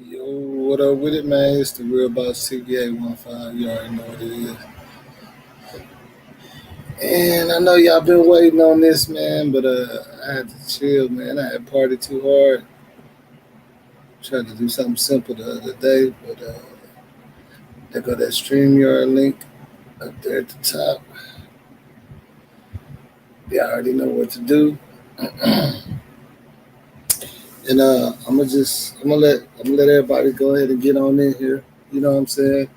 Yo, what up with it, man? It's the Real Boss TVA 15. You already know what it is. And I know y'all been waiting on this, man, but I had to chill, man. I had partied too hard. Tried to do something simple the other day, but there go that StreamYard link up there at the top. Y'all already know what to do. And I'm gonna let everybody go ahead and get on in here. You know what I'm saying?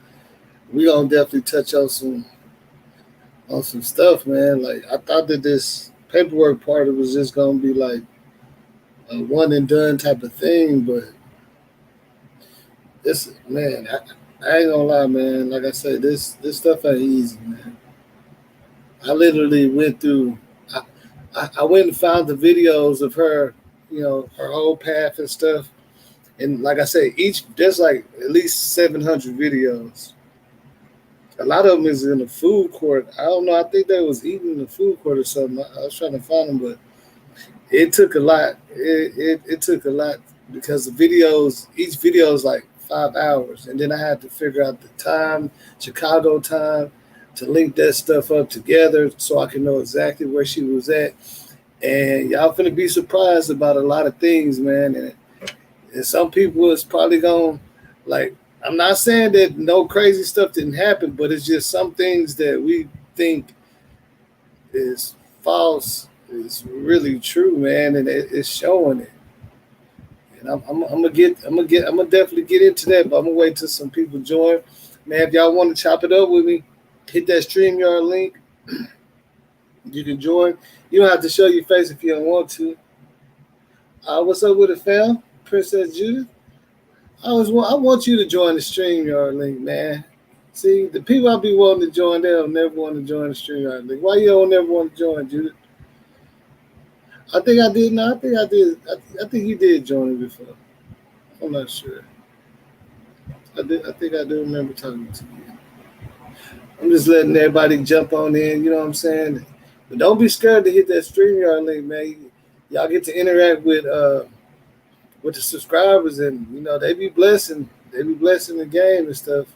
We gonna definitely touch on some stuff, man. Like I thought that this paperwork part was just gonna be like a one and done type of thing, but this man, I ain't gonna lie, man. Like I said, this stuff ain't easy, man. I literally went through. I, I went and found the videos of her, her whole path and stuff. And like I say, each there's like at least 700 videos. A lot of them is in the food court. I don't know. I think they was eating in the food court or something. I was trying to find them, but it took a lot. It took a lot because the videos, each video is like 5 hours, and then I had to figure out the time, Chicago time, to link that stuff up together so I can know exactly where she was at. And y'all finna be surprised about a lot of things, man. And some people is probably going like. I'm not saying that no crazy stuff didn't happen, but it's just some things that we think is false is really true, man, and it's showing it. And I'm gonna definitely get into that, but I'm gonna wait till some people join. Man, if y'all want to chop it up with me, hit that StreamYard link. You can join. You don't have to show your face if you don't want to. What's up with it, fam? Princess Judith. I want you to join the StreamYard link, man. See, the people I be wanting to join, they'll never want to join the StreamYard link. Why you don't never want to join, Judith? I think I did. No, I think I did. I think you did join it before. I'm not sure. I did. I think I do remember talking to you. I'm just letting everybody jump on in. You know what I'm saying? But don't be scared to hit that StreamYard link, man. Y'all get to interact with the subscribers, and they be blessing the game and stuff.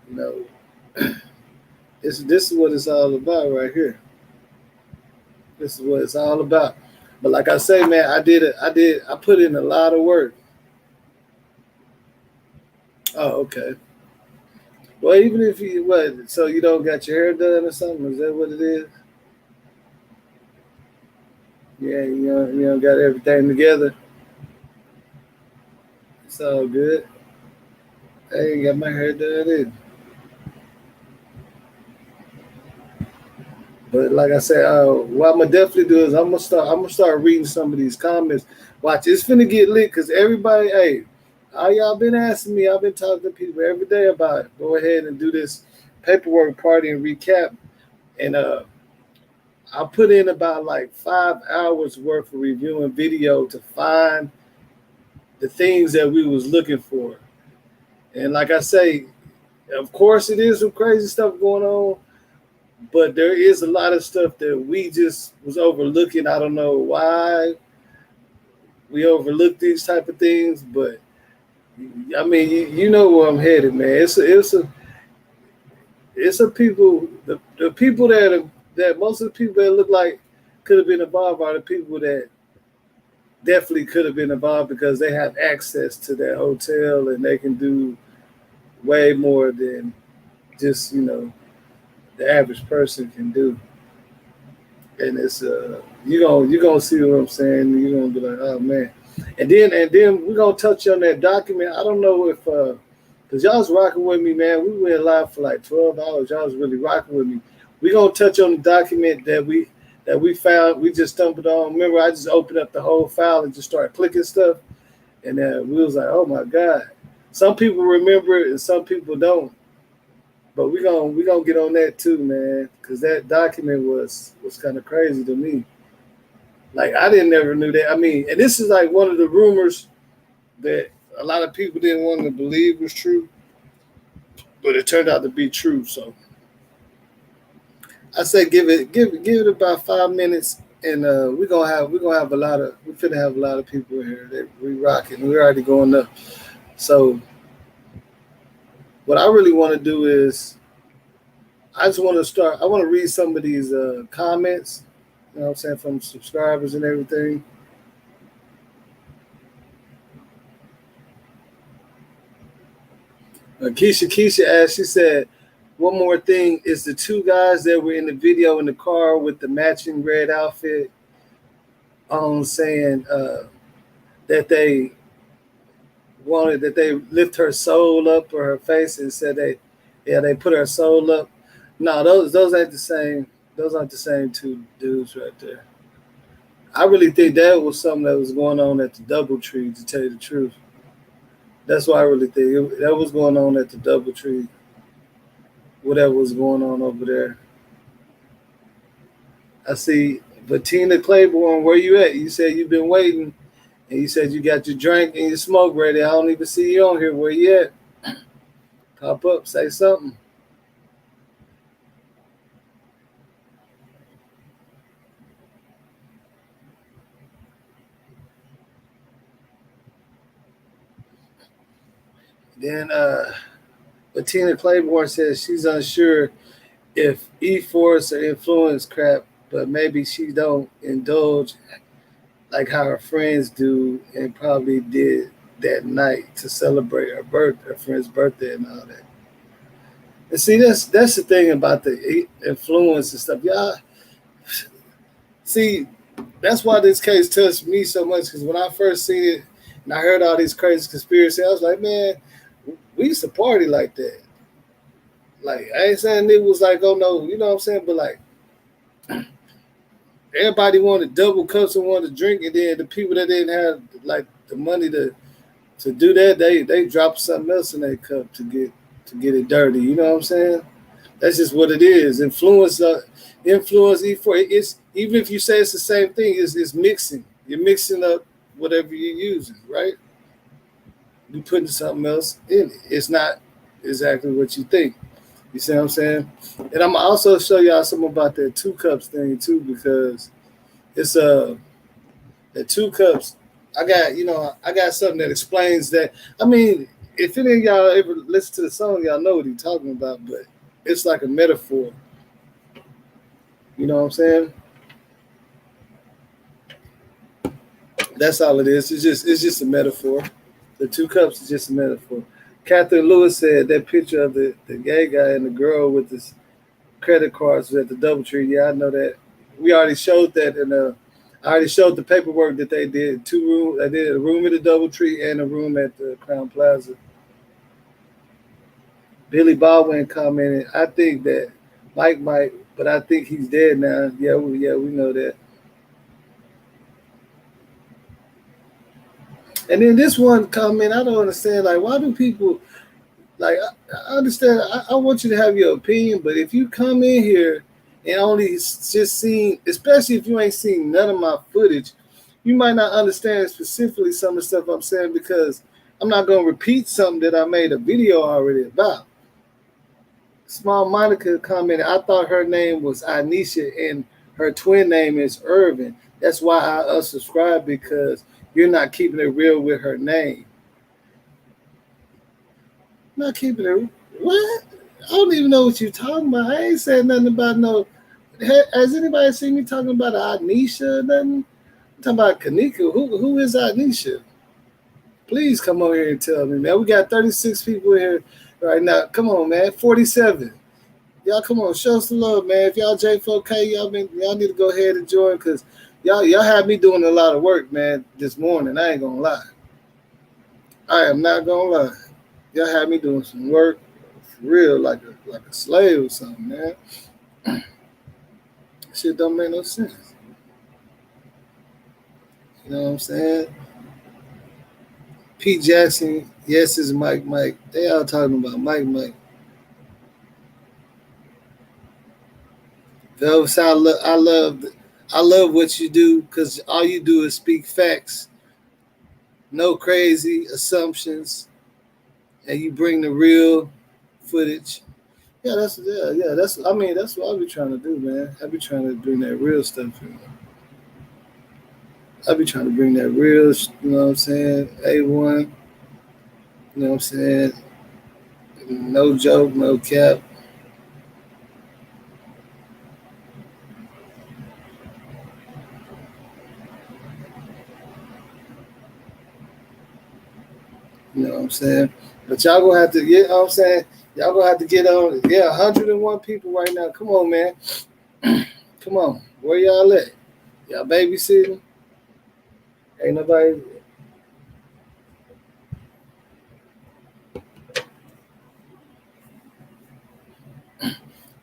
You know, this is what it's all about right here. This is what it's all about. But like I say, man, I put in a lot of work. Oh, okay. Well, even if so you don't got your hair done or something? Is that what it is? Yeah, you don't got everything together. It's all good. I ain't got my hair done either. But like I said, what I'm gonna definitely do is I'm gonna start reading some of these comments. Watch, it's finna get lit because everybody, hey, all y'all been asking me. I've been talking to people every day about it. Go ahead and do this paperwork party and recap. And I put in about like 5 hours worth of reviewing video to find the things that we was looking for. And like I say, of course, it is some crazy stuff going on, but there is a lot of stuff that we just was overlooking. I don't know why we overlook these type of things, but I mean, you know where I'm headed, man. It's a people the people that most of the people that look like could have been involved are the people that definitely could have been involved because they have access to that hotel and they can do way more than just the average person can do. And it's you gonna see what I'm saying. You're gonna be like, oh man. And then we're gonna touch on that document. I don't know if because y'all was rocking with me, man. We went live for like 12 hours. Y'all was really rocking with me. We're gonna touch on the document that we found. We just stumbled on. Remember, I just opened up the whole file and just started clicking stuff. And we was like, oh my God. Some people remember it and some people don't. But we gonna get on that too, man, because that document was kind of crazy to me. Like I didn't never knew that. I mean, and this is like one of the rumors that a lot of people didn't want to believe was true, but it turned out to be true. So I say give it about 5 minutes, and we're gonna have a lot of we finna have a lot of people here that we rocking. We're already going up. So what I really want to do is I just want to start. I want to read some of these comments. You know what I'm saying, from subscribers and everything. Keisha asked. She said, "One more thing is the two guys that were in the video in the car with the matching red outfit on saying that they wanted that they lift her soul up or her face and said they put her soul up. No, those ain't the same. Those aren't the same two dudes right there. I really think that was something that was going on at the DoubleTree. To tell you the truth, that's what I really think that was going on at the DoubleTree. Whatever was going on over there. I see. Bettina Claiborne, where you at? You said you've been waiting, and you said you got your drink and your smoke ready. I don't even see you on here. Where you at? Pop up, say something. Then Bettina Claiborne says she's unsure if E-Force or influence crap, but maybe she don't indulge like how her friends do and probably did that night to celebrate her friend's birthday and all that. And see, that's the thing about the influence and stuff. Y'all see, that's why this case touched me so much because when I first seen it and I heard all these crazy conspiracies, I was like, man, we used to party like that. Like I ain't saying it was like, oh no, you know what I'm saying, but like everybody wanted double cups and wanted to drink, and then the people that didn't have like the money to do that, they dropped something else in their cup to get it dirty. You know what I'm saying? That's just what it is. Influence E4. It's even if you say it's the same thing, it's mixing. You're mixing up whatever you're using, right? You putting something else in it. It's not exactly what you think. You see what I'm saying? And I'm also show y'all something about that two cups thing too, because it's the two cups. I got something that explains that. I mean, if any of y'all ever listen to the song, y'all know what he's talking about, but it's like a metaphor. You know what I'm saying? That's all it is. It's just a metaphor. The two cups is just a metaphor. Catherine Lewis said that picture of the gay guy and the girl with his credit cards was at the DoubleTree. Yeah, I know that. We already showed that I already showed the paperwork that they did. Two rooms. I did a room at the DoubleTree and a room at the Crown Plaza. Billy Baldwin commented, I think that Mike might, but I think he's dead now. Yeah, we know that. And then this one comment, I don't understand. Like, why do people like? I understand. I want you to have your opinion, but if you come in here and only just seen, especially if you ain't seen none of my footage, you might not understand specifically some of the stuff I'm saying because I'm not gonna repeat something that I made a video already about. Small Monica commented, I thought her name was Anisha and her twin name is Irvin. That's why I unsubscribed because you're not keeping it real with her name. Not keeping it. What? I don't even know what you're talking about. I ain't said nothing about no. Has anybody seen me talking about Anisha or nothing? I'm talking about Kenneka. Who is Anisha? Please come over here and tell me, man. We got 36 people here right now. Come on, man. 47. Y'all come on, show some love, man. If y'all J4K, y'all need to go ahead and join because y'all have me doing a lot of work, man, this morning. I ain't gonna lie. I am not gonna lie. Y'all had me doing some work for real, like a slave or something, man. Shit don't make no sense. You know what I'm saying? Pete Jackson, yes, is Mike. They all talking about Mike. Velvet, I love what you do because all you do is speak facts, no crazy assumptions, and you bring the real footage. That's. I mean, that's what I be trying to do, man. I be trying to bring that real stuff in. I be trying to bring that real. You know what I'm saying? A1. You know what I'm saying? No joke, no cap. You know what I'm saying? But y'all gonna have to get, you know what I'm saying? Y'all gonna have to get on, yeah, 101 people right now. Come on, man. Come on. Where y'all at? Y'all babysitting? Ain't nobody.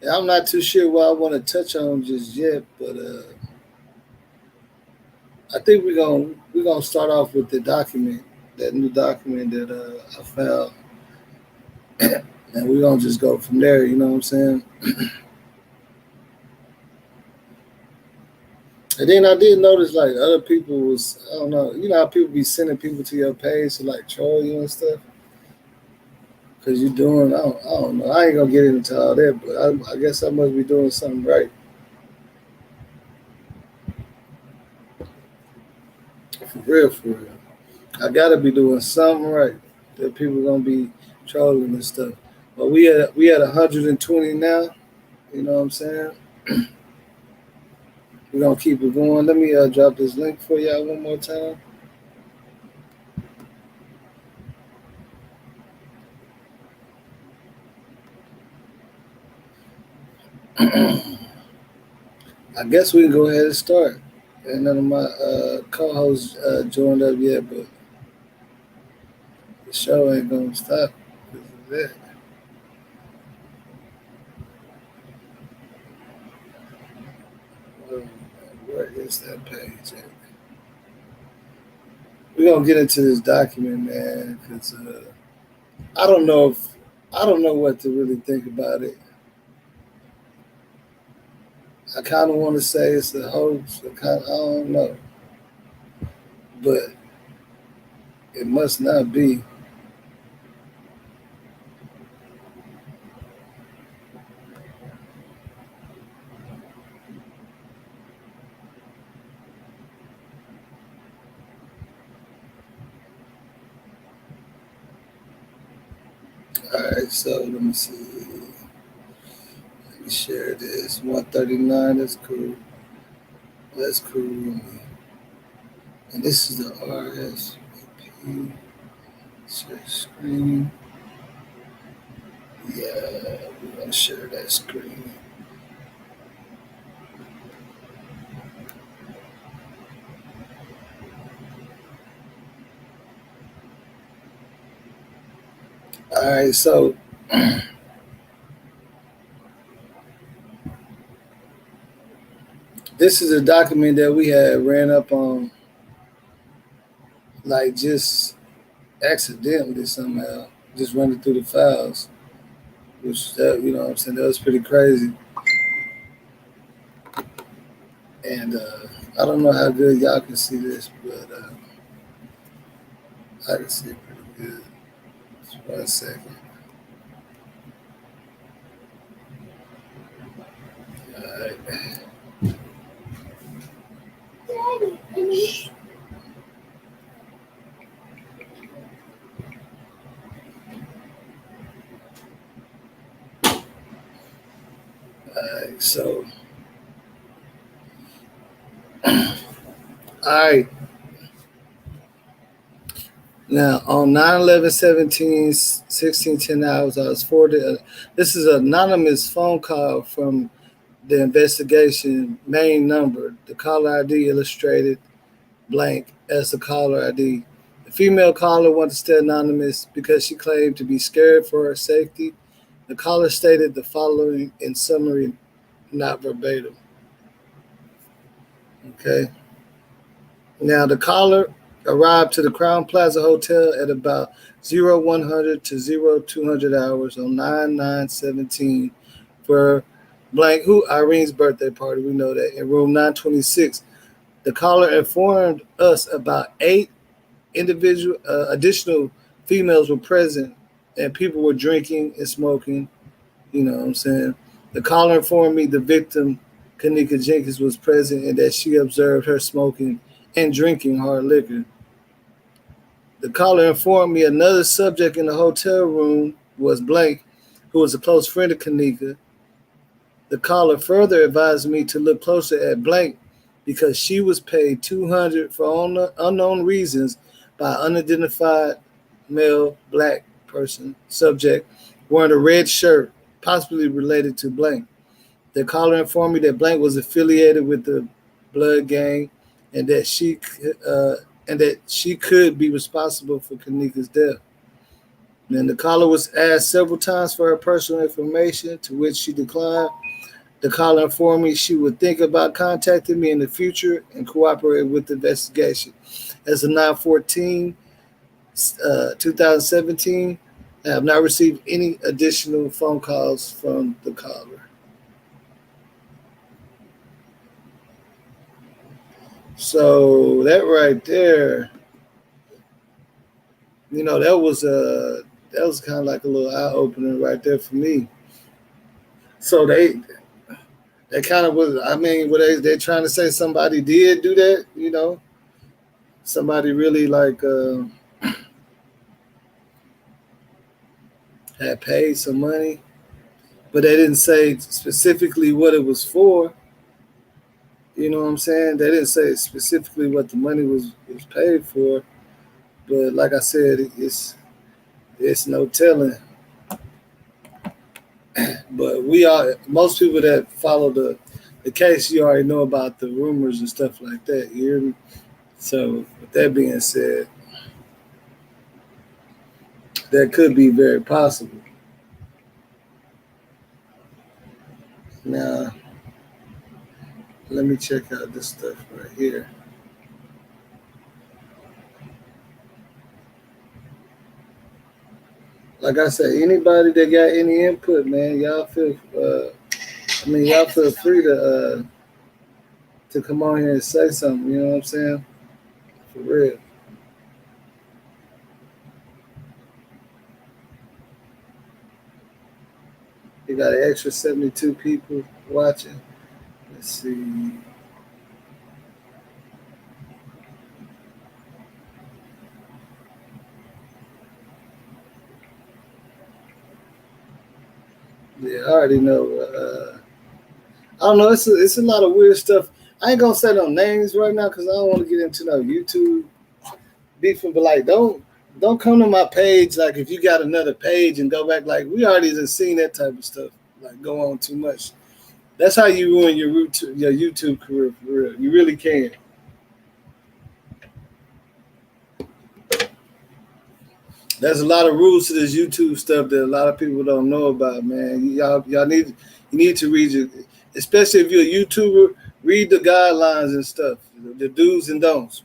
Yeah, I'm not too sure what I want to touch on just yet, but I think we're gonna start off with the document, that new document that I found, and we're gonna just go from there. You know what I'm saying? And then I did notice like other people was, I don't know, you know how people be sending people to your page to like troll you and stuff because you doing, I don't know, I ain't gonna get into all that, but I guess I must be doing something right. For real, for real. I gotta be doing something right that people gonna be trolling and stuff. But we at 120 now. You know what I'm saying? We're gonna keep it going. Let me drop this link for y'all one more time. I guess we can go ahead and start. And none of my co-hosts joined up yet, but the show ain't gonna stop because of that. Um, where is that page at? We're gonna get into this document, man, because I don't know if I don't know what to really think about it. I kind of want to say it's a hoax. I don't know, but it must not be. All right, so let me see. Let me share this. 139. That's cool. That's cool. And this is the RSVP. Share screen. Yeah, we're gonna share that screen. All right, so this is a document that we had ran up on, like just accidentally somehow, just running through the files, which that you know what I'm saying, that was pretty crazy. And I don't know how good y'all can see this, but I can see it pretty good. Just 1 second. All right. All right. So, all right. Now, on 9/11/17, 16:10 hours, I was forwarded. This is an anonymous phone call from the investigation main number. The caller ID illustrated blank as the caller ID. The female caller wanted to stay anonymous because she claimed to be scared for her safety. The caller stated the following in summary, not verbatim. Okay. Now, the caller arrived to the Crown Plaza Hotel at about 0100 to 0200 hours on 9/9/17 for blank who Irene's birthday party. We know that in room 926. The caller informed us about eight individual additional females were present and people were drinking and smoking. You know what I'm saying? The caller informed me the victim, Kenneka Jenkins, was present and that she observed her smoking and drinking hard liquor. The caller informed me another subject in the hotel room was blank, who was a close friend of Kenneka. The caller further advised me to look closer at blank because she was paid 200 for unknown reasons by unidentified male black person subject wearing a red shirt, possibly related to blank. The caller informed me that blank was affiliated with the blood gang and that uh, she could be responsible for Kenneka's death. Then the caller was asked several times for her personal information, to which she declined. The caller informed me she would think about contacting me in the future and cooperate with the investigation. As of 9/14, 2017, I have not received any additional phone calls from the caller. So that right there, that was kind of like a little eye opener right there for me. So they kind of was. I mean, were they trying to say somebody did do that? Somebody really like had paid some money, but they didn't say specifically what it was for. You know what I'm saying? They didn't say specifically what the money was paid for. But like I said, it's no telling. But most people that follow the case, you already know about the rumors and stuff like that. You hear me? So with that being said, that could be very possible. Now, let me check out this stuff right here. Like I said, anybody that got any input, man, y'all feel free to come on here and say something. You know what I'm saying? For real. You got an extra 72 people watching. Let's see. Yeah, I already know. I don't know. It's a lot of weird stuff. I ain't gonna say no names right now because I don't want to get into no YouTube beefing. But like, don't come to my page like if you got another page and go back. Like we already just seen that type of stuff. Like go on too much. That's how you ruin your YouTube career for real. You really can. There's a lot of rules to this YouTube stuff that a lot of people don't know about, man. Y'all need to read your, especially if you're a YouTuber, read the guidelines and stuff, the do's and don'ts.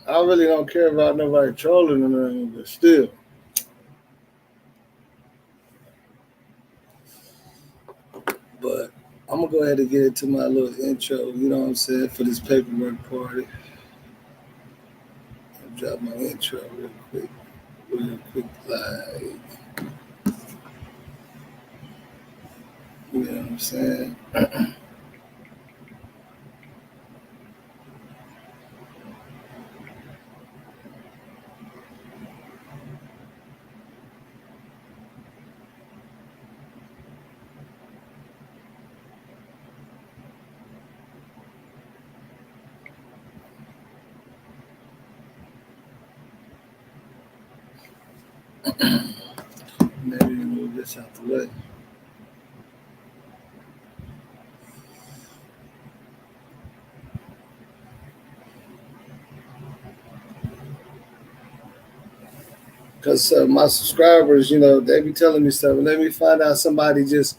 I really don't care about nobody trolling or nothing, but still. But I'm gonna go ahead and get into my little intro, you know what I'm saying, for this paperwork party. I'll drop my intro real quick, like, you know what I'm saying? Maybe move this out the way. Because my subscribers, they be telling me stuff. And let me find out somebody just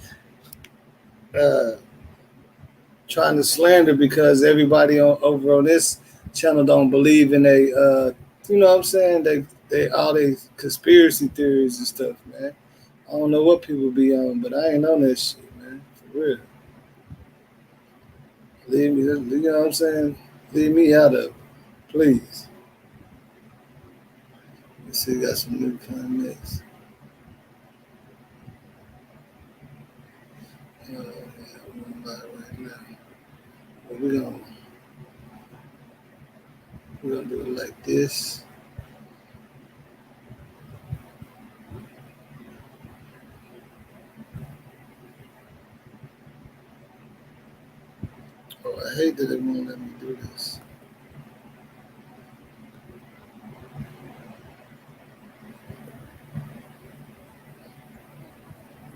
uh, trying to slander because everybody over on this channel don't believe in you know what I'm saying? They all these conspiracy theories and stuff, man. I don't know what people be on, but I ain't on that shit, man. For real. Leave me, you know what I'm saying? Leave me out of it, please. Let's see, got some new comments. Yeah, right now. But we gonna We're gonna do it like this. Oh, I hate that it won't let me do this.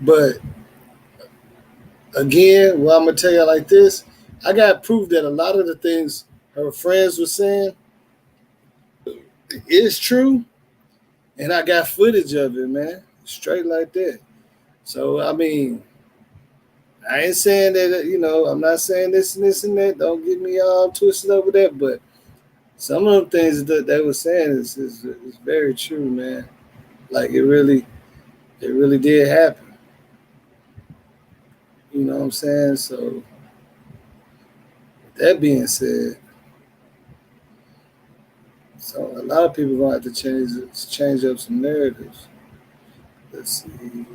But again, well, I'm gonna tell you like this. I got proof that a lot of the things her friends were saying is true, and I got footage of it, man. Straight like that. So I mean, I ain't saying that I'm not saying this and this and that. Don't get me all twisted over that. But some of the things that they were saying is very true, man. Like it really did happen. You know what I'm saying? So that being said, so a lot of people gonna have to change up some narratives. Let's see.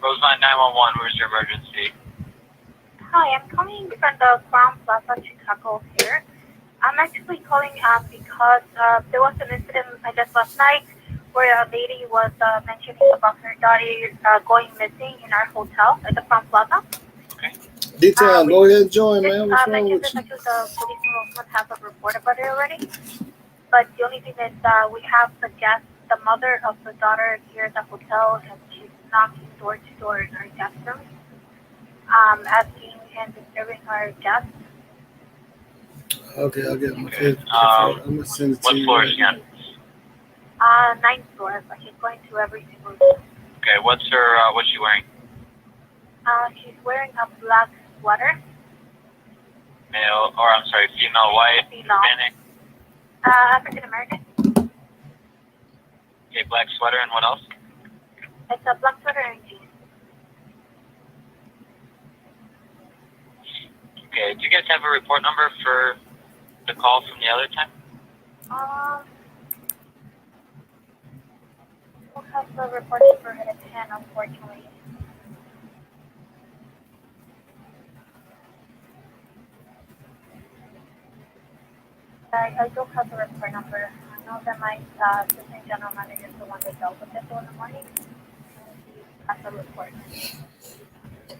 Roseline 911, where's your emergency? Hi, I'm calling from the Crown Plaza Chicago here. I'm actually calling because there was an incident, I guess, last night where a lady was mentioning about her daughter going missing in our hotel at the Crown Plaza. Okay. D-Town, go ahead and join, man. What's wrong mentioned with that you? actually the police must have a report about it already. But the only thing is we have the mother of the daughter here at the hotel, and she's knocking door to door in our guest room, asking and disturbing our guests. Okay, I'll get my Okay. I'm gonna send it to What you. floor is she on? Ninth floor, but she's going to every single room. Okay, what's she wearing? She's wearing a black sweater. Female, white, Female. Hispanic. African American. Okay, black sweater, and what else? It's a black sweater and jeans. Okay, do you guys have a report number for the call from the other time? We'll have the report number at 10, unfortunately. I don't have the report number. I know that my assistant general manager is the one that dealt with this in the morning. He has the report.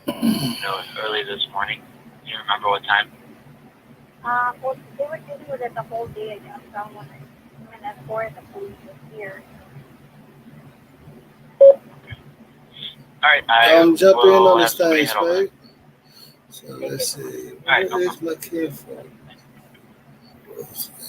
No, early this morning. Do you remember what time? Well, they were dealing with it the whole day, I guess. When at 4, the police was here. Alright, jump in on will this have somebody thing, head over there. Spade. So let's see. Alright, Where no is my kid phone? Let's see.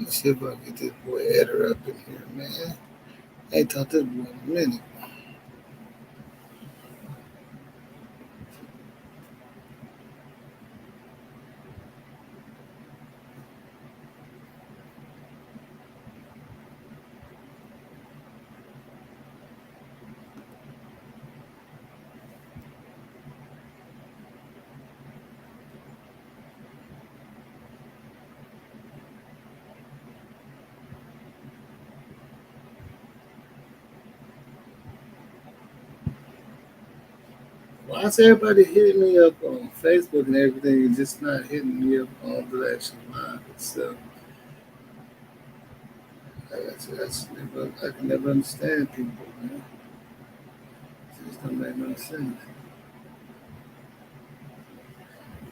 Let's see if I can get this boy Eder up in here, man. I ain't talked to this boy in a minute. Why is everybody hitting me up on Facebook and everything and just not hitting me up on the actual live itself? I can never understand people, man. It just don't make no sense.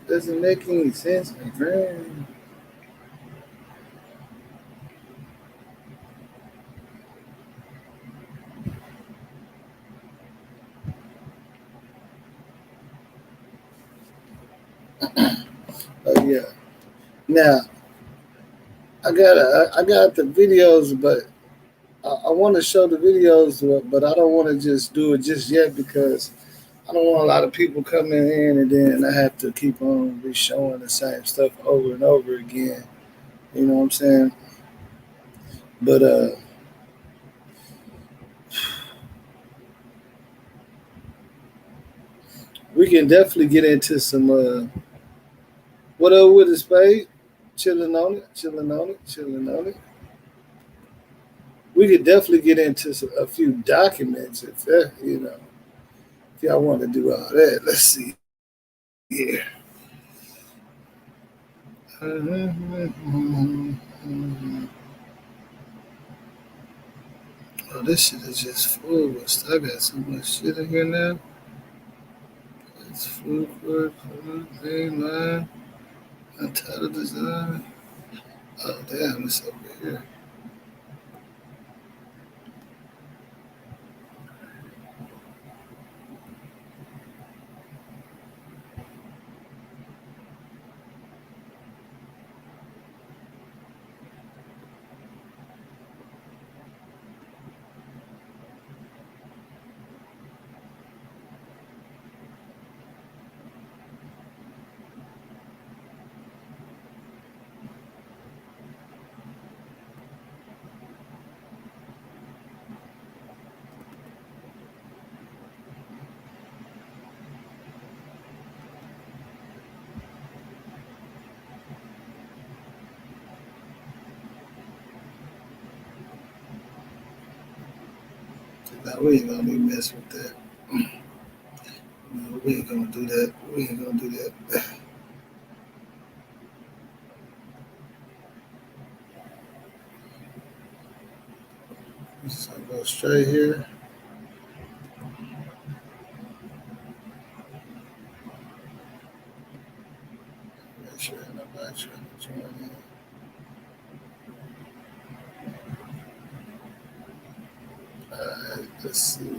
Doesn't make any sense, my friend. Oh yeah. Now I got the videos, but I want to show the videos, but I don't want to just do it just yet because I don't want a lot of people coming in and then I have to keep on re showing the same stuff over and over again. You know what I'm saying? But we can definitely get into some what up with the spade? Chilling on it, chilling on it, chilling on it. We could definitely get into a few documents if that, if y'all want to do all that. Let's see here. Oh, this shit is just full. I got so much shit in here now. It's food, main line, untitled design. Oh, damn, it's over here. Now, we ain't gonna even mess with that. No, we ain't gonna do that. We ain't gonna do that. So go straight here. Make sure nobody trying to join in. Alright, let's see.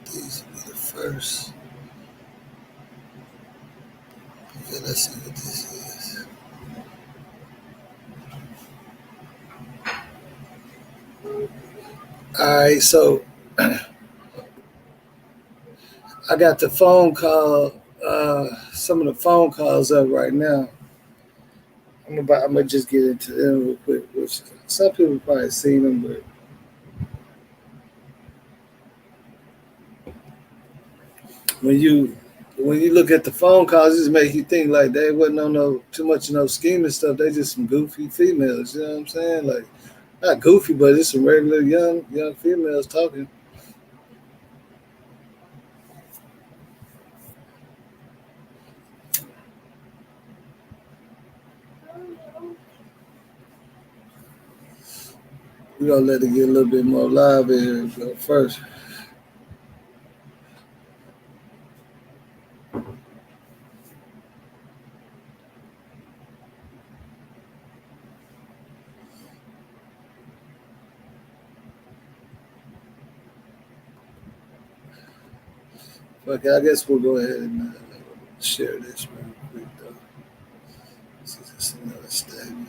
These will be the first. Okay, let's see what this is. Alright, so I got the phone call, some of the phone calls up right now. I'm gonna just get into them real quick, which some people probably seen them, but when you when you look at the phone calls, it just make you think like they wasn't on no too much of no scheme and stuff. They just some goofy females, you know what I'm saying? Like not goofy, but just some regular young females talking. We gonna let it get a little bit more live in here first. Okay, I guess we'll go ahead and share this real quick, though. This is just another statement.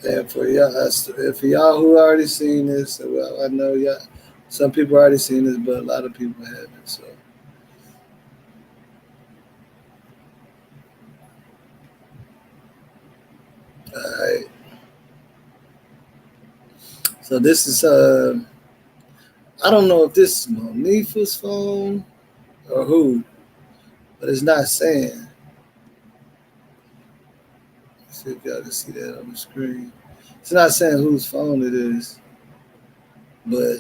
And for y'all who already seen this, well, I know y'all, some people already seen this, but a lot of people haven't. So, all right. So this is I don't know if this is Monifa's phone or who, but it's not saying. Let's see if y'all can see that on the screen. It's not saying whose phone it is, but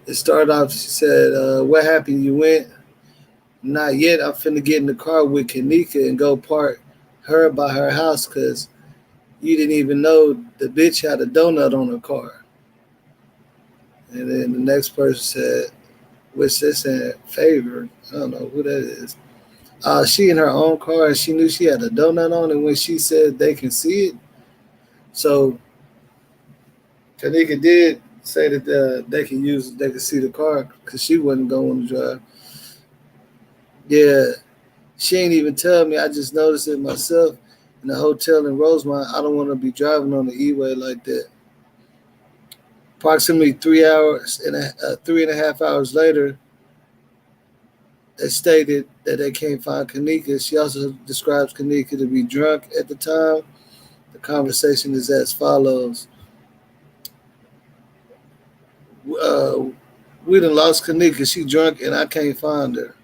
it started off. She said, "What happened? You went? Not yet. I'm finna get in the car with Kenneka and go park her by her house because you didn't even know the bitch had a donut on her car." And then the next person said, which they said favor. I don't know who that is. She in her own car and she knew she had a donut on it when she said they can see it. So Kanika did say that they could see the car because she wasn't going to drive. Yeah, she ain't even tell me. I just noticed it myself in the hotel in Rosemont. I don't want to be driving on the E-way like that. Approximately 3 hours and 3.5 hours later, they stated that they can't find Kanika. She also describes Kanika to be drunk at the time. The conversation is as follows. Uh, we done lost Kanika. She drunk and I can't find her.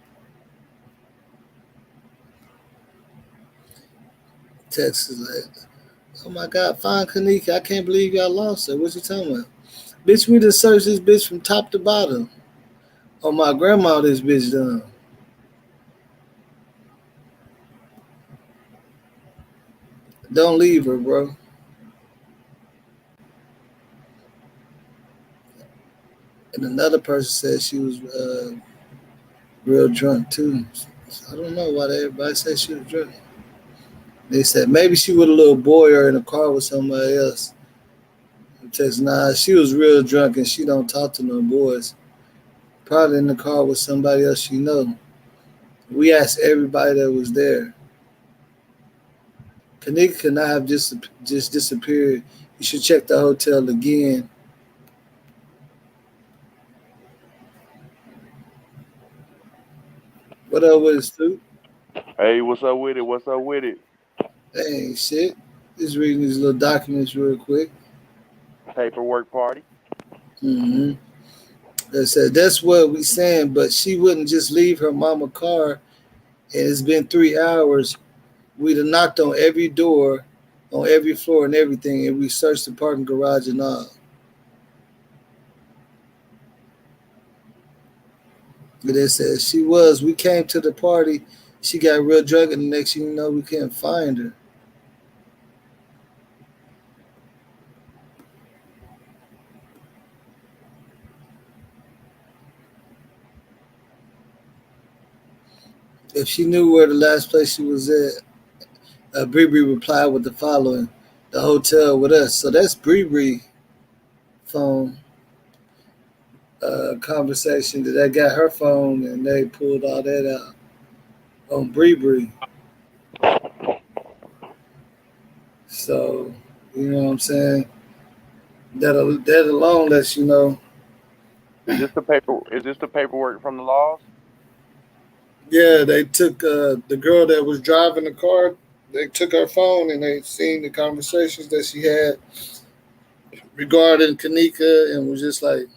Text is like, oh my God, find Kanika. I can't believe y'all lost her. What you talking about? Bitch, we done searched this bitch from top to bottom. Oh, my grandma, this bitch done. Don't leave her, bro. And another person said she was real drunk too. So I don't know why everybody said she was drunk. They said maybe she with a little boy or in a car with somebody else. Text, nah, she was real drunk and she don't talk to no boys. Probably in the car with somebody else she know. We asked everybody that was there. Kanika could not have just disappeared. You should check the hotel again. What up with it, Stu? Hey, what's up with it? What's up with it? Dang shit. Just reading these little documents real quick. Paperwork party. Mm-hmm. They said that's what we saying, but she wouldn't just leave her mama car. And it's been 3 hours. We'd have knocked on every door, on every floor and everything, and we searched the parking garage and all. But they said she was. We came to the party. She got real drunk, and the next thing you know, we can't find her. If she knew where the last place she was at, Bree replied with the following: the hotel with us. So that's Bree phone conversation that they got her phone and they pulled all that out on Bree. So you know what I'm saying? That alone lets you know. Is this the paper? Is this the paperwork from the laws? Yeah, they took the girl that was driving the car. They took her phone and they seen the conversations that she had regarding Kanika and was just like,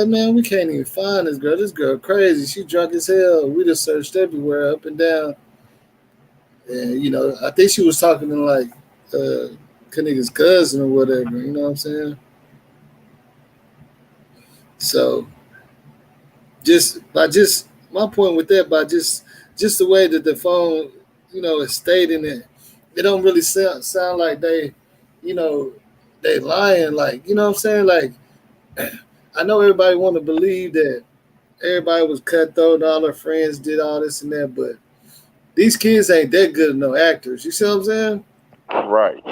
man, we can't even find this girl. This girl crazy. She drunk as hell. We just searched everywhere, up and down. And I think she was talking to like Kanika's cousin or whatever. You know what I'm saying? So just my point with that, by just the way that the phone, is stating it, it don't really sound like you know, they lying. Like, you know what I'm saying? Like, I know everybody want to believe that everybody was cutthroat and all her friends did all this and that, but these kids ain't that good of no actors. You see what I'm saying? Right.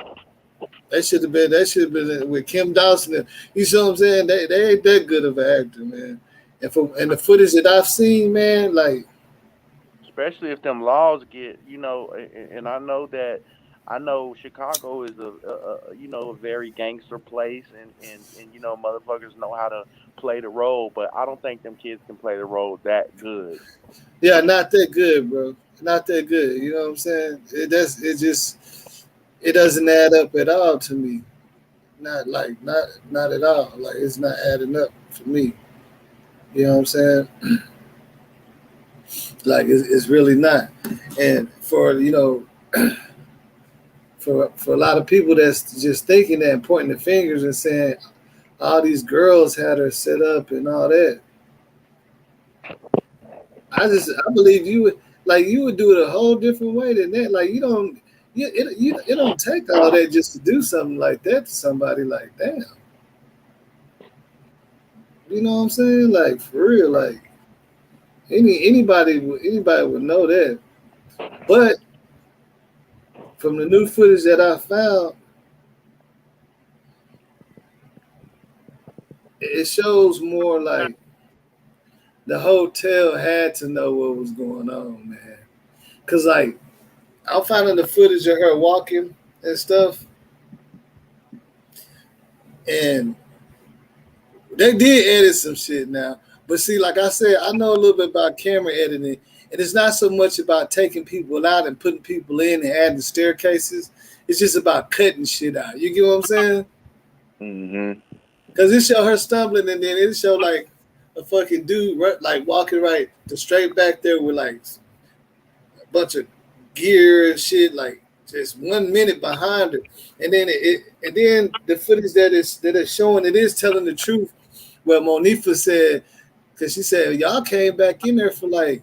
That should have been with Kim Dawson. You see what I'm saying? They ain't that good of an actor, man. And the footage that I've seen, man, like Especially if them laws get, and I know Chicago is a very gangster place, and motherfuckers know how to play the role, but I don't think them kids can play the role that good. yeah, not that good, bro. Not that good. You know what I'm saying? It doesn't add up at all to me. Not at all. Like it's not adding up for me. You know what I'm saying? Like it's really not. And for for a lot of people that's just thinking that and pointing the fingers and saying all these girls had her set up and all that. I believe you would do it a whole different way than that. Like it don't take all that just to do something like that to somebody. Like damn, you know what I'm saying? Like for real, like anybody would know that. But from the new footage that I found, it shows more like the hotel had to know what was going on, man. Cause like I'm finding the footage of her walking and stuff, and they did edit some shit now. But see, like I said, I know a little bit about camera editing, and it's not so much about taking people out and putting people in and adding staircases. It's just about cutting shit out. You get what I'm saying? Mm-hmm. Because it showed her stumbling, and then it showed like a fucking dude like walking right to straight back there with like a bunch of gear and shit, like just 1 minute behind her, and then the footage that is showing it is telling the truth. What Monifa said, because she said y'all came back in there for like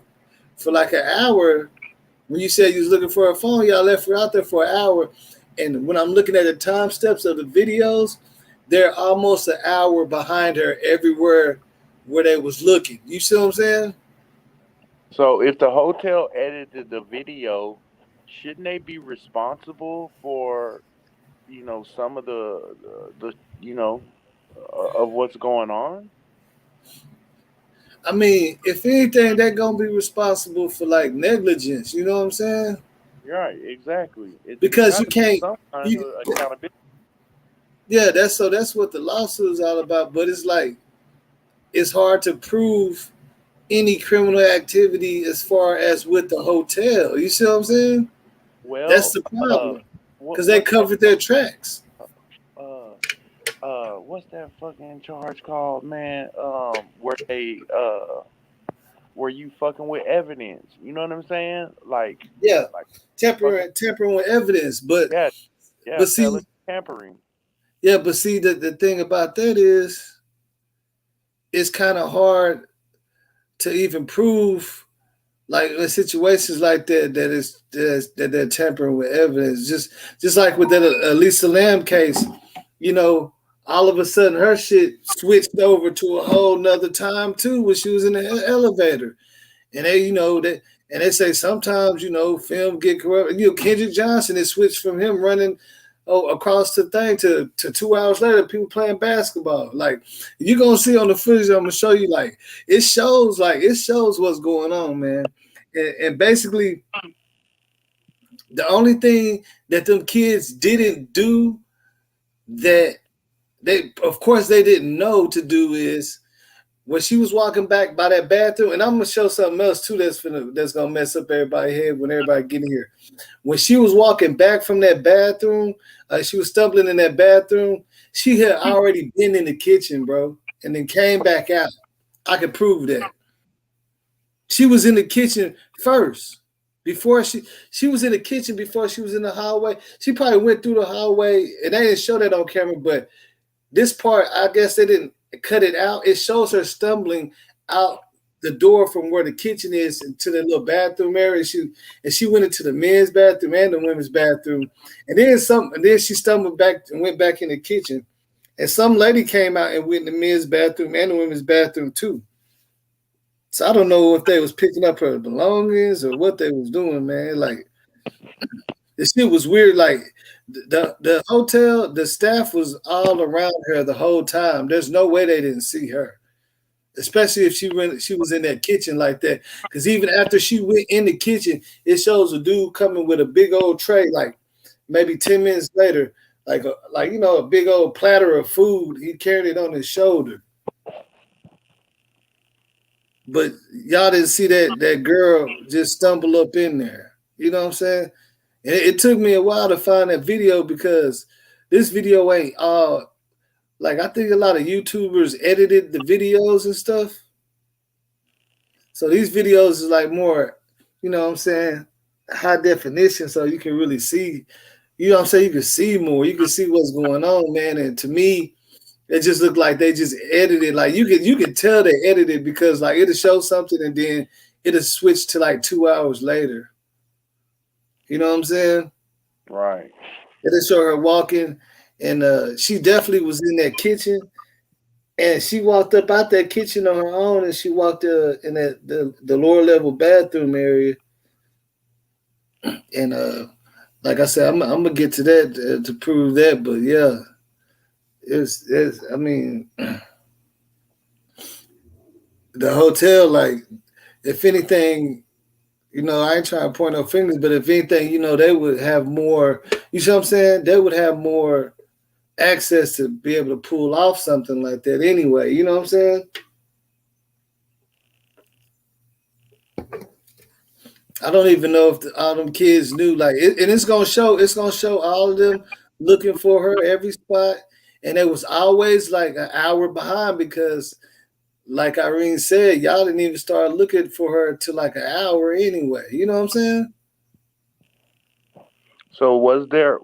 an hour. When you said you was looking for a phone, y'all left her out there for an hour. And when I'm looking at the time steps of the videos, they're almost an hour behind her everywhere where they was looking. You see what I'm saying? So if the hotel edited the video, shouldn't they be responsible for, some of the of what's going on? I mean, if anything, they're gonna be responsible for like negligence. You know what I'm saying? Right, exactly. Because you can't. Some kind of accountability. Yeah, that's what the lawsuit is all about. But it's like it's hard to prove any criminal activity as far as with the hotel. You see what I'm saying? Well, that's the problem because they covered their tracks. What's that fucking charge called, man? Where you fucking with evidence. You know what I'm saying? Like tampering with evidence, but but see, tampering. Yeah, but see the thing about that is it's kind of hard to even prove like in situations like that that they're tampering with evidence. Just like with that Elisa Lam case, all of a sudden her shit switched over to a whole nother time too when she was in the elevator. And they say sometimes, film get corrupt. Kendrick Johnson, it switched from him running across the thing to 2 hours later, people playing basketball. Like you're gonna see on the footage, I'm gonna show you like it shows what's going on, man. And basically the only thing that them kids didn't do that of course they didn't know to do is when she was walking back by that bathroom, and I'm gonna show something else too that's gonna mess up everybody's head when everybody get in here. When she was walking back from that bathroom, she was stumbling in that bathroom. She had already been in the kitchen, bro, and then came back out. I can prove that. She was in the kitchen first. Before she was in the kitchen before she was in the hallway. She probably went through the hallway, and they didn't show that on camera, but this part, I guess they didn't cut it out. It shows her stumbling out the door from where the kitchen is into the little bathroom area. She went into the men's bathroom and the women's bathroom, and then she stumbled back and went back in the kitchen. And some lady came out and went in the men's bathroom and the women's bathroom too. So I don't know if they was picking up her belongings or what they was doing, man. Like this shit was weird. Like the hotel, the staff was all around her the whole time. There's no way they didn't see her, especially if she was in that kitchen like that. Because even after she went in the kitchen, it shows a dude coming with a big old tray, like maybe 10 minutes later, like a big old platter of food. He carried it on his shoulder. But y'all didn't see that girl just stumble up in there. You know what I'm saying? And it took me a while to find that video because this video ain't all like I think a lot of YouTubers edited the videos and stuff. So these videos is like more, you know what I'm saying, high definition so you can really see, you know what I'm saying, you can see more. You can see what's going on, man. And to me, it just looked like they just edited. Like you can tell they edited because like it'll show something and then it'll switch to like 2 hours later. You know what I'm saying? Right. It'll show her walking, and she definitely was in that kitchen, and she walked up out that kitchen on her own, and she walked in the lower level bathroom area, and like I said, I'm gonna get to that to prove that, but yeah, it's I mean, the hotel, like if anything. You know, I ain't trying to point no fingers, but if anything, you know, they would have more, you see what I'm saying? They would have more access to be able to pull off something like that anyway. You know what I'm saying? I don't even know if all them kids knew, like, and it's gonna show all of them looking for her every spot. And it was always like an hour behind because like Irene said, y'all didn't even start looking for her till like an hour anyway. You know what I'm saying? So was there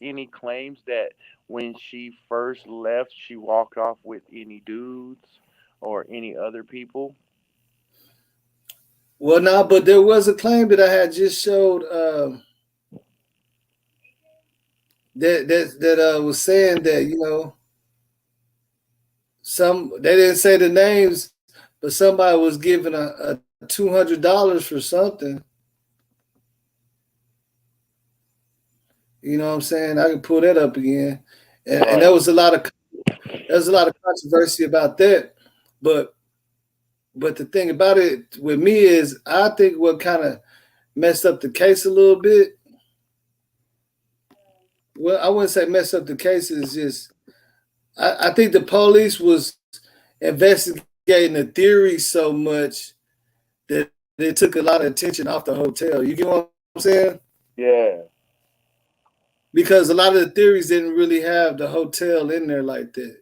any claims that when she first left, she walked off with any dudes or any other people? Well, no, but there was a claim that I had just showed that was saying that they didn't say the names, but somebody was giving a $200 for something. You know what I'm saying? I can pull that up again, and there was a lot of controversy about that. But the thing about it with me is, I think what kind of messed up the case a little bit. Well, I wouldn't say mess up the case. Is just I think the police was investigating the theory so much that it took a lot of attention off the hotel. You get what I'm saying? Yeah. Because a lot of the theories didn't really have the hotel in there like that.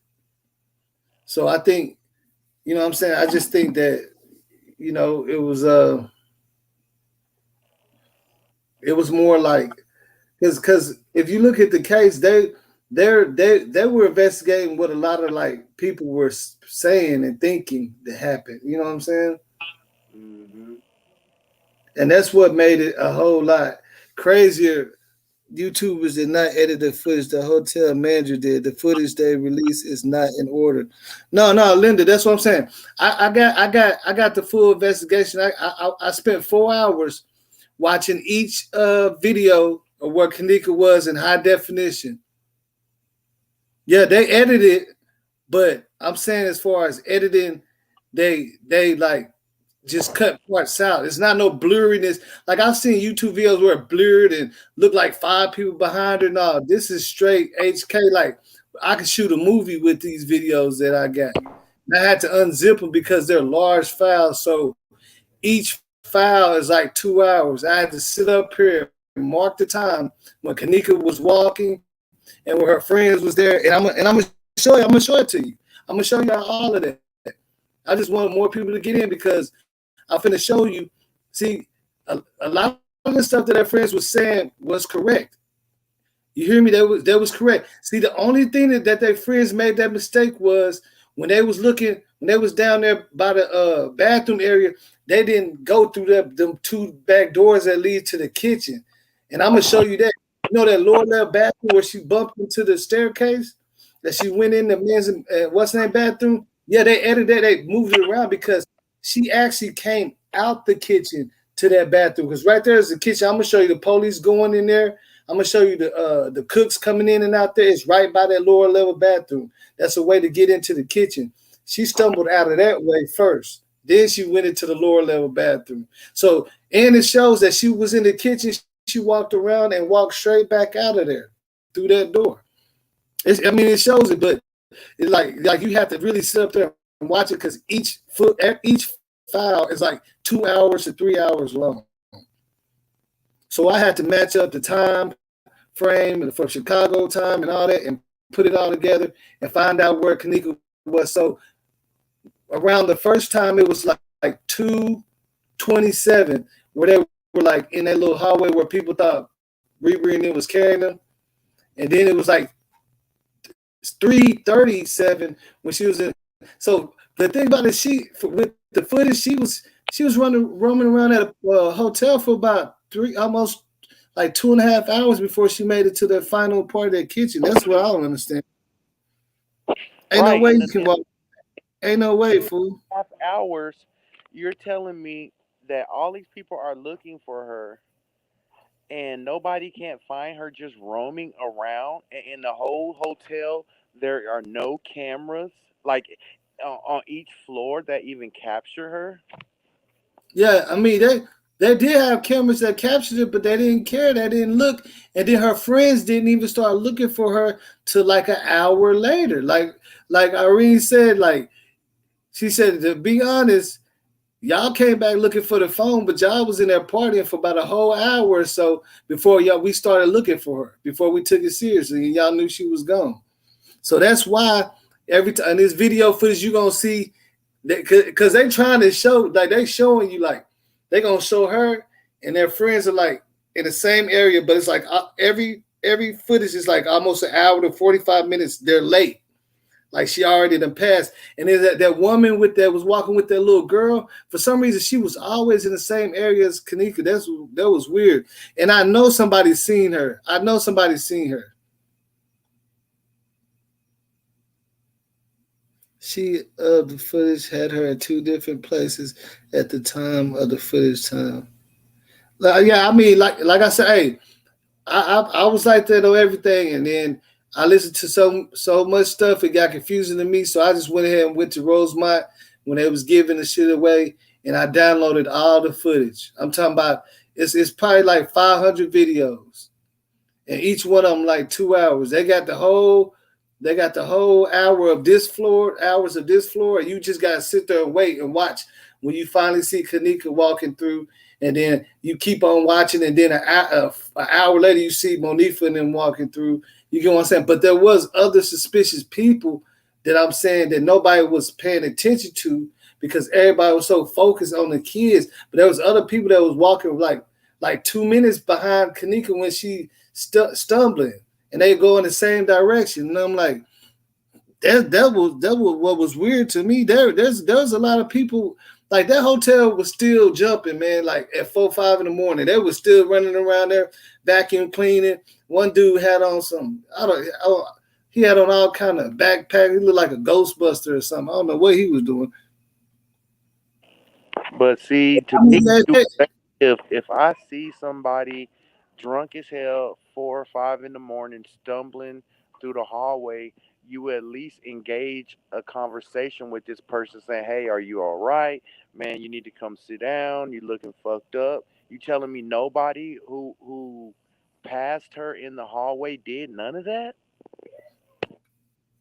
So I think, you know what I'm saying? I just think that, it was more like, because if you look at the case, they were investigating what a lot of like people were saying and thinking that happened. You know what I'm saying? Mm-hmm. And that's what made it a whole lot crazier. YouTubers did not edit the footage. The hotel manager did. The footage they released is not in order. No, Linda, that's what I'm saying. I got the full investigation. I spent 4 hours watching each video of where Kenneka was in high definition. Yeah, they edited, but I'm saying as far as editing, they like just cut parts out. It's not no blurriness. Like I've seen YouTube videos where it blurred and looked like 5 people behind her. No, this is straight HK. Like I could shoot a movie with these videos that I got. And I had to unzip them because they're large files. So each file is like 2 hours. I had to sit up here and mark the time when Kenneka was walking and when her friends was there. And I'm gonna show you. I'm gonna show it to you. I'm gonna show you all of that. I just want more people to get in because I'm finna show you. See, a lot of the stuff that our friends was saying was correct. You hear me? That was correct. See, the only thing that their friends made that mistake was when they was down there by the bathroom area, they didn't go through them 2 back doors that lead to the kitchen. And I'm gonna show you that. You know that lower level bathroom where she bumped into the staircase, that she went in the men's what's name bathroom? Yeah, they edited that. They moved it around because she actually came out the kitchen to that bathroom, because right there is the kitchen. I'm gonna show you the police going in there. I'm gonna show you the cooks coming in and out there. It's right by that lower level bathroom. That's a way to get into the kitchen. She stumbled out of that way first. Then she went into the lower level bathroom. So, and it shows that she was in the kitchen. She walked around and walked straight back out of there through that door. It shows it, but it's like you have to really sit up there and watch it, because each file is like 2 hours to 3 hours long. So I had to match up the time frame for Chicago time and all that, and put it all together and find out where Kenneka was. So around the first time, it was like 2:27, where they were like in that little hallway where people thought Riri and it was carrying them, and then it was like 3:37 when she was in. So the thing about it, with the footage, she was roaming around at a hotel for about almost like 2.5 hours before she made it to the final part of that kitchen. That's what I don't understand. Ain't no way you can walk. Ain't no way, fool. 2.5 hours. You're telling me that all these people are looking for her, and nobody can't find her, just roaming around in the whole hotel? There are no cameras, like on each floor, that even capture her. Yeah, I mean they did have cameras that captured it, but they didn't care. They didn't look, and then her friends didn't even start looking for her till like an hour later. Like Irene said, like she said, to be honest, y'all came back looking for the phone, but y'all was in there partying for about a whole hour or so before we started looking for her, before we took it seriously, and y'all knew she was gone. So that's why every time in this video footage you're gonna see, because they trying to show, like they showing you, like they gonna show her and their friends are like in the same area, but it's like every footage is like almost an hour to 45 minutes. They're late. Like she already done passed. And then that woman that was walking with that little girl, for some reason she was always in the same area as Kenneka. That was weird. And I know somebody's seen her. The footage had her in 2 different places at the time of the footage time. Yeah, I mean, like I said, hey, I was like that on everything, and then I listened to so much stuff, it got confusing to me. So I just went ahead and went to Rosemont when they was giving the shit away, and I downloaded all the footage. I'm talking about it's probably like 500 videos, and each one of them like 2 hours. They got the whole hours of this floor, and you just gotta sit there and wait and watch when you finally see Kenneka walking through, and then you keep on watching, and then an hour later you see Monifa and them walking through. You get what I'm saying? But there was other suspicious people that I'm saying that nobody was paying attention to, because everybody was so focused on the kids. But there was other people that was walking like 2 minutes behind Kenneka when she stumbling, and they go in the same direction. And I'm like, that was what was weird to me. There's a lot of people. Like that hotel was still jumping, man. Like at 4, 5 in the morning, they were still running around there, vacuum cleaning. One dude had on he had on all kind of backpack. He looked like a Ghostbuster or something. I don't know what he was doing. But see, to me, if I see somebody drunk as hell 4 or 5 in the morning stumbling through the hallway, you at least engage a conversation with this person, saying, "Hey, are you all right, man? You need to come sit down. You looking fucked up." You telling me nobody who passed her in the hallway did none of that?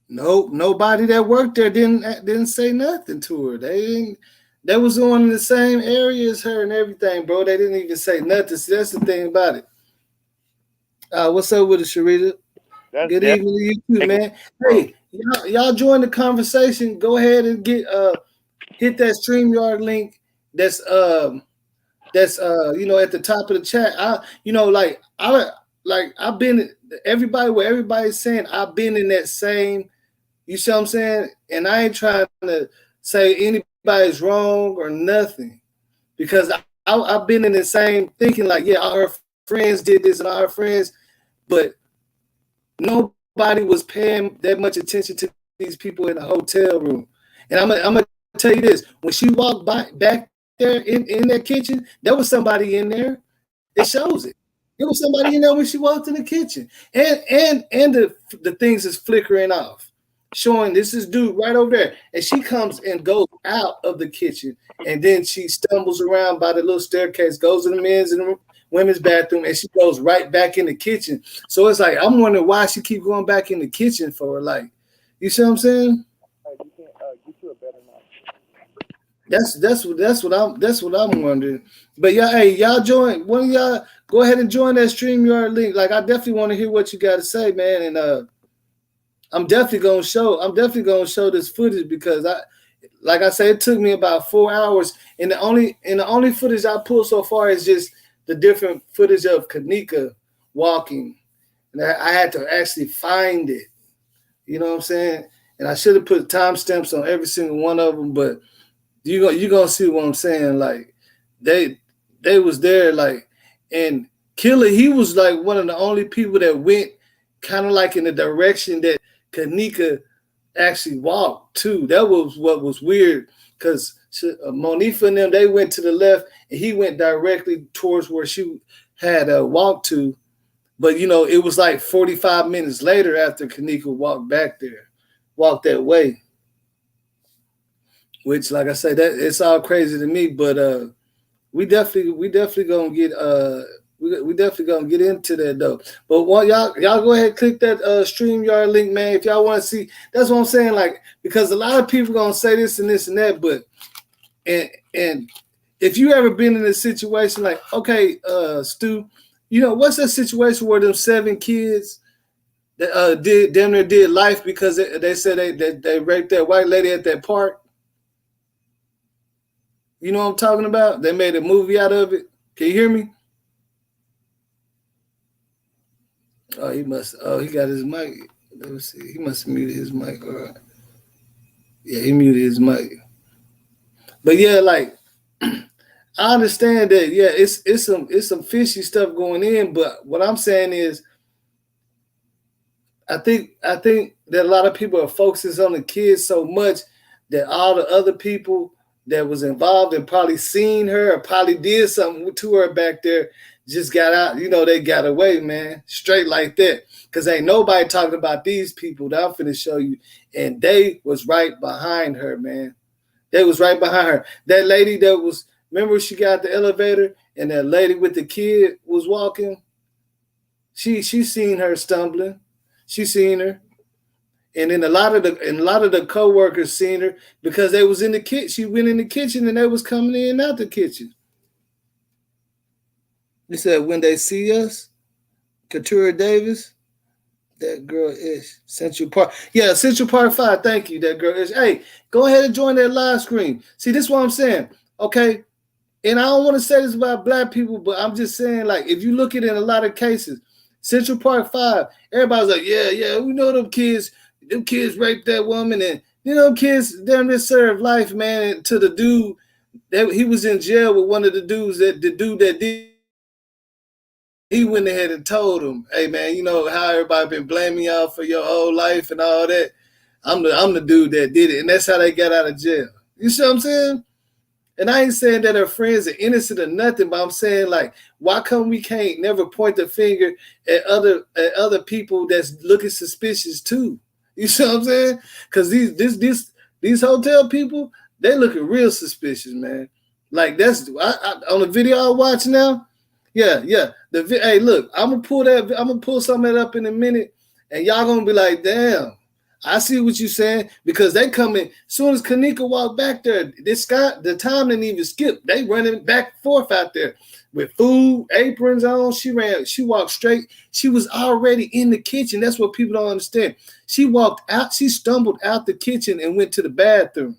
Nope, nobody that worked there didn't say nothing to her. They was on in the same area as her and everything, bro. They didn't even say nothing. See, that's the thing about it. What's up with it, Sharita? Good evening to you too, man. Hey, y'all join the conversation. Go ahead and hit that StreamYard link. That's at the top of the chat. I've been where everybody's saying I've been in that same. You see what I'm saying? And I ain't trying to say anybody's wrong or nothing, because I've been in the same thinking, like, yeah, all her friends did this and all her friends, but nobody was paying that much attention to these people in the hotel room. And I'm gonna tell you this: when she walked back there in that kitchen, there was somebody in there. It shows it. There was somebody in there when she walked in the kitchen, and the things is flickering off, showing this is dude right over there. And she comes and goes out of the kitchen, and then she stumbles around by the little staircase, goes to the men's and the women's bathroom, and she goes right back in the kitchen. So it's like I'm wondering why she keep going back in the kitchen for. Like, you see what I'm saying? You can't get you a better night. That's what I'm wondering. But yeah, hey, y'all join. One of y'all go ahead and join that StreamYard link. Like, I definitely want to hear what you got to say, man. And I'm definitely gonna show this footage because like I said, it took me about 4 hours. And the only footage I pulled so far is just the different footage of Kenneka walking. And I had to actually find it. You know what I'm saying? And I should have put timestamps on every single one of them, but you gonna see what I'm saying. Like they was there, like, and Killer, he was like one of the only people that went kind of like in the direction that Kenneka actually walked too. That was what was weird, because Monifa and them, they went to the left and he went directly towards where she had walked to. But you know, it was like 45 minutes later after Kenneka walked that way. Which, like I say, that it's all crazy to me. But we definitely gonna get we definitely gonna get into that though. But y'all go ahead and click that StreamYard link, man. If y'all want to see, that's what I'm saying. Like, because a lot of people gonna say this and this and that, but and if you ever been in a situation like, okay, Stu, you know, what's that situation where them 7 kids that did life because they said they raped that white lady at that park? You know what I'm talking about? They made a movie out of it. Can you hear me? Oh, he got his mic. Let me see. He must have muted his mic. All right. Yeah, he muted his mic. But yeah, like, I understand that. Yeah, it's some fishy stuff going in. But what I'm saying is, I think that a lot of people are focusing on the kids so much that all the other people that was involved and probably seen her or probably did something to her back there just got out. You know, they got away, man, straight like that. Because ain't nobody talking about these people that I'm finna show you. And they was right behind her, man. They was right behind her. That lady that was, remember she got the elevator and that lady with the kid was walking? She seen her stumbling. She seen her. And then a lot of the co-workers seen her because they was in the kitchen. She went in the kitchen and they was coming in and out the kitchen. They said, when they see us, Katura Davis, that girl is Central Park. Yeah, Central Park 5, thank you, that girl is. Hey, go ahead and join that live stream. See, this is what I'm saying, okay? And I don't want to say this about black people, but I'm just saying, like, if you look at it in a lot of cases, Central Park 5, everybody's like, yeah, we know them kids raped that woman, and you know, kids damn near served life, man, to the dude that he was in jail with one of the dudes that did. He went ahead and told him, hey man, you know how everybody been blaming y'all for your whole life and all that. I'm the dude that did it, and that's how they got out of jail. You see what I'm saying? And I ain't saying that her friends are innocent or nothing, but I'm saying, like, why come we can't never point the finger at other people that's looking suspicious too? You see what I'm saying? Because these hotel people, they looking real suspicious, man. Like, that's on the video I watch now. Yeah. Hey, look, I'm gonna pull some of that up in a minute, and y'all gonna be like, damn, I see what you're saying, because they come in as soon as Kenneka walked back there. The time didn't even skip. They running back and forth out there with food, aprons on. She walked straight. She was already in the kitchen. That's what people don't understand. She walked out, she stumbled out the kitchen and went to the bathroom.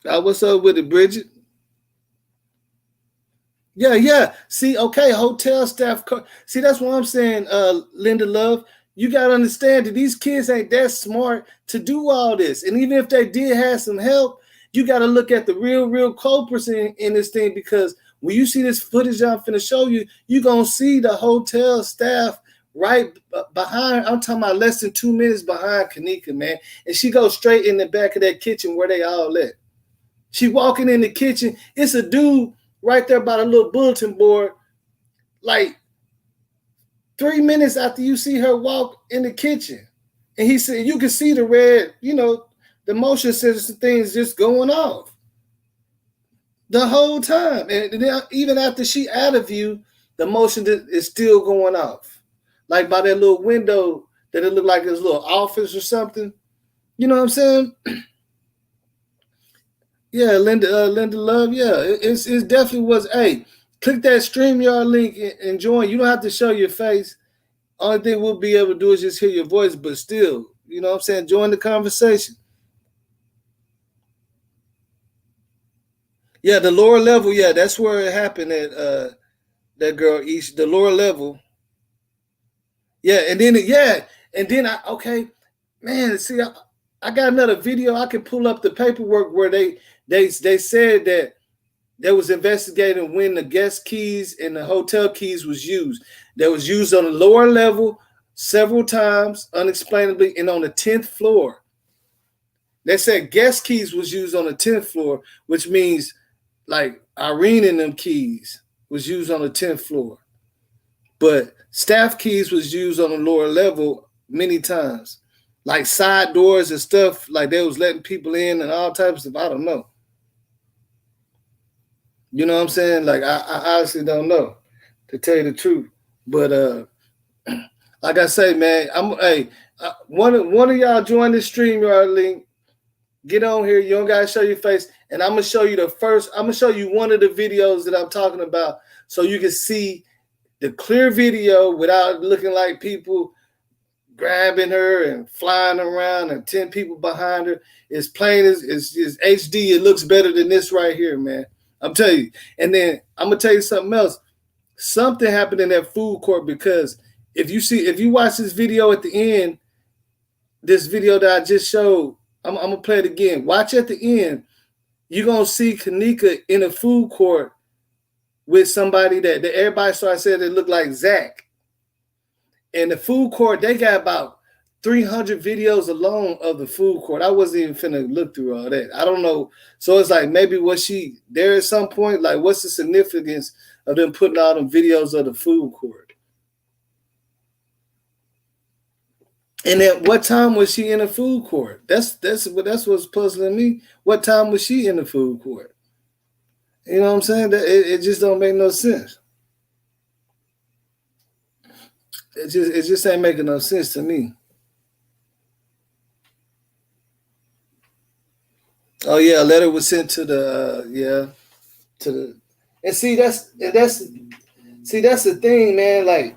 What's up with it, Bridget? Yeah. See, okay, hotel staff. See, that's what I'm saying, Linda Love. You got to understand that these kids ain't that smart to do all this. And even if they did have some help, you got to look at the real culprits in this thing, because when you see this footage I'm finna show you, you're going to see the hotel staff right behind. I'm talking about less than 2 minutes behind Kenneka, man. And she goes straight in the back of that kitchen where they all at. She walking in the kitchen. It's a dude right there by the little bulletin board, like 3 minutes after you see her walk in the kitchen. And he said, you can see the red, the motion sensor things just going off the whole time. And then even after she out of view, the motion is still going off. Like by that little window that it looked like his little office or something. You know what I'm saying? Yeah, Linda Love. Yeah, it definitely was. Hey, click that StreamYard link and join. You don't have to show your face. Only thing we'll be able to do is just hear your voice, but still, you know what I'm saying? Join the conversation. Yeah, the lower level. Yeah, that's where it happened at that girl East. The lower level. Yeah, and then okay, man. See, I got another video. I can pull up the paperwork where they said that they was investigating when the guest keys and the hotel keys was used. That was used on the lower level several times, unexplainably, and on the 10th floor. They said guest keys was used on the 10th floor, which means like Irene and them keys was used on the 10th floor. But staff keys was used on the lower level many times. Like side doors and stuff, like they was letting people in and all types of, I don't know. You know what I'm saying? Like I honestly don't know, to tell you the truth. But like I say, man, one of y'all join this StreamYard link. Get on here. You don't gotta show your face, and I'm gonna show you I'm gonna show you one of the videos that I'm talking about, so you can see the clear video without looking like people grabbing her and flying around and 10 people behind her. It's plain as HD. It looks better than this right here, man. I'm telling you. And then I'm gonna tell you something else. Something happened in that food court, because if you watch this video at the end, this video that I just showed, I'm gonna play it again. Watch at the end. You're gonna see Kenneka in a food court with somebody that everybody started saying they looked like Zach. In the food court, they got about 300 videos alone of the food court. I wasn't even finna look through all that. I don't know. So it's like, maybe was she there at some point? Like, what's the significance of them putting all them videos of the food court? And at what time was she in the food court? That's what's puzzling me. What time was she in the food court? You know what I'm saying? It just don't make no sense. It just ain't making no sense to me. Oh yeah, a letter was sent to the and see that's the thing, man. Like,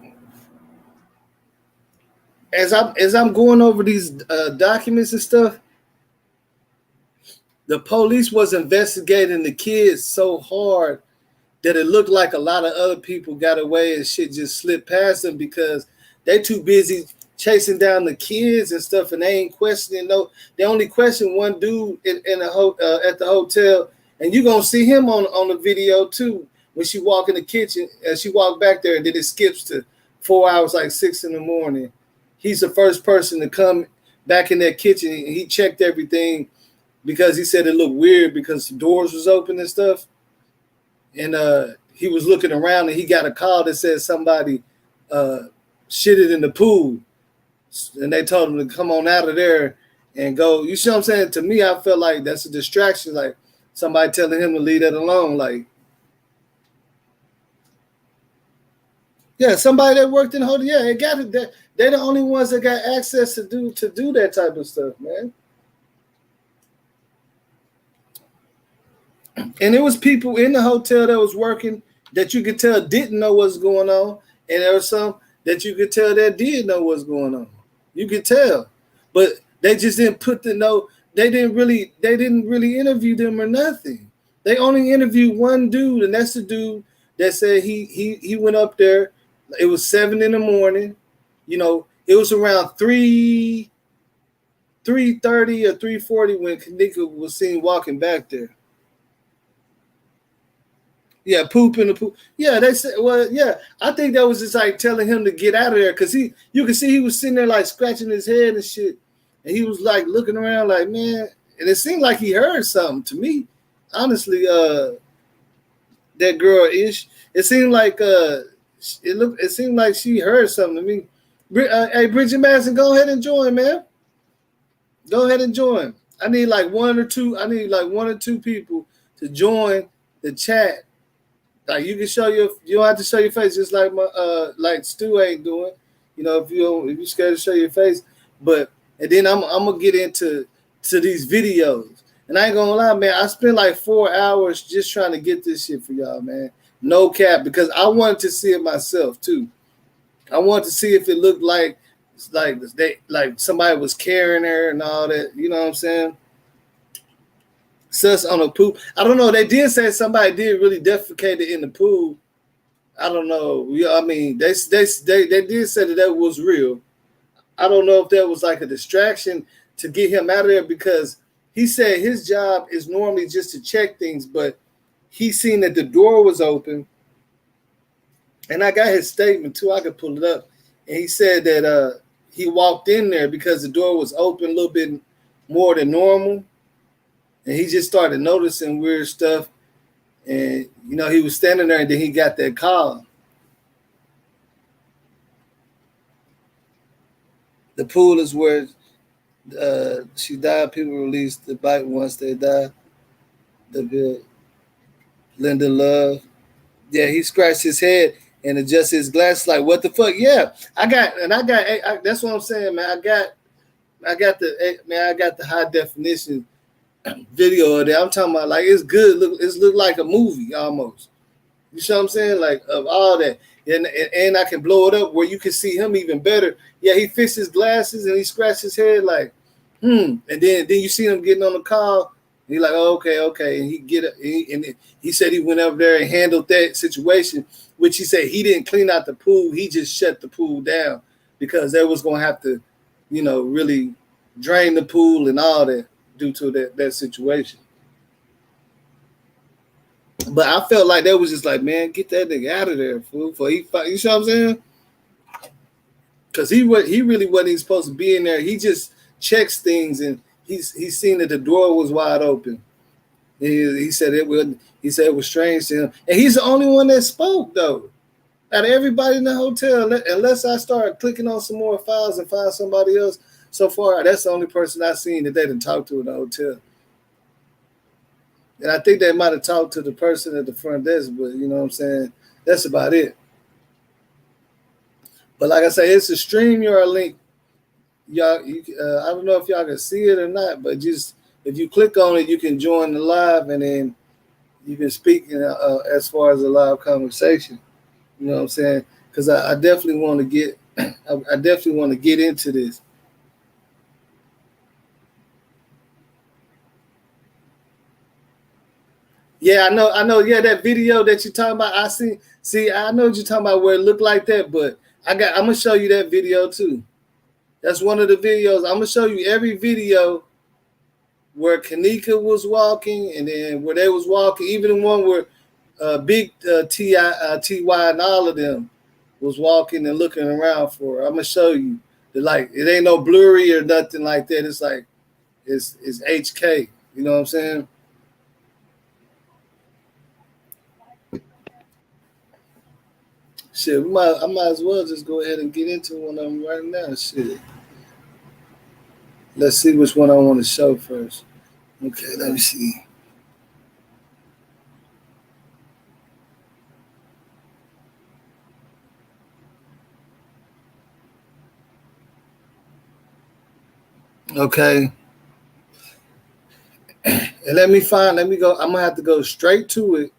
as I'm going over these documents and stuff, the police was investigating the kids so hard that it looked like a lot of other people got away and shit just slipped past them, because they too busy chasing down the kids and stuff, and they ain't questioning. No, they only question one dude at the hotel, and you're gonna see him on the video too, when she walk in the kitchen and she walk back there, and then it skips to 4 hours, like 6 a.m. He's the first person to come back in that kitchen, and he checked everything because he said it looked weird because the doors was open and stuff. And he was looking around, and he got a call that said somebody shitted in the pool. And they told him to come on out of there and go. You see what I'm saying? To me, I felt like that's a distraction, like somebody telling him to leave that alone. Like, yeah, somebody that worked in the hotel. Yeah, it got it. They're the only ones that got access to do that type of stuff, man. And there was people in the hotel that was working that you could tell didn't know what's going on, and there were some that you could tell that did know what's going on. You could tell, but they just didn't put the note. They didn't really interview them or nothing. They only interviewed one dude, and that's the dude that said he went up there. It was 7 a.m. You know, it was around 3:30 or 3:40 when Kenneka was seen walking back there. Yeah, poop in the pool. Yeah, they said. Well, yeah, I think that was just like telling him to get out of there because you can see he was sitting there like scratching his head and shit, and he was like looking around like, man, and it seemed like he heard something to me. Honestly, that girl ish. It seemed like it seemed like she heard something to me. Hey, Bridget Madison, go ahead and join, man. Go ahead and join. I need like one or two. I need like one or two people to join the chat. Like you can show you don't have to show your face just like my like Stu ain't doing. You know, if you're scared to show your face. But and then I'm gonna get into these videos. And I ain't gonna lie, man, I spent like 4 hours just trying to get this shit for y'all, man. No cap, because I wanted to see it myself too. I wanted to see if it looked like somebody was carrying her and all that. You know what I'm saying? Sus on a pool. I don't know. They did say somebody did really defecate in the pool. I don't know. Yeah, I mean, they did say that was real. I don't know if that was like a distraction to get him out of there because he said his job is normally just to check things, but he seen that the door was open. And I got his statement too. I could pull it up. And he said that he walked in there because the door was open a little bit more than normal. And he just started noticing weird stuff. And, you know, he was standing there and then he got that call. The pool is where she died. People released the bite once they died. The Linda Love. Yeah, he scratched his head and adjusted his glasses like, what the fuck? Yeah, that's what I'm saying, man. I got the high definition video of that. I'm talking about like it's good. It's look like a movie almost. You see what I'm saying? Like of all that. And I can blow it up where you can see him even better. Yeah, he fixed his glasses and he scratched his head like, And then you see him getting on the call. He's like, oh, okay. And he said he went up there and handled that situation, which he said he didn't clean out the pool. He just shut the pool down because they was going to have to, you know, really drain the pool and all that due to that situation. But I felt like that was just like, man, get that nigga out of there, fool. You see what I'm saying? Because he really wasn't even supposed to be in there. He just checks things and he's seen that the door was wide open. He said it was strange to him. And he's the only one that spoke though. Out of everybody in the hotel, unless I start clicking on some more files and find somebody else, so far, that's the only person I've seen that they didn't talk to in the hotel. And I think they might have talked to the person at the front desk, but you know what I'm saying? That's about it. But like I say, it's a StreamYard link. Y'all, I don't know if y'all can see it or not, but just if you click on it, you can join the live and then you can speak as far as a live conversation. You know what I'm saying? Because I definitely want to get, I definitely want to get into this. Yeah, I know. Yeah, that video that you're talking about, I see. See, I know what you're talking about where it looked like that, but I'm gonna show you that video too. That's one of the videos. I'm gonna show you every video where Kenneka was walking, and then where they was walking, even the one where Big Ty and all of them was walking and looking around for her. I'm gonna show you. Like it ain't no blurry or nothing like that. It's like it's HK. You know what I'm saying? Shit, I might as well just go ahead and get into one of them right now. Shit. Let's see which one I want to show first. Okay, let me see. Okay. And let me go. I'm gonna have to go straight to it.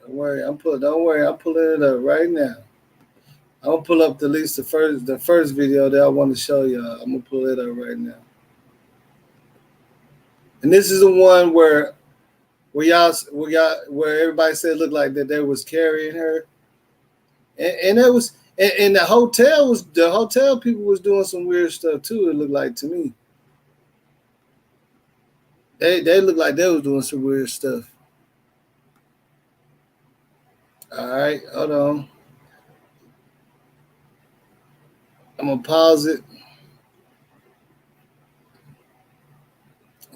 Don't worry, I'm pulling it up right now. I'm gonna pull up at least the first video that I want to show y'all. I'm gonna pull it up right now. And this is the one where everybody said it looked like that they was carrying her, and that was and the hotel people was doing some weird stuff too. It looked like to me. They looked like they was doing some weird stuff. All right, hold on. I'm gonna pause it.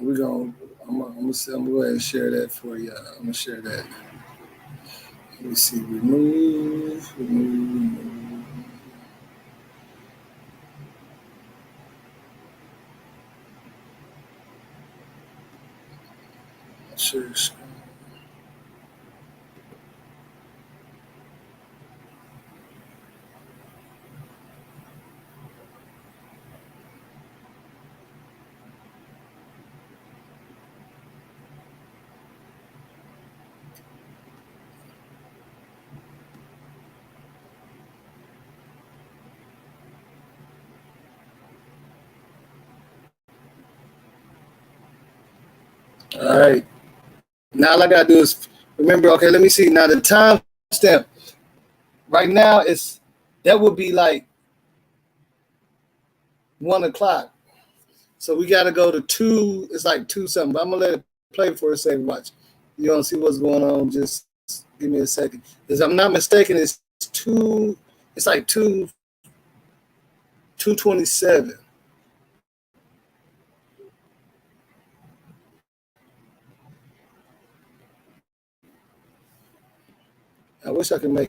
We're gonna I'm gonna go ahead and share that for you. I'm gonna share that. Let me see. Remove. Share screen. All right. Now all I gotta do is remember. Okay, let me see. Now the time stamp right now is that would be like 1 o'clock. So we gotta go to 2. It's like 2 something. But I'm gonna let it play for a second. Watch. You don't see what's going on. Just give me a second. If I'm not mistaken, it's 2. It's like 2:27. I wish I could make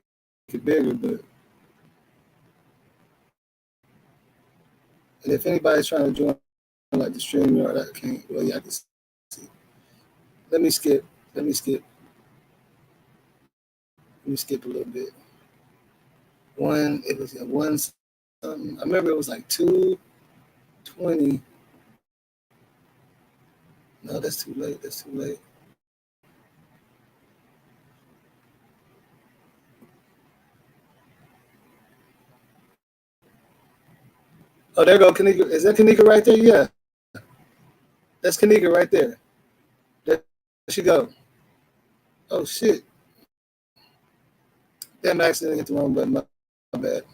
it bigger, but and if anybody's trying to join like the stream yard, I can't. Well, yeah, I can see. Let me skip. Let me skip. Let me skip a little bit. It was at 1 something. I remember it was like 2:20. No, that's too late. That's too late. Oh, there go Kenneka. Is that Kenneka right there? Yeah, that's Kenneka right there. There she go. Oh shit! Damn, I accidentally hit the wrong button. My bad.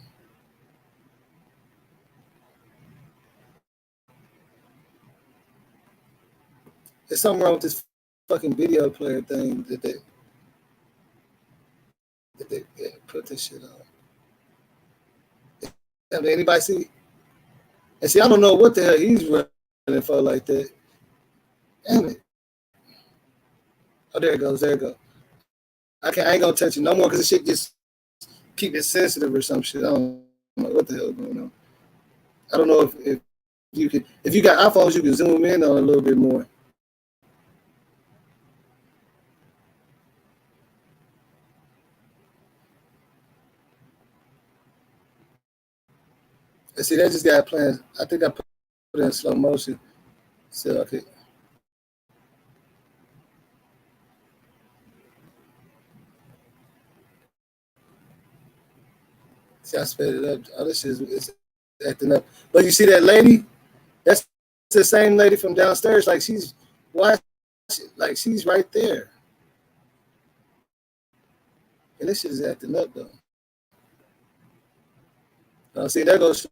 There's something wrong with this fucking video player thing that they put this shit on. Did anybody see? And see, I don't know what the hell he's running for like that. Damn it! Oh, there it goes. There it goes. I ain't gonna touch it no more because the shit just keep it sensitive or some shit. I don't know what the hell going on. I don't know if if you got iPhones, you can zoom in on a little bit more. And see, that just got playing. I think I put it in slow motion. So okay. See, I sped it up. Oh, this is acting up. But you see that lady? That's the same lady from downstairs. Like she's why? Like she's right there. And this shit is acting up though. See, there goes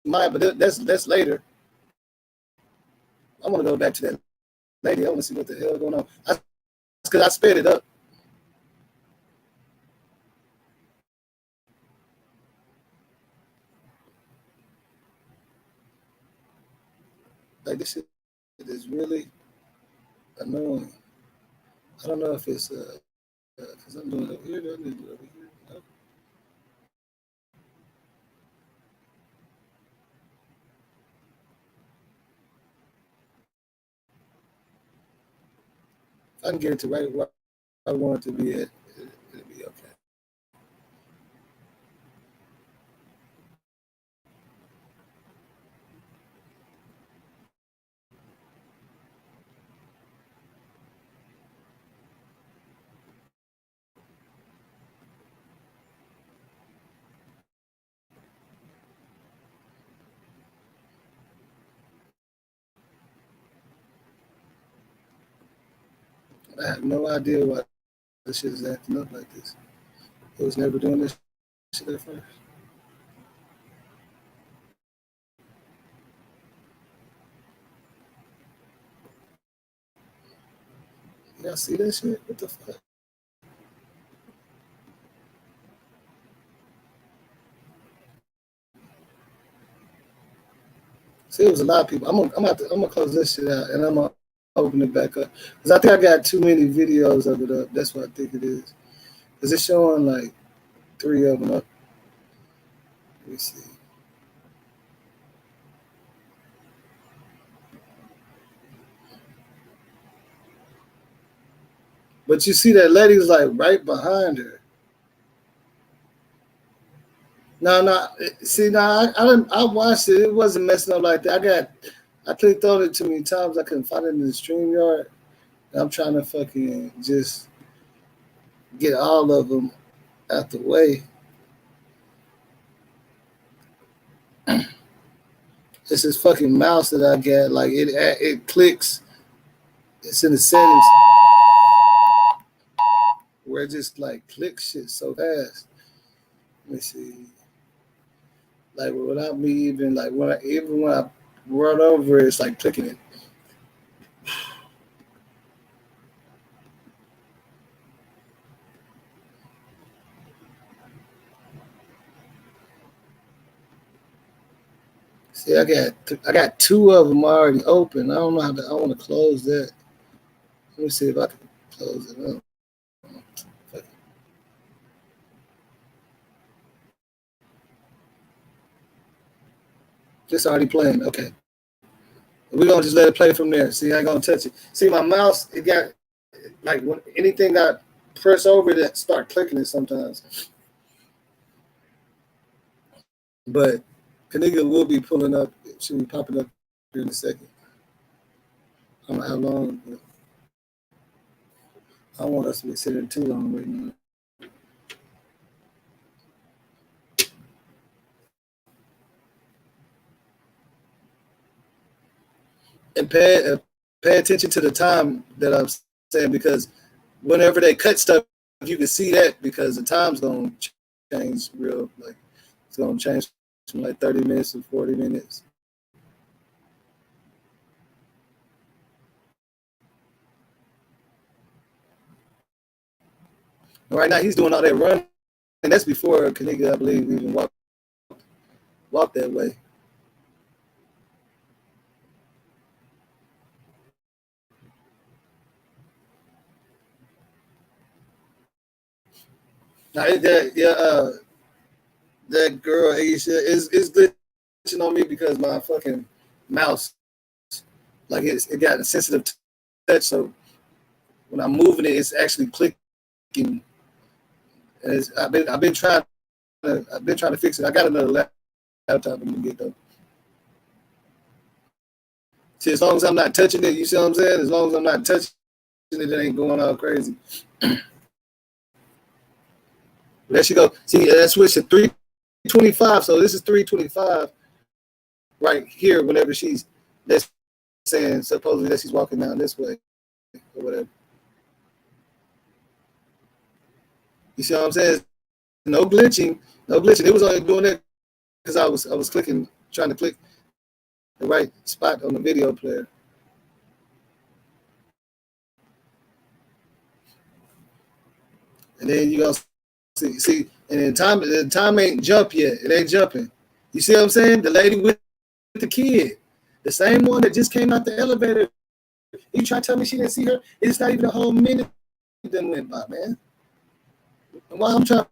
mine, but that's later. I want to go back to that lady. I want to see what the hell going on. Because I sped it up. Like this shit is really annoying. I don't know if it's because I'm doing it over here. Do I need to do it over here? No. If I can get it to right where I want it to be at, it'll be okay. I have no idea why this shit is acting up like this. It was never doing this shit at first. Y'all see that shit? What the fuck? See, it was a lot of people. I'm gonna close this shit out and I'm gonna open it back up because I think I got too many videos of it up. That's what I think it is. Cause it's showing like 3 of them up. Let me see. But you see that lady's like right behind her. No. See, now I watched it. It wasn't messing up like that. I clicked on it too many times. I couldn't find it in the StreamYard. I'm trying to fucking just get all of them out the way. It's this fucking mouse that I got. Like it clicks. It's in the settings where it just like clicks shit so fast. Let me see. Like without me even like even when I run over, it's like clicking it. See, I got 2 of them already open. I don't know how to. I want to close that. Let me see if I can close it up. Just already playing. Okay. We're gonna just let it play from there. See, I ain't gonna touch it. See, my mouse, it got like when anything got pressed over it, it start clicking it sometimes. But Kenneka will be pulling up. It should be popping up here in a second. I don't know how long. But I don't want us to be sitting too long right now. And pay attention to the time that I'm saying because whenever they cut stuff, you can see that because the time's gonna change real like it's gonna change from like 30 minutes to 40 minutes. Right now he's doing all that running, and that's before Kenneka, I believe, even walked that way. Now that girl Aisha is glitching on me because my fucking mouse, like it got a sensitive touch, so when I'm moving it, it's actually clicking. And I've been trying to fix it. I got another laptop I'm gonna get though. See, as long as I'm not touching it, you see what I'm saying? As long as I'm not touching it, it ain't going all crazy. There she go. See, that switched to 325. So this is 325 right here. Whenever that's saying supposedly that she's walking down this way or whatever. You see what I'm saying? No glitching. It was only doing that because I was clicking, trying to click the right spot on the video player. And then you gonna see, and the time ain't jumped yet. It ain't jumping. You see what I'm saying? The lady with the kid, the same one that just came out the elevator. You trying to tell me she didn't see her? It's not even a whole minute that went by, man. And while I'm trying to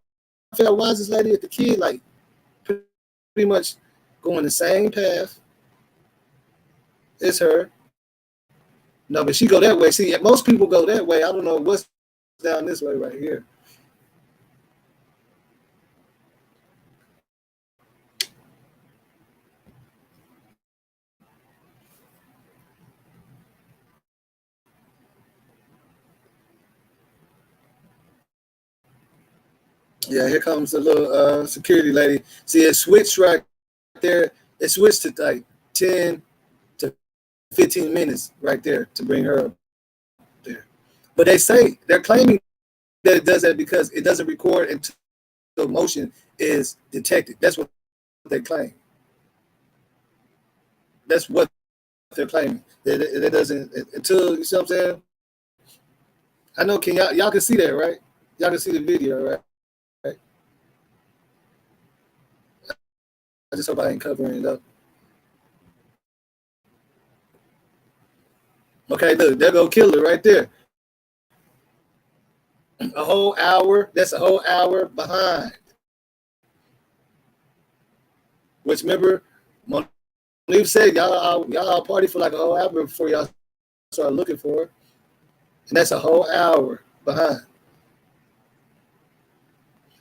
figure out why is this lady at the kid like pretty much going the same path as her. No, but she go that way. See, most people go that way. I don't know what's down this way right here. Yeah, here comes the little security lady. See, it switched right there. It switched to like 10 to 15 minutes right there to bring her up there. But they're claiming that it does that because it doesn't record until motion is detected. That's what they claim. That's what they're claiming. That it doesn't until, you see what I'm saying? I know. Can y'all can see that, right? Y'all can see the video, right? I just hope I ain't covering it up. Okay, look, there go Killer right there. A whole hour. That's a whole hour behind. Which, remember, Monique said y'all party for like a whole hour before y'all start looking for her, and that's a whole hour behind.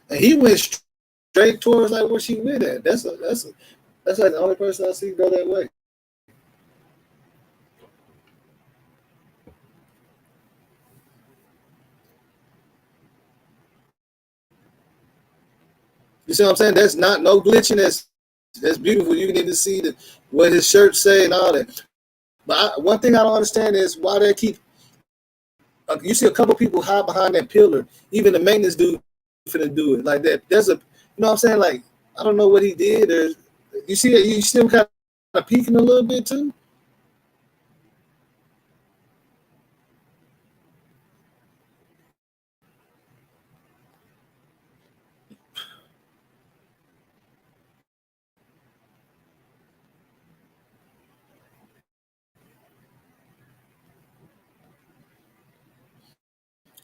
And he went straight towards like where she went at. That's like the only person I see go that way. You see what I'm saying? That's not no glitching. That's beautiful. You need to see what his shirt say and all that. But one thing I don't understand is why they keep. You see a couple people hide behind that pillar. Even the maintenance dude finna do it like that. There's a, you know what I'm saying? Like, I don't know what he did. Or you see it. You still kind of peeking a little bit too.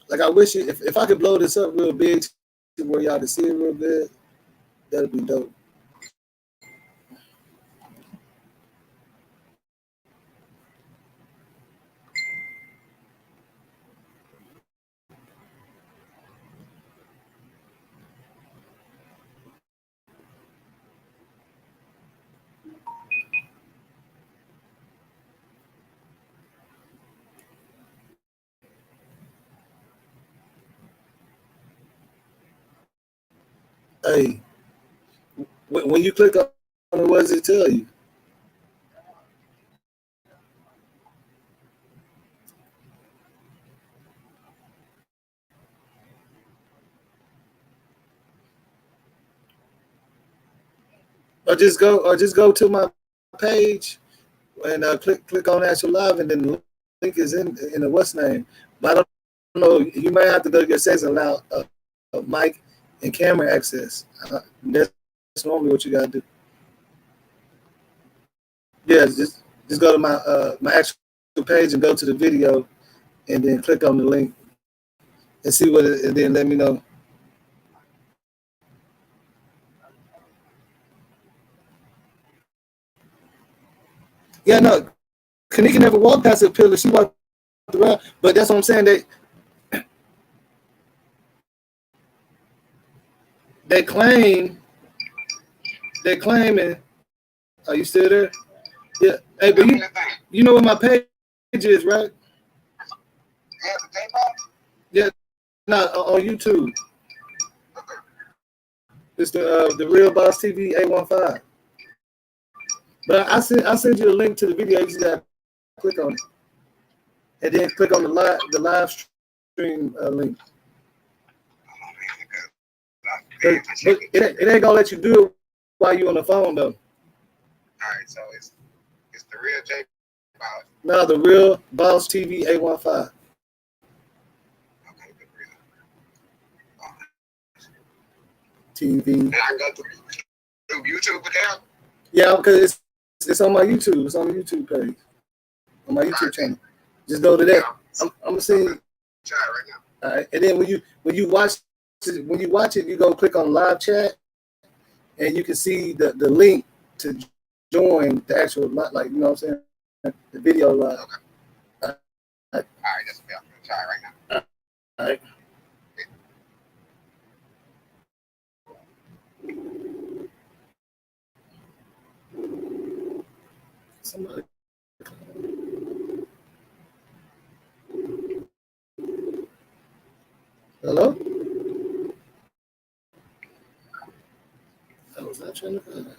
Like, I wish if I could blow this up real big to where y'all can see it real good, that'd be dope. Hey, when you click on it, what does it tell you? Or just go to my page and click on actual live, and then the link is in the what's name. But I don't know. You might have to go to your settings and allow mic and camera access. That's normally what you gotta do. Yeah, just go to my actual page and go to the video, and then click on the link and see what it, and then let me know. Yeah, no, Kenneka never walked past a pillar. She walked around, but that's what I'm saying. They claim they're claiming. Are you still there? Yeah. Hey, but you know what my page is, right? Yeah. Not on YouTube. It's the Real Boss TV 815. But I send you a link to the video. You just gotta click on it, and then click on the live stream link. But it ain't gonna let you do it while you on the phone though. All right, so it's the real J Boss. No, the Real Boss TV 815. Okay, the real TV. And I go through YouTube account. Yeah, because it's on my YouTube. It's on the YouTube page, on my YouTube channel. Just go to that. I'm gonna see. Try it right now. All right, and then when you watch it, you go click on live chat, and you can see the link to join the actual, like, you know what I'm saying, the video live. Okay. All right, All right, that's I'm gonna try it right now. all right. Somebody. Hello? I was not trying to find that.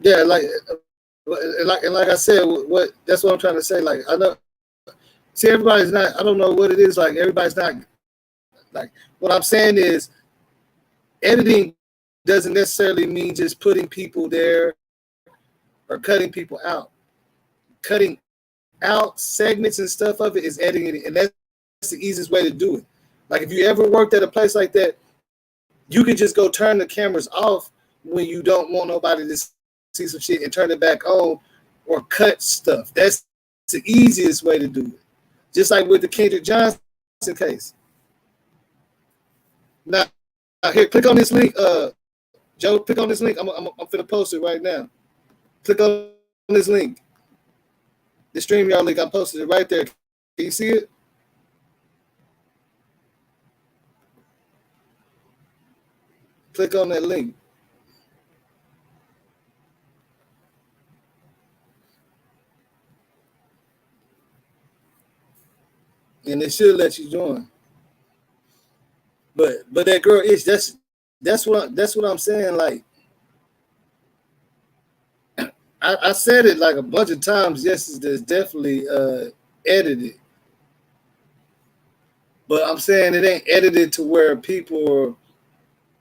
Yeah, like I said, what that's what I'm trying to say. Like I know, see, everybody's not. I don't know what it is. Like everybody's not. Like what I'm saying is, editing doesn't necessarily mean just putting people there or cutting people out. Cutting out segments and stuff of it is editing it, and that's the easiest way to do it. Like if you ever worked at a place like that, you can just go turn the cameras off when you don't want nobody to see some shit and turn it back on, or cut stuff. That's the easiest way to do it. Just like with the Kendrick Johnson case. Now here, click on this link. Joe, click on this link. I'm finna post it right now. Click on this link. The StreamYard link. I posted it right there. Can you see it? Click on that link. And it should let you join. But that girl is that's what I'm saying. Like I said it like a bunch of times. Yes, it's definitely edited. But I'm saying it ain't edited to where people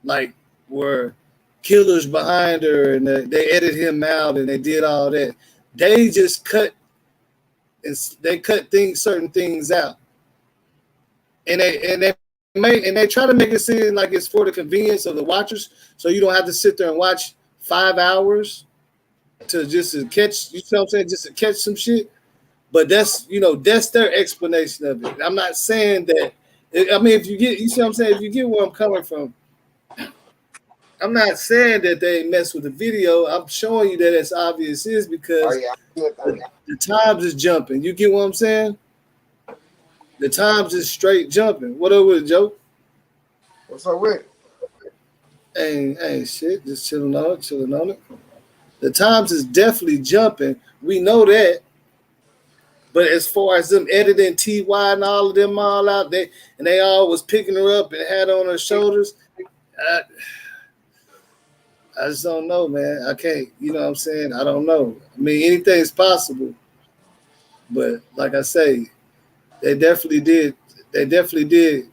like were killers behind her and they edited him out and they did all that. They just cut certain things out. And they try to make it seem like it's for the convenience of the watchers, so you don't have to sit there and watch 5 hours to catch, you know what I'm saying, just to catch some shit. But that's their explanation of it. I'm not saying that. I mean, if you get, you see what I'm saying, if you get where I'm coming from, I'm not saying that they mess with the video. I'm showing you that it's obvious is because the times is jumping. You get what I'm saying? The times is straight jumping. What up with it, Joe? What's up with it? Ain't shit. Just chilling on it. The times is definitely jumping. We know that. But as far as them editing TY and all of them all out, they all was picking her up and had on her shoulders. I just don't know, man. I can't, you know what I'm saying? I don't know. I mean, anything's possible. But like I say, they definitely did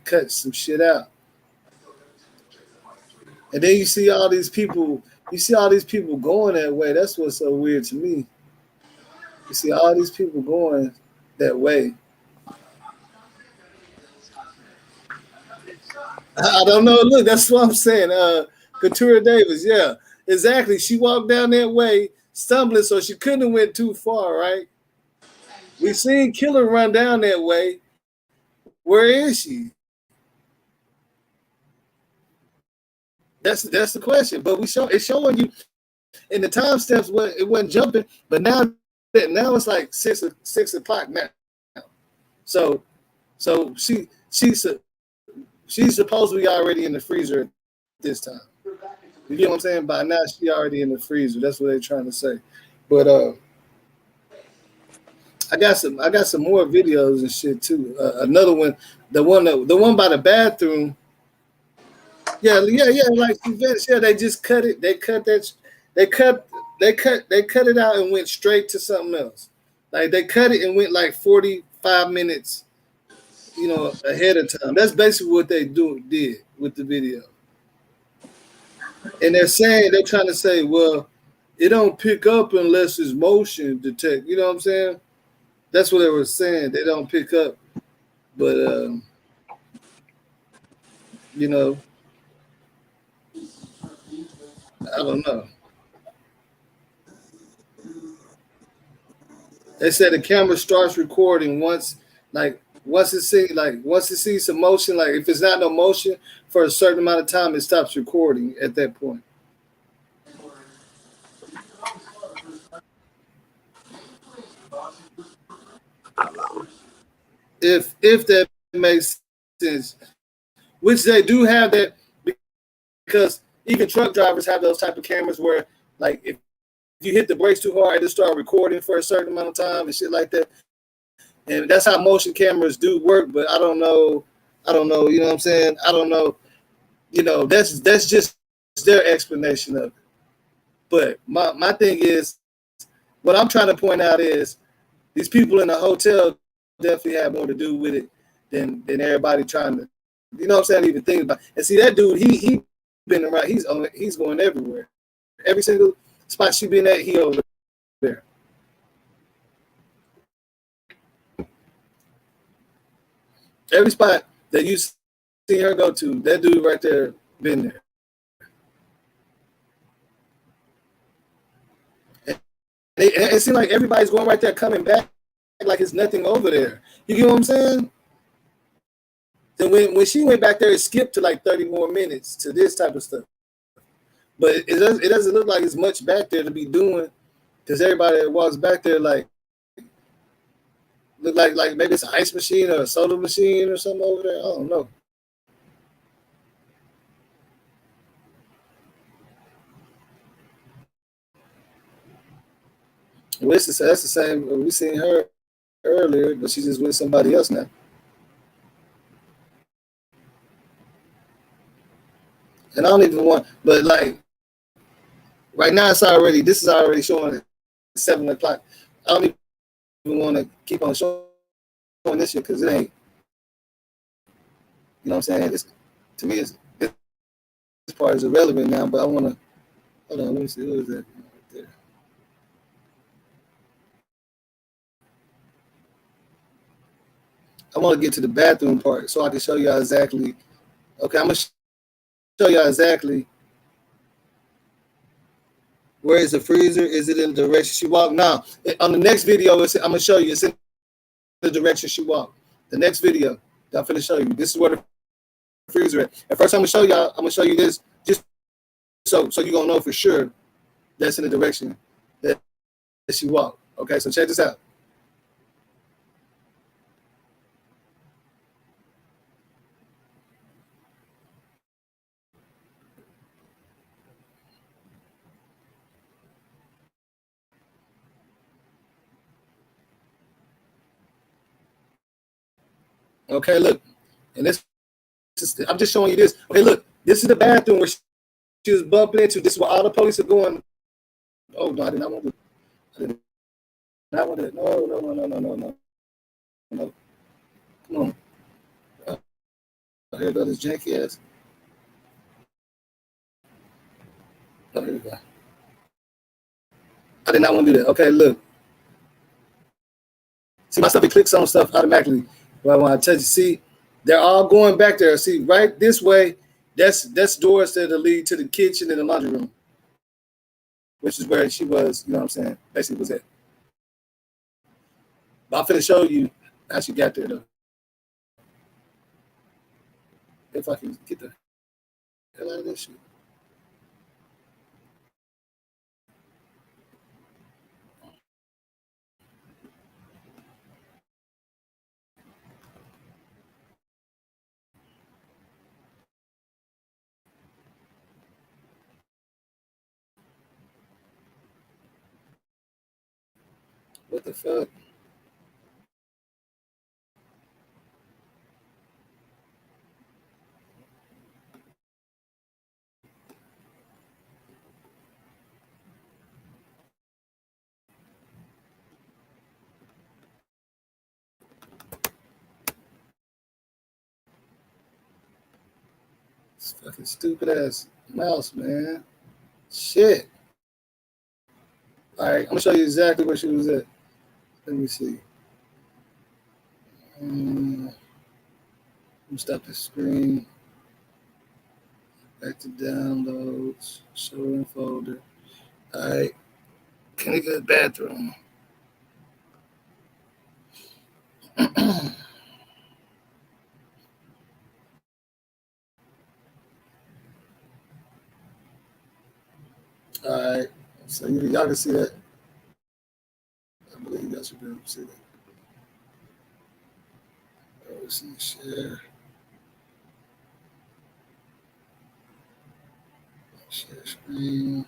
cut some shit out. And then you see all these people going that way. That's what's so weird to me. You see all these people going that way. I don't know. Look, that's what I'm saying. Katura Davis, yeah, exactly. She walked down that way, stumbling, so she couldn't have went too far, right? We seen Killer run down that way. Where is she? That's the question. But it's showing you in the timestamps it wasn't jumping, but now it's like 6 o'clock now. So she's supposed to be already in the freezer at this time. You get what I'm saying? By now she already in the freezer. That's what they're trying to say. But I got some more videos and shit too. Another one, the one by the bathroom. Yeah. Like they just cut it. They cut it out and went straight to something else. Like they cut it and went like 45 minutes, ahead of time. That's basically what they did with the video. And they're trying to say, well, it don't pick up unless it's motion detect. You know what I'm saying? That's what they were saying. They don't pick up. But I don't know. They said the camera starts recording once it sees some motion, like if it's not no motion for a certain amount of time, it stops recording at that point. If that makes sense, which they do have that, because even truck drivers have those type of cameras where, like, if you hit the brakes too hard, it'll start recording for a certain amount of time and shit like that. And that's how motion cameras do work, but I don't know, you know what I'm saying? I don't know, that's just their explanation of it. But my thing is, what I'm trying to point out is these people in the hotel definitely have more to do with it than everybody trying to, you know what I'm saying, even think about. And see that dude, he been around, he's going everywhere. Every single spot she been at, he over there. Every spot that you see her go to, that dude right there been there. And it seems like everybody's going right there, coming back like it's nothing over there. You get what I'm saying? Then when she went back there, it skipped to like 30 more minutes to this type of stuff. But it doesn't look like it's much back there to be doing, because everybody that walks back there like look like maybe it's an ice machine or a soda machine or something over there. I don't know. Well, that's the same. We seen her earlier, but she's just with somebody else now. And I don't even want, but like right now, this is already showing at 7 o'clock. I don't even want to keep on showing this shit because it ain't, you know what I'm saying? To me, this part is irrelevant now, but I want to, hold on, let me see, who is that right there? I want to get to the bathroom part so I can show y'all exactly. Okay, I'm going to show y'all exactly where is the freezer. Is it in the direction she walked? Now, on the next video, I'm going to show you it's in the direction she walked. The next video that I'm going to show you, this is where the freezer is. At first, I'm going to show you this just so you're going to know for sure that's in the direction that she walked. Okay, so check this out. Okay, look, and I'm just showing you this. Okay, look, this is the bathroom where she was bumping into. This is where all the police are going. Oh no, I did not want to. I did not want to. No. Come on. Here goes this janky ass. Oh, here we go. I did not want to do that. Okay, look. See my stuff, it clicks on stuff automatically. But when I touch it, see, they're all going back there. See, right this way, that's doors that lead to the kitchen and the laundry room, which is where she was, you know what I'm saying? Basically was at. But I'm finna show you how she got there though. If I can get the hell out of this shit. What the fuck? This fucking stupid ass mouse, man. Shit. All right, I'm gonna show you exactly where she was at. Let me see. Let me stop the screen. Back to downloads. Show in folder. All right. Can I get a bathroom? All right. So y'all can see that. I believe y'all should be able to see that. Let's see. Share. Share screen.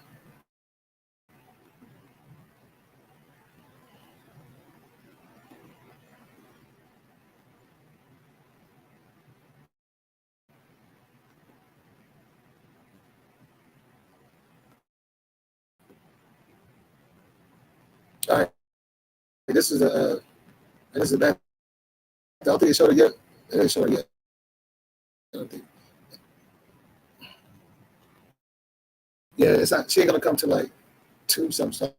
This is a back. I don't think it showed it yet. It didn't show it yet. I don't think. Yeah, it's not. She ain't gonna come to like 2 something. So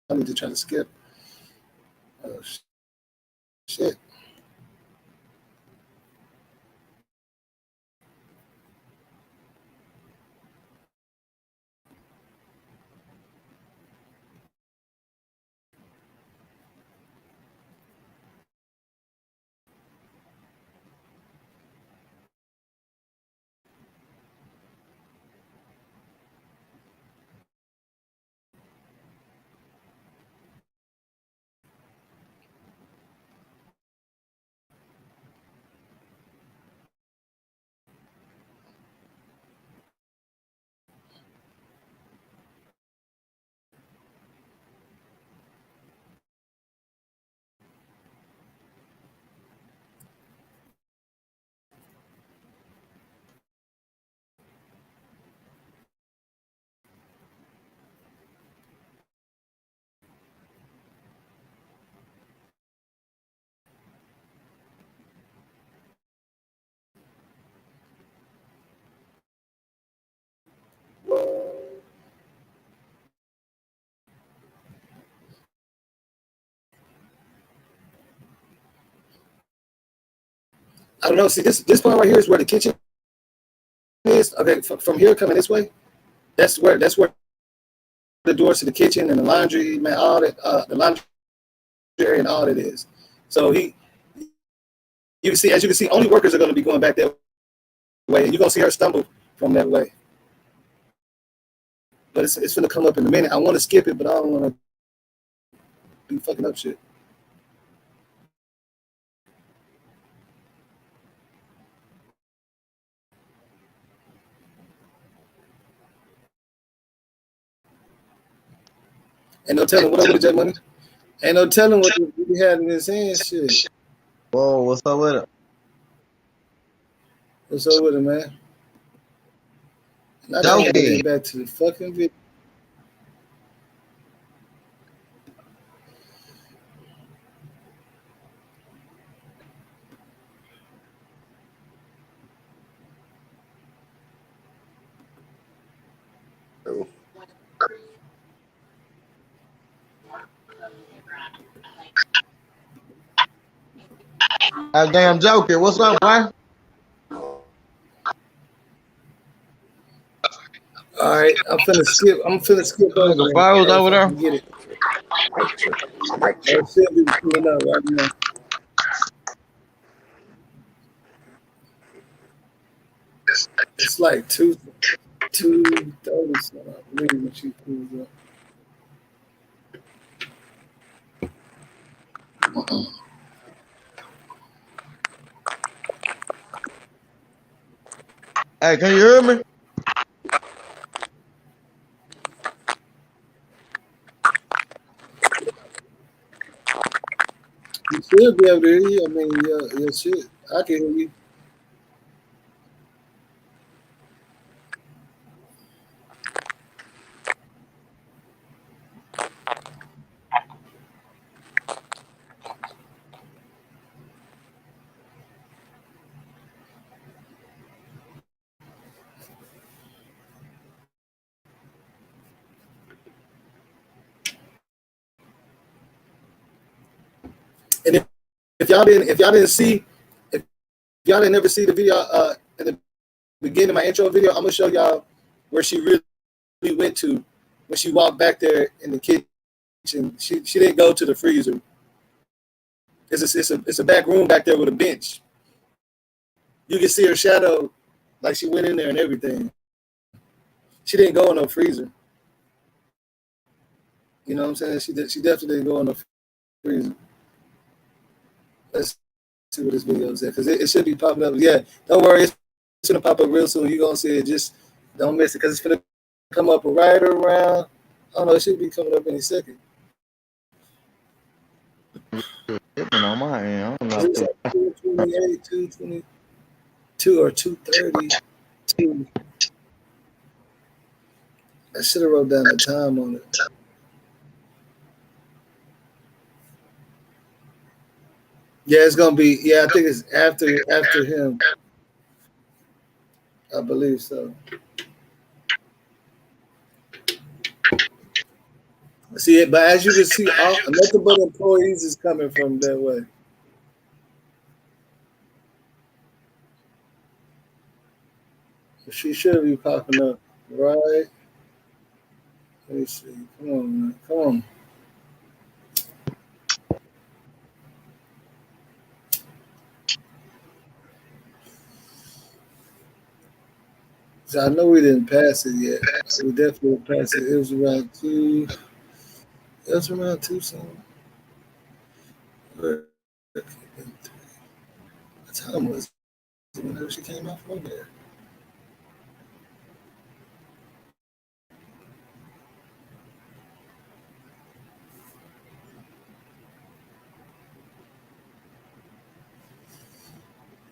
I need to try to skip. Oh shit. I don't know. See, this point right here is where the kitchen is. Okay, from here coming this way, that's where the doors to the kitchen and the laundry, man, all that, the laundry area and all that is. So you can see, as you can see, only workers are going to be going back that way, and you're going to see her stumble from that way. But it's going to come up in a minute. I want to skip it, but I don't want to be fucking up shit. Ain't no telling what up with J Money. Ain't no telling what he had in his hand. Shit. Whoa, what's up with it? What's up with it, man? And I don't want to get back to the fucking video. Damn Joker, what's up, boy? All right, I'm finna skip over The files over there. Get it. That shit be pulling up right now. It's like 2:30 something. I believe when she pulls up. Hey, can you hear me? You should be able to hear you. I mean, your shit. I can hear you. And if y'all didn't see, if y'all didn't ever see the video in the beginning of my intro video, I'm gonna show y'all where she really went to when she walked back there in the kitchen. She didn't go to the freezer. It's a back room back there with a bench. You can see her shadow, like she went in there and everything. She didn't go in no freezer. You know what I'm saying? She definitely didn't go in no freezer. Let's see what this video is at, because it should be popping up. Yeah, don't worry, it's gonna pop up real soon. You're gonna see it. Just don't miss it, because it's gonna come up right around. I don't know, it should be coming up any second. On my end, I don't know. It's like 2:28, 2:22, or 2:30. I should have wrote down the time on it. Yeah, it's gonna be. Yeah, I think it's after him. I believe so. See it, but as you can see, all nothing but employees is coming from that way. She should be popping up, right? Let me see. Come on, man. Come on. So I know we didn't pass it yet. We definitely passed it. It was around two. It was around two something. What time was it whenever she came out from there?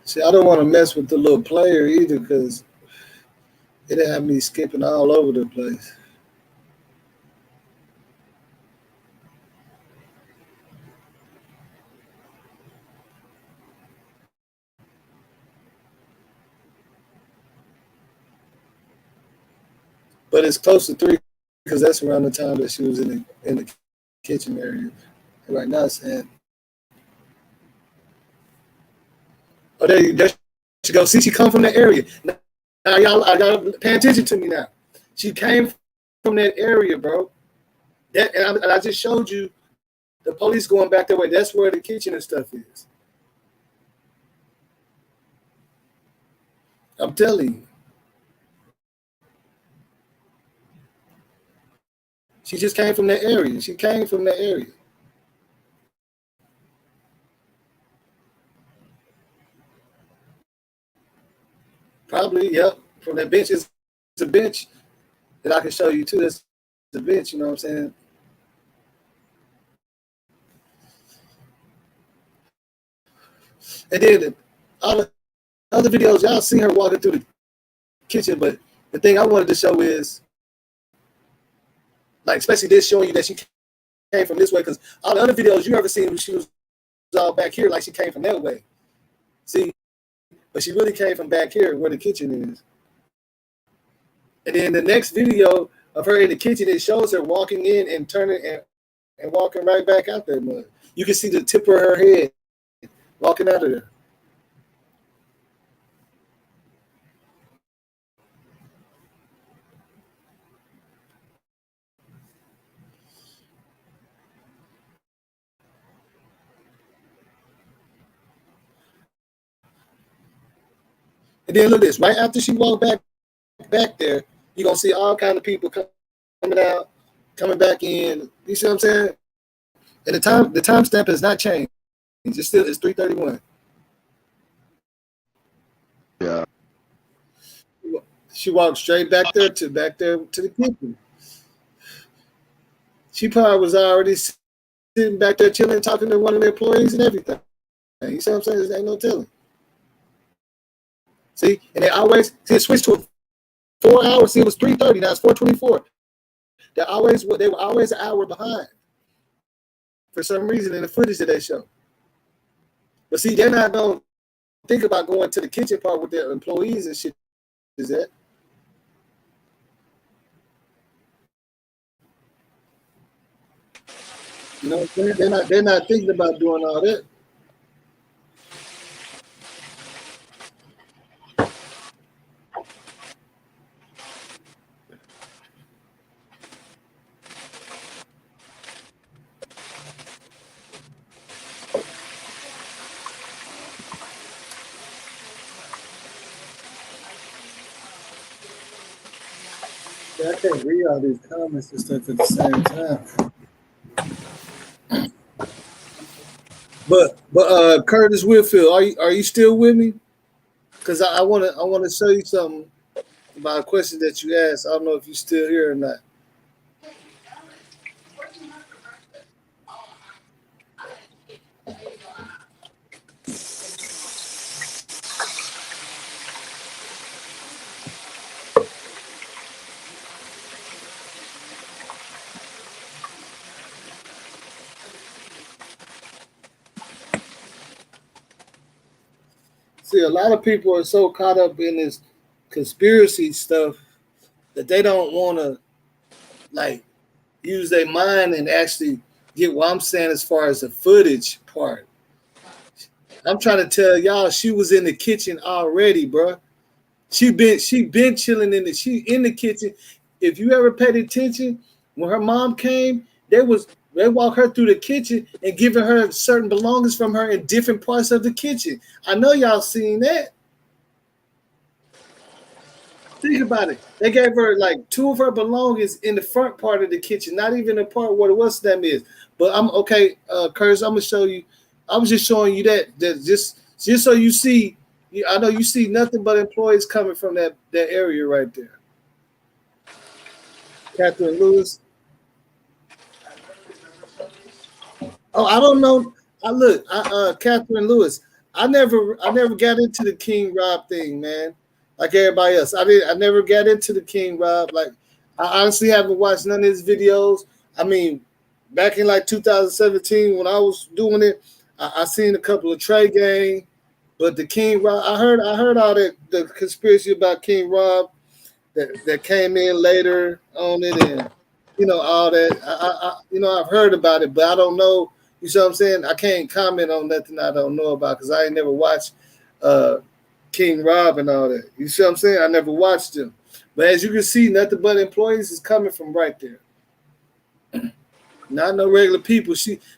See, I don't want to mess with the little player either because it'll have me skipping all over the place. But it's close to three because that's around the time that she was in the kitchen area. And right now it's saying, oh, there she go. See, she come from that area. Now y'all pay attention to me now. She came from that area, bro. And I just showed you the police going back that way. That's where the kitchen and stuff is. I'm telling you. She just came from that area. She came from that area. Probably, yep. From that bench is a bench that I can show you too. That's the bench, you know what I'm saying? And then all the other videos, y'all see her walking through the kitchen, but the thing I wanted to show is, like, especially this showing you that she came from this way, because all the other videos you ever seen, she was all back here, like she came from that way. See, but she really came from back here where the kitchen is. And then the next video of her in the kitchen, it shows her walking in and turning and walking right back out there mud. You can see the tip of her head walking out of there. And then look at this. Right after she walked back there, you're gonna see all kind of people coming out, coming back in. You see what I'm saying? And the time stamp has not changed. It's 3:31. Yeah. She walked straight back there to the kitchen. She probably was already sitting back there chilling, talking to one of the employees and everything. You see what I'm saying? There ain't no telling. See, and it switched to a 4 hours. See, it was 3:30. Now it's 4:24. They were always an hour behind for some reason in the footage that they show. But see, they're not gonna think about going to the kitchen part with their employees and shit. Is that? You know what I'm saying? They're not thinking about doing all that. Yeah, I can't read all these comments and stuff at the same time. But Curtis Whitfield, are you still with me? Because I wanna show you something about a question that you asked. I don't know if you're still here or not. See, a lot of people are so caught up in this conspiracy stuff that they don't want to like use their mind and actually get what I'm saying as far as the footage part. I'm trying to tell y'all she was in the kitchen already, bro. She been chilling she in the kitchen. If you ever paid attention, when her mom came, they walk her through the kitchen and giving her certain belongings from her in different parts of the kitchen. I know y'all seen that. Think about it. They gave her like 2 of her belongings in the front part of the kitchen, not even the part where the what's that is. But I'm okay, Curtis. I'm gonna show you. I was just showing you that just so you see. I know you see nothing but employees coming from that area right there. Catherine Lewis. Oh, I don't know. Catherine Lewis. I never got into the King Rob thing, man. Like everybody else, I never got into the King Rob. Like, I honestly haven't watched none of his videos. I mean, back in like 2017 when I was doing it, I seen a couple of Trey Gang, but the King Rob, I heard all that the conspiracy about King Rob that came in later on it, and all that. I've heard about it, but I don't know. You see what I'm saying? I can't comment on nothing I don't know about because I ain't never watched King Rob and all that. You see what I'm saying? I never watched him. But as you can see, nothing but employees is coming from right there. Not no regular people.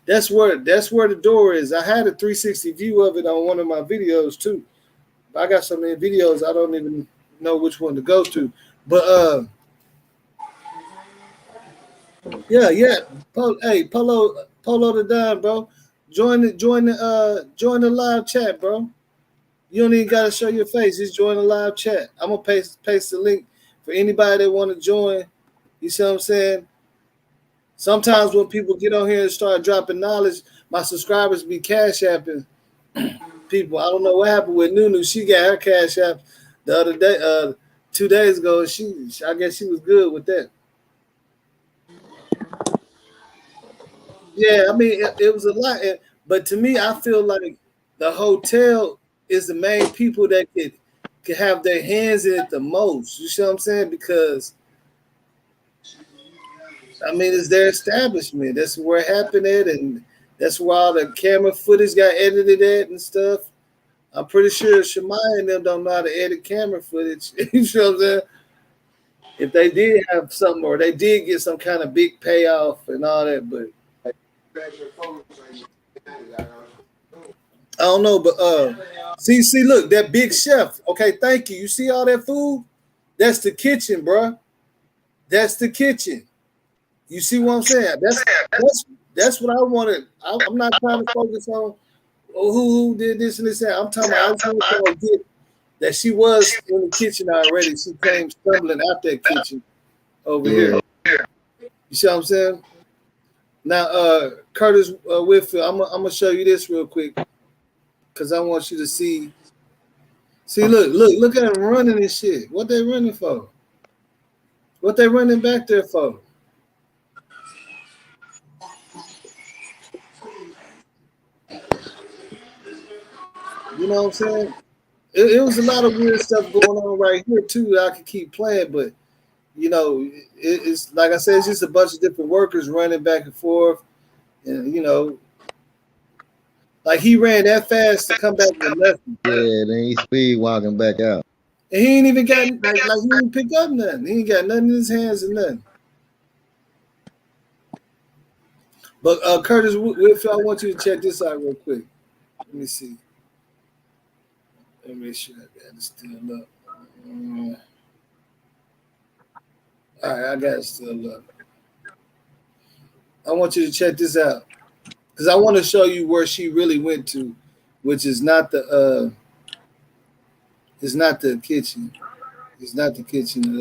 That's where the door is. I had a 360 view of it on one of my videos too. I got so many videos I don't even know which one to go to. But yeah. Hey, Polo the Don, bro. Join the live chat, bro. You don't even gotta show your face. Just join the live chat. I'm gonna paste the link for anybody that want to join. You see what I'm saying? Sometimes when people get on here and start dropping knowledge, my subscribers be cash apping people. I don't know what happened with Nunu. She got her cash app the other day, 2 days ago. I guess she was good with that. Yeah, I mean it was a lot, but to me, I feel like the hotel is the main people that could have their hands in it the most. You see what I'm saying? Because I mean, it's their establishment. That's where it happened at, and that's where all the camera footage got edited at and stuff. I'm pretty sure Shemai and them don't know how to edit camera footage. You see what I'm saying? If they did have something, or they did get some kind of big payoff and all that, but I don't know. But see, look, that big chef. Okay, thank you. You see all that food? That's the kitchen, bro. That's the kitchen. You see what I'm saying? That's what I wanted. I'm not trying to focus on who did this and this. I'm talking about I just want to get that she was in the kitchen already. She came stumbling out that kitchen over here. You see what I'm saying? Now, Curtis Whitfield, I'm gonna show you this real quick because I want you to see. See, look at them running and shit. What they running for? What they running back there for? You know what I'm saying? It was a lot of weird stuff going on right here too that I could keep playing, but it's like I said, it's just a bunch of different workers running back and forth, and like he ran that fast to come back to nothing. Yeah, then he speed walking back out. And he ain't even got like he didn't pick up nothing. He ain't got nothing in his hands or nothing. But Curtis, I want you to check this out real quick. Let me see. Let me make sure I got it still up. All right, I got it still up. I want you to check this out because I want to show you where she really went to, which is not the it's not the kitchen. It's not the kitchen.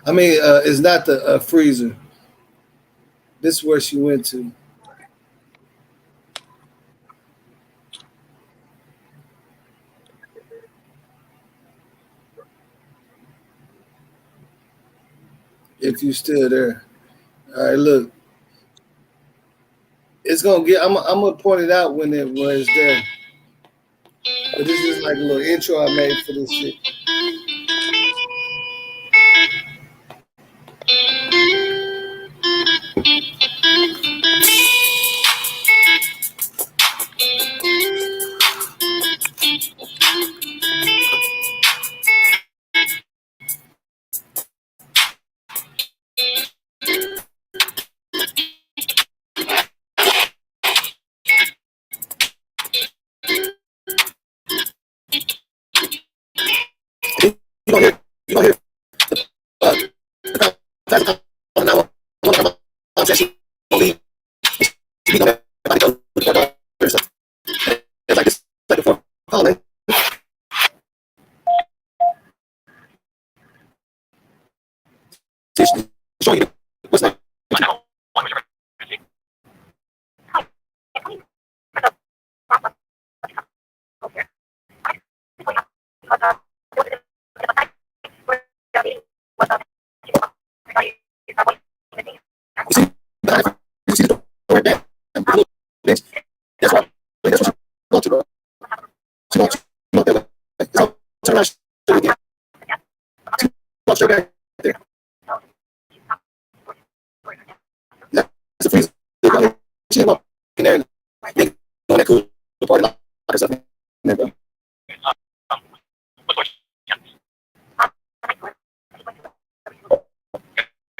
It's not the freezer. This is where she went to. If you still there. All right, look. It's gonna get. I'm gonna point it out when it was there. But this is like a little intro I made for this shit. You gonna hear showing you what's not. You see the door right there? Bitch. That's what you want to go. She wants you there. So turn around, show again. She walks straight back there. That's a freeze. She ain't walking there and doing that cool party like herself. There, bro.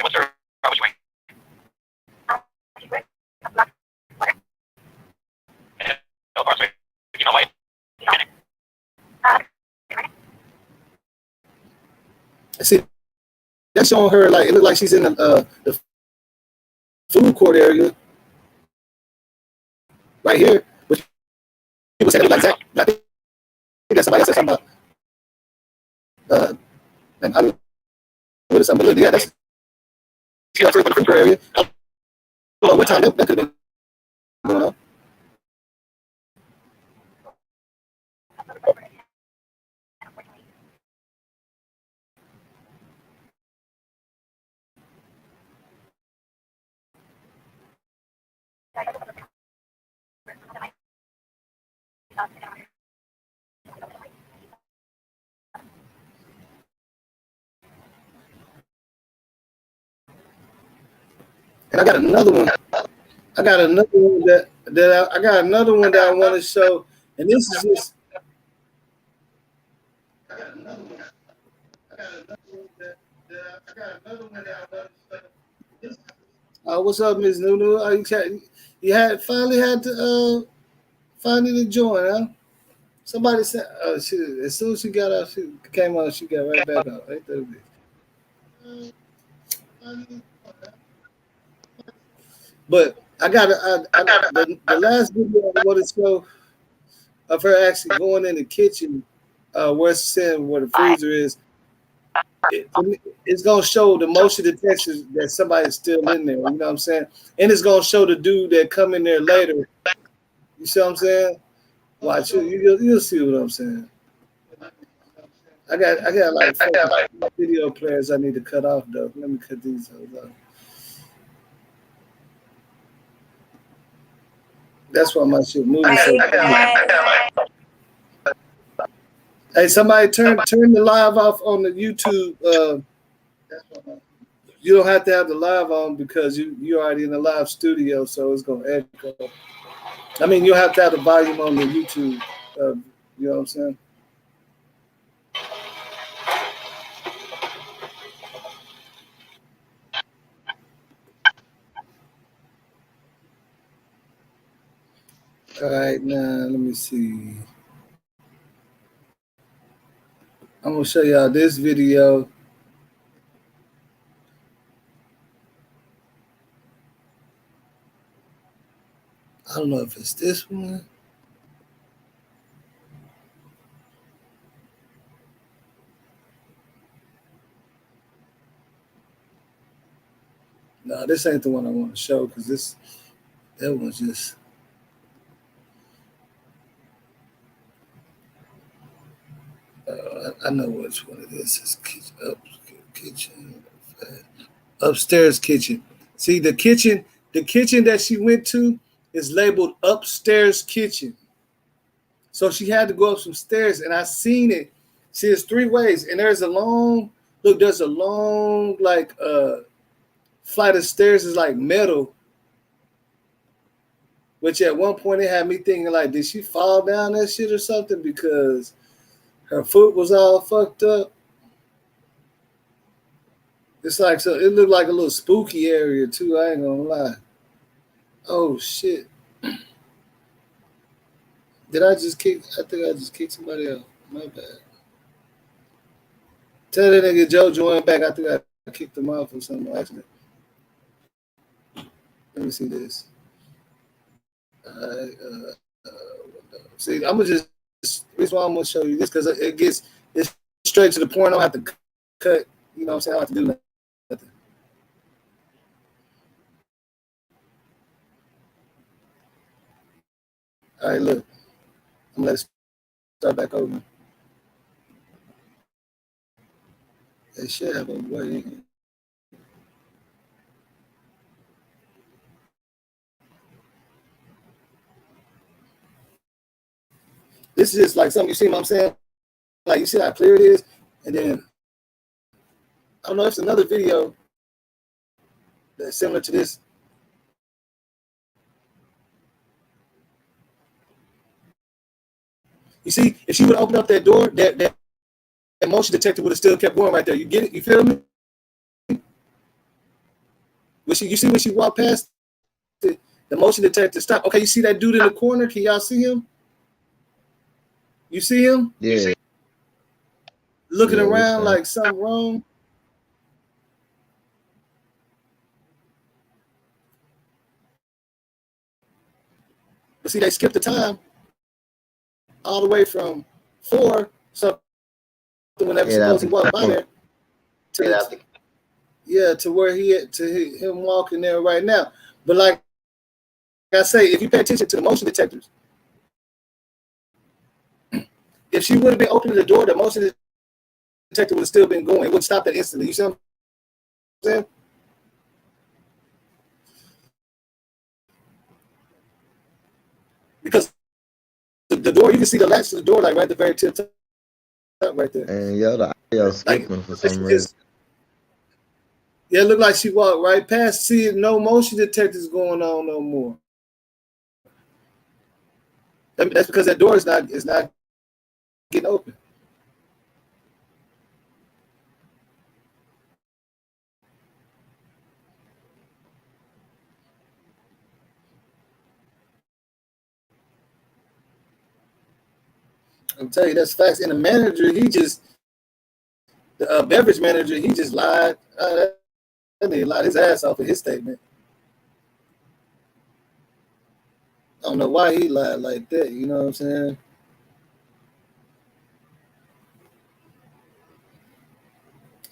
What's her? What's your I see that's showing her like it looked like she's in the food court area right here. Which people say it look like Zach. I think that's somebody else said something about and I don't know what something, but yeah, that's she got to the food court area. I don't know what time that could have been going on. And I got another one. I got another one that I want to show, and this is just. I got another one that I want to show. What's up, Miss Nunu? You finally had to finally join, huh? Somebody said, as soon as she got out, she came out, she got right back out. Right there. But I got the last video I want to show of her actually going in the kitchen, where it's saying where the freezer is. It's gonna show the motion detectors that somebody's still in there. You know what I'm saying? And it's gonna show the dude that come in there later. You see what I'm saying? Watch you'll see what I'm saying. I got like 4 video players I need to cut off though. Let me cut these off. That's why my shit moving so fast. Hey, somebody turn the live off on the YouTube. You don't have to have the live on because you're already in the live studio, so it's gonna echo. I mean, you have to have the volume on the YouTube. You know what I'm saying? All right, now let me see. I'm gonna show y'all this video. I don't know if it's this one. No, this ain't the one I want to show because that one's just. I know which one it is. It's kitchen, upstairs kitchen. See the kitchen that she went to is labeled upstairs kitchen. So she had to go up some stairs, and I seen it. See, it's 3 ways, and there's a long like flight of stairs is like metal, which at one point it had me thinking like, did she fall down that shit or something because her foot was all fucked up? It's like, so it looked like a little spooky area too. I ain't gonna lie. Oh shit! Did I just kick? I think I just kicked somebody out. My bad. Tell that nigga Joe join back. I think I kicked him off or something by accident. Let me see this. See, I'm gonna just. This why I'm gonna show you this because it's straight to the point. I don't have to cut. You know what I'm saying? I don't have to do nothing. All right, look. I'm gonna let it start back over. They should have a way. This is just like something you see what I'm saying? Like you see how clear it is? And then I don't know if it's another video that's similar to this. You see, if she would open up that door, that motion detector would have still kept going right there. You get it? You feel me? You see when she walked past the motion detector stop. Okay, you see that dude in the corner? Can y'all see him? You see him? Yeah. Looking around like something wrong. But see, they skipped the time all the way from 4 something whenever supposed to walk by there to where him walking there right now. But like I say, if you pay attention to the motion detectors, if she would have been opening the door, the motion detector would have still been going. It would stop that instantly. You see what I'm saying? Because the door, you can see the latch to the door, like right at the very tip top, right there. And the audio skipping for some reason. Yeah, it looked like she walked right past. See, no motion detectors going on no more. That's because that door is not getting open. I'm telling you, that's facts. And the manager, the beverage manager, he just lied. That nigga lied his ass off in his statement. I don't know why he lied like that. You know what I'm saying?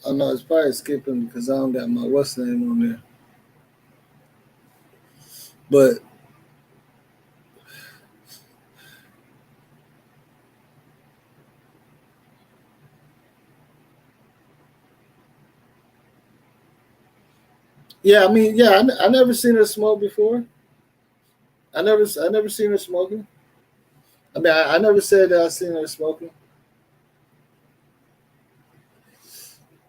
I don't know. It's probably skipping because I don't got my what's name on there. But yeah, I mean, yeah, I never seen her smoke before. I never seen her smoking. I mean, I never said that I seen her smoking.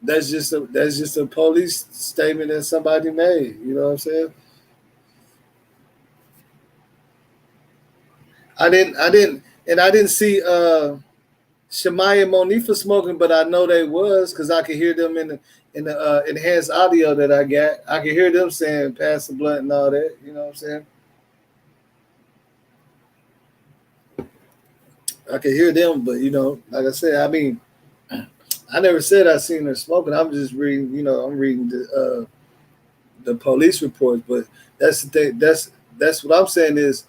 That's just a police statement that somebody made. You know what I'm saying? I didn't see Shemaya and Monifa smoking, but I know they was because I could hear them in the enhanced audio that I got. I could hear them saying pass the blunt and all that. You know what I'm saying? I could hear them, but like I said, I mean, I never said I seen her smoking. I'm just reading. I'm reading the police reports. But that's the thing. That's what I'm saying is.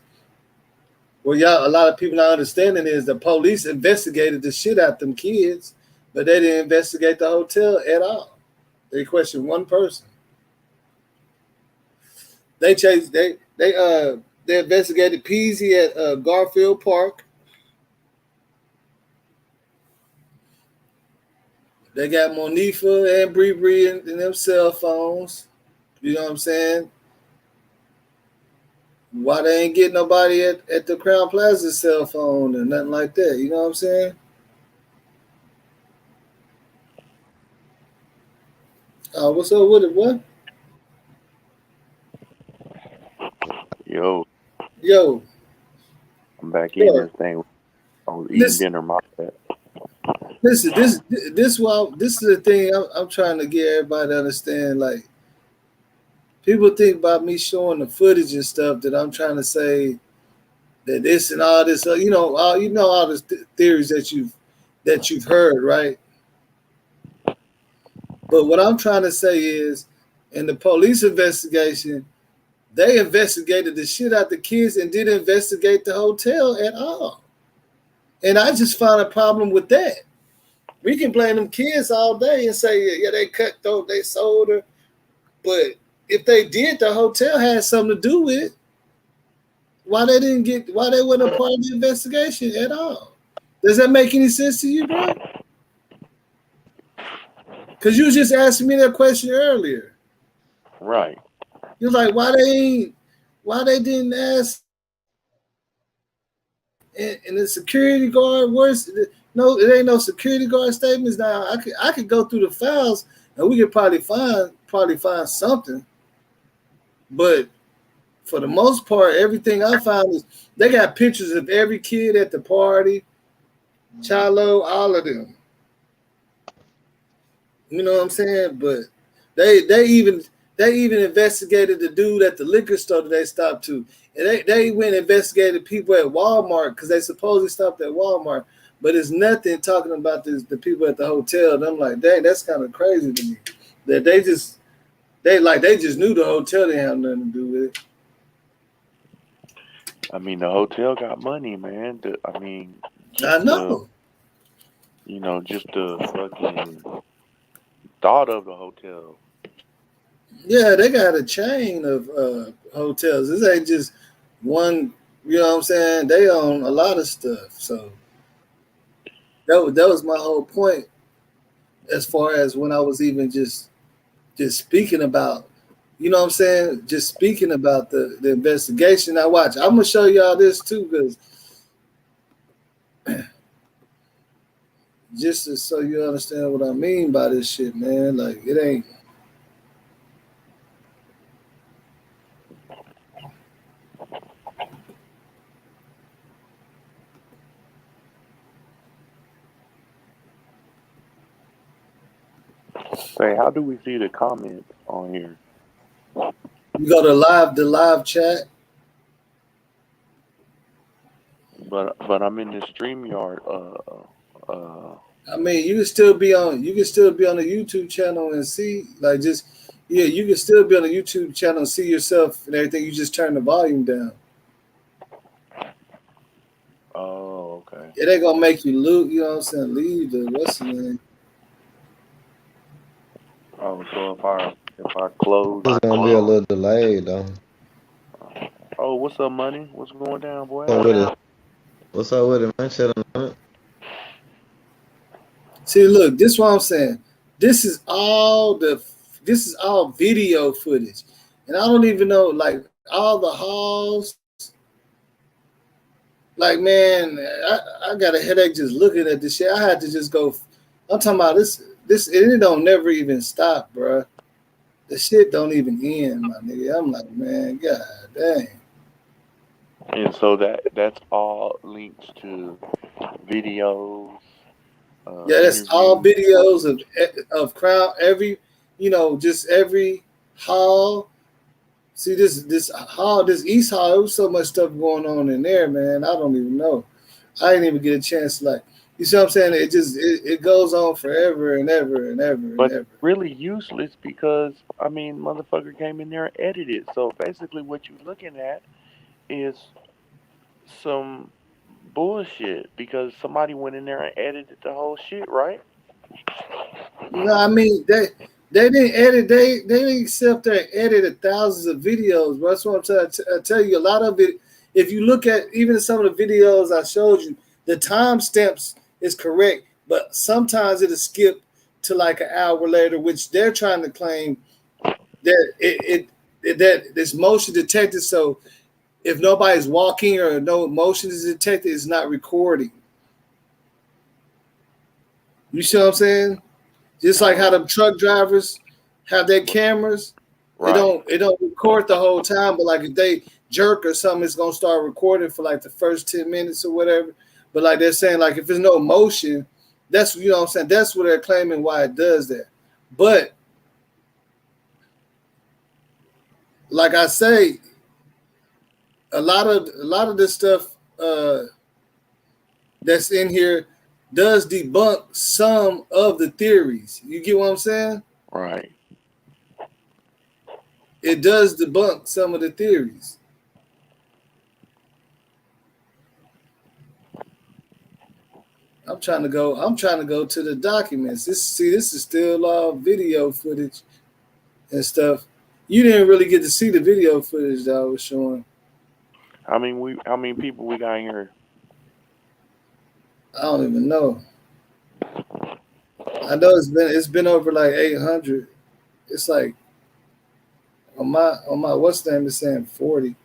Well, a lot of people not understanding is the police investigated the shit out them kids, but they didn't investigate the hotel at all. They questioned one person. They investigated Peasy at Garfield Park. They got Monifa and Bree in them cell phones. You know what I'm saying? Why they ain't get nobody at the Crown Plaza cell phone or nothing like that? You know what I'm saying? What's up with it? What? Yo, Yo, I'm back in yo, this thing. I was eating listen, dinner, my bad. listen. This is the thing I'm trying to get everybody to understand. Like, people think about me showing the footage and stuff that I'm trying to say that this and all this, all the theories that you've heard, right? But what I'm trying to say is, in the police investigation, they investigated the shit out the kids and didn't investigate the hotel at all. And I just found a problem with that. We can blame them kids all day and say, yeah, they cut throat, they sold her. But if they did, the hotel had something to do with it. Why they weren't a part of the investigation at all? Does that make any sense to you, bro? Because you was just asking me that question earlier. Right. You're like, why they didn't ask? And the security guard, worse, no, it ain't no security guard statements. Now I could go through the files and we could probably find something. But for the most part, everything I found is they got pictures of every kid at the party, Chilo, all of them. You know what I'm saying? But they even investigated the dude at the liquor store that they stopped to. And they went and investigated people at Walmart because they supposedly stopped at Walmart. But it's nothing talking about the people at the hotel. And I'm like, dang, that's kind of crazy to me. That they just knew the hotel didn't have nothing to do with it. I mean, the hotel got money, man. I know. Just the fucking thought of the hotel. Yeah, they got a chain of hotels. This ain't just one. You know what I'm saying? They own a lot of stuff. So that was my whole point, as far as when I was even just speaking about, you know what I'm saying? Just speaking about the investigation. Now watch, I'm gonna show y'all this too, because just so you understand what I mean by this shit, man. Like, it ain't. Say, how do we see the comments on here? You go to the live chat. But I'm in the StreamYard. I mean, you can still be on the YouTube channel and see, like, just, yeah, you can still be on the YouTube channel and see yourself and everything. You just turn the volume down. Oh, okay. It ain't gonna make you you know what I'm saying, leave the what's the name. Oh, so if I close, It's gonna be a little delayed though. Oh, what's up, money? What's going down, boy? What's up with it, man? Shut up. See, look, this is what I'm saying. This is all video footage, and I don't even know, like, all the halls. Like, man, I got a headache just looking at this shit. I had to just go. I'm talking about this. It don't never even stop, bro. The shit don't even end, my nigga. I'm like, man, god dang. And so that's all links to videos. Yeah, that's all videos of crowd. Just every hall. See, this hall, this East Hall, there was so much stuff going on in there, man. I don't even know. I didn't even get a chance to, like, you see what I'm saying? It goes on forever and ever and ever and But ever. really useless because, I mean, motherfucker came in there and edited. So basically what you're looking at is some bullshit because somebody went in there and edited the whole shit, right? No, I mean, they didn't edit. They didn't sit there and edit thousands of videos. Bro. That's what I'm trying to tell you. A lot of it, if you look at even some of the videos I showed you, the timestamps is correct, but sometimes it'll skip to like an hour later, which they're trying to claim that that it's motion detected. So if nobody's walking or no motion is detected, it's not recording. You see what I'm saying? Just like how the truck drivers have their cameras, Right. it don't record the whole time, but like if they jerk or something, it's gonna start recording for like the first 10 minutes or whatever. But like they're saying, like if there's no motion, that's you know what I'm saying, that's what they're claiming why it does that. But like I say, a lot of this stuff that's in here does debunk some of the theories. You get what I'm saying? Right. It does debunk some of the theories. I'm trying to go to the documents. This is still video footage and stuff. You didn't really get to see the video footage that I was showing. How many people we got here? I don't even know. I know it's been over like 800. It's like on my what's the name is saying 40.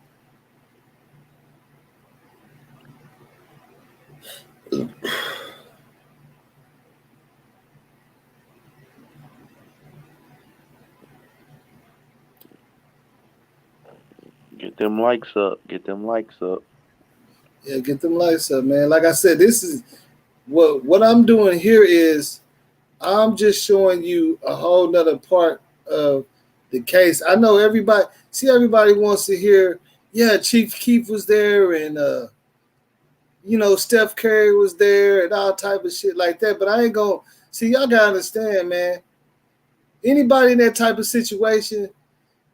Get them likes up. Get them likes up. Yeah, get them lights up, man. Like I said, this is what I'm doing here is I'm just showing you a whole nother part of the case. I know everybody wants to hear, yeah, Chief Keef was there and Steph Curry was there and all type of shit like that. But I ain't gonna see, y'all gotta understand, man. Anybody in that type of situation,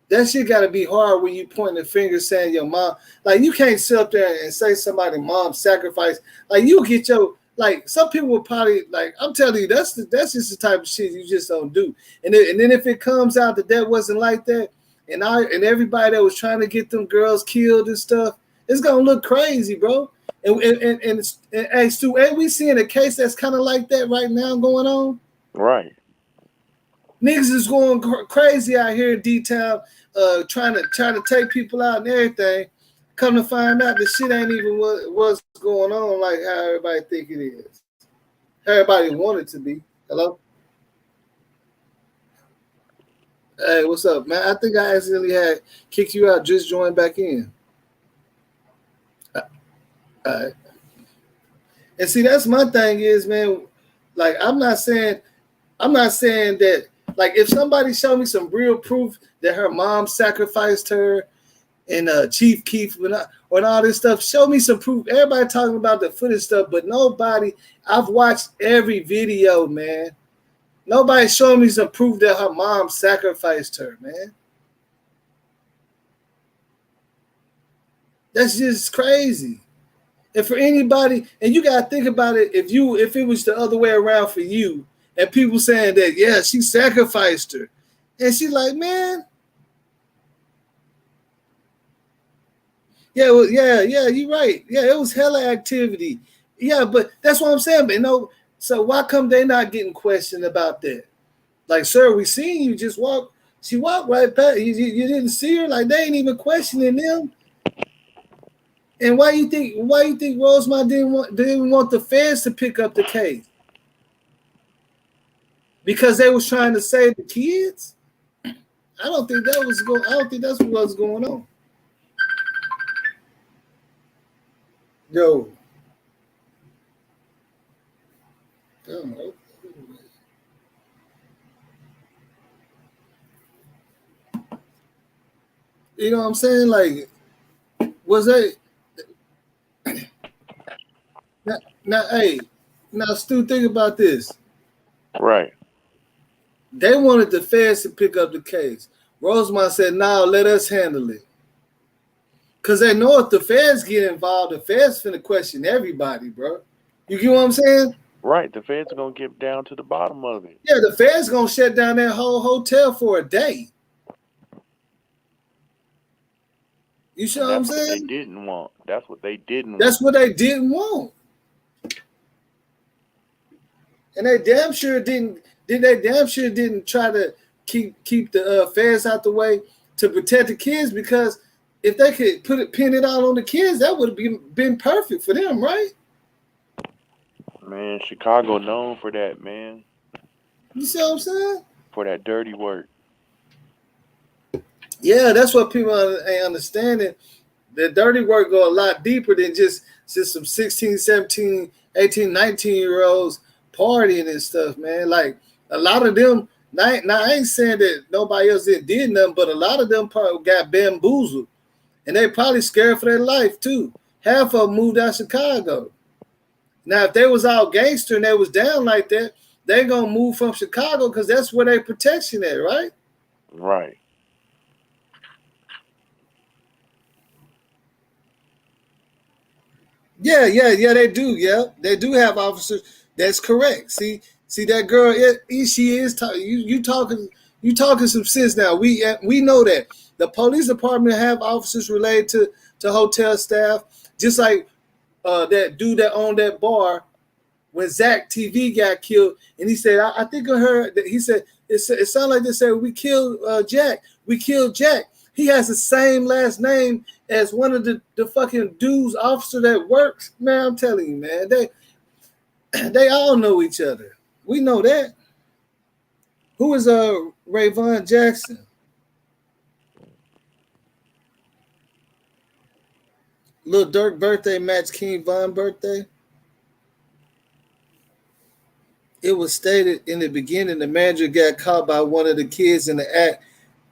that shit gotta be hard when you pointing the finger saying your mom. Like you can't sit up there and say somebody's mom sacrificed. Like you get your like some people will probably like I'm telling you that's just the type of shit you just don't do. And then if it comes out that wasn't like that, and everybody that was trying to get them girls killed and stuff, it's gonna look crazy, bro. And hey Stu, ain't we seeing a case that's kind of like that right now going on? Right. Niggas is going crazy out here in D-Town, trying to take people out and everything. Come to find out, the shit ain't even what's going on like how everybody think it is. Everybody want it to be. Hello? Hey, what's up, man? I think I accidentally had kicked you out. Just joined back in. All right. And see, that's my thing is, man. Like, I'm not saying that. Like, if somebody showed me some real proof that her mom sacrificed her and Chief Keef and all this stuff, show me some proof. Everybody talking about the footage stuff, but nobody. I've watched every video, man. Nobody showing me some proof that her mom sacrificed her, man. That's just crazy. And for anybody, and you gotta think about it, if it was the other way around for you, and people saying that, yeah, she sacrificed her. And she's like, man. Yeah, well, yeah, you're right. Yeah, it was hella activity. Yeah, but that's what I'm saying. But so why come they not getting questioned about that? Like, sir, we seen you just walk. She walked right past. You didn't see her. Like, they ain't even questioning them. And why you think Rosemont didn't want the feds to pick up the case? Because they was trying to save the kids? I don't think that's what was going on. Yo. You know what I'm saying? Like, was they now Stu, think about this. Right. They wanted the feds to pick up the case. Rosemont said, "No, let us handle it." Because they know if the feds get involved, the feds finna question everybody, bro. You get what I'm saying? Right. The feds are going to get down to the bottom of it. Yeah, the feds going to shut down that whole hotel for a day. You see what I'm saying? That's what they didn't want. That's what they didn't That's what they didn't want. And they damn sure didn't try to keep the feds out the way to protect the kids, because if they could pin it out on the kids, that would have been perfect for them, right? Man, Chicago known for that, man. You see what I'm saying? For that dirty work. Yeah, that's what people ain't understanding. The dirty work go a lot deeper than just some 16, 17, 18, 19-year-olds partying and stuff, man. Like, a lot of them, now I ain't saying that nobody else did nothing, but a lot of them probably got bamboozled. And they probably scared for their life, too. Half of them moved out of Chicago. Now, if they was out gangster and they was down like that, they going to move from Chicago because that's where their protection at, right? Right. Yeah, they do. Yeah, they do have officers. That's correct. See that girl. She is. You talking some sense now. We know that the police department have officers related to hotel staff, just like that dude that owned that bar when Zach TV got killed, and he said, I think I heard that he said it sounded like they said we killed Jack. We killed Jack. He has the same last name as one of the fucking dudes, officer that works. Man, I'm telling you, man, they all know each other. We know that. Who is Rayvon Jackson? Lil Durk birthday match King Von birthday. It was stated in the beginning the manager got caught by one of the kids in the act.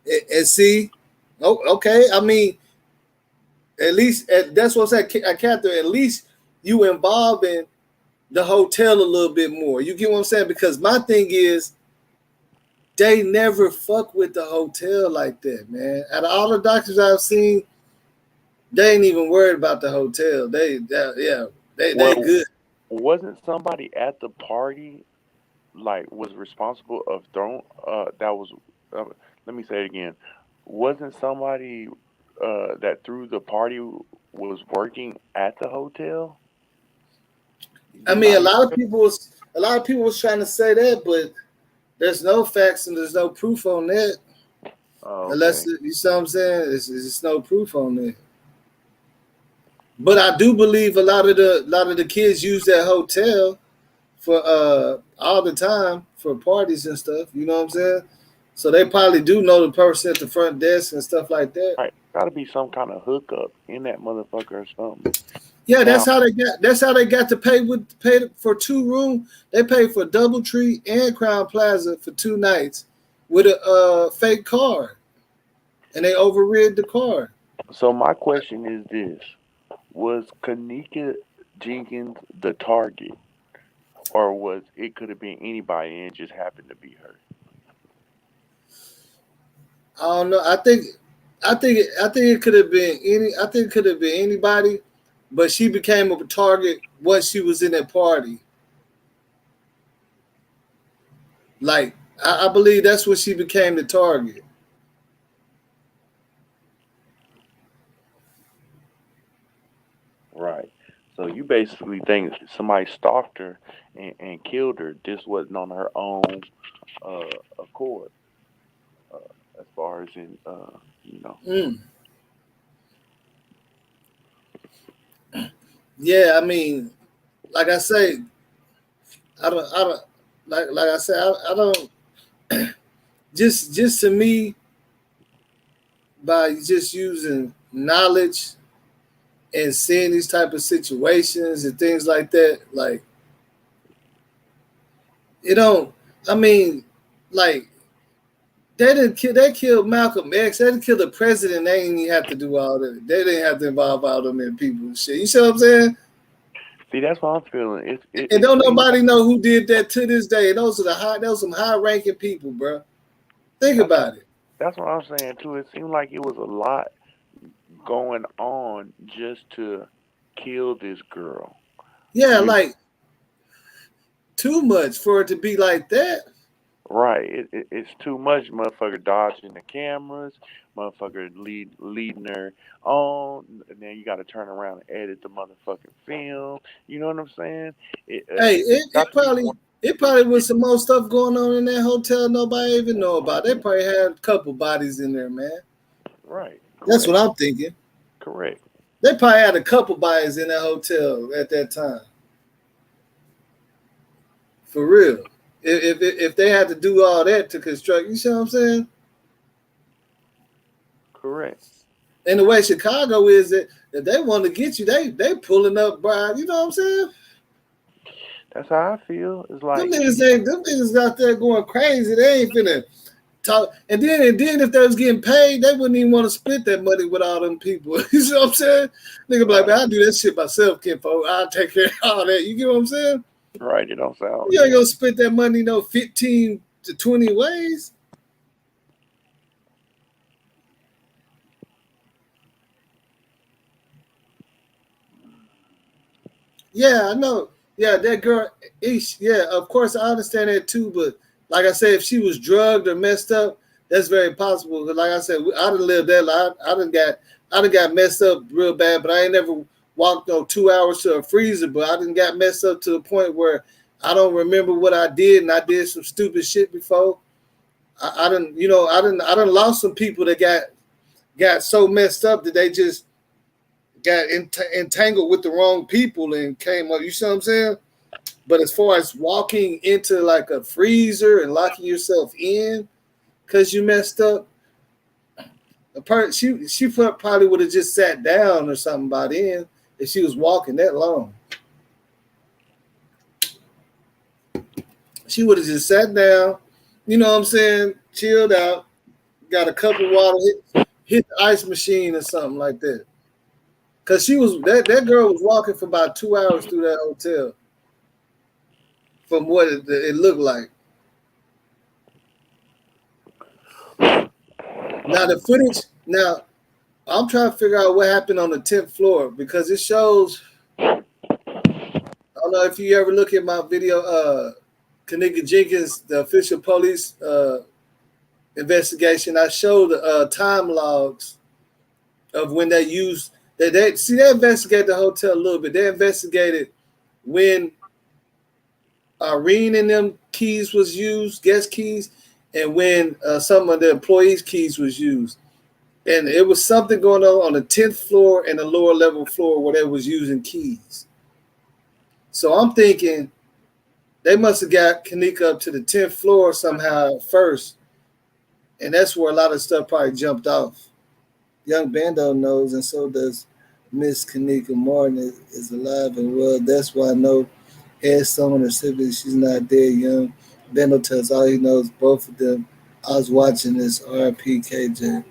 And see, okay. I mean, at least that's what I'm saying. Catherine, at least you involved in the hotel a little bit more. You get what I'm saying? Because my thing is, they never fuck with the hotel like that, man. Out of all the doctors I've seen, they ain't even worried about the hotel. They good. Wasn't somebody at the party like was responsible of throwing? That was. Let me say it again. Wasn't somebody that threw the party was working at the hotel? I mean, a lot of people was trying to say that, but there's no facts and there's no proof on that. Oh, okay. Unless you see what I'm saying, it's no proof on that. But I do believe a lot of the kids use that hotel for all the time for parties and stuff. You know what I'm saying? So they probably do know the person at the front desk and stuff like that. Right, got to be some kind of hookup in that motherfucker or something. Yeah, that's how they got to pay for 2 rooms. They paid for DoubleTree and Crown Plaza for 2 nights with a fake card, and they overrid the card. So my question is this: was Kenneka Jenkins the target, or was it could have been anybody and it just happened to be her? I don't know. I think it could have been anybody, but she became a target once she was in that party. Like I believe that's when she became the target. Right. So you basically think somebody stalked her and killed her. This wasn't on her own accord. As far as in, Yeah, I mean, like I say, I don't like I said, I don't just to me, by just using knowledge and seeing these type of situations and things like that, like you don't. I mean, like they killed Malcolm X. They didn't kill the president. They didn't even have to do all that. They didn't have to involve all them in people and shit. You see what I'm saying? See, that's what I'm feeling. And don't nobody know who did that to this day. And those are some high-ranking people, bro. Think about it. That's what I'm saying too. It seemed like it was a lot going on just to kill this girl. Yeah, like too much for it to be like that. Right. It's too much. Motherfucker dodging the cameras. Motherfucker leading her on. And then you got to turn around and edit the motherfucking film. You know what I'm saying? It probably was some more stuff going on in that hotel nobody even know about. They probably had a couple bodies in there, man. Right. That's what I'm thinking. Correct. They probably had a couple buyers in that hotel at that time. For real. If they had to do all that to construct, you see what I'm saying? Correct. And the way Chicago is that if they want to get you, they pulling up, Brian. You know what I'm saying? That's how I feel. It's Them like niggas out there going crazy. They ain't finna talk. And then if they was getting paid, they wouldn't even want to split that money with all them people. You see what I'm saying? Nigga be like, man, I'll do that shit myself, kinfolk. I'll take care of all that. You get what I'm saying? right. It don't sound. You ain't gonna split that money 15 to 20 ways. Yeah, I know. Yeah, that girl, yeah, of course I understand that too, but like I said, if she was drugged or messed up, that's very possible. Because like I said, I done lived that life. I done got messed up real bad, but I ain't never walked 2 hours to a freezer, but I done got messed up to the point where I don't remember what I did, and I did some stupid shit before. I done lost some people that got so messed up that they just got entangled with the wrong people and came up. You see what I'm saying? But as far as walking into like a freezer and locking yourself in because you messed up, she probably would have just sat down or something by then if she was walking that long. She would have just sat down, you know what I'm saying, chilled out, got a cup of water, hit the ice machine or something like that. Cause that girl was walking for about 2 hours through that hotel, from what it looked like. Now the footage. Now I'm trying to figure out what happened on the 10th floor because it shows. I don't know if you ever look at my video, Kenneka Jenkins, the official police investigation. I show the time logs of when they used. They investigated the hotel a little bit. They investigated when Irene and them keys was used, guest keys, and when some of the employees' keys was used. And it was something going on the 10th floor and the lower level floor where they was using keys. So I'm thinking they must have got Kenneka up to the 10th floor somehow first. And that's where a lot of stuff probably jumped off. Young Bando knows, and so does Miss Kenneka Martin is alive and well. That's why I know had someone or siblings, she's not dead. Young Bando tells all he knows, both of them. I was watching this RPKJ.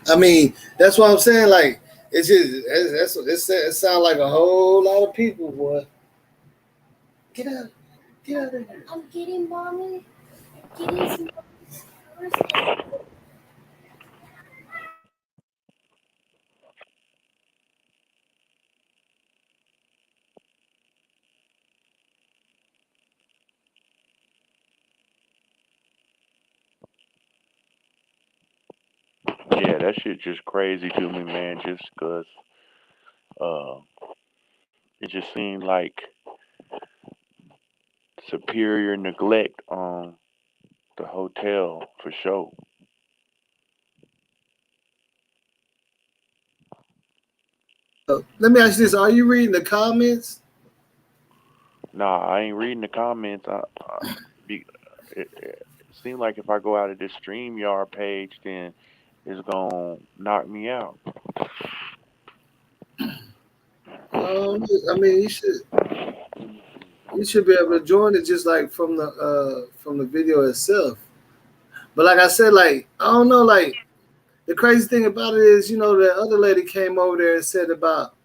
I mean, that's what I'm saying. Like, it's just it sounds like a whole lot of people, boy. Get out of here. I'm getting mommy. Getting some first. Yeah, that shit just crazy to me, man. Just cause uh, it just seemed like superior neglect on the hotel for sure. Let me ask you this: are you reading the comments? Nah, I ain't reading the comments. It seems like if I go out of this StreamYard page, then it's gonna knock me out. I mean, you should be able to join it just like from the video itself. But like I said, like I don't know, like the crazy thing about it is, the other lady came over there and said about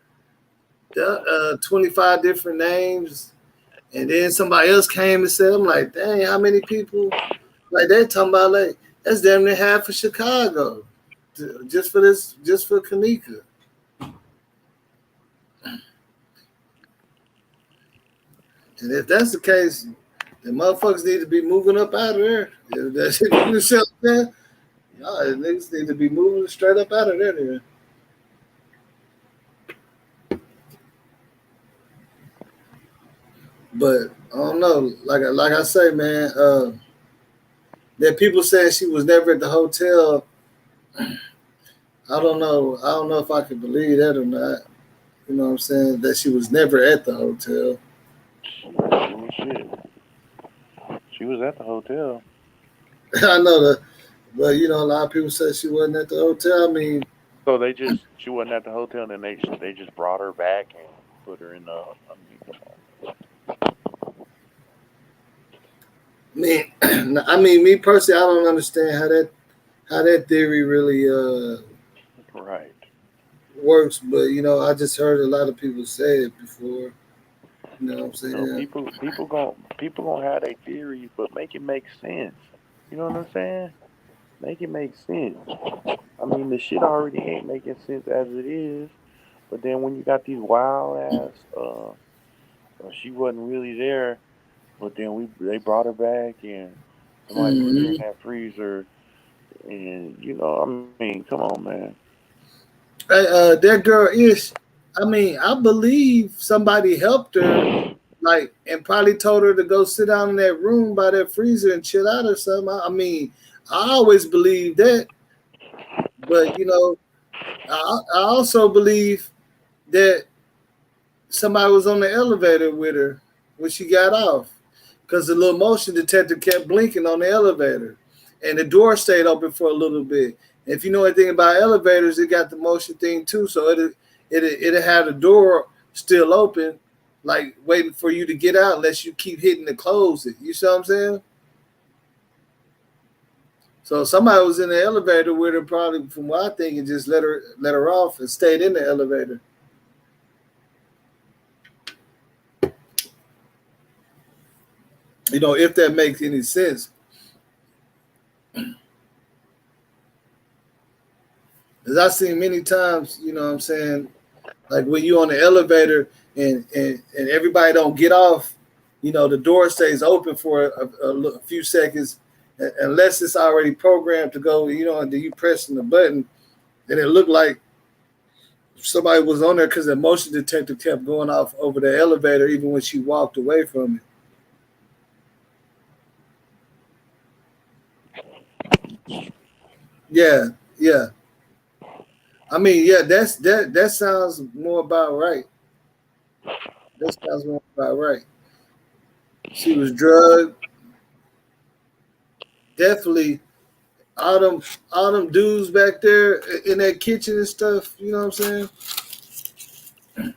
the 25 different names, and then somebody else came and said, I'm like, dang, how many people? Like they're talking about like that's damn near half of Chicago, just for Kenneka. And if that's the case, the motherfuckers need to be moving up out of there. That's it. You know what I'm saying? Y'all niggas need to be moving straight up out of there. But I don't know. Like I say, man, that people saying she was never at the hotel. I don't know. I don't know if I can believe that or not. You know what I'm saying? That she was never at the hotel. Bullshit. She was at the hotel. I know that, but you know, a lot of people say she wasn't at the hotel. I mean, So she wasn't at the hotel, and then they just brought her back and put her in the. I mean, come on. man, I mean, me personally, I don't understand how that theory really Right. works. But you know, I just heard a lot of people say it before. You know what I'm You know, saying? people gonna have their theories, but make it make sense. You know what I'm saying? Make it make sense. I mean, the shit already ain't making sense as it is. But then when you got these wild ass, she wasn't really there. But then they brought her back and somebody put her in Hmm. that freezer. And I mean, come on, man. Hey, that girl is. I mean, I believe somebody helped her, like, and probably told her to go sit down in that room by that freezer and chill out or something. I mean, I always believe that, but you know, I also believe that somebody was on the elevator with her when she got off, because the little motion detector kept blinking on the elevator, and the door stayed open for a little bit. And if you know anything about elevators, it got the motion thing too, so it had the door still open, like waiting for you to get out, unless you keep hitting to close it. You see what I'm saying? So somebody was in the elevator with her, probably from what I think, and just let her off and stayed in the elevator. You know, if that makes any sense. As I've seen many times, you know what I'm saying, like when you on the elevator and everybody don't get off, you know, the door stays open for a few seconds, unless it's already programmed to go, you know, and then you pressing the button, and it looked like somebody was on there because the motion detector kept going off over the elevator even when she walked away from it. Yeah, yeah. I mean, yeah, that sounds more about right. That sounds more about right. She was drugged. Definitely all them dudes back there in that kitchen and stuff, you know what I'm saying?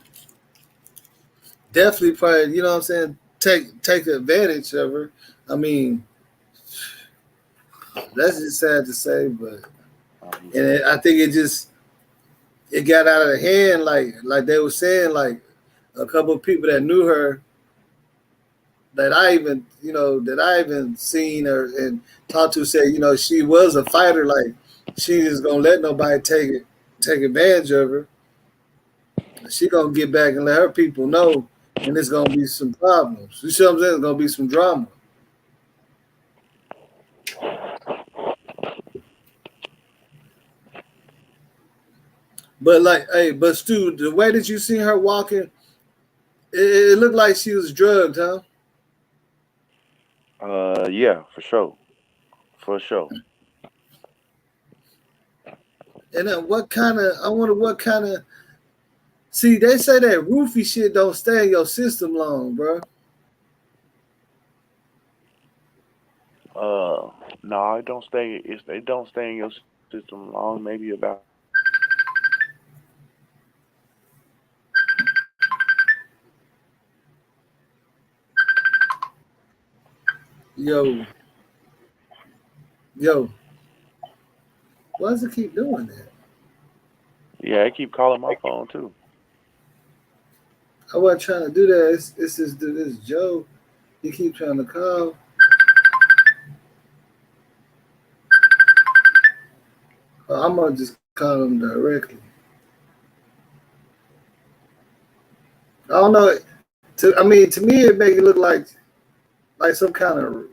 Definitely probably, you know what I'm saying, take advantage of her. I mean, that's just sad to say, but I think it got out of hand, like they were saying, like a couple of people that knew her, that I even seen her and talked to, said, you know, she was a fighter, like she just gonna let nobody take advantage of her. She gonna get back and let her people know, and it's gonna be some problems. You see what I'm saying? It's gonna be some drama. But like, hey, but Stu, the way that you seen her walking, it looked like she was drugged, huh? Yeah, for sure, for sure. And then what kind of? I wonder what kind of. See, they say that roofie shit don't stay in your system long, bro. Uh, no, it don't stay. It don't stay in your system long. Maybe about. Yo, yo, why does it keep doing that? Yeah, I keep calling my phone too. I wasn't trying to do that. It's this Joe. He keep trying to call. I'm gonna just call him directly. I don't know. I mean, to me, it make it look like some kind of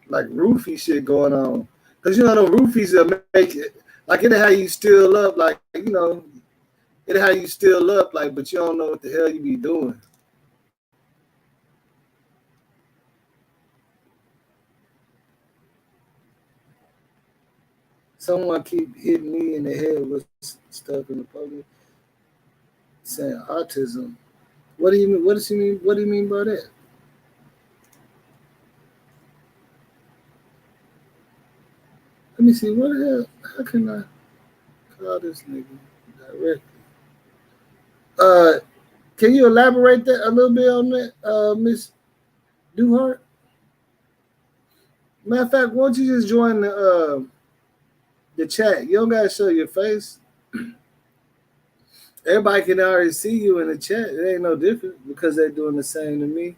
like roofie shit going on. Cause you know the roofies that make it like it how you still up, like you know, it how you still up, like, but you don't know what the hell you be doing. Someone keep hitting me in the head with stuff in the public saying autism. What do you mean? What does he mean? What do you mean by that? Let me see. What the hell? How can I call this nigga directly? Uh, can you elaborate that a little bit on that, Miss Duhart? Matter of fact, why don't you just join the chat? You don't gotta show your face. Everybody can already see you in the chat. It ain't no different because they're doing the same to me.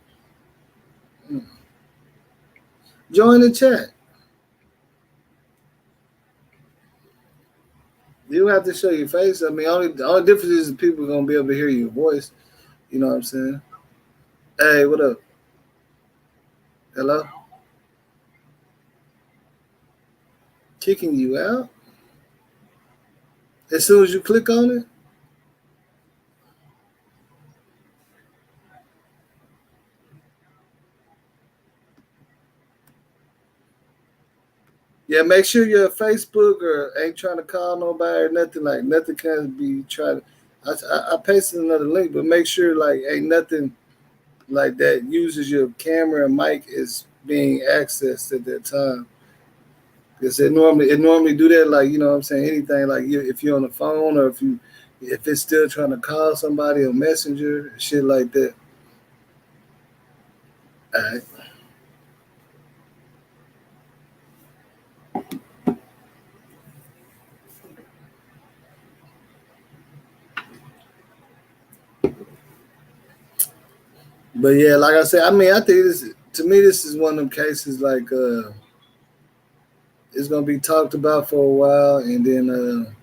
Join the chat. You don't have to show your face. I mean, the only difference is people are gonna be able to hear your voice. You know what I'm saying? Hey, what up? Hello? Kicking you out? As soon as you click on it? Yeah, make sure your Facebook or ain't trying to call nobody or nothing like nothing can be trying to. I pasted another link, but make sure like ain't nothing like that uses your camera and mic is being accessed at that time. Because it normally do that like you know what I'm saying anything like if you're on the phone or if it's still trying to call somebody on Messenger shit like that. All right. But yeah, like I said, I mean, I think this is one of them cases like it's gonna be talked about for a while, and then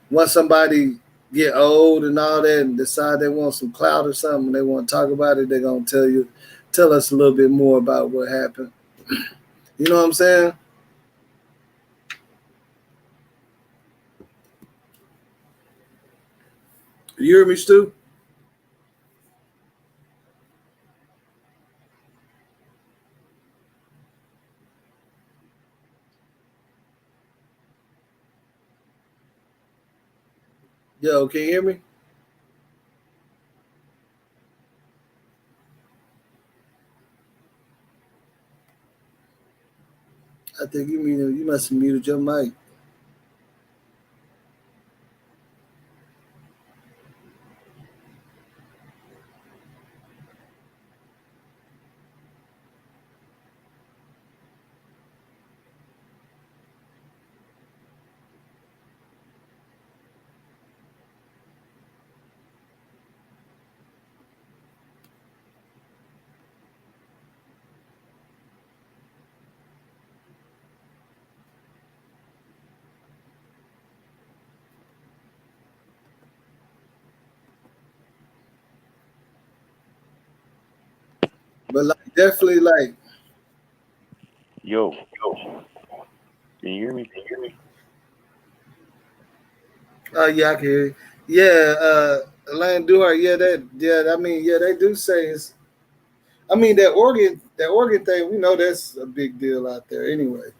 once somebody get old and all that, and decide they want some clout or something, they want to talk about it, they're gonna tell us a little bit more about what happened. You know what I'm saying? You hear me, Stu? Yo, can you hear me? I think you must have muted your mic. But like definitely like Yo, can you hear me? yeah, I can hear you. Yeah, Elaine Duhart, I mean, yeah, they do say it's I mean that organ thing, we know that's a big deal out there anyway.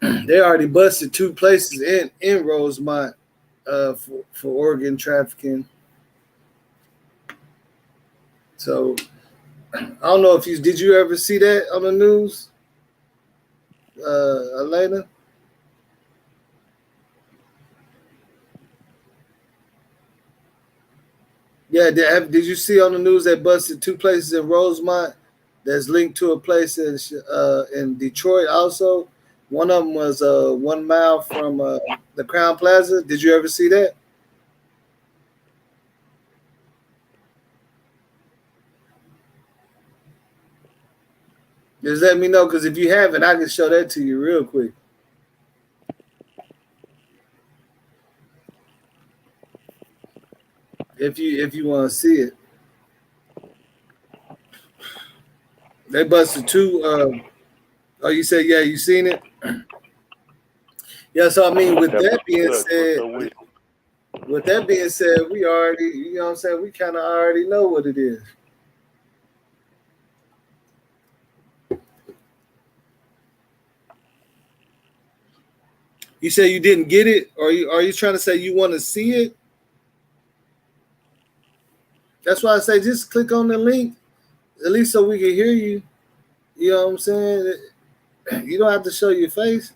They already busted two places in Rosemont for organ trafficking. So I don't know if did you ever see that on the news, Elena? Yeah, did you see on the news that busted two places in Rosemont that's linked to a place in Detroit also? One of them was 1 mile from the Crown Plaza. Did you ever see that? Just let me know, because if you haven't, I can show that to you real quick. If you want to see it. They busted two. Oh, you said yeah, you seen it? Yeah. So I mean, with that being said, we already, you know what I'm saying, we kind of already know what it is. You say you didn't get it, or are you trying to say you want to see it? That's why I say just click on the link, at least so we can hear you. You know what I'm saying? You don't have to show your face.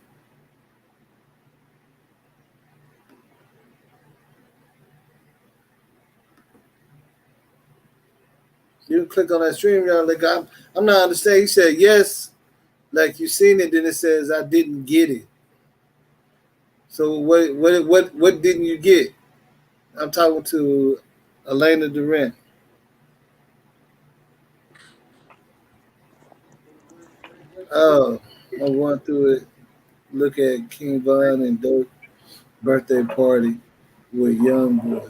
You can click on that stream, y'all. Like I'm not understanding. You said yes, like you seen it, then it says I didn't get it. So what didn't you get? I'm talking to Elena Durant. Oh, I'm going through it. Look at King Von and Dirk birthday party with Young Boy.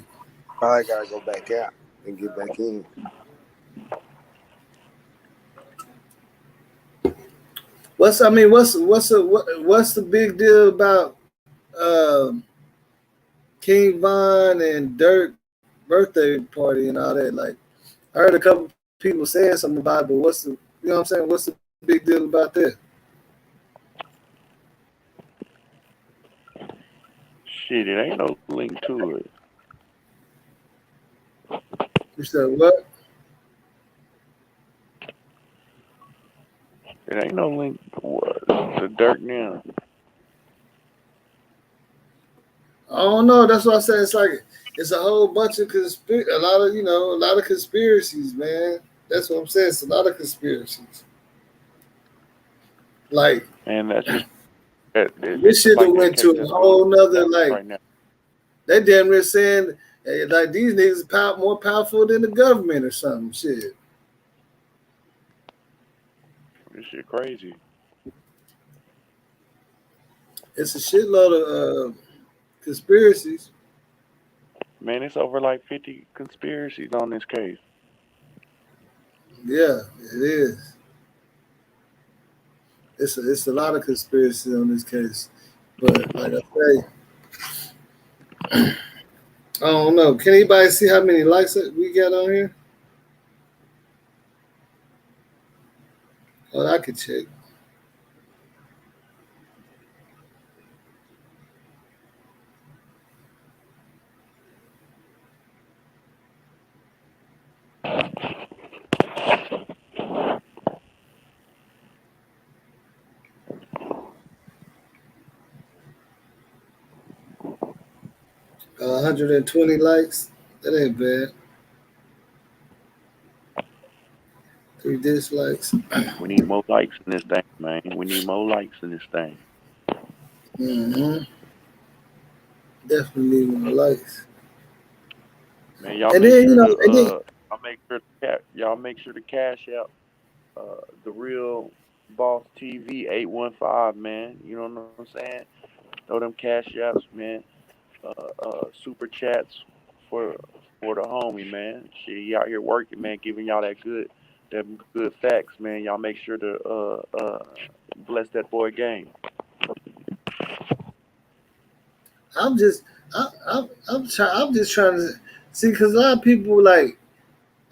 Probably gotta go back out and get back in. What's the big deal about King Von and Dirk birthday party and all that? Like, I heard a couple people saying something about it, but what's the, you know what I'm saying? What's the big deal about that? Shit, it ain't no link to it. You said what? It ain't no link to Dirk now. I don't know. That's what I said. It's like it's a whole bunch of a lot of conspiracies, man. That's what I'm saying. It's a lot of conspiracies. Like, And that's just this shit like went to a whole nother like. Right now. They damn near saying like these niggas are more powerful than the government or something. Shit. This shit crazy. It's a shitload of conspiracies. Man, it's over like 50 conspiracies on this case. Yeah, it is. It's a lot of conspiracies on this case, but like I say, I don't know. Can anybody see how many likes we got on here? Oh, I could check. Uh, 120 likes. That ain't bad. 3 dislikes. We need more likes in this thing, man. We need more likes in this thing. Mm-hmm. Definitely need more likes. Man, y'all make sure to cash out the real boss TV 815, man. You know what I'm saying? Throw them cash outs, man. Super chats for the homie, man. Shit, he out here working, man, giving y'all them good facts, man. Y'all make sure to bless that boy game. I'm just trying to see, because a lot of people, like,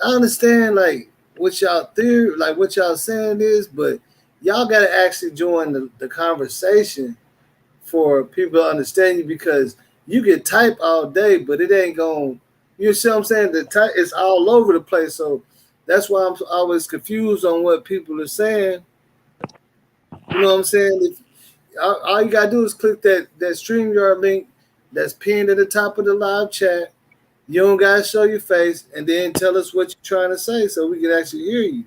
I understand like what y'all theory, like what y'all saying is, but y'all gotta actually join the conversation for people to understand you, because you can type all day, but it ain't going, you see what I'm saying? The type it's all over the place. So that's why I'm always confused on what people are saying. You know what I'm saying? If, all you gotta do is click that StreamYard link that's pinned at the top of the live chat. You don't gotta show your face, and then tell us what you're trying to say so we can actually hear you.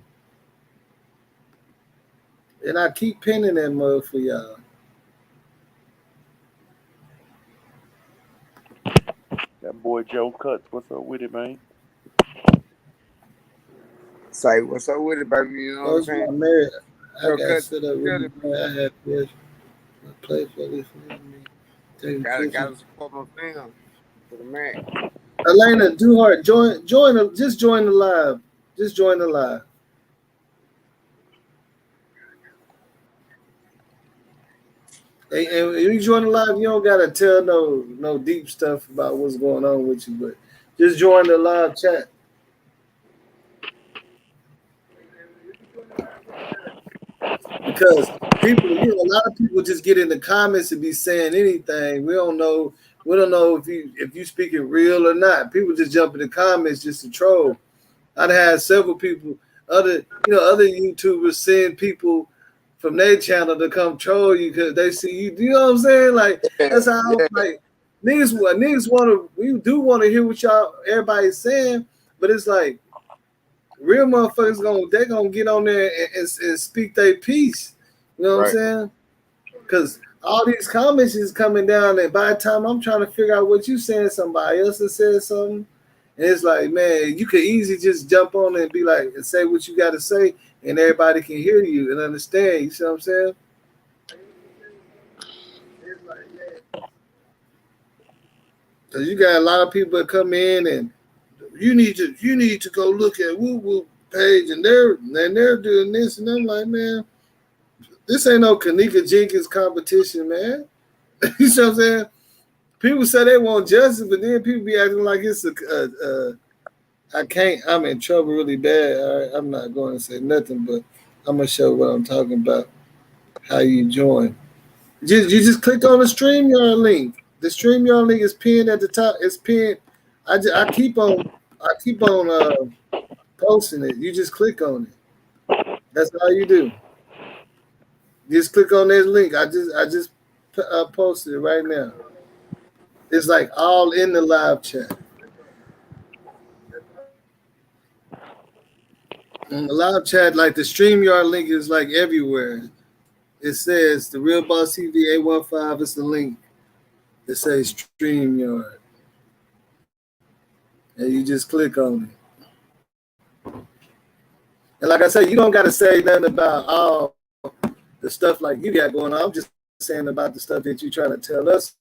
And I keep pinning that mug for y'all. That boy Joe Cuts, what's up with it, man? Say, what's up with it, baby? You know what I'm saying? Married. I Joe got Cuts, set up with me. I had this. I play for this. Gotta support my film for the man. Elena, do hard. Just join the live. Just join the live. And when you join the live, you don't gotta tell no deep stuff about what's going on with you, but just join the live chat. Because people, a lot of people just get in the comments and be saying anything. We don't know if you speaking real or not. People just jump in the comments just to troll. I'd had several people, other YouTubers send people from their channel to come troll you because they see you. You know what I'm saying? Like that's how like niggas we do want to hear what everybody's saying, but it's like real motherfuckers they're gonna get on there and speak their piece. You know what I'm saying? Because all these comments is coming down, and by the time I'm trying to figure out what you saying, somebody else has said something. And it's like, man, you could easily just jump on and be like, and say what you got to say, and everybody can hear you and understand. You see what I'm saying? It's like, yeah. Because you got a lot of people that come in and you need to go look at Woo Woo page, and they're doing this, and I'm like, man, this ain't no Kenneka Jenkins competition, man. You see what I'm saying? People say they want justice, but then people be acting like it's I'm in trouble really bad. All right, I'm not going to say nothing, but I'm going to show what I'm talking about, how you join. You just click on the StreamYard link. The StreamYard link is pinned at the top. It's pinned. I keep on posting it. You just click on it. That's all you do. Just click on this link. I just posted it right now. It's like all in the live chat. On the live chat, like the StreamYard link is like everywhere. It says the Real Boss TV 815 is the link. It says StreamYard. And you just click on it. And like I said, you don't got to say nothing about all the stuff like you got going on. I'm just saying about the stuff that you're trying to tell us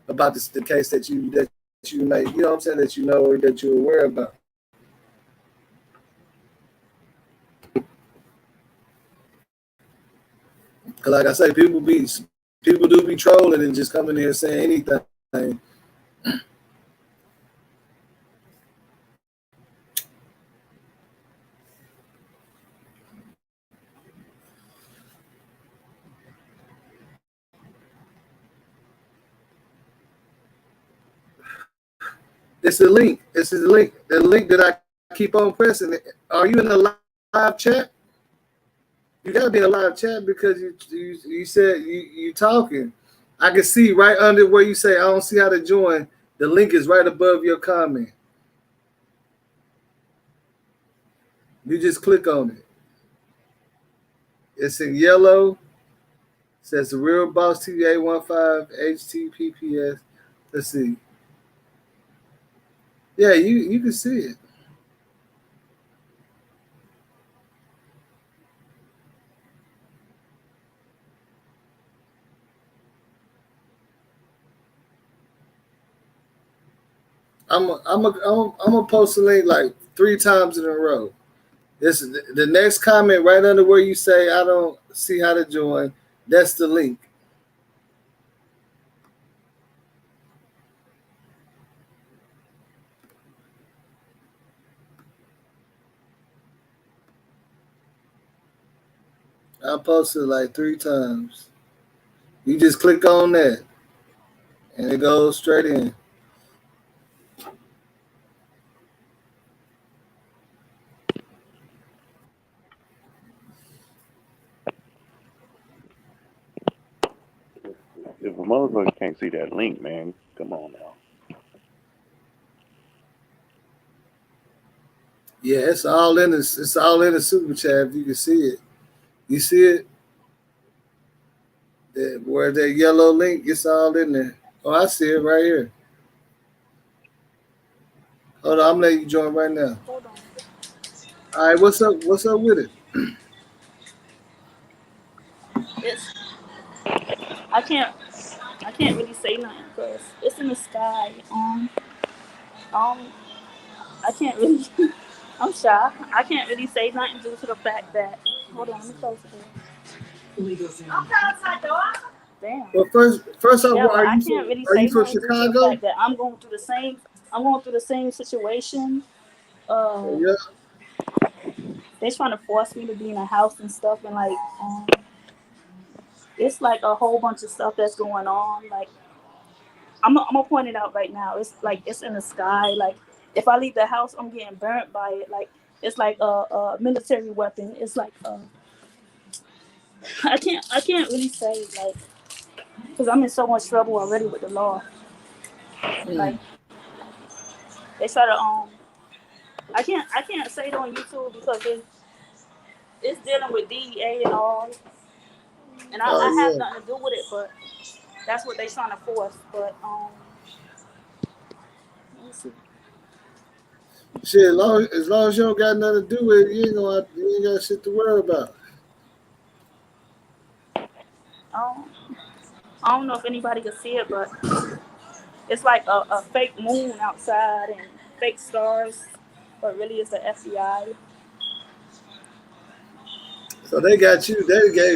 about the case that you make, you know what I'm saying, that you know or that you're aware about. Cause like I say, people do be trolling and just coming here saying anything. It's the link. This is the link. The link that I keep on pressing. Are you in the live chat? You gotta be in a live chat because you said you talking. I can see right under where you say I don't see how to join. The link is right above your comment. You just click on it. It's in yellow. It says the Real Boss TV 815 HTTPS. Let's see. Yeah, you can see it. I'm gonna post a link like 3 times in a row. This is the next comment right under where you say I don't see how to join. That's the link. I posted like 3 times. You just click on that, and it goes straight in. If a motherfucker can't see that link, man, come on now. Yeah, it's all in the super chat. If you can see it, you see it. Where that yellow link, it's all in there. Oh, I see it right here. Hold on, I'm letting you join right now. Hold on. All right, what's up? What's up with it? I can't really say nothing because it's in the sky. I can't really. I'm shy. I can't really say nothing due to the fact that. Hold on, let me close the door. Damn. Well, first off, Yeah, are I you can't really are say you from nothing due to the Chicago? fact that I'm going through the same situation. Yeah. They trying to force me to be in a house and stuff, and like it's like a whole bunch of stuff that's going on. Like I'm gonna point it out right now. It's like it's in the sky. Like if I leave the house, I'm getting burnt by it. Like it's like a military weapon. It's like I can't really say like because I'm in so much trouble already with the law. Like they try to I can't say it on YouTube because it's dealing with DEA and all, and I have yeah. nothing to do with it, but that's what they trying to force. But let's see. Shit, as long as you don't got nothing to do with it, you ain't got shit to worry about. Um, I don't know if anybody can see it, but it's like a fake moon outside and fake stars, but really it's the FBI. So they got you.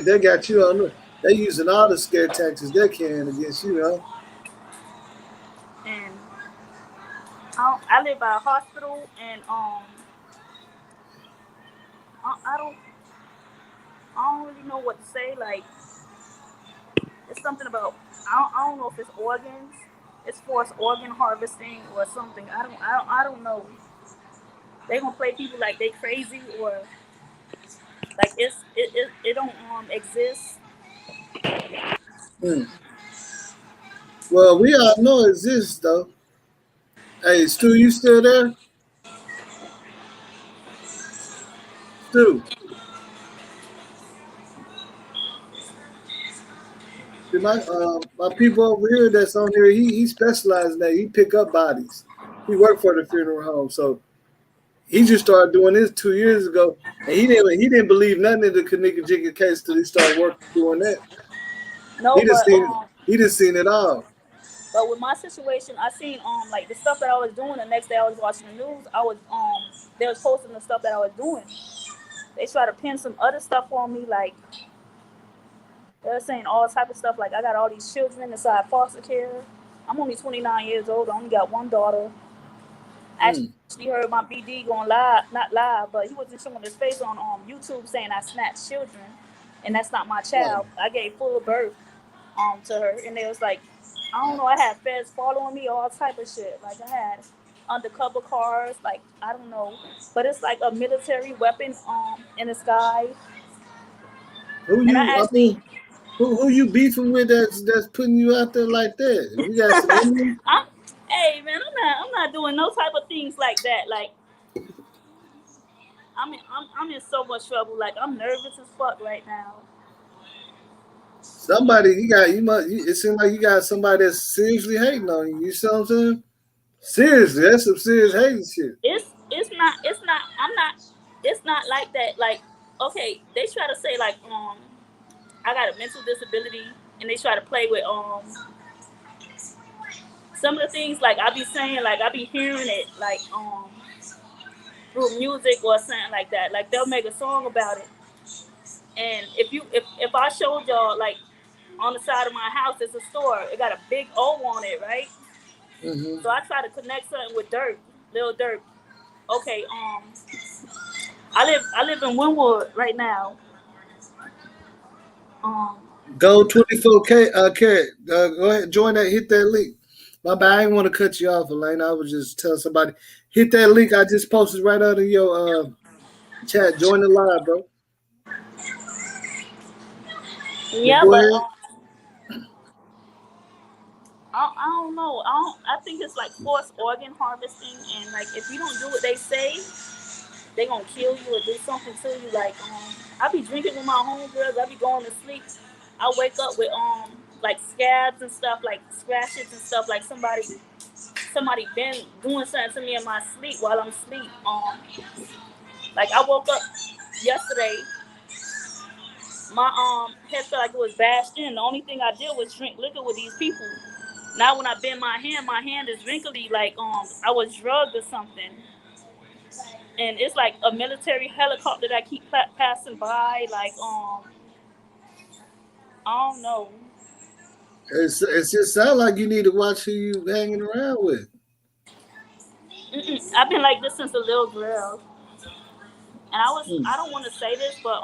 They got you on. They using all the scare tactics they can against you, huh? And I live by a hospital, and I, I don't I don't really know what to say. Like it's something about I don't know if it's organs. It's forced organ harvesting or something. I don't know. They gonna play people like they crazy or like it don't exist. Hmm. Well, we all know it exists though. Hey, Stu, you still there? Stu, see, my people over here that's on here, he specializes in that. He pick up bodies. He worked for the funeral home, so he just started doing this 2 years ago, and he didn't believe nothing in the Kenneka Jenkins case till he started working doing that. No, He just but seen he just seen it all. but with my situation, I seen like the stuff that I was doing. The next day, I was watching the news. I was they was posting the stuff that I was doing. They try to pin some other stuff on me, like they're saying all type of stuff. Like I got all these children inside foster care. I'm only 29 years old. I only got one daughter. I actually heard my BD going live, not live, but he wasn't showing his face on YouTube saying I snatched children, and that's not my child. I gave full birth to her, and they was like, I don't know. I had feds following me, all type of shit. Like I had undercover cars, like I don't know, but it's like a military weapon in the sky. Who And you? I I actually, mean, who you beefing with? That's putting you out there like that? We got some enemies. hey man, I'm not doing no type of things like that. Like I'm in so much trouble. Like I'm nervous as fuck right now. Somebody you got. You must. It seems like you got somebody that's seriously hating on you. You see what I'm saying? Seriously, that's some serious hating shit. It's not I'm not it's not like that. Like okay, they try to say like I got a mental disability, and they try to play with some of the things like I be saying, like I be hearing it like through music or something like that. Like they'll make a song about it. And if I showed y'all like on the side of my house there's a store, it got a big O on it, right? So I try to connect something with dirt, little dirt. Okay, I live in Winwood right now. Um, Go 24K carat. Go ahead, join that. Hit that link. My bad. I didn't want to cut you off, Elaine. I was just telling somebody hit that link I just posted right under your chat. Join the live, bro. yeah, Go but ahead. I don't know. I think it's like forced organ harvesting, and like if you don't do what they say, they gonna kill you or do something to you. Like I be drinking with my homegirls. I be going to sleep. I wake up with like scabs and stuff, like scratches and stuff. Like somebody been doing something to me in my sleep while I'm asleep. Like I woke up yesterday. My head felt like it was bashed in. The only thing I did was drink liquor with these people. Now when I bend my hand is wrinkly, like I was drugged or something. And it's like a military helicopter that keep passing by. Like I don't know. It's just sound like you need to watch who you hanging around with. I've been like this since a little girl, and I don't want to say this, but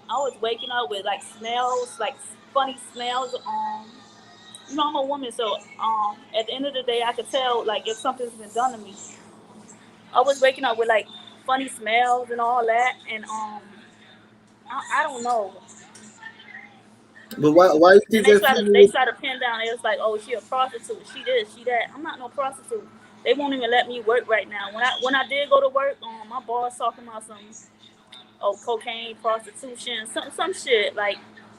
I was waking up with like smells, like funny smells. You know, I'm a woman, so at the end of the day, I could tell like if something's been done to me. I was waking up with like funny smells and all that, and I don't know. But why you And think that they feeling? try to pin down. It was like, oh, she a prostitute. She this, she that. I'm not no prostitute. They won't even let me work right now. When I did go to work, my boss talking about some cocaine, prostitution, some shit like.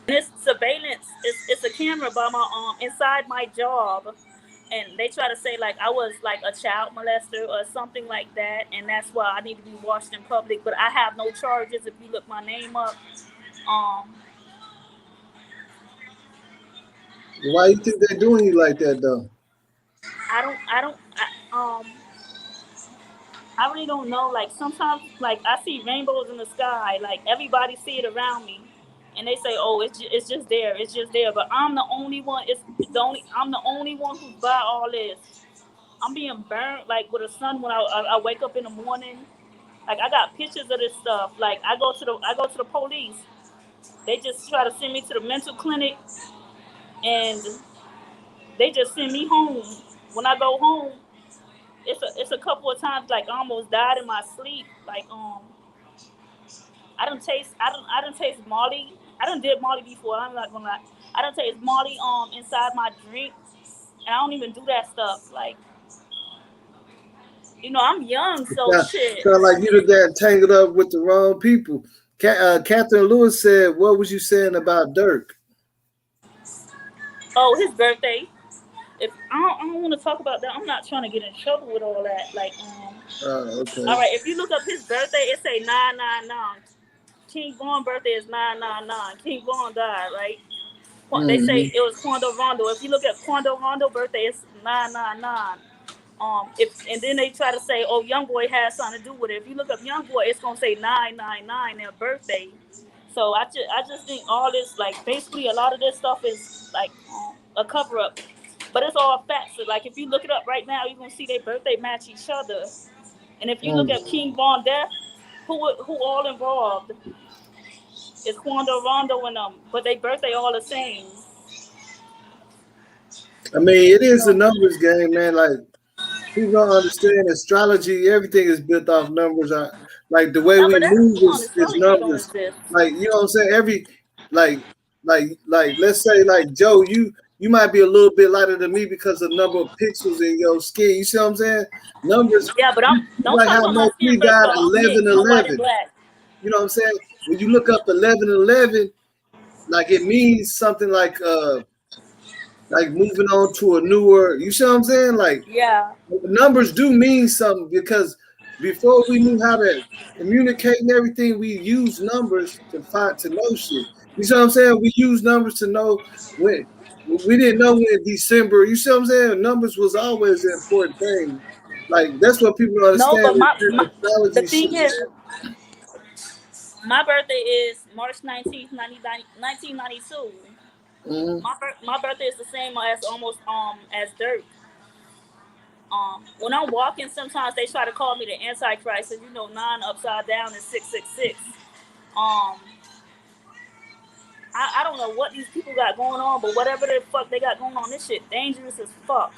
And it's surveillance. It's a camera by my inside my job, and they try to say like I was like a child molester or something like that, and that's why I need to be watched in public. But I have no charges. If you look my name up, um, Why you think they're doing you like that though? I really don't know. Like sometimes, like I see rainbows in the sky. Like everybody see it around me, and they say, "Oh, it's just there. It's just there." But I'm the only one. I'm the only one who's by all this. I'm being burnt like with a sun when I wake up in the morning. Like I got pictures of this stuff. Like I go to the police. They just try to send me to the mental clinic, and they just send me home. When I go home, it's a couple of times like I almost died in my sleep. Like I don't taste Molly. I done did Molly before. I'm not gonna lie. I don't taste Molly inside my drink, and I don't even do that stuff. Like I'm young, so shit. Sound like you got tangled up with the wrong people. Catherine Lewis said, "What was you saying about Dirk?" Oh, his birthday. If I don't want to talk about that. I'm not trying to get in trouble with all that. Like Okay. all right. If you look up his birthday, it say 999. King Von birthday is 999. King Von died, right? They say it was Quando Rondo. If you look at Quando Rondo birthday, it's 999. And then they try to say, oh, Young Boy has something to do with it. If you look up Young Boy, it's gonna say 999 their birthday. So I just think all this, like, basically a lot of this stuff is like a cover up, but it's all facts. So, like if you look it up right now, you're gonna see their birthday match each other. And if you look at King Von death, who all involved? It's Quando Rondo and them, but they birthday all the same. I mean, it is a numbers game, man. Like people don't understand astrology. Everything is built off numbers. Like the way No, we but that's move on is astrology don't numbers. exist. Like you know what I'm saying. Like let's say like Joe, you might be a little bit lighter than me because of the number of pixels in your skin. You see what I'm saying? Numbers. Yeah, but don't Like talk how about my skin Motley first of got all. I'm mixed. I'm white and 11-11. black. You know what I'm saying? When you look up 11-11, like it means something like moving on to a newer. You see what I'm saying? Like Yeah. numbers do mean something because before we knew how to communicate and everything, we used numbers to know shit. You see what I'm saying? We use numbers to know when we didn't know when December. You see what I'm saying? Numbers was always an important thing. Like that's what people don't No, understand but with this the astrology thing shit. is, my birthday is March 19th, 1992. Mm-hmm. My birthday is the same as almost as Dirk. When I'm walking, sometimes they try to call me the Antichrist, and 9 upside down is 666. I don't know what these people got going on, but whatever the fuck they got going on, this shit dangerous as fuck.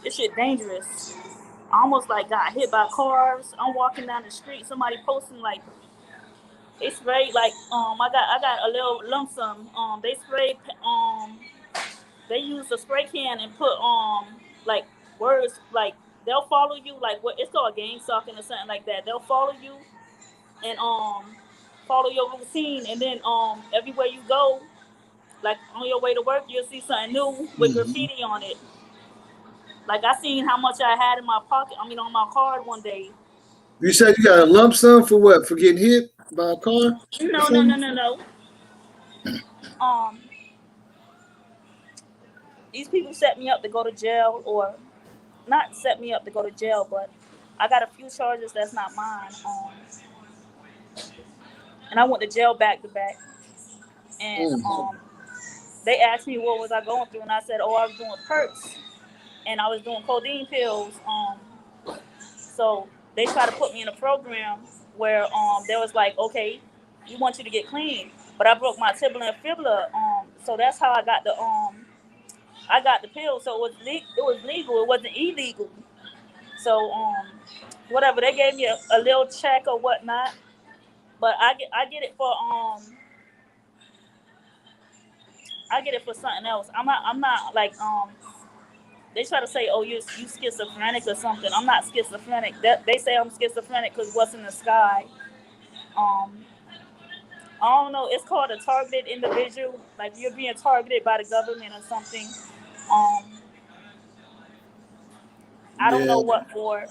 This shit dangerous. I almost like got hit by cars. I'm walking down the street, somebody posting like they sprayed like I got a little lump sum. They sprayed they used a spray can and put like words like they'll follow you like what it's called game stalking or something like that. They'll follow you and follow your routine, and then everywhere you go, like on your way to work, you'll see something new with graffiti on it. Like I seen how much I had in my pocket. I mean, on my card one day. You said you got a lump sum for what? For getting hit by a car? No. Um, these people set me up to go to jail, or not set me up to go to jail, but I got a few charges that's not mine. And I went to jail back to back. And they asked me what was I going through, and I said, oh, I was doing perks, and I was doing codeine pills. So they tried to put me in a program where they was like, okay, we want you to get clean. but I broke my tibia and fibula. So that's how I got the pill. So it was legal. It wasn't illegal. So whatever, they gave me a little check or whatnot. But I get it for something else. I'm not like they try to say, oh, you schizophrenic or something. I'm not schizophrenic. That they say I'm schizophrenic because what's in the sky. Um, I don't know. It's called a targeted individual. Like you're being targeted by the government or something. Um, I don't Yeah, know what for.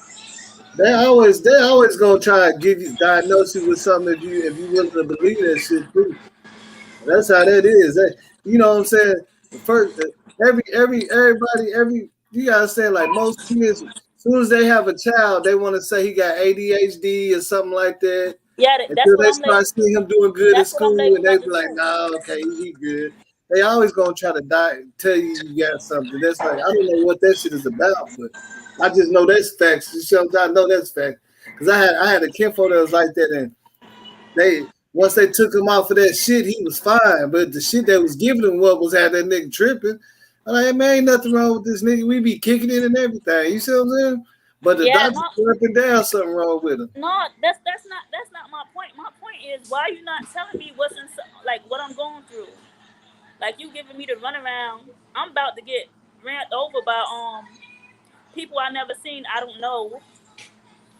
they always gonna try to give you diagnose you with something if you willing to believe that shit too. That's how that is. You know what I'm saying? The first, everybody, you gotta say like most kids. As soon as they have a child, they want to say he got ADHD or something like that. Yeah, that's Until what they I'm. start seeing him doing good at That's what I'm school, and labeling they up be to like, do. "Nah, okay, he good." They always gonna try to tell you got something. That's like I don't know what that shit is about, but I just know that's facts. I know that's fact because I had a kinfolk that was like that, and they once they took him off of that shit, he was fine. But the shit that was giving him what was had that nigga tripping. I'm like, man, ain't nothing wrong with this nigga. We be kicking it and everything. You see what I'm saying? But the Yeah, doctor no, put up and down something wrong with him. no, that's not my point. My point is why are you not telling me what's in like what I'm going through? Like you giving me the runaround. I'm about to get ran over by people I never seen. I don't know.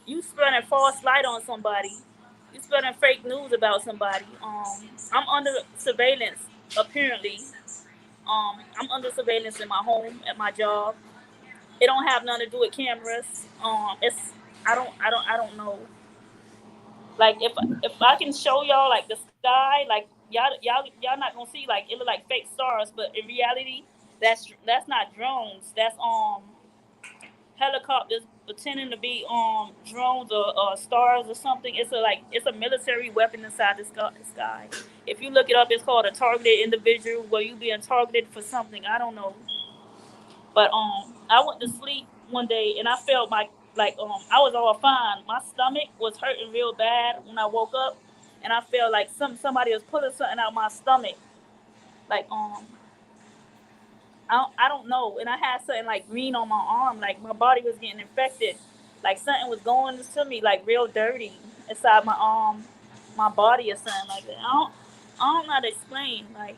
You spreading false light on somebody. You spreading fake news about somebody. I'm under surveillance apparently. I'm under surveillance in my home, at my job. It don't have nothing to do with cameras. It's I don't know. Like if I can show y'all like the sky, like y'all not gonna see like it look like fake stars, but in reality, that's not drones. That's helicopters pretending to be drones or stars or something. It's a military weapon inside the sky. If you look it up, it's called a targeted individual where you being targeted for something. I don't know. But I went to sleep one day and I felt like I was all fine. My stomach was hurting real bad when I woke up, and I felt like somebody was pulling something out of my stomach. Like I don't know, and I had something like green on my arm, like my body was getting infected, like something was going to me like real dirty inside my body or something like that. I don't know how to explain. Like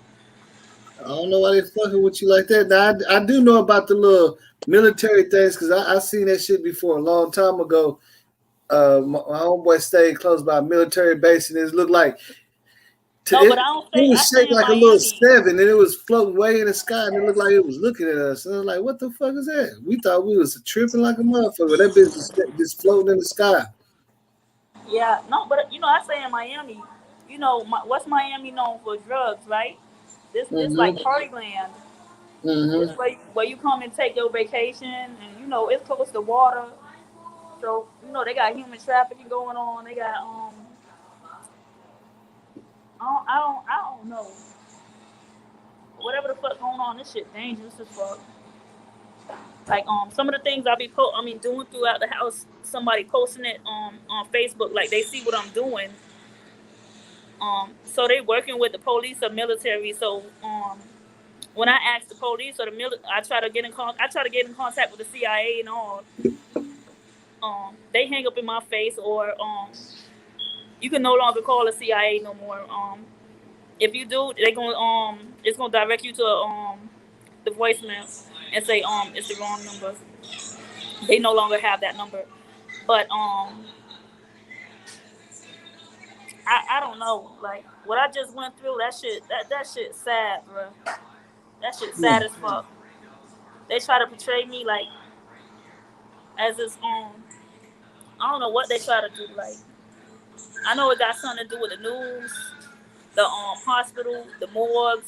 I don't know why they fucking with you like that. Now I do know about the little military things because I seen that shit before a long time ago. My homeboy stayed close by a military base, and it looked like no, but it I was stay shaped in like a little Miami. seven, and it was floating way in the sky, and it looked like it was looking at us. And I was like, "What the fuck is that?" We thought we was tripping like a motherfucker. That bitch was just floating in the sky. Yeah, no, but I stay in Miami. What's Miami known for? Drugs, right? This like Mm-hmm. party land. It's Mm-hmm. where you come and take your vacation, and it's close to water. So they got human trafficking going on. They got I don't know whatever the fuck going on. This shit dangerous as fuck. Like some of the things doing throughout the house. Somebody posting it on Facebook, like they see what I'm doing. So they working with the police or military. So when I ask the police or the military, I try to get in contact with the CIA and all. They hang up in my face, or you can no longer call the CIA no more. If you do, they gonna it's gonna direct you to the voicemail and say it's the wrong number. They no longer have that number. But I don't know, like what I just went through. That shit sad, bro. That shit sad as fuck. They try to portray me like as this I don't know what they try to do. Like I know it got something to do with the news, the hospital, the morgues.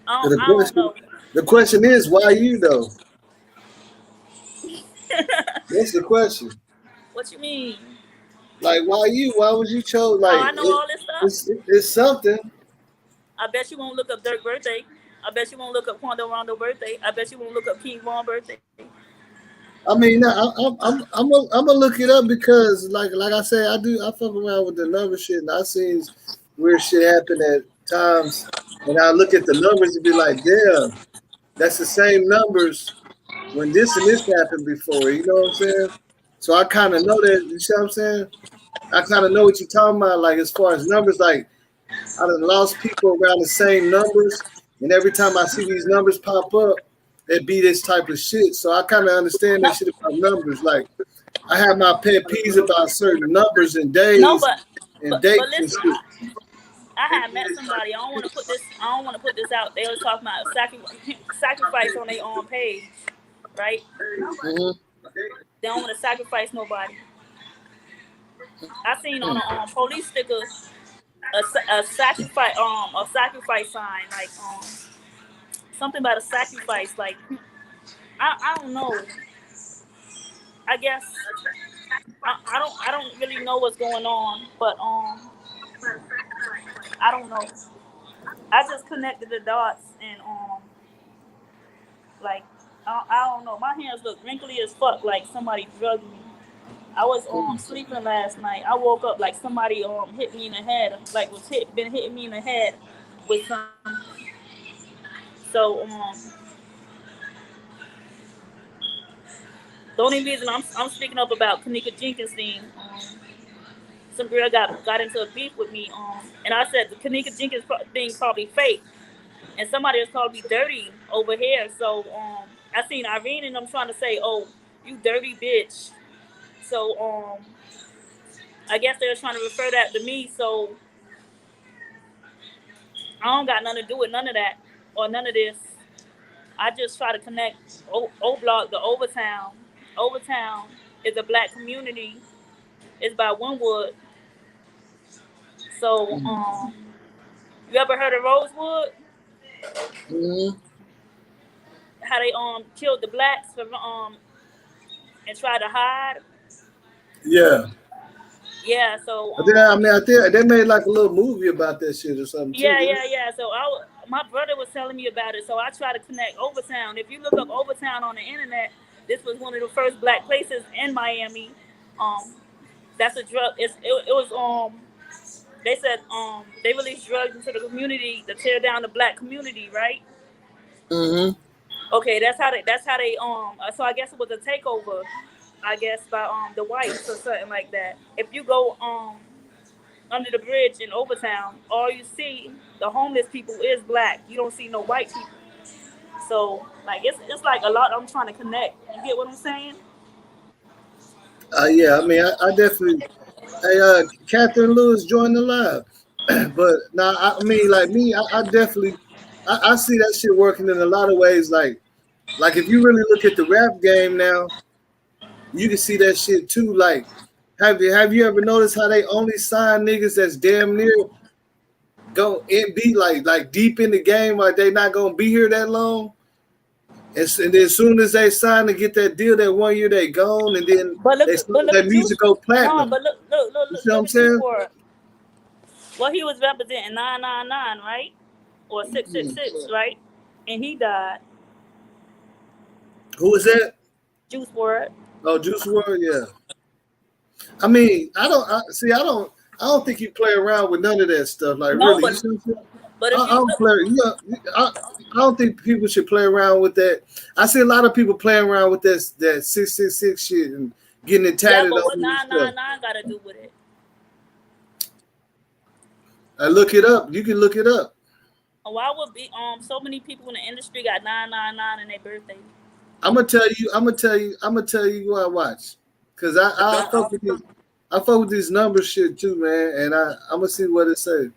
The I don't question, know. the question is, why you though? That's the question. What you mean? Like, why you? Why was you chose? How Like, I know all this stuff? it's something. I bet you won't look up Dirk birthday. I bet you won't look up Quando Rondo birthday. I bet you won't look up King Von birthday. I mean, I'm gonna look it up because, like I said, I fuck around with the number shit, and I seen weird shit happen at times, and I look at the numbers and be like, damn, that's the same numbers when this and this happened before. You know what I'm saying? So I kind of know that. You see what I'm saying? I kind of know what you're talking about. Like as far as numbers, like I done lost people around the same numbers, and every time I see these numbers pop up, it be this type of shit. So I kind of understand that shit about numbers. Like I have my pet peeves about certain numbers and No, days and but dates and listen, shit. I had met somebody. I don't want to put this. I don't want to put this out. They was talking about sacrifice on their own page, right? Mm-hmm. They don't want to sacrifice nobody. I seen on a police sticker a sacrifice sign, like something about a sacrifice. Like I don't know. I guess I don't really know what's going on, but I don't know. I just connected the dots and like I don't know. My hands look wrinkly as fuck, like somebody drugged me. I was sleeping last night. I woke up like somebody hit me in the head, like been hitting me in the head with some. So the only reason I'm speaking up about Kenneka Jenkins thing, some girl got into a beef with me, and I said the Kenneka Jenkins thing probably fake, and somebody was calling me dirty over here. So I seen Irene and I'm trying to say, oh, you dirty bitch. So I guess they were trying to refer that to me. So I don't got nothing to do with none of that or none of this. I just try to connect O-Block to Overtown. Overtown is a black community. It's by Wynwood. So you ever heard of Rosewood? Mm-hmm. How they killed the blacks from and tried to hide? Yeah. Yeah, so I think they made like a little movie about that shit or something too. Yeah. So my brother was telling me about it, so I try to connect Overtown. If you look up Overtown on the internet, this was one of the first black places in Miami. That's a drug. It was they said they released drugs into the community to tear down the black community, right? Mm-hmm. Okay, that's how they so I guess it was a takeover, I guess by the whites or something like that. If you go under the bridge in Overtown, all you see the homeless people is black. You don't see no white people. So like it's like a lot I'm trying to connect. You get what I'm saying? Yeah, I mean, I definitely. Hey, Catherine Lewis joined the live, but now I mean, like me, I definitely, I see that shit working in a lot of ways. Like if you really look at the rap game now, you can see that shit too. Like, have you ever noticed how they only sign niggas that's damn near go and be like deep in the game, like they not gonna be here that long? And then as soon as they sign to get that deal, that 1 year they gone, and then But look that at Juice. music go No, platinum. but You see what I'm look at Juice saying? WRLD. Well, he was representing 999, right? Or 666, right? And he died. Who was that? Juice WRLD. Oh, Juice WRLD, yeah. I mean, I don't think you play around with none of that stuff. Like, No, really, you see what I'm saying? but if I you don't look, play. I don't think people should play around with that. I see a lot of people playing around with that 666 shit and getting it yeah, tatted but what on and stuff. 999 got to do with it? I look it up. You can look it up. Why would be so many people in the industry got 999 in their birthday? I'm gonna tell you who I watch, cause I fuck with these numbers shit too, man, and I'm gonna see what it say.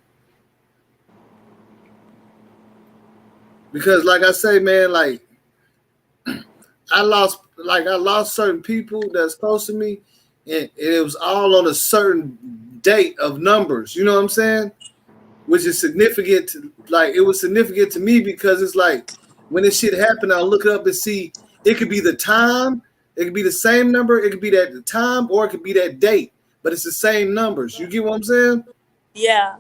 Because like I say, man, like I lost certain people that's close to me, and it was all on a certain date of numbers. You know what I'm saying? Which is significant. Like it was significant to me because it's like when this shit happened, I'll look it up and see. It could be the time, it could be the same number, it could be that the time, or it could be that date, but it's the same numbers. You get what I'm saying? Yeah.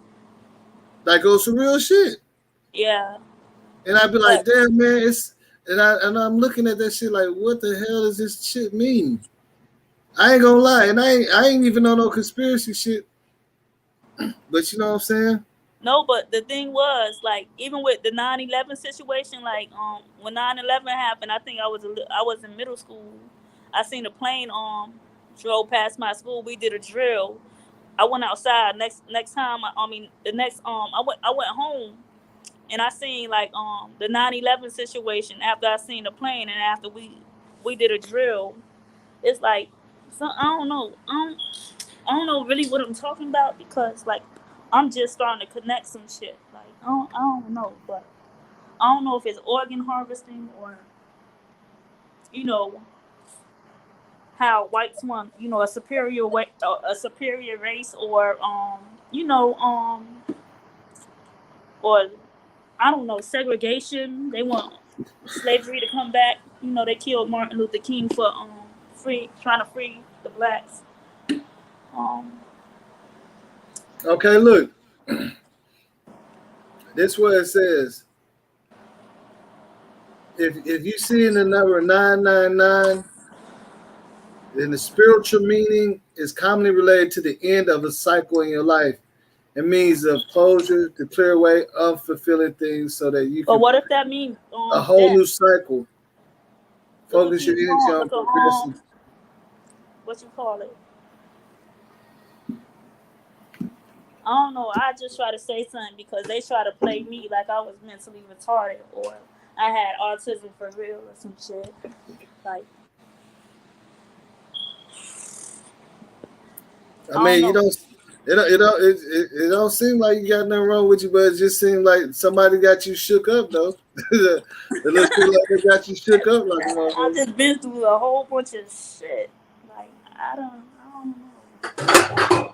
That goes for real shit. Yeah. And I'd be like, damn, man, And I'm looking at that shit like, what the hell does this shit mean? I ain't gonna lie, and I ain't even on no conspiracy shit. But you know what I'm saying? No, but the thing was, like, even with the 9/11 situation, like, when 9/11 happened, I think I was in middle school. I seen a plane drove past my school. We did a drill. I went outside. Next time, I mean, the next I went home, and I seen like the 9/11 situation after I seen the plane, and after we did a drill. It's like, so I don't know. I don't know really what I'm talking about, because like I'm just starting to connect some shit. Like I don't know, but I don't know if it's organ harvesting or, you know, how whites want, you know, a superior a superior race, or you know, or I don't know, segregation. They want slavery to come back. You know, they killed Martin Luther King for trying to free the blacks. Um, Okay, look. This what it says. If you see in the number 999, then the spiritual meaning is commonly related to the end of a cycle in your life. It means of closure, to clear away unfulfilling things so that you but can what if that means a whole death? new cycle. Look at Focus your King energy Kong. on Look at progressing. what you call it? I don't know. I just try to say something because they try to play me like I was mentally retarded or I had autism for real or some shit. Like, I I don't mean, you know. don't. It don't seem like you got nothing wrong with you, but it just seemed like somebody got you shook up, though. It looks like they got you shook up like a I motherfucker. just been through a whole bunch of shit. Like, I don't know.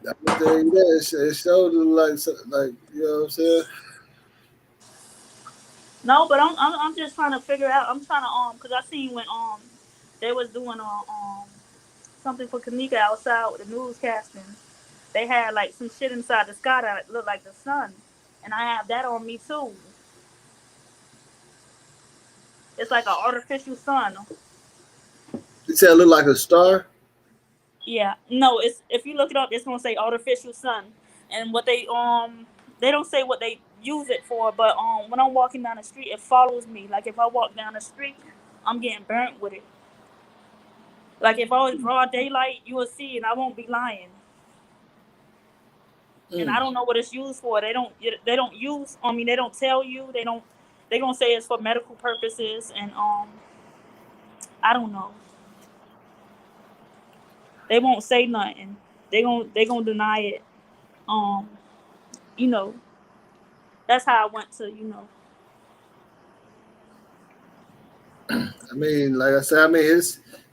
I'm gonna tell you that it showed like you know what I'm saying. No, but I'm just trying to figure out. I'm trying to cause I seen when they was doing something for Kenneka outside with the newscasting. They had like some shit inside the sky that looked like the sun, and I have that on me too. It's like an artificial sun. You said it looked like a star. Yeah, no, it's if you look it up, it's gonna say artificial sun, and what they don't say what they use it for, but when I'm walking down the street, it follows me. Like if I walk down the street, I'm getting burnt with it. Like if I was broad daylight, you will see, and I won't be lying. And I Mm. don't know what it's used for. They don't use. I mean, they don't tell you. They don't. They gonna say it's for medical purposes, and I don't know. They won't say nothing. They gonna deny it. Um, you know, that's how I went to, you know. I mean, like I said, I mean,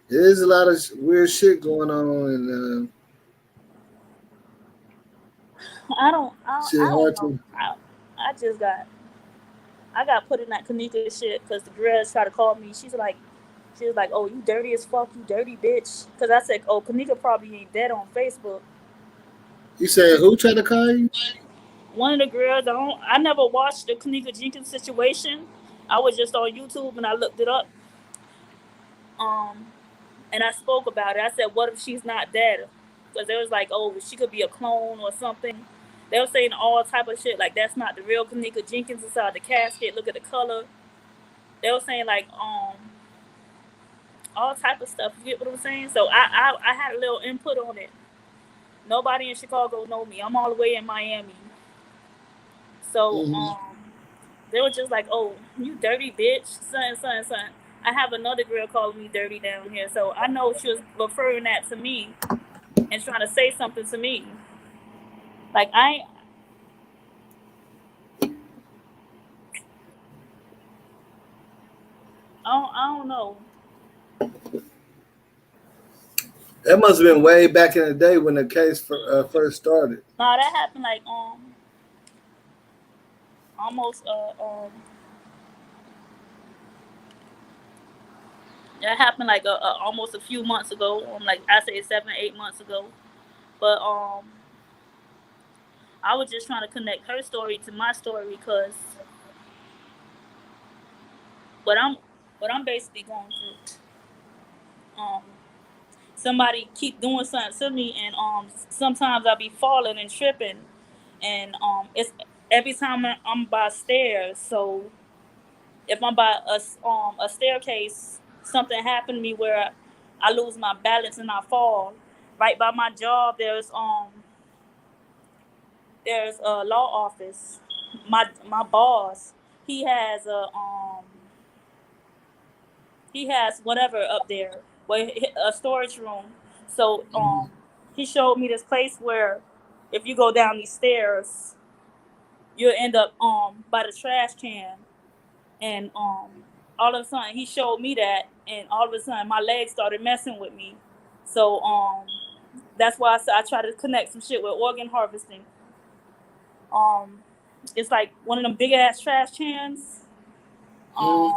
there's a lot of weird shit going on, and I shit don't hard know. to. I just I got put in that Kenneka shit because the girls tried to call me. She was like, "Oh, you dirty as fuck, you dirty bitch." Because I said, "Oh, Kenneka probably ain't dead on Facebook." You said who tried to call you? One of the girls, I never watched the Kenneka Jenkins situation. I was just on YouTube and I looked it up. Um, and I spoke about it. I said, "What if she's not dead?" Because they was like, "Oh, she could be a clone or something." They were saying all type of shit like that's not the real Kenneka Jenkins inside the casket. Look at the color. They were saying like all type of stuff. You get what I'm saying? So I had a little input on it. Nobody in Chicago know me. I'm all the way in Miami. So Mm-hmm. they were just like, "Oh, you dirty bitch, son." I have another girl calling me dirty down here, so I know she was referring that to me and trying to say something to me. Like I don't know. That must have been way back in the day when the case first started. Nah, that happened like almost that happened like almost a few months ago. Like I say 7, 8 months ago. But I was just trying to connect her story to my story because what I'm basically going through. Somebody keep doing something to me, and sometimes I be falling and tripping, and it's every time I'm by stairs. So if I'm by a staircase, something happened to me where I lose my balance and I fall. Right by my job, there's a law office. My boss, he has he has whatever up there, a storage room. So he showed me this place where if you go down these stairs, you'll end up by the trash can, and all of a sudden he showed me that, and all of a sudden my legs started messing with me. So that's why I try to connect some shit with organ harvesting. Um, it's like one of them big ass trash cans. Um,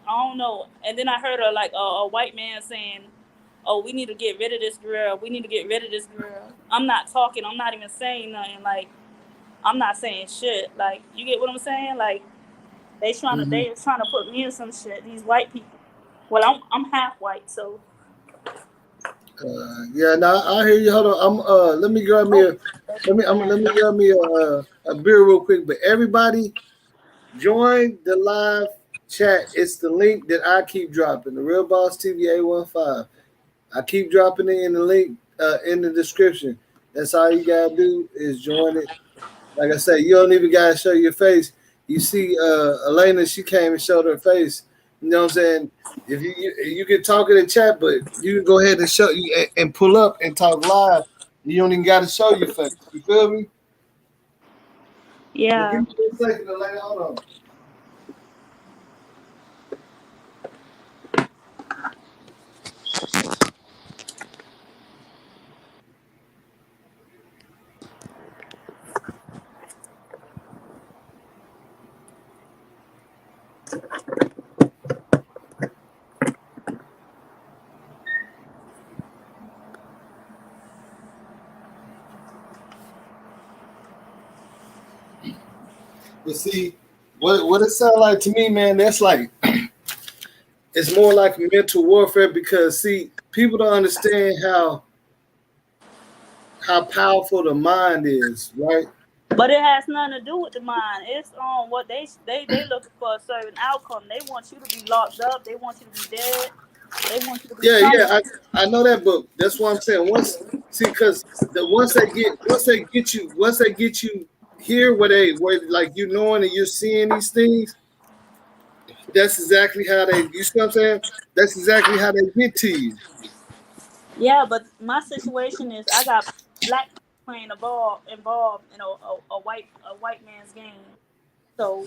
I don't know. And then I heard a white man saying, "Oh, we need to get rid of this girl. We need to get rid of this girl." I'm not talking. I'm not even saying nothing. Like, I'm not saying shit. Like, you get what I'm saying? Like, they trying to put me in some shit. These white people. Well, I'm half white, so. Yeah, now I hear you. Hold on, let me grab me let me grab me a beer real quick. But everybody, join the live chat. It's the link that I keep dropping. The Real Boss TV A15. I keep dropping it in the link in the description. That's all you gotta do is join it. Like I said, you don't even gotta show your face. You see, Elena, she came and showed her face. You know what I'm saying? If you can talk in the chat, but you can go ahead and show you and pull up and talk live. You don't even gotta show your face. You feel me? But give Yeah. me a second, Elena. Hold on. But see, what it sounds like to me, man, that's like it's more like mental warfare because see, people don't understand how powerful the mind is, right? But it has nothing to do with the mind. It's on what they looking for a certain outcome. They want you to be locked up. They want you to be dead. They want you to be Yeah, something. I know that, but that's what I'm saying. Because once they get you here, where like you knowing and you're seeing these things, that's exactly how they. You see what I'm saying? That's exactly how they get to you. Yeah, but my situation is I got black people playing a ball involved in a white man's game. So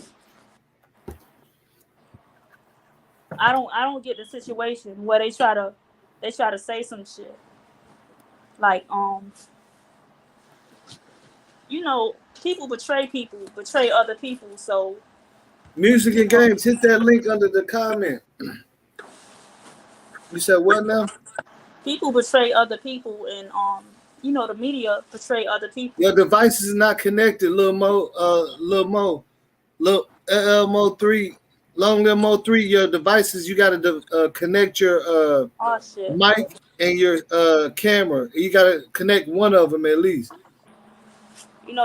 I don't get the situation where they try to say some shit like people betray other people. So Music and games. Hit that link under the comment. You said what now? people betray other people, and the media betray other people. Your device is not connected, little LMO3, long LMO3. Your devices, you got to connect your Oh shit. mic and your camera. You got to connect one of them at least.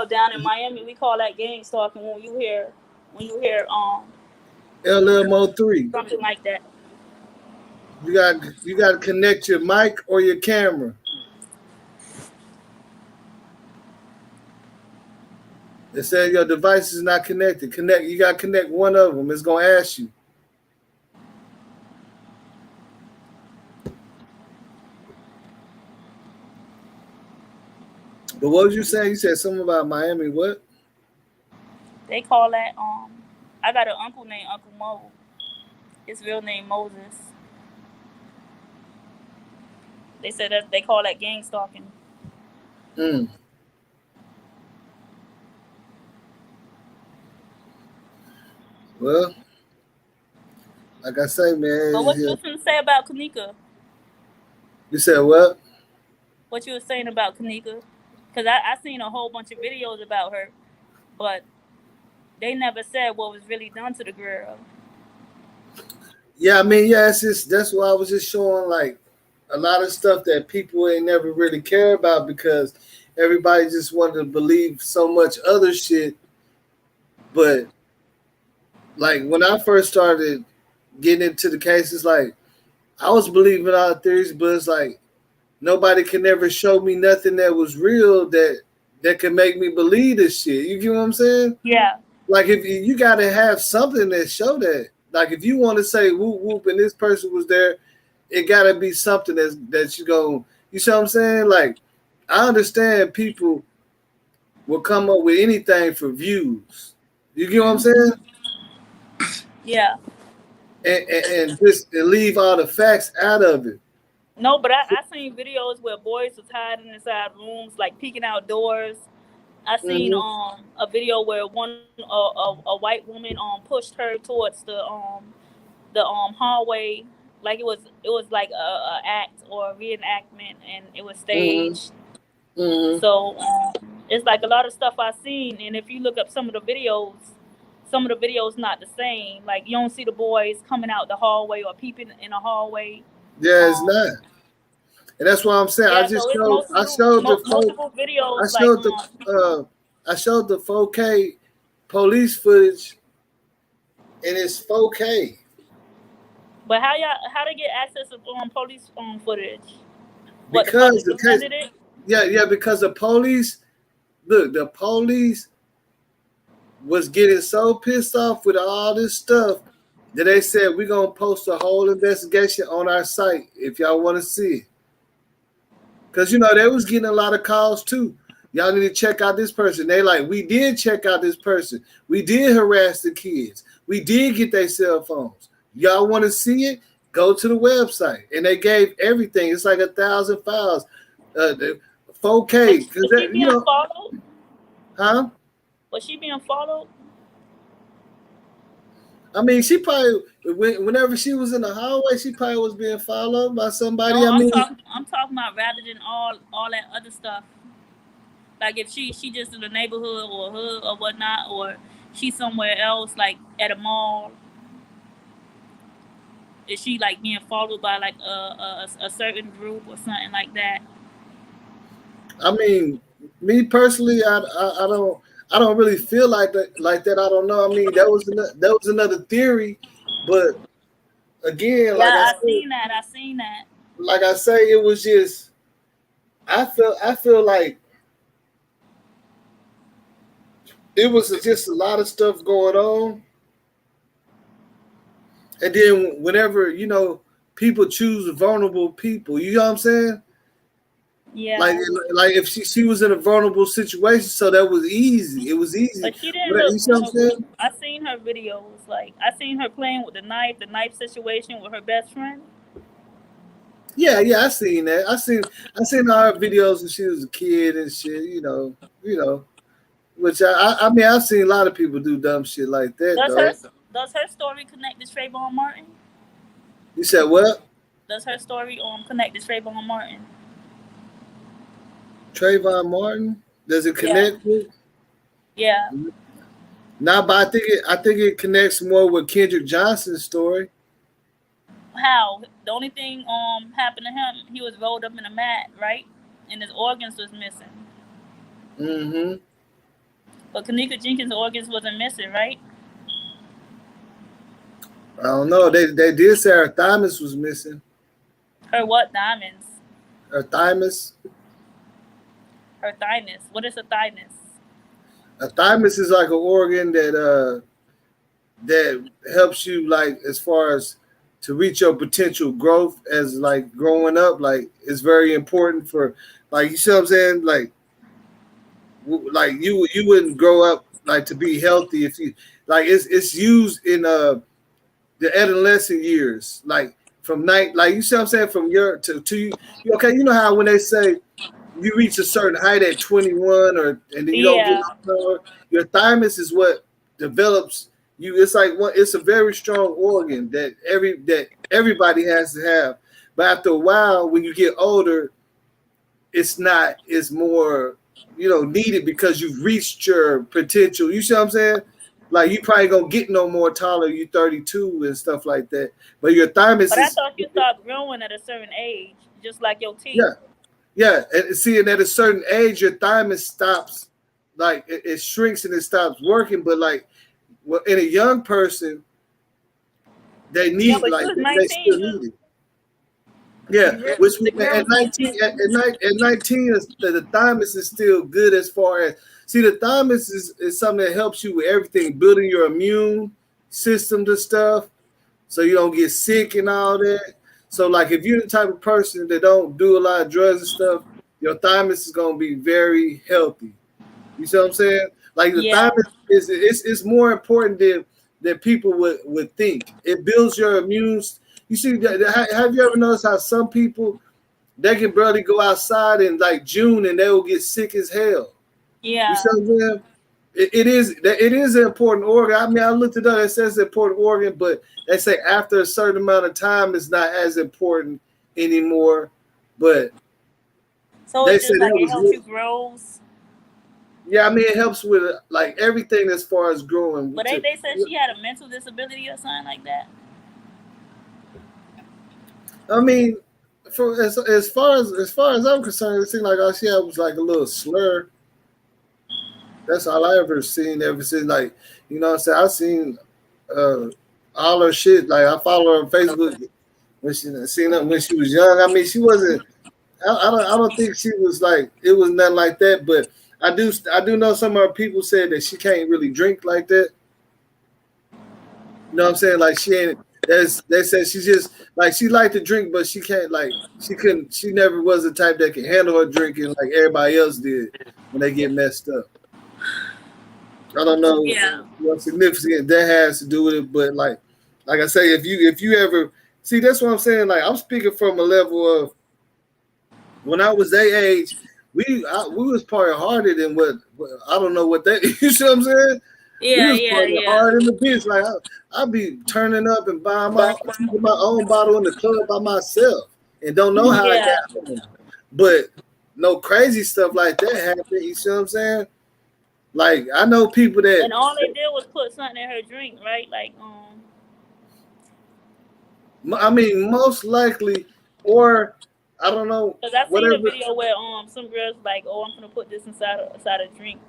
Down in Miami, we call that gang stalking when you hear LMO3. something like that. You got to connect your mic or your camera. It says your device is not connected. You got to connect one of them. It's gonna ask you. But what was you saying? You said something about Miami. What? They call that I got an uncle named Uncle Mo. His real name Moses. They said that they call that gang stalking. Mm. Well, like I say, But what man. you was gonna say about Kenneka? You said what? What you was saying about Kenneka? Because I seen a whole bunch of videos about her, but they never said what was really done to the girl. Yeah, I mean, yeah, it's just that's why I was just showing like a lot of stuff that people ain't never really care about because everybody just wanted to believe so much other shit. But like when I first started getting into the cases, like I was believing all the theories, but it's like nobody can ever show me nothing that was real that can make me believe this shit. You get what I'm saying? Yeah. Like if you got to have something that show that. Like if you want to say whoop whoop and this person was there, it got to be something that you go. You see what I'm saying? Like I understand people will come up with anything for views. You get what I'm saying? Yeah. And just and leave all the facts out of it. No, but I seen videos where boys was hiding inside rooms, like peeking out doors. I seen a video where a white woman pushed her towards the hallway, like it was like a act or a reenactment, and it was staged. So it's like a lot of stuff I seen, and if you look up some of the videos not the same. Like you don't see the boys coming out the hallway or peeping in a hallway. Yeah, it's not. And that's what I'm saying. Yeah, I just so it's showed I showed the multiple videos. I showed the 4K police footage, and it's 4K. But how they get access to police footage? Because because the police was getting so pissed off with all this stuff that they said we're gonna post a whole investigation on our site if y'all want to see it. Because they was getting a lot of calls too. Y'all need to check out this person. They like, we did check out this person. We did harass the kids. We did get their cell phones. Y'all want to see it? Go to the website. And they gave everything. It's like 1,000 files. 4K. Was she being followed? Huh? Was she being followed? I mean, she probably, whenever she was in the hallway, she probably was being followed by somebody. No, I'm talking about rather than all that other stuff. Like if she just in the neighborhood or hood or whatnot, or she's somewhere else, like at a mall. Is she like being followed by like a certain group or something like that? I mean, me personally, I don't really feel like that. I don't know. I mean, that was another theory, but again, I seen that. Like I say, it was just I feel like it was just a lot of stuff going on, and then whenever people choose vulnerable people, you know what I'm saying? Yeah. Like if she was in a vulnerable situation, so that was easy. It was easy. But she didn't look. I seen her videos. Like I seen her playing with the knife situation with her best friend. Yeah, I seen that. I seen all her videos when she was a kid and shit. Which I mean, I've seen a lot of people do dumb shit like that. Does her story connect to Trayvon Martin? You said what? Does her story connect to Trayvon Martin? Trayvon Martin? Does it connect with? Yeah. Nah, but I think it connects more with Kendrick Johnson's story. How? The only thing happened to him, he was rolled up in a mat, right? And his organs was missing. Mm-hmm. But Kenneka Jenkins' organs wasn't missing, right? I don't know. They did say her thymus was missing. Her what? Diamonds. Her thymus. Her thymus. What is a thymus? A thymus is like an organ that helps you like as far as to reach your potential growth as like growing up. Like it's very important for like you see what I'm saying? Like you wouldn't grow up like to be healthy if you like it's used in the adolescent years, like from night, like you see what I'm saying, from your to you. Okay, you know how when they say you reach a certain height at 21 and then you don't get no, your thymus is what develops you. It's like it's a very strong organ that everybody has to have. But after a while, when you get older, it's more needed because you've reached your potential. You see what I'm saying? like you probably gonna get no more taller. You 32 and stuff like that. But your thymus But I is thought you start growing at a certain age, just like your teeth. yeah, yeah. And see, and at a certain age, your thymus stops, like it shrinks and it stops working. But like, well, in a young person, they Yeah, need but like you was they 19. still need it. Yeah, which The girl at was 19, 19. at 19, the thymus is still good as far as see the thymus is something that helps you with everything, building your immune system to stuff, so you don't get sick and all that. So like if you're the type of person that don't do a lot of drugs and stuff, your thymus is gonna be very healthy. You see what I'm saying? Like the Yeah. thymus is more important than people would think. It builds your immune. You see, have you ever noticed how some people they can barely go outside in like June and they will get sick as hell? You Yeah. see what I'm saying? It is an important organ. I mean, I looked it up. It says it's an important organ, but they say after a certain amount of time, it's not as important anymore. But So they it's said just like that it was helps you grow. yeah. I mean, it helps with like everything as far as growing. But they said she had a mental disability or something like that. I mean, for as far as I'm concerned, it seemed like all she had was like a little slur. That's all I ever seen ever since. Like, you know what I'm saying? I seen uh, all her shit. Like I follow her on Facebook when she seen her when she was young. I mean, she wasn't. I don't think she was like it was nothing like that. But I do know some of her people said that she can't really drink like that. You know what I'm saying? Like she ain't. They said she just like she liked to drink, but she can't like she couldn't. She never was the type that can handle her drinking like everybody else did when they get messed up. I don't know Yeah. what significant that has to do with it, but like I say, if you ever see, that's what I'm saying. Like I'm speaking from a level of when I was their age, we was probably harder than what I don't know what they. You see what I'm saying? We Yeah, was yeah, probably yeah. harder than the bitch. Like I'd be turning up and buying my own bottle in the club by myself and don't know how I Yeah. got home. But no crazy stuff like that happened. You see what I'm saying? Like I know people that. And all they did was put something in her drink, right? Like I mean, most likely, or I don't know, because I seen a whatever. video where some girls like, oh, I'm gonna put this inside a drink,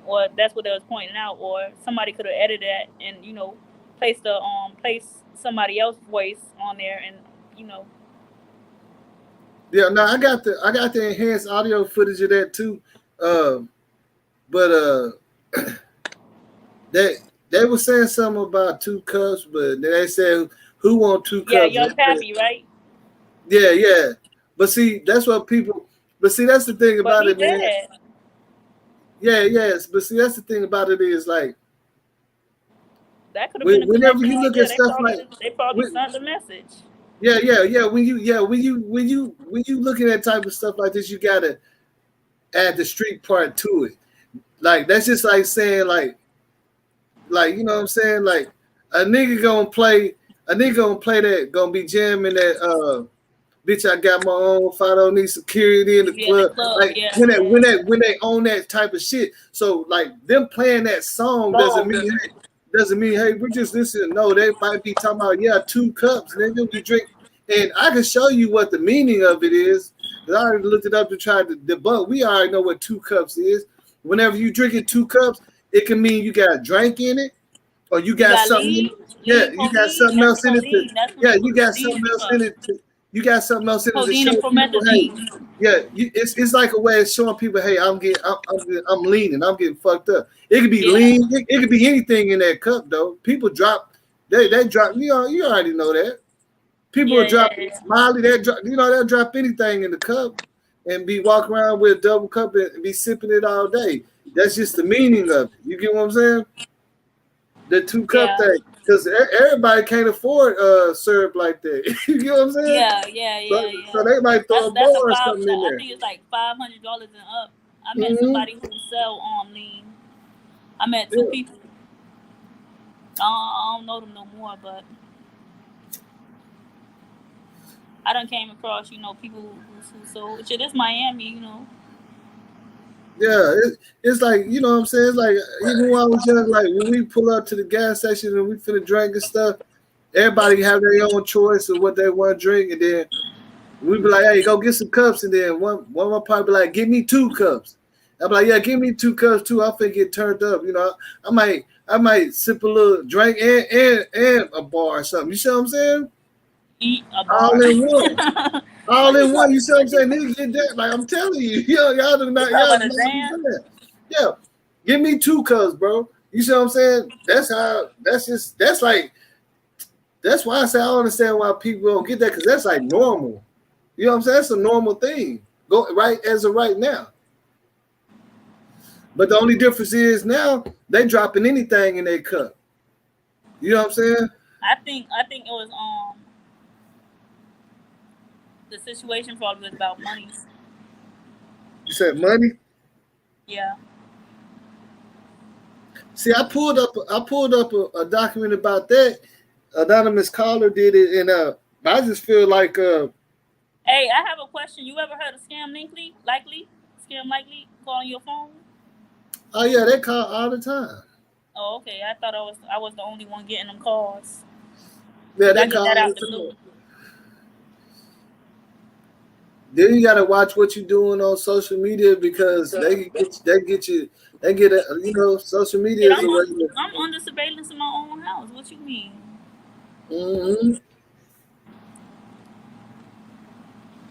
or that's what they was pointing out, or somebody could have edited that and place somebody else's voice on there, and Yeah, no, I got the enhanced audio footage of that too. But they were saying something about 2 cups, but then they said who want 2 cups? Young Pappy, right? Yeah, yeah. But see, that's what people. But see, that's the thing But about he it, man. dead. Yeah, yes. But see, that's the thing about it is like That could have been a whenever connection you right look there. at stuff like. They probably sent the message. Yeah. When you looking at type of stuff like this, you gotta add the street part to it. Like that's just like saying like you know what I'm saying? Like a nigga gonna play that gonna be jamming that bitch I got my own if I don't need security in the club. Like Yeah. when they own that type of shit. So like them playing that song doesn't mean hey we're just listening. No, they might be talking about 2 cups, nigga. We drink and I can show you what the meaning of it is. I already looked it up to try to debunk. We already know what 2 cups is. Whenever you drinking 2 cups, it can mean you got a drink in it, or you got something. Lean, You got something else in it. You got something else in it. You got something else in it to show people. Hey, it's like a way of showing people, hey, I'm leaning, I'm getting fucked up. It could be lean. It could be anything in that cup though. People drop. They drop. You already know that. People will drop Molly. They'll drop anything in the cup and be walking around with a double cup and be sipping it all day. That's just the meaning of it. You get what I'm saying? The 2 cup thing. Because everybody can't afford syrup like that. You get what I'm saying? So they might throw a bar or something in there. I think it's like $500 and up. I met somebody who sell lean. I met 2 people. I don't know them no more, but I done came across, people who sold shit. It's Miami, Yeah, it's like, you know what I'm saying? It's like, even when I was young, like when we pull up to the gas station and we finna drink and stuff, everybody have their own choice of what they want to drink, and then we be like, hey, go get some cups, and then one of my partner be like, give me 2 cups. I'm like, yeah, give me 2 cups too. I'm finna get turned up. You know, I might sip a little drink and a bar or something. You see what I'm saying? Eat a bar. All in one. All in one. You see what I'm saying? You Nigga get that. Like I'm telling you, y'all do not talk y'all about do a not dance? do that. Yeah. Give me 2 cups, bro. You see what I'm saying? That's why I say I don't understand why people don't get that, because that's like normal. You know what I'm saying? That's a normal thing. Go right as of right now. But the only difference is now they dropping anything in their cup. You know what I'm saying? I think it was the situation probably was about money. You said money? Yeah. See, I pulled up a document about that. Anonymous caller did it, and I just feel like Hey, I have a question. You ever heard of scam likely calling your phone? oh yeah, they call all the time. Oh, okay. I thought I was the only one getting them calls. Yeah, I they get call that all out the the blue. time. Then you gotta watch what you're doing on social media, because they get you, you know, social media Shit, is a way to. I'm under surveillance in my own house. What you mean? Mm-hmm.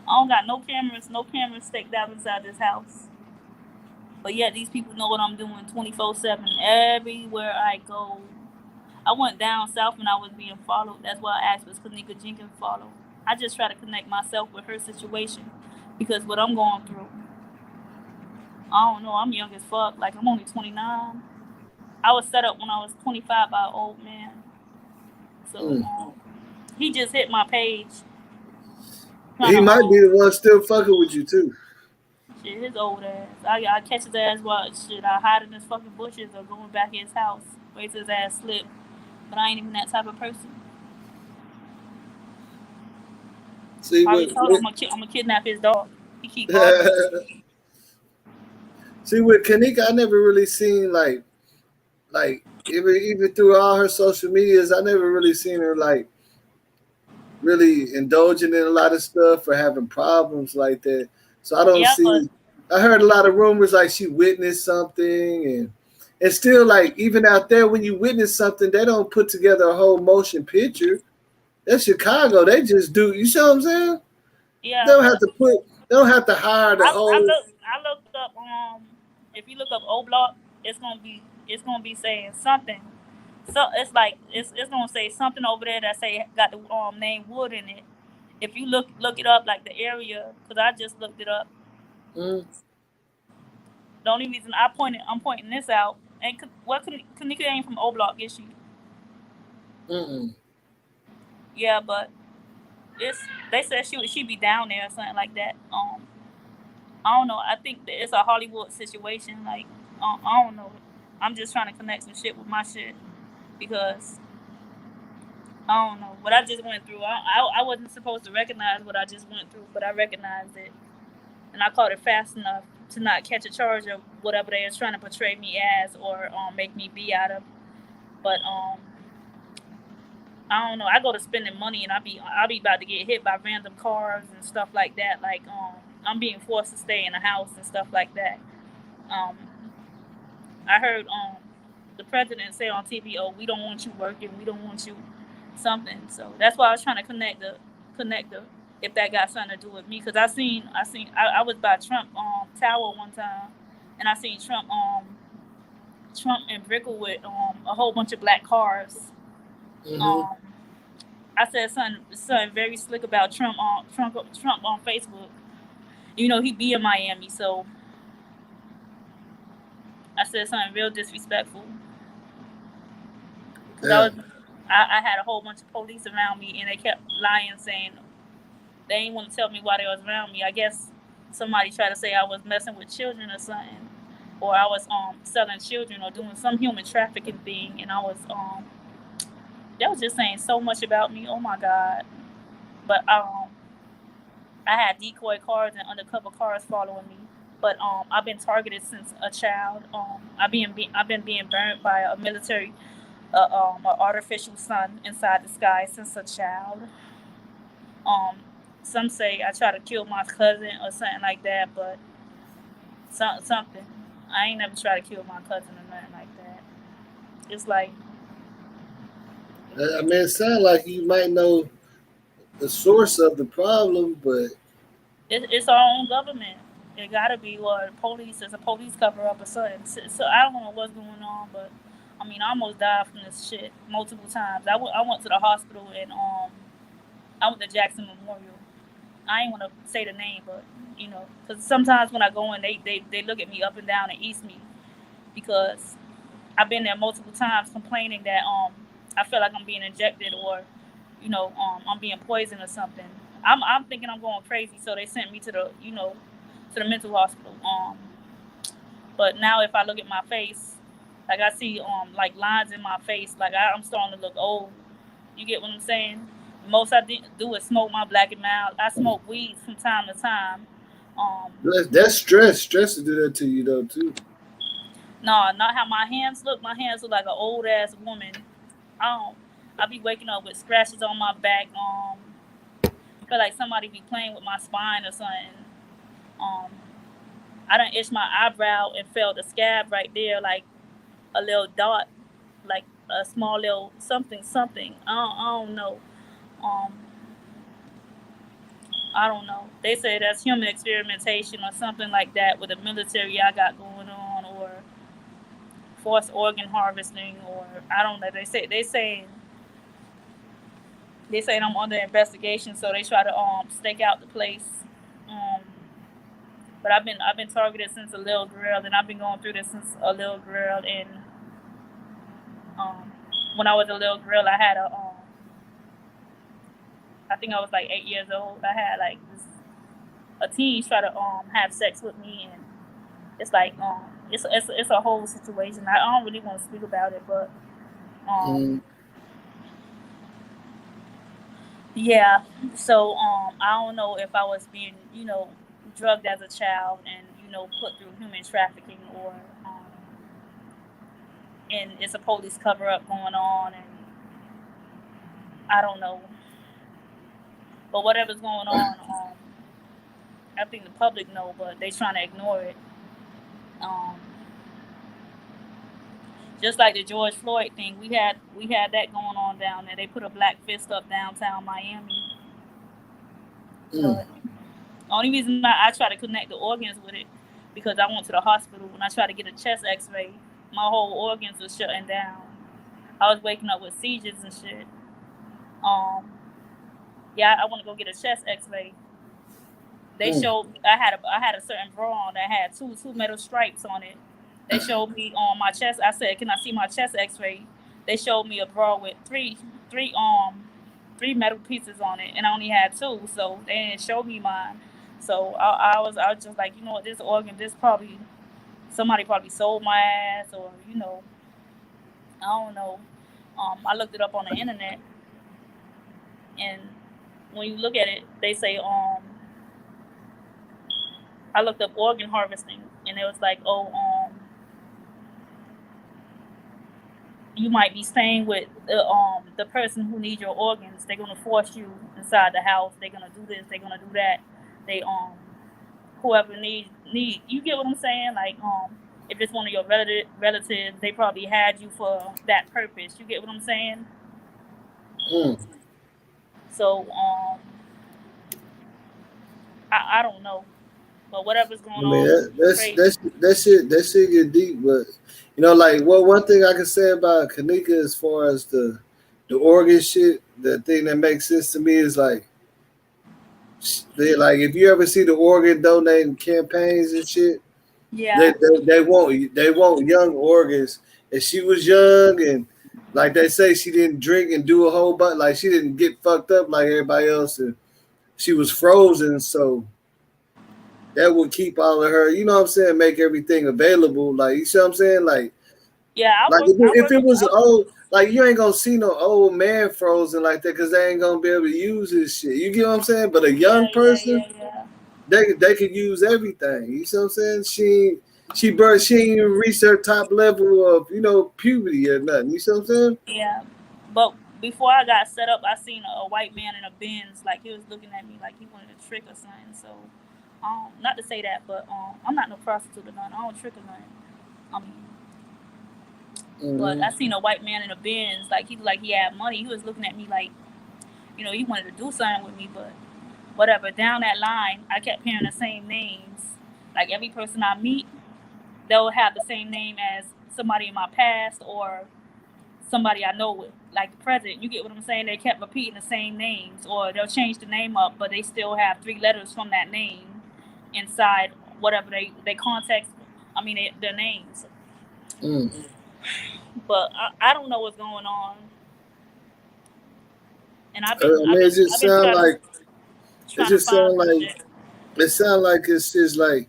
I don't got no cameras staked out inside this house. But yeah, these people know what I'm doing 24/7 everywhere I go. I went down south when I was being followed. That's why I asked, was Kenneka Jenkins followed? I just try to connect myself with her situation, because what I'm going through, I don't know. I'm young as fuck. Like, I'm only 29. I was set up when I was 25 by an old man. So he just hit my page. He might be the one still fucking with you too. Shit, his old ass. I catch his ass while shit. I hide in his fucking bushes or going back in his house. Wait till his ass slip. But I ain't even that type of person. See I already told him I'm gonna kidnap his dog. He keep barking. See, with Kenneka, I never really seen like even through all her social medias, I never really seen her like really indulging in a lot of stuff or having problems like that. So I don't see. I heard a lot of rumors like she witnessed something, and it's still like, even out there when you witness something, they don't put together a whole motion picture. That's Chicago. They just do. You see what I'm saying? Yeah. They don't have to put. They don't have to hire the whole. I looked up. If you look up O Block, it's gonna be saying something. So it's like it's gonna say something over there that say got the name Wood in it. If you look it up, like the area, because I just looked it up. The only reason I'm pointing this out, and what Kenneka ain't from O Block, is she? Yeah, but they said she be down there or something like that. I don't know. I think that it's a Hollywood situation. Like, I don't know. I'm just trying to connect some shit with my shit, because I don't know what I just went through. I wasn't supposed to recognize what I just went through, but I recognized it, and I caught it fast enough to not catch a charge of whatever they are trying to portray me as, or make me be out of. But I don't know. I go to spending money, and I'll be about to get hit by random cars and stuff like that. Like, I'm being forced to stay in a house and stuff like that. I heard the president say on TV, "Oh, we don't want you working. We don't want you something." So that's why I was trying to connect the if that got something to do with me, because I was by Trump Tower one time, and I seen Trump and Brickell with a whole bunch of black cars. I said something very slick about Trump on Facebook. You know, he be in Miami, so I said something real disrespectful. Because I had a whole bunch of police around me, and they kept lying, saying they didn't want to tell me why they was around me. I guess somebody tried to say I was messing with children or something, or I was selling children or doing some human trafficking thing, and I was they was just saying so much about me. Oh my God! But I had decoy cars and undercover cars following me. But I've been targeted since a child. I've been being burnt by a military, an artificial sun inside the sky since a child. Um, some say I try to kill my cousin or something like that, but something. I ain't never tried to kill my cousin or nothing like that. It's like I mean, it sounds like you might know the source of the problem, but it's our own government. It gotta be what police is a police cover up or something. So I don't know what's going on, but I mean, I almost died from this shit multiple times. I went to the hospital and I went to Jackson Memorial. I ain't want to say the name, but you know, because sometimes when I go in, they look at me up and down and east me because I've been there multiple times complaining that I feel like I'm being injected or you know I'm being poisoned or something. I'm thinking I'm going crazy, so they sent me to the to the mental hospital. But now if I look at my face, like I see like lines in my face, like I'm starting to look old. You get what I'm saying? Most I do is smoke my black and mild. I smoke weed from time to time. that's stress. Stress to do that to you though too. No, not how my hands look. My hands look like an old ass woman. I be waking up with scratches on my back. Feel like somebody be playing with my spine or something. I done itched my eyebrow and felt a scab right there, like a little dot, like a small little something. I don't know. I don't know. They say that's human experimentation or something like that with the military I got going on, or forced organ harvesting, or I don't know. They say I'm under investigation, so they try to stake out the place. But I've been targeted since a little girl, and I've been going through this since a little girl. And when I was a little girl, I had I think I was like 8 years old. I had like a teen try to have sex with me, and it's like it's a whole situation. I don't really want to speak about it, but yeah. So I don't know if I was being drugged as a child and put through human trafficking, or and it's a police cover up going on, and I don't know. But whatever's going on, I think the public know, but they trying to ignore it. Just like the George Floyd thing, we had that going on down there. They put a black fist up downtown Miami. But the only reason I try to connect the organs with it because I went to the hospital when I tried to get a chest X-ray. My whole organs was shutting down. I was waking up with seizures and shit. Yeah, I want to go get a chest X-ray. They showed I had a certain bra on that had two metal stripes on it. They showed me on my chest. I said, "Can I see my chest X-ray?" They showed me a bra with three metal pieces on it, and I only had two, so they didn't show me mine. So I was just like, you know what, this organ, somebody probably sold my ass, or I don't know. I looked it up on the internet, and when you look at it, they say I looked up organ harvesting, and it was like, you might be staying with the person who needs your organs. They're gonna force you inside the house. They're gonna do this. They're gonna do that. They whoever need. You get what I'm saying? Like if it's one of your relatives, they probably had you for that purpose. You get what I'm saying? So I don't know. But whatever's going on, that shit get deep. But like one thing I can say about Kenneka as far as the organ shit, the thing that makes sense to me is like if you ever see the organ donating campaigns and shit, yeah, they want young organs. And she was young, and like they say, she didn't drink and do a whole bunch. Like she didn't get fucked up like everybody else, and she was frozen, so. That would keep all of her, you know what I'm saying, make everything available. Like, you see what I'm saying? Like, yeah, if it was old, like, you ain't gonna see no old man frozen like that because they ain't gonna be able to use his shit. You get what I'm saying? But a young person, they could use everything. You see what I'm saying? She ain't even reached her top level of puberty or nothing. You see what I'm saying? Yeah, but before I got set up, I seen a white man in a Benz, like he was looking at me like he wanted to trick or something. So, not to say that, but I'm not no prostitute or nothing. I don't trick or nothing. I mean, but I seen a white man in a Benz, like he had money. He was looking at me like, he wanted to do something with me, but whatever. Down that line, I kept hearing the same names. Like every person I meet, they'll have the same name as somebody in my past or somebody I know with, like the president. You get what I'm saying? They kept repeating the same names, or they'll change the name up, but they still have 3 letters from that name inside whatever they context. I mean, their names. But I don't know what's going on. And I've been it just sound like it sound like it's just like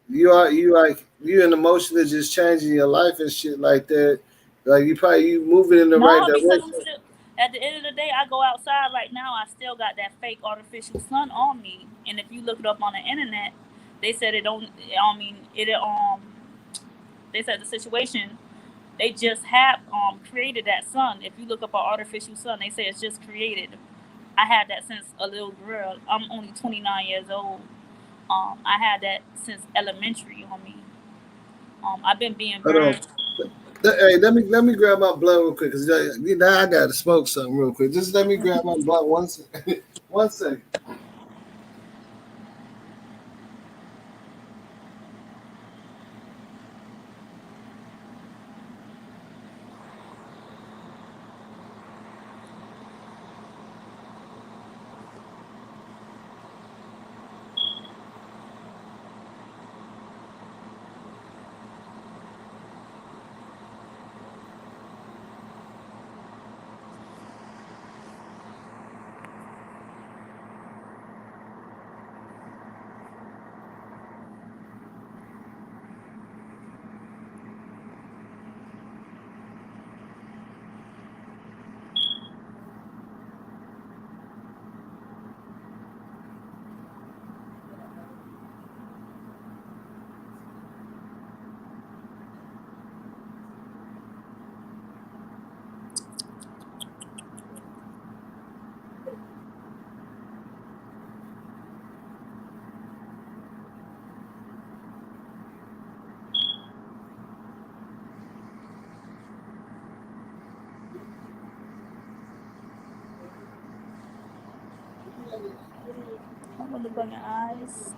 you an emotion that's just changing your life and shit like that. Like you moving in the right direction. Because at the end of the day, I go outside right now. I still got that fake artificial sun on me, and if you look it up on the internet, they said it don't. I mean, they said the situation. They just have created that sun. If you look up an artificial sun, they say it's just created. I had that since a little girl. I'm only 29 years old. I had that since elementary on me. I've been being burned. Hey, let me grab my blunt real quick because now I gotta smoke something real quick. Just let me grab my blunt one second. 1 second. I'm gonna look on your eyes.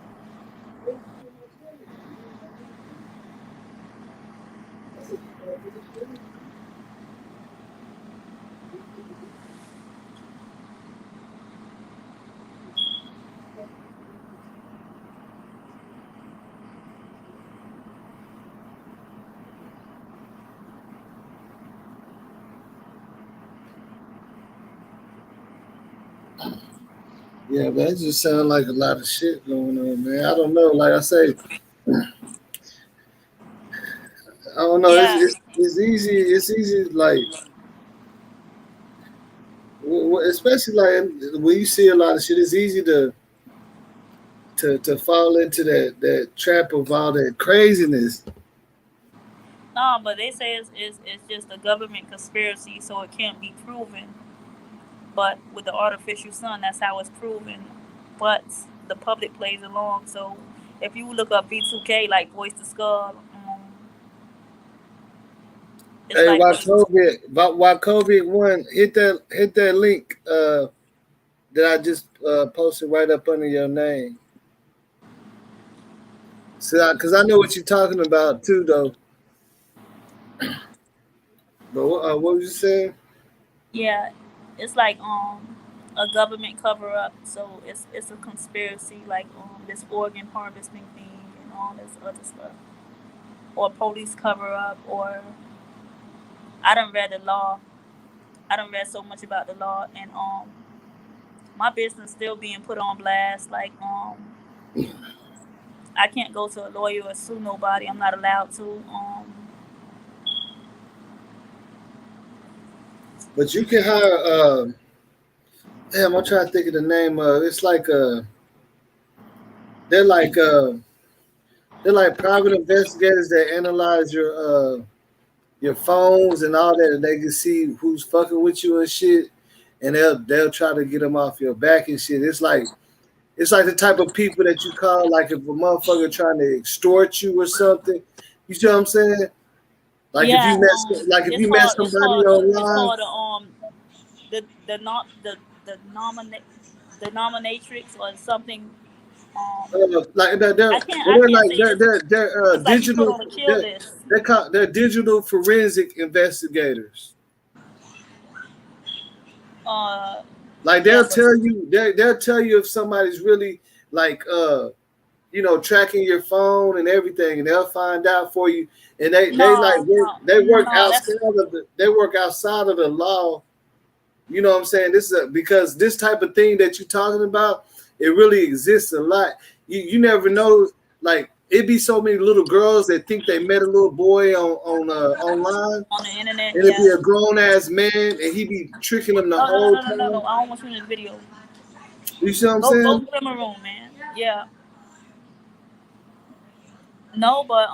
Yeah, but it just sounds like a lot of shit going on, man. I don't know. Like I say, I don't know. Yeah. It's easy. It's easy, like especially like when you see a lot of shit. It's easy to fall into that trap of all that craziness. No, but they say it's just a government conspiracy, so it can't be proven. But with the artificial sun, that's how it's proven. But the public plays along. So if you look up V2K, like Voice to Skull, it's Hey, like while COVID won, hit that link that I just posted right up under your name. So, because I know what you're talking about too, though. But what was you saying? yeah, it's like a government cover up. So it's a conspiracy, like this organ harvesting thing and all this other stuff, or police cover up, or I done read the law. I done read so much about the law, and my business still being put on blast. Like I can't go to a lawyer or sue nobody. I'm not allowed to. But you can hire. Damn, I'm trying to think of the name of. It's like they're like private investigators that analyze your phones and all that, and they can see who's fucking with you and shit, and they'll try to get them off your back and shit. It's like the type of people that you call, like if a motherfucker trying to extort you or something. You see what I'm saying? Like if Yeah, you if you met somebody it's online. called the not the nominatrix or something. Like they're I can't say this. they're It's like you put digital. on a kill list. They're digital forensic investigators. Like Yeah, they'll tell you if somebody's really like tracking your phone and everything, and they'll find out for you. And they work outside of the law. You know what I'm saying? This is because this type of thing that you're talking about, it really exists a lot. You never know. Like it be so many little girls that think they met a little boy online on the internet. and it'd be a grown ass man, and he be tricking them the whole time. No. I don't want you in the video. You see what I'm saying? Go to the room, man. Yeah. No, but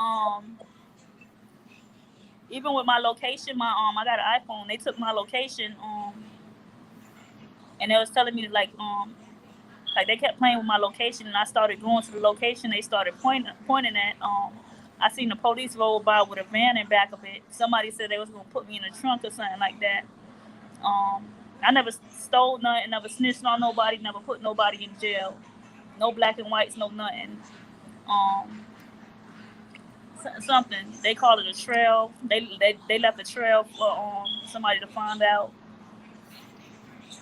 even with my location, I got an iPhone. They took my location, and they was telling me like they kept playing with my location, and I started going to the location. They started pointing at. I seen the police roll by with a van in back of it. Somebody said they was gonna put me in a trunk or something like that. I never stole nothing, never snitched on nobody, never put nobody in jail. No black and whites, no nothing. Something they call it a trail. They left a trail for somebody to find out.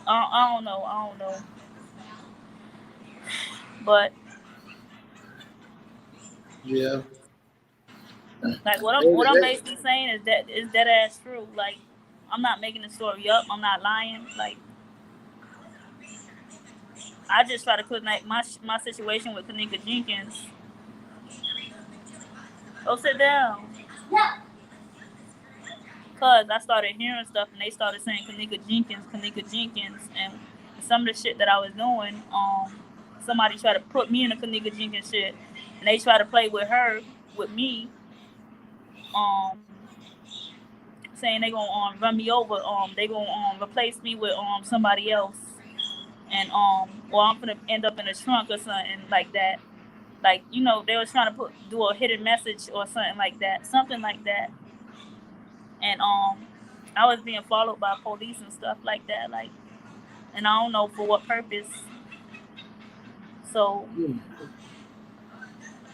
I don't know. But yeah, like what I'm basically saying is that is dead ass true. Like I'm not making the story up. I'm not lying. Like I just try to connect my situation with Kenneka Jenkins. Go sit down. Yeah. Cause I started hearing stuff and they started saying Kenneka Jenkins, and some of the shit that I was doing, somebody tried to put me in the Kenneka Jenkins shit, and they tried to play with me, saying they gonna run me over, they gonna replace me with somebody else, and or I'm gonna end up in a trunk or something like that. Like they was trying to do a hidden message or something like that, and I was being followed by police and stuff like that, like, and I don't know for what purpose. So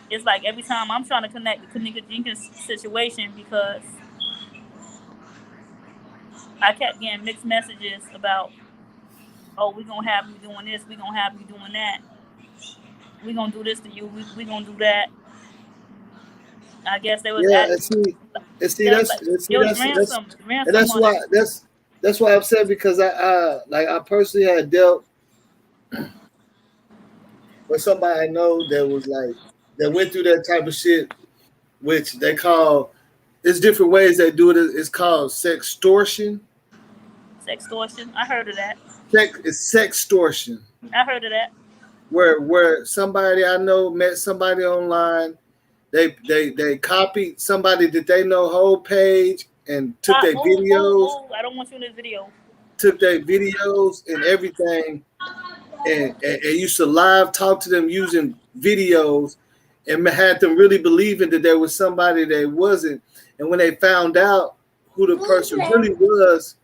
it's like every time I'm trying to connect the Kenneka Jenkins situation because I kept getting mixed messages about, oh, we're gonna have you doing this, we're gonna have you doing that, we're gonna do this to you, we're gonna do that. I guess they was that's why I'm saying, because I personally had dealt with somebody I know that was like that went through that type of shit, which they call, it's different ways they do it. It's called sextortion. I heard of that. It's sextortion. I heard of that. Where somebody I know met somebody online. They copied somebody that they know whole page and took their videos. I don't want you in this video. Took their videos and everything, and used to live talk to them using videos, and had them really believing that there was somebody that wasn't. And when they found out who the person really was,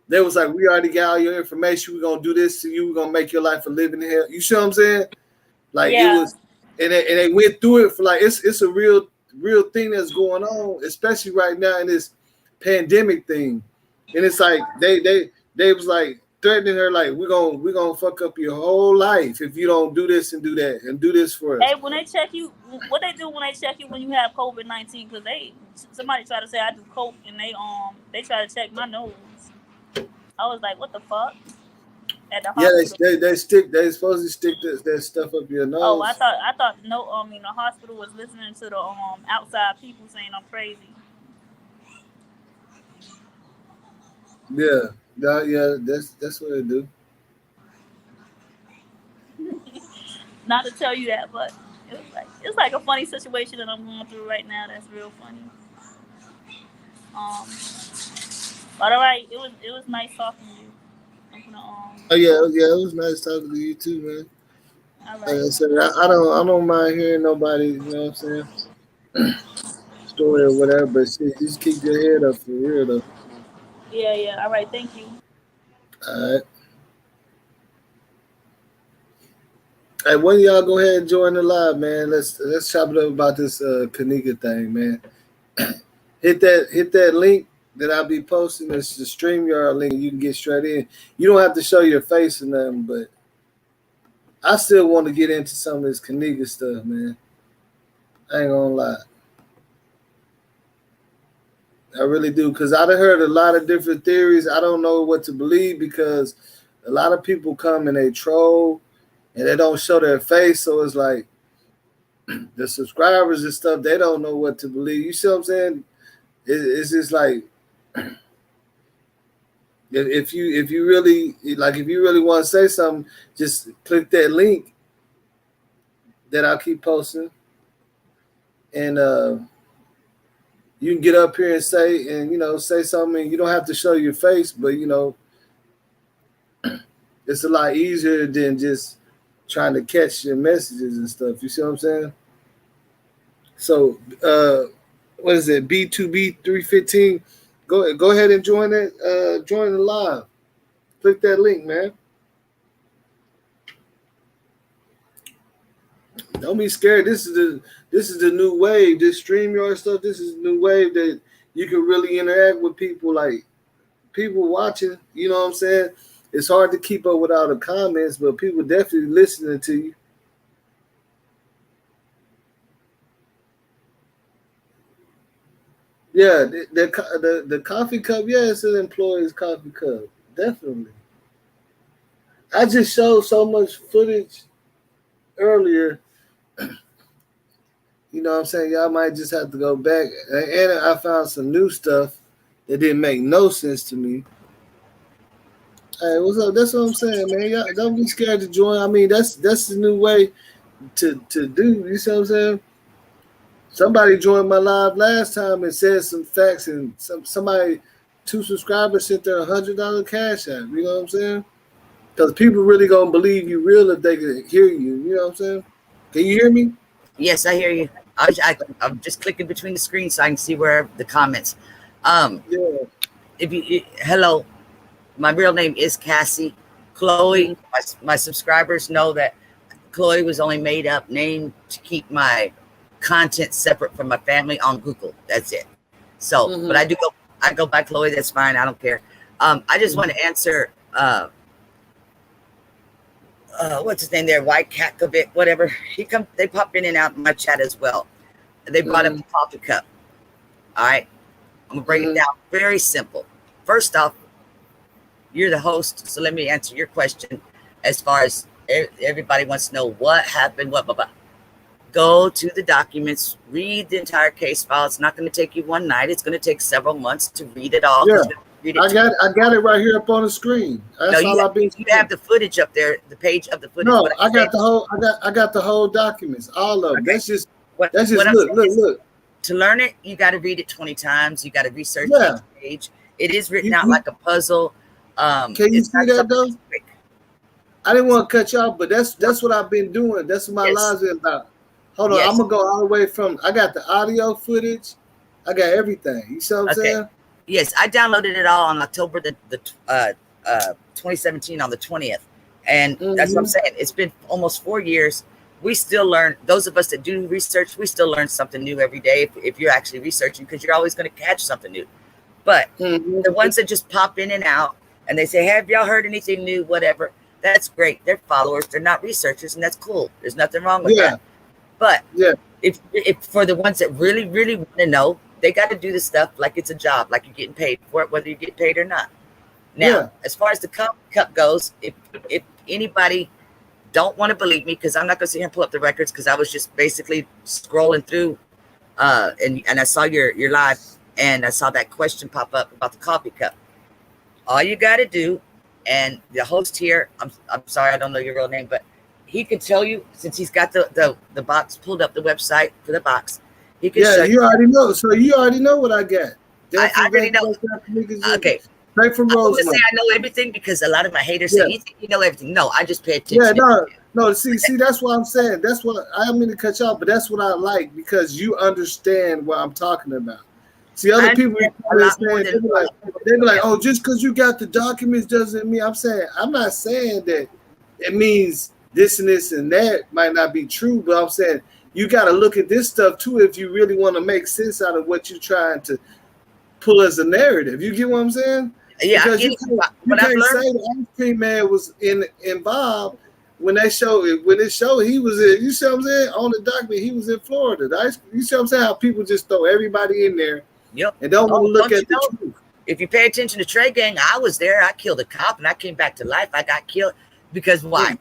they was like, "We already got all your information. We're gonna do this to you. We're gonna make your life a living hell." You see what I'm saying? Like it was. And they went through it for like it's a real thing that's going on, especially right now in this pandemic thing. And it's like they was like threatening her, like we're gonna fuck up your whole life if you don't do this and do that and do this for us. Hey, when they check you, what they do when they check you when you have COVID-19? Because somebody tried to say I do coke and they try to check my nose. I was like, what the fuck? At the hospital. They supposed to stick that stuff up your nose. Oh, I thought the hospital was listening to the outside people saying I'm crazy. Yeah, that's what they do. not to tell you that, but it's like a funny situation that I'm going through right now. That's real funny. But all right, it was nice talking to you. I'm gonna Oh yeah, it was nice talking to you too, man. All Like I right. said, I don't mind hearing nobody, you know what I'm saying, story or whatever, but shit, just keep your head up for real though. Yeah. All right. Thank you. All right. Hey, when y'all go ahead and join the live, man. Let's chop it up about this Kenneka thing, man. Hit that link that I'll be posting. It's the StreamYard link. You can get straight in. You don't have to show your face or nothing, but I still want to get into some of this Kenneka stuff, man. I ain't gonna lie. I really do, because I've heard a lot of different theories. I don't know what to believe because a lot of people come and they troll and they don't show their face. So it's like the subscribers and stuff, they don't know what to believe. You see what I'm saying? It's just like if you really want to say something, just click that link that I'll keep posting, and you can get up here and say something. You don't have to show your face, but it's a lot easier than just trying to catch your messages and stuff. You see what I'm saying? So what is it? B2B315. Go ahead and join it. Join the live. Click that link, man. Don't be scared. This is the new wave. This StreamYard stuff. This is the new wave that you can really interact with people, like people watching. You know what I'm saying? It's hard to keep up with all the comments, but people definitely listening to you. Yeah, the coffee cup. Yeah, it's an employee's coffee cup. Definitely. I just showed so much footage earlier. You know what I'm saying? Y'all might just have to go back. And I found some new stuff that didn't make no sense to me. Hey, what's up? That's what I'm saying, man. Y'all don't be scared to join. I mean, that's the new way to do. You see what I'm saying? Somebody joined my live last time and said some facts, and somebody, 2 subscribers sent their $100 cash app. You know what I'm saying? Because people really gonna believe you real if they can hear you. You know what I'm saying? Can you hear me? Yes, I hear you. I'm just clicking between the screens so I can see where the comments. Yeah. Hello, my real name is Cassie. Chloe, my subscribers know that Chloe was only made up name to keep my content separate from my family on Google. That's it. So, but I go by Chloe. That's fine. I don't care. I just want to answer. What's his name there? White Catkovic, whatever. They pop in and out in my chat as well. They brought up the coffee cup. All right. I'm gonna break it down. Very simple. First off, you're the host, so let me answer your question. As far as everybody wants to know what happened, what blah blah. Go to the documents, read the entire case file. It's not going to take you one night. It's going to take several months to read it all. Yeah. I got it right here up on the screen. That's all I've been. You have the footage up there, the page of the footage. No, I got the whole documents, all of them. Okay. That's just look. To learn it, you got to read it 20 times. You got to research each page. It is written out like a puzzle. Can you see that though? I didn't want to cut you off, but that's what I've been doing. That's what my lives is about. Hold on, I'm gonna go all the way from. I got the audio footage. I got everything. You see what I'm saying? Yes, I downloaded it all on October the 2017 on the 20th, and that's what I'm saying. It's been almost 4 years. We still learn. Those of us that do research, we still learn something new every day. If you're actually researching, because you're always going to catch something new. But the ones that just pop in and out and they say, "Have y'all heard anything new?" Whatever. That's great. They're followers. They're not researchers, and that's cool. There's nothing wrong with that. But if for the ones that really, really want to know, they got to do this stuff like it's a job, like you're getting paid for it, whether you get paid or not. Now, as far as the cup goes, if anybody don't want to believe me, because I'm not going to sit here and pull up the records, because I was just basically scrolling through, and I saw your live, and I saw that question pop up about the coffee cup. All you got to do, and the host here, I'm sorry, I don't know your real name, but he can tell you, since he's got the box pulled up, the website for the box. He can Yeah, show you already know. So you already know what I got. I already know. Okay. Straight from I want to Rosemont. say I know everything because a lot of my haters Yeah. say, you think you know everything. No, I just pay attention. Yeah, no. See, that's what I'm saying. That's what I don't mean to cut you off, but that's what I like because you understand what I'm talking about. See, other people they be like, oh, just because you got the documents doesn't mean. I'm not saying that it means this and this and that might not be true, but I'm saying you got to look at this stuff too if you really want to make sense out of what you're trying to pull as a narrative. You get what I'm saying? Yeah, because you can't say the ice cream man was involved when it showed he was in. You see what I'm saying? On the document, he was in Florida. You see what I'm saying? How people just throw everybody in there. Yep. And don't want to look at the truth. If you pay attention to Trey Gang, I was there. I killed a cop and I came back to life. I got killed because why?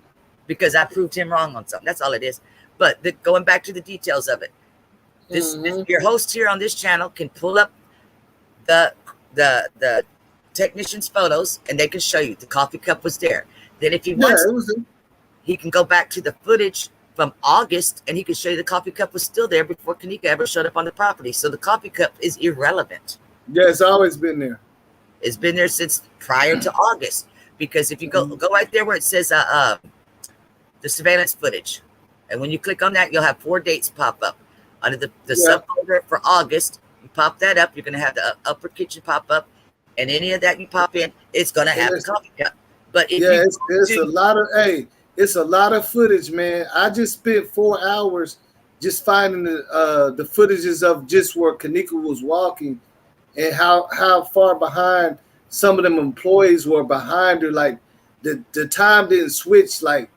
Because I proved him wrong on something. That's all it is. But going back to the details of it, this your host here on this channel can pull up the technician's photos and they can show you the coffee cup was there. Then if he wants, he can go back to the footage from August and he can show you the coffee cup was still there before Kenneka ever showed up on the property. So the coffee cup is irrelevant. Yeah, it's always been there. It's been there since prior to August. Because if you go right there where it says the surveillance footage, and when you click on that, you'll have 4 dates pop up. Under the subfolder for August, you pop that up, you're going to have the upper kitchen pop up, and any of that you pop in, it's going to have the coffee cup. But if it's a lot of footage, man. I just spent 4 hours just finding the footages of just where Kenneka was walking and how far behind some of them employees were behind her. Like the time didn't switch. Like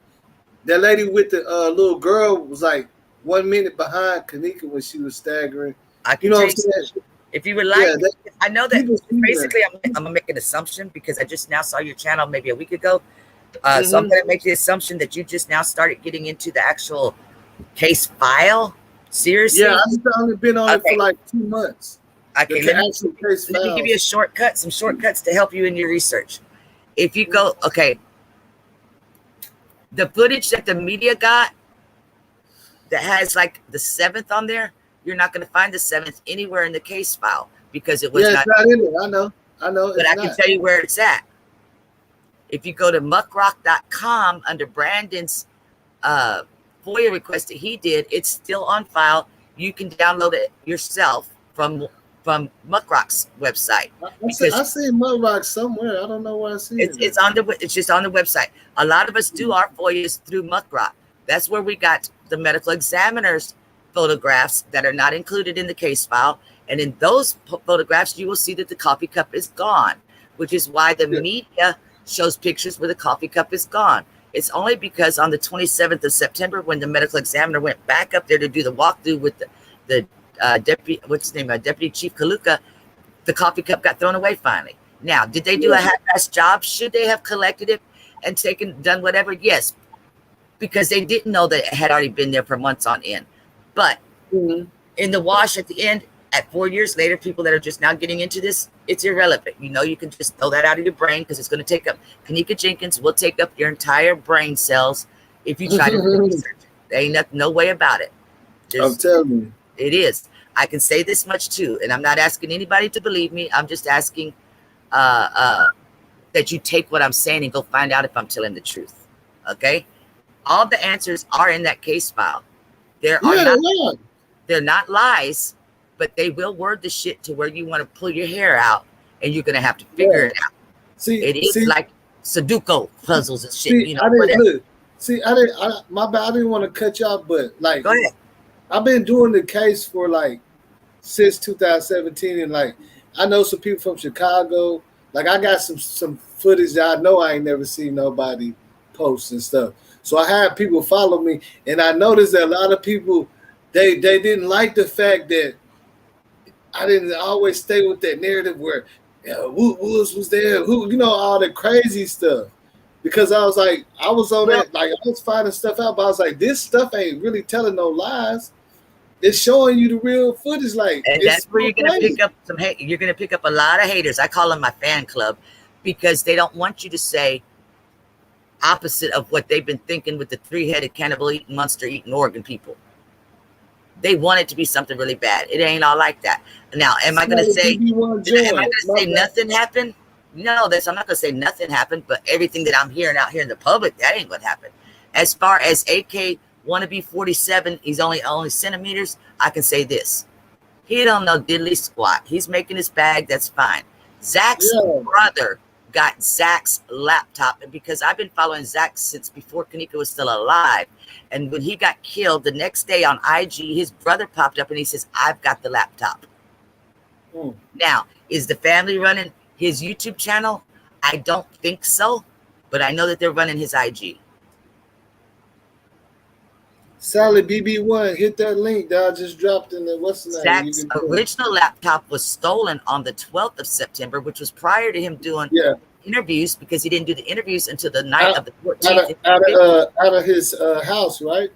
that lady with the little girl was like 1 minute behind Kenneka when she was staggering. You know what I'm saying? If you would like, I know that basically I'm gonna make an assumption because I just now saw your channel maybe a week ago. So I'm gonna make the assumption that you just now started getting into the actual case file. Seriously? Yeah, I've only been on it for like 2 months. Okay, let me give you a shortcut, some shortcuts to help you in your research. If you go, the footage that the media got that has like the 7th on there, you're not going to find the 7th anywhere in the case file because it was not in it. I know. But I can tell you where it's at. If you go to muckrock.com under Brandon's FOIA request that he did, it's still on file. You can download it yourself from Muckrock's website. I see Muckrock somewhere. I don't know where I see it. It's just on the website. A lot of us do our FOIAs through Muckrock. That's where we got the medical examiner's photographs that are not included in the case file. And in those photographs, you will see that the coffee cup is gone, which is why the media shows pictures where the coffee cup is gone. It's only because on the 27th of September, when the medical examiner went back up there to do the walkthrough with the Deputy Chief Kaluka, the coffee cup got thrown away finally. Now, did they do a half-assed job? Should they have collected it and done whatever? Yes, because they didn't know that it had already been there for months on end. But in the wash at the end, at 4 years later, people that are just now getting into this, it's irrelevant. You can just throw that out of your brain because it's going to take up, Kenneka Jenkins will take up your entire brain cells if you try to research it. There ain't no way about it. I'm telling you. It is. I can say this much too, and I'm not asking anybody to believe me. I'm just asking that you take what I'm saying and go find out if I'm telling the truth. Okay? All the answers are in that case file. They're not lies, but they will word the shit to where you want to pull your hair out, and you're gonna have to figure it out. It is like Sudoku puzzles and shit. I didn't want to cut you off, but like, go ahead. I've been doing the case for like since 2017, and like I know some people from Chicago. Like I got some footage that I know I ain't never seen nobody post and stuff. So I had people follow me, and I noticed that a lot of people they didn't like the fact that I didn't always stay with that narrative where Woods was there, all the crazy stuff. Because I was like, I was on that, like I was finding stuff out, but I was like, this stuff ain't really telling no lies. It's showing you the real footage, like, and that's where you're gonna pick up some hate. You're gonna pick up a lot of haters. I call them my fan club because they don't want you to say, opposite of what they've been thinking with the 3-headed cannibal eating monster eating organ people. They want it to be something really bad. It ain't all like that. Now, am I going to say nothing happened? No, I'm not going to say nothing happened, but everything that I'm hearing out here in the public, that ain't what happened. As far as AK wannabe 47, he's only centimeters, I can say this. He don't know diddly squat. He's making his bag, that's fine. Zach's brother got Zach's laptop, and because I've been following Zach since before Kenneka was still alive, and when he got killed the next day on IG, his brother popped up and he says, I've got the laptop. Now, is the family running his YouTube channel? I don't think so, but I know that they're running his IG. Sally BB1, hit that link that I just dropped in the what's the name? Zach's original laptop was stolen on the 12th of September, which was prior to him doing interviews, because he didn't do the interviews until the night of the 14th. Out of his house, right?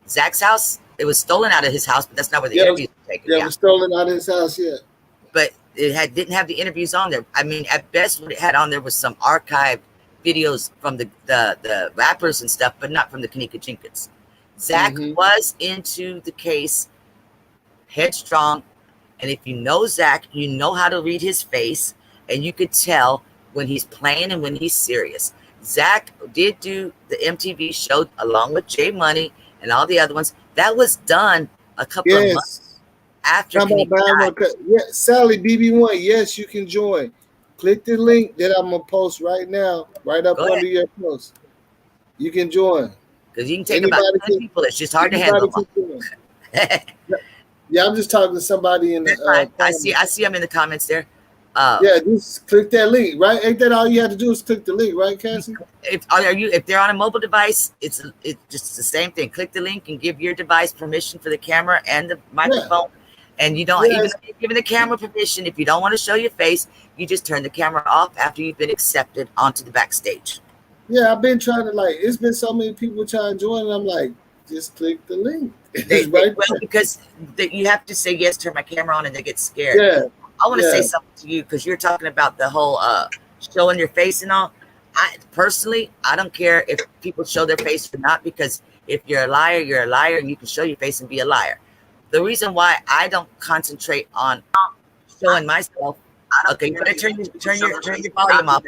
Zach's house? It was stolen out of his house, but that's not where the interviews were taken. It was stolen out of his house, But it didn't have the interviews on there. I mean, at best, what it had on there was some archived videos from the rappers and stuff, but not from the Kenneka Jenkins. Zach was into the case, headstrong, and if you know Zach, you know how to read his face, and you could tell when he's playing and when he's serious. Zach did do the MTV show along with J Money and all the other ones. That was done a couple of months after Kenneka died. Sally BB1, yes, you can join. Click the link that I'm gonna post right now, right up under your post. You can join. Because you can take about 10 people. It's just hard to handle. Yeah, I'm just talking to somebody in the. I see. I'm in the comments there. Just click that link, right? Ain't that all you have to do is click the link, right, Cassie? If they're on a mobile device, it's just the same thing. Click the link and give your device permission for the camera and the microphone. And you don't even giving the camera permission. If you don't want to show your face, you just turn the camera off after you've been accepted onto the backstage. Yeah, I've been trying to it's been so many people trying to join, and I'm like, just click the link. Because you have to say yes, turn my camera on, and they get scared. Yeah. I want to say something to you, because you're talking about the whole showing your face and all. I don't care if people show their face or not, because if you're a liar, and you can show your face and be a liar. The reason why I don't concentrate on showing myself, okay, you better turn your volume off.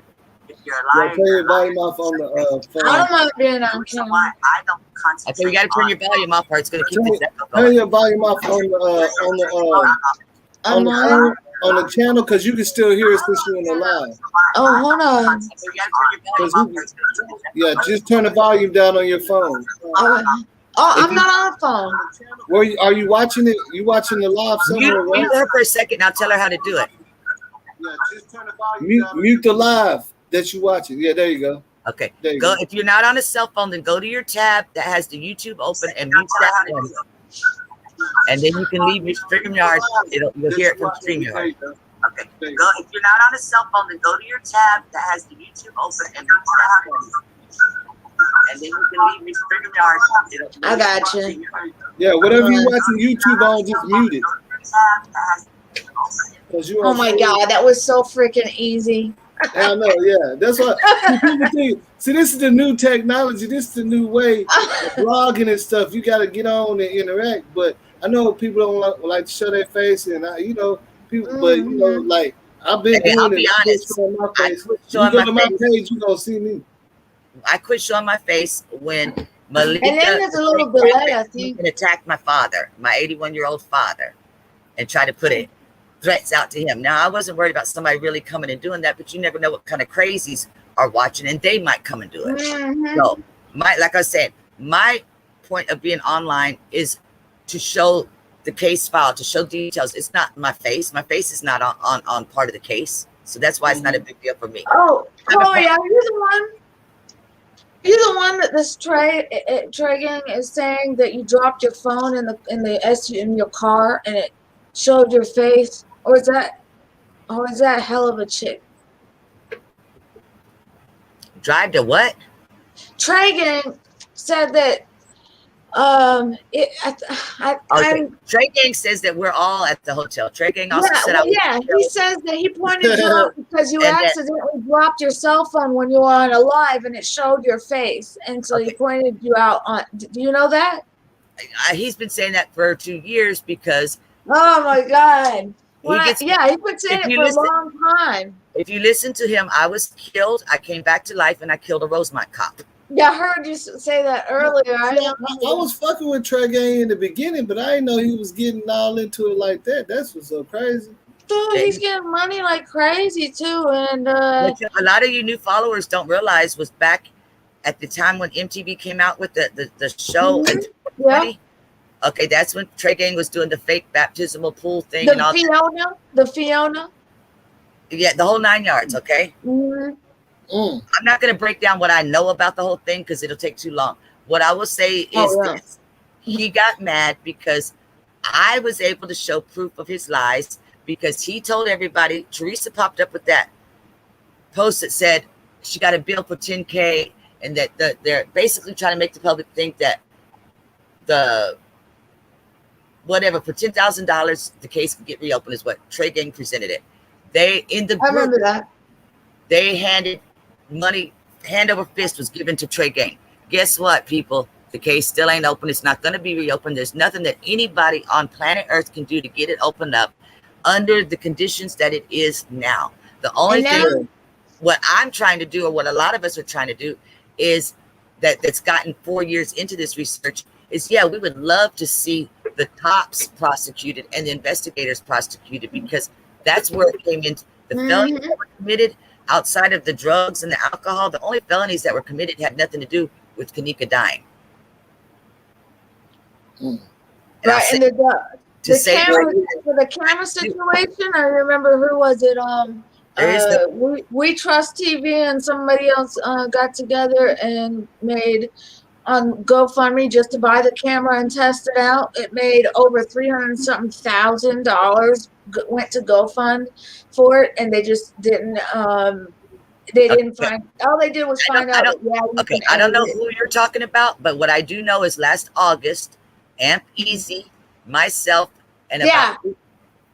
If you're a liar, turn your volume off on the phone. I don't mind being on camera. I don't concentrate. Okay, you got to turn your volume off, or it's going to keep this echo going. Turn your volume off on the channel, because you can still hear us since you're in the live. Oh, hold on. Just turn the volume down on your phone. I'm not on the phone. Are you watching it? You watching the live somewhere? Mute her for a second. I'll tell her how to do it. Yeah, just turn the volume down. Mute the live that you're watching. Yeah, there you go. Okay. Go. If you're not on a cell phone, then go to your tab that has the YouTube open and mute that one. And then you can leave your StreamYard. You'll hear it from StreamYard. Okay. Go. If you're not on a cell phone, then go to your tab that has the YouTube open and mute that one. And then you can leave your StreamYard. I got you. Yeah, whatever you're watching YouTube on, just mute it. Oh my God, that was so freaking easy. I know, yeah. That's what people think. See, this is the new technology. This is the new way of blogging and stuff. You got to get on and interact. But I know people don't like to show their face, and people. But like I've been doing I'll be honest. Showing my face. You go to my page, you gonna see me. I quit showing my face when Malika and then there's a little delay, I think, and attacked my father, my 81-year-old father, and tried to put threats out to him. Now, I wasn't worried about somebody really coming and doing that, but you never know what kind of crazies are watching, and they might come and do it. So, like I said, my point of being online is to show the case file, to show details. It's not my face. My face is not on part of the case, so that's why it's not a big deal for me. Oh, Chloe, are you the one? You're the one that this Tragan is saying that you dropped your phone in your car and it showed your face, or is that hell of a chick? Drive to what? Tragan said that Trey Gang says that we're all at the hotel. Trey Gang also said, he says that he pointed you out because you And that- accidentally dropped your cell phone when you were on a live and it showed your face, and so he pointed you out on. Do you know that? he's been saying that for 2 years because. Oh my God! He's been saying if it you for listen- a long time. If you listen to him, I was killed. I came back to life, and I killed a Rosemont cop. Yeah, I heard you say that earlier. I was fucking with Trey Gang in the beginning, but I didn't know he was getting all into it like that. That's what's so crazy. Dude, he's getting money like crazy too, and a lot of you new followers don't realize was back at the time when MTV came out with the show. Mhm. And Yeah. Okay, that's when Trey Gang was doing the fake baptismal pool thing and all that. The Fiona. Yeah, the whole 9 yards. Okay. Mm-hmm. I'm not going to break down what I know about the whole thing because it'll take too long. What I will say is this. He got mad because I was able to show proof of his lies because he told everybody. Teresa popped up with that post that said she got a bill for $10K and that they're basically trying to make the public think that the whatever for $10,000 the case could get reopened is what Trey Gang presented it. They in the group, I remember that. They handed money, hand over fist was given to Trey Gang. Guess what, people? The case still ain't open. It's not going to be reopened. There's nothing that anybody on planet Earth can do to get it opened up under the conditions that it is now. The only thing, what I'm trying to do, or what a lot of us are trying to do, is that's gotten 4 years into this research is, we would love to see the cops prosecuted and the investigators prosecuted because that's where it came into the felonies that were committed outside of the drugs and the alcohol. The only felonies that were committed had nothing to do with Kenneka dying. Right, and the camera situation, I remember, who was it? We Trust TV and somebody else got together and made on GoFundMe just to buy the camera and test it out. It made over $300,000 went to GoFund for it, and they just didn't. They didn't find. All they did was find out. I don't know who you're talking about, but what I do know is last August, Amp Easy, myself, and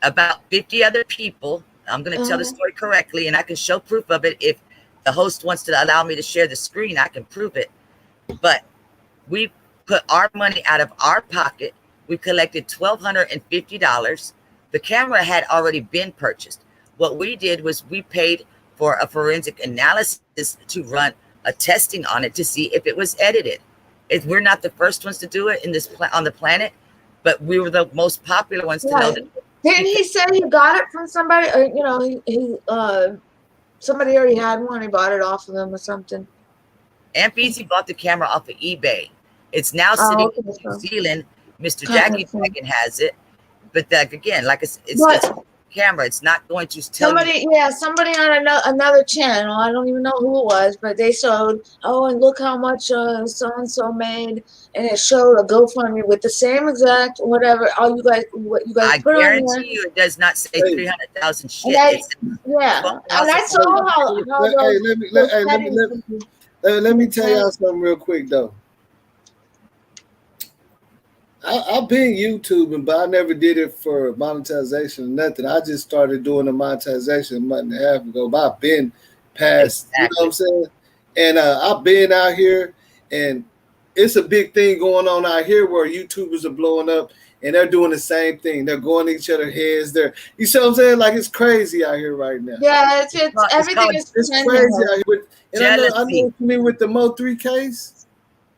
about 50 other people. I'm going to tell the story correctly, and I can show proof of it. If the host wants to allow me to share the screen, I can prove it. But we put our money out of our pocket. We collected $1,250. The camera had already been purchased. What we did was we paid for a forensic analysis to run a testing on it to see if it was edited. We're not the first ones to do it in this on the planet, but we were the most popular ones to know that. Didn't he say he got it from somebody? Or, somebody already had one. He bought it off of them or something. Amp Easy bought the camera off of eBay. It's now sitting in New Zealand. Mr. Jackie Dragon has it, but again, like it's a camera. It's not going to tell somebody on another channel. I don't even know who it was, but they showed. Oh, and look how much so and so made, and it showed a GoFundMe with the same exact whatever. What you guys I put on there. guarantee you, it does not say 300,000 shit. And I saw how let me tell y'all something real quick though. I've been YouTubing, but I never did it for monetization or nothing. I just started doing the monetization a month and a half ago, but I've been past, you know what I'm saying? And I've been out here, and it's a big thing going on out here where YouTubers are blowing up, and they're doing the same thing. They're going to each other's heads. You see what I'm saying? Like, it's crazy out here right now. Yeah, everything is crazy out here. And I know what you mean with the Mo3 case.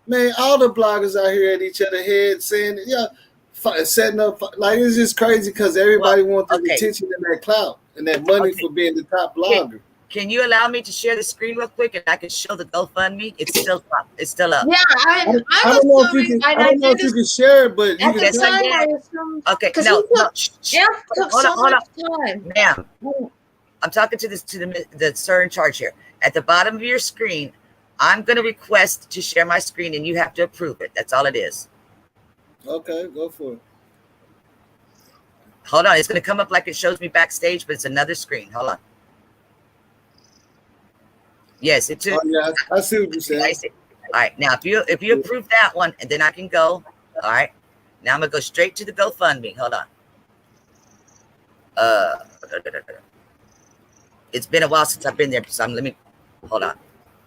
Man, all the bloggers out here at each other's head saying, setting up, like, it's just crazy because everybody wants the attention and that clout and that money for being the top blogger. Can you allow me to share the screen real quick and I can show the GoFundMe? It's still up. It's still up. Yeah, I don't know if you can share it, but you can. Hold on, ma'am. I'm talking to the sir in charge here. At the bottom of your screen, I'm going to request to share my screen, and you have to approve it. That's all it is. Okay, go for it. Hold on. It's going to come up like it shows me backstage, but it's another screen. Hold on. Yes, it took. Oh, yeah, I see what you're saying. All right. Now, if you approve that one, and then I can go All right. Now I'm gonna go straight to the GoFundMe. Hold on. It's been a while since I've been there, so hold on.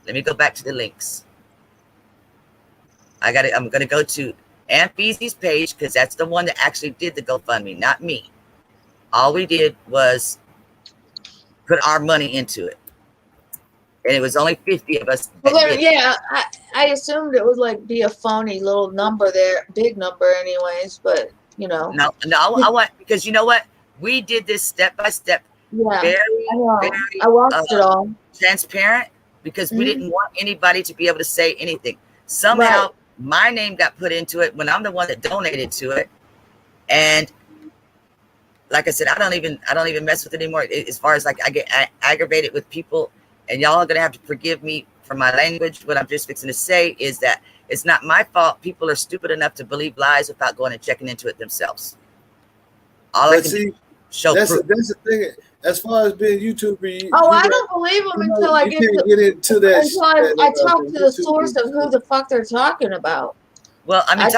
Let me go back to the links. I'm gonna go to Aunt Beezy's page because that's the one that actually did the GoFundMe, not me. All we did was put our money into it, and it was only 50 of us. Well, yeah, I assumed it would like be a phony little number there, big number, anyways. But you know, no, I want, because you know what, we did this step by step. Yeah, very, I watched it all. Transparent, because we didn't want anybody to be able to say anything. Somehow my name got put into it when I'm the one that donated to it. And like I said, I don't even mess with it anymore. As far as like, I get aggravated with people, and y'all are going to have to forgive me for my language. What I'm just fixing to say is that it's not my fault. People are stupid enough to believe lies without going and checking into it themselves. All I can do is show proof. That's the thing. As far as being YouTuber, I don't believe them until I get into that. Until I talk to the source of who the fuck they're talking about. Well, I mean,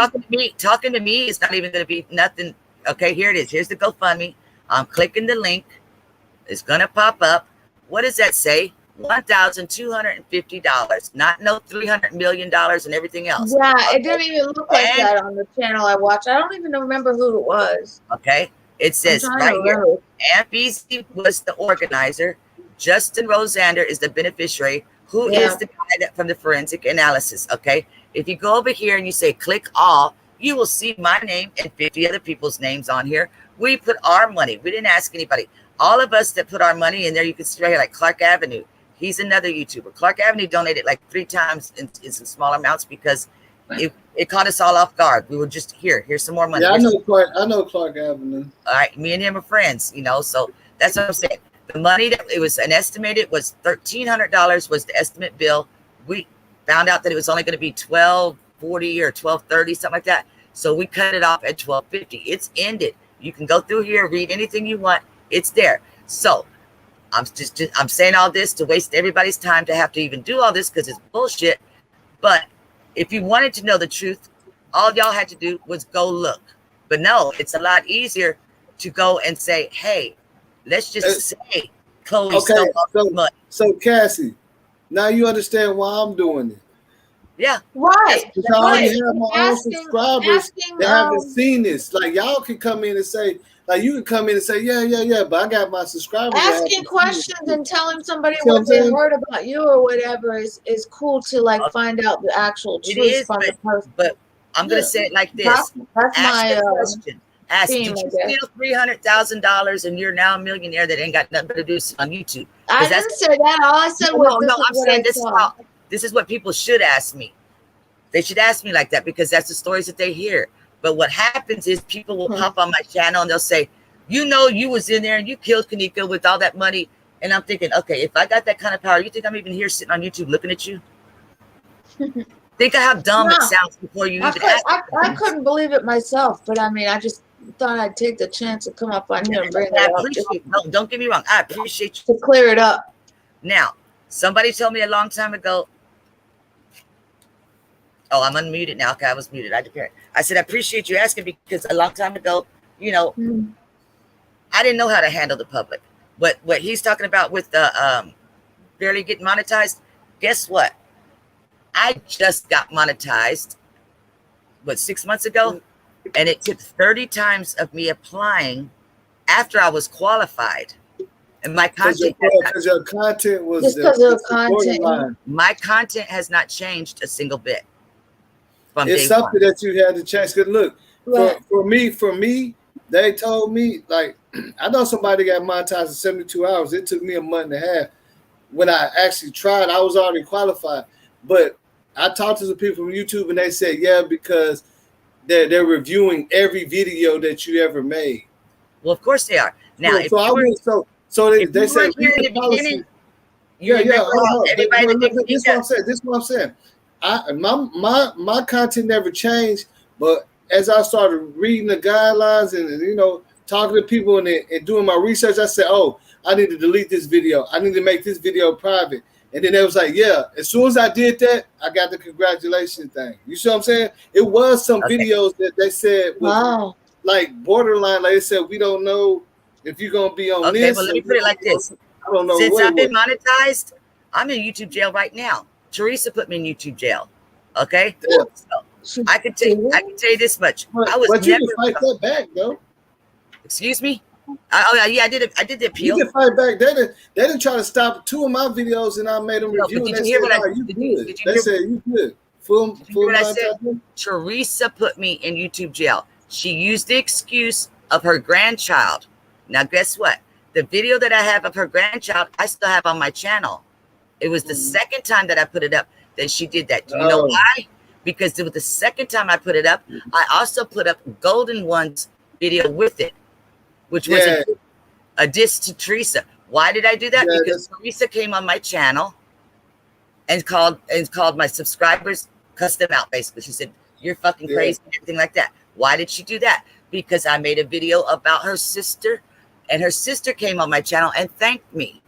talking to me is not even going to be nothing. Okay, here it is. Here's the GoFundMe. I'm clicking the link. It's going to pop up. What does that say? $1,250, not no $300 million and everything else. Yeah, it didn't even look like that on the channel I watched. I don't even remember who it was. Okay, it says right here, Aunt BC was the organizer. Justin Rosander is the beneficiary. Who is the guy from the forensic analysis? Okay, if you go over here and you say click all, you will see my name and 50 other people's names on here. We put our money. We didn't ask anybody. All of us that put our money in there, you can see right here, like Clark Avenue. He's another YouTuber. Clark Avenue donated like 3 times in some small amounts because it caught us all off guard. We were just here's some more money. Yeah, I know Clark Avenue. All right, me and him are friends, you know, so that's what I'm saying. The money that it was estimated was $1,300 was the estimate bill. We found out that it was only going to be $1,240 or $1,230, something like that. So we cut it off at $1,250. It's ended. You can go through here, read anything you want. It's there. So I'm saying all this to waste everybody's time to have to even do all this because it's bullshit. But if you wanted to know the truth, all y'all had to do was go look. But no, it's a lot easier to go and say, hey, let's just say Chloe stole all this money. So Cassie, now you understand why I'm doing it. Yeah. Right. Because I already have my own subscribers that haven't seen this. Like y'all can come in and say, like you can come in and say, yeah, but I got my subscribers. Asking questions and telling somebody what they heard about you or whatever is cool to like find out the actual truth from the person. But I'm gonna say it like this. That's my question. Ask, did you steal $300,000 and you're now a millionaire that ain't got nothing to do on YouTube? I didn't say that. All I said was I'm saying this is what people should ask me. They should ask me like that because that's the stories that they hear. But what happens is people will pop on my channel and they'll say, you know, you was in there and you killed Kenneka with all that money. And I'm thinking, okay, if I got that kind of power, you think I'm even here sitting on YouTube looking at you? Think of how dumb it sounds before you even ask. I couldn't believe it myself, but I mean, I just thought I'd take the chance to come up on here and bring it up. No, don't get me wrong. I appreciate you. To clear it up. Now, somebody told me a long time ago, oh, I'm unmuted now. Okay, I was muted. I said, I appreciate you asking because a long time ago, you know, I didn't know how to handle the public. But what he's talking about with the barely getting monetized, guess what? I just got monetized, 6 months ago? And it took 30 times of me applying after I was qualified. And my content, because your content was just because of content. My content has not changed a single bit. It's something that you had to change. Because look, for me, they told me, like, I know somebody got monetized in 72 hours. It took me a month and a half. When I actually tried, I was already qualified. But I talked to some people from YouTube and they said, yeah, because they're reviewing every video that you ever made. Well, of course they are. Now, they say This is what I'm saying. My content never changed, but as I started reading the guidelines and talking to people and doing my research, I said, oh, I need to delete this video. I need to make this video private. And then they was like, yeah, as soon as I did that, I got the congratulations thing. You see what I'm saying? It was some videos that they said was like borderline. Like they said, we don't know if you're going to be on this. Okay, well, let me put it like this. I don't know. Since I've been monetized, I'm in YouTube jail right now. Teresa put me in YouTube jail. Okay? Yeah. So I can tell you this much. But I was you never can fight that back, though. Excuse me? Yeah, I did the appeal. You can fight back. They didn't try to stop 2 of my videos, and I made them review. Did and you hear what I said, they said you good. Full I said? Teresa put me in YouTube jail. She used the excuse of her grandchild. Now, guess what? The video that I have of her grandchild, I still have on my channel. It was the second time that I put it up that she did that. Do you know why? Because it was the second time I put it up. I also put up Golden One's video with it, which was a diss to Teresa. Why did I do that? Because Teresa came on my channel and called my subscribers, cussed them out, basically. She said, you're fucking crazy, and everything like that. Why did she do that? Because I made a video about her sister, and her sister came on my channel and thanked me.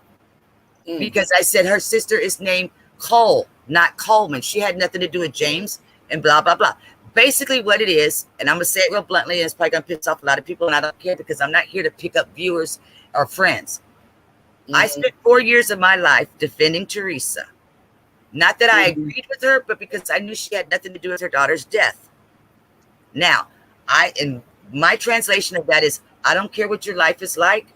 Because I said her sister is named Cole, not Coleman. She had nothing to do with James and blah, blah, blah. Basically what it is, and I'm going to say it real bluntly, and it's probably going to piss off a lot of people, and I don't care because I'm not here to pick up viewers or friends. I spent 4 years of my life defending Teresa. Not that I agreed with her, but because I knew she had nothing to do with her daughter's death. Now, in my translation of that is, I don't care what your life is like.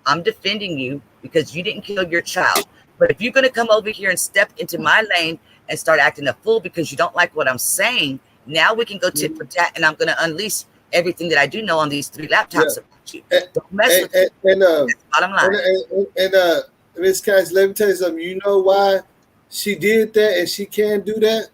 I'm defending you because you didn't kill your child. But if you're going to come over here and step into my lane and start acting a fool because you don't like what I'm saying, now we can go tit for tat, and I'm going to unleash everything that I do know on these 3 laptops about you. Don't mess with me. That's bottom line. And Ms. Cash, let me tell you something. You know why she did that and she can do that?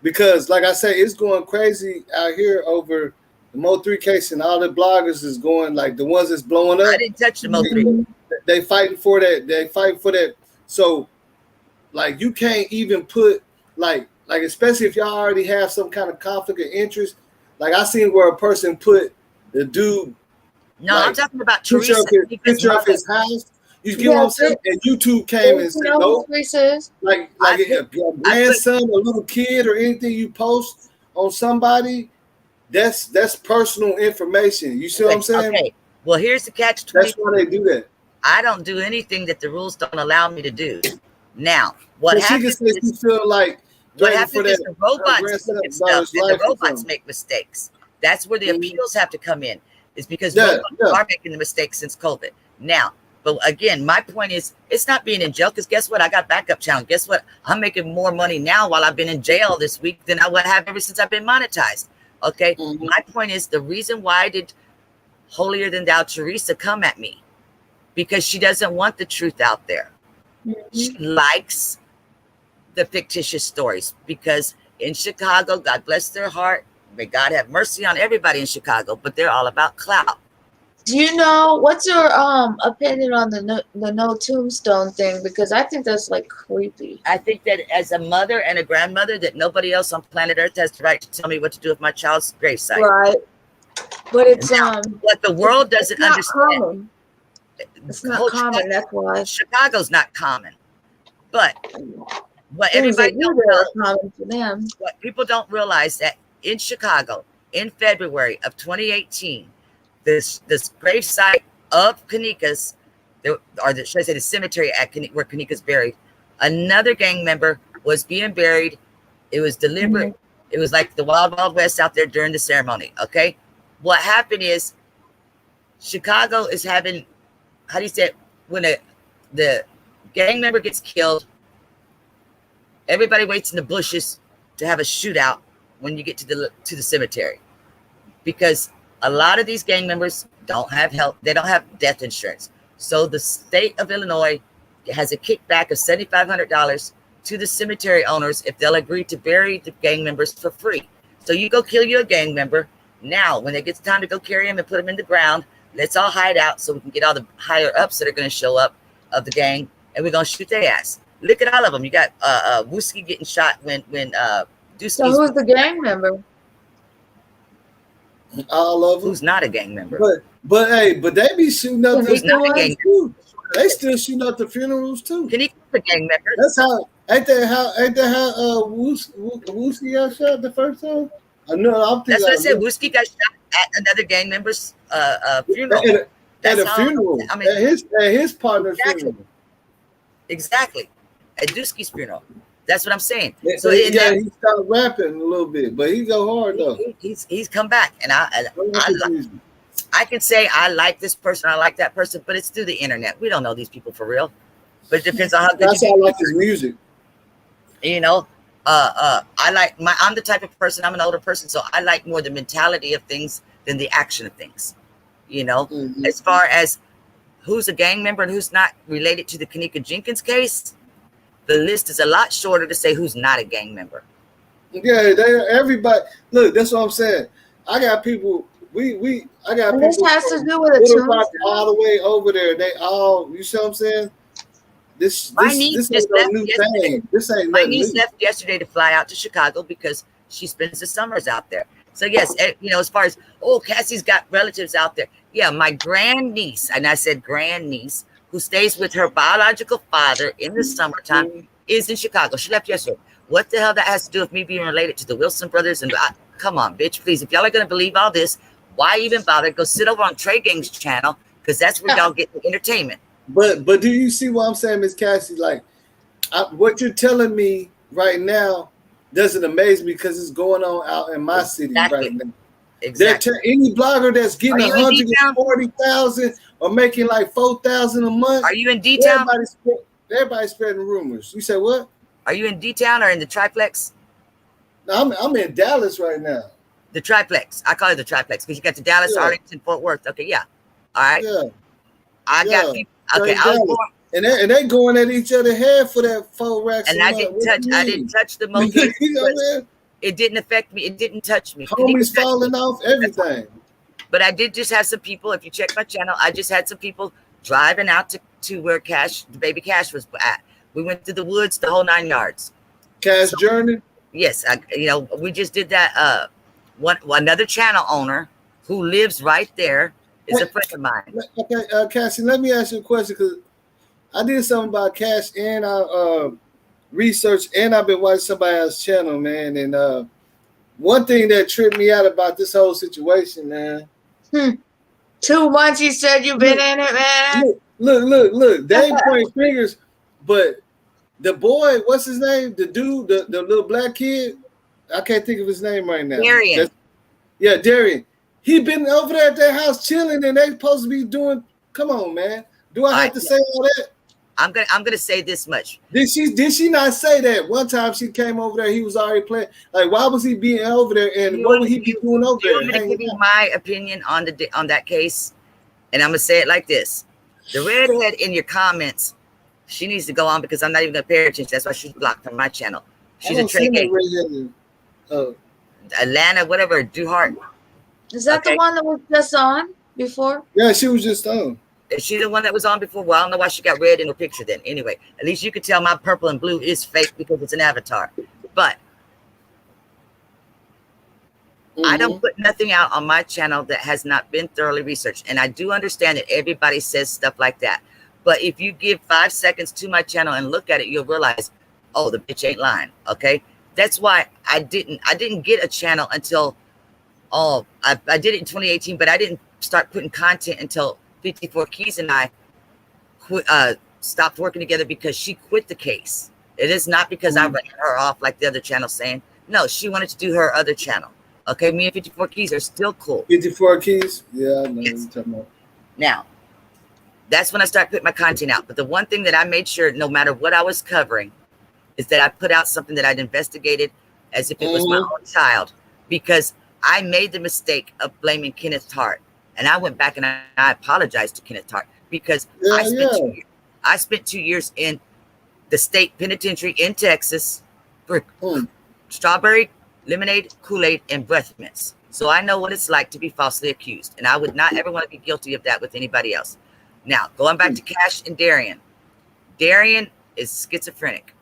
Because, like I say, it's going crazy out here over the Mo3 case, and all the bloggers is going, like the ones that's blowing up. I didn't touch the Mo3. They fighting for that. They fighting for that. So, like, you can't even put, like especially if y'all already have some kind of conflict of interest. Like, I seen where a person put the dude. No, I'm talking about Teresa. Picture of his house. You get what I'm saying? And YouTube came and said, no. Like a grandson, a little kid, or anything you post on somebody, that's personal information. You see what I'm saying? Okay. Well, here's the catch. That's why they do that. I don't do anything that the rules don't allow me to do. Now, what happens is you feel like what happens is the robots make mistakes. That's where the appeals have to come in. Is because robots are making the mistakes since COVID. Now, but again, my point is, it's not being in jail, because guess what? I got backup channel. Guess what? I'm making more money now while I've been in jail this week than I would have ever since I've been monetized. Okay. My point is, the reason why did holier than thou Teresa come at me, because she doesn't want the truth out there. She likes the fictitious stories, because in Chicago, God bless their heart, may God have mercy on everybody in Chicago, but they're all about clout. Do you know, what's your opinion on the no tombstone thing? Because I think that's like creepy. I think that as a mother and a grandmother, that nobody else on planet Earth has the right to tell me what to do with my child's gravesite. Right. But it's what the world doesn't understand. Common. It's not common. That's why Chicago's not common. But what everybody don't know, common to them. What people don't realize, that in Chicago, in February of 2018, this gravesite of Kenneka's, should I say the cemetery at where Kenneka's buried, another gang member was being buried. It was deliberate. It was like the Wild Wild West out there during the ceremony. Okay, what happened is Chicago is having, how do you say it, when the gang member gets killed, everybody waits in the bushes to have a shootout when you get to the cemetery, because a lot of these gang members don't have health. They don't have death insurance. So the state of Illinois has a kickback of $7,500 to the cemetery owners if they'll agree to bury the gang members for free. So you go kill your gang member. Now, when it gets time to go carry him and put him in the ground, let's all hide out so we can get all the higher ups that are going to show up of the gang, and we're going to shoot their ass. Look at all of them. You got Wooski getting shot when Dusky's. So who's the gang member? All of them. Who's not a gang member? But they be shooting up. Who's not a gang member? They still shooting up the funerals too. Kenneka's a gang member. That's how. Ain't that how Wooski got shot the first time? No, I'm thinking. That's what I said. Wooski got shot at another gang member's funeral. At a funeral. I mean, at his partner's funeral. Exactly. At Dusky's funeral. That's what I'm saying. So he started rapping a little bit, but he go hard though. He's come back, and I can say I like this person, I like that person, but it's through the internet. We don't know these people for real. But it depends on how good. That's how I like his music. You know, I'm the type of person. I'm an older person, so I like more the mentality of things than the action of things. You know, as far as who's a gang member and who's not related to the Kenneka Jenkins case, the list is a lot shorter to say who's not a gang member. Yeah, everybody. Look, that's what I'm saying. I got people. I got people. This has to do with it all the way over there. They all. You see what I'm saying? This ain't no new thing. This ain't my niece left yesterday to fly out to Chicago because she spends the summers out there. So yes, you know, as far as Cassie's got relatives out there. Yeah, my grandniece, and I said grandniece, who stays with her biological father in the summertime, is in Chicago. She left yesterday. What the hell that has to do with me being related to the Wilson brothers? And come on, bitch, please. If y'all are gonna believe all this, why even bother? Go sit over on Trey Gang's channel because that's where y'all get the entertainment. But do you see what I'm saying, Miss Cassie? Like, what you're telling me right now doesn't amaze me because it's going on out in my city right now. Exactly. Any blogger that's getting 140,000 or making like 4,000 a month. Are you in D-Town? Everybody's spreading rumors. You said what? Are you in D-Town or in the triplex? No, I'm in Dallas right now. The triplex. I call it the triplex because you got the Dallas, Arlington, Fort Worth. Okay, yeah. All right. Yeah. I got people. Okay, I was born. And they going at each other head for that 4 racks. And I didn't touch the most. You know, it didn't affect me. It didn't touch me. Homies falling off, everything. But I did just have some people. If you check my channel, I just had some people driving out to where the baby Cash was at. We went through the woods, the whole 9 yards. Cash journey. Yes, we just did that. Another channel owner who lives right there is a friend of mine. Okay, Cassie, let me ask you a question because I did something about Cash and I research and I've been watching somebody else's channel, man. And one thing that tripped me out about this whole situation, man. 2 months you said you've been in it, man. Look. They ain't pointing fingers, but the boy, what's his name? The dude, the little black kid. I can't think of his name right now. Darian. Darian. He been over there at their house chilling, and they supposed to be doing. Come on, man. Do I have to say all that? I'm gonna say this much. Did she not say that? One time she came over there, he was already playing. Like, why was he being over there, and what would he be doing over there? I'm gonna give you my opinion on that case, and I'm gonna say it like this: the redhead in your comments, she needs to go on because I'm not even gonna pay attention. That's why she's blocked from my channel. She's a Trey Gang. Atlanta, whatever, Duhart. Is that the one that was just on before? Yeah, she was just on. Is she the one that was on before? Well, I don't know why she got red in her picture then. Anyway, at least you could tell my purple and blue is fake because it's an avatar. But I don't put nothing out on my channel that has not been thoroughly researched. And I do understand that everybody says stuff like that. But if you give 5 seconds to my channel and look at it, you'll realize, oh, the bitch ain't lying. Okay. That's why I didn't get a channel until, I did it in 2018, but I didn't start putting content until 54 Keys and I stopped working together because she quit the case. It is not because I ran her off like the other channel saying, no, she wanted to do her other channel. Okay, me and 54 Keys are still cool. 54 Keys? Yeah, I know what you're talking about. Now, that's when I started putting my content out. But the one thing that I made sure, no matter what I was covering, is that I put out something that I'd investigated as if it was my own child. Because I made the mistake of blaming Kenneth Hart. And I went back and I apologized to Kenneth Hart because I spent 2 years in the state penitentiary in Texas for strawberry, lemonade, Kool-Aid, and breath mints. So I know what it's like to be falsely accused. And I would not ever want to be guilty of that with anybody else. Now, going back to Cash and Darian. Darian is schizophrenic.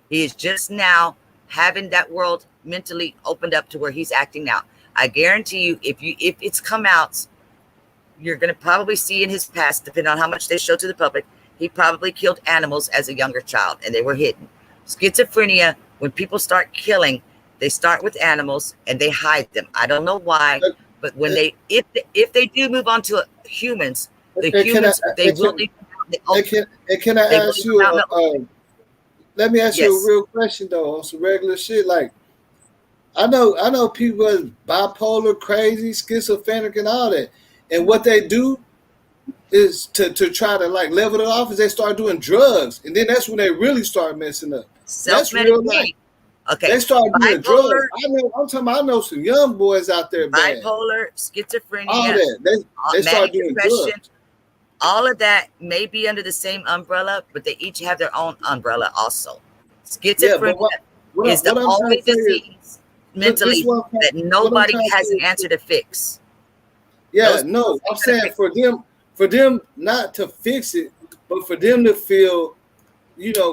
He is just now having that world mentally opened up to where he's acting now. I guarantee you, if it's come out you're going to probably see in his past, depending on how much they show to the public, he probably killed animals as a younger child and they were hidden. Schizophrenia, when people start killing, they start with animals and they hide them. I don't know why, but when if they do move on to humans, they will need. Can I ask you? Let me ask you a real question though, on some regular shit. Like, I know people are bipolar, crazy, schizophrenic, and all that, and what they do is to try to like level it off is they start doing drugs, and then that's when they really start messing up. That's real life. Okay, they start doing drugs. I know some young boys out there. Bipolar, schizophrenia, all that. They start doing drugs. All of that may be under the same umbrella, but they each have their own umbrella also. Schizophrenia is the only disease mentally that nobody has an answer to fix. Yeah, no, I'm saying for them not to fix it, but for them to feel,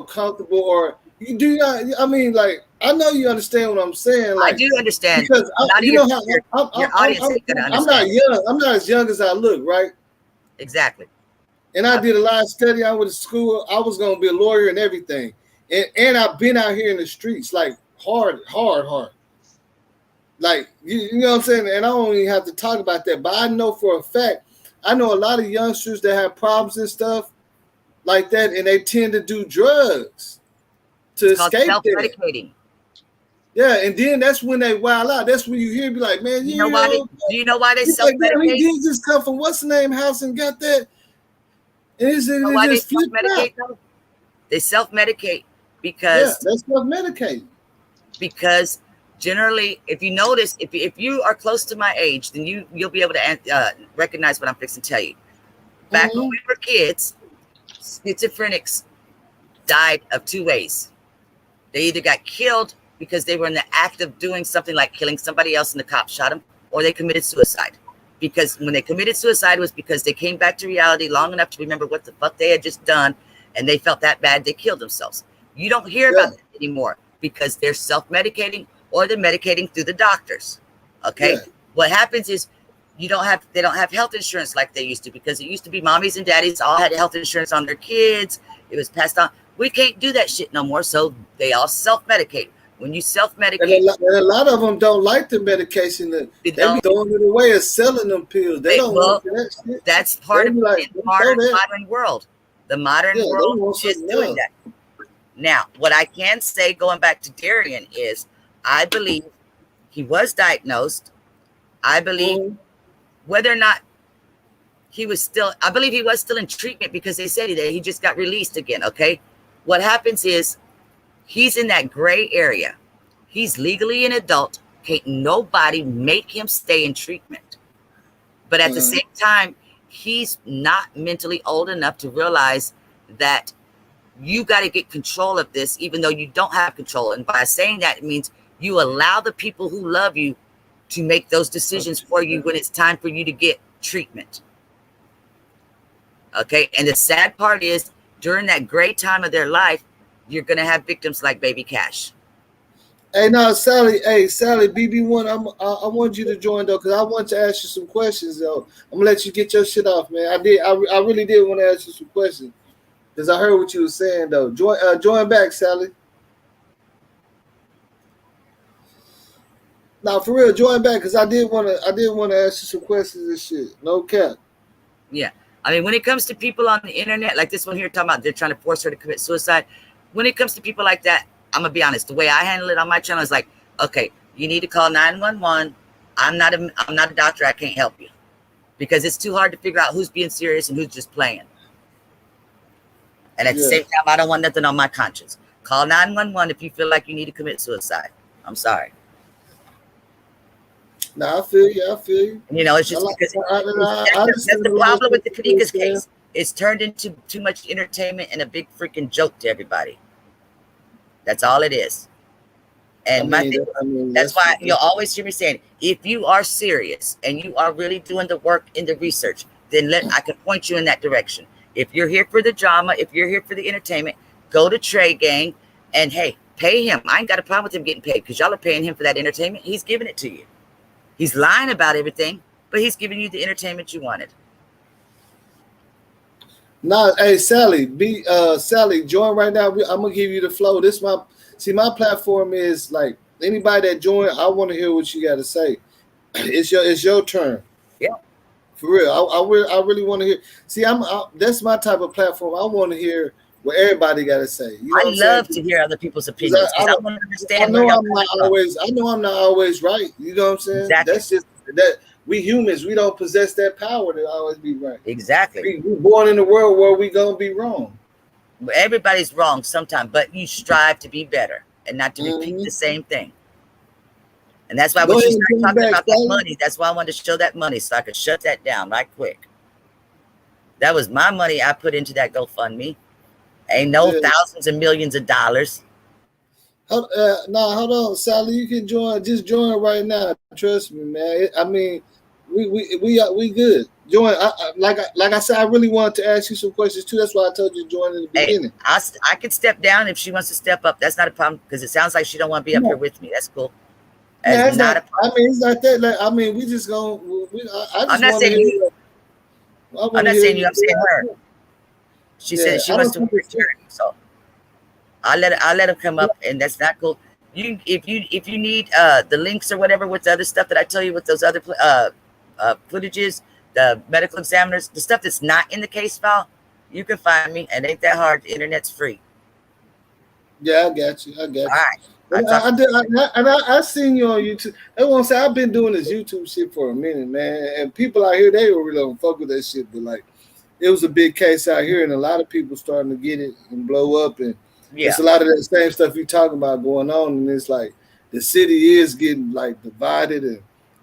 comfortable, or you do not. I mean, like, I know you understand what I'm saying. Like, I do understand because your audience is gonna understand. I'm not young. I'm not as young as I look, right? Exactly. And I did a lot of study. I went to school. I was going to be a lawyer and everything. And I've been out here in the streets, like hard. Like, you know what I'm saying? And I don't even have to talk about that. But I know for a fact, I know a lot of youngsters that have problems and stuff like that. And they tend to do drugs to escape self-medicating. Yeah, and then that's when they wild out. That's when you hear be like, man, do you know why they self-medicate? Like, he did just come from what's the name house and got that. And they self-medicate though? They self-medicate because they self-medicate. Because generally, if you notice, if you are close to my age, then you'll be able to recognize what I'm fixing to tell you. Back when we were kids, schizophrenics died of two ways. They either got killed because they were in the act of doing something like killing somebody else and the cops shot them, or they committed suicide. Because when they committed suicide was because they came back to reality long enough to remember what the fuck they had just done, and they felt that bad they killed themselves. You don't hear about that anymore because they're self-medicating or they're medicating through the doctors. Okay, what happens is they don't have health insurance like they used to, because it used to be mommies and daddies all had health insurance on their kids. It was passed on. We can't do that shit no more, so they all self-medicate. When you self-medicate, and a lot of them don't like the medication. They be throwing it away as selling them pills. They don't want that shit. That's part of the modern world. The modern world is doing that. Now, what I can say, going back to Darian, is I believe he was diagnosed. I believe whether or not he was still in treatment, because they said that he just got released again. Okay, what happens is, he's in that gray area. He's legally an adult. Can't nobody make him stay in treatment. But at the same time, he's not mentally old enough to realize that you got to get control of this, even though you don't have control. And by saying that, it means you allow the people who love you to make those decisions for you when it's time for you to get treatment. Okay. And the sad part is, during that gray time of their life, you're going to have victims like Baby Cash. Hey, now, Sally, BB1, I want you to join, though, because I want to ask you some questions, though. I'm going to let you get your shit off, man. I really did want to ask you some questions, because I heard what you were saying, though. Join back, Sally. Now, for real, join back, because I did want to ask you some questions and shit. No cap. Yeah. I mean, when it comes to people on the internet, like this one here talking about they're trying to force her to commit suicide. When it comes to people like that, I'm going to be honest. The way I handle it on my channel is like, okay, you need to call 911. I'm not a doctor. I can't help you, because it's too hard to figure out who's being serious and who's just playing. And at the same time, I don't want nothing on my conscience. Call 911 if you feel like you need to commit suicide. I'm sorry. No, I feel you. You know, it's just because that's the problem with the Kenneka's case. It's turned into too much entertainment and a big freaking joke to everybody. That's all it is. And that's why you'll always hear me saying, if you are serious and you are really doing the work in the research, then I can point you in that direction. If you're here for the drama, if you're here for the entertainment, go to Trey Gang and, hey, pay him. I ain't got a problem with him getting paid, because y'all are paying him for that entertainment. He's giving it to you. He's lying about everything, but he's giving you the entertainment you wanted. Nah, hey Sally, Sally, join right now. I'm gonna give you the flow. My platform is like anybody that join. I want to hear what you got to say. It's your turn. Yeah. For real, I really want to hear. See, that's my type of platform. I want to hear what everybody got to say. You know I what I'm love saying? to hear other people's opinions because I want to understand. I know I'm not always right. You know what I'm saying? Exactly. That's just that we humans. We don't possess that power to always be right. Exactly. We're born in a world where we gonna be wrong. Everybody's wrong sometimes, but you strive to be better and not to repeat the same thing. And that's why when she started talking about that money, that's why I wanted to show that money so I could shut that down right quick. That was my money I put into that GoFundMe. Ain't no thousands and millions of dollars. Hold on, Sally. You can join. Just join right now. Trust me, man. I mean, we good. Join. Like I said, I really wanted to ask you some questions too. That's why I told you to join in the beginning. I could step down if she wants to step up. That's not a problem because it sounds like she don't want to be up here with me. That's cool. It's not a problem. I mean, it's not that. Like, I mean, we just gonna. I'm not saying you. I'm not saying you. I'm saying her. She said she wants to return. So I'll let her come up, and that's not cool. If you need the links or whatever with the other stuff that I tell you with those other footages, the medical examiners, the stuff that's not in the case file, you can find me. And it ain't that hard. The internet's free. Yeah, I got you. All right. I seen you on YouTube. I want to say I've been doing this YouTube shit for a minute, man. And people out here, they really don't fuck with that shit. But like, it was a big case out here, and a lot of people starting to get it and blow up. And it's a lot of that same stuff you talking about going on. And it's like the city is getting like divided, and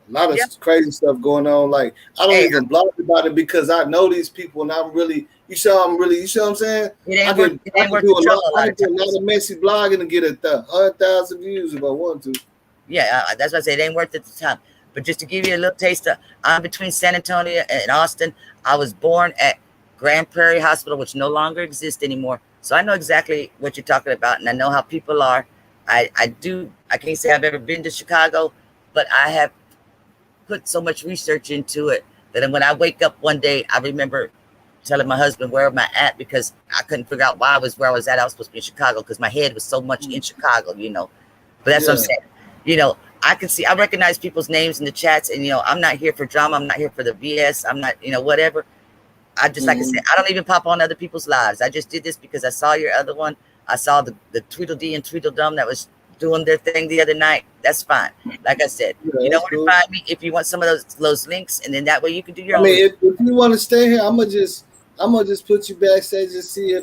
a lot of crazy stuff going on. Like I don't even blog about it because I know these people, and I'm really. You know what I'm saying? I can do a lot of messy blogging to get 100,000 views if I want to. Yeah, that's why I say it ain't worth it at the time. But just to give you a little taster, I'm between San Antonio and Austin. I was born at Grand Prairie Hospital, which no longer exists anymore. So I know exactly what you're talking about, and I know how people are. I can't say I've ever been to Chicago, but I have put so much research into it that when I wake up one day, I remember telling my husband where am I at because I couldn't figure out why I was where I was at. I was supposed to be in Chicago because my head was so much in Chicago, you know. But that's what I'm saying. You know, I recognize people's names in the chats, and you know, I'm not here for drama. I'm not here for the BS. I'm not, you know, whatever. I just like I said, I don't even pop on other people's lives. I just did this because I saw your other one. I saw the Tweedledee and Tweedledum that was doing their thing the other night. That's fine. Like I said, you know where to find me if you want some of those links, and then that way you can do your own. I mean, if you want to stay here, I'm gonna just put you backstage and see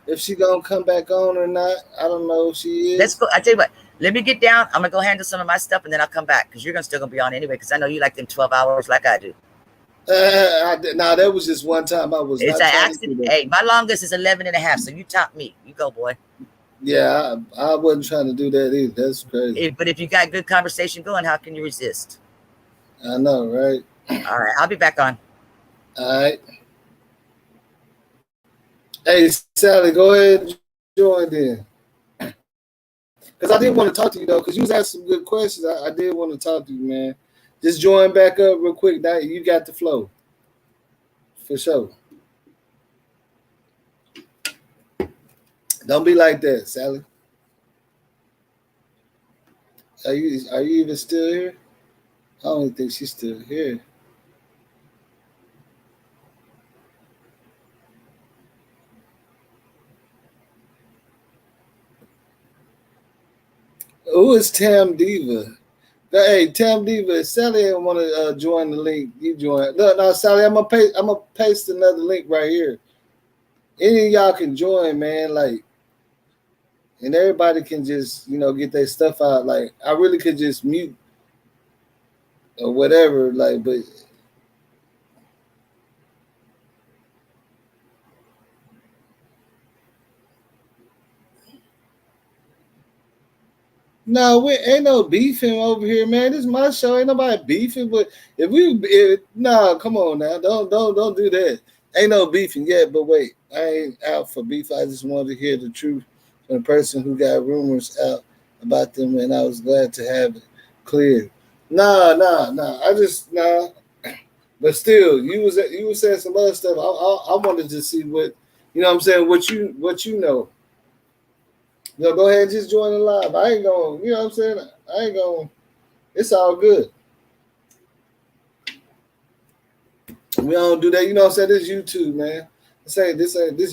if she gonna come back on or not. I don't know if she is. Let's go. I tell you what. Let me get down. I'm gonna go handle some of my stuff, and then I'll come back because you're still gonna be on anyway. Because I know you like them 12 hours like I do. Nah, that was just one time. It's an accident. Hey, my longest is 11 and a half. So you top me. You go, boy. Yeah, I wasn't trying to do that either. That's crazy. But if you got good conversation going, how can you resist? I know, right? All right, I'll be back on. All right. Hey, Sally, go ahead and join then. Because I did want to talk to you, though, because you was asking some good questions. I did want to talk to you, man. Just join back up real quick. Now you got the flow. For sure. Don't be like that, Sally. Are you even still here? I don't even think she's still here. Who is Tam Diva? Hey, Tam Diva, Sally didn't want to join the link. You join. No, Sally, I'm gonna paste another link right here. Any of y'all can join, man. Like, and everybody can just, you know, get their stuff out. Like, I really could just mute or whatever. Like, but no, we ain't no beefing over here, man. This is my show. Ain't nobody beefing. But come on now. Don't do that. Ain't no beefing yet. But wait, I ain't out for beef. I just wanted to hear the truth from the person who got rumors out about them, and I was glad to have it cleared. Nah. But still, you was saying some other stuff. I wanted to see what what I'm saying, what you know. Go ahead and just join the live. I ain't going, what I'm saying? I ain't going, it's all good. We don't do that. What I'm saying? This YouTube, man. This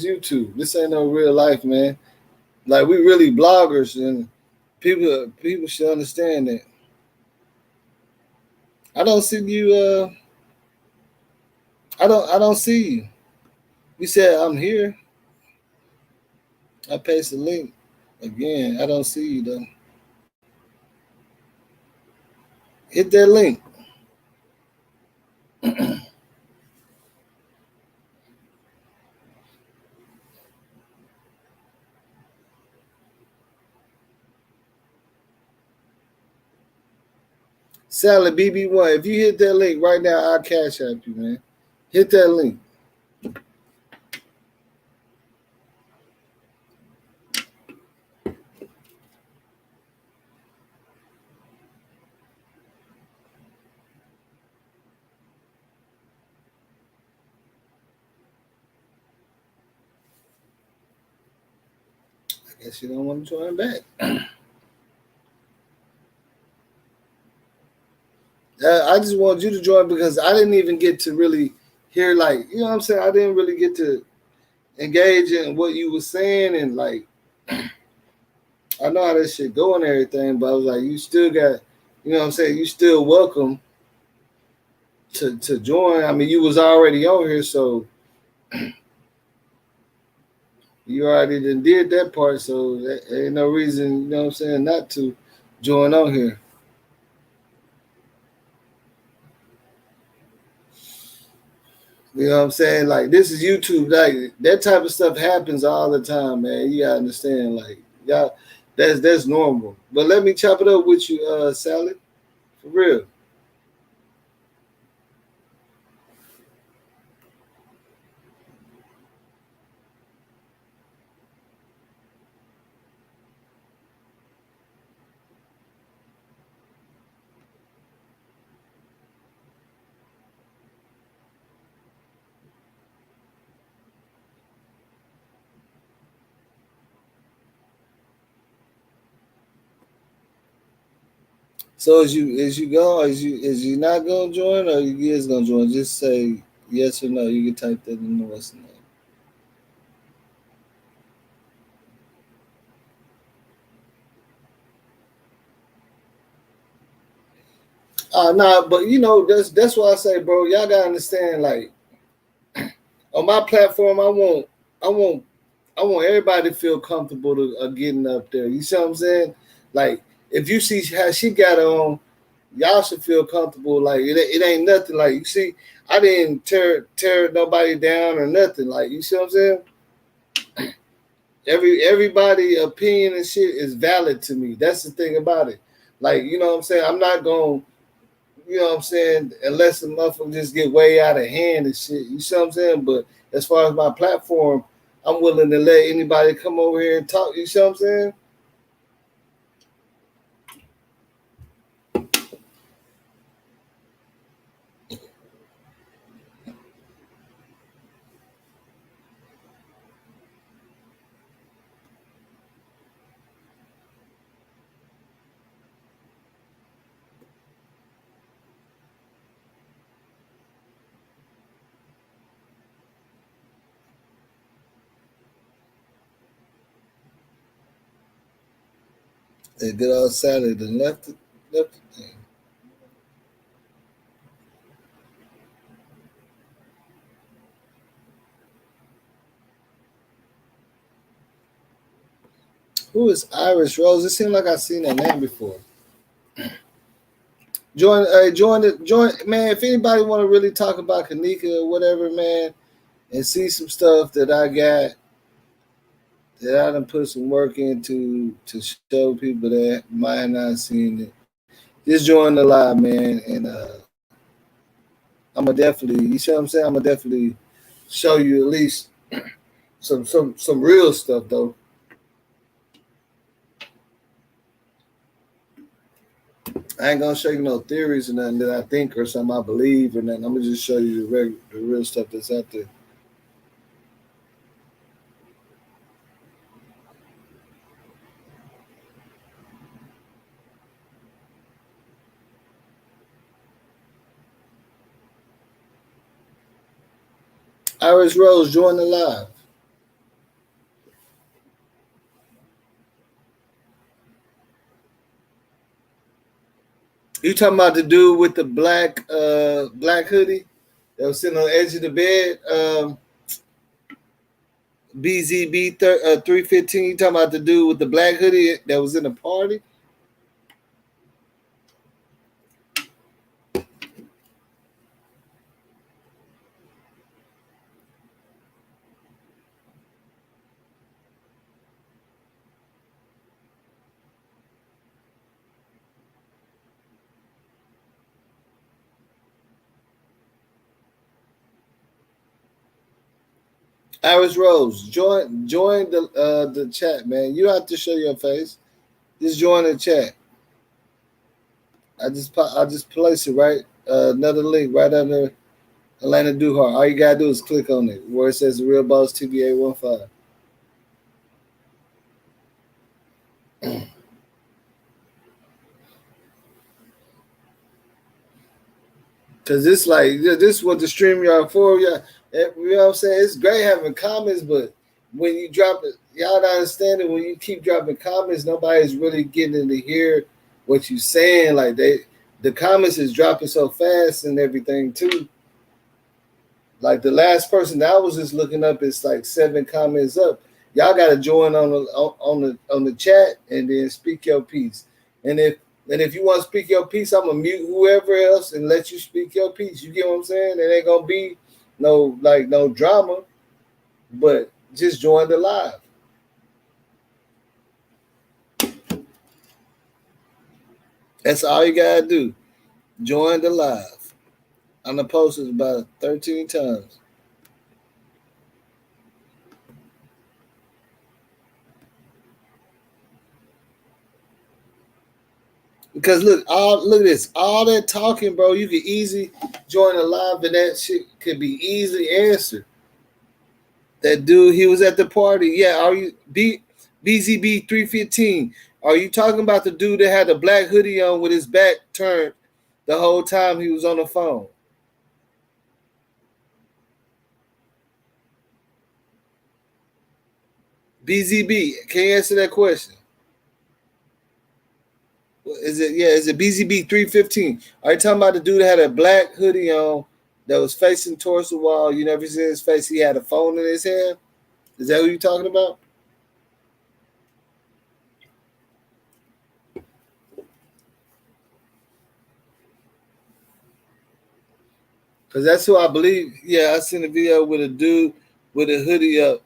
YouTube. This ain't no real life, man. Like, we really bloggers, and people should understand that. I don't see you. I don't see you. You said I'm here. I paste the link again. I don't see you though. Hit that link. Sally BB1. If you hit that link right now, I'll cash out you, man. Hit that link. I guess you don't want to join back. I just wanted you to join because I didn't even get to really hear, like, what I'm saying? I didn't really get to engage in what you were saying, and like, I know how this shit go and everything, but I was like, you still got, what I'm saying? You still welcome to join. I mean, you was already on here, so you already did that part, so there ain't no reason, what I'm saying, not to join on here. You know what I'm saying? Like, this is YouTube. Like, that type of stuff happens all the time, man. You gotta understand. Like, y'all, that's normal. But let me chop it up with you, Sally. For real. So is you not gonna join, or you is gonna join? Just say yes or no. You can type that in the what's name. Nah, but that's why I say, bro, y'all gotta understand, like, on my platform, I want everybody to feel comfortable to getting up there. You see what I'm saying? Like, if you see how she got on, y'all should feel comfortable. Like, it ain't nothing. Like, you see, I didn't tear nobody down or nothing. Like, you see what I'm saying? Everybody opinion and shit is valid to me. That's the thing about it. Like, you know what I'm saying? I'm not going, unless the motherfucker just get way out of hand and shit. You see what I'm saying? But as far as my platform, I'm willing to let anybody come over here and talk. You see what I'm saying? They good old Saturday and left the thing. Who is Irish Rose? It seemed like I've seen that name before. Join, man. If anybody want to really talk about Kenneka or whatever, man, and see some stuff that I got, that I done put some work into to show people that might not seen it, just join the live, man. And I'm gonna definitely, you see what I'm saying? I'm gonna definitely show you at least some real stuff though. I ain't gonna show you no theories and nothing that I think or something I believe, and then I'm gonna just show you the real stuff that's out there. Iris Rose, join the live. You talking about the dude with the black hoodie that was sitting on the edge of the bed? BZB 315. You talking about the dude with the black hoodie that was in the party? Iris Rose, join the chat, man. You don't have to show your face. Just join the chat. I just place it right. Another link right under Atlanta Duhart. All you gotta do is click on it where it says the Real Boss TBA 15. Cause this like this is what the stream y'all for. Yeah, you know what I'm saying? It's great having comments, but when you drop it, y'all don't understand it. When you keep dropping comments, nobody's really getting to hear what you're saying. Like the comments is dropping so fast and everything too. Like the last person that I was just looking up is like 7 comments up. Y'all gotta join on the chat and then speak your piece. And if you want to speak your piece, I'm gonna mute whoever else and let you speak your piece. You get what I'm saying? It ain't gonna be no drama, but just join the live. That's all you gotta do. Join the live. I'm gonna post it about 13 times. Because look at this. All that talking, bro, you could easily join a live and that shit could be easily answered. That dude, he was at the party. Yeah, are you BZB 315? Are you talking about the dude that had the black hoodie on with his back turned the whole time he was on the phone? BZB, can you answer that question? Is it BZB 315? Are you talking about the dude that had a black hoodie on that was facing towards the wall? You never seen his face. He had a phone in his hand. Is that who you're talking about? Because that's who I believe. Yeah, I seen a video with a dude with a hoodie up.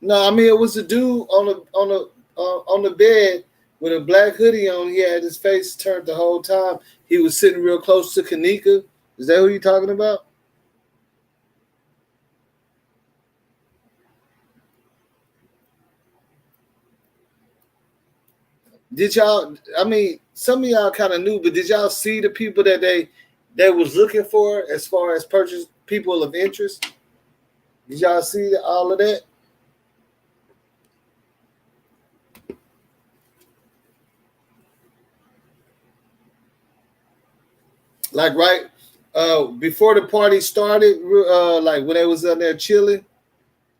No, I mean it was a dude on the bed with a black hoodie on. He had his face turned the whole time. He was sitting real close to Kenneka. Is that who you're talking about? Did y'all? I mean, some of y'all kind of knew, but did y'all see the people that they was looking for as far as purchase people of interest? Did y'all see all of that? Like right before the party started, like when they was in there chilling,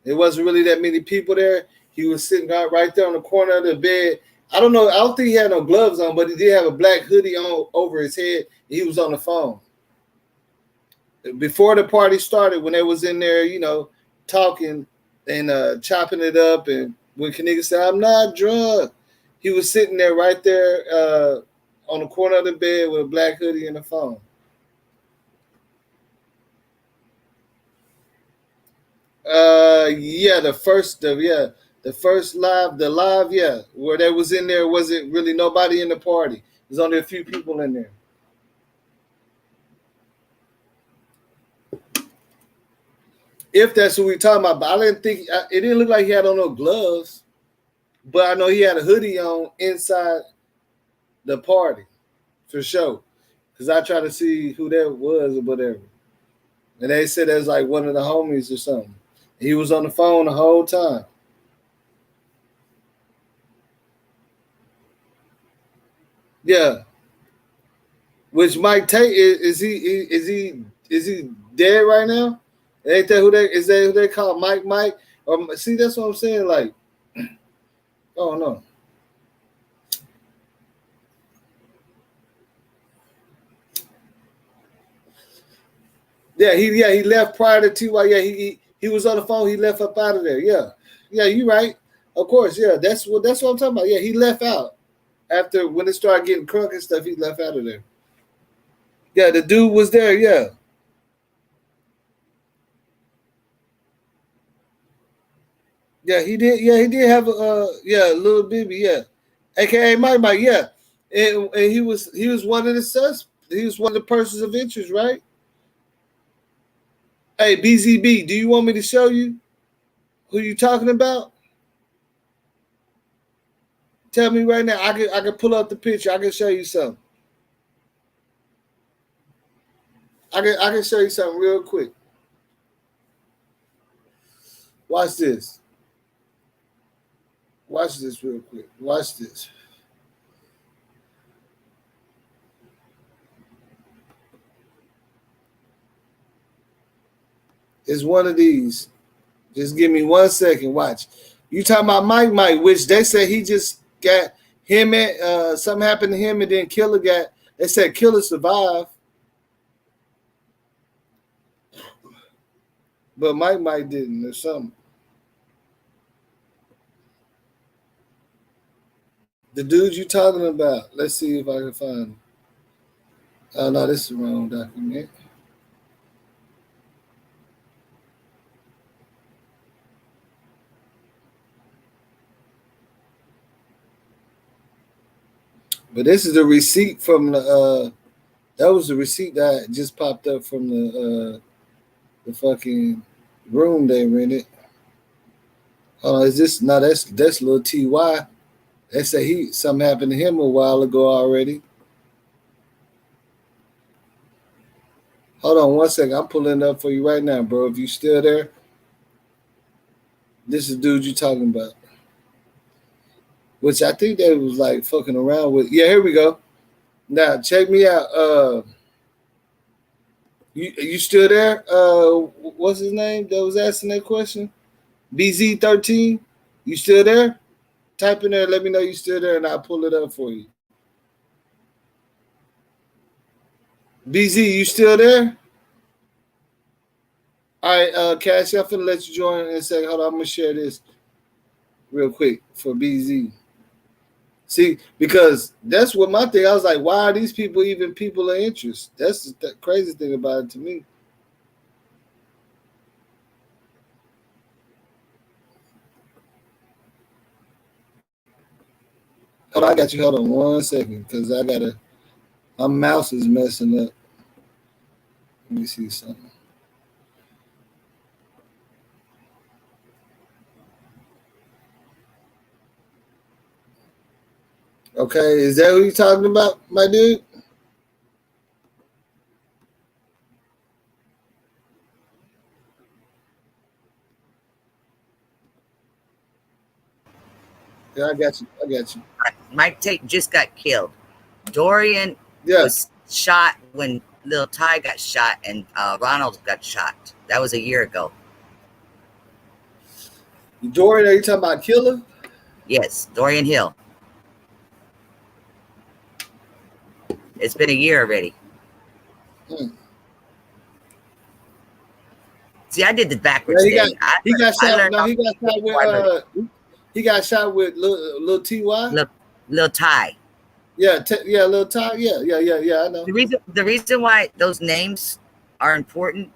there wasn't really that many people there. He was sitting right there on the corner of the bed. I don't know. I don't think he had no gloves on, but he did have a black hoodie on over his head. He was on the phone. Before the party started, when they was in there, talking and chopping it up, and when Kenneka said, "I'm not drunk," he was sitting there right there on the corner of the bed with a black hoodie and a phone. The first live, where they was in there wasn't really nobody in the party. There's only a few people in there. If that's what we're talking about, but I didn't think it didn't look like he had on no gloves, but I know he had a hoodie on inside the party for sure. Cause I tried to see who that was or whatever. And they said it was like one of the homies or something. He was on the phone the whole time. Yeah. Which Mike Tate is he dead right now? Ain't that who they call Mike? See, that's what I'm saying. Like, oh no. Yeah, he left prior to TY. Yeah, he was on the phone. He left up out of there. Yeah, you right. Of course, yeah. That's what I'm talking about. Yeah, he left out after when it started getting crunk and stuff. He left out of there. Yeah, the dude was there. Yeah. Yeah, he did. Yeah, he did have a little baby. Yeah, AKA Mike. Yeah, and he was one of the He was one of the persons of interest, right? Hey, BZB, do you want me to show you who you talking about? Tell me right now. I can pull up the picture. I can show you something. I can show you something real quick. Watch this. Watch this real quick. Watch this. It's one of these. Just give me 1 second. Watch. You talking about Mike, which they said he just got him and something happened to him and then Killer got. They said Killer survived, but Mike didn't or something. The dude you talking about? Let's see if I can find him. Oh no, this is the wrong document. But this is the receipt from the that was the receipt that just popped up from the fucking room they rented. Is this no that's little TY. They say something happened to him a while ago already. Hold on 1 second. I'm pulling it up for you right now, bro. If you still there, this is the dude you talking about. Which I think they was like fucking around with. Yeah, here we go. Now check me out. You still there? What's his name that was asking that question? BZ13. You still there? Type in there. Let me know you still there, and I'll pull it up for you. BZ, you still there? All right, Cash, I'm finna let you join in a second. Hold on, I'm gonna share this real quick for BZ. See, because that's what my thing. I was like, why are these people even people of interest? That's the crazy thing about it to me. Hold on, I got you. Hold on 1 second, because my mouse is messing up. Let me see something. Okay, is that who you talking about, my dude? Yeah, I got you. Mike Tate just got killed. Dorian was shot when Lil Ty got shot, and Ronald got shot. That was a year ago. Dorian, are you talking about Killer? Yes, Dorian Hill. It's been a year already. See, I did the backwards thing. He got shot with Lil TY. Lil Ty. Yeah, Lil Ty. Yeah. I know. The reason why those names are important,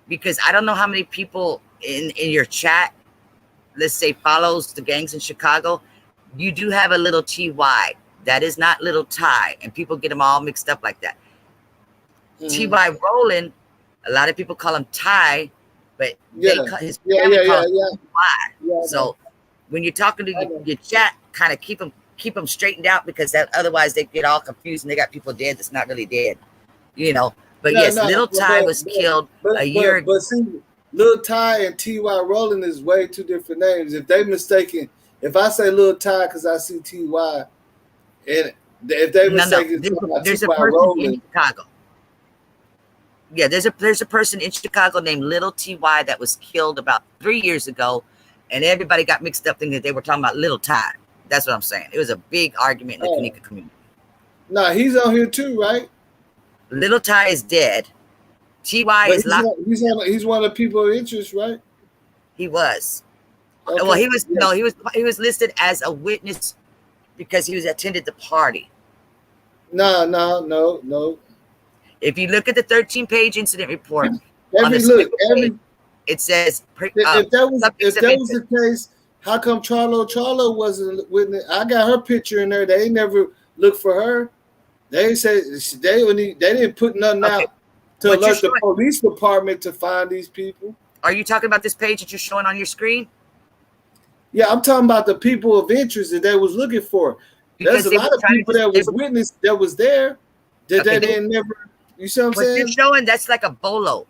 because I don't know how many people in your chat, let's say, follows the gangs in Chicago. You do have a little TY. That is not Little Ty, and people get them all mixed up like that. TY Roland, a lot of people call him Ty, but his family calls him TY. So when you're talking to your chat, kind of keep keep them straightened out because that otherwise they get all confused and they got people dead that's not really dead, you know. But yes, Little Ty was killed a year ago. But see, Lil Ty and T.Y. Rowland is way two different names. If they mistaken, if I say Lil Ty because I see T.Y., and if they mistaken, there's a person in Chicago. Yeah, there's a person in Chicago named Little T.Y. that was killed about 3 years ago, and everybody got mixed up thinking that they were talking about Little Ty. That's what I'm saying. It was a big argument in the Kenneka community. Nah, he's on here too, right? Little Ty is dead. T.Y. is locked. He's one of the people of interest, right? He was. Okay. Well, he was listed as a witness because he was attended the party. No. If you look at the 13-page incident report, it says if that was the case, how come Charlo wasn't witness? I got her picture in there. They never looked for her. They said they didn't put nothing out to alert the police department to find these people. Are you talking about this page that you're showing on your screen? Yeah, I'm talking about the people of interest that they was looking for. There's a lot of people that was witness that was there that they didn't never. You see what I'm saying? What you're showing, that's like a bolo.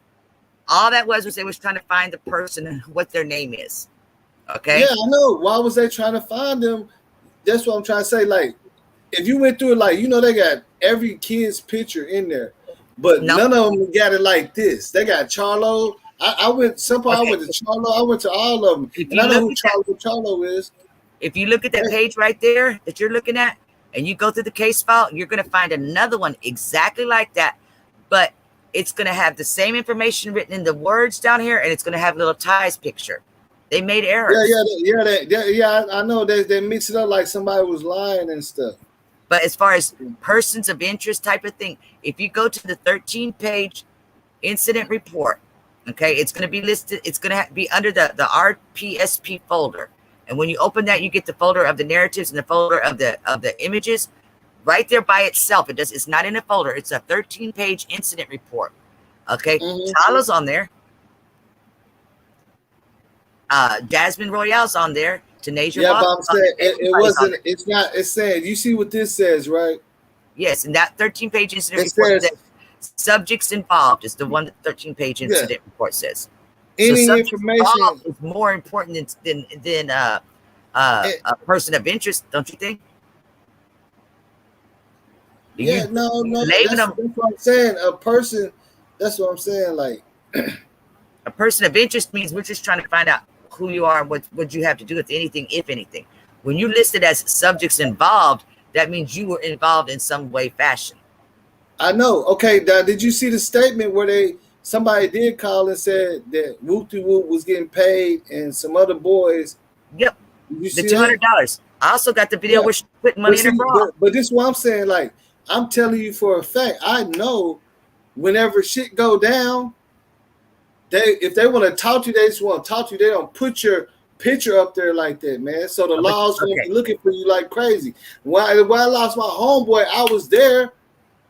All that was they was trying to find the person and what their name is. Okay. Yeah, I know. Why was they trying to find them? That's what I'm trying to say. Like, if you went through it, like, you know, they got every kid's picture in there, but none of them got it like this. They got Charlo. I went to Charlo. I went to all of them. And I know who Charlo is. If you look at that page right there that you're looking at, and you go through the case file, you're going to find another one exactly like that, but it's going to have the same information written in the words down here, and it's going to have Little Ty's picture. They made errors. Yeah. I know they mix it up like somebody was lying and stuff. But as far as persons of interest type of thing, if you go to the 13-page incident report, okay, it's going to be listed. It's going to be under the RPSP folder. And when you open that, you get the folder of the narratives and the folder of the images right there by itself. It's not in a folder. It's a 13-page incident report. Okay. Tyler's on there. Jasmine Royale's on there. Tanasia. Yeah, but I'm saying it wasn't. It's not. It's saying. You see what this says, right? Yes, and that 13-page incident report says subjects involved is the one that 13-page incident report says. Any information is more important than a person of interest, don't you think? No. That's what I'm saying. A person. That's what I'm saying. Like a person of interest means we're just trying to find out who you are and what you have to do with anything, if anything. When you listed as subjects involved, that means you were involved in some way, fashion. I know. Okay, did you see the statement where somebody did call and said that Wooty Woot was getting paid and some other boys? Yep. The $200. I also got the video where she's putting money in her bra. But this is what I'm saying. Like, I'm telling you for a fact, I know whenever shit go down, if they want to talk to you, they just want to talk to you. They don't put your picture up there like that, man. So the laws will be looking for you like crazy. When I lost my homeboy, I was there.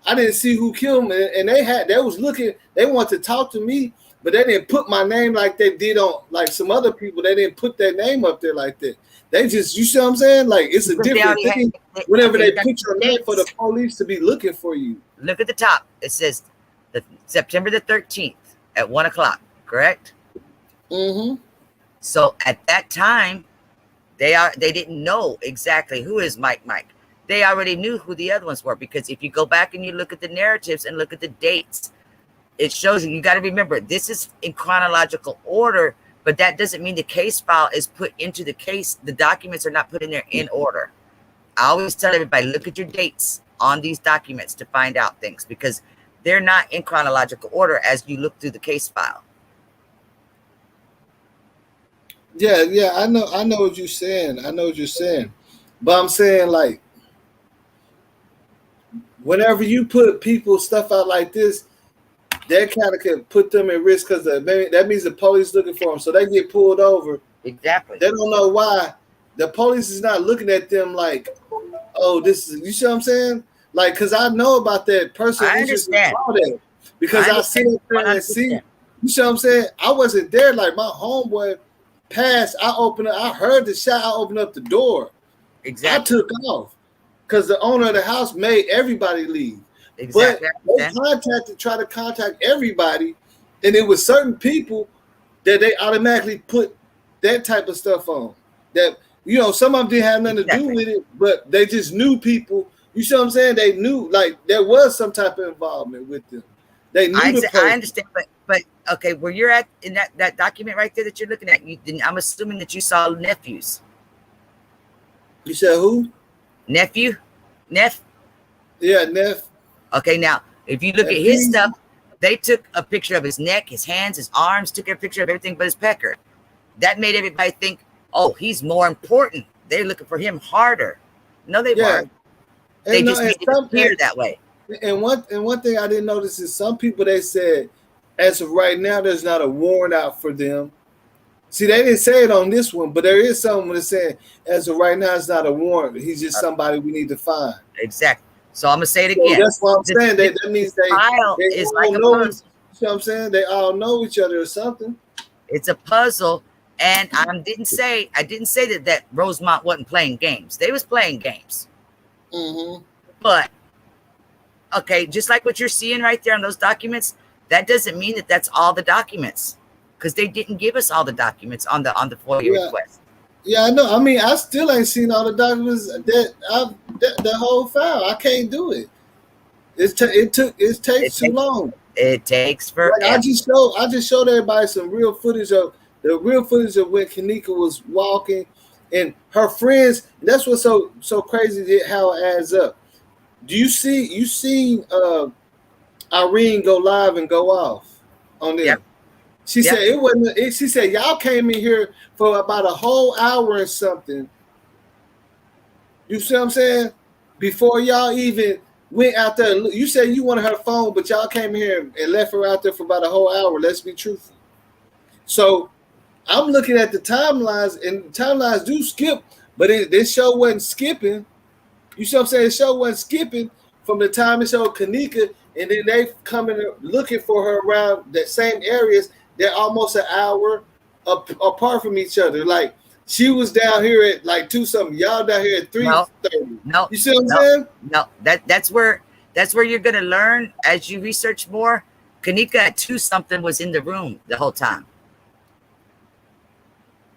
I didn't see who killed him, and they was looking. They wanted to talk to me, but they didn't put my name like they did on like some other people. They didn't put their name up there like that. They just, you see what I'm saying? Like, it's a different thing whenever they put your name for the police to be looking for you. Look at the top. It says September the 13th at 1:00. Correct? Mm-hmm. So at that time, they didn't know exactly who is Mike. They already knew who the other ones were, because if you go back and you look at the narratives and look at the dates, it shows you got to remember this is in chronological order, but that doesn't mean the case file is put into the case. The documents are not put in there in order. I always tell everybody, look at your dates on these documents to find out things, because they're not in chronological order as you look through the case file. Yeah, I know what you're saying. But I'm saying, like, whenever you put people stuff out like this, that kind of can put them at risk, because that means the police looking for them, so they get pulled over. Exactly. They don't know why. The police is not looking at them like, oh, this is, you see what I'm saying? Like, because I know about that person. I understand. Because I see it there and see. You see what I'm saying? I wasn't there. Like, my homeboy passed. I heard the shot. I opened up the door. Exactly. I took off because the owner of the house made everybody leave. Exactly. But they tried to contact everybody, and it was certain people that they automatically put that type of stuff on. That, you know, some of them didn't have nothing to do with it, but they just knew people. You see what I'm saying? They knew, like, there was some type of involvement with them. They knew the person. I understand, but okay, where you're at in that document right there that you're looking at, I'm assuming that you saw nephews. You said who? Nephew? Neff? Yeah, Neff. Okay, now, if you look at his stuff, they took a picture of his neck, his hands, his arms, took a picture of everything but his pecker. That made everybody think, oh, he's more important. They're looking for him harder. No, they weren't. They just made it appear that way. And one thing I didn't notice is some people, they said, as of right now, there's not a warrant out for them. See, they didn't say it on this one, but there is someone that said, as of right now, it's not a warrant. He's just somebody we need to find. Exactly. So I'm gonna say it again. So that's what I'm saying. That means they all like know. You know what I'm saying? They all know each other or something. It's a puzzle, and I didn't say that Rosemont wasn't playing games. They was playing games. Mm-hmm. But okay, just like what you're seeing right there on those documents, that doesn't mean that that's all the documents, because they didn't give us all the documents on the FOIA request. Yeah, I know. I mean, I still ain't seen all the documents the whole file. I can't do it. It takes too long. It takes forever. Like I just showed everybody some real footage of when Kenneka was walking, and her friends. That's what's so crazy how it adds up. Do you seen Irene go live and go off on them? Yep. She said it wasn't. She said y'all came in here for about a whole hour or something. You see what I'm saying? Before y'all even went out there, you said you wanted her phone, but y'all came here and left her out there for about a whole hour. Let's be truthful. So I'm looking at the timelines, and timelines do skip, but this show wasn't skipping. You see what I'm saying? The show wasn't skipping from the time it showed Kenneka, and then they coming looking for her around that same areas. They're almost an hour apart from each other. Like she was down here at like 2-something. Y'all down here at 3:30. No, you see what I'm saying? No, that's where you're gonna learn as you research more. Kenneka at 2-something was in the room the whole time.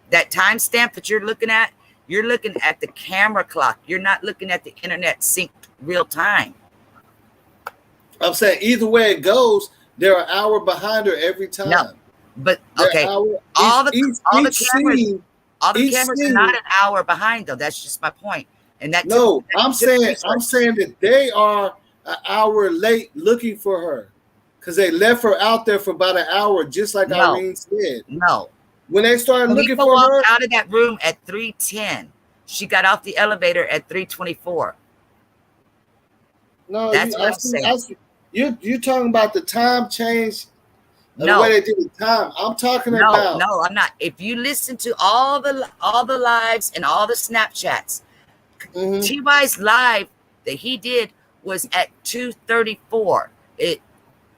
That timestamp that you're looking at the camera clock. You're not looking at the internet synced real time. I'm saying either way it goes, they're an hour behind her every time. No, but okay, all the cameras are not an hour behind though. That's just my point. And I'm saying that they are an hour late looking for her because they left her out there for about an hour, just like Irene said. No, when they started looking for her out of that room at 3:10, she got off the elevator at 3:24. No, that's what I'm saying. You're talking about the time change, the way they did the time. I'm talking about. No, I'm not. If you listen to all the lives and all the Snapchats, TY's live that he did was at 2:34. It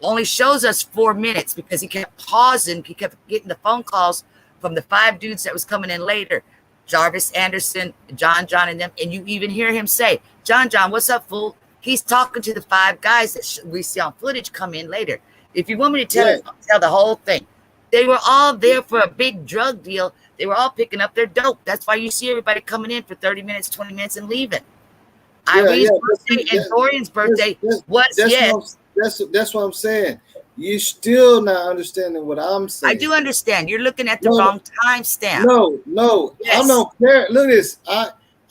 only shows us 4 minutes because he kept pausing. He kept getting the phone calls from the 5 dudes that was coming in later. Jarvis Anderson, John, and them. And you even hear him say, John, what's up, fool? He's talking to the 5 guys that we see on footage come in later. If you want me to tell the whole thing, they were all there for a big drug deal. They were all picking up their dope. That's why you see everybody coming in for 30 minutes, 20 minutes and leaving. Irene's birthday and Dorian's birthday was That's what I'm saying. You're still not understanding what I'm saying. I do understand. You're looking at the wrong timestamp. No. Yes. I don't care. Look at this.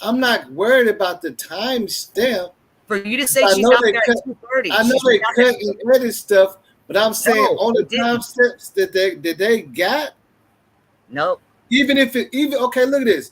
I'm not worried about the timestamp. For you to say she's out there at 2:30. I know they cut and edit stuff, but I'm saying on the timestamps that they got. Nope. Even okay, look at this.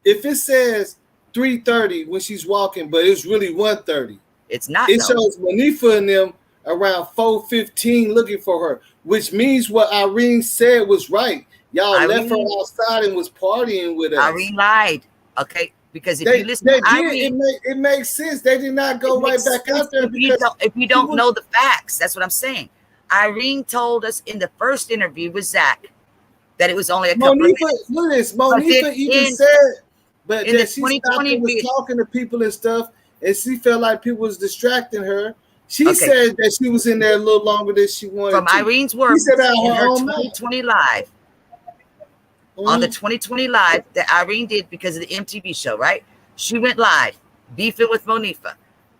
If it says 3:30 when she's walking, but it's really 1:30. It's not. It shows Monifa and them around 4:15 looking for her, which means what Irene said was right. Y'all left her outside and was partying with us. Irene lied. Okay. Because if you listen to Irene, it makes sense. They did not go right back out there. If you don't know the facts, that's what I'm saying. Irene told us in the first interview with Zach that it was only a couple of minutes. Look at this. Monifa even said, But in then the she stopped 2020 and was talking to people and stuff, and she felt like people was distracting her. She said that she was in there a little longer than she wanted from to. Irene's She words said out in her her own mouth. 2020 live, on the 2020 live that Irene did because of the MTV show, right? She went live, beefing with Monifa.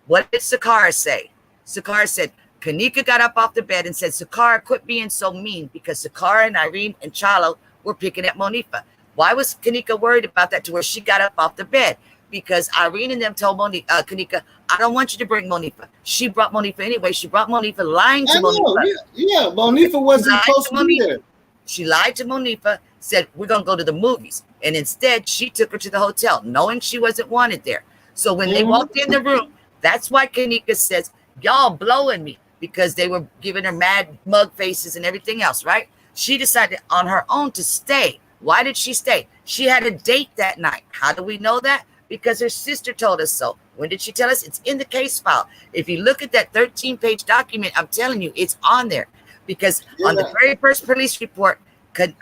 What did Sakara say? Sakara said, Kenneka got up off the bed and said, Sakara, quit being so mean, because Sakara and Irene and Chalo were picking at Monifa. Why was Kenneka worried about that to where she got up off the bed? Because Irene and them told Kenneka, I don't want you to bring Monifa. She brought Monifa anyway. She brought Monifa, lying to Monifa. Yeah, Monifa wasn't supposed to be there. She lied to Monifa, said, we're going to go to the movies. And instead, she took her to the hotel, knowing she wasn't wanted there. So when they walked in the room, that's why Kenneka says, y'all blowing me, because they were giving her mad mug faces and everything else, right? She decided on her own to stay. Why did she stay? She had a date that night. How do we know that? Because her sister told us so. When did she tell us? It's in the case file. If you look at that 13-page document, I'm telling you, it's on there. Because on the very first police report, let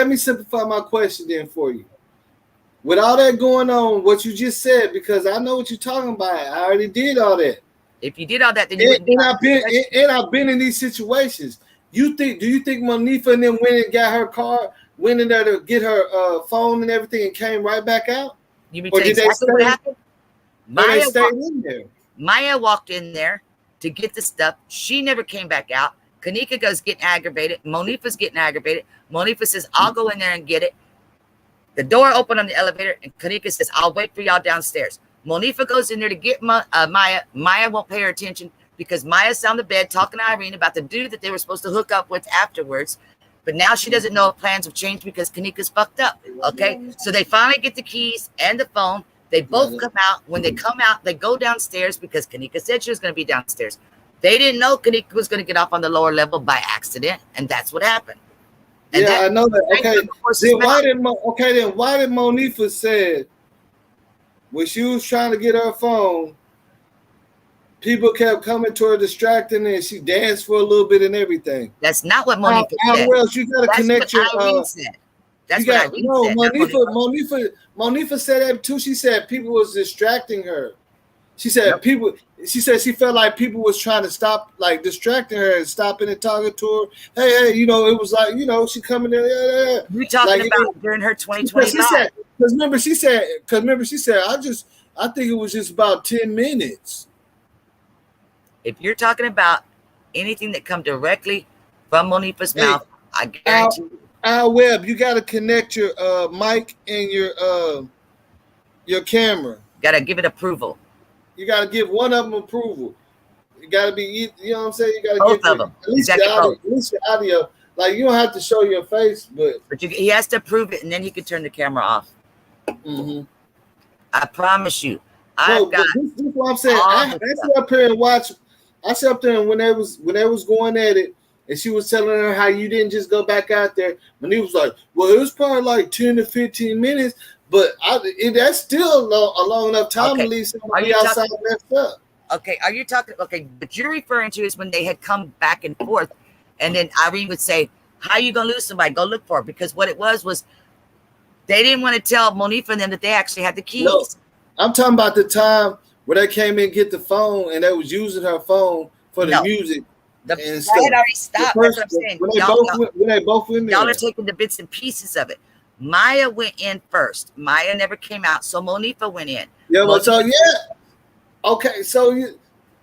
me simplify my question then for you. With all that going on, what you just said, because I know what you're talking about. I already did all that. If you did all that, then you wouldn't. I've been in these situations. Do you think Monifa and them went and got her car, went in there to get her phone and everything, and came right back out? You mean exactly what happened? Maya walked in there to get the stuff. She never came back out. Kenneka goes getting aggravated. Monifa's getting aggravated. Monifa says, I'll go in there and get it. The door opened on the elevator, and Kenneka says, I'll wait for y'all downstairs. Monifa goes in there to get Maya. Maya won't pay her attention because Maya's on the bed talking to Irene about the dude that they were supposed to hook up with afterwards. But now she doesn't know if plans have changed because Kenneka's fucked up. Okay, so they finally get the keys and the phone. They both come out. When they come out, they go downstairs because Kenneka said she was going to be downstairs. They didn't know Kenneka was going to get off on the lower level by accident, and that's what happened. And I know that. Okay, then why did Monifa say when she was trying to get her phone, people kept coming to her, distracting her, and she danced for a little bit and everything? That's not what Monifa said. Well, you got to connect your. That's what Irene said. Monifa said that too. She said people was distracting her. She said people. She said she felt like people was trying to stop, like distracting her and stopping and talking to her. Hey, it was like, she coming in. You talking about during her 2020 live? Because remember she said, I think it was just about 10 minutes. If you're talking about anything that come directly from Monifa's mouth, I guarantee you. Al Webb, you got to connect your mic and your camera. Got to give it approval. You got to give one of them approval. You got to be, you know what I'm saying? You got to both of them. At least the audio. Like, you don't have to show your face, but he has to approve it, and then he can turn the camera off. Mm-hmm. I promise you. This is what I'm saying. I sit up here and watch. I sat up there and when they was going at it, and she was telling her how you didn't just go back out there. And he was like, well, it was probably like 10 to 15 minutes. But that's still a long enough time to leave somebody outside messed up. Okay, are you talking? Okay, but you're referring to is when they had come back and forth, and then Irene would say, "How you gonna lose somebody? Go look for her." Because what it was they didn't want to tell Monifa and them that they actually had the keys. No, I'm talking about the time where they came in and get the phone, and they was using her phone for the music. That had already stopped. That's what I'm saying. When they both went there. Y'all are taking the bits and pieces of it. Maya went in first. Maya never came out, so Monifa went in. Yeah, okay, so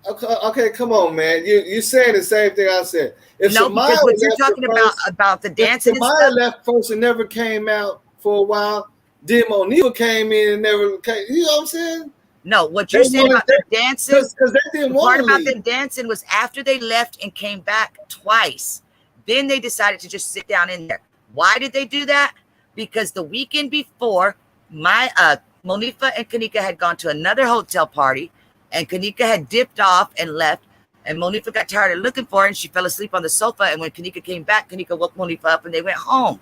okay, come on, man. You're saying the same thing I said. Because what you're talking about the dancing. If Maya left first and never came out for a while, then Monifa came in and never came. You know what I'm saying? No, what you're saying about the dancing, because they didn't want part about them dancing was after they left and came back twice. Then they decided to just sit down in there. Why did they do that? Because the weekend before, Monifa and Kenneka had gone to another hotel party, and Kenneka had dipped off and left, and Monifa got tired of looking for her, and she fell asleep on the sofa, and when Kenneka came back, Kenneka woke Monifa up, and they went home.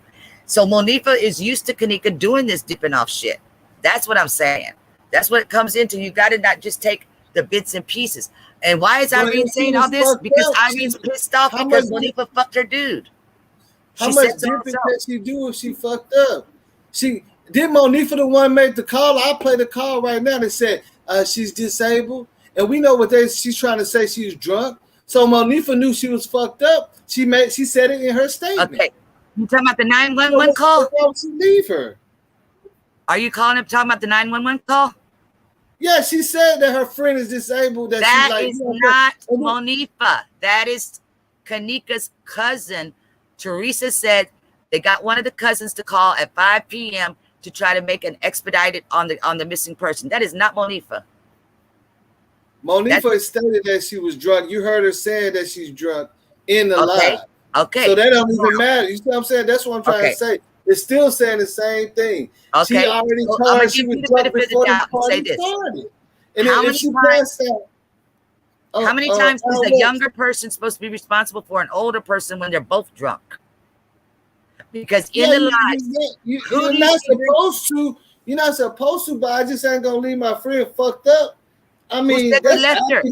So Monifa is used to Kenneka doing this dipping off shit. That's what I'm saying. That's what it comes into. You got to not just take the bits and pieces. And why is Irene saying all this? Because Irene's pissed off because Monifa fucked her dude. How much dipping can she do if she fucked up? She did Monifa the one make the call. I'll play the call right now. They said she's disabled. And we know what she's trying to say, she's drunk. So Monifa knew she was fucked up. She said it in her statement. Okay. You talking about the 911 call? She leave her. Are you talking about the 911 call? Yeah, she said that her friend is disabled. That is not Monifa. That is Kenneka's cousin. Teresa said they got one of the cousins to call at 5 p.m. to try to make an expedited on the missing person. That is not Monifa. Monifa stated that she was drunk. You heard her saying that she's drunk in the live. Okay. So that don't even matter. You see what I'm saying? That's what I'm trying to say. It's still saying the same thing. Okay. She already told her she was drunk before the party started. And how many times is a younger person supposed to be responsible for an older person when they're both drunk? Because in the lives, you're not supposed to. You're not supposed to, but I just ain't gonna leave my friend fucked up. I mean, Who left her?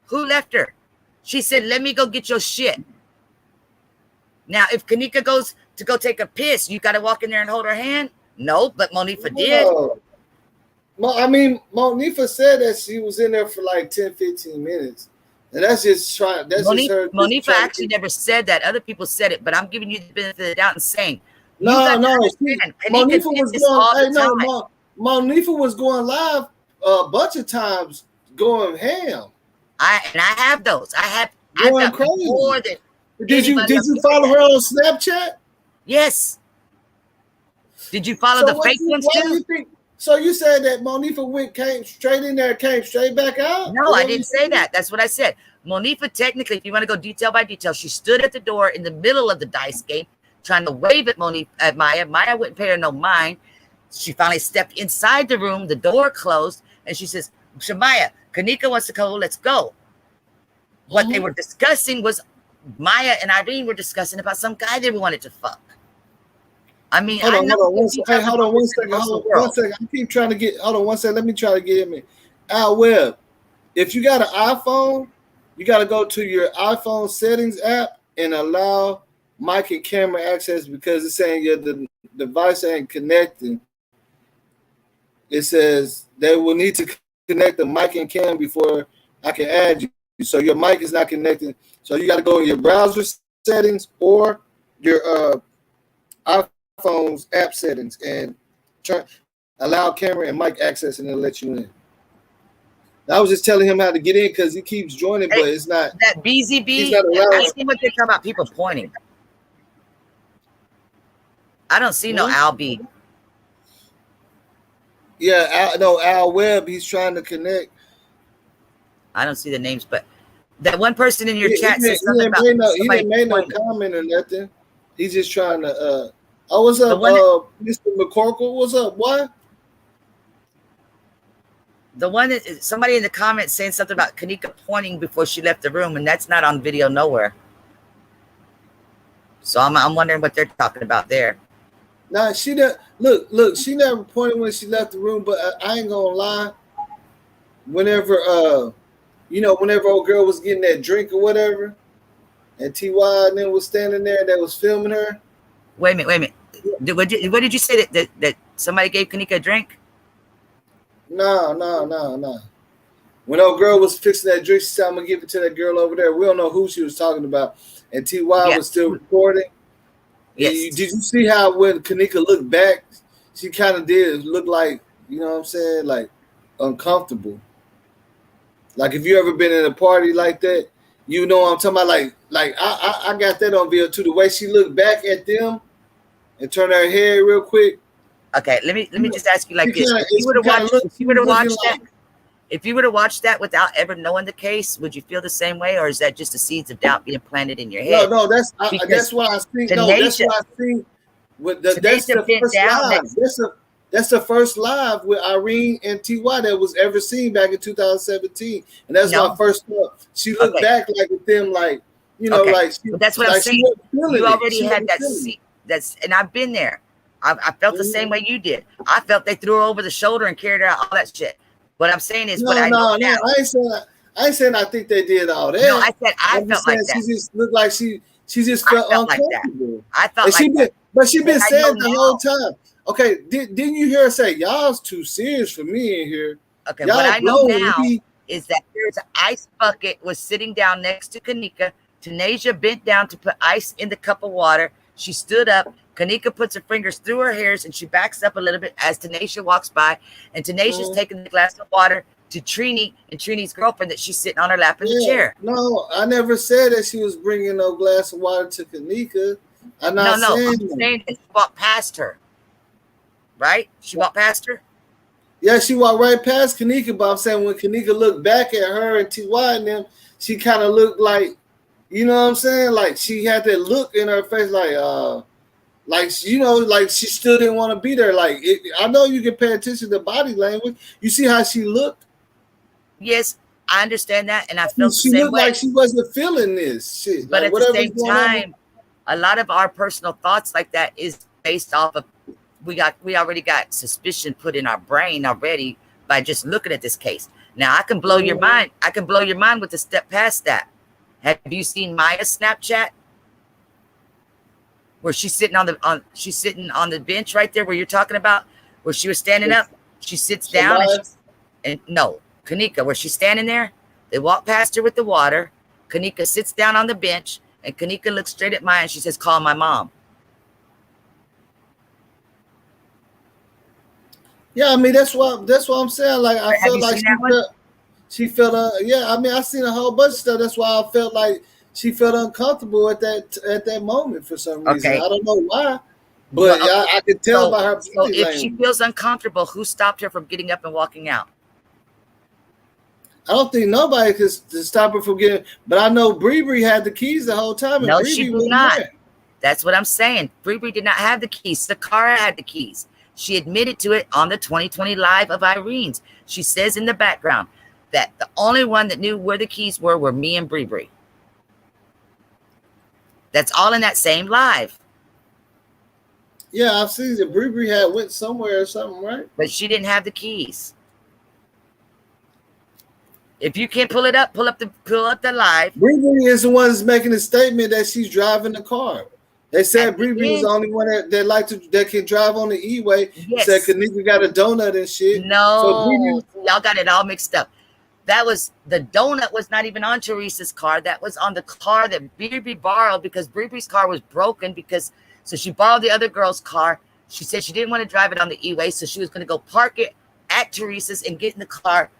Who left her? She said, "Let me go get your shit." Now, if Kenneka goes to go take a piss, you got to walk in there and hold her hand? No, but Monifa did. I mean, Monifa said that she was in there for like 10, 15 minutes. And that's just trying. That's just her. Monifa actually never said that. Other people said it, but I'm giving you the benefit of the doubt and saying, Monifa was going live a bunch of times, going ham. I have those. I've going crazy. More than did you follow her on Snapchat? Yes. Did you follow the fake ones too? So you said that Monifa came straight in there, came straight back out? No, I didn't say that. That's what I said. Monifa, technically, if you want to go detail by detail, she stood at the door in the middle of the dice game, trying to wave at Maya. Maya wouldn't pay her no mind. She finally stepped inside the room. The door closed, and she says, "Shamaya, Kenneka wants to go. Let's go." What they were discussing was Maya and Irene were discussing about some guy they wanted to fuck. I mean, hold on one second. I keep trying to get. Hold on one second. Let me try to get him in. Al Webb, if you got an iPhone, you got to go to your iPhone settings app and allow mic and camera access because it's saying the device ain't connecting. It says they will need to connect the mic and cam before I can add you. So your mic is not connected. So you got to go in your browser settings or your iPhone's app settings and allow camera and mic access, and it'll let you in. I was just telling him how to get in because he keeps joining, but it's not that BZB. I see what they're talking about. People pointing. I don't see no Al B. Yeah, Al Webb. He's trying to connect. I don't see the names, but that one person in your chat said something about. He didn't make no comment or nothing. He's just trying to. Oh, what's up, Mr. McCorkle? What's up? What? The one that somebody in the comments saying something about Kenneka pointing before she left the room, and that's not on video nowhere. So I'm wondering what they're talking about there. Nah, she look. She never pointed when she left the room, but I ain't gonna lie. Whenever whenever old girl was getting that drink or whatever, and TY and then was standing there that was filming her. Wait a minute. What did you say that somebody gave Kenneka a drink? No. When old girl was fixing that drink, she said, "I'm gonna give it to that girl over there." We don't know who she was talking about, and TY was still recording. Yes. Did you see how when Kenneka looked back, she kind of did look like, you know what I'm saying, like uncomfortable. Like if you ever been in a party like that, you know what I'm talking about. Like I got that on video too. The way she looked back at them and turned her head real quick. Okay, let me just ask you like this: if you would have watched that without ever knowing the case, would you feel the same way, or is that just the seeds of doubt being planted in your head? No, that's what I think. No, that's what I think. That's the first live. That's the first live with Irene and TY that was ever seen back in 2017, and that's my first thought. She looked back like at them, like like she, that's what I'm saying. You already had that seat. And I've been there. I felt the same way you did. I felt they threw her over the shoulder and carried her out, all that shit. What I'm saying is, I ain't saying I think they did all that. No, I said I felt like that. She just looked like She just felt uncomfortable. I felt like that. But she been saying the whole time. Okay, didn't you hear her say, y'all's too serious for me in here? Okay, what I know now is that there's an ice bucket was sitting down next to Kenneka. Tanasia bent down to put ice in the cup of water. She stood up. Kenneka puts her fingers through her hairs and she backs up a little bit as Tanasia walks by. And Tanasia's taking the glass of water to Trini and Trini's girlfriend that she's sitting on her lap in the chair. No, I never said that she was bringing no glass of water to Kenneka. I'm saying that she walked past her. Right? She walked past her? Yeah, she walked right past Kenneka, but I'm saying when Kenneka looked back at her and TY and them, she kind of looked like, you know what I'm saying? Like she had that look in her face, like you know, like she still didn't want to be there. Like I know you can pay attention to body language. You see how she looked? Yes, I understand that, and I felt she the same looked way. Like she wasn't feeling this shit. But like, at the same time, a lot of our personal thoughts like that is based off of we already got suspicion put in our brain already by just looking at this case. Now I can blow your mind. I can blow your mind with a step past that. Have you seen Maya's Snapchat? Where she's sitting on the bench right there where you're talking about, where she was standing up. She sits down and no, Kenneka, where she's standing there, they walk past her with the water. Kenneka sits down on the bench and Kenneka looks straight at Maya and she says, "Call my mom." Yeah, I mean that's what I'm saying. Like I felt like she felt yeah. I mean I seen a whole bunch of stuff. That's why I felt like she felt uncomfortable at that moment for some reason. I don't know why, but I could tell by her. So if she feels uncomfortable, who stopped her from getting up and walking out? I don't think nobody could stop her from getting. But I know Bree had the keys the whole time. And no, she did not. That's what I'm saying. Bree did not have the keys. Sakara had the keys. She admitted to it on the 2020 live of Irene's. She says in the background that the only one that knew where the keys were me and Bree. That's all in that same live. Yeah, I've seen that Bree had went somewhere or something, right? But she didn't have the keys. If you can't pull it up, pull up the live. Bree is the one that's making a statement that she's driving the car. They said Bree is the only one that can drive on the E-way. Yes. Said Kenneka got a donut and shit. No, so y'all got it all mixed up. That was the donut was not even on Teresa's car. That was on the car that Bree borrowed because Bree's car was broken so she borrowed the other girl's car. She said she didn't want to drive it on the E-way, so she was going to go park it at Teresa's and get in the car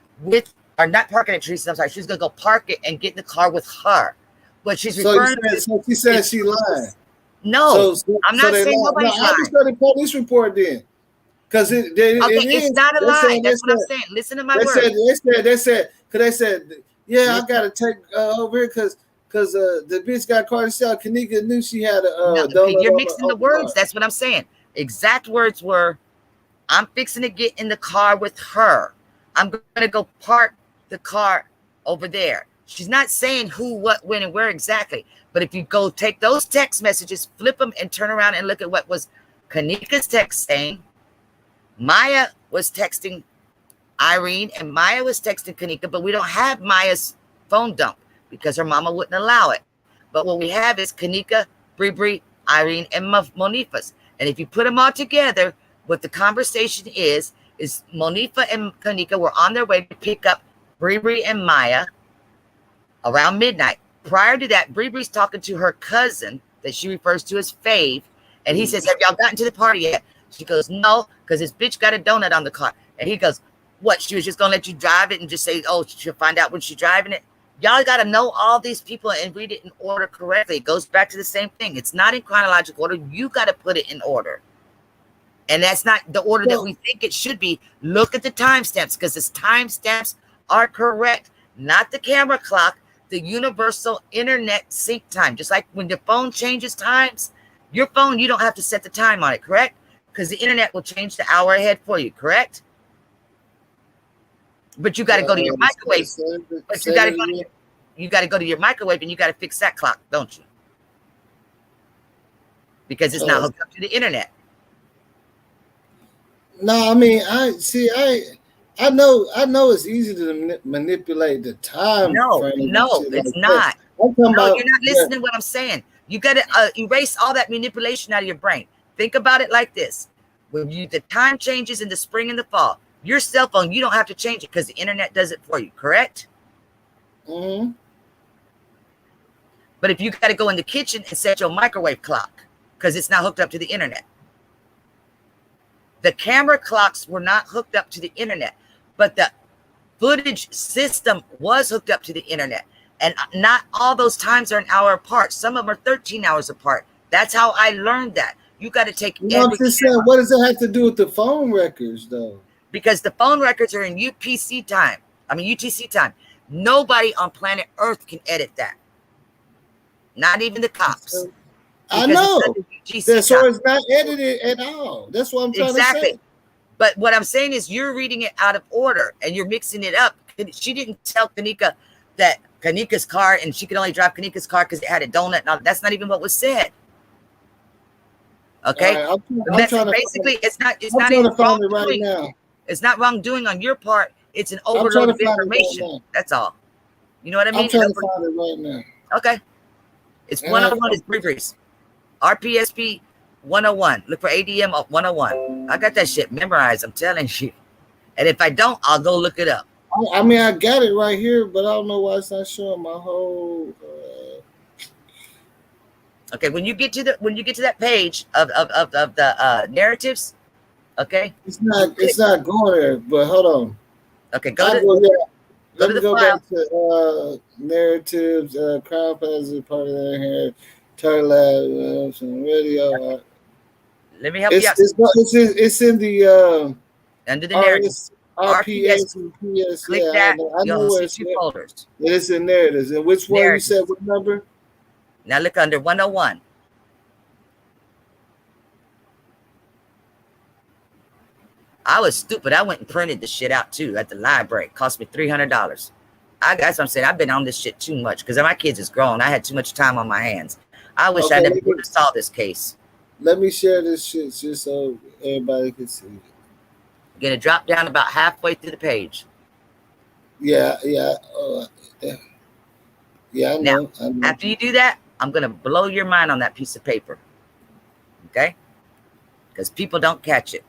not park it at Teresa's. I'm sorry. She was going to go park it and get in the car with her. But she's referring to. So she said she lied. No, I'm not saying nobody's lying. I just read the police report then. Because it's not a lie. That's what I'm saying. Listen to my words. They said, yeah, I gotta take over here because the bitch got caught herself. Kenneka knew she had a donut. You're mixing the words. That's what I'm saying. Exact words were, I'm fixing to get in the car with her. I'm gonna go park the car over there. She's not saying who, what, when, and where exactly. But if you go take those text messages, flip them, and turn around and look at what was Kenneka's text saying. Maya was texting Irene, and Maya was texting Kenneka, but we don't have Maya's phone dump because her mama wouldn't allow it. But what we have is Kenneka, Bree, Irene, and Monifa's. And if you put them all together, what the conversation is Monifa and Kenneka were on their way to pick up Bree and Maya around midnight. Prior to that, Bree's talking to her cousin that she refers to as Fave. And he says, have y'all gotten to the party yet? She goes, no, because this bitch got a donut on the car. And he goes, what? She was just going to let you drive it and just say, oh, she'll find out when she's driving it. Y'all got to know all these people and read it in order correctly. It goes back to the same thing. It's not in chronological order. You got to put it in order. And that's not the order that we think it should be. Look at the timestamps because the timestamps are correct, not the camera clock. The universal internet sync time. Just like when your phone changes times, your phone, you don't have to set the time on it, correct? Because the internet will change the hour ahead for you, correct? But you got to go to your microwave. But you got to go to your microwave and you got to fix that clock, don't you? Because it's not hooked up to the internet. No, I mean, I know it's easy to manipulate the time. No, it's not. No, you're not listening to what I'm saying. You got to erase all that manipulation out of your brain. Think about it like this. When the time changes in the spring and the fall, your cell phone, you don't have to change it because the internet does it for you, correct? Mm-hmm. But if you got to go in the kitchen and set your microwave clock because it's now hooked up to the internet. The camera clocks were not hooked up to the internet, but the footage system was hooked up to the internet. And not all those times are an hour apart. Some of them are 13 hours apart. That's how I learned that. You got to take I'm just saying, what does that have to do with the phone records, though? Because the phone records are in UTC time. Nobody on planet Earth can edit that. Not even the cops. I know. So it's not edited at all. That's what I'm trying to say. But what I'm saying is you're reading it out of order and you're mixing it up. She didn't tell Kenneka that Kenneka's car and she could only drive Kenneka's car because it had a donut. Now, that's not even what was said. Okay. Right, it's not even wrongdoing. Right, it's not wrongdoing on your part. It's an overload of information. Right, that's all. You know what I mean? I'm trying to find it right now. Okay. It's 101 is briefs. RPSP 101. Look for ADM 101. I got that shit memorized. I'm telling you. And if I don't, I'll go look it up. I mean, I got it right here, but I don't know why it's not showing my whole. Okay, when you get to that page of the narratives, okay. It's not going there, but hold on. Okay, Let me go back to narratives. Crown Pass is part of that here. Turtle some radio. Let me help you out. It's in the under the narratives. RPS and PS. Click that. I know where it's 2 folders. It's in narratives. And which one you said? What number? Now look under 101. I was stupid. I went and printed the shit out too at the library. It cost me $300. That's what I'm saying. I've been on this shit too much because my kids is grown. I had too much time on my hands. I wish I never would have solved this case. Let me share this shit just so everybody can see it. You're gonna drop down about halfway through the page. Yeah, I know. Now, after you do that, I'm gonna blow your mind on that piece of paper. Okay? Because people don't catch it.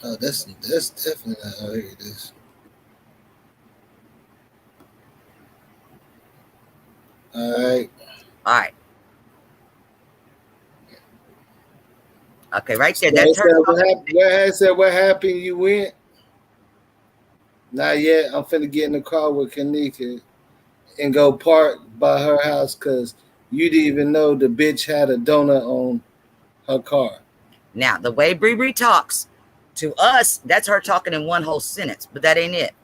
Oh, that's definitely not how it is. All right. Okay, right there. That's her. What happened? You went? Not yet. I'm finna get in the car with Kenneka and go park by her house because you didn't even know the bitch had a donut on her car. Now, the way Bree talks to us, that's her talking in one whole sentence, but that ain't it.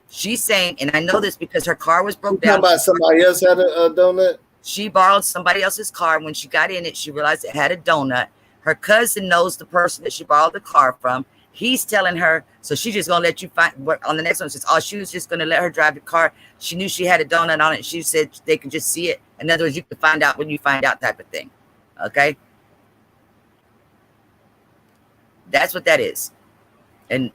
She's saying, and I know this because her car was broke down. About somebody else had a donut? She borrowed somebody else's car. When she got in it, she realized it had a donut. Her cousin knows the person that she borrowed the car from. He's telling her, so she's just going to let you find, on the next one, says, she was just going to let her drive the car. She knew she had a donut on it. She said they could just see it. In other words, you can find out when you find out type of thing. Okay? That's what that is. And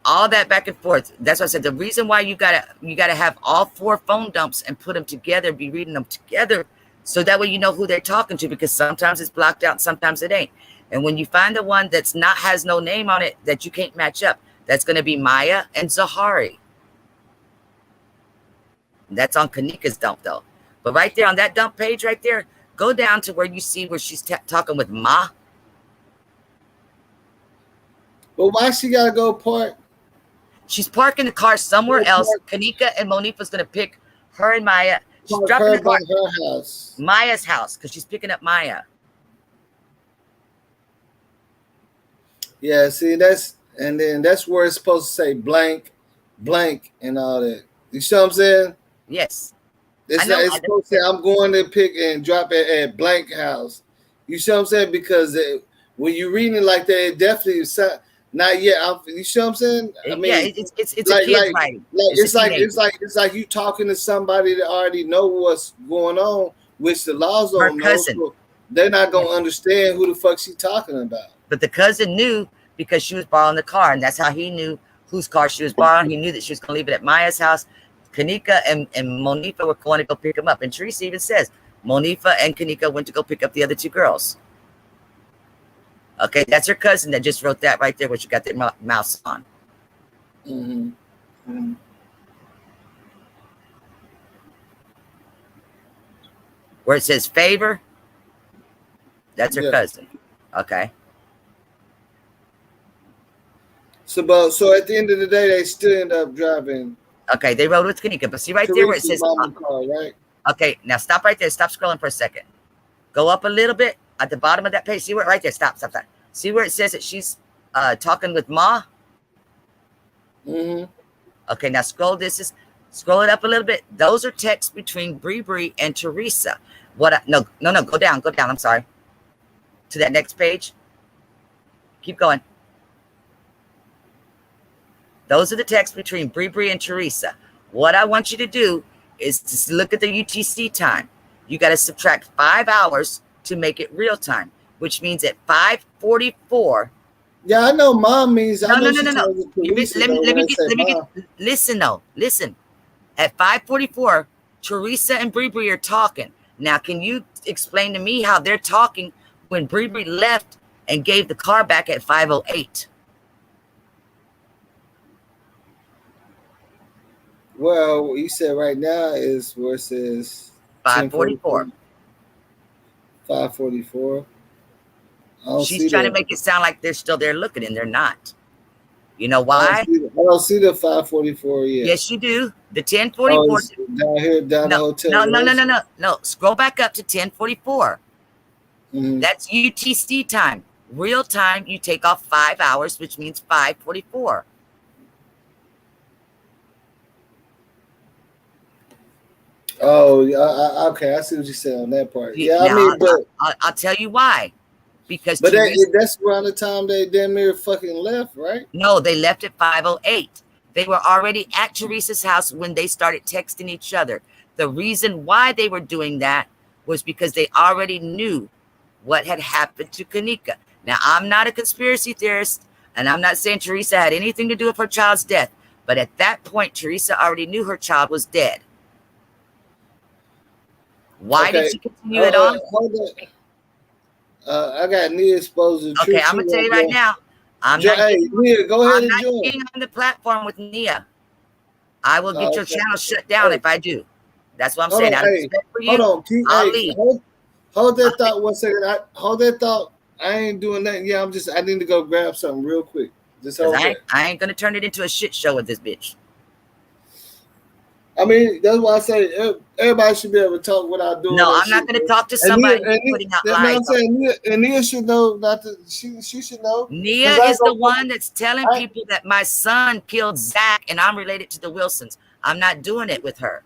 all that back and forth. That's what I said. The reason why you gotta have all 4 phone dumps and put them together, be reading them together, so that way you know who they're talking to, because sometimes it's blocked out, sometimes it ain't. And when you find the one that's has no name on it that you can't match up, that's gonna be Maya and Zahari. That's on Kenneka's dump though. But right there on that dump page right there, go down to where you see where she's talking with Ma. But why she gotta go park? She's parking the car somewhere else. Kenneka and Monifa's gonna pick her and Maya. She's dropping the car at her house. Maya's house, because she's picking up Maya. Yeah, see, that's where it's supposed to say blank, and all that. You see what I'm saying? Yes. It's supposed to say I'm going to pick and drop it at blank house. You see what I'm saying? Because when you're reading it like that, it definitely not yet. You see what I'm saying? I mean, yeah, it's like, a kid's writing. It's like you talking to somebody that already know what's going on, which the laws don't know. So they're not gonna understand who the fuck she talking about. But the cousin knew because she was borrowing the car, and that's how he knew whose car she was borrowing. He knew that she was going to leave it at Maya's house. Kenneka and Monifa were going to go pick him up. And Teresa even says Monifa and Kenneka went to go pick up the other two girls. Okay, that's her cousin that just wrote that right there, where she got their mouse on. Mm-hmm. Mm-hmm. Where it says favor, that's her cousin. Okay. So at the end of the day, they still end up driving. Okay, they rode with Kenneka, but see right there where it says car, right? Okay, now stop right there. Stop scrolling for a second. Go up a little bit at the bottom of that page. See where right there. Stop. See where it says that she's talking with Ma? Mm-hmm. Okay, now scroll it up a little bit. Those are texts between Bree and Teresa. No, go down. I'm sorry. To that next page. Keep going. Those are the texts between Bree and Teresa. What I want you to do is to look at the UTC time. You got to subtract 5 hours to make it real time, which means at 5:44. Yeah, I know Mom means. No. Listen. At 5:44, Teresa and Bree are talking. Now, can you explain to me how they're talking when Bree left and gave the car back at 5:08? Well, what you said right now is where it says 5:44. 5:44. She's trying to make it sound like they're still there looking, and they're not. You know why? I don't see the 5:44 yet. Yes, you do. The 10:44. Down here, the hotel. No. Scroll back up to 10:44. Mm-hmm. That's UTC time. Real time, you take off 5 hours, which means 5:44. Oh, okay. I see what you said on that part. Yeah, now, I mean, but I'll tell you why. Because that's around the time they damn near fucking left, right? No, they left at 5:08. They were already at Teresa's house when they started texting each other. The reason why they were doing that was because they already knew what had happened to Kenneka. Now, I'm not a conspiracy theorist, and I'm not saying Teresa had anything to do with her child's death. But at that point, Teresa already knew her child was dead. Why did she continue it on? I got Nia exposed to truth. Okay, I'm gonna tell you right now. Nia, go ahead and join. I'm not getting on the platform with Nia. I will get your channel shut down if I do. That's what I'm saying. Hold on. I'll leave. Hold that thought 1 second. Hold that thought. I ain't doing nothing. Yeah, I need to go grab something real quick. Just hold I ain't gonna turn it into a shit show with this bitch. I mean, that's why I say everybody should be able to talk without doing. No, I'm not going to talk to somebody putting out lies. I'm saying Nia should know. She should know. Nia is the one that's telling people that my son killed Zach and I'm related to the Wilsons. I'm not doing it with her.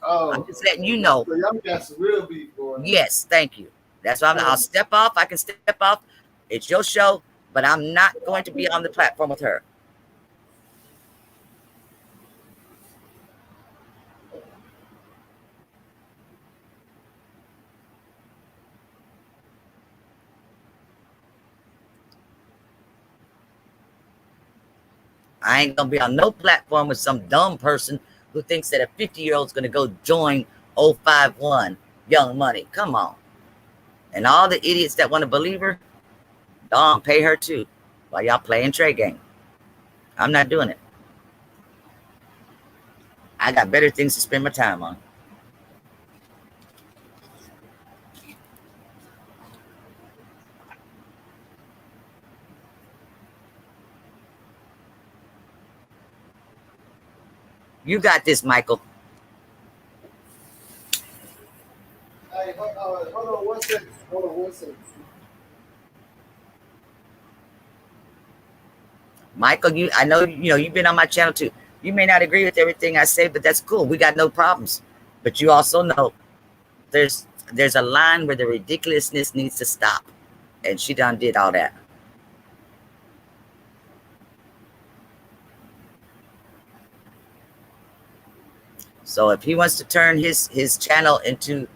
Oh, I'm just letting you know. So y'all got some real beef going. Yes, thank you. That's why I'll step off. I can step off. It's your show, but I'm not going to be on the platform with her. I ain't gonna be on no platform with some dumb person who thinks that a 50-year-old is gonna go join 051 Young Money. Come on. And all the idiots that want to believe her, don't pay her too while y'all playing trade game. I'm not doing it. I got better things to spend my time on. You got this, Michael. Hey, hold on 1 second. Hold on 1 second. Michael, I know you've been on my channel too. You may not agree with everything I say, but that's cool. We got no problems. But you also know there's a line where the ridiculousness needs to stop. And she done did all that. So if he wants to turn his channel into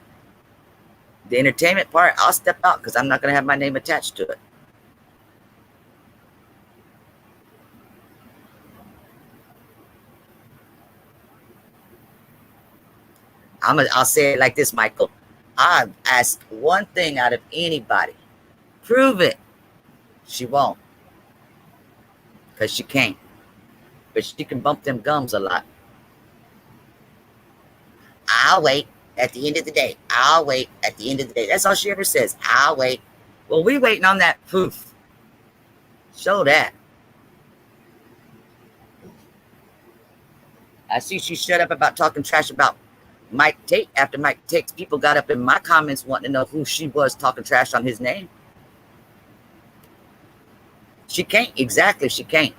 the entertainment part, I'll step out because I'm not going to have my name attached to it. I'll say it like this, Michael. I've asked one thing out of anybody. Prove it. She won't. Because she can't. But she can bump them gums a lot. I'll wait at the end of the day. I'll wait at the end of the day. That's all she ever says. I'll wait. Well, we waiting on that proof. Show that. I see she shut up about talking trash about Mike Tate after Mike Tate's people got up in my comments wanting to know who she was talking trash on his name. She can't. Exactly. She can't.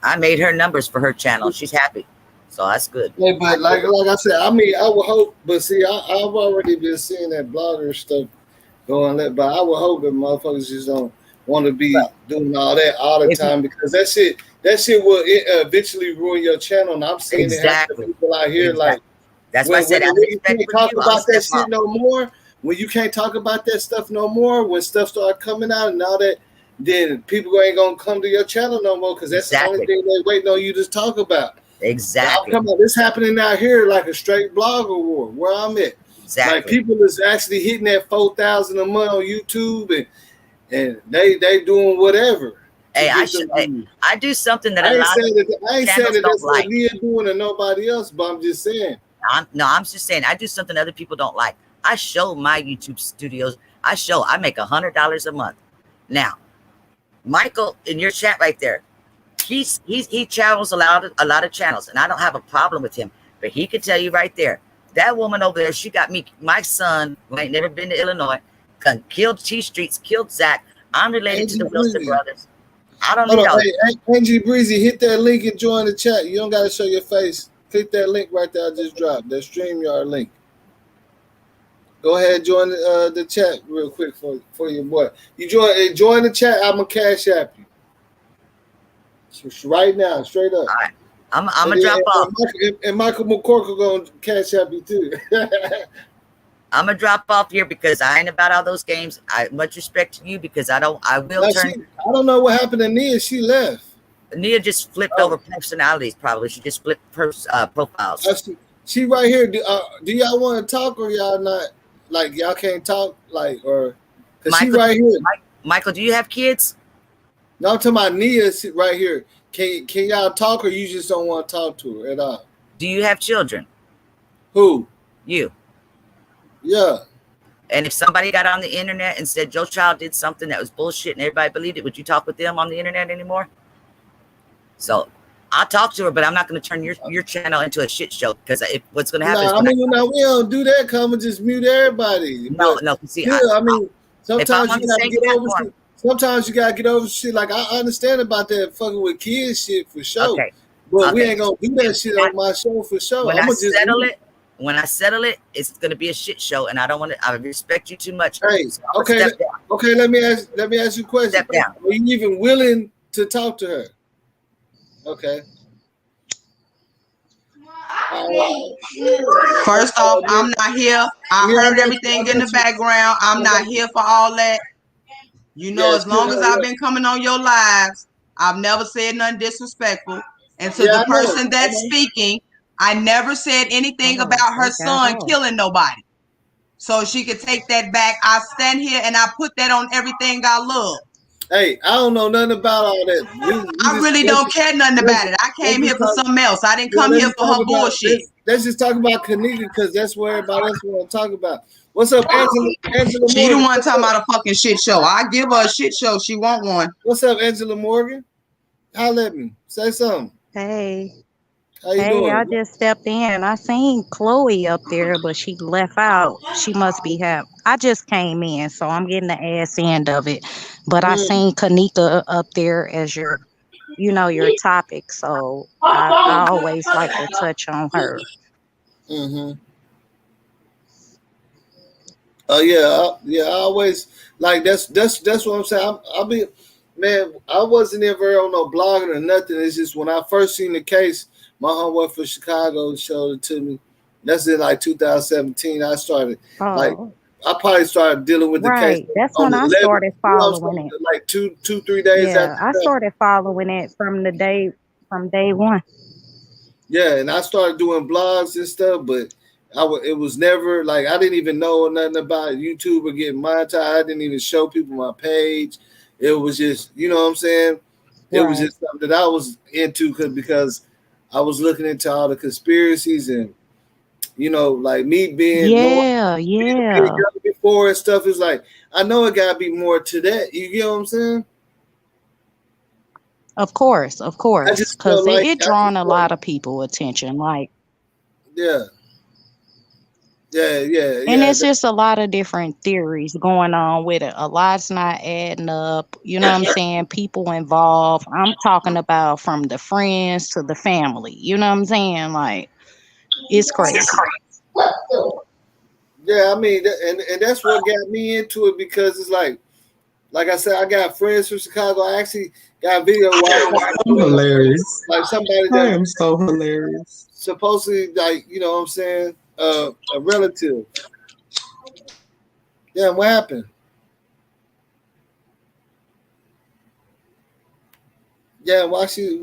I made her numbers for her channel. She's happy. So that's good. Yeah, but like I said, I mean, I would hope, but see, I've already been seeing that blogger stuff going there, but I would hope that motherfuckers just don't want to be doing all that all the time, because that shit will eventually ruin your channel. And I'm seeing it happen to people out here. Like, that's why I said when you can't talk about that shit no more, when you can't talk about that stuff no more, when stuff start coming out and all that, then people ain't gonna come to your channel no more, because that's the only thing they waiting on you to talk about. Exactly. Come on, this happening out here like a straight blogger war where I'm at. Exactly. Like, people is actually hitting that 4,000 a month on YouTube, and they doing whatever. Hey, I do something that I a lot I ain't saying that don't that's like. what Leah doing and nobody else, but I'm just saying. I'm just saying I do something other people don't like. I show my YouTube studios. I make $100 a month. Now, Michael, in your chat right there, he channels a lot of channels, and I don't have a problem with him. But he can tell you right there, that woman over there, she got me, my son, who ain't never been to Illinois, killed T Streets, killed Zach. I'm related to the Wilson brothers. I don't know. Hey, Angie Breezy, hit that link and join the chat. You don't got to show your face. Click that link right there. I just dropped that StreamYard link. Go ahead and join the chat real quick for your boy. You join the chat. I'm gonna cash app you right now, straight up. All right. I'm gonna drop off. And Michael McCorkle gonna cash app you too. I'm gonna drop off here because I ain't about all those games. I much respect to you because I don't know what happened to Nia. She left. Nia just flipped over personalities. Probably she just flipped profiles. She right here. Do y'all want to talk or y'all not? Like, y'all can't talk, like, or because she right here. Michael, do you have kids? No, I'm talking about Nia right here. Can y'all talk, or you just don't want to talk to her at all? Do you have children? Who? You. Yeah. And if somebody got on the internet and said your child did something that was bullshit and everybody believed it, would you talk with them on the internet anymore? So I'll talk to her, but I'm not going to turn your channel into a shit show, because what's going to happen is we don't do that. Come and just mute everybody. No. See, yeah, sometimes you got to get over shit. Sometimes you got to get over shit. Like, I understand about that fucking with kids shit for sure. Okay. But we ain't going to do that shit on my show for sure. When I settle it, it's going to be a shit show, and I don't want to. I respect you too much. Hey, so okay. Let me ask you a question. Step down. Are you even willing to talk to her? Okay. First off, I'm not here. I heard everything in the background. I'm not here for all that. You know, as long as I've been coming on your lives, I've never said nothing disrespectful. And to the person that's speaking, I never said anything about her son killing nobody. So she could take that back. I stand here and I put that on everything I love. Hey, I don't know nothing about all that. I really don't care nothing about it. I came here for something else. I didn't come here for her bullshit. Let's just talk about Kenneka, because that's what everybody else want to talk about. What's up, Angela? She the one talking about a fucking shit show. I give her a shit show. She want one. What's up, Angela Morgan? Holla at me. Say something. Hey. How you doing? I just stepped in and I seen Chloe up there, but she left out. She must be happy. I just came in, so I'm getting the ass end of it. But I seen Kenneka up there as your topic. So I always like to touch on her. Mm-hmm. Oh yeah. I always like that's what I'm saying. I wasn't ever on no blogging or nothing. It's just when I first seen the case, my homeboy from Chicago showed it to me. That's in like 2017. I started I probably started dealing with the case. That's when I started following it. Like 2-3 days after. I started following it from the day from day one. Yeah, and I started doing blogs and stuff, but it was never like I didn't even know nothing about YouTube or getting monetized. I didn't even show people my page. It was just, you know what I'm saying? It was Right. just something that I was into because I was looking into all the conspiracies and, you know, like me being knowing Yeah, being yeah. young before and stuff is like I know it gotta be more to that. You get what I'm saying? Of course, I because just felt like it I drawn just a felt lot of people attention. Like, yeah, and yeah. it's just a lot of different theories going on with it. A lot's not adding up. You know what I'm saying? People involved. I'm talking about from the friends to the family. You know what I'm saying? Like, it's crazy. Yeah, I mean, and that's what got me into it because it's like I said, I got friends from Chicago. I actually got a video where I talked I'm to hilarious. like somebody I that am so hilarious. supposedly like, you know what I'm saying, a relative. Yeah, what happened? Yeah, why she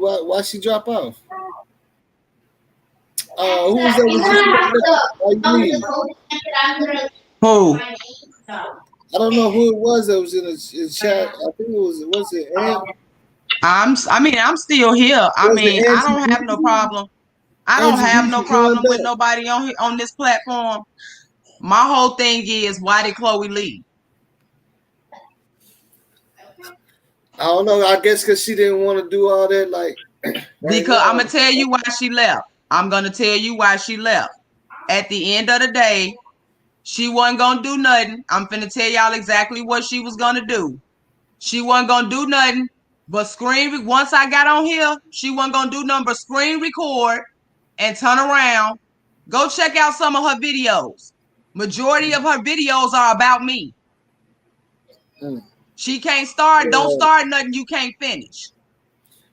drop off? Who was that was just why you leave? Who? I don't know who it was that was in the chat. I think was it Aunt? I'm still here. I Was mean, it I Angie don't have no Beasley? problem. I don't Angie have no Beasley joined problem with back. nobody on this platform. My whole thing is, why did Chloe leave? I don't know. I guess because she didn't want to do all that. Like, Because I'm gonna tell you why she left. I'm gonna tell you why she left. At the end of the day, she wasn't gonna do nothing. I'm finna tell y'all exactly what she was gonna do. She wasn't gonna do nothing but screen. Once I got on here, she wasn't gonna do nothing but screen record and turn around. Go check out some of her videos. Majority of her videos are about me. She can't start. Don't start nothing you can't finish.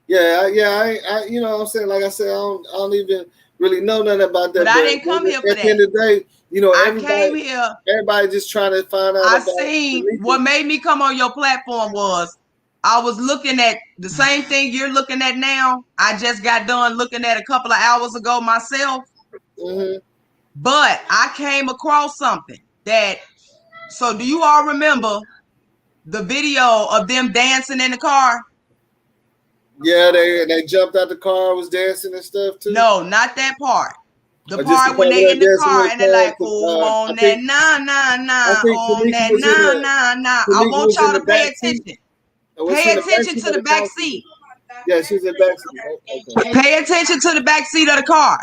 Yeah. I you know what I'm saying? Like I said, I don't even really know nothing about that. But I didn't come here for at the end of the day, you know, I came here. everybody just trying to find out I about seen Kenneka. what made me come on your platform was I was looking at the same thing you're looking at now. I just got done looking at a couple of hours ago myself. Mm-hmm. But I came across something that. So do you all remember the video of them dancing in the car? Yeah, they jumped out the car, was dancing and stuff too. No, not that part. The or just part when they in the car and they're like, the "Oh, on I that think, nah, I think on Kenneka that was in the nah." I Kenneka want was in y'all the to pay back seat. attention. Was she Pay in the back attention seat to of the the back car? seat. Yeah, she was in the back seat. Okay. Pay attention to the back seat of the car.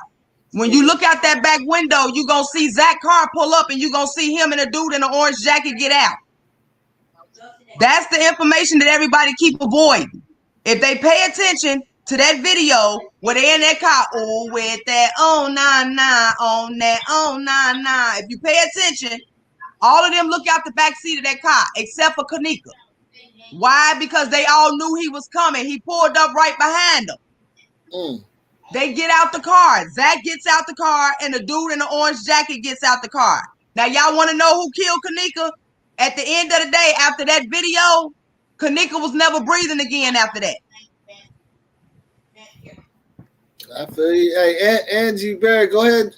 When you look out that back window, you gonna see Zach car pull up and you gonna see him and a dude in an orange jacket get out. That's the information that everybody keep avoiding. If they pay attention to that video where they in that car, oh, with that, oh, nah, on that, oh, nah. If you pay attention, all of them look out the back seat of that car, except for Kenneka. Why? Because they all knew he was coming. He pulled up right behind them. They get out the car. Zach gets out the car, and the dude in the orange jacket gets out the car. Now, y'all want to know who killed Kenneka? At the end of the day, after that video, Kenneka was never breathing again after that. I feel you. Hey, Angie Barrett, go ahead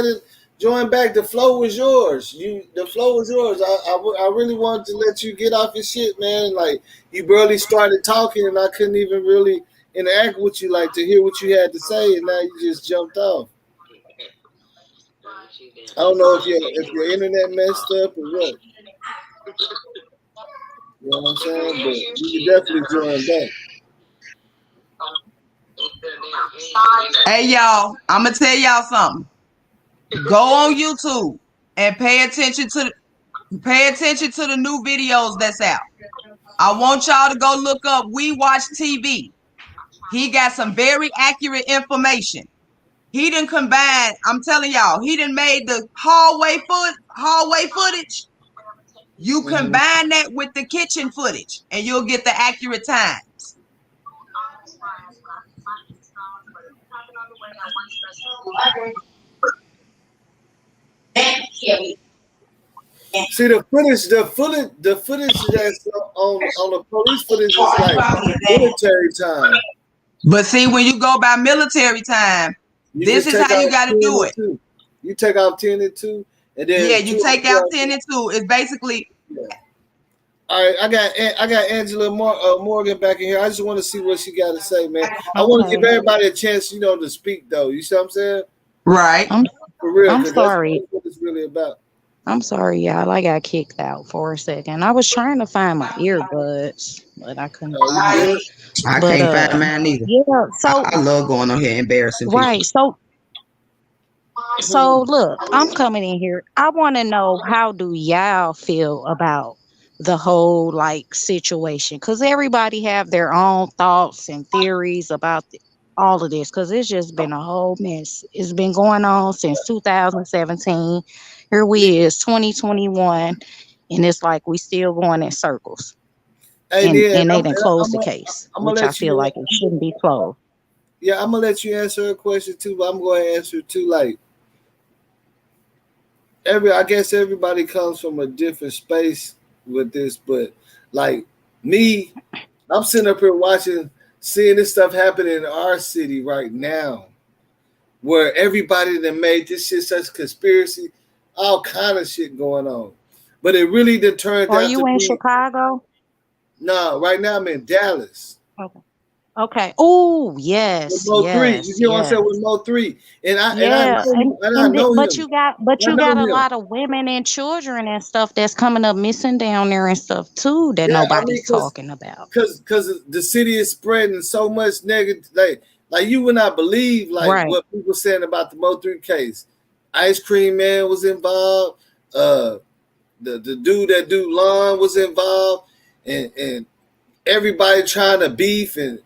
and join back. The flow was yours. The flow was yours. I really wanted to let you get off your shit, man. Like you barely started talking, and I couldn't even really interact with you, like to hear what you had to say, and now you just jumped off. I don't know if your internet messed up or what. You know what I'm saying? But you can definitely join back. Hey y'all, I'm gonna tell y'all something. Go on YouTube and pay attention to the new videos that's out. I want y'all to go look up We Watch TV. He got some very accurate information. He didn't combine, I'm telling y'all, he didn't made the hallway footage. You combine that with the kitchen footage and you'll get the accurate times. See the footage that's on the police footage is like military time. But see, when you go by military time, this is how you got to do it. You take off 10 and 2, and then you take out 10 and 2. It's basically. Yeah. All right, I got Angela Morgan back in here. I just want to see what she got to say, man. I want to give everybody a chance, to speak though. You see what I'm saying? Right. For real. I'm sorry. That's what it's really about. I'm sorry, y'all. I got kicked out for a second. I was trying to find my earbuds, but I couldn't find them. I can't find mine either. Yeah, so I love going on here embarrassing people. Right. So look, I'm coming in here. I want to know, how do y'all feel about the whole situation? Because everybody have their own thoughts and theories about all of this, because it's just been a whole mess. It's been going on since 2017. Here we is 2021, and it's like we still going in circles. Hey, and they didn't close the case, which I feel like it shouldn't be closed. Yeah, I'm gonna let you answer a question too, but I'm going to answer too. I guess everybody comes from a different space with this, but me, I'm sitting up here seeing this stuff happen in our city right now, where everybody that made this shit such a conspiracy, all kind of shit going on. But it really did turn out. Are you in Chicago? No, right now I'm in Dallas. Okay. Oh, yes. With Mo 3. You get what I'm saying with Mo 3. And I know but him. you got a lot of women and children and stuff that's coming up missing down there and stuff too that nobody's talking about. Because the city is spreading so much negative. Like you would not believe what people saying about the Mo 3 case. Ice Cream Man was involved. The dude that do lawn was involved, and everybody trying to beef, and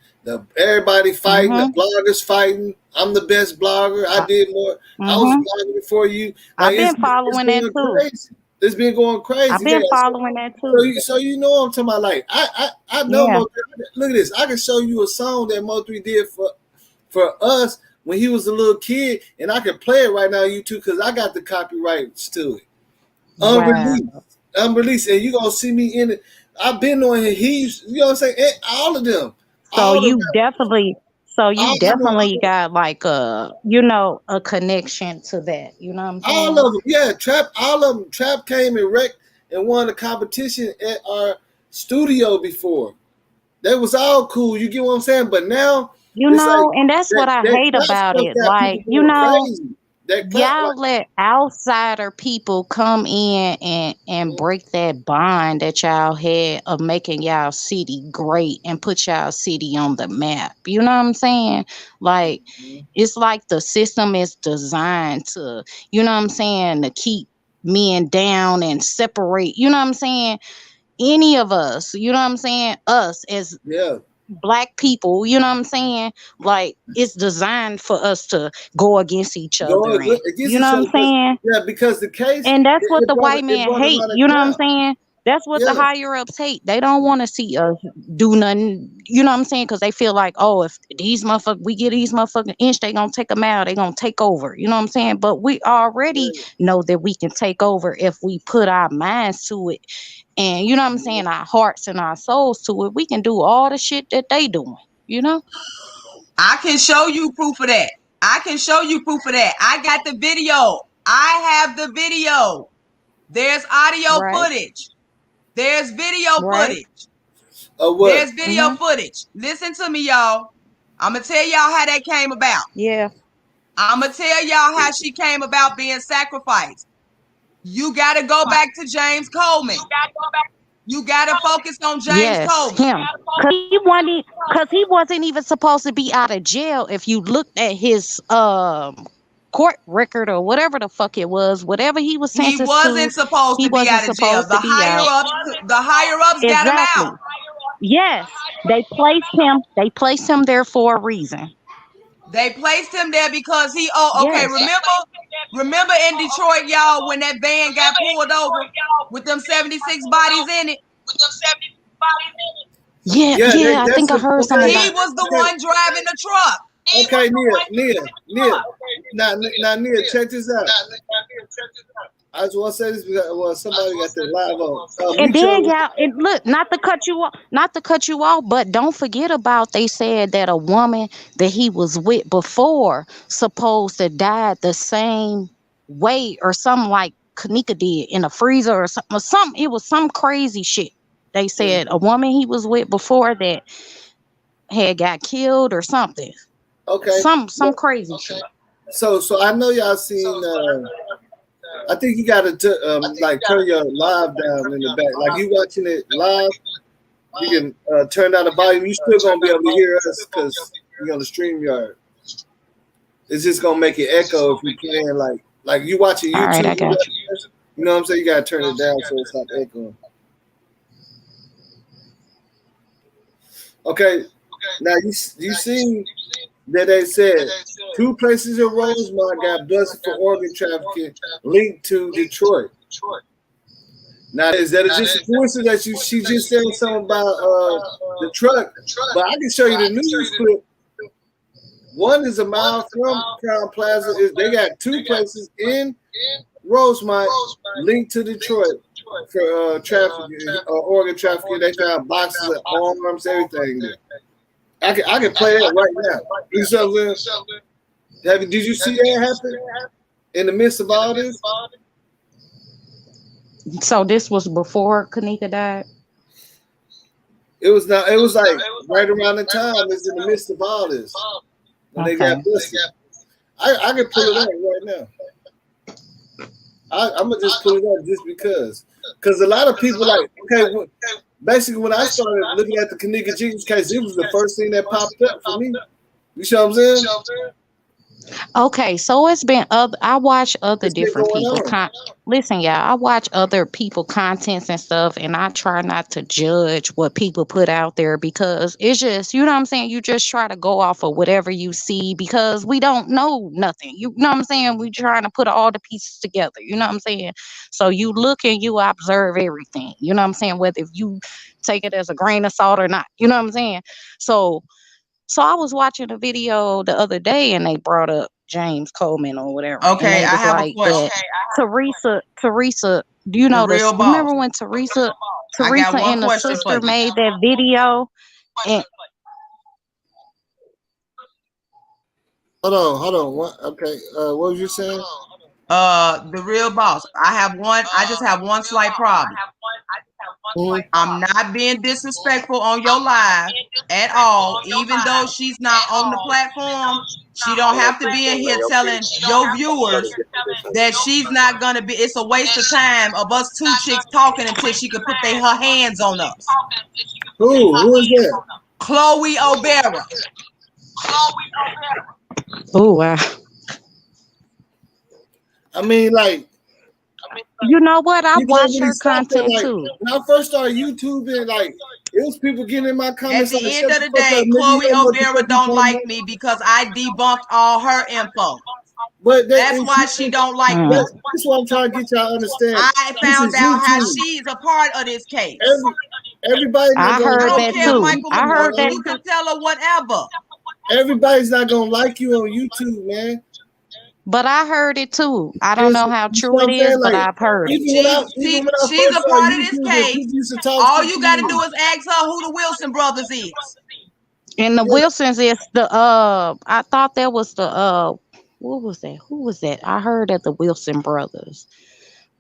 everybody fighting. The bloggers fighting. I'm the best blogger. I did more. I was blogging before you. I've been following that too. Crazy. It's been going crazy. I've been following that too. So you know I'm talking about. I know Mo 3. Look at this. I can show you a song that Mo 3 did for us when he was a little kid, and I can play it right now on YouTube because I got the copyrights to it. Unreleased, and you gonna see me in it. I've been on him. You know what I'm saying? All of them. So you definitely got a connection to that. You know what I'm saying? All of them, yeah. All of them. Trap came and wrecked and won a competition at our studio before. That was all cool. You get what I'm saying? But now, and that's what I hate about it. Y'all let outsider people come in and break that bond that y'all had of making y'all city great and put y'all city on the map. You know what I'm saying? It's like the system is designed to, to keep men down and separate, you know what I'm saying? Any of us, us as Black people, you know what I'm saying? It's designed for us to go against each other. You know what I'm saying? Yeah, because the case. And that's what the white man hate. You know what I'm saying? That's what the higher ups hate. They don't want to see us do nothing. You know what I'm saying? Because they feel like, if we get these motherfucking inch, they gonna take them out. They gonna take over. You know what I'm saying? But we already know that we can take over if we put our minds to it. And you know what I'm saying, our hearts and our souls to it. We can do all the shit that they doing, I can show you proof of that. I got the video. I have the video. There's audio footage. There's video footage. There's video footage. Listen to me, y'all. I'm going to tell y'all how that came about. Yeah. I'm going to tell y'all how she came about being sacrificed. You got to go back to James Coleman. You got to focus on James Coleman. Him. Because he wasn't even supposed to be out of jail. If you looked at his court record or whatever the fuck it was, whatever he was sentenced to. He wasn't supposed to be out of jail. The higher ups got him out. Yes. They placed him there for a reason. They placed him there because remember in Detroit, y'all, when that van got pulled over with them 76 bodies in it? Yeah, I think I heard something. He was the one driving the truck. Okay, Nia. Now, Nia, check this out. I just want to say this because somebody got their live on. And then y'all, and look, not to cut you off, but don't forget about they said that a woman that he was with before supposed to die the same way or something like Kenneka did in a freezer or something. It was some crazy shit. They said a woman he was with before that had got killed or something. Okay. Some crazy shit. So I know y'all seen. I think you got to like turn your live down in the back. Like you watching it live, you can turn down the volume. You still gonna be able to hear us because you're on the StreamYard. It's just gonna make it echo if you can. Like you watching YouTube. All right, I got you. You know what I'm saying? You gotta turn it down so it's not echoing. Okay. Now you seen that they said 2 places in Rosemont got busted for organ trafficking linked to Detroit. Now, is that just a coincidence that she just said something about the truck? But I can show you the news clip. One is a mile from Crown Plaza. They got 2 places in Rosemont linked to Detroit for trafficking, organ trafficking. They found boxes of arms, everything there. I can play that right now. You know what I'm saying? Did you see that happen in the midst of all this? So this was before Kenneka died? It was not. It was like right around the time. It's in the midst of all this when they got busted. I can pull it up right now. I'm gonna just pull it up just because a lot of people like basically, when I started looking at the Kenneka Jenkins case, it was the first thing that popped up for me. You see what I'm saying? Okay, so it's been I watch other different people. Listen, y'all, I watch other people contents and stuff, and I try not to judge what people put out there because it's just, you know what I'm saying? You just try to go off of whatever you see because we don't know nothing. You know what I'm saying? We trying to put all the pieces together. You know what I'm saying? So you look and you observe everything. You know what I'm saying? Whether if you take it as a grain of salt or not. You know what I'm saying? So I was watching a video the other day and they brought up James Coleman or whatever. Okay, and I have a question. Teresa, do you know this? Remember when Teresa and the sister made that video? And hold on. What? Okay, what was you saying? The real boss. I just have one slight problem. I'm not being disrespectful on your live at all, even though she's not on the platform. She don't have to be in here telling your viewers that she's not gonna be. It's a waste of time of us 2 chicks talking until she could put her hands on us. Who is that? Chloe O'Bara. Oh wow. I mean, like, you know what? I watch her content too. When I first started YouTubing, like, it was people getting in my comments. At the end of the day, Chloe O'Bara don't like me because I debunked all her info. But that's why she don't like me. That's what I'm trying to get y'all to understand. I found out how she's a part of this case. Everybody. I heard that too. I heard that you can tell her whatever. Everybody's not gonna like you on YouTube, man. But I heard it too. I don't know how true it is, but I've heard it. She's a part of this case. All you got to do is ask her who the Wilson brothers is. And the Wilsons is the I thought that was the what was that? Who was that? I heard that the Wilson brothers.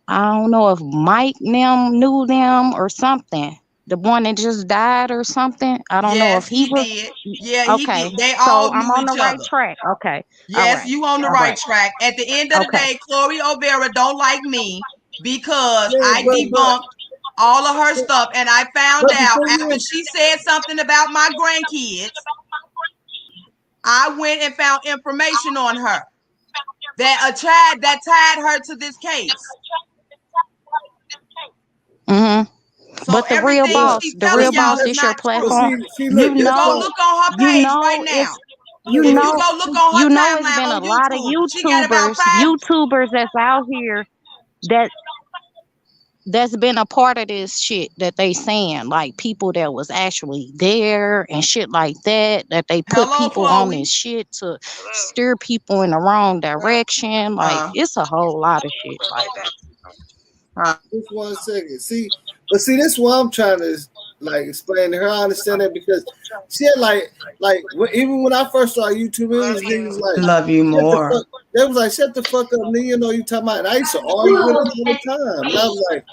I don't know if Mike them knew them or something. The one that just died or something. I don't know if he was. Did. Yeah, okay. He did. They all I'm knew on each the right other. track. Okay. Yes, you on the right track. At the end of the day, Chloe O'Bara don't like me because I debunked all of her stuff, and I found out after she said something about my grandkids, I went and found information on her that tied her to this case. Mm-hmm. So but the real boss is your platform. You go look on her page right now. You go look on her timeline it's been on a lot of YouTubers that's out here that's been a part of this shit that they saying, like people that was actually there and shit like that they put people on this shit to steer people in the wrong direction. Like it's a whole lot of shit like that. Just 1 second. See, but see, this is what I'm trying to like explain to her. I understand that because she had even when I first started YouTube, it was niggas like love you more. They was like, shut the fuck up, nigga. You know you talking about. And I used to argue with them all the time. And I was like,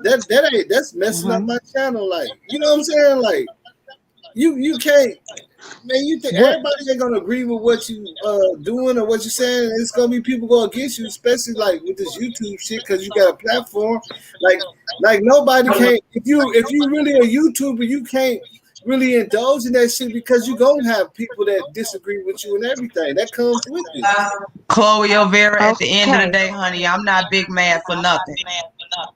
that's messing up my channel. Like, you know what I'm saying? Like, you can't. Man, you think everybody ain't gonna agree with what you doing or what you're saying? It's gonna be people going against you, especially like with this YouTube shit, because you got a platform. Like nobody can. If you really a YouTuber, you can't really indulge in that shit because you gonna have people that disagree with you and everything. That comes with it. Chloe O'Vera, at the end of the day, honey, I'm not big mad for nothing.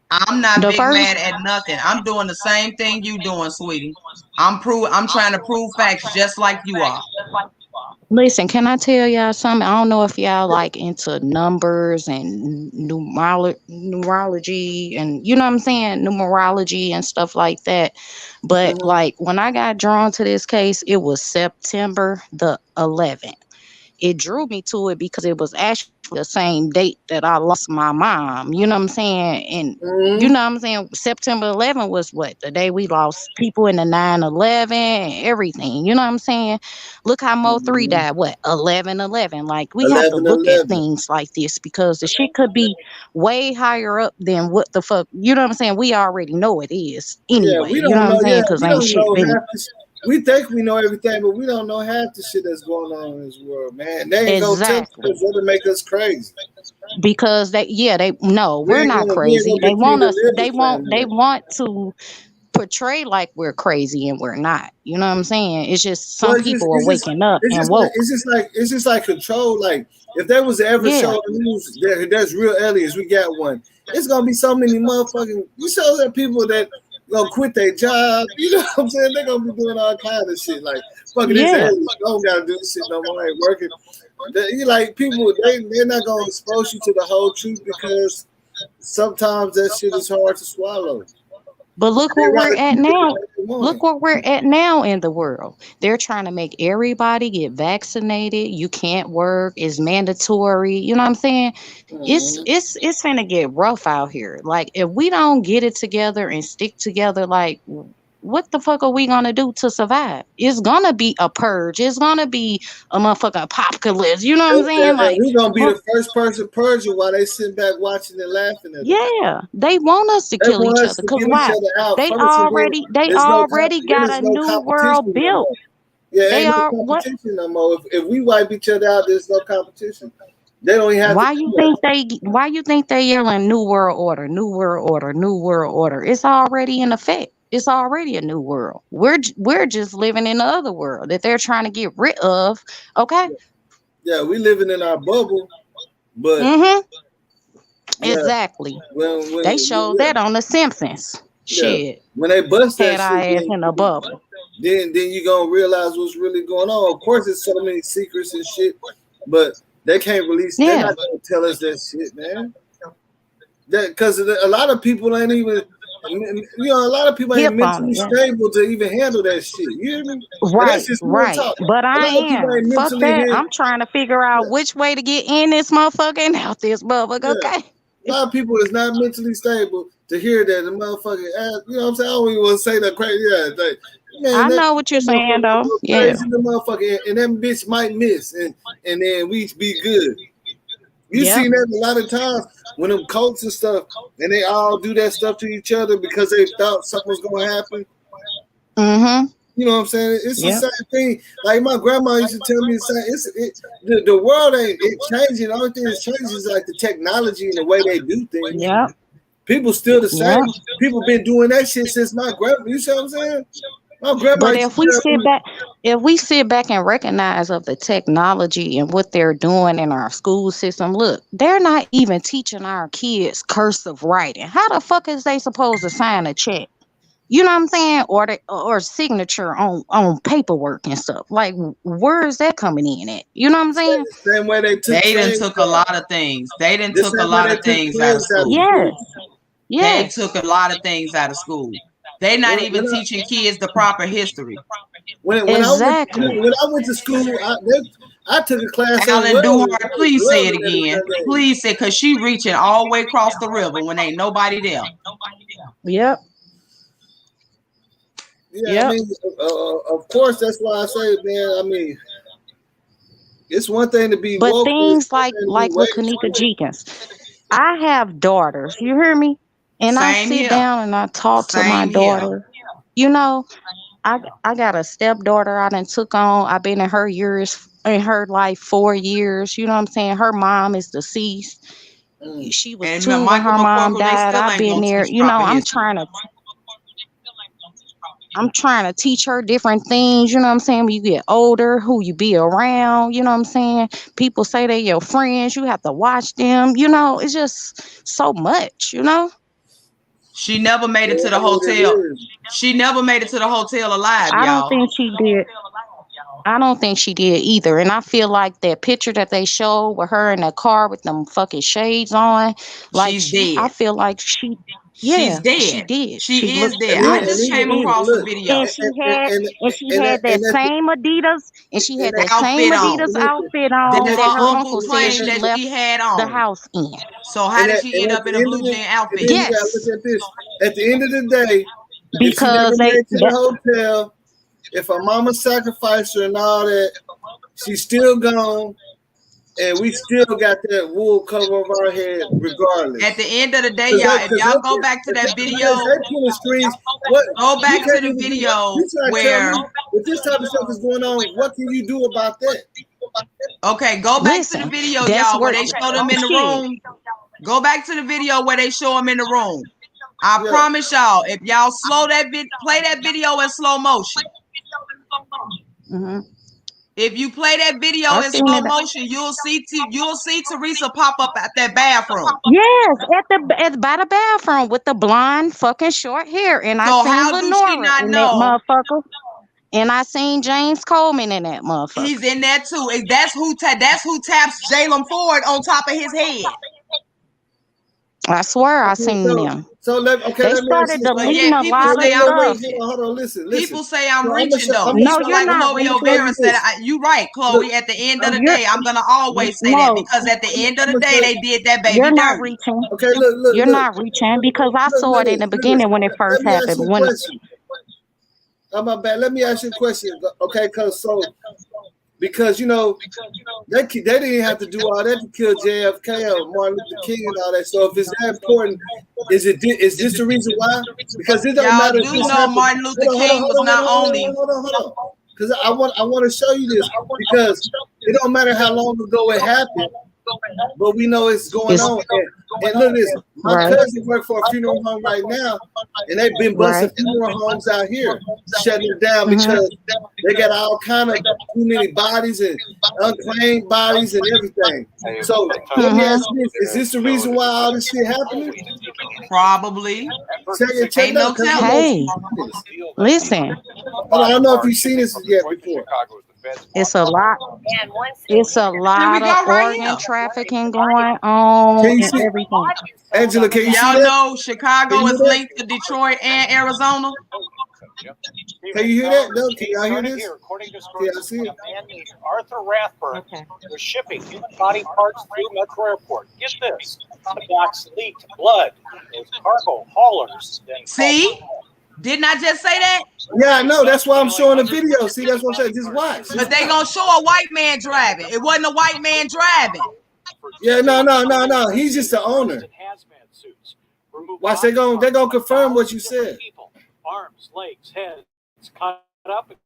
I'm not big mad at nothing. I'm doing the same thing you doing, sweetie. I'm trying to prove facts just like you are. Listen, can I tell y'all something? I don't know if y'all like into numbers and numerology and you know what I'm saying, numerology and stuff like that. But like when I got drawn to this case, it was September the 11th. It drew me to it because it was actually the same date that I lost my mom. You know what I'm saying? And you know what I'm saying? September 11th was what? The day we lost people in the 9/11 and everything. You know what I'm saying? Look how Mo 3 died. What? 11/11. Like we have to look at things like this because the shit could be way higher up than what the fuck. You know what I'm saying? We already know it is anyway. We you know what I'm saying? Because ain't shit been. We think we know everything, but we don't know half the shit that's going on in this world, man. They ain't gonna tell us because that'll make us crazy. Because we're not crazy. They want to portray like we're crazy and we're not. You know what I'm saying? It's just some people are waking up and woke. It's just like control. Like if there was ever show on the news there's real aliens, we got one. It's gonna be so many motherfucking. You saw that people that gonna quit their job. You know what I'm saying? They're gonna be doing all kinds of shit. Like fucking these aliens don't gotta do this shit no more. Ain't working. You like people, they're not gonna expose you to the whole truth because sometimes that shit is hard to swallow. But look where we're at now. Look where we're at now in the world. They're trying to make everybody get vaccinated. You can't work. It's mandatory. You know what I'm saying? It's finna get rough out here. Like if we don't get it together and stick together, like what the fuck are we gonna do to survive? It's gonna be a purge. It's gonna be a motherfucking apocalypse. You know what I'm saying? Like we're gonna be the first person purging while they sitting back watching and laughing at us. They want us to kill each other. Cause why? They already got a new world built. Ain't no competition no more. If we wipe each other out, there's no competition. They don't even have. Why you think they yelling New World Order, New World Order, New World Order? It's already in effect. It's already a new world. We're just living in the other world that they're trying to get rid of. Okay. Yeah, we living in our bubble, but exactly. They showed that on The Simpsons. Shit. When they bust that shit in a bubble, then you gonna realize what's really going on. Of course, there's so many secrets and shit, but they can't release. They're not gonna tell us that shit, man. Because a lot of people ain't even. You know, a lot of people ain't mentally stable to even handle that shit. You hear me? Right. But I am. Fuck that. I'm trying to figure out which way to get in this motherfucker and out this motherfucker. Okay. A lot of people is not mentally stable to hear that the motherfucker. You know what I'm saying? I don't even want to say that crazy. Like, man, I know what you're saying though. Crazy the motherfucker, and that bitch might miss, and then we be good. You seen that a lot of times when them cults and stuff, and they all do that stuff to each other because they thought something was going to happen. You know what I'm saying? It's the same thing. Like my grandma used to tell me the same. The world ain't changing. The only thing that's changing is like the technology and the way they do things. Yeah. People still the same. People been doing that shit since my grandma. You see what I'm saying? But if we sit back and recognize of the technology and what they're doing in our school system, look, they're not even teaching our kids cursive writing. How the fuck is they supposed to sign a check? You know what I'm saying? Or signature on paperwork and stuff. Like, where is that coming in at? You know what I'm saying? Same way they took a lot of things. They didn't took a lot of things out of school. They took a lot of things out of school. They're not even teaching kids the proper history. When I went to school, I took a class on Alan welding. Duhart, please say it again. Please say, because she reaching all the way across the river when ain't nobody there. Yep. Yeah, Yep. I mean, of course, that's why I say, man. I mean, it's one thing to be But woke. things like with Kenneka Jenkins, I have daughters. You hear me? And I Same sit here. down and I talk to my Same here. daughter. You know, I got a stepdaughter I done took on. I've been in her life 4 years. You know what I'm saying? Her mom is deceased. She was And 2 when Michael her mom McCorkle, they died. still I've ain't been gonna there. teach You know, proper I'm history. trying to teach her different things, you know what I'm saying? When you get older, who you be around, you know what I'm saying? People say they're your friends, you have to watch them, you know, it's just so much, you know? She never made it to the hotel. She never made it to the hotel alive, I don't y'all. think she did. I don't think she did either. And I feel like that picture that they showed with her in that car with them fucking shades on, like She's dead. I feel like she She's dead. she did. She is looked dead. good. I just came across the And video. she had that same Adidas, and she had that Outfit same on. Adidas outfit That on that her her uncle uncle said claimed she that left she had the on. house in. So how did she end up in a blue jean outfit? And then you gotta look at this. At the end of the day, if she Because never made it to the hotel, if her mama sacrificed her and all that, she's still gone, and we still got that wool cover over our head regardless. At the end of the day, y'all, if y'all go back to that video, go back to the video where if this type of stuff is going on, what can you do about that? Okay, go back to the video, y'all, where they show them in the room. Go back to the video where they show them in the room. I promise y'all, if y'all play that video in slow motion. Mm-hmm. If you play that video in slow motion, you'll see Teresa pop up at that bathroom. Yes, by the bathroom with the blonde fucking short hair, and I seen Lenora in that motherfucker, and I seen James Coleman in that motherfucker. He's in there too. That's who taps Jalen Ford on top of his head. I swear I seen them. They started deleting a lot of stuff. Hold on, listen. People say I'm reaching though. No, People you're like not Chloe O'Vera said, "You right, Chloe. At the end of the day, I'm gonna always say that because at the end of the day, they did that baby You're not dirty." reaching. Okay, look. You're not reaching because I saw it in the beginning when it first happened. Oh, my bad. Let me ask you a question. Okay, because you know they didn't have to do all that to kill JFK or Martin Luther King and all that. So if it's that important, is this the reason why? Because it don't matter. Y'all do know Martin Luther King was not only. Hold on. Because I want to show you this because it don't matter how long ago it happened, but we know it's going on. And look at this. My cousin works for a funeral home right now, and they've been busting funeral homes out here, shutting it down because they got all kind of too many bodies and unclaimed bodies and everything. So let me ask you this: is this the reason why all this shit happening? Probably. Ain't no telling. Hey, listen. I don't know if you've seen this yet before. It's a lot. It's a lot of organ trafficking going on and everything. Angela, can you see y'all that? know Chicago is linked to Detroit and Arizona? Can you hear that? No, can y'all hear this? Yeah, I see it. Arthur Rathburn was shipping human body parts through Metro Airport. Get this. The box leaked blood. Those cargo haulers. See? Didn't I just say that? Yeah, I know. That's why I'm showing the video. See, that's what I'm saying. Just watch. But they gonna show a white man driving. It wasn't a white man driving. Yeah, no. He's just the owner. Watch, they're gonna confirm what you said. Arms, legs, heads cut up and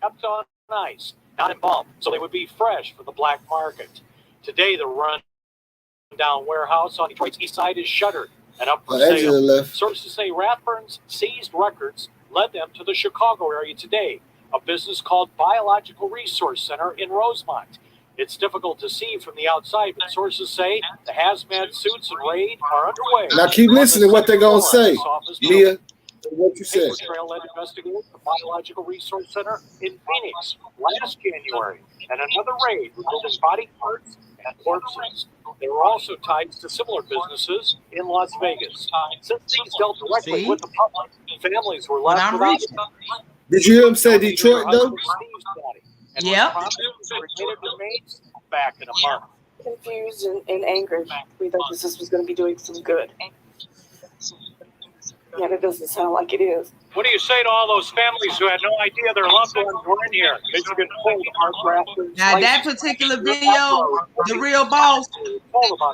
kept on ice, not embalmed, so they would be fresh for the black market. Today, the run-down warehouse on Detroit's east side is shuttered and up for sale. Sources say Rathburn's seized records led them to the Chicago area today, a business called Biological Resource Center in Rosemont. It's difficult to see from the outside, but sources say the hazmat suits and raid are underway. Now keep listening to what they're gonna say, Mia. What you said. Paper Trail led investigators the Biological Resource Center in Phoenix last January, and another raid revealing body parts and corpses. There were also ties to similar businesses in Las Vegas. Since these dealt directly with the public, families were left without. Did you hear him say Detroit though? And Yep. promised cremated remains back in a month. Confused and angry. We thought this was going to be doing some good. Yet it doesn't sound like it is. What do you say to all those families who had no idea their loved ones were in here? Michigan pulled our grafters. Now that particular video, the real boss,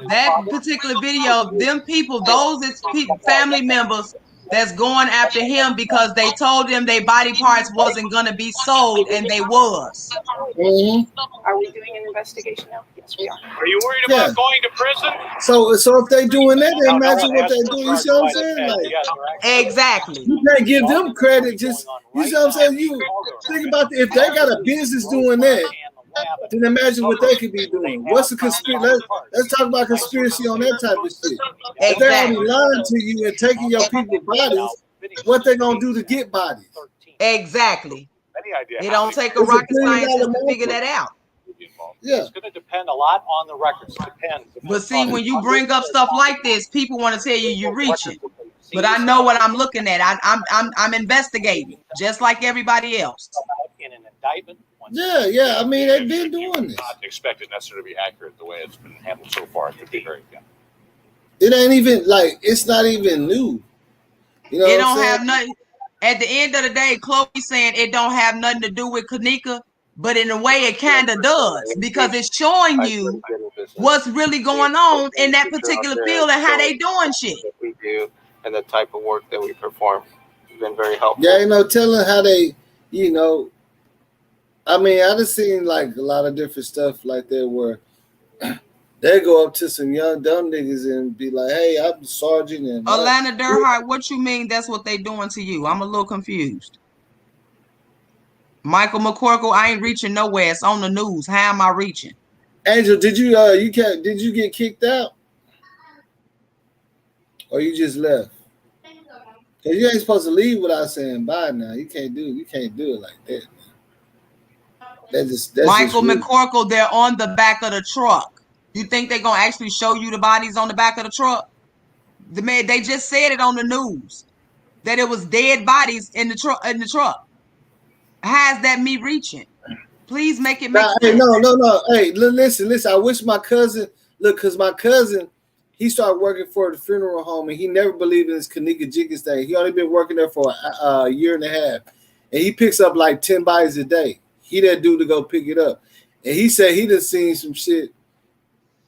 that particular video, them people, those is family members that's going after him because they told them their body parts wasn't gonna be sold, and they was. Are we doing an investigation now? Yes, we are. Are you worried about going to prison? So if they doing that, then imagine what they do. You see what I'm saying? Like, exactly. You can't give them credit. Just you see what I'm saying? You think about if they got a business doing that, then imagine what they could be doing. What's the conspiracy? Let's talk about conspiracy on that type of shit. If they're only lying to you and taking your people's bodies, what they gonna do to get bodies? Exactly. Any idea? It don't take a rocket scientist to figure that out. Yeah. It's going to depend a lot on the records. Depends. But see, when you bring up stuff like this, people want to tell you you're reaching. But I know what I'm looking at. I'm investigating, just like everybody else. In an indictment. Yeah. I mean, they've been doing this. Not expect it necessarily to be accurate the way it's been handled so far. It could be very good. It ain't even like it's not even new. You know, it don't have nothing. At the end of the day, Chloe saying it don't have nothing to do with Kenneka, but in a way it kind of does, because it's showing you what's really going on in that particular field and how they doing shit. We do and the type of work that we perform has been very helpful. Yeah, telling how they, I mean, I just seen like a lot of different stuff like that where they go up to some young dumb niggas and be like, "Hey, I'm sergeant." And Alana Durhart, what you mean that's what they doing to you? I'm a little confused. Michael McCorkle, I ain't reaching nowhere. It's on the news. How am I reaching? Angel, did you did you get kicked out? Or you just left? Cause you ain't supposed to leave without saying bye now. You can't do it like that. That's Michael McCorkle, they're on the back of the truck. You think they're gonna actually show you the bodies on the back of the truck? They just said it on the news that it was dead bodies in the truck. How's that me reaching? Please make it make sense. Hey, no. Hey, listen. I wish my cousin because my cousin, he started working for the funeral home and he never believed in this Kenneka Jenkins thing. He only been working there for a year and a half, and he picks up like 10 bodies a day. He that dude to go pick it up, and he said he done seen some shit.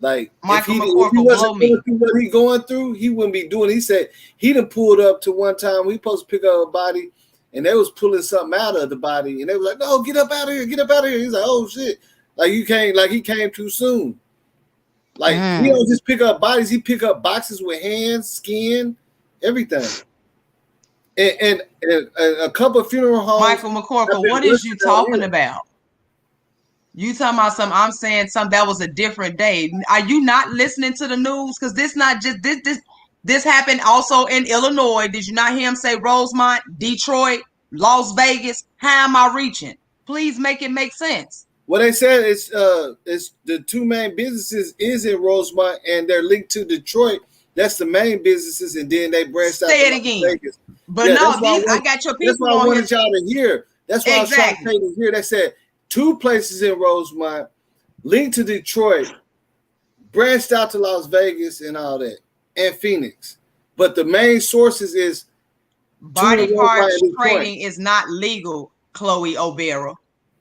Like Michael if he McCorkle wasn't going through what he going through, he wouldn't be doing it. He said he done pulled up to one time. We supposed to pick up a body, and they was pulling something out of the body, and they were like, "No, get up out of here, get up out of here." He's like, "Oh shit!" Like you can't, like he came too soon. Like he don't just pick up bodies; he pick up boxes with hands, skin, everything. And a couple of funeral homes. Michael McCorkle, what is you talking about? You talking about something? I'm saying something that was a different day. Are you not listening to the news? Because this not just this happened also in Illinois. Did you not hear him say Rosemont, Detroit, Las Vegas? How am I reaching? Please make it make sense. What they said is the two main businesses is in Rosemont and they're linked to Detroit. That's the main businesses, and then they branched out. Say it again. Vegas. But yeah, no, I got your people. That's what I wanted y'all to hear. That's what exactly. I was trying to say to hear. They said two places in Rosemont, linked to Detroit, branched out to Las Vegas and all that, and Phoenix. But the main sources is body parts trading is not legal, Chloe O'Bara.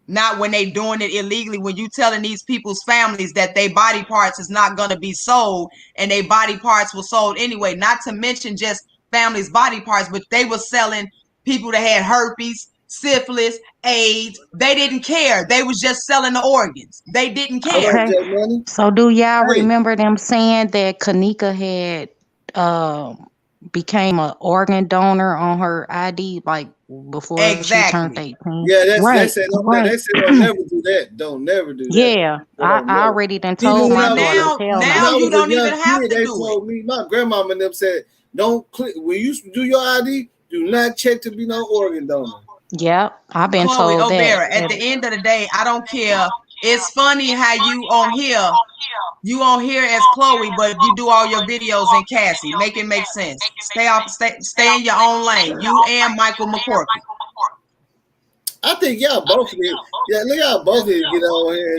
Not when they doing it illegally. When you telling these people's families that their body parts is not going to be sold, and their body parts were sold anyway. Not to mention just families' body parts, but they were selling people that had herpes, syphilis, AIDS. They didn't care. They was just selling the organs. They didn't care. Okay. So do y'all remember them saying that Kenneka had became an organ donor on her ID, like before she turned 18? Yeah, they said don't never do that. Don't never do that. Yeah, I already done told my daughter. Now you don't even have to they do told me, my grandmama and them said, don't click when you do your ID, do not check to be no organ donor. Yeah, I've been Chloe told O'Bara, that. at the end of the day, I don't care. It's funny how you on here as Chloe, but you do all your videos in Cassie. Make it make sense. Stay in your own lane. You and Michael McCorkle. I think y'all both need. Yeah, look, y'all both need to get on here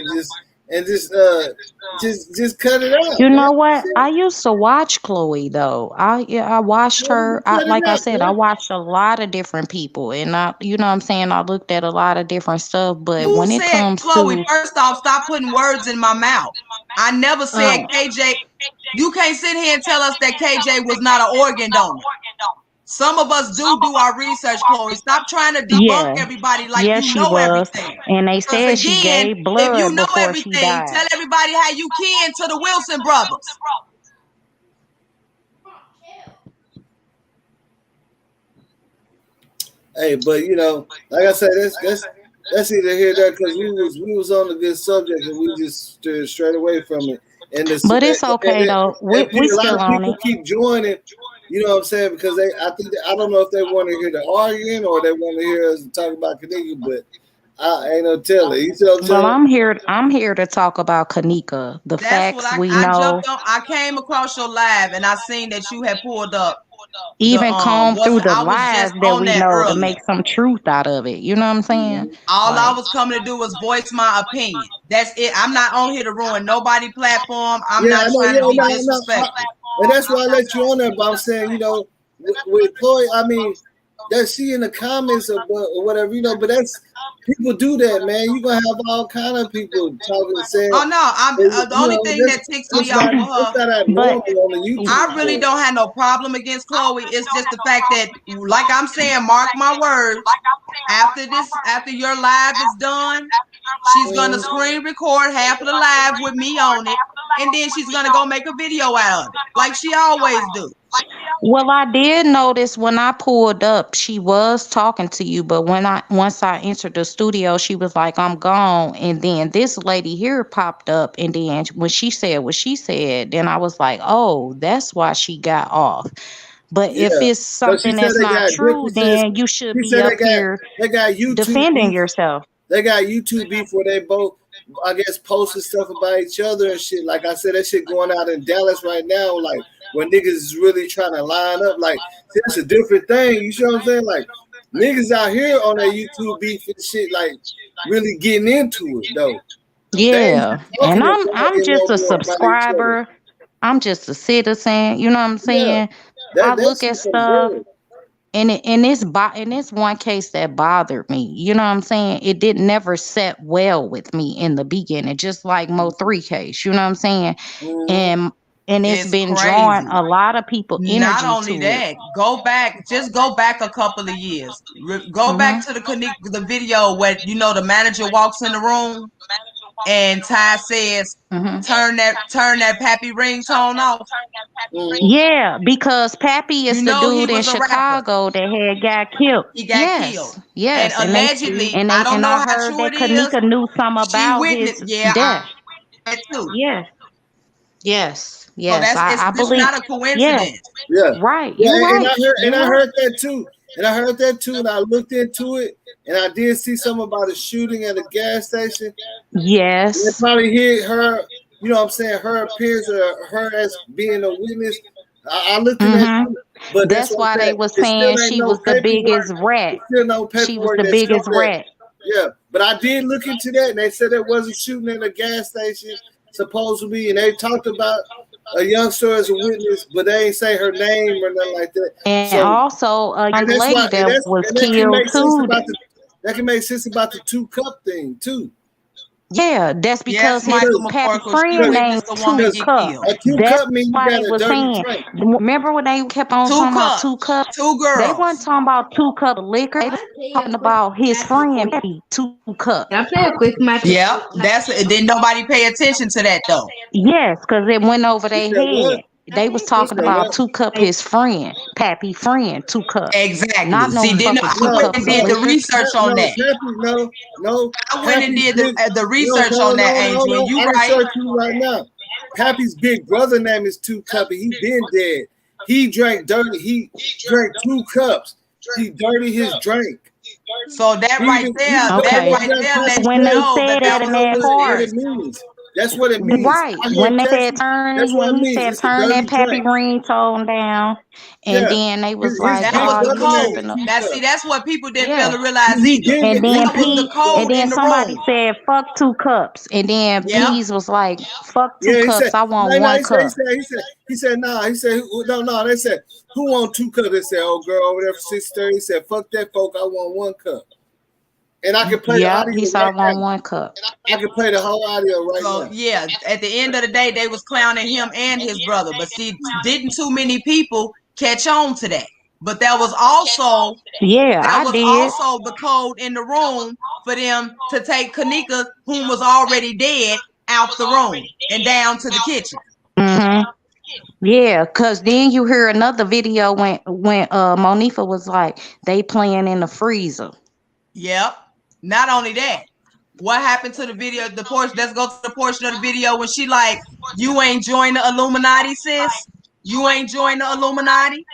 and just cut it out, You man. know what? I used to watch Chloe though. I watched her. Cut it Like I out, said, I man. watched a lot of different people, and you know what I'm saying. I looked at a lot of different stuff, but Who when it said, comes Chloe, to first off, stop putting words in my mouth. I never said KJ. You can't sit here and tell us that KJ was not an organ donor. Some of us do our research, Chloe. Stop trying to debunk yeah, everybody like yeah, you she know was, everything. and they Because said she again, gave if you blood know before she everything, died. tell everybody how you kin to the Wilson brothers. Hey, but you know, like I said, that's either here or there because we was on a good subject and we just stood straight away from it. And But it's okay though. and We a lot still of on people it. keep joining. You know what I'm saying? Because I don't know if they want to hear the arguing or they want to hear us talk about Kenneka, but I ain't no telling. You see what I'm Well, saying? I'm here to talk about Kenneka. The That's what facts we I know. jumped on. I came across your live and I seen that you had pulled up the Even comb through the I was lies just that on we that know to earlier. make some truth out of it. You know what I'm saying? All I Like, was coming to do was voice my opinion. That's it. I'm not on here to ruin nobody platform. I'm Yeah, I not know. trying to be Yeah, no. disrespectful. And that's why I let you on there. But I'm saying, you know, with Chloe, I mean, that she in the comments or whatever, you know. But that's people do that, man. You gonna have all kind of people talking, saying, Oh no, I'm the you only know, thing that ticks me off with her. that's not but abnormal on the YouTube. I really don't have no problem against Chloe. It's just the fact that, like I'm saying, mark my words. After your live is done, she's gonna screen record half of the live with me on it, and then she's gonna go make a video out of it, like she always do. well, I did notice when I pulled up, she was talking to you, but once I entered the studio, she was like, "I'm gone," and then this lady here popped up, and then when she said what she said, then I was like, "Oh, that's why she got off." But if Yeah, it's because she something said that's they not got true, differences. then you should She be said up here they got YouTube defending beef. yourself. They got YouTube beef where they both, I guess, posting stuff about each other and shit. Like I said, that shit going out in Dallas right now, like where niggas is really trying to line up. Like that's a different thing. You see what I'm saying? Like niggas out here on that YouTube beef and shit, like really getting into it though. Yeah, and I'm just a About each other. subscriber. I'm just a citizen. You know what I'm Yeah, saying? I that look at shit so stuff, good. and it's one case that bothered me. You know what I'm saying? It didn't never set well with me in the beginning, just like Mo3 case. You know what I'm saying? Mm-hmm. And it's It's been drawing crazy. a lot of people Not energy only to it. that, just go back a couple of years. Go back to the video where the manager walks in the room and Ty says, "Turn that Pappy ringtone off." Yeah, because Pappy is the He dude in was a rapper. Chicago that had got killed. He got killed. And Yes, allegedly, I don't and know I how heard true that it is. Kenneka knew some She about his witnessed. Yeah, death. I too. Yes, yes, So yes. I this believe. not a Yes, coincidence. Yeah, right. yeah, You're and right. I heard that too, and I looked into it, and I did see something about a shooting at a gas station. They Yes. probably hit her. You know what I'm saying? Her appearance or her as being a witness. I looked in that too, but that's That's what I'm why they saying. was It still saying ain't she no was the paperwork. biggest rat. It's still no She was paperwork the that show biggest that. rat. Yeah, but I did look into that, and they said it wasn't shooting at a gas station, supposedly, and they talked about a youngster as a witness, but they ain't say her name or nothing like that. And So, also a young and that's why, lady that was and that can killed make sense too. about the 2 cup thing too. Yeah, that's because Yes, his Michael Pappy McCorkle. She friend named witnessed a woman Two get Cup. killed. A 2 cup That's mean you why got they a was dirty saying. drink. Remember when they kept on Two talking about cups. 2 cups? Two They girls. weren't talking about 2 cup of liquor. They was talking about his friend Pappy 2 cup. Can I play a quick match? Yeah, didn't nobody pay attention to that though. Yes, because it went over You their said what? head. They was You talking said about what? 2 cup his friend, Pappy friend 2 cup. Exactly. Not no See, then fucking I 2 went cups and of did the liquor. research on that. No. I went and Pappy's did big. the No, research on that, Angel, and you I'm right. searching right now. Pappy's big brother name is 2 Cup, and he been dead. He drank dirty. He drank 2 cups. He dirty his drink. So that right there, Okay. lets When you they know say that that in was a that part, What it means. That's what it means. Right. When they said that's what it when he means. said It's a turn dirty that pappy drink. ringtone down, and Yeah. then they was His like, That big was "Oh, the you brother name code. is tripping?" Now, see, Tuka. that's what people didn't fail Yeah. to realize He either. did And it. then That was the P, and code then in the somebody room. said, "Fuck 2 cups," and then Yep. Peas was like, "Fuck two Yeah, he said, cups. I want no, one he cup." said, nah. He said, no. They said, who want 2 cups? They said, old girl over there for 630. He said, fuck that, folk. I want 1 cup. And I can play the Yep. audio He said, "I right want now. 1 cup." I can play the whole audio right So now. yeah, at the end of the day, they was clowning him and his brother. But see, didn't too many people catch on to that? But that was also Yeah, I did. the code in the room for them to take Kenneka, whom was already dead, out the room and down to the kitchen. Mm-hmm. Yeah, cause then you hear another video when Monifa was like, "They playing in the freezer." Yep. Not only that, what happened to the video? The portion. Let's go to the portion of the video when she like, "You ain't joined the Illuminati, sis. You ain't joined the Illuminati."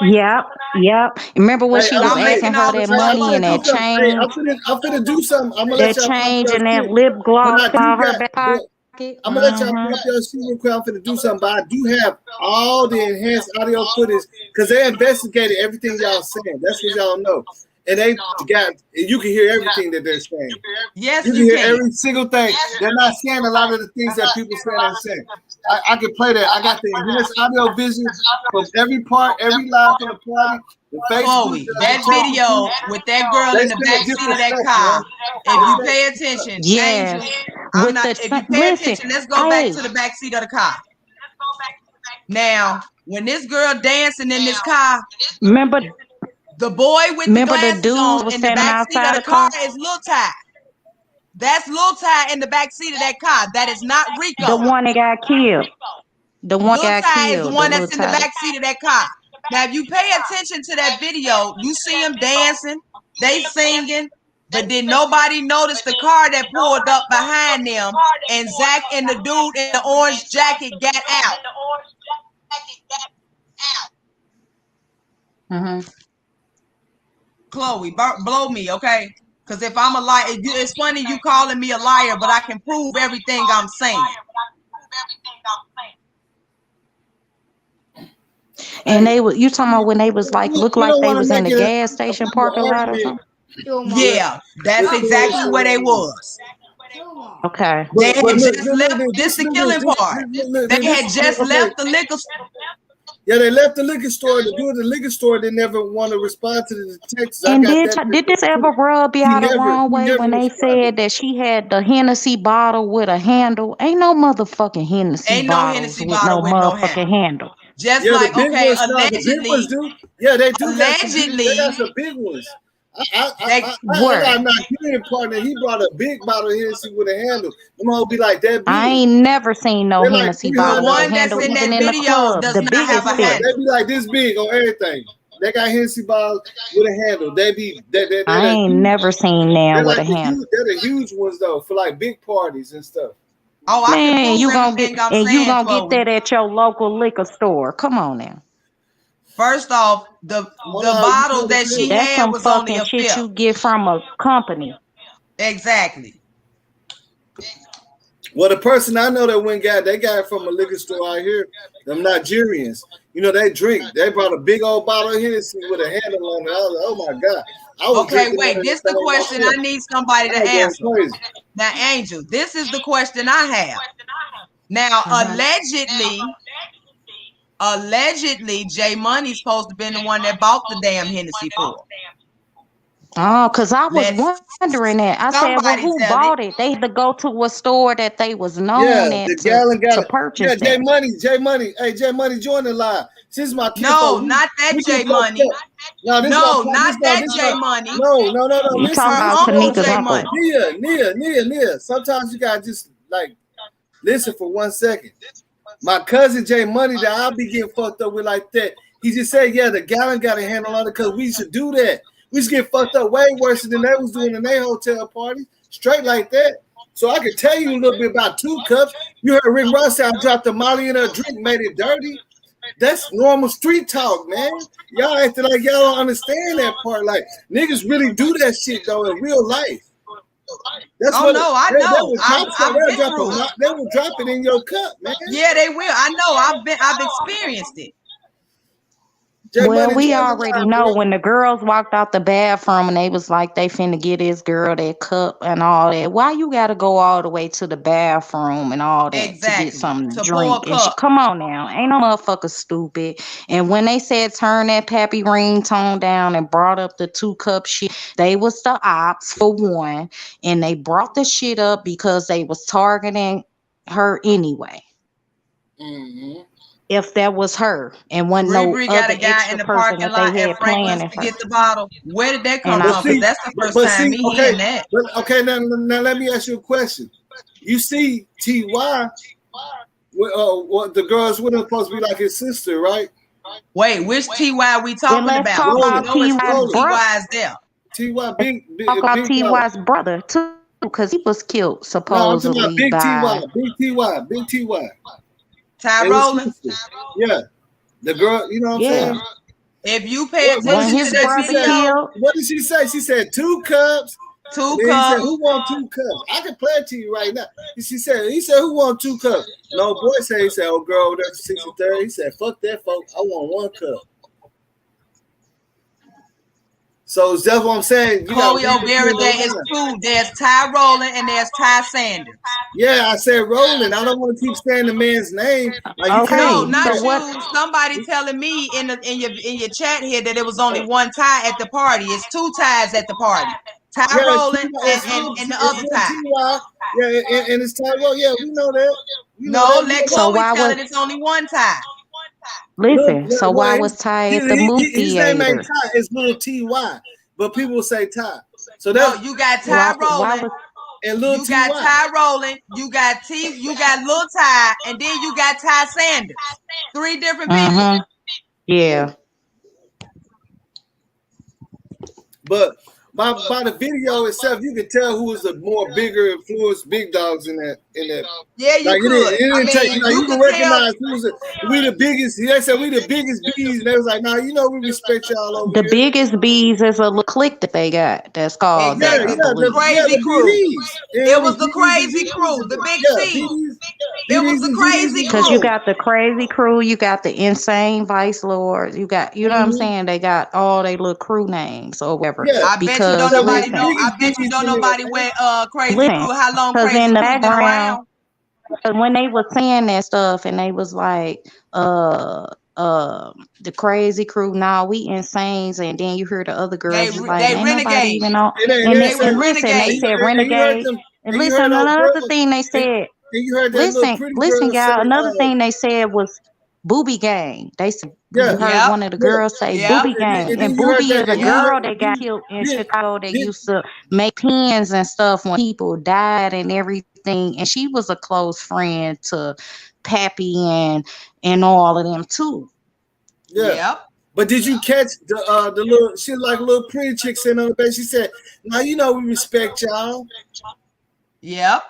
Yep, yep. Remember when Hey, she was I'm asking making her all the that I'm money spoilers finna and do that known. something. Hey, change, I'm finna do something. I'm gonna let y'all pop your and that shit. lip But gloss I do on her got. back But pocket? I'm gonna let y'all Mm-hmm. pop your shit real quick. I'm finna do something. But I do have all the enhanced audio footage because they investigated everything y'all saying. That's what y'all know. And they got. You can hear everything that they're saying. Yes, You can you hear can. every single thing. They're not saying a lot of the things that people saying and saying. I can play that. I got the enhanced audio vision from every part, every live from the party, the Facebook, Chloe, the that text video message. with that girl They in the said back seat of that disrespect, car. man. If you They pay said attention, Yes, Angel, I'm with not. the If you pay listen. attention, let's go back Hey, to the back seat of the car. Now, when this girl dancing in this car, remember the boy with the remember the glasses dude on was in the standing back seat of outside the the car car? is Lil Ty. That's Lil Ty in the back seat of that car. That is not The Rico. one that got killed. The one Lil got Ty is the killed. The one little that's in the Ty. back seat of that car. Now, if you pay attention to that video, you see them dancing, they singing, but did nobody notice the car that pulled up behind them and Zach and the dude in the orange jacket got out? Mm-hmm. Chloe, blow me, okay? Because if I'm a liar, it's funny you calling me a liar, but I can prove everything I'm saying. And they were you talking about when they was like looked we like don't they want to was in make the it gas a station big parking lot or argument. something. Yeah, that's exactly where they was. Okay. They had But just left. look, This the killing part. They had just okay. left the liquor. Yeah, they left the liquor store. The dude at the liquor store didn't ever want to respond to the texts. I And got that. did this ever rub He y'all the never wrong way when they responded. said that she had the Hennessy bottle with a handle? Ain't no motherfucking Hennessy Ain't no bottles Hennessy with no bottle with no motherfucking handle. handle. Just Yeah, the like, big okay, ones. No, the big ones do. Yeah, they do got some. They got some big ones. I got a Nigerian partner. He brought a big bottle of Hennessy with a handle. Them all be like that big. I ain't never seen no They're like Hennessy the bottle with a one that's handle, in even that in the video club, does the not have biggest a tip. handle. They be like this big on everything. They got Hennessy bottles with a handle. They be I ain't never seen they're them with like a handle. they're the huge ones though for like big parties and stuff. Oh, I can Man, prove you gonna everything get I'm and you saying, gonna Chloe. get that at your local liquor store. Come on now. First off, the bottle that she That's had some was only fucking a shit fifth. you get from a company. Exactly. Well, the person I know that went got it from a liquor store out here. Them Nigerians, you know, they drink. They brought a big old bottle of Hennessy with a handle on it. I was like, oh my god! I was Okay, drinking wait. that This the question myself. I need somebody to I was going answer. crazy. Now, Angel, this is the question I have. Now, allegedly, Jay Money's supposed to have been the one that bought the damn Hennessy for her. Oh, because I was wondering that. I said, well, Somebody who tell bought it? They had to go to a store that they was known The at gallon got to it. purchase Yeah, it. Jay Money. Hey, Jay Money, join the line. This is my kid. No, not that Jay Money. No, this No, is my, not that this Jay my, Money. No. You Listen, talking Her about uncle Kenneka's Jay uncle. Money. Nia. Sometimes you gotta just like listen for 1 second. My cousin Jay Money that I'll be getting fucked up with like that. He just said, yeah, the gallon got a handle on it because we should do that. We should get fucked up way worse than they was doing in their hotel party. Straight like that. So I can tell you a little bit about 2 cups. You heard Rick Ross say I dropped the Molly in her drink, made it dirty. That's normal street talk, man. Y'all acting like y'all don't understand that part. Like niggas really do that shit though in real life. That's oh what no, I they know. will they will drop it in your cup, man. Yeah, they will. I know. I've experienced it. Well, we already know when the girls walked out the bathroom and they was like they finna get this girl that cup and all that. Why you gotta go all the way to the bathroom and all that to get something to drink? And come on now, ain't no motherfucker stupid. And when they said turn that pappy ringtone down and brought up the 2 cup shit, they was the ops for one, and they brought the shit up because they was targeting her anyway. Mm-hmm. If that was her and wasn't no got other a guy extra in the person parking that they lot had at Franklin's playing to get the bottle. Where did that come And from? Because that's the first time hearing that. But okay, now let me ask you a question. You see, T.Y., what the girls with him supposed to be like his sister, right? Wait, which T.Y. we talking let's about? talk about T.Y.'s T.Y.'s there. T.Y. big talk about big T.Y.'s brother too, because he was killed No, I'm talking supposedly about big by T.Y. Big T.Y. Ty Rowland? Yeah. The girl, you know what I'm saying? If you pay attention What did she to say? that video, What did she say? She said 2 cups. 2 He cups. said, who want 2 cups? I can play it to you right now. He said, who want 2 cups? No, boy said, he said, oh, girl over there 63. He said, fuck that, folks. I want 1 cup. So that's what I'm saying. Chloe O'Berry, there is 2. There's Ty Rowland and there's Ty Sanders. Yeah, I said Rowland. I don't want to keep saying the man's name. Like no, not you. Somebody telling me in your chat here that it was only 1 Ty at the party. It's 2 ties at the party. Ty Rowland and the other Ty. Yeah, and it's Ty Rowland. Yeah, we know that. Let Chloe tell it. It's only 1 Ty. Listen, so why was Ty at the movie his name theater? ain't Ty, it's little T.Y. But people say Ty. So that's you got Ty Rowland. And Lil you got Ty Rowland, you got Lil Ty, and then you got Ty Sanders. 3 different people. Yeah. But by the video itself, you can tell who was the more bigger influenced big dogs in that. Yeah, you could. You can recognize we the biggest. They said we the biggest bees, and they was like, "Nah, we respect y'all over The here." biggest bees is a little clique that they got. That's called the crazy crew. It was the crazy crew, the big C. It was the crazy crew. Because you got the crazy crew, you got the insane vice lords, you got, you know what I'm saying? They got all their little crew names or whatever. Yeah, I bet you don't nobody know. I bet you don't nobody where crazy crew. How long crazy crew been around? When they were saying that stuff and they was like, the crazy crew, nah, we insanes, and then you hear the other girls like, ain't nobody even on. And listen, they said renegade. And listen, another thing they said. Listen, y'all. Another thing they said was booby gang. They said you heard one of the girls say booby gang, and booby is a girl that got killed in Chicago that used to make pins and stuff when people died and everything, and she was a close friend to Pappy and all of them too. Yeah. Yep. But did you catch the little? She like a little pretty chick sitting on the bed. She said, "Now we respect y'all." Yep.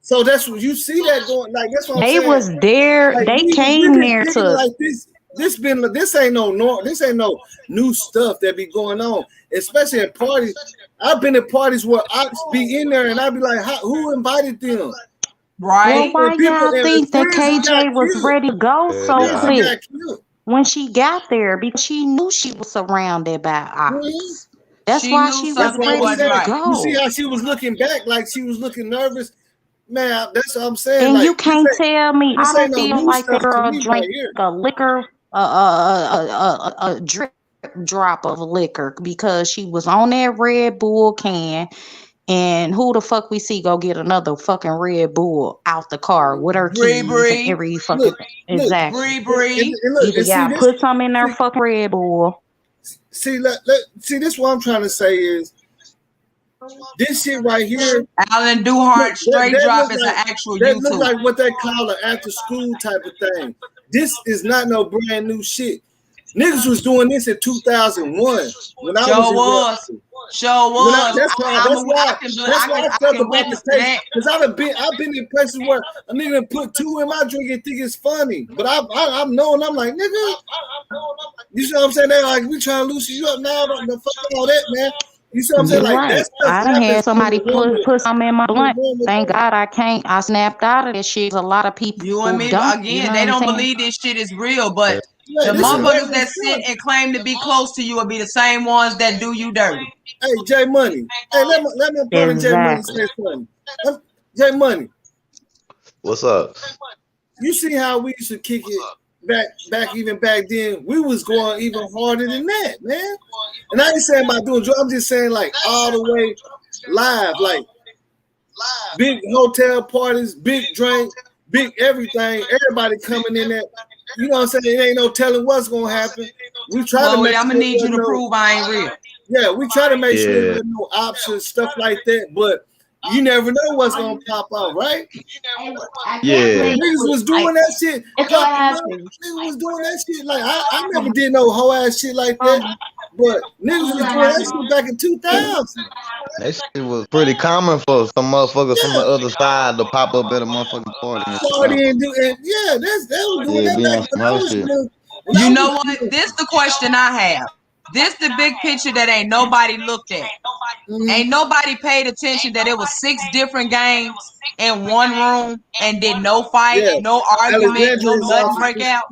So that's what you see that going. Like that's what I'm saying. They was there. Like, they came there to like this. This ain't no this ain't no new stuff that be going on, especially at parties. I've been at parties where I be in there and I be like, who invited them? Right. Well, why y'all think that KJ was ready to go so quick when she got there? Because she knew she was surrounded by ops. That's why she was ready to go. You see how she was looking back, like she was looking nervous. Man, that's what I'm saying. And like, you can't tell me I don't feel like the girl drank a liquor, a drip drop of liquor because she was on that Red Bull can. And who the fuck we see go get another fucking Red Bull out the car with her keys and every fucking thing. Exactly. Either y'all put some in their fucking Red Bull. See, see, this what I'm trying to say is this shit right here. Alan Duhart straight drop is an actual YouTube. That look like what they call an after school type of thing. This is not no brand new shit. Niggas was doing this in 2001 when I was in Sure was. That's why I felt about the taste. Because I've been in places where a nigga put 2 in my drink and think it's funny. But I'm knowing, I'm like, nigga, you see what I'm saying? They're like, we trying to loosen you up now. Fuck all that, man. You see what I'm saying? You're Like that right. stuff I done happens had in somebody the normal. put something in my In the blunt. normal Thank time. God I can't. I snapped out of this shit. A lot of people You and me don't. You again. know They what I'm don't saying? believe this shit is real, but Yeah, the this is motherfuckers regular that sit stuff. and claim to be close to you will be the same ones that do you dirty. Hey, J Money. Hey, let my partner J Money Exactly. say something. J Money. What's up? You see how we used to kick it back then? We was going even harder than that, man. And I ain't saying about doing drugs. I'm just saying like all the way live, like big hotel parties, big drink, big everything. Everybody coming in there. You know what I'm saying? It ain't no telling what's gonna happen. We try to Chloe, make I'm sure gonna need you there's to no. prove I ain't real. Yeah, we try to make sure Yeah. there's no options, stuff like that. But you never know what's gonna pop out, right? Yeah. Niggas was doing that shit. Niggas was doing that shit. Like I never did no whole ass shit like that. But niggas was doing that shit back in 2000. That shit was pretty common for some motherfuckers from the other side to pop up at a motherfucking party and shit. Party and do and yeah, that was doing Yeah, that be on back when some I other was shit. young. You know what? This the question I have. This the big picture that ain't nobody looked at. Ain't nobody paid attention that it was 6 different games in one room and did no fight, Yeah, no argument, no Alexandria is nothing off break the out.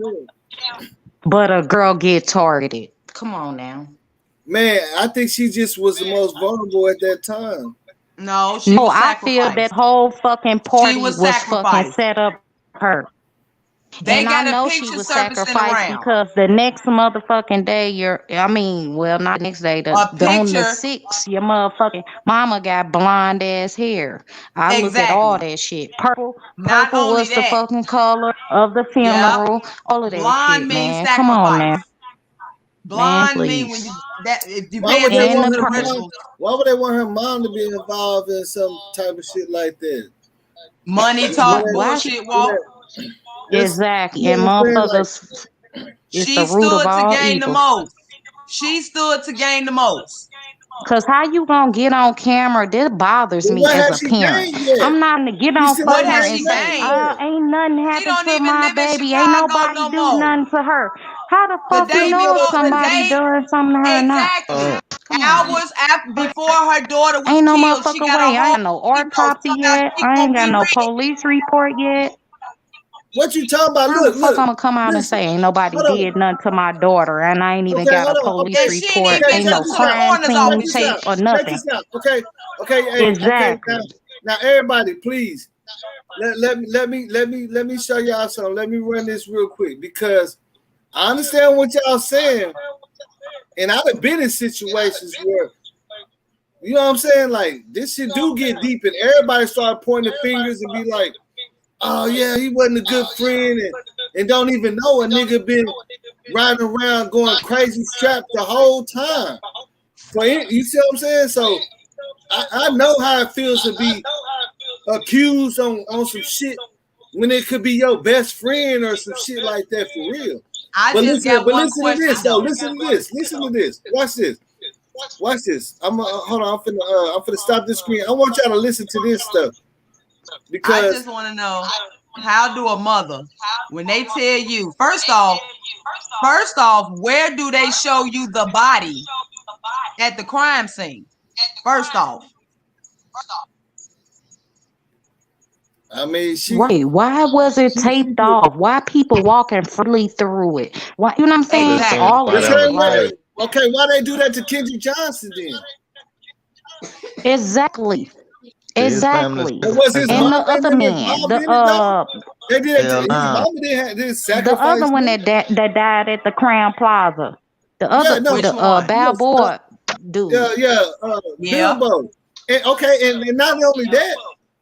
But a girl get targeted. Come on now. Man, I think she just was the most vulnerable at that time. No, she No, was I feel sacrificed. that whole fucking She party was was fucking sacrificed. set up her. They And I got a know she picture was surfacing sacrificed around. because the next motherfucking day, not the next day, A on the picture, 6th, your motherfucking mama got blonde ass hair. I look at all exactly. that shit. Purple Not only was the that, fucking color of the yep. funeral. All of that Blonde shit, means man. Come on now. sacrifice. Man, Blonde mean when please. if you Why pay would they attention And want the to the her purple. mom? rituals, Why would they want her mom to be involved in some type of shit like that? money talk, Why? bullshit walk. That's Exactly. you know And what I'm saying. Like motherfuckers, it's the She root of stood to all gain the evil. most. She stood to gain the most. Cause how you gonna get on camera? That bothers but me what as has a she parent. gained yet? I'm not gonna get You on still What ain't fucking has and gained she say, nothing gained? yet. ain't nothing She happened don't to even my live in baby. Ain't Chicago nobody no do more. nothing to her. How the The fuck you day Yeah, know if before, the somebody day doing something to her or not? exactly, Come on. hours after before her daughter was Ain't no killed, she motherfucking got a way. I whole ain't got no note talking autopsy about yet. she I gonna ain't got be no rich. police report yet. what you talking about? How the fuck Look, I'ma come out and listen. say ain't nobody Hold on. did nothing to my daughter and I ain't even Okay, got a hold on. police Okay, And she ain't report? even okay. been Ain't to Check no this the out. crime coroner's Check scene office this yet. tape out. or Check nothing. this out. Okay, okay. Hey, okay. Exactly. Now everybody, please let me show y'all something. Let me run this real quick because I understand what y'all saying, and I've been in situations where you know what I'm saying. Like this shit do get deep, and everybody start pointing fingers and be like, "Oh yeah, he wasn't a good friend," and don't even know a nigga been riding around going crazy strapped the whole time. So you see what I'm saying? So I know how it feels to be accused on some shit when it could be your best friend or some shit like that for real. I But just listen, got one to question this though. though. Listen to this. Watch this. Watch this. Hold on. I'm finna stop this screen. I want y'all to listen to this stuff I because just want to know, how do a mother, when they tell you, first off, where do they show you the body at the crime scene? First off, I mean she Wait, why was it taped off? Why people walking freely through it? Why, you know what I'm saying? The exactly. same All why of the that that. was same way. Like, tape. Okay, why they do that to Kendrick Johnson then? exactly. His family Exactly. Or was his And mom the ain't other man, involved in it though? They did it to hell his nah. mama didn't the other sacrifice one him. that died at the Crown Plaza. Yeah, no, Which one? yes, Balboa dude. Yeah. Bilbo. And okay, and not only that,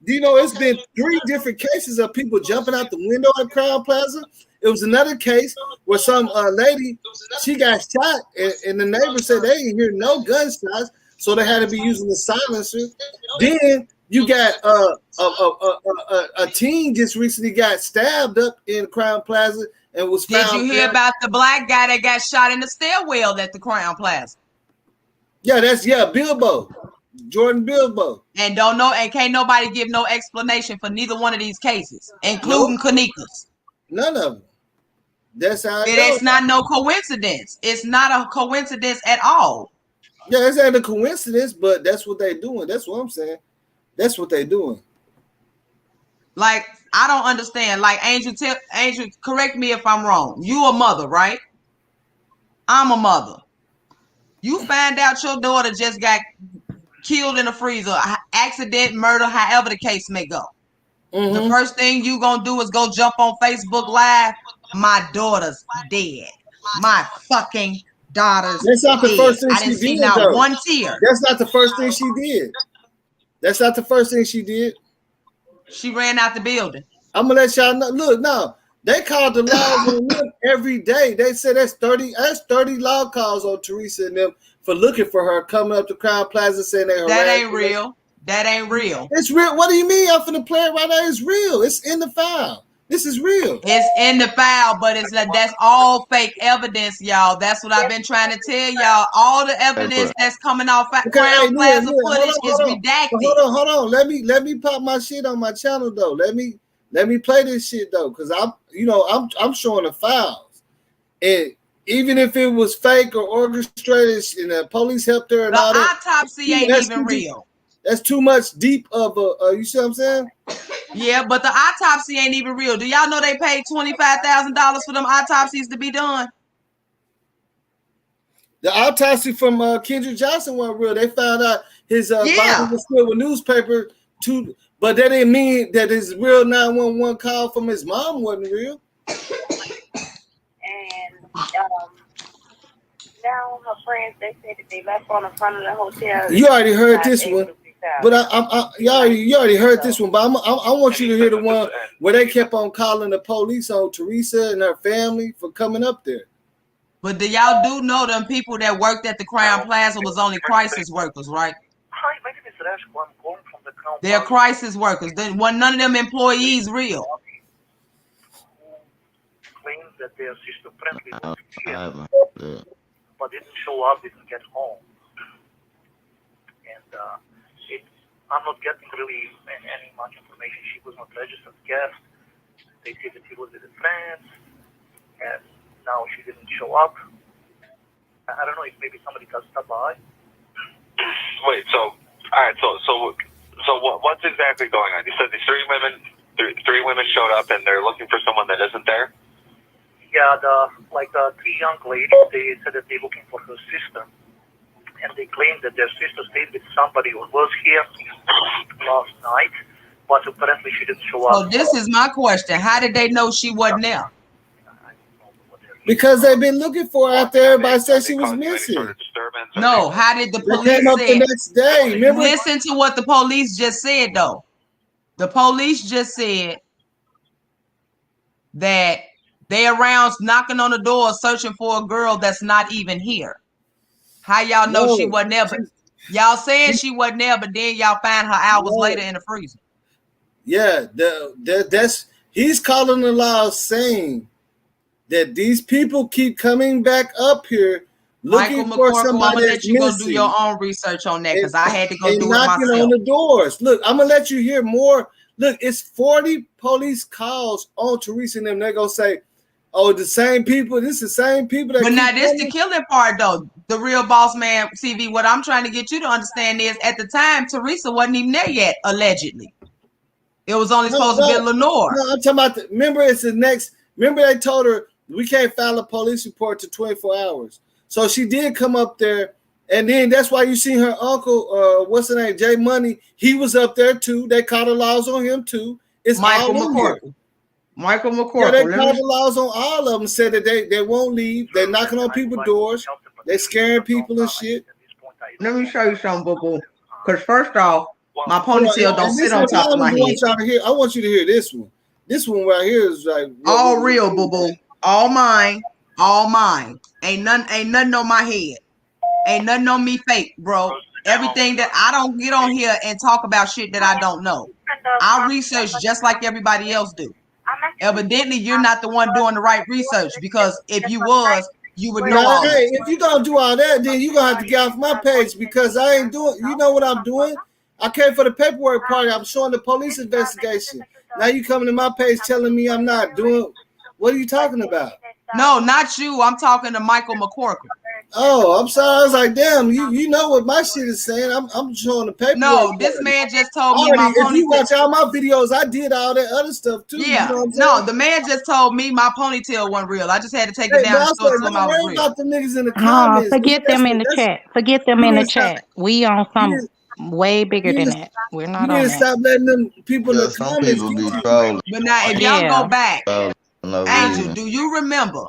do you know it's been 3 different cases of people jumping out the window at Crown Plaza? It was another case where some lady she got shot, and the neighbors said they didn't hear no gunshots, so they had to be using the silencer. Then you got a teen just recently got stabbed up in Crown Plaza and was Did you found hear dead. about the black guy that got shot in the stairwell at the Crown Plaza? Yeah, that's Bilbo, Jordan Bilbo. And don't know, and can't nobody give no explanation for neither one of these cases, including Nope, Kenneka's. none of them. That's how it It's goes. not no coincidence. It's not a coincidence at all. Yeah, it's not a coincidence, but that's what they're doing. That's what I'm saying. That's what they're doing. Like, I don't understand. Like, Angel, correct me if I'm wrong. You a mother, right? I'm a mother. You find out your daughter just got killed in a freezer, accident, murder, however the case may go. The first thing you gonna do is go jump on Facebook Live. My daughter's dead. My fucking daughter's That's not the dead. first thing I she didn't see did, not though. one tear. That's not the first thing she did. That's not the first thing she did. She ran out the building. I'm gonna let y'all know. Look, now they called the laws on them every day. They said that's 30 law calls on Teresa and them for looking for her, coming up to Crown Plaza saying they harassed. That ain't real. That ain't real. It's real. What do you mean? I'm finna play it right now. It's real. It's in the file. This is real. It's in the file, but it's like that's all fake evidence, y'all. That's what I've been trying to tell y'all. All the evidence that's coming off Crown Plaza footage is redacted. Hold on. Let me pop my shit on my channel though. Let me play this shit though, because I'm showing the files, and even if it was fake or orchestrated, and the police helped her and the all that, autopsy ain't even real. That's too much deep of a. You see what I'm saying? Yeah, but the autopsy ain't even real. Do y'all know they paid $25,000 for them autopsies to be done? The autopsy from Kendrick Johnson wasn't real. They found out his body was filled with newspaper. But that didn't mean that his real 911 call from his mom wasn't real. And now her friends, they said that they left on the front of the hotel. You already heard this one, but you already heard this one. But I want you to hear the one where they kept on calling the police on Teresa and her family for coming up there. But do y'all do know them people that worked at the Crown Plaza was only crisis workers, right? Hi, my name is Rashko. I'm calling from the Crown They're Plaza. crisis workers. None of them employees real. Claims that their sister friendly was here, but didn't show up, didn't get home. And I'm not getting really any much information. She was not registered guest. They said that she was with a friend, and now she didn't show up. I don't know if maybe somebody can stop by. Wait, all right, so what's exactly going on? You said these three women showed up and they're looking for someone that isn't there? Yeah, the three young ladies, they said that they're looking for her sister. And they claimed that their sister stayed with somebody who was here last night, but apparently she didn't show up. So this is my question. How did they know she wasn't there? Because they've been looking for her after everybody said she was missing. No, how did the police came up the next day? Remember? Listen to what the police just said, though. The police just said that they around knocking on the door searching for a girl that's not even here. How y'all know she wasn't there? But y'all saying she wasn't there, but then y'all find her hours later in the freezer. Yeah, that's he's calling the law saying that these people keep coming back up here looking for somebody. I'm gonna let you missing. go do your own research on that because I had to go do it knocking myself. on the doors. Look, I'm gonna let you hear more. Look, it's 40 police calls on Teresa and them. They're gonna say, "Oh, the same people. This is the same people." That but now this the killing part, though. The real boss man, CV. What I'm trying to get you to understand is, at the time, Teresa wasn't even there yet. Allegedly, it was only supposed to be Lenore. No, I'm talking about. Remember, it's the next. Remember, they told her we can't file a police report to 24 hours. So she did come up there, and then that's why you see her uncle, what's the name, Jay Money. He was up there too. They caught the laws on him too. It's Michael McCorkle. Michael McCorkle. Yeah, they caught the laws on all of them. Said that they won't leave. They're knocking on people's doors. They're scaring people and shit. Let me show you something, boo boo. Because first off, my ponytail don't sit on top of my head. I want you to hear this one. This one right here is like all real, boo boo. All mine. All mine. Ain't nothing on my head. Ain't nothing on me fake, bro. Everything that I don't get on here and talk about shit that I don't know. I research just like everybody else do. Evidently, you're not the one doing the right research, because if you was, you would know all hey, if you gonna do all that, then you gonna have to get off my page, because I ain't doing. You know what I'm doing? I came for the paperwork party. I'm showing the police investigation. Now you coming to my page telling me I'm not doing. What are you talking about? No, not you. I'm talking to Michael McCorkle. Oh, I'm sorry. I was like, damn, you know what my shit is saying. I'm showing the paperwork. No, this man just told me already, my if you ponytail. watch all my videos, I did all that other stuff too. Yeah. You know what I'm No, saying? the man just told me my ponytail wasn't real. I just had to take it Hey, down and show it to don't him I was worry real. about the niggas in the No, comments. forget them in the chat. Forget them you in the didn't stop- chat. We on some way bigger you than didn't- that. We're You not on didn't that. stop letting them people in Yeah, the some comments people get be you. trolling. But now, if Yeah. y'all go back, Trolling for no Angel, reason. do you remember?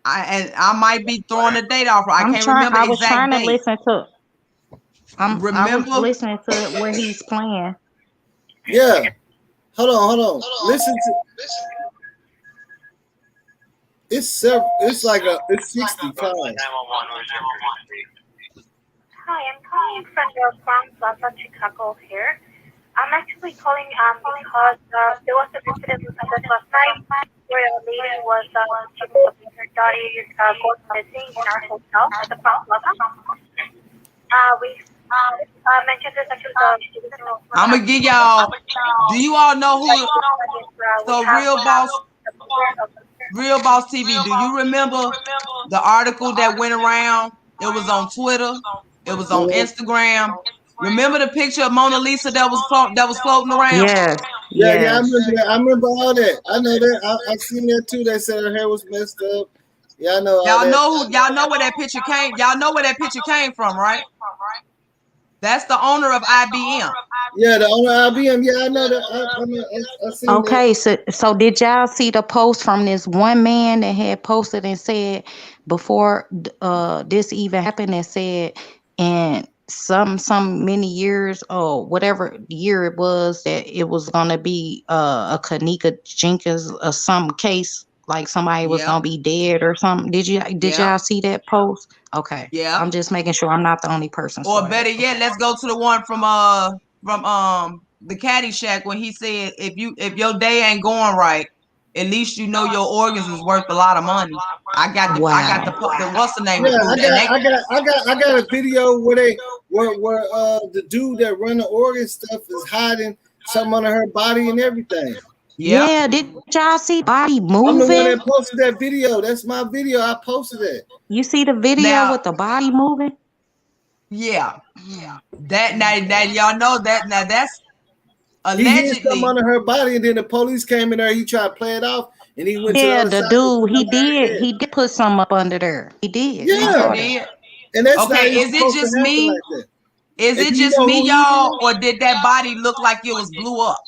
I might be throwing the date off. I can't remember I was exact trying to date. listen to. I was Remember? listening to where he's playing. Yeah. Hold on. Listen to. It's 65. Hi, I'm calling from the Crown Plaza Chicago here. I'm actually calling because there was an incident just last night where a lady was her daughter going missing in our hotel at the Crown Plaza. We mentioned this actually the I'm gonna give y'all. Do you all know who? So Real Boss TV. Do you remember the article that went around? It was on Twitter. It was on Instagram. Remember the picture of Mona Lisa that was floating around? Yes. Yeah, I Yes. remember that. I remember all that. I know that. I seen that too. They said her hair was messed up. Yeah, I know all that. Y'all know where that picture came. Y'all know where that picture came from, right? That's the owner of IBM. Yeah, the owner of IBM. Yeah, I know that. I seen that. Okay, so did y'all see the post from this one man that had posted and said before this even happened and said in some many years or whatever year it was that it was gonna be a Kenneka Jenkins or some case like somebody was gonna be dead or something. Did y'all see that post? Okay. Yeah. I'm just making sure I'm not the only person. Or better yet, let's go to the one from the Caddyshack when he said if your day ain't going right, at least you know your organs is worth a lot of money. I got the what's the name? Yeah, Yeah, I got a video where the dude that run the organ stuff is hiding something under her body and everything. Yeah, did y'all see body moving? I'm the one that posted that video. That's my video. I posted it. You see the video with the body moving? Yeah. That now y'all know that now that's He hid allegedly something under her body, and then the police came in there. He tried to play it off, and he went to the other The side. dude, he did put some up under there. He did. Yeah, I saw that. and that's okay. not even Is it supposed to just happen me? like that. Is If it you just know me, who he y'all, is- or did that body look like it was blew up?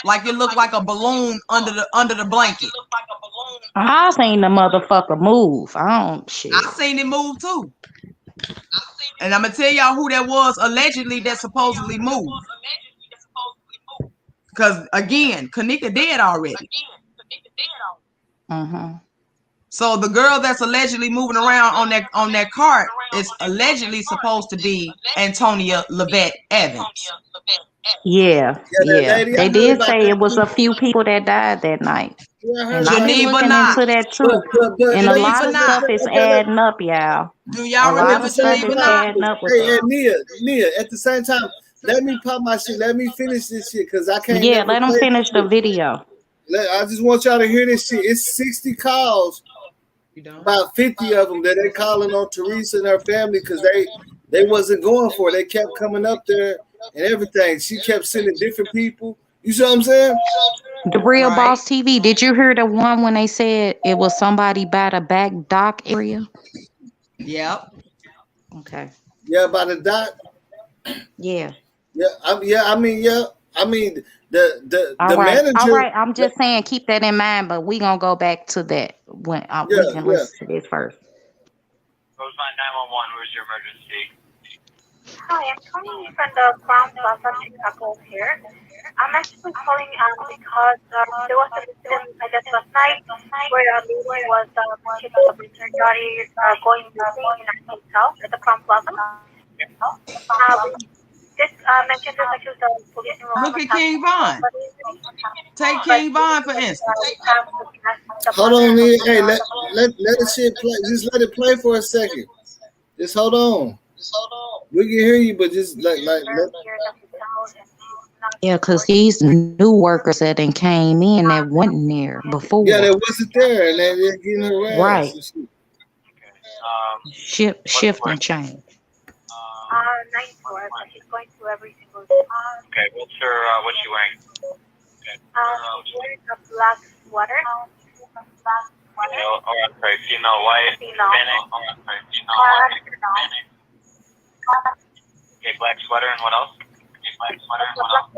Like it looked like a balloon under the blanket. I seen the motherfucker move. I don't shit. I seen it move too. And I'm gonna tell y'all who that was allegedly that supposedly moved. Because again, Kenneka dead already. So the girl that's allegedly moving around on that cart is allegedly supposed to be Antonia Levette Evans. Yeah. lady, I They heard did about say that it was too. a few people that died that night. Yeah, I heard And about I've been Geneva looking Knox. into that too. But And a let me lot say of this, stuff is okay, adding up, y'all. Do A y'all lot remember of stuff Geneva is Knox? adding up with Hey, that. Nia, at the same time, let me pop my shit. Let me finish this shit because I can't Yeah, never let them play finish this the shit. video. I just want y'all to hear this shit. It's 60 calls, about 50 of them that they calling on Teresa and her family because they wasn't going for it. They kept coming up there and everything. She kept sending different people. You see what I'm saying? The Real Boss TV. Did you hear the one when they said it was somebody by the back dock area? Yep. Okay. Yeah, by the dot. Yeah. I mean, the All right. manager. All right. I'm just saying, keep that in mind, but we gonna go back to that when we can listen to this first. Rose 911, where's your emergency? Hi, I'm calling from the Crown Plaza Chicago here. I'm actually calling because there was an incident, I guess, last night where a lady was with her daughter going missing in a hotel at the Crown Plaza. Just mentioned this actually the police. Look at King Von. Take King Von for instance. Hold on, Nia. Hey, let the shit play. Just let it play for a second. Just hold on. We can hear you, but just let. Yeah, because these new workers that then came in that wasn't there before. Yeah, they wasn't there, and they're getting harassed. Right. And shit. Shift and change. 9th floor, but she's going to every single day. Okay, what's she wearing? She's wearing a black sweater. Sorry, female, white, Hispanic. Okay, black sweater and what else? Black sweater and what else?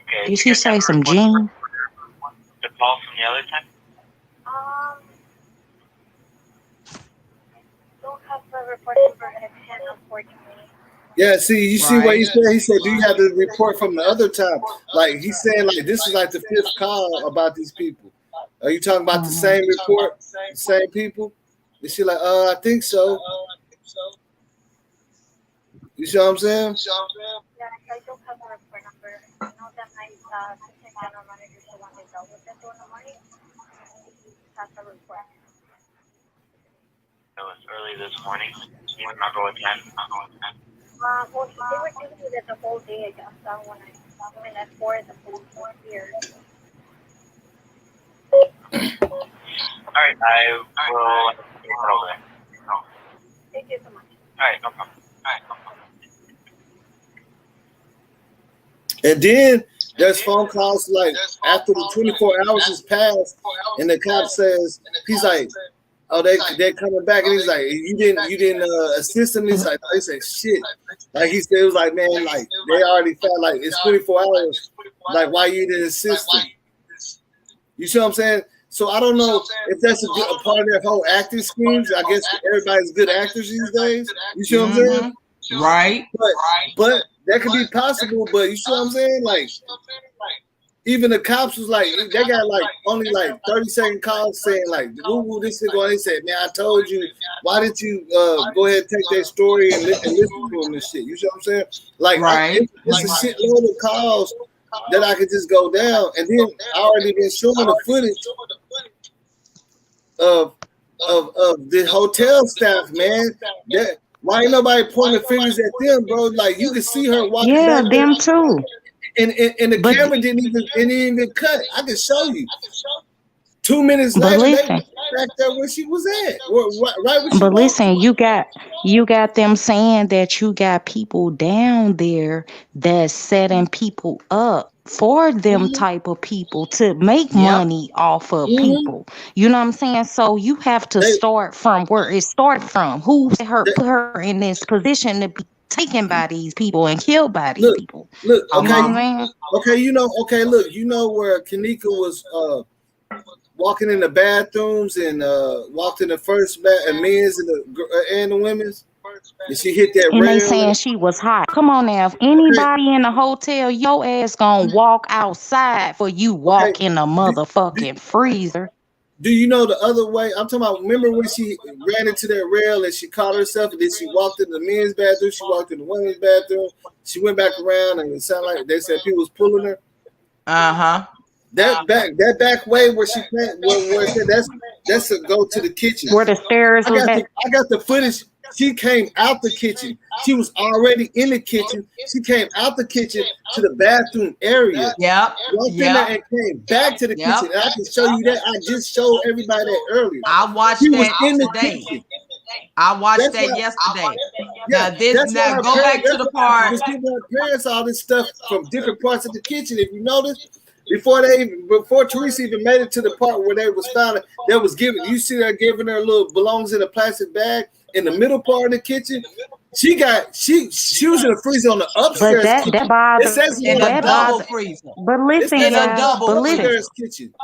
Okay. Did she say some jeans? The call from the other time? Don't have the report number at hand, unfortunately. Yeah, see, you see what he said? He said, do you have the report from the other time? Like, he's saying, like, this is like the 5th call about these people. Are you talking about the same report, the same people? Is she like, I think so. You see what I'm saying? Yeah, I don't have the report number. I know that my assistant general manager is the one that dealt with it during the morning. That's the report. It was early this morning. Do you remember what time? Well, they were doing it the whole day, I guess. When I for the whole 4 years. Alright, I will get over there. Thank you so much. Alright, no problem. And then there's phone calls like after the 24 hours has passed, and the cop says, he's like, oh, they're coming back, and he's like, you didn't assist him. He's like, they said shit. Like he said, it was like, man, like they already felt like it's 24 hours. Like why you didn't assist him? You see what I'm saying? So I don't know if that's a part of their whole acting schemes. I guess everybody's good actors these days. You see what I'm saying? Right. But that could be possible. But you see what I'm saying? Like even the cops was like, they got like only like 30-second calls saying like, woo, this is going. They said, man, I told you. Why didn't you go ahead and take that story and listen to them and shit? You see what I'm saying? Like, it's a shitload of calls that I could just go down, and then I already been showing the footage of the hotel staff, man. Why ain't nobody pointing fingers at them, bro? Like you can see her walking back Yeah, them too. And the camera didn't even cut. I can show you. 2 minutes later, they were back there where she was at. Right where she But listen, was. you got them saying that you got people down there that's setting people up for them type of people to make money off of people. You know what I'm saying? So you have to start from where it started from. Who put her in this position to be taken by these people and killed by these people? Look, man. Look, you know where Kenneka was walking in the bathrooms and walked in the first men's and the women's, and she hit that and rail. they saying she was hot. Come on now, if anybody in the hotel, your ass gonna walk outside for you walk in a motherfucking freezer. Do you know the other way? I'm talking about, remember when she ran into that rail and she caught herself, and then she walked in the men's bathroom, she walked in the women's bathroom, she went back around, and it sounded like they said people was pulling her. That back way where she went, where it said that's to go to the kitchen. Where the stairs was at. I got the footage. She came out the kitchen. She was already in the kitchen. She came out the kitchen to the bathroom area. Walked in there and came back to the kitchen. And I can show you that. I just showed everybody that earlier. I watched that today. I watched that yesterday. Now go back to the part. Because people have parents all this stuff from different parts of the kitchen. If you notice, before Teresa even made it to the part where they was found, they was giving. You see her giving her little belongings in a plastic bag in the middle part of the kitchen. She was in a freezer on the upstairs. But that bothers. It says in a double freezer. But listen, kitchen.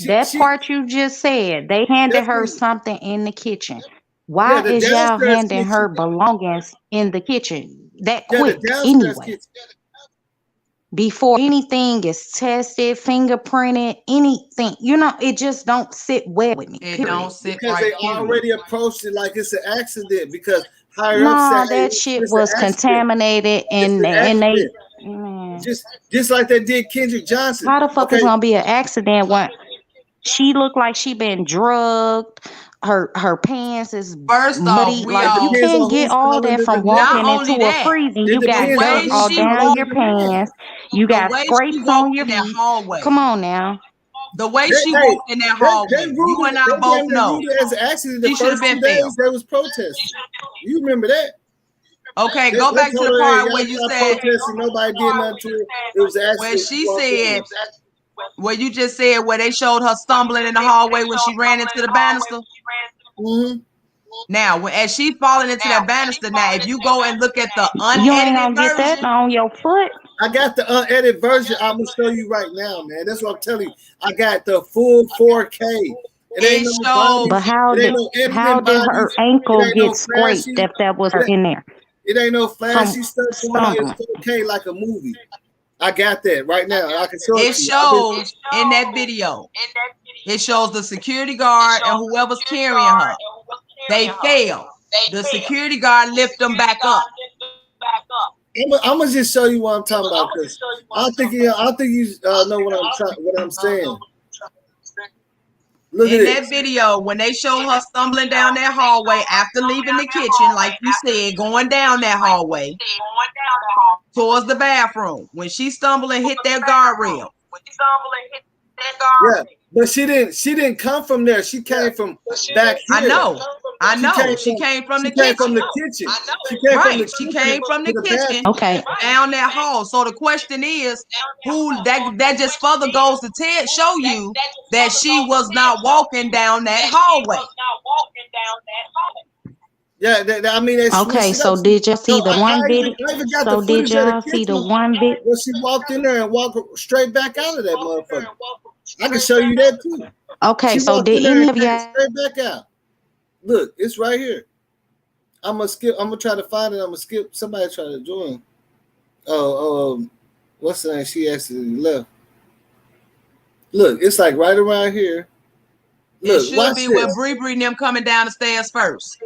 That part you just said, they handed her something in the kitchen. Why is y'all handing her belongings in the kitchen that quick anyway? Before anything is tested, fingerprinted, anything, it just don't sit well with me. It don't sit because right. They already approached it like it's an accident. Because that shit was contaminated and they just like they did Kendrick Johnson. How the fuck is gonna be an accident when she looked like she been drugged? Her pants is muddy. Like you can't get all that from walking into a freezer. You got dirt all down your pants. You got scrapes on your feet. Come on now. The way They, she hey, walked in that hallway, you and I both know. As an accident the She should have first 2 been days filmed. they was protesting. You remember that? Okay, They go back to told the her, part hey, where y'all you stop said protesting, nobody did nothing to it. It was an accident. where she walked in. said where you just said where they showed her stumbling in the hallway when she ran into the banister. Mm-hmm. Now, as she falling into that banister, now if you go and look at the You ain't unedited gonna get that version, on your foot. I got the unedited version. I'm gonna show you right now, man. That's what I'm telling you. I got the full 4K. It ain't no bodies. But how It ain't did no how editing did her bodies. It ankle ain't no get scraped flashy. if that was It her ain't, in there it ain't no from flashy stuff going on. It's stumbling? 4K like a movie. I got that right now. I can show it it to you. shows in that video. It shows the security guard and whoever's carrying her. They fail. The security guard lift them back up. I'm gonna just show you what I'm talking about because I don't think you know what I'm saying. Look in at that this. video, when they show her stumbling down that hallway after leaving the kitchen, like you said, going down that hallway towards the bathroom, when she stumbled and hit that guardrail. Yeah, but she didn't come from there. She came from back here. I know. She came from the kitchen. From the kitchen. She came from the She kitchen came from the to kitchen Okay. down that hall. So the question is, who that just further goes to show you that she was not walking down that hallway. Yeah, I mean, they Okay, switched it so up. did y'all see the I one video? even got So the did footage of the y'all see the kitchen one video? where she walked in there and walked straight back out of that motherfucker. I can show you that too. Okay, She so walked did in there any and of came y'all? straight back out. Look, it's right here. I'm gonna try to find it. I'm gonna skip. Somebody try to join. Oh, what's the name? She actually left. Look, it's like right around here. Look, it should watch be this. where Bree and them coming down the stairs first.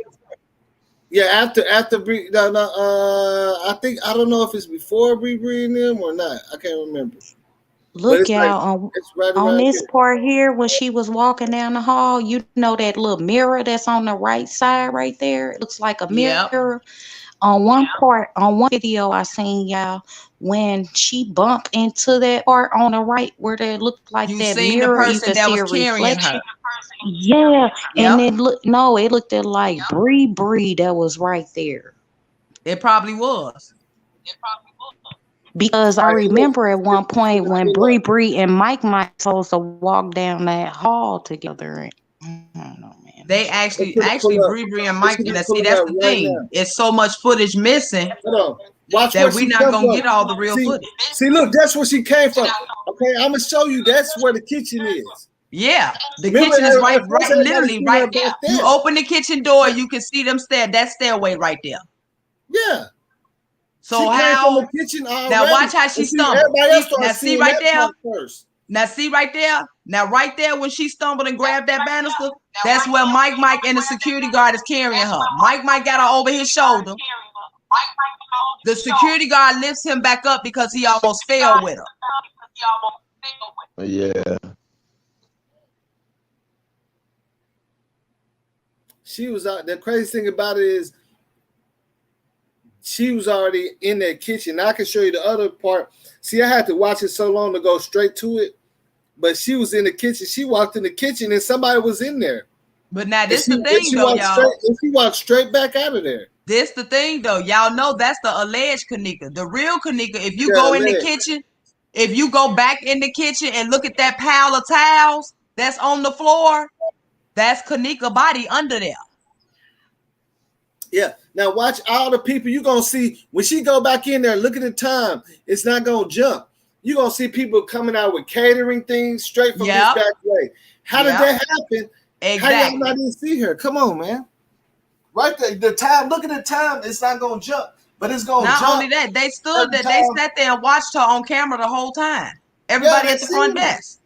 Yeah, after Bree. No, I don't know if it's before Bree and them or not. I can't remember. Look, Like, y'all, it's right on around this here. part here, when she was walking down the hall, you know that little mirror that's on the right side right there? It looks like a mirror. On one video I seen, y'all, when she bumped into that part on the right where that looked like You that seen the mirror, you person could that see was a carrying reflection. her. Yeah, and it looked like Bree that was right there. It probably was. Because I remember at one point when Bree and Mike supposed to walk down that hall together. They actually Bree and Mike. Now, see, that's the thing. It's so much footage missing Watch that where we're she not come gonna from. get all the real footage. See, look, that's where she came from. Okay, I'm gonna show you. That's where the kitchen is. Yeah, the kitchen is right, literally right. You open the kitchen door, you can see them that stairway right there. Yeah. So she how? Came from the kitchen already. Now watch how she stumbled. Now see right there. First. Now see right there. Now right there when she stumbled and grabbed that banister, that's where Mike and the security guard is carrying her. Mike got her over his shoulder. The security guard lifts him back up because he almost fell with her. Yeah. She was out. The crazy thing about it is she was already in that kitchen. Now I can show you the other part. See, I had to watch it so long to go straight to it. But she was in the kitchen. She walked in the kitchen and somebody was in there. But now this the thing though, y'all. She walked straight back out of there. This the thing though. Y'all know that's the alleged Kenneka. The real Kenneka, if you go in the kitchen, if you go back in the kitchen and look at that pile of towels that's on the floor, that's Kenneka body under there. Yeah. Now watch all the people. You're going to see when she go back in there, look at the time. It's not going to jump. You're going to see people coming out with catering things straight from this back way. How did that happen? Exactly. How y'all not didn't see her? Come on, man. Right there. The time, look at the time. It's not going to jump, but it's going to jump. Not only that, they sat there and watched her on camera the whole time. Everybody at the front desk.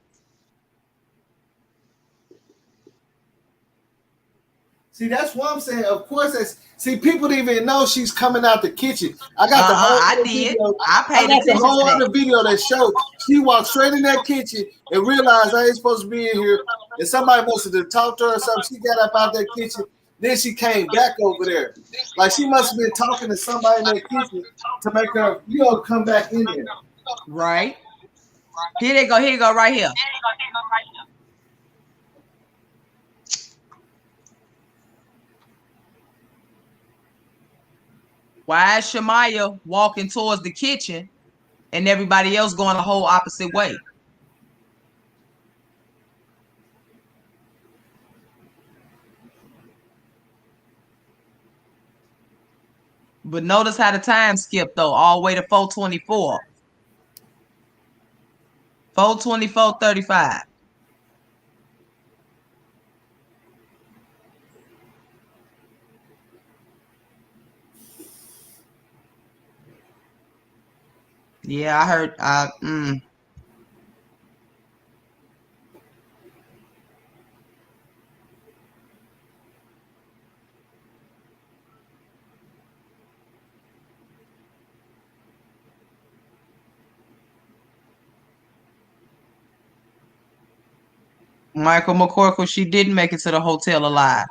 See, that's what I'm saying. Of course, people didn't even know she's coming out the kitchen. I got the whole other video. I paid attention the whole to that. other video that showed she walked straight in that kitchen and realized I ain't supposed to be in here. And somebody must have talked to her or something. She got up out that kitchen. Then she came back over there. Like she must have been talking to somebody in that kitchen to make her, come back in there. Right. Here they go. Here you go. Right here. Why is Shamaya walking towards the kitchen and everybody else going the whole opposite way? But notice how the time skipped though, all the way to 4:24. 4:24:35. Yeah, I heard. Michael McCorkle, she didn't make it to the hotel alive.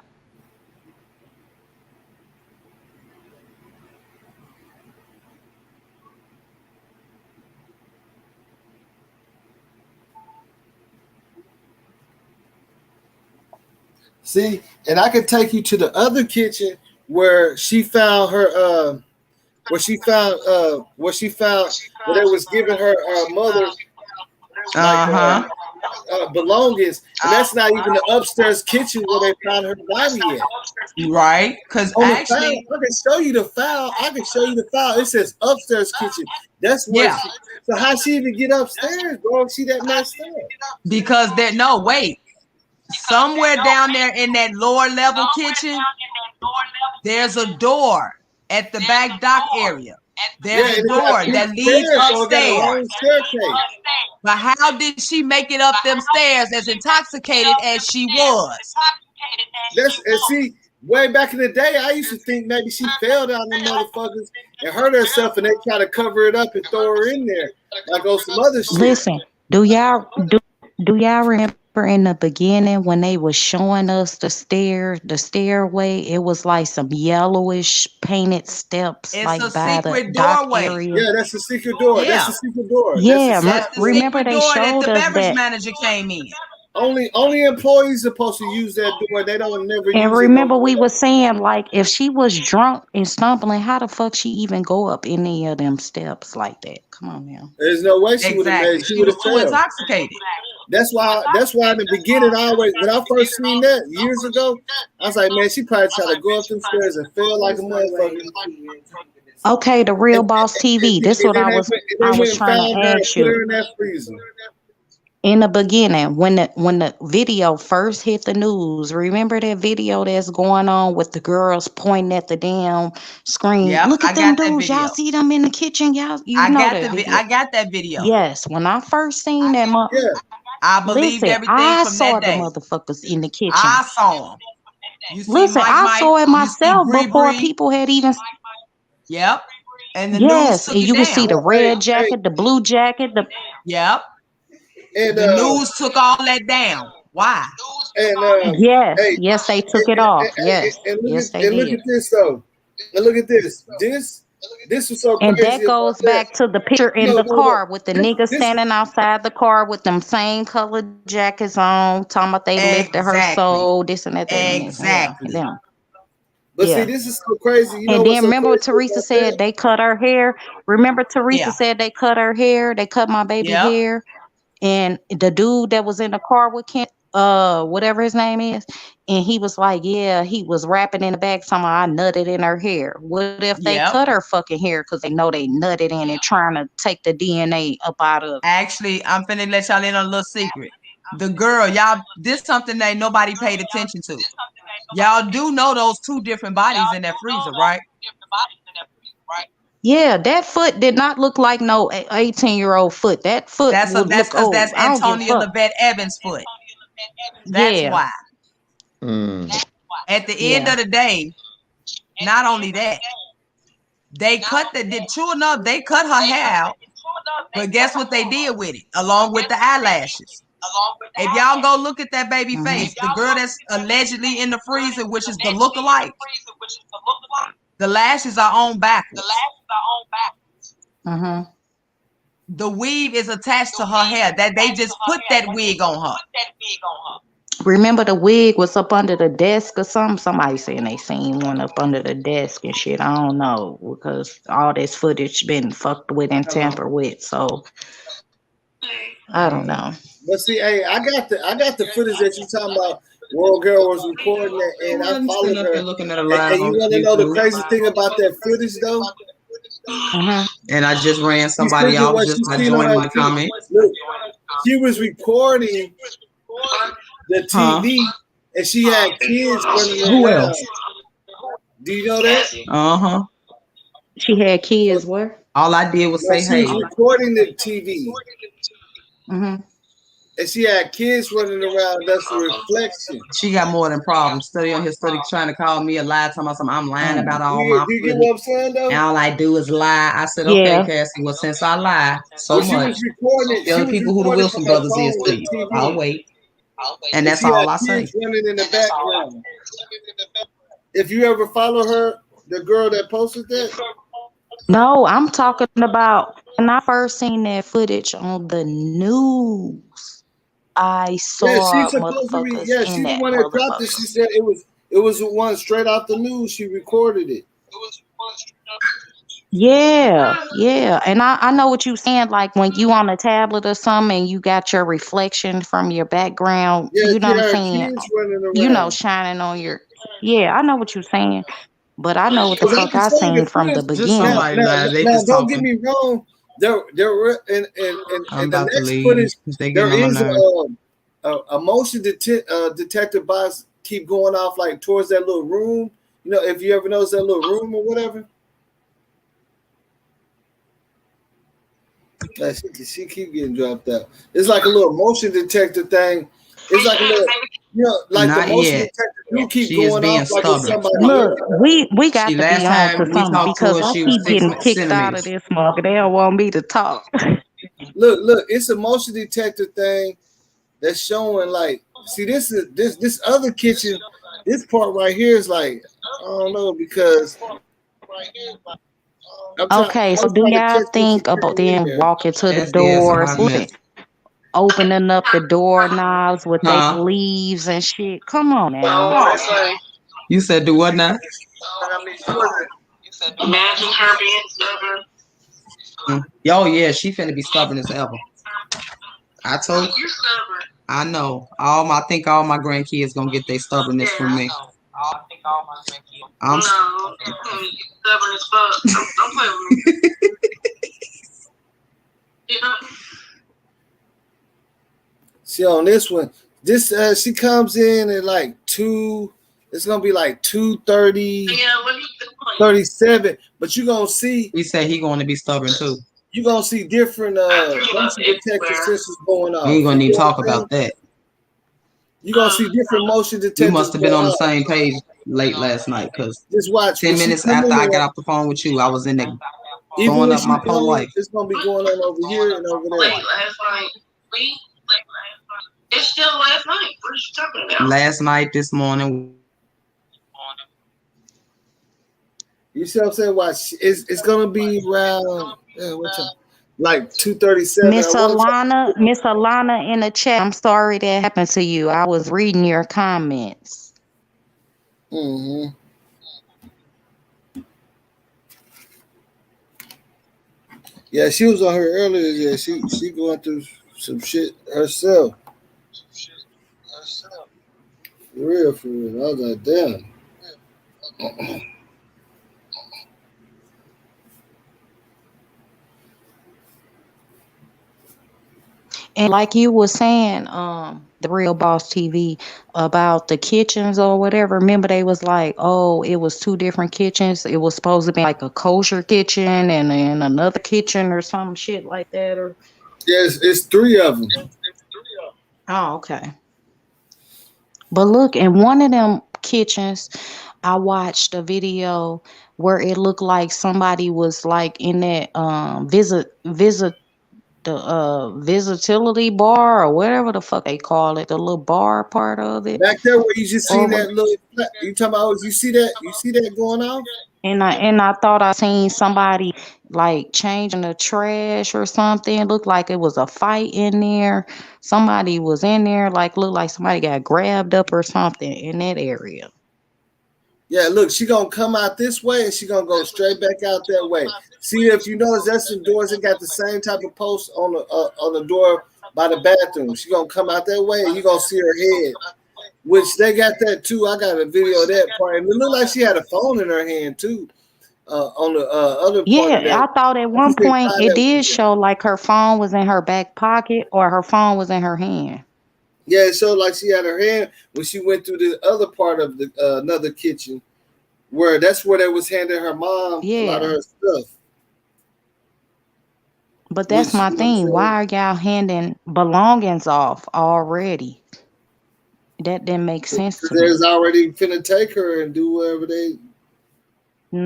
See, and I could take you to the other kitchen where she found her where she found where they was giving her mother like belongings, and that's not even the upstairs kitchen where they found her body at. Right? Because actually, I can show you the file. It says upstairs kitchen. That's where. So how she even get upstairs, bro? She that messed up? Because wait. Somewhere down there in that lower level kitchen, there's a door at the back dock area. There's a door that leads upstairs. But how did she make it up them stairs as intoxicated as she was? And see, way back in the day, I used to think maybe she fell down them motherfuckers and hurt herself, and they try to cover it up and throw her in there like on some other shit. Listen, do y'all remember in the beginning when they was showing us the stairway? It was like some yellowish painted steps, it's like a by secret the dock doorway. area. Yeah, that's a secret door. Yeah. That's a secret door. Yeah, That's the remember secret they door showed that the us beverage that. manager came in. Only employees supposed to use that door. They don't never And use remember, it. we were saying, like, if she was drunk and stumbling, how the fuck she even go up any of them steps like that? Come on now. There's no way she would have made. She was too intoxicated. That's why in the beginning, when I first seen that years ago, I was like, man, she probably tried to go up them stairs and fell like a motherfucker. Okay, the Real Boss TV. This is what I was trying to ask you. Put her in that freezer. In the beginning, when the video first hit the news, remember that video that's going on with the girls pointing at the damn screen? Yep, Look at I them got that dudes. Y'all video. see them in the kitchen? Y'all, I got that video. Yes, when I first seen that, I believed everything I from saw that day. the motherfuckers in the kitchen. I saw them. You see Listen, I saw it myself before people had even. Yep. And the news took and you it can down. see the red jacket, the blue jacket, Yep. And the news took all that down. Why? And yes, they took it off. Yes, they did. Look at this though. And look at this. This was so crazy. And that goes back to the picture in the car with the nigga standing outside the car with them same colored jackets on, talking about they lifted her soul, this and that. Exactly. Yeah, But see, this is so crazy. You know, and then so remember Teresa said they cut her hair. Remember Teresa said they cut her hair. They cut my baby hair. And the dude that was in the car with Ken, whatever his name is, and he was like, yeah, he was rapping in the back, somehow I nutted in her hair. What if they cut her fucking hair because they know they nutted in it, trying to take the DNA up out of it? Actually, I'm finna let y'all in on a little secret. The girl, y'all, this something that nobody paid attention to. Y'all do know those two different bodies in that freezer, right? Yeah, that foot did not look like no 18-year-old foot. That foot that's because that's Antonia Levette Evans' foot. That's why. At the end of the day, not only that, they cut true enough, they cut her hair out. But guess what they did with it, along with the eyelashes? If y'all go look at that baby face, the girl that's allegedly in the freezer, which is the lookalike, the lashes are on backwards. The weave is attached to her hair. That they just put that wig on her. Remember the wig was up under the desk or something? Somebody saying they seen one up under the desk and shit. I don't know because all this footage been fucked with and tampered with. So I don't know. But see, hey, I got the footage that you talking about. World Girl was recording it, and I followed her. Looking at a live and you want to know the crazy thing about that footage, though? And I just ran somebody Listen to off what just she by seen on joining her my TV. comment. Look, she was recording the TV, and she had kids running Who around. else? Do you know that? Uh-huh. She had kids where? All I did was No, say, she hey. was recording the TV. Mm-hmm. And she had kids running around. That's a reflection. She got more than problems. Study on here, study trying to call me a lie, talking about something. I'm lying about all my Do you get footage. what I'm saying, though? And all I do is lie. I said, Yeah. okay, Cassie, well, since I lie so Well, she much, was recording. tell She the was people who the recording Wilson from her brothers phone is, the please. TV. I'll wait. And And that's she all had I say. kids running in the background. If you ever follow her, the girl that posted that. No, I'm talking about when I first seen that footage on the news. I Yeah, saw she's supposed to be. motherfuckers Yeah, in she's the that one that dropped it. She said it was the one straight out the news. She recorded it. Yeah. And I know what you're saying, like when you on a tablet or something and you got your reflection from your background, Yeah, you know she what I'm had saying? kids running around. You know, shining on your I know what you're saying. But I know what the 'Cause fuck I'm I saying seen the from the footage. Just beginning. somebody lied. They Now, just don't get talking. me wrong. There were in I'm the about to next leave. footage. They There getting on my is nerves. a motion detector box keep going off like towards that little room. You know, if you ever notice that little room or whatever. Like she keep getting dropped out. It's like a little motion detector thing. It's like a little, like Not the motion yet. detector do keep She is going being off like it's stubborn. somebody. Look, we got She to be last on to time we something talked to because her, I she was keep 6 getting kicked out of centimeters. this mug. They don't want me to talk. Look, it's a motion detector thing that's showing like, see, this other kitchen, this part right here is like, I don't know, because Okay, so do y'all think about them walking to the That's dead, so doors, I missed. opening up the doorknobs with their Huh? leaves and shit? Come on now. You said do what now? Imagine her being stubborn. Oh yeah, she finna be stubborn as ever. I told you. I know. I think all my grandkids gonna get their stubbornness from me. I'm No, you stubborn as fuck. Don't play with me. Yeah. See, on this one, she comes in at like 2. It's gonna be like 2:30, 37. But you're gonna see. He said he going to be stubborn too. You're gonna see different motion detector systems going off. We ain't gonna You even know what talk I'm saying? about that. You're gonna see different motion detectors. We must have been going on the off. same page late last night because Just watch. 10 minutes after I got off the phone with you, I was in there Even throwing when up she my whole comes, life. it's gonna be going on over here and over there. Late last night. It's still last night. What are you talking about? Last night, this morning. You see what I'm saying? Watch. It's gonna be around what time? Like 2:37. Miss Alana in the chat. I'm sorry that happened to you. I was reading your comments. Mm-hmm. Yeah, she was on her earlier. Yeah, she going through some shit herself. For real. I was like, damn. And like you were saying, the Real Boss TV about the kitchens or whatever. Remember they was like, oh, it was 2 different kitchens. It was supposed to be like a kosher kitchen and then another kitchen or some shit like that. Or yes, it's 3 of them. Oh, okay. But look, in one of them kitchens, I watched a video where it looked like somebody was like in that visitility bar or whatever the fuck they call it, the little bar part of it. Back there where you just seen that little. You talking about? You see that? You see that going off? And I thought I seen somebody like changing the trash or something. Looked like it was a fight in there. Somebody was in there, like looked like somebody got grabbed up or something in that area. Yeah, look, she gonna come out this way and she gonna go straight back out that way. See, if you notice, that's the doors that got the same type of post on the door by the bathroom. She gonna come out that way and you gonna see her head, which they got that too. I got a video of that part, and it looked like she had a phone in her hand too. On the other part of Yeah, that, I thought at you one can point tie it that. did show like her phone was in her back pocket or her phone was in her hand. Yeah, it showed like she had her hand when she went through the other part of the another kitchen, where that's where they was handing her mom a lot of Yeah. her stuff. But that's Which, my you know what I'm thing. Why saying? are y'all handing belongings off already? That didn't make sense Because to there's me. already finna take her and do whatever they.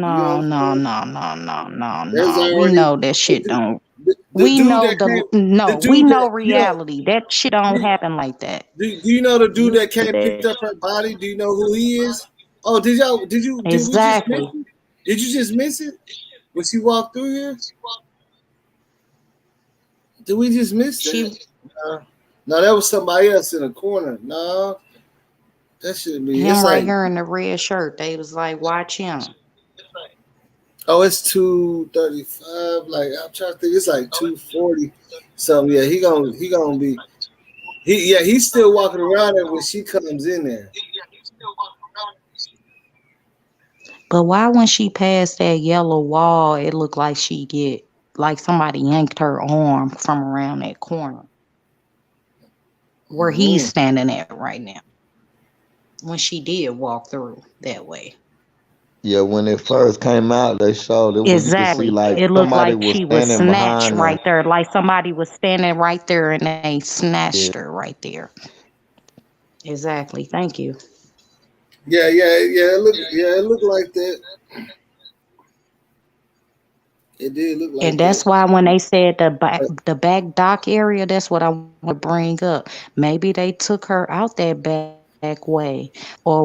You know what No, I'm no, saying? no, no, no, no, There's no. We already know that shit don't. the We dude know that came. The we dude know that reality. That shit don't happen like that. do you know the dude You that came picked that up her body? Do you know who he is? Oh, did we just miss exactly. it? Did you just miss it when she walked through here? Did we just miss that? She No, that was somebody else in the corner. No, that shouldn't be. him It's right like, here in the red shirt. They was like, watch him. oh, it's 235. Like I'm trying to think, it's like 240. So yeah, he gonna be he's still walking around there when she comes in there. But why when she passed that yellow wall, it looked like she get like somebody yanked her arm from around that corner where he's Mm-hmm. standing at right now. When she did walk through that way. Yeah, when it first came out, they showed it when you could see Exactly. like It looked somebody like was she was standing snatched behind her. right there. Like somebody was standing right there and they Yeah. snatched her right there. Exactly. Thank you. Yeah. It looked like that. It did look And like that. that's why when they said the back dock area, that's what I want to bring up. Maybe they took her out that back way or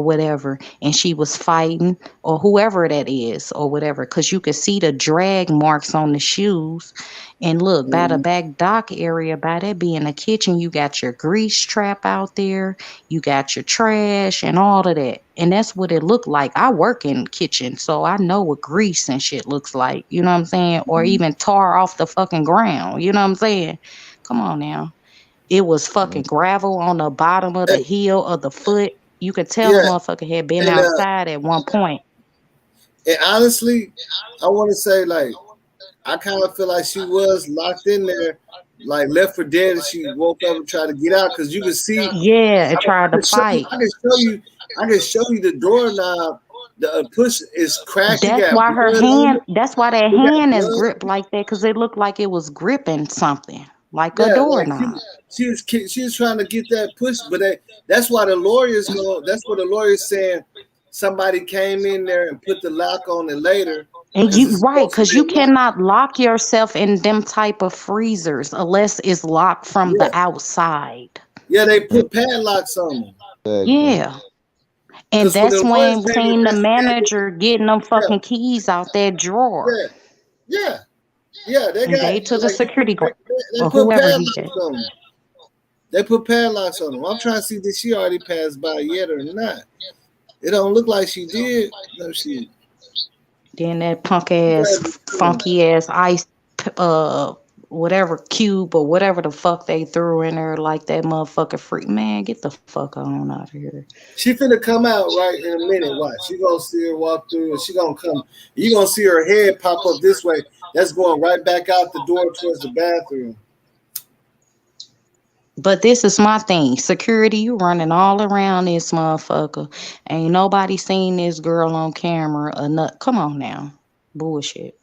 whatever, and she was fighting or whoever that is or whatever, because you could see the drag marks on the shoes. And look, by the Mm-hmm. back dock area, by that being the kitchen, you got your grease trap out there, you got your trash and all of that. And that's what it looked like. I work in the kitchen, so I know what grease and shit looks like. You know what I'm saying? Or even tar off the fucking ground. You know what I'm saying? Come on now. It was fucking gravel on the bottom of the heel of the foot. You could tell a Yeah, motherfucker had been and outside at one point. honestly, I want to say like I kind of feel like she was locked in there, like left for dead, and she woke up and tried to get out because you can see. Yeah, it I tried to can show you. fight. I can show you the doorknob. The push is cracked. It That's got why her blood on hand, it. that's why that It got hand is blood. gripped like that, because it looked like it was gripping something, like a Yeah, like doorknob. she was trying to get that push, but that's why the lawyers go. That's what the lawyers saying. Somebody came in there and put the lock on it later And because you it's right, supposed to because be you a lock. cannot lock yourself in them type of freezers unless it's locked from the Yeah, outside. yeah. They put padlocks on them Exactly. Yeah. And because when the that's lawyers when we came seen the investigating, manager getting them yeah, fucking keys out that drawer. yeah, yeah, yeah. They And got gave to the like security guard they or put whoever he padlocks had. on them. They put padlocks on them. I'm trying to see did she already pass by yet or not. It don't look like she did. No, Then that punk ass, grabbed the phone. funky ass ice, uh, whatever cube or whatever the fuck they threw in there, like that motherfucker freak. Man, get the fuck on out of here. She finna come out right in a minute. Watch. You gonna see her walk through and she gonna come. You gonna see her head pop up this way. That's going right back out the door towards the bathroom. But this is my thing. Security, you running all around this motherfucker. Ain't nobody seen this girl on camera or not. Come on now. Bullshit.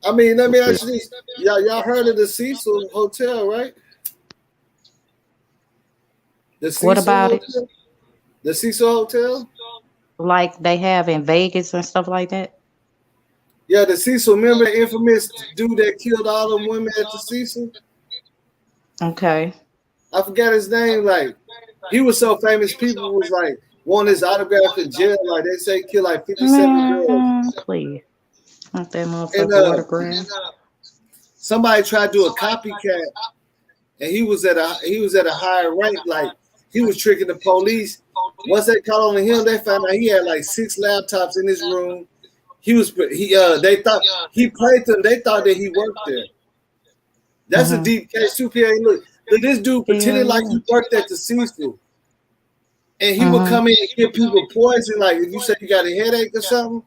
I mean, let me ask you this. Y'all heard of the Cecil Hotel, right? The What Cecil about it? Hotel? The Cecil Hotel? Like they have in Vegas and stuff like that? Yeah, the Cecil. Remember the infamous dude that killed all them women at the Cecil? Okay. I forgot his name. Like, he was so famous, people was like, want his autograph in jail. Like they say, killed like 57 girls. Please. Want that And motherfucker autograph? somebody tried to do a copycat, and he was at a higher rank. Like he was tricking the police. Once they caught on him, they found out he had like 6 laptops in his room. They thought he played them. They thought that he worked there. That's a deep case too, Pierre. Look, this dude pretended like he worked at the Cecil. And he would come in and give people poison. Like if you said you got a headache or something,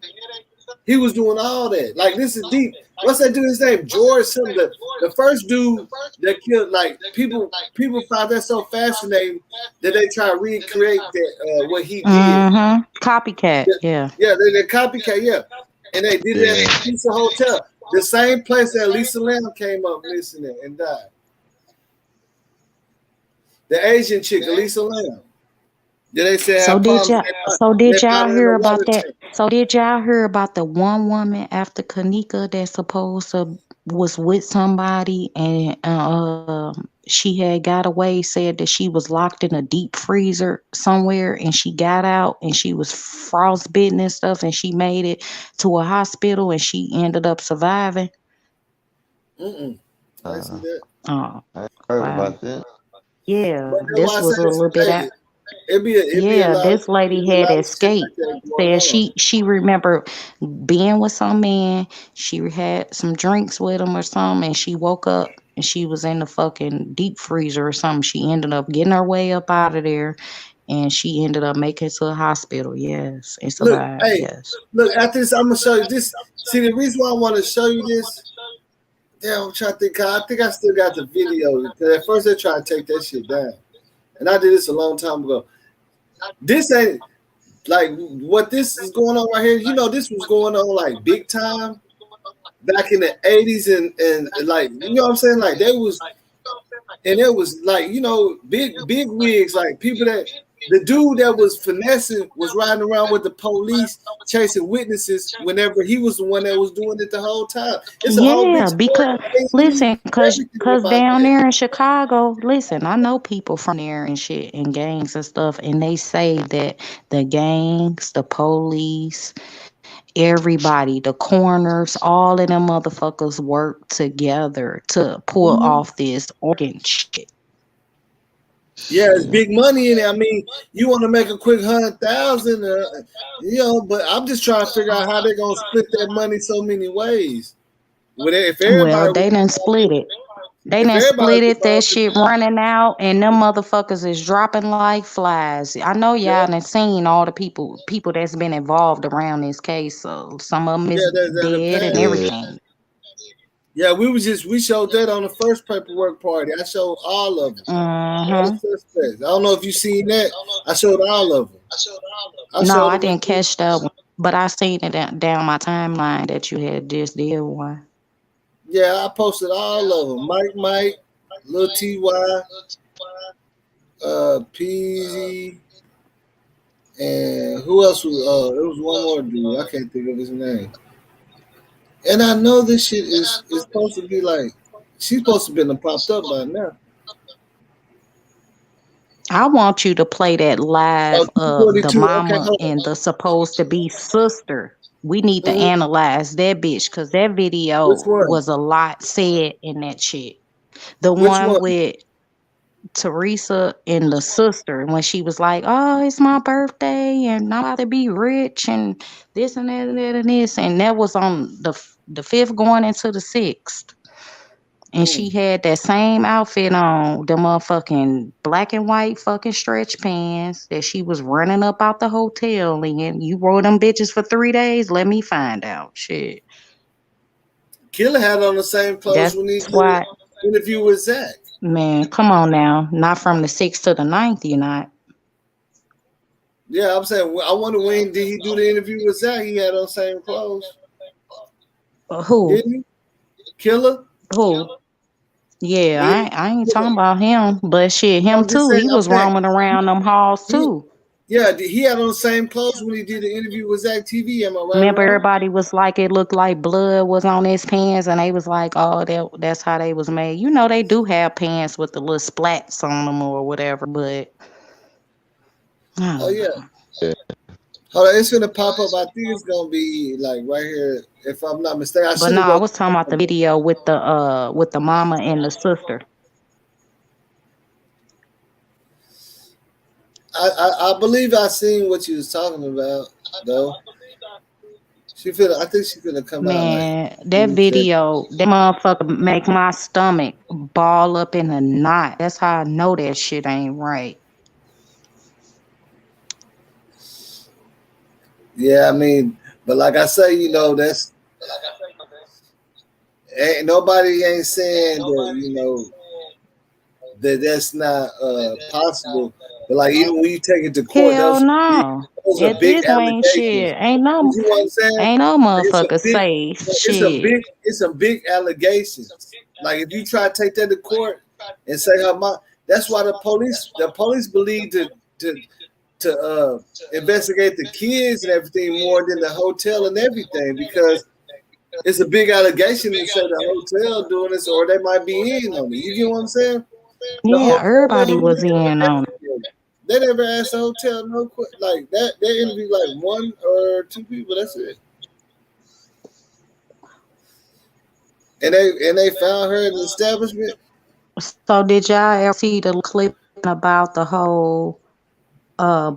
he was doing all that. Like this is deep. What's that dude's name? George something. The first dude that killed, like people found that so fascinating that they try to recreate that what he did. Copycat, yeah. Yeah, they copycat, yeah. And they did that at the Pizza Hotel. The same place that Lisa Lamb came up missing it and died. The Asian chick, Lisa Lamb. Did y'all hear about that? So did y'all hear about the one woman after Kenneka that supposed to was with somebody and she had got away, said that she was locked in a deep freezer somewhere and she got out and she was frostbitten and stuff and she made it to a hospital and she ended up surviving? I see that. Oh, I heard about that. Yeah, this was a little bit out. This lady had escaped. Said she remembered being with some man. She had some drinks with him or something, and she woke up and she was in the fucking deep freezer or something. She ended up getting her way up out of there, and she ended up making it to a hospital. Yes, and survived. Look, after this, I'm gonna show you this. See, the reason why I want to show you this. Damn, I'm trying to think. I think I still got the video. Because at first they tried to take that shit down. And I did this a long time ago. This ain't like what this is going on right here. You know, this was going on like big time back in the 80s and like, you know what I'm saying? Like they was, and it was like, you know, big wigs, like people that the dude that was finessing was riding around with the police chasing witnesses whenever he was the one that was doing it the whole time. It's a whole big story. Because down there in Chicago, listen, I know people from there and shit and gangs and stuff, and they say that the gangs, the police, everybody, the coroners, all of them motherfuckers work together to pull off this organ shit. Yeah, it's big money in it. I mean, you want to make a quick 100,000, you know, but I'm just trying to figure out how they're gonna split that money so many ways. Well, they done split it. They done split it. That shit running out, and them motherfuckers is dropping like flies. I know y'all done seen all the people that's been involved around this case. So some of them is dead and everything. Yeah, we showed that on the first paperwork party. I showed all of them. All the suspects. I don't know if you seen that. I showed all of them. I didn't catch that one, but I seen it down my timeline that you had just did one. Yeah, I posted all of them. Mike, Lil T.Y., Peasy, and who else was? There was one more dude. I can't think of his name. And I know this shit is supposed to be like, she's supposed to be popped up by now. I want you to play that live of the mama and the supposed to be sister. We need to analyze that bitch because that video was a lot said in that shit. The one with Teresa and the sister when she was like, "Oh, it's my birthday and I'm about to be rich and this and that and that and this," and that was on the 5th going into the 6th. And she had that same outfit on, the motherfucking black and white fucking stretch pants that she was running up out the hotel in. You wore them bitches for 3 days? Let me find out. Shit. Killer had on the same clothes when he did an interview with Zach. Man, come on now. Not from the 6th to the 9th, you're not. Yeah, I'm saying, I wonder when did he do the interview with Zach? He had on the same clothes. Who? Didn't he? Killer? Who? Yeah, I ain't talking about him, but shit, him too. He was roaming around them halls too. Yeah, he had on the same clothes when he did the interview with Zach TV. Am I right? Remember, everybody was like, it looked like blood was on his pants, and they was like, oh, that's how they was made. You know, they do have pants with the little splats on them or whatever, but oh yeah. Yeah. Hold on, it's gonna pop up. I think it's gonna be like right here, if I'm not mistaken. I But should no, have I wrote. was talking about the video with the mama and the sister. I believe I seen what you was talking about though. I think she finna come out like Man, that 20 seconds. video, that motherfucker make my stomach ball up in a knot. That's how I know that shit ain't right. Yeah, I mean, but like I say, that's ain't nobody ain't saying that, that's not possible. But like even when you take it to court, Hell no. those are At big this point, allegations. shit, You see what I'm saying? ain't no Like it's a motherfucker big, safe it's a shit. big, it's a big allegations. Like if you try to take that to court and say her mom, that's why the police believe to investigate the kids and everything more than the hotel and everything because it's a big allegation to say the hotel doing this or they might be in on it. You get what I'm saying? The Yeah, hotel everybody never was in on it. they never asked the hotel like that. They interviewed like one or two people. That's it. And they found her in the establishment. So did y'all ever see the clip about the whole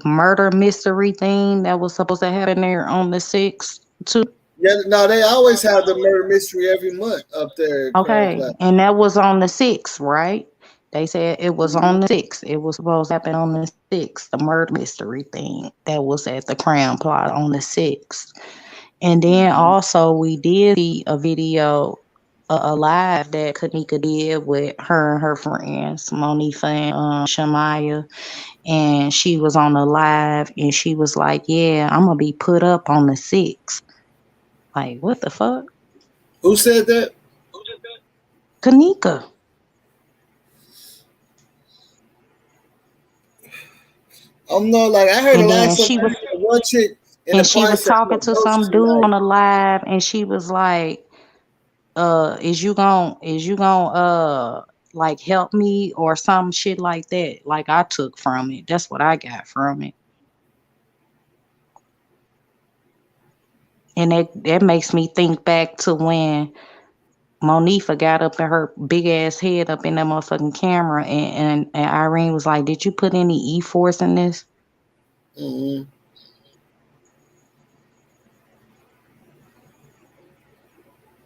murder mystery thing that was supposed to happen there on the 6th too? Yeah, no, they always have the murder mystery every month up there at Crown Okay, Plaza. and that was on the 6th, right? They said it was Mm-hmm. on the 6th. It was supposed to happen on the 6th, the murder mystery thing that was at the Crown Plaza on the 6th. And then also we did see a video, a live that Kenneka did with her and her friends, Monifa and Shamaya. And she was on the live and she was like, yeah, I'm going to be put up on the 6th. Like, what the fuck? Who said that? Kenneka. No, like I heard a And lot of then stuff. she was One chick in the and she party was said, "I'm talking gonna to ghost some you dude tonight." on the live and she was like, is you gon' like help me or some shit like that? Like I took from it. That's what I got from it. And that makes me think back to when Monifa got up in her big ass head up in that motherfucking camera and Irene was like, did you put any E-force in this? Mm-hmm.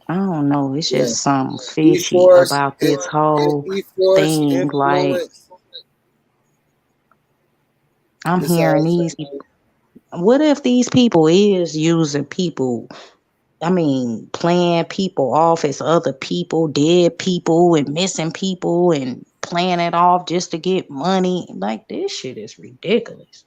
I don't know. It's Yeah, just something fishy E-force, about this whole E-force thing. Like influence. I'm That's all hearing I'm saying. these. What if these people is using people? I mean, playing people off as other people, dead people, and missing people, and playing it off just to get money. Like this shit is ridiculous.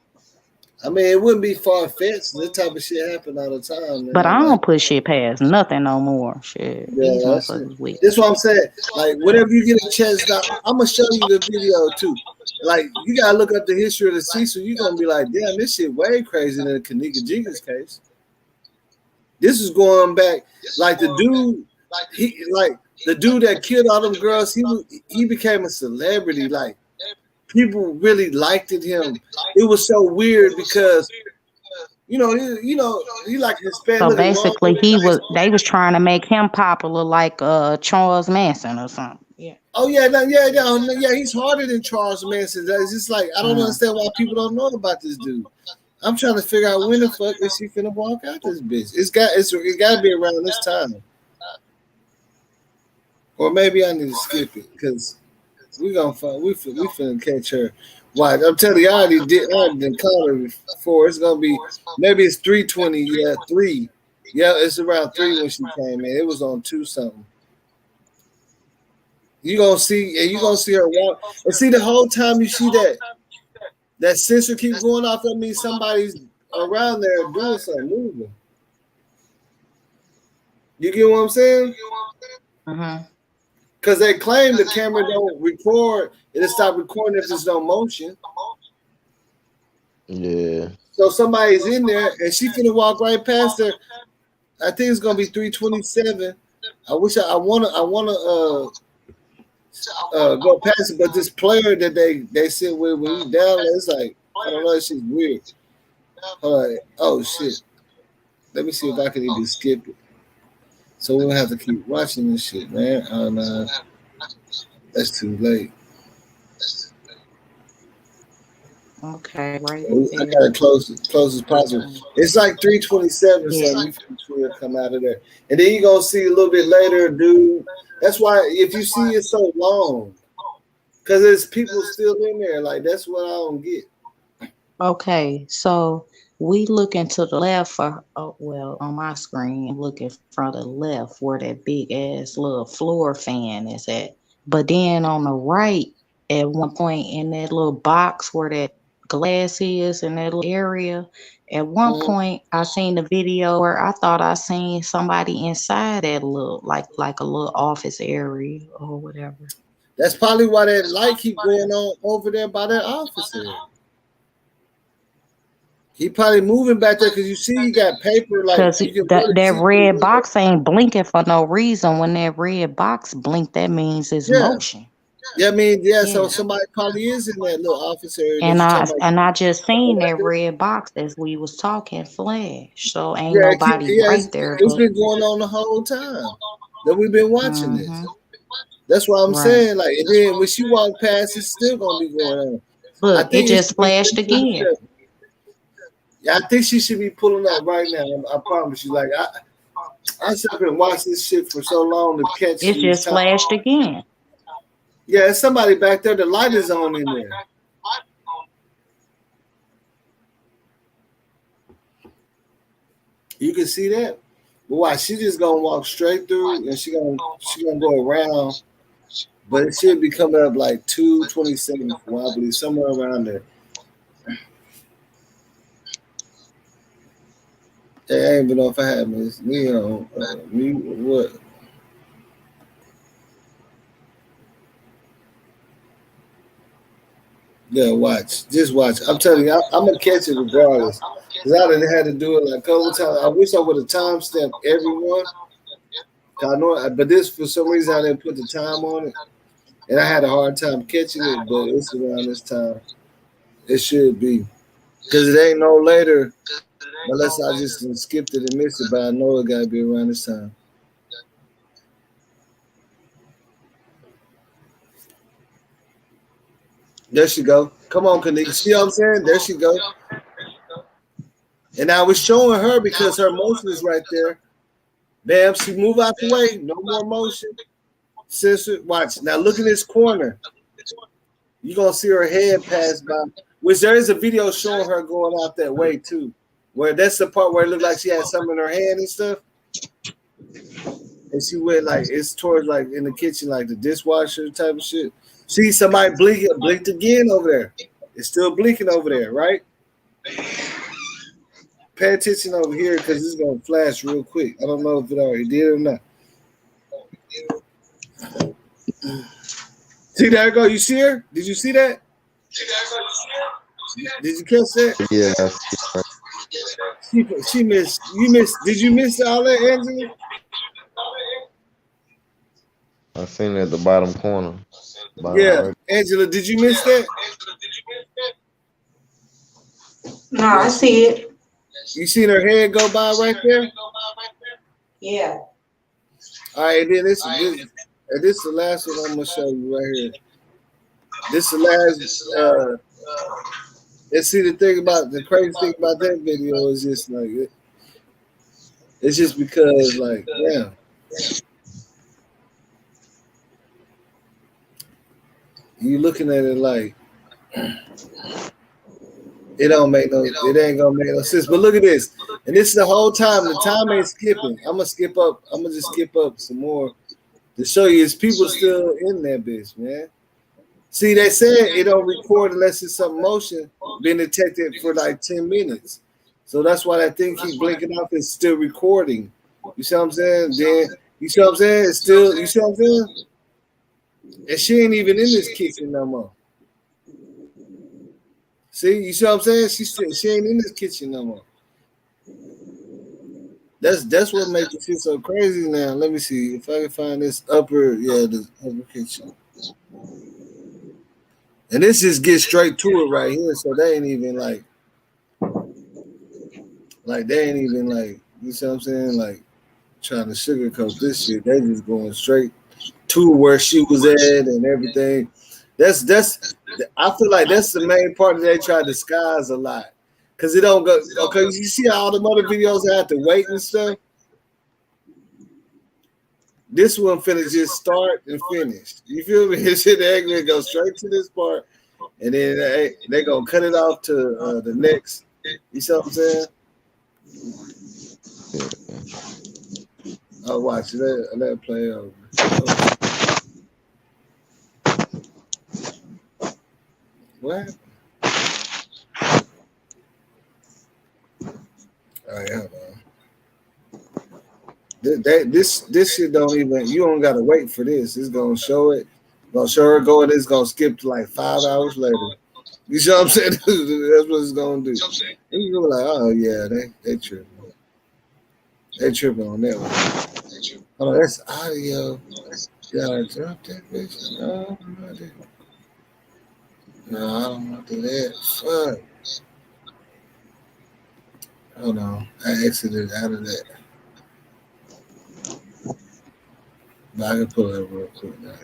I mean, it wouldn't be far fetched. This type of shit happen all the time, But I man. Like, don't put shit past nothing no more. Shit, these yeah, that's it. motherfuckers weak. That's what I'm saying. Like, whenever you get a chance, now I'm gonna show you the video too. Like, you gotta look up the history of the Cecil. You're gonna be like, damn, this shit way crazier than the Kenneka Jenkins case. This is going back, like the dude, the dude that killed all them girls. He became a celebrity. Like, people really liked him. It was so weird because he like Hispanic So looking long. basically, they was trying to make him popular like Charles Manson or something. Yeah. Oh yeah, no, yeah. He's harder than Charles Manson. It's just like I don't understand why people don't know about this dude. I'm trying to figure out when the fuck is she finna walk out this bitch. It got to be around this time, or maybe I need to skip it because we finna catch her. Why? I'm telling you, I already caught her before. It's gonna be maybe it's 3:20. Yeah, 3. Yeah, it's around 3 when she came in. It was on 2 something. You gonna see her walk and see the whole time you see that sensor keep going off. That means somebody's around there doing something, moving. You get what I'm saying? Because they claim the camera don't record, it'll stop recording if there's no motion. Yeah. So somebody's in there and she finna walk right past her. I think it's gonna be 3:27. I wanna go past it, but this player that they sit with when you down there, it's like I don't know, it's just weird. All right. Oh shit. Let me see if I can even skip it. So we'll have to keep watching this shit, man. Oh no, that's too late. Okay, right I there. gotta close as possible. 320. It's like 3:27, Yeah. so you can sure come out of there. And then you gonna see a little bit later, dude. That's why if you see it so long, because there's people still in there. Like that's what I don't get. Okay, so we looking to the left for, oh, well, on my screen, looking from the left where that big ass little floor fan is at. But then on the right, at one point in that little box where that glass is in that little area, at one point I seen the video where I thought I seen somebody inside that little, like a little office area or whatever. That's probably why that light keep going on over there by that office area. He probably moving back there because you see he got paper, like Cause you can that really that see. red box ain't blinking for no reason. When that red box blink, that means it's Yeah, motion. yeah. I mean, yeah. So Yeah. somebody probably is in that little office area that And you I talking about. and I just seen Right that there. red box as we was talking flash. So ain't Yeah, nobody yeah. right there It's but been going on the whole time that we've been watching this. That's what I'm right. saying. Like, and then when she walked past, it's still gonna be going on. I Look, it think it just should be flashed again. 3:27. Yeah, I think she should be pulling up right now. I promise you. Like, I sat up and watched this shit for so long to catch It these just times. flashed again. Yeah, there's somebody back there. The light is on in there. You can see that. But why? She just gonna walk straight through, and she gonna go around. But it should be coming up like 2:27, I believe, somewhere around there. Hey, I ain't even know if I had Miss Leo. What? Yeah, watch. Just watch. I'm telling you, I'm gonna catch it regardless. Cause I done had to do it like a couple times. I wish I would have timestamped everyone. I know, but this for some reason I didn't put the time on it, and I had a hard time catching it. But it's around this time. It should be, cause it ain't no later unless I just skipped it and missed it. But I know it gotta be around this time. There she go. Come on, Kenneka. See what I'm saying? There she go. And I was showing her because her motion is right there. Bam, she move out the way. No more motion. Sister, watch. Now look in this corner. You're going to see her head pass by. Which there is a video showing her going out that way too. Where that's the part where it looked like she had something in her hand and stuff. And she went like, it's towards like in the kitchen, like the dishwasher type of shit. See somebody blinked again over there. It's still blinking over there, right? Pay attention over here because it's gonna flash real quick. I don't know if it already did or not. See, there you go. You see her? Did you see that? Did you catch that? Yeah. She missed. You missed. Did you miss all that, Angela? I seen it at the bottom corner. Yeah, Right. Angela, did you miss that? No, I see it. You seen her head go by right there? Yeah. All right, and then this is the last one I'm gonna show you right here. This is the last. And see the crazy thing about that video is just like it's just because like yeah. You looking at it like it ain't gonna make no sense. But look at this. And this is the whole time. The time ain't skipping. I'm gonna just skip up some more to show you it's people still in that bitch, man. See, they said it don't record unless it's some motion being detected for like 10 minutes. So that's why that thing keep blinking off. It's still recording. You see what I'm saying? Then you see what I'm saying? It's still, you see what I'm saying? And she ain't even in this kitchen no more. See, you see what I'm saying? She ain't in this kitchen no more. That's what makes it feel so crazy now. Let me see if I can find this the upper kitchen. And this just gets straight to it right here, so they ain't even like Like they ain't even like, you see what I'm saying? Like trying to sugarcoat this shit. They just going straight to where she was at and everything. That's I feel like that's the main part that they try to disguise a lot. Cause it don't go okay, you see all the other videos that have to wait and stuff. This one finna just start and finish. You feel me? This shit they go straight to this part, and then they gonna cut it off to the next. You see what I'm saying? Oh, watch it. Let it play over. What? All right, hold on. This shit don't even. You don't gotta wait for this. It's gonna show it. Gonna show her going. It's gonna skip to like 5 hours later. You see what I'm saying? That's what it's gonna do. And you go like, oh yeah, they tripping. They tripping on that one. Oh, that's audio. Gotta drop that bitch. No, I don't want to do that. Fuck. Hold on. I exited out of that. But I can pull it up real quick now.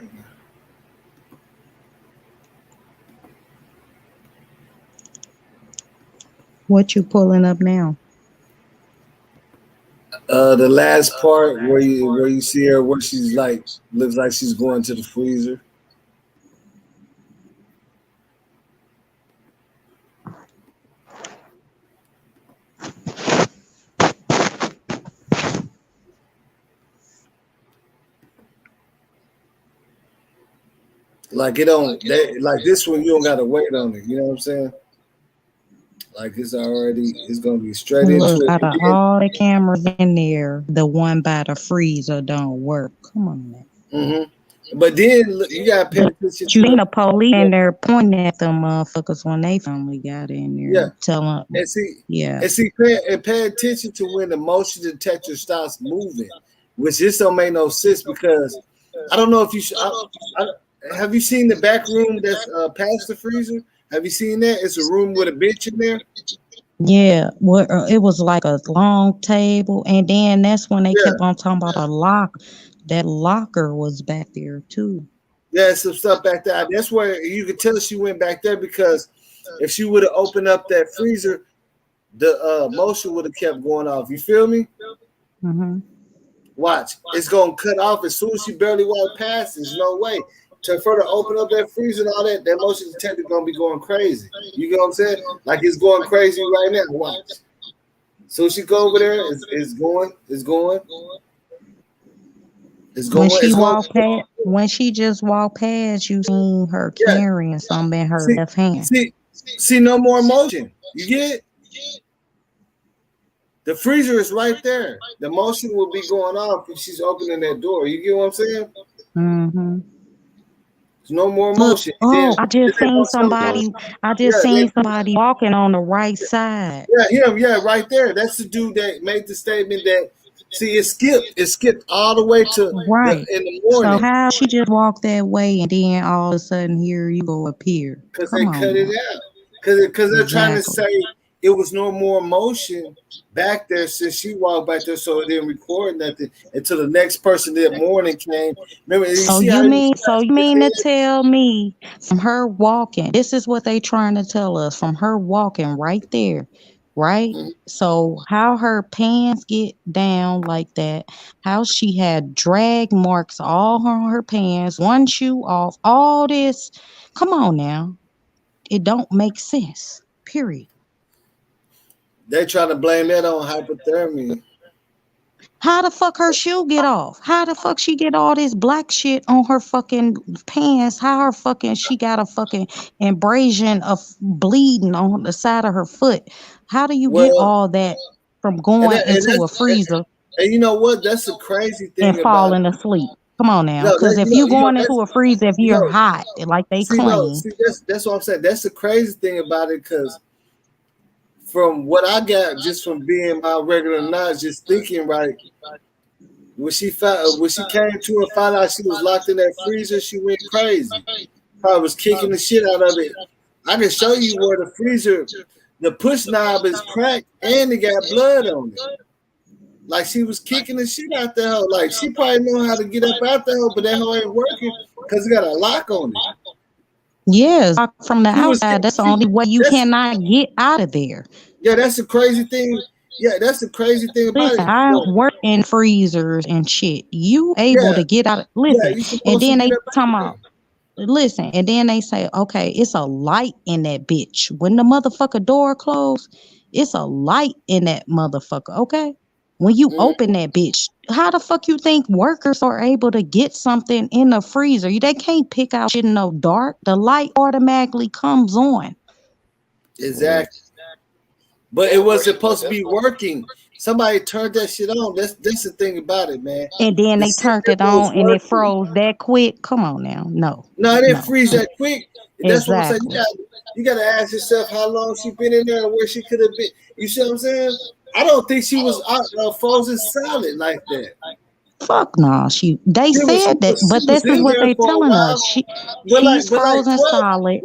What you pulling up now? The last part where you see her where she's like looks like she's going to the freezer. Like it don't like this one you don't gotta wait on it, you know what I'm saying? Like it's gonna be straight Look, into it. out of all the cameras in there, the one by the freezer don't work. Come on, man. Mm-hmm. But then look, you gotta pay attention. You seen the police in there pointing at them motherfuckers when they finally got in there. Yeah. Telling And see, yeah. Pay attention to when the motion detector starts moving, which just don't make no sense because I don't know if you have you seen the back room that's past the freezer? Have you seen that? It's a room with a bench in there. Yeah, well, it was like a long table, and then that's when they kept on talking about a lock. That locker was back there too. Yeah, some stuff back there. That's where you could tell she went back there because if she would have opened up that freezer, the motion would have kept going off. You feel me? Mm-hmm. Watch, it's gonna cut off as soon as she barely walked past. There's no way. To further open up that freezer and all that motion detector gonna be going crazy. You get what I'm saying? Like it's going crazy right now. Watch. So she go over there, it's going. When she just walked past, you seen her carrying something in her left hand. See, no more motion. You get it? The freezer is right there. The motion will be going off if she's opening that door. You get what I'm saying? Mm-hmm. There's no more motion. I just seen somebody. Somebody walking on the right side. Yeah, him. Yeah, right there. That's the dude that made the statement that. See, it skipped all the way to right in the morning. So how she just walked that way and then all of a sudden here you go up here? Because they cut it out. Because they're trying to say it was no more motion back there since she walked back there, so it didn't record nothing until the next person that morning came. Remember? You mean to tell me from her walking? This is what they trying to tell us from her walking right there. Right? Mm-hmm. So how her pants get down like that, how she had drag marks all on her pants, one shoe off, all this. Come on now. It don't make sense. Period. They trying to blame that on hypothermia. How the fuck her shoe get off? How the fuck she get all this black shit on her fucking pants? How her fucking she got a fucking abrasion of bleeding on the side of her foot? How do you get all that from going into a freezer? And you know what? That's the crazy thing. And falling asleep. Come on now, because if you going into a freezer, if you're hot, like they claim. That's what I'm saying. That's the crazy thing about it, because from what I got just from being my regular knowledge, just thinking right, when she came to and found out she was locked in that freezer, she went crazy. Probably was kicking the shit out of it. I can show you where the freezer the push knob is cracked and it got blood on it. Like she was kicking the shit out that hoe. Like she probably know how to get up out that hoe, but that hoe ain't working because it got a lock on it. Yes, from the outside. That's the only way you cannot get out of there. Yeah, that's the crazy thing. Yeah, that's the crazy thing about Listen, it. I work in freezers and shit. You able to get out. Listen, and then they talking about. Listen, and then they say, okay, it's a light in that bitch. When the motherfucker door closed, it's a light in that motherfucker. Okay, when you open that bitch, how the fuck you think workers are able to get something in the freezer? They can't pick out shit in no dark. The light automatically comes on. Exactly. But it was supposed to be working. Somebody turned that shit on. That's the thing about it, man. And then they turned it on and it froze that quick. Come on now. No, it didn't freeze that quick. That's what I'm saying. Exactly. You gotta ask yourself how long she been in there and where she could have been. You see what I'm saying? I don't think she was frozen solid like that. Fuck no, they said that, but this is what they telling us. She's frozen solid.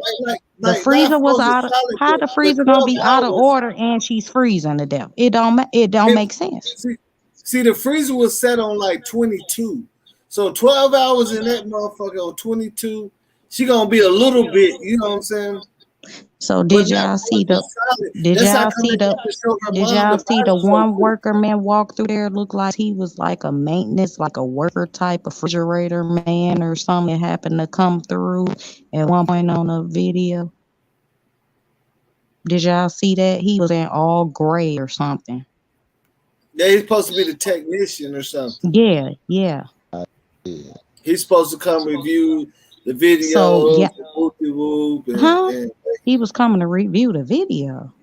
The freezer was out of. How the freezer gonna be out of order and she's freezing to death? It don't make sense. See, the freezer was set on like 22, so 12 hours in that motherfucker on 22. She gonna be a little bit. You know what I'm saying? So did y'all see the one worker man walk through there? Looked like he was like a maintenance, like a worker type of refrigerator man or something that happened to come through at one point on the video. Did y'all see that? He was in all gray or something. Yeah, he's supposed to be the technician or something. Yeah. He's supposed to come review the video. So, yeah. And he was coming to review the video.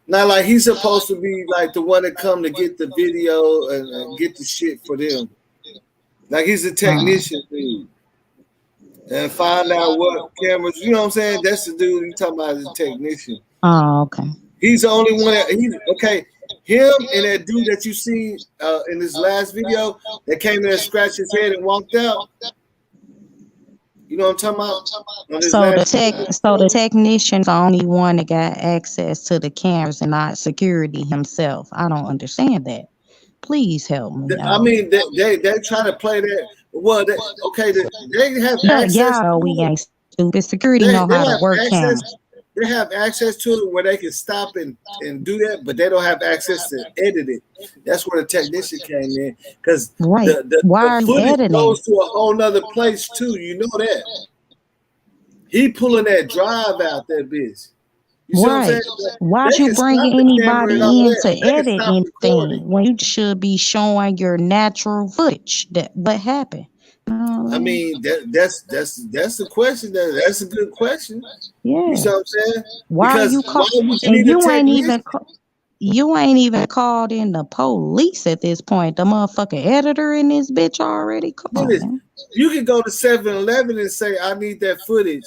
Not like he's supposed to be like the one that come to get the video and get the shit for them. Like he's a technician dude. And find out what cameras, you know what I'm saying? That's the dude you talking about as a technician. Oh, okay. He's the only one that him and that dude that you see in this last video that came in and scratched his head and walked out. You know what I'm talking about? So the technician's the only one that got access to the cameras and not security himself. I don't understand that. Please help me. I mean, they try to play that. Well, they have access. Yeah, we ain't stupid. Security know how to work cameras. They have access to it where they can stop and do that, but they don't have access to edit it. That's where the technician came in because the footage goes to a whole nother place too. You know that. He pulling that drive out that bitch. Why you bringing anybody in to edit anything when you should be showing your natural footage? What happened? I mean, that's the question. That's a good question. Yeah. You see what I'm saying? Why are you calling? And you ain't even called in the police at this point. The motherfucking editor in this bitch already. Come on, man. You can go to 7-Eleven and say, I need that footage.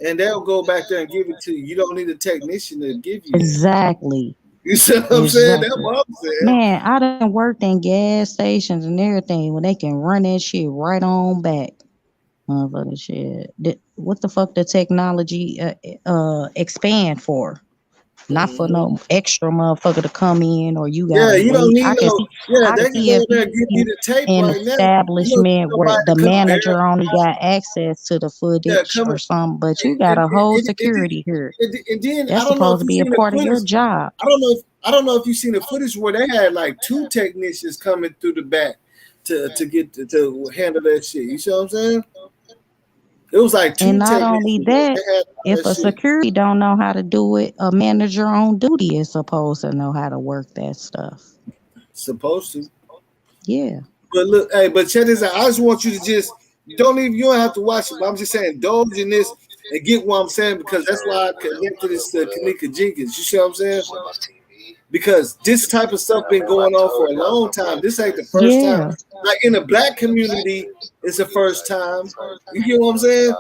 And they'll go back there and give it to you. You don't need a technician to give you exactly. You see what I'm saying? That's what I'm saying. Man, I done worked in gas stations and everything when they can run that shit right on back. Motherfucking shit. What the fuck the technology expand for? Not for no extra motherfucker to come in or you got you don't need they can go there and give you the tape an right establishment where the manager only got access to the footage or something, but you got a whole security here. And then that's supposed to be a part of your job. I don't know if you've seen the footage where they had like 2 technicians coming through the back to get to handle that shit. You see what I'm saying? It was like 2 and not only that, if a security don't know how to do it, a manager on duty is supposed to know how to work that stuff. Supposed to. Yeah. But look, but check this out. I just want you to you don't have to watch it, but I'm just saying, indulge in this and get what I'm saying because that's why I connected this to Kenneka Jenkins. You see what I'm saying? Because this type of stuff been going on for a long time. This ain't the first time. Like in the black community, it's the first time. You get what I'm saying?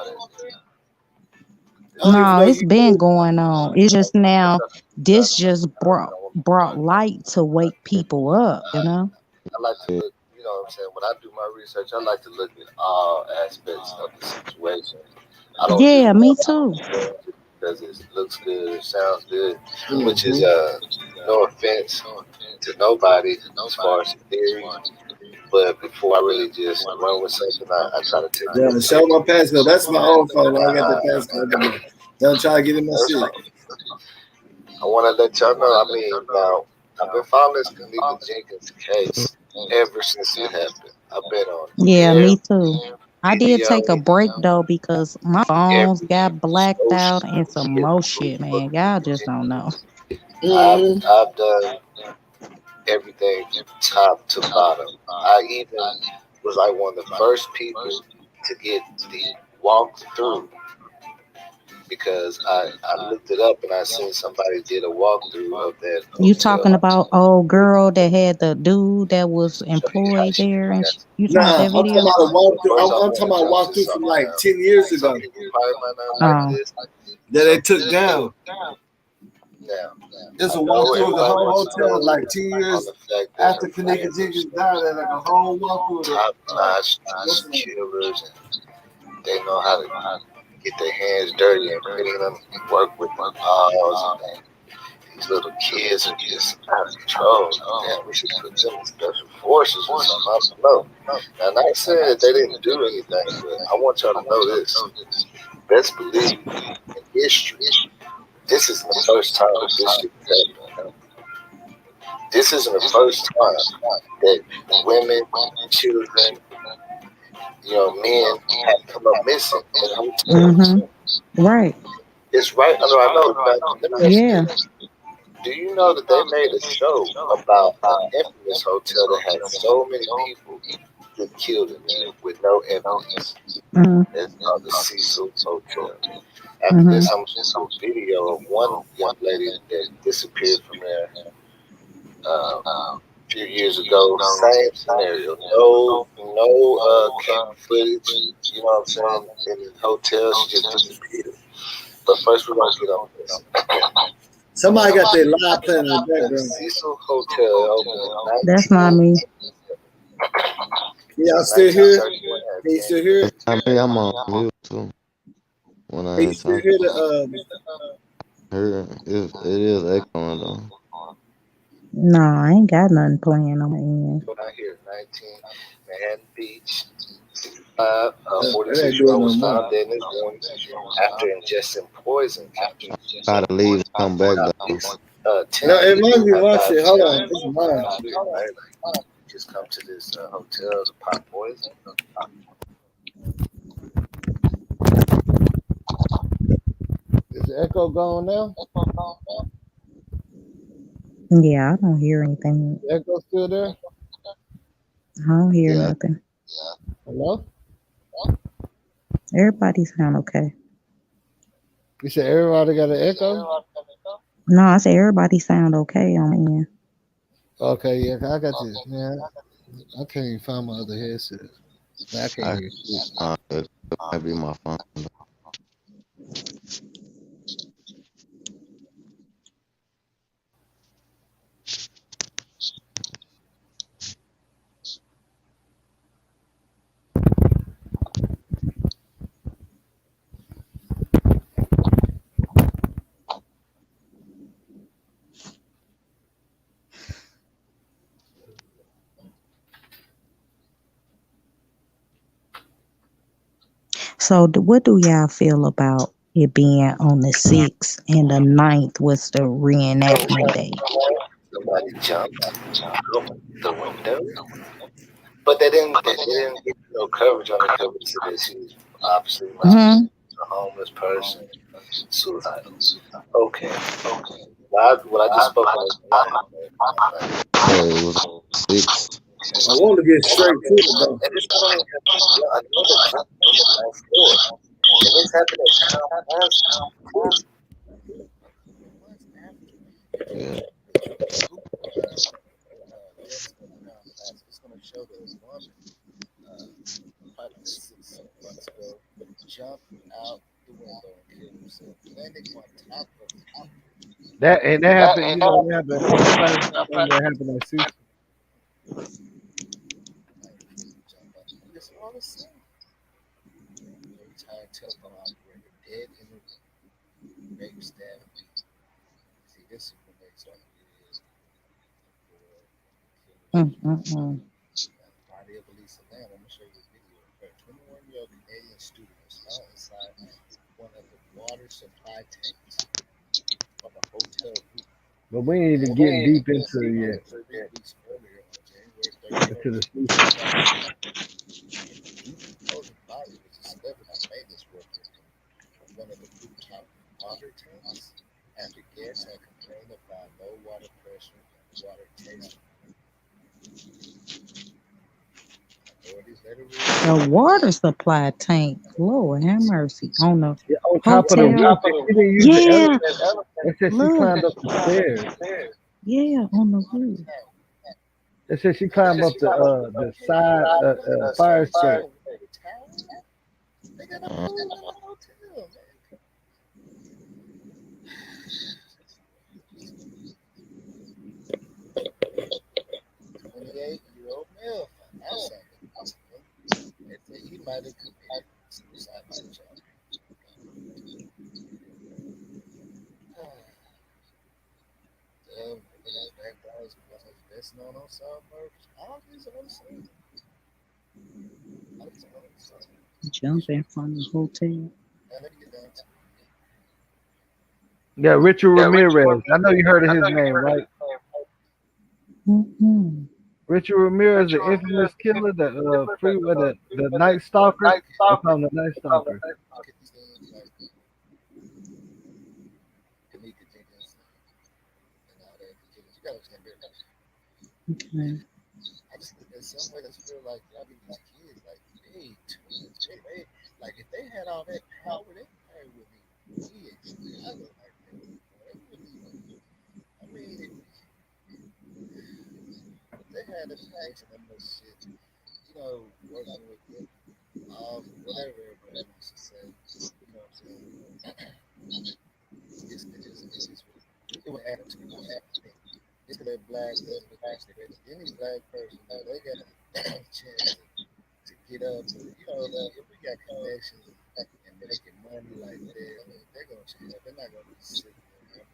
No, it's been going on. It's just now this just brought light to wake people up, you know? I like to, you know what I'm saying? When I do my research, I like to look at all aspects of the situation. Yeah, me too. because it looks good, it sounds good, which is no offense to nobody as far as the theory. But before I really just run with something, I try to take Yeah, show my passcode. That's my own phone. I got the passcode. Don't try to get in my shit. I want to let y'all know. I mean, now I've been following this Kenneka Jenkins case ever since it happened. I've been on Yeah, every me too. I did video, take a break though because my phones every got blacked out social and some more shit, man. Y'all just don't know. I've done everything top to bottom. I even was like one of the first people to get the walkthrough because I looked it up and I seen somebody did a walkthrough of that You talking hotel. about old girl that had the dude that was employed there, and you talking about Nah, that I'm talking video? about a walkthrough. I'm talking about a walkthrough from like 10 years ago Some people probably might not like this. that they took down. Now, There's a I know walkthrough of the everybody whole wants to know hotel like 10 on years the fact that after Kenneka Jenkins died. There's like a whole walkthrough. top-notch killers and they know how to get their hands dirty and clean them, work with the paws, and these little kids are just out of control. Damn, we should put them in special forces or something. I don't know. Now, I'm not saying that they didn't do anything, but I want y'all to know this. Best believe in history, this isn't the first time that this shit happened. This isn't the first time that women, children, men have come up missing in hotels. Right. It's right under our nose. Now, let me ask you Yeah. this. Do you know that they made a show about an infamous hotel that had so many people get killed in there with no evidence? It's called the Cecil Hotel. After this, I'm just a video of one young lady that disappeared from there a few years ago. Same scenario. No camera footage. You know what I'm saying? In the hotel, she just disappeared. But first, we're gonna get on this. Somebody got their live playing in the background. Cecil Hotel opened in That's not me. Can y'all still hear? Can you still hear it? I mean, I'm on mute too. When I Can you ain't still talking, hear the it is echoing though. No, I ain't got nothing playing on my end. Out here, 19 Manhattan Beach. doing 46-year-old was no more. found dead in his room after ingesting poison. Try to leave and come back though. No, it must be my shit. Hold on. It's mine. Just come to this hotel to pop poison. Is the echo gone now? Yeah, I don't hear anything. The echo still there? I don't hear nothing. Hello? Everybody sound okay. You said everybody got an echo? No, I said everybody sound okay on my end. Okay, yeah, I got this. Yeah, I can't even find my other headset. I can't hear shit. It might be my phone. So, what do y'all feel about it being on the 6th and the 9th was the reenactment day? Somebody jumped out the window, but they didn't get no coverage on the coverage of this. He was obviously a homeless person, suicidal. Okay. What I just spoke on. It was 6. I want to get straight to it though. And this happened another jump on the ninth floor. And this happened at Town Plaza. Yeah. It's going to show that this woman, probably 6 months ago, jumped out the window and killed herself, landing on top of the house. That happened. You know, that happened. That happened like 6. This all the same. Retired telephone operator dead in the room. rape, stabbing people. See, this is when they start to get body of Elisa Lamb. I'm gonna show you a video of her. 21-year-old Canadian student was found inside one of the water supply tanks of a hotel room. But we ain't even getting deep into it yet. 3 weeks earlier on January 31st. Into the season. Decomposing body was discovered by maintenance workers in one of the rooftop water tanks after guests had complained about low water pressure and water tasting. Authorities later A water supply tank. Lord have mercy. On the Yeah, on top of the roof. She didn't use the Yeah. elevator. They said she climbed up the stairs. Yeah, on the roof. They said she climbed up the side fire escape. They got a pool in the hotel, man. 28-year-old male found out something. They say he might have committed suicide by the child. $1 was best known on South Murders. All these are the same. Jumping from the hotel. Now let me get down to Yeah, Richard Ramirez. I know you heard of his name, right? Richard Ramirez, the infamous killer, the Night Stalker. They call him the Night Stalker. Kenneka Jenkins and all that. You gotta understand better. Okay. I just think in some way I just feel like y'all get these kids like they too much. They like if they had all that power, they probably would be kids. I look like that. They wouldn't even. I mean, if they had the facts and that much shit, you know, working with it, whatever everybody wants to say, you know what I'm saying? It would add up to it. It's that black any black person, they got a chance to get up. You know, if we got connections and making money like that, I mean, they're gonna change up. They're not gonna be sitting there.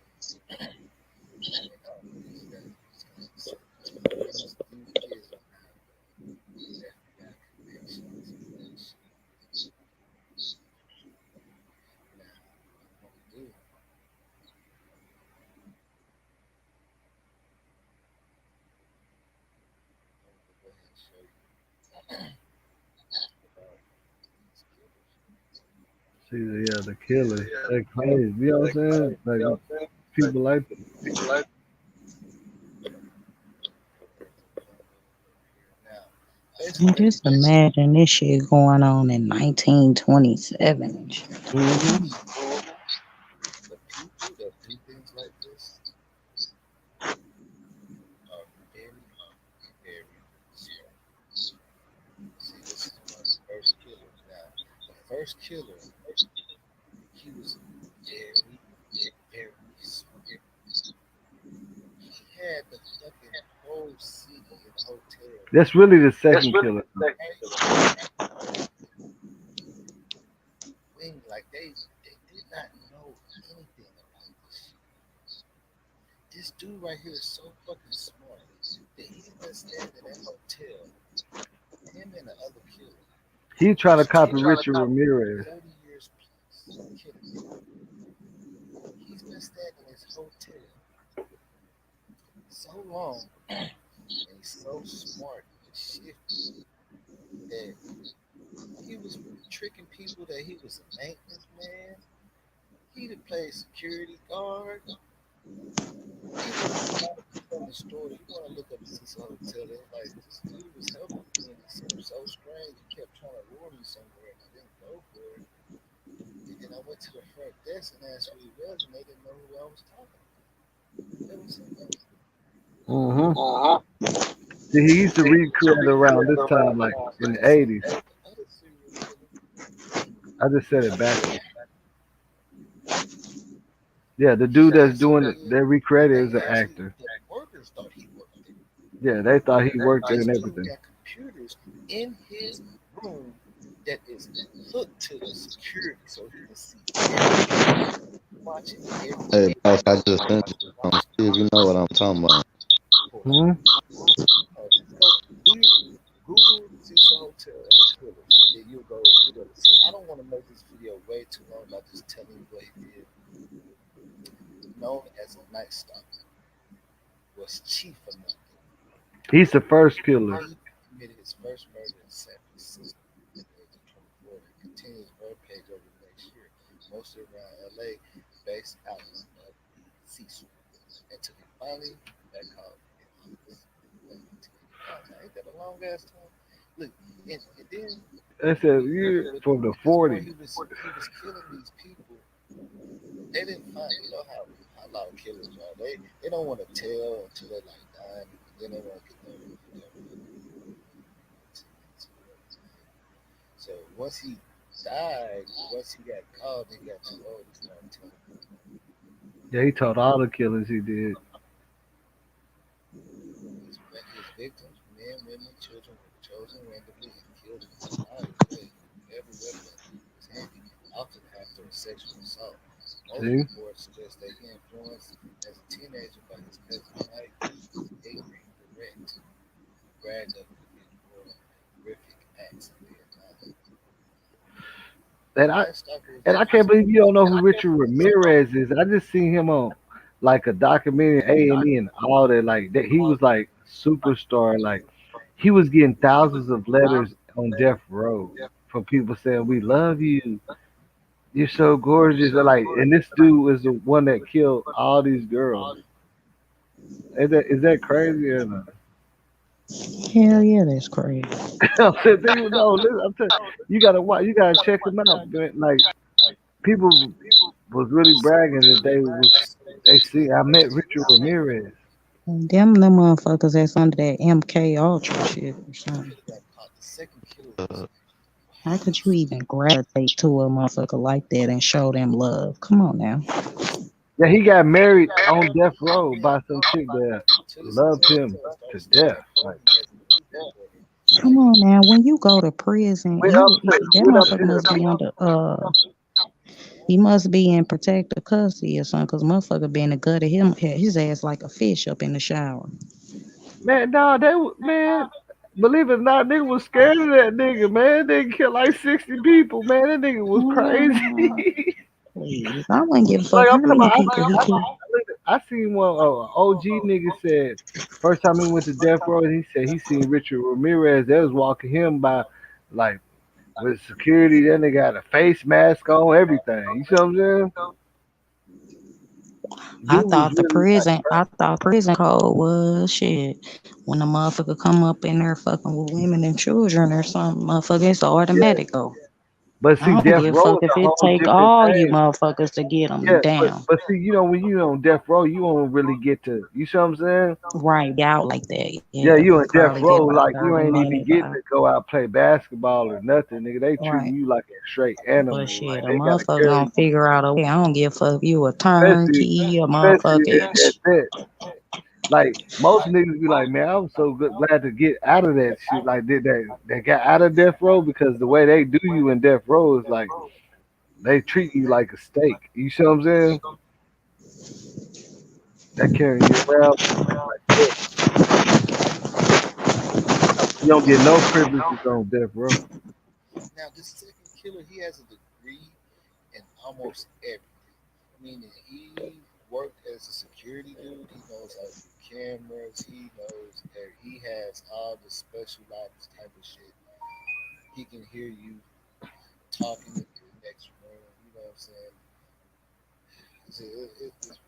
See, yeah, the killers. They're crazy. You know what I'm saying? Like people like them. And just imagine this shit going on in 1927. The people that do things like this are very, very smart. See, this is one of the first killers. Now, the first killer, he was very, very smart. He had the fucking whole city and hotel. That's really the second killer. Like they did not know anything about this shit. This dude right here is so fucking smart that he was standing in that hotel. Him and the other killer. He trying to copy Richard Ramirez. 30 years plus killing. He's been standing in his hotel so long, and he's so smart and shifty that he was tricking people that he was a maintenance man. He did play security guard. From the story, you want to look up this hotel. Like this dude was helping me, and it seemed so strange. He kept trying to lure me somewhere, and I didn't go for it. And then I went to the front desk and asked who he was, and they didn't know who I was talking about. That was him. See, he used to recreate around this time, like in the 80s. I just said it backwards. Yeah, the dude that's doing it, they recreated as an actor. Workers thought he worked there. Yeah, they thought he worked there and everything. Got computers in his room that is hooked to the security, so he can see everything. watching every Hey, day. boss, I just sent you some. See if you know what I'm talking about. Hmm? Oh, just go Google Cecil Hotel and the Killers, and then you'll go. See, I don't want to make this video way too long by just telling you what he did. Known as a Night Stalker, was chief among them. He's the first killer. He committed his first murder in San Francisco at the age of 24 and continued his murder page over the next year, mostly around LA, based out of Cecil, until he finally got caught in August of 1985. Now, ain't that a long ass time? Look, and then That's a year from the this point 40s. he was killing these people. They didn't find, you know how a lot of killers are. They don't want to tell until they're like dying. They don't want to get them. So once he died, once he got caught, he got too old. He started telling Yeah, he told all the killers he did. his victims, men, women, children, were chosen randomly and killed in a variety of ways. Every weapon was handy, often after a sexual assault. Most See? reports suggest that he influenced as a teenager by his cousin Mike, who was angry, direct, bragged of committing more horrific acts in Vietnam. And I Night Stalker was and I just can't believe you don't know who Richard Ramirez is. I just seen him on like a documentary, A&E, and all that. Like that, he was like superstar. Like he was getting thousands of letters on death row from people saying, "We love you. You're so gorgeous." And this dude was the one that killed all these girls. Is that crazy or not? Hell yeah, that's crazy. I'm saying, people, no, listen, I'm telling you, gotta watch. You gotta check him out, man. Like people was really bragging that they see. I met Richard Ramirez. Them motherfuckers that's under that MK Ultra shit or something. the second killer was How could you even gravitate to a motherfucker like that and show them love? Come on now. Yeah, he got married on death row by some chick that loved him to death. Like Come on now. When you go to prison, that went up motherfucker to must be under he must be in protective custody or something, cause motherfucker been to gut his ass like a fish up in the shower. man, no, man. Believe it or not, nigga was scared of that nigga, man. They killed like 60 people, man. That nigga was crazy. Please, I wouldn't give a Like fuck I'm how talking many about, people he killed. I seen one OG nigga said first time he went to death row, he said he seen Richard Ramirez. They was walking him by like with security. Then they got a face mask on, everything. You see what I'm saying? Dude was really like I thought prison code was shit. When a motherfucker come up in there fucking with women and children or something, motherfucker, it's yeah. automatic go. But I see, don't death give a row fuck is if a it whole take different all you thing. motherfuckers to get them Yeah, but down. but see, when you on death row, you don't really get to. You see what I'm saying? Right, out like that. Yeah, Yeah, you in death probably get row, about like you 30 ain't even minutes getting out. to go out play basketball or nothing, nigga. They treating Right. you like a straight But animal. Like shit, a they gotta motherfucker carry gonna you, figure out a way. I don't give a fuck if you a especially turnkey, a especially motherfucker. at that. Like most niggas be like, man, I'm so glad to get out of that shit. Like they got out of death row because the way they do you in death row is like they treat you like a steak. You see what I'm saying? They carry you around like that. You don't get no privileges on death row. now the second killer. He has a degree in almost everything. Meaning he worked as a security dude. He knows how to do cameras. He knows that he has all the specialized type of shit. He can hear you talking in the next room. You know what I'm saying? It's ridiculous.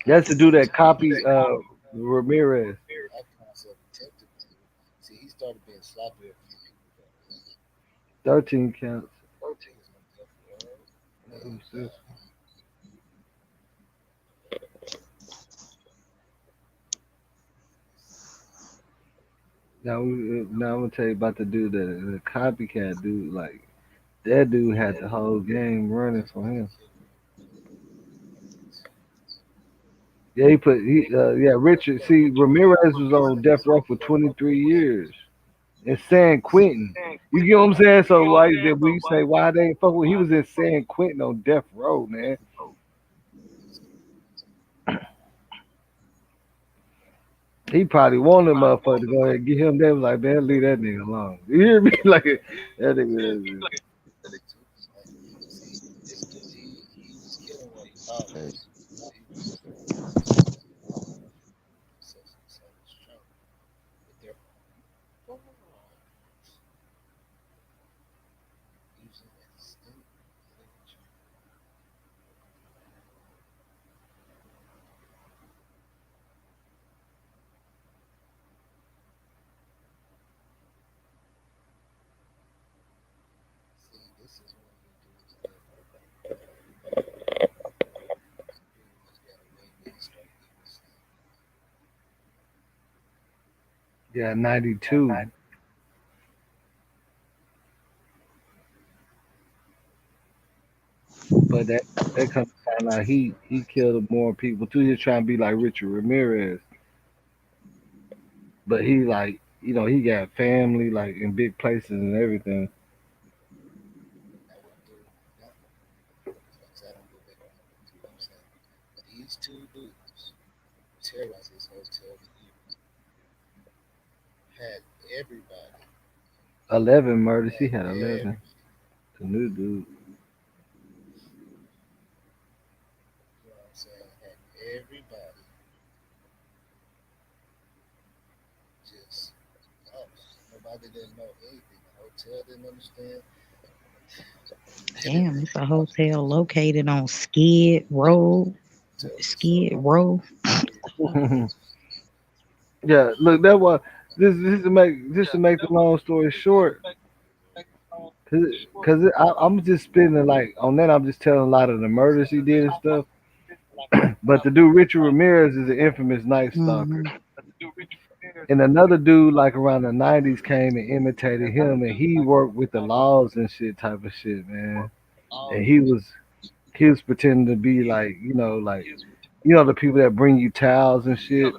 That's to do that copy Ramirez. I concept attempted to. See, he started being sloppy a few people ago. 13 counts. He was on death row. Who's this? Now I'm gonna tell you about the dude, the copycat dude. Like that dude had the whole game running for him. Yeah, Richard. See, Ramirez was on death row for 23 years in San Quentin. You get what I'm saying? So like, then we say why they ain't fuck with? He was in San Quentin on death row, man. He probably wanted motherfucker to go ahead and get him. They was like, man, leave that nigga alone. You hear me? Like that nigga. Yeah, 92. But that come to find out he killed more people too. He was trying to be like Richard Ramirez, but he like he got family like in big places and everything. Had everybody. 11 murders. He had 11. The new dude. You know what I'm saying? Had everybody just lost. Nobody didn't know anything. The hotel didn't understand. Damn, it's a hotel located on Skid Road. Skid Row. Yeah, look, that was this to make the long story short. I'm just spinning like on that. I'm just telling a lot of the murders he did and stuff. But the dude Richard Ramirez is an infamous Night Stalker. Hmm. And another dude like around the '90s came and imitated him, and he worked with the laws and shit type of shit, man. And he was pretending to be like the people that bring you towels and shit,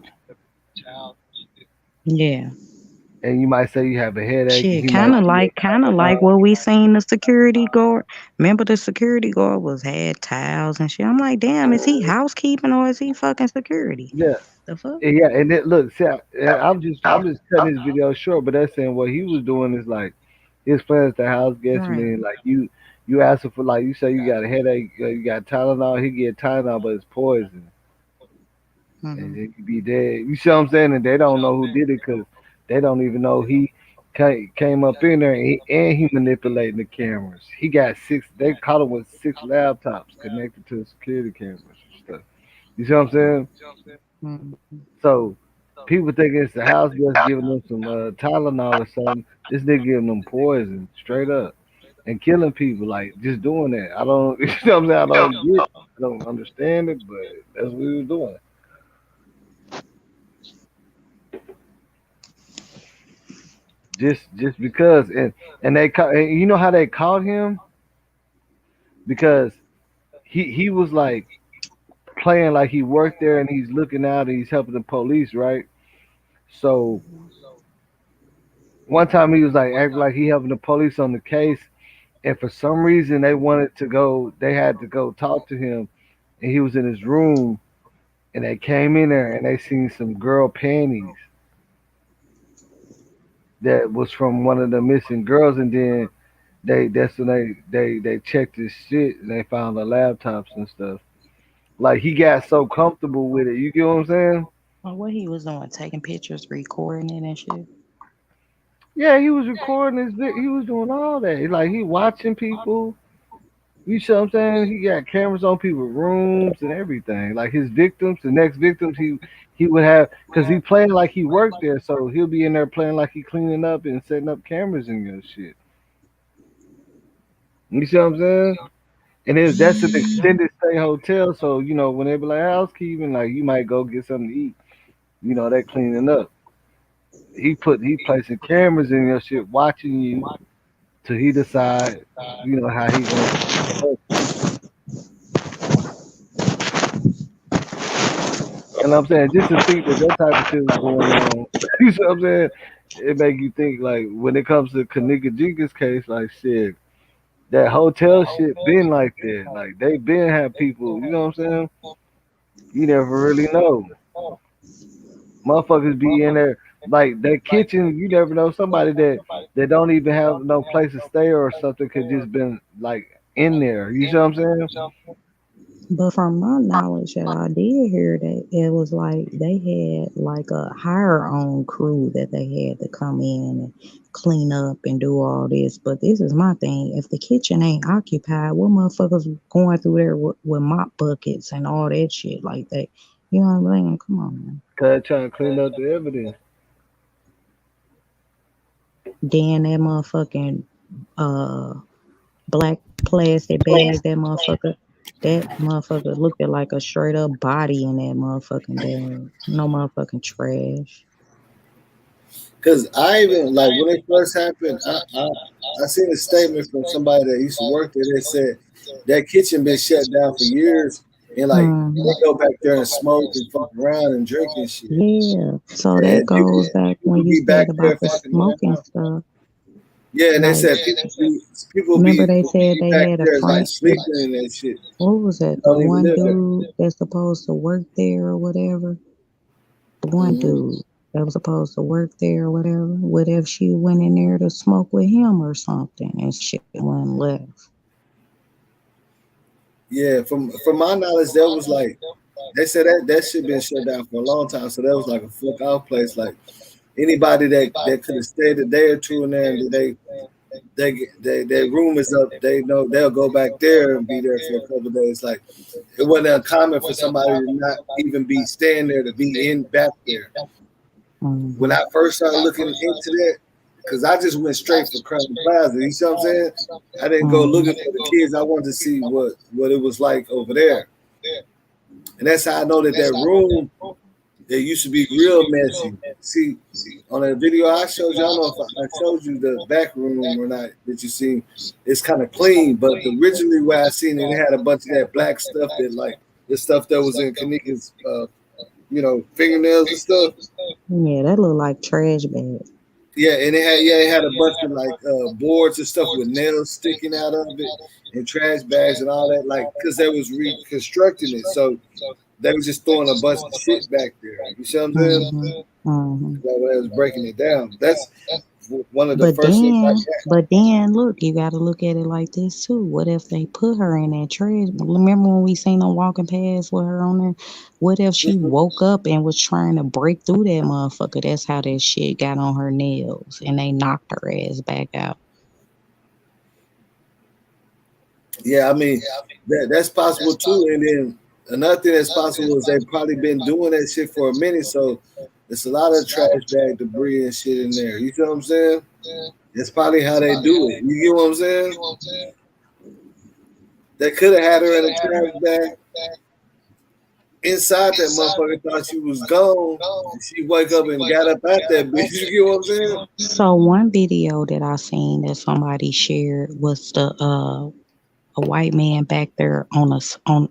Yeah. and you might say you have a headache, and Shit, he might kind of like what we seen the security guard. Remember the security guard was had towels and shit. I'm like, damn, is he housekeeping or is he fucking security? yeah. The fuck? Yeah, and it look, see, I'm just cutting this video short, but that's saying what he was doing is like his friends the house guest, and Right. then like you ask him for like you say you got a headache, you got Tylenol, he get Tylenol, but it's poison, and Hmm. then you be dead. You see what I'm saying? And they don't know who did it because they don't even know he came up in there and he manipulating the cameras. He got six. They caught him with 6 laptops connected to the security cameras and stuff. You see what I'm saying? Hmm. So people think it's the house just giving them some Tylenol or something. This nigga giving them poison straight up and killing people like just doing that. I don't, you know what I'm saying? I don't understand it, but that's what he was doing. Just because and and you know how they caught him because he was like playing like he worked there and he's looking out and he's helping the police, right? So one time he was like acting like he helping the police on the case, and for some reason they had to go talk to him, and he was in his room, and they came in there and they seen some girl panties that was from one of the missing girls, and then that's when they checked his shit and they found the laptops and stuff. Like he got so comfortable with it, you get what I'm saying? Oh, what he was doing? Taking pictures, recording it and shit. Yeah, he was recording he was doing all that. Like he watching people. You see what I'm saying? He got cameras on people's rooms and everything. Like his victims, the next victims, he would have because he playing like he worked there, so he'll be in there playing like he cleaning up and setting up cameras and your shit. You see what I'm saying? And that's an extended stay hotel, so when they be like housekeeping, like you might go get something to eat. They cleaning up. He placing cameras in your shit, watching you till he decide, how he gonna. And I'm saying just to think that type of shit was going on. You see what I'm saying? It make you think like when it comes to Kenneka Jenkins case, like shit, that hotel shit been like that. Like they been have people. You know what I'm saying? You never really know. motherfuckers be in there like that kitchen. You never know, somebody that don't even have no place to stay or something could just been like in there. You see what I'm saying? But from my knowledge, I did hear that it was like they had like a hire on crew that they had to come in and clean up and do all this. But this is my thing. If the kitchen ain't occupied, what motherfuckers going through there with mop buckets and all that shit like that? You know what I'm saying? Come on, man. Cause trying to clean up the evidence. Then that motherfucking black plastic bag, that motherfucker looked like a straight up body in that motherfucking bag. No motherfucking trash. Cause I even like when it first happened, I seen a statement from somebody that used to work there. They said that kitchen been shut down for years, and like they go back there and smoke and fuck around and drink and shit. Yeah. So that And goes back when people you be back said there about the fucking smoking around. stuff. Yeah, and they Like, said people remember be they said they back had a there like friend. sleeping and that shit. What was that? The Don't even one live there. dude that's supposed to work there or whatever. The one dude that was supposed to work there or whatever. What if she went in there to smoke with him or something and shit went left? Yeah, from my knowledge, that was like they said that shit been shut down for a long time. So that was like a fuck off place. Like anybody that could have stayed a day or two in there, and their room is up. They know they'll go back there and be there for a couple of days. Like it wasn't uncommon for somebody to not even be staying there to be in back there. When I first started looking into that, because I just went straight for Crown Plaza. You see what I'm saying? I didn't go looking for the kids. I wanted to see what it was like over there. And that's how I know that room, it used to be real messy. See, on that video I showed you, I don't know if I showed you the back room or not that you see. It's kind of clean, but originally where I seen it, it had a bunch of that black stuff that like the stuff that was in Kenneka's, fingernails and stuff. Yeah, that looked like trash bag. Yeah, and it had a bunch of like boards and stuff with nails sticking out of it and trash bags and all that, like because they was reconstructing it, so they was just throwing a bunch of shit back there. You see what I'm saying? That way I was breaking it down. That's one of the first things I got. But then look, you got to look at it like this too. What if they put her in that trash? Remember when we seen them walking past with her on there? What if she woke up and was trying to break through that motherfucker? That's how that shit got on her nails, and they knocked her ass back out. Yeah, I mean that's possible too. And then another thing that's possible is they've probably been doing that shit for a minute, so there's a lot of trash bag debris and shit in there. You see what I'm saying? That's probably how they do it. You get what I'm saying? They could have had her in a trash bag. Inside that motherfucker thought she was gone. And she wake up and got up at that bitch. You get what I'm saying? So one video that I seen that somebody shared was a white man back there on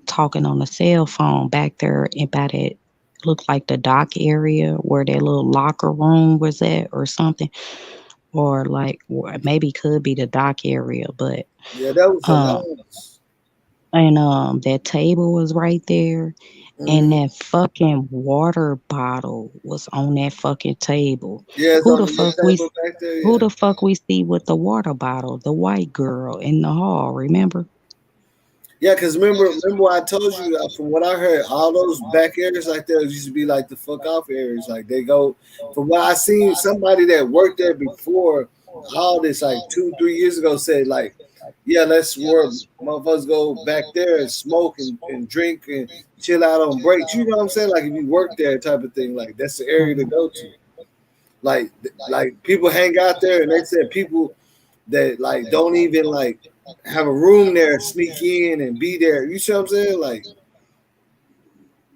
talking on a cell phone back there about it. Looked like the dock area where that little locker room was at or something, or like maybe could be the dock area, but yeah, that was the lounge. And that table was right there, and that fucking water bottle was on that fucking table. Yeah, who the fuck we see with the water bottle? The white girl in the hall, remember? Yeah, because remember what I told you, from what I heard, all those back areas like that used to be like the fuck off areas. Like they go, from what I seen, somebody that worked there before all this, like 2-3 years ago, said like, yeah, let's work, motherfuckers go back there and smoke and drink and chill out on breaks. You know what I'm saying? Like if you work there type of thing, like that's the area to go to. Like people hang out there, and they said people that like don't even like have a room there, sneak in and be there. You see what I'm saying? Like,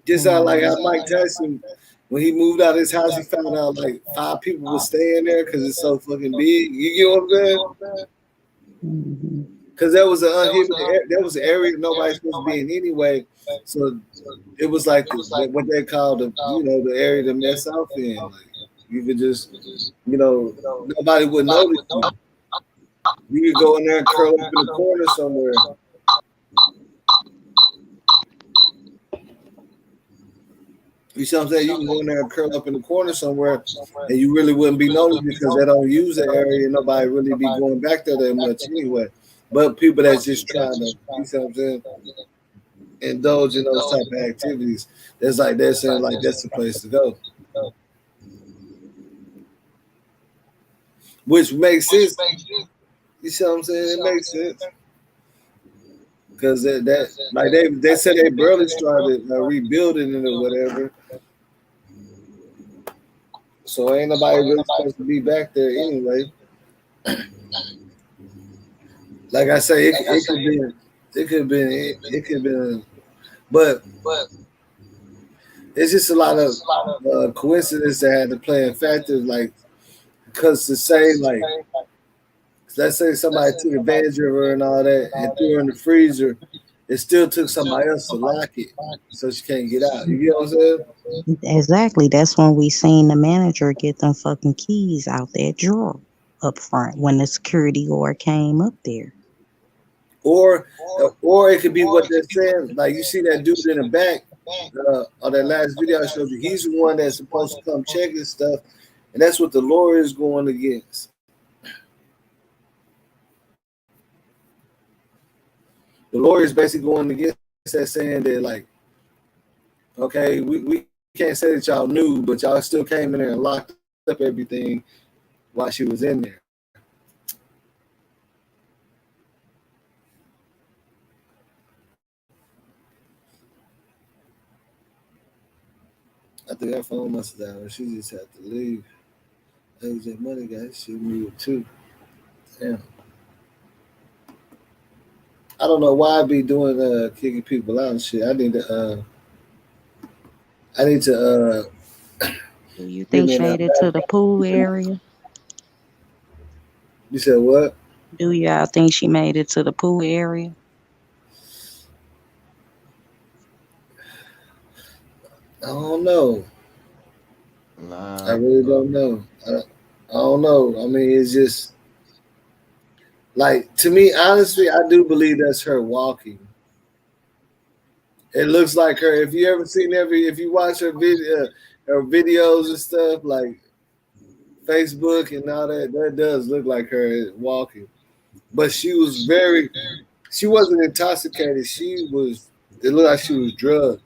just how like how Mike Tyson, when he moved out of his house, he found out like 5 people were staying there because it's so fucking big. You get what I'm saying? Because that was an area nobody's supposed to be in anyway. So it was like what they call the area to mess off in. Like you could just, nobody would notice you. You could go in there and curl up in the corner somewhere. You see what I'm saying? You can go in there and curl up in the corner somewhere, and you really wouldn't be noticed because they don't use the area. And nobody really be going back there that much anyway. But people that's just trying to, you see what I'm saying, indulge in those type of activities, that's like they're saying like that's the place to go, which makes sense. You see what I'm saying? It makes sense because that like they said they barely started rebuilding it or whatever. So ain't nobody really supposed to be back there anyway. Like I say, it could be, it could be, but it's just a lot of coincidence that had to play in factors. Like, because to say like, let's say somebody took advantage of her and all that and threw her in the freezer, it still took somebody else to lock it, so she can't get out. You get what I'm saying? Exactly. That's when we seen the manager get them fucking keys out that drawer up front when the security guard came up there. Or it could be what they're saying. Like you see that dude in the back on that last video I showed you. He's the one that's supposed to come check his stuff, and that's what the lawyer is going against. The lawyer is basically going against that, saying that like, okay, we can't say that y'all knew, but y'all still came in there and locked up everything while she was in there. I think her phone must have died. She just had to leave. That was that money, guys. She moved too. Damn. I don't know why I be doing kicking people out and shit. I need to Do you think she made it to the pool area? You said what? Do y'all think she made it to the pool area? I don't know. Nah, I really don't know. I don't know. I mean, it's just like, to me, honestly, I do believe that's her walking. It looks like her. If you ever seen if you watch her videos and stuff like Facebook and all that, that does look like her walking. But she wasn't intoxicated. It looked like she was drugged.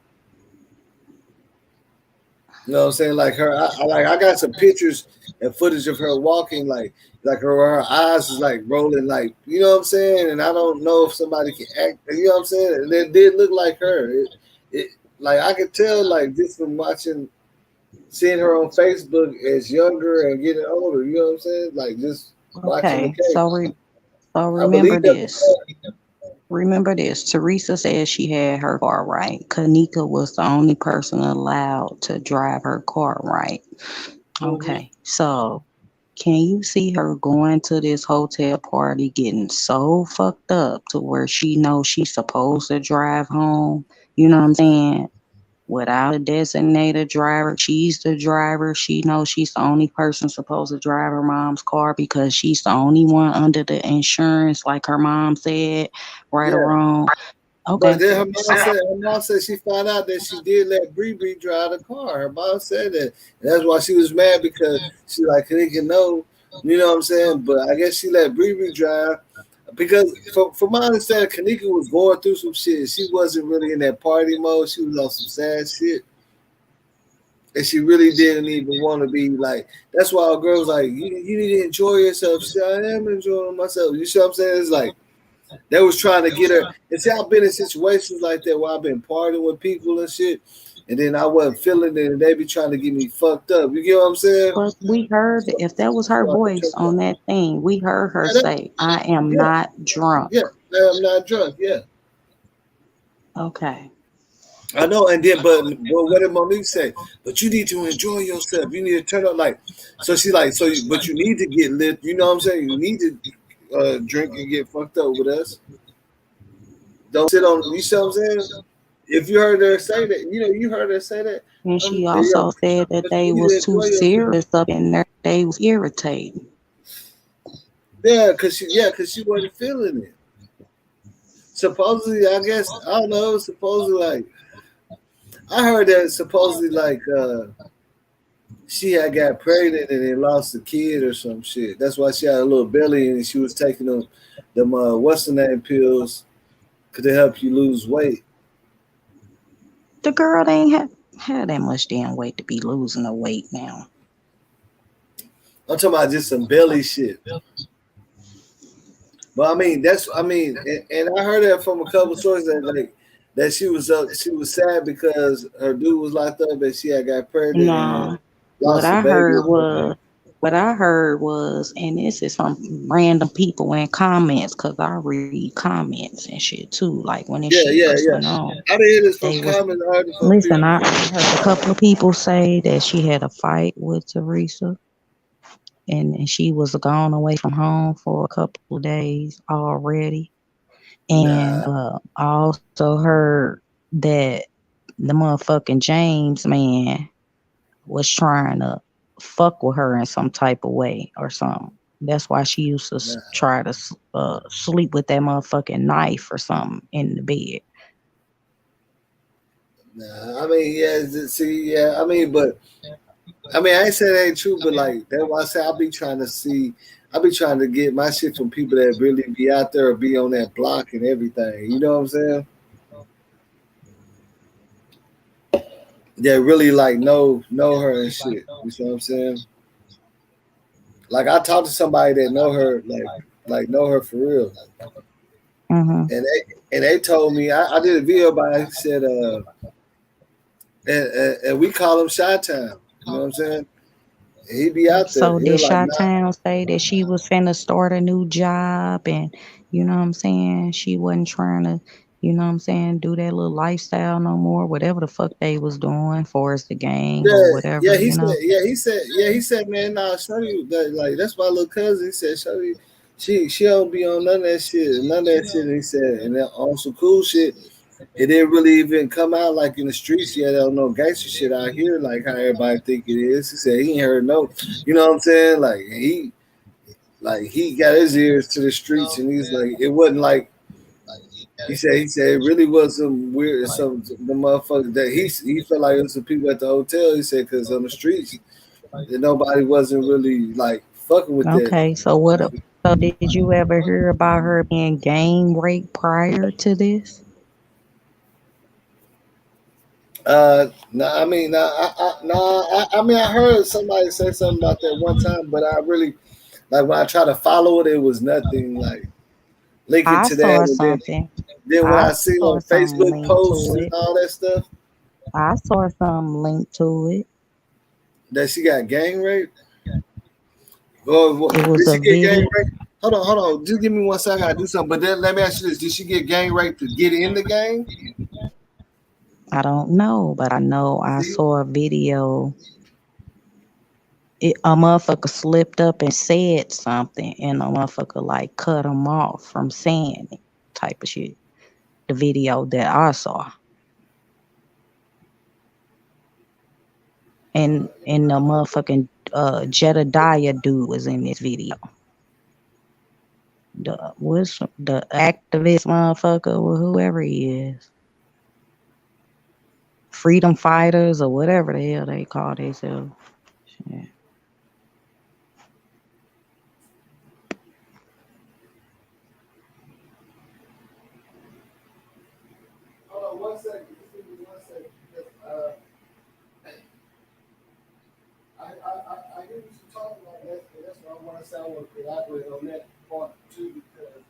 You know what I'm saying? Like her, I got some pictures and footage of her walking, like her eyes is like rolling, like, you know what I'm saying? And I don't know if somebody can act, you know what I'm saying? And it did look like her. It like I could tell, like, just from seeing her on Facebook as younger and getting older. You know what I'm saying? Like, just watching the Okay, case. so I believe remember this. Remember this. Teresa said she had her car right. Kenneka was the only person allowed to drive her car right. Okay, so can you see her going to this hotel party getting so fucked up to where she knows she's supposed to drive home? You know what I'm saying? Without a designated driver, she's the driver. She knows she's the only person supposed to drive her mom's car because she's the only one under the insurance, like her mom said, right or Yeah. wrong. But Okay. then her mom said she found out that she did let Bree drive the car. Her mom said that. And that's why she was mad, because she like, Kenneka know, you know what I'm saying? But I guess she let Bree drive because from my understanding, Kenneka was going through some shit. She wasn't really in that party mode. She was on some sad shit. And she really didn't even want to be like, that's why our girls like, you need to enjoy yourself. She said, I am enjoying myself. You see what I'm saying? It's like, they was trying to get her. And see, I've been in situations like that where I've been partying with people and shit, and then I wasn't feeling it, and they be trying to get me fucked up. You get what I'm saying? But we heard, if that was her voice on that thing, we heard her say, I am not drunk. Yeah, I am not drunk. Yeah. Okay. I know, and then, but what did Monique say? But you need to enjoy yourself. You need to turn up, like. So she like, but you need to get lit. You know what I'm saying? You need to drink and get fucked up with us. Don't sit on. You see what I'm saying? If you heard her say that, you heard her say that. And she also said that they was too serious up in there. They was irritating. Yeah, cause she wasn't feeling it. Supposedly, I guess, I don't know. Supposedly, like, I heard that supposedly like she had got pregnant and then lost a kid or some shit. That's why she had a little belly and she was taking them what's the name pills could help you lose weight. The girl ain't had that much damn weight to be losing the weight now. I'm talking about just some belly shit. But I mean, and I heard that from a couple sources that like that she was sad because her dude was locked up and she had got pregnant and No, lost the baby. what I heard was, and this is from random people in comments, cause I read comments and shit too. Like when this shit first went on, I didn't hear this from they was comments. I heard it from listen. people. I heard a couple of people say that she had a fight with Teresa, and she was gone away from home for a couple of days already. And I also heard that the motherfucking James man was trying to fuck with her in some type of way or something. That's why she used to try to sleep with that motherfucking knife or something in the bed. Nah, I mean, yeah, I mean, but I mean, I ain't saying it ain't true, but like that's why I say I be trying to get my shit from people that really be out there or be on that block and everything. You know what I'm saying? That really like know her and shit. You know what I'm saying? Like I talked to somebody that know her, like know her for real. Mm-hmm. And they told me I did a video about it. He said and we call him Shy Town. You know what I'm saying? He be out there. So did He'll like Chi-Town say that she was finna start a new job and you know what I'm saying? She wasn't trying to, you know what I'm saying, do that little lifestyle no more, whatever the fuck they was doing for us the gang or whatever, you know. He said, man, nah, Shorty, like that's my little cousin. He said, Shorty, she don't be on none of that shit. And he said, and then on some cool shit. It didn't really even come out like in the streets yet. I don't know gangster shit out here, like how everybody think it is. He said he ain't heard no, you know what I'm saying? He got his ears to the streets, and he's like, it wasn't like he said it really was some weird, the motherfuckers that he felt like it was some people at the hotel. He said because on the streets, that nobody wasn't really like fucking with that. Okay, so so did you ever hear about her being gang raped prior to this? I mean, I heard somebody say something about that one time, but I really like when I try to follow it, it was nothing like linking I to that. saw And something. then when I I see saw on something Facebook linked posts to and it. all that stuff I saw something linked to it. that she got gang raped. Or It was did a she get gang video. raped? Hold on. Just give me 1 second. I gotta do something. But then let me ask you this: did she get gang raped to get in the gang? I don't know, but I know I saw a video. A motherfucker slipped up and said something, and a motherfucker like cut him off from saying it, type of shit. The video that I saw, and the motherfucking Jedediah dude was in this video. The activist motherfucker or whoever he is, freedom fighters or whatever the hell they call themselves. Shit. Hold on 1 second. Just give me 1 second. I hear what you're talking about. That's why I want to say I want to elaborate on that part too because.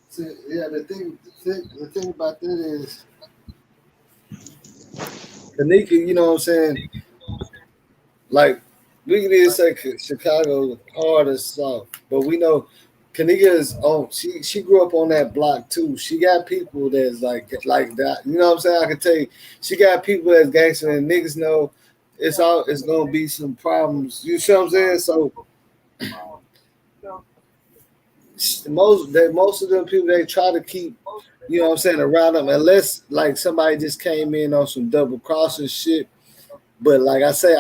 See, yeah, the thing about that is, Kenneka, you know what I'm saying? Like, we can either say Chicago hard or soft, but we know Kenneka is on. She grew up on that block too. She got people that's like that. You know what I'm saying? I can tell you, she got people that's gangster and niggas know it's gonna be some problems. You see what I'm saying? So most of them people they try to keep, you know what I'm saying, around them unless like somebody just came in on some double crossing shit. But like I say,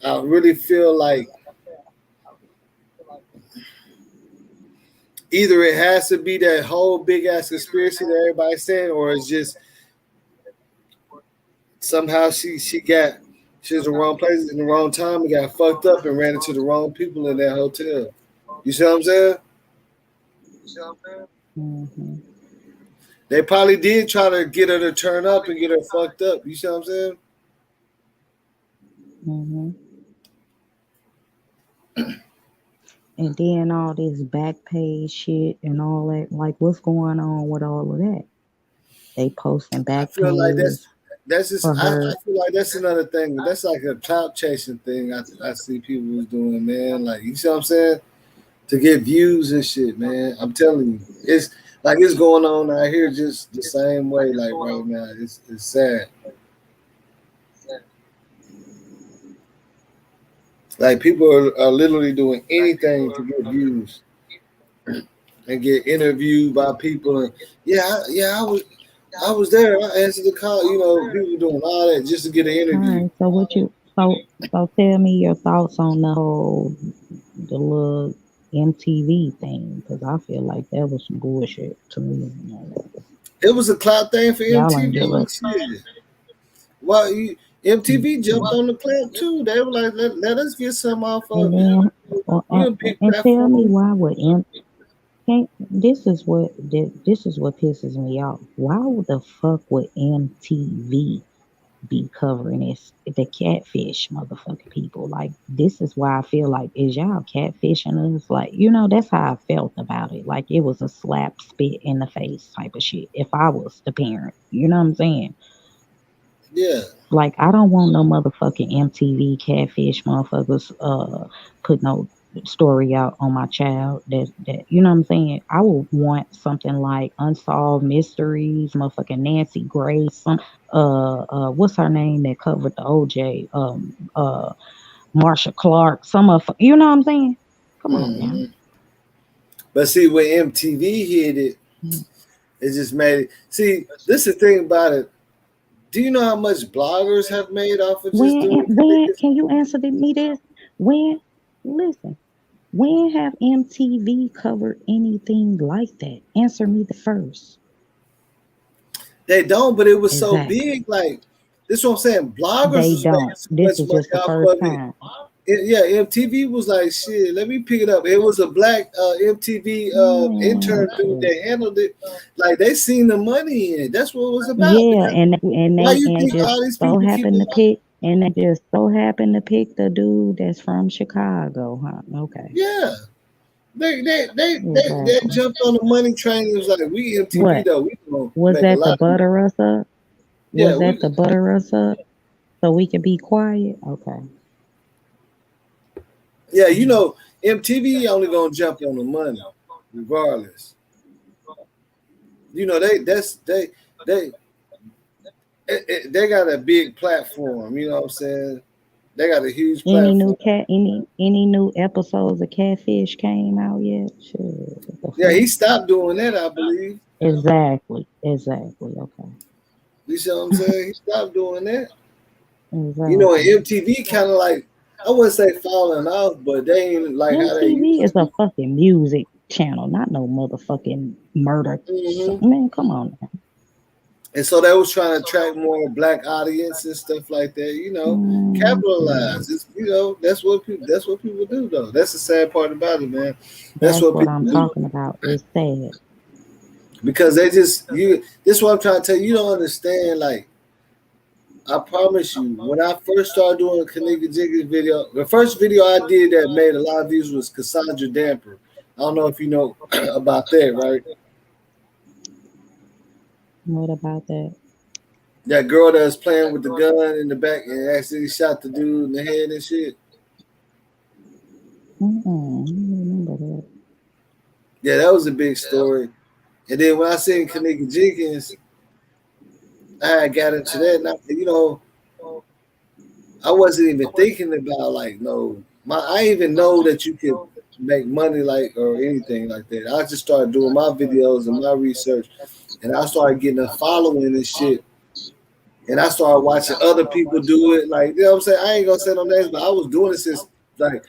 I really feel like either it has to be that whole big ass conspiracy that everybody's saying, or it's just somehow she was in the wrong place in the wrong time and got fucked up and ran into the wrong people in that hotel. You see what I'm saying? Mm-hmm. They probably did try to get her to turn up and get her fucked up. You see what I'm saying? Mm-hmm. And then all this back page shit and all that. Like, what's going on with all of that? They posting I back feel like page that's just for I her. feel like that's another thing. That's like a clout chasing thing. I see people was doing, man. Like you see what I'm saying? To get views and shit, man. I'm telling you, it's like it's going on out here just the same way. Like right now, it's sad. Like people are literally doing anything to get views and get interviewed by people. And I was there. I answered the call. You know, people doing all that just to get an All interview. right, so so tell me your thoughts on the little MTV thing, because I feel like that was some bullshit to me. It was a clout thing for Y'all ain't MTV. give us. Shit. Well, MTV jumped on the clout too. They were like, let us get some off And of it. then, You a big and tell me platform. why would this is what pisses me off. Why would the fuck would MTV be covering the catfish motherfucking people? Like, this is why I feel like, is y'all catfishing us? Like, that's how I felt about it. Like, it was a slap, spit in the face type of shit if I was the parent. You know what I'm saying? Yeah. Like, I don't want no motherfucking MTV catfish motherfuckers put no story out on my child that you know what I'm saying. I would want something like Unsolved Mysteries, motherfucking Nancy Grace, some what's her name that covered the OJ, Marsha Clark, some of, you know what I'm saying. Come on now. But see, when MTV hit it, it just made it. See, this is the thing about it. Do you know how much bloggers have made off of just doing When can you answer me this? When listen. When have MTV covered anything like that? Answer me the first. They don't, but it was so Exactly. big. Like this, is what I'm saying. Bloggers They was making don't. so This much is money just the off first of it. time. Yeah, MTV was like, shit. Let me pick it up. It was a black MTV intern dude that handled it. Like they seen the money in it. That's what it was about. Yeah, Because and why you they think just all these so people keep happen it? to pick the dude that's from Chicago, huh? Okay. Yeah. They Exactly. jumped on the money train. It was like we MTV What? though. We gonna Was make a that to lot of money. butter us up? Yeah, Was that to butter us up so we could be quiet? Okay. yeah, you know, MTV only gonna jump on the money, regardless. You know, they got a big platform. You know what I'm saying? They got a huge platform. Any new episodes of Catfish came out yet? Sure. Yeah, he stopped doing that, I believe. Exactly. Okay. You see what I'm saying? He stopped doing that. Exactly. You know, and MTV kind of like, I wouldn't say falling off, but they ain't like how they used MTV is to. a fucking music channel, not no motherfucking murder. Mm-hmm. Man, come on now. And so they was trying to attract more black audience and stuff like that. You know, capitalize. It's, you know, that's what people do though. That's the sad part about it, man. That's That's what what people I'm do talking about. It's sad. because they just you. This is what I'm trying to tell you. You don't understand. Like I promise you, when I first started doing a Kenneka Jenkins video, the first video I did that made a lot of views was Cassandra Damper. I don't know if you know about that, right? What about that? That girl that was playing with the gun in the back and actually shot the dude in the head and shit. I don't remember that. Yeah, that was a big story. And then when I seen Kenneka Jenkins, I got into that. And I wasn't even thinking about like I didn't even know that you could make money like or anything like that. I just started doing my videos and my research, and I started getting a following and shit. And I started watching other people do it. Like, you know what I'm saying? I ain't gonna say no names, but I was doing it since like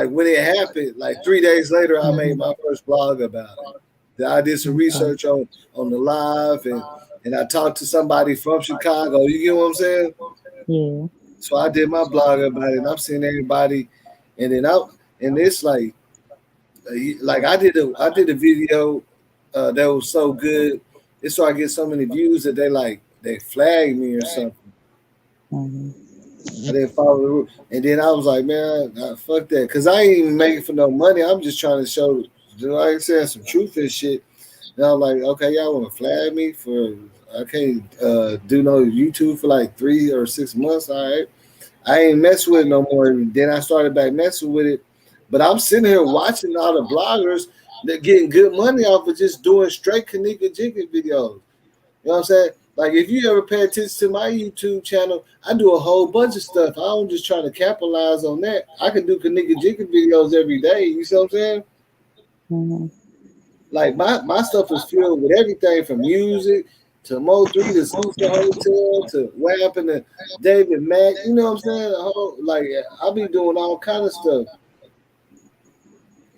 when it happened. Like 3 days later, I made my first blog about it. Then I did some research on the live, and I talked to somebody from Chicago. You get what I'm saying? Yeah. So I did my blog about it, and I'm seeing everybody, and then and it's like I did a video that was so good. It started getting so many views that they flagged me or something. I didn't follow the rule, and then I was like, man, fuck that, because I ain't even making for no money. I'm just trying to show, like I said, some truth and shit. And I'm like, okay, y'all want to flag me for I can't do no YouTube for like 3 or 6 months. All right, I ain't mess with it no more. Then I started back messing with it, but I'm sitting here watching all the bloggers that getting good money off of just doing straight Kenneka Jenkins videos. You know what I'm saying? Like if you ever pay attention to my YouTube channel, I do a whole bunch of stuff. I don't just try to capitalize on that. I can do Kenneka Jenkins videos every day. You see what I'm saying? Mm-hmm. Like my stuff is filled with everything from music to Mo3 to Super Hotel to what happened to David Mack. You know what I'm saying? Like I be doing all kind of stuff.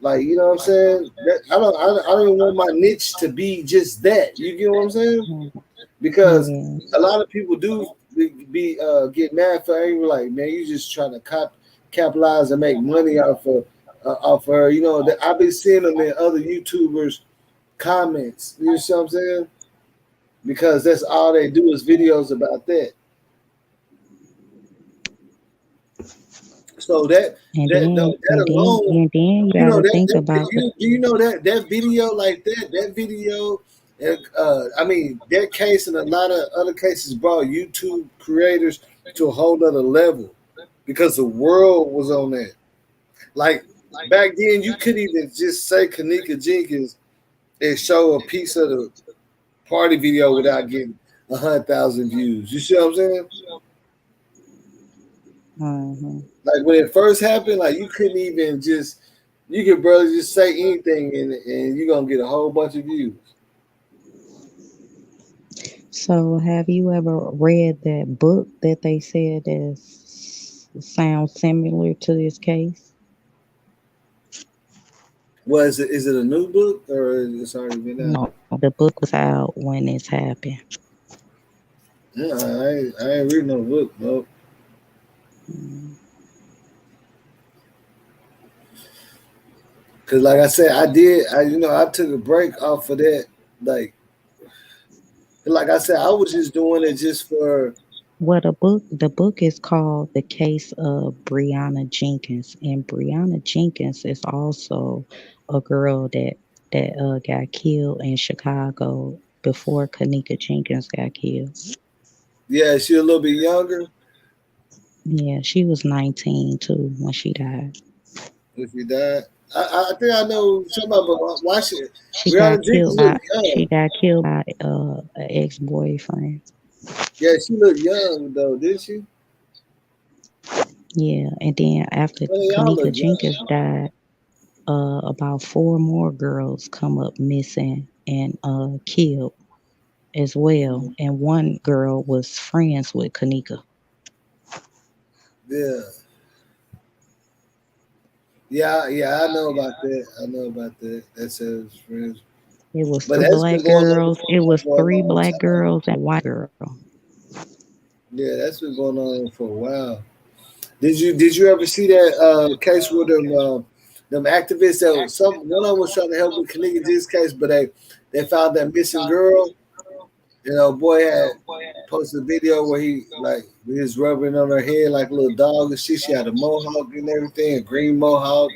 Like you know what I'm saying? I don't even want my niche to be just that. You get what I'm saying? Because a lot of people do be get mad for angry. Like man, you just trying to capitalize and make money off of her. You know that I've been seeing them in other YouTubers comments. You see what I'm saying? Because that's all they do is videos about that. So that alone, you you know gotta think about you know that video like that video, I mean that case and a lot of other cases brought YouTube creators to a whole other level because the world was on that. Like back then, you couldn't even just say Kenneka Jenkins and show a piece of the party video without getting 100,000 views. You see what I'm saying? Mm-hmm. Like when it first happened, like you couldn't even you could barely just say anything and you're gonna get a whole bunch of views. So have you ever read that book that they said sounds similar to this case? Well, is it a new book or it's already been out? No, the book was out when this happened. Yeah, I ain't reading no book, no. Cause like I said, I took a break off of that. Like I said, I was just doing it just for. Well, the book is called The Case of Breonna Jenkins, and Breonna Jenkins is also a girl that got killed in Chicago before Kenneka Jenkins got killed. Yeah, she a little bit younger. Yeah, she was 19 too when she died. If she died, I think I know something about watch it. She got killed by an ex-boyfriend. Yeah, she looked young though, didn't she? Yeah, and then after Kenneka Jenkins died, about 4 more girls come up missing and killed as well. And one girl was friends with Kenneka. Yeah, I know about that. That says friends. It was 2 black girls. It was 3 black girls and 1 white girl. Yeah, that's been going on for a while. Did you ever see that case with them activists that one of them was trying to help with Kenneka Jenkins case, but they found that missing girl. You know, boy had posted a video where he was rubbing on her head like a little dog and shit. She had a mohawk and everything, a green mohawk.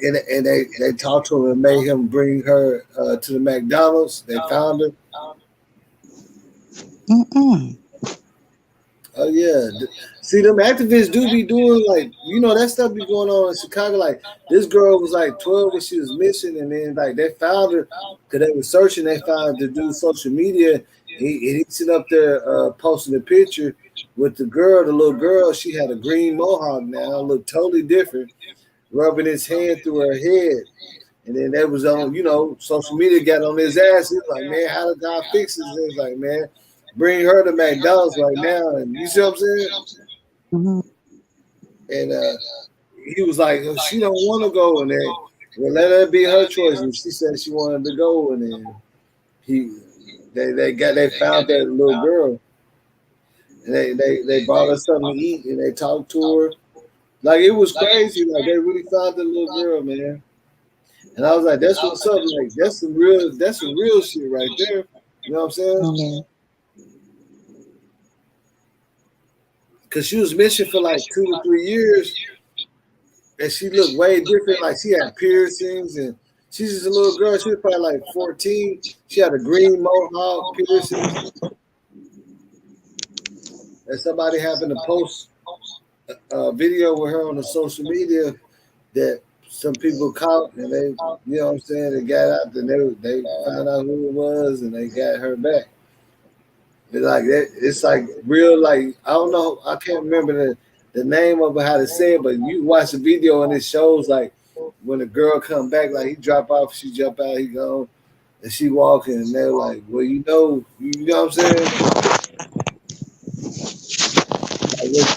And they talked to him and made him bring her to the McDonald's. They found her. Oh yeah. See, them activists do be doing like, that stuff be going on in Chicago. Like this girl was like 12 when she was missing, and then like they found her because they were searching. They found the dude social media. He's sitting up there posting a picture with the girl, the little girl. She had a green mohawk now, looked totally different, rubbing his hand through her head. And then that was on, social media got on his ass. He was like, man, how did God fix this? He was like, man, bring her to McDonald's right now. And you see what I'm saying? Mm-hmm. And he was like, oh, she don't want to go. And then, well, let her be her choice. And she said she wanted to go. And then they found that little girl. And they brought her something to eat and they talked to her. Like it was crazy. Like they really found the little girl, man. And I was like, that's what's up. Like that's some real shit right there. You know what I'm saying? Because she was missing for like 2 to 3 years, and she looked way different. Like she had piercings, and she's just a little girl. She was probably like 14. She had a green mohawk, piercings, and somebody happened to post a video with her on the social media that some people caught, and they, you know what I'm saying, they got out, and they found out who it was, and they got her back. It's like that. It's like real. Like I don't know. I can't remember the name of it, how to say it, but you watch the video and it shows like when the girl come back, like he drop off, she jump out, he gone, and she walking, and they're like, well, you know what I'm saying?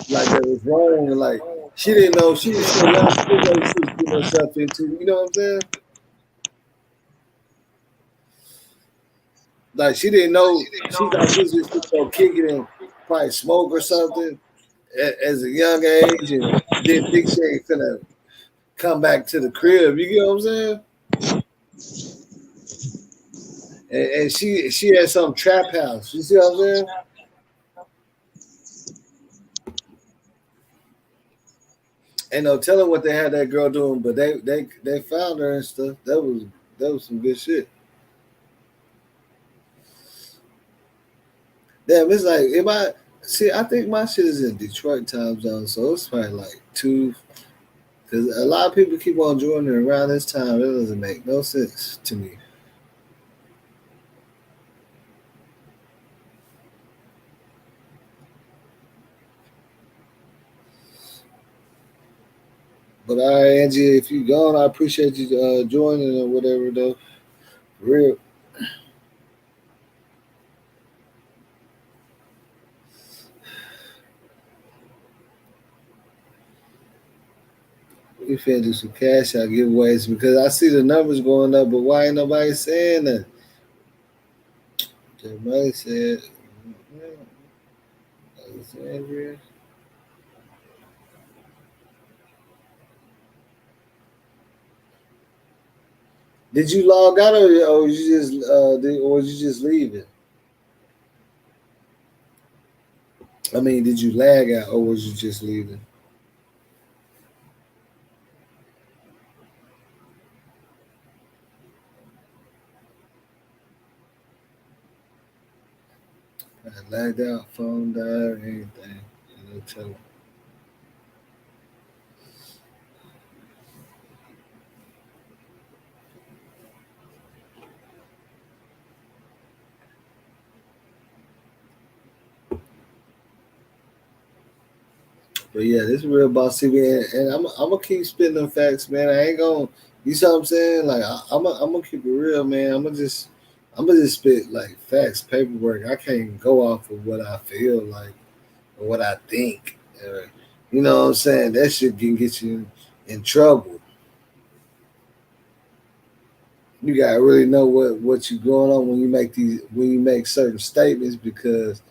Like that was wrong, and like she didn't know, she was so young, she didn't know what she was getting herself into. You know what I'm saying? Like she didn't know. She thought she was just gonna go kick it and probably smoke or something as a young age, and didn't think she ain't gonna come back to the crib. You get what I'm saying? And she had some trap house. You see what I'm saying? Ain't no telling what they had that girl doing, but they found her and stuff. That was some good shit. Damn, it's like if I see, I think my shit is in Detroit time zone, so it's probably like 2. Because a lot of people keep on joining around this time. It doesn't make no sense to me. But all right, Angie, if you gone, I appreciate you joining or whatever, though. Real. We finna do some cash out giveaways because I see the numbers going up, but why ain't nobody saying that? Somebody said, Alexandria. Did you log out or you just leave it? I mean, did you lag out or was you just leaving? I lagged out, phone died, anything. No telling. But yeah, this is real boss TV, and I'm gonna keep spitting them facts, man. I ain't gonna, you see what I'm saying? Like I'm gonna keep it real, man. I'm gonna just spit like facts, paperwork. I can't go off of what I feel like or what I think. You know what I'm saying? That shit can get you in trouble. You gotta really know what you going on when you make certain statements because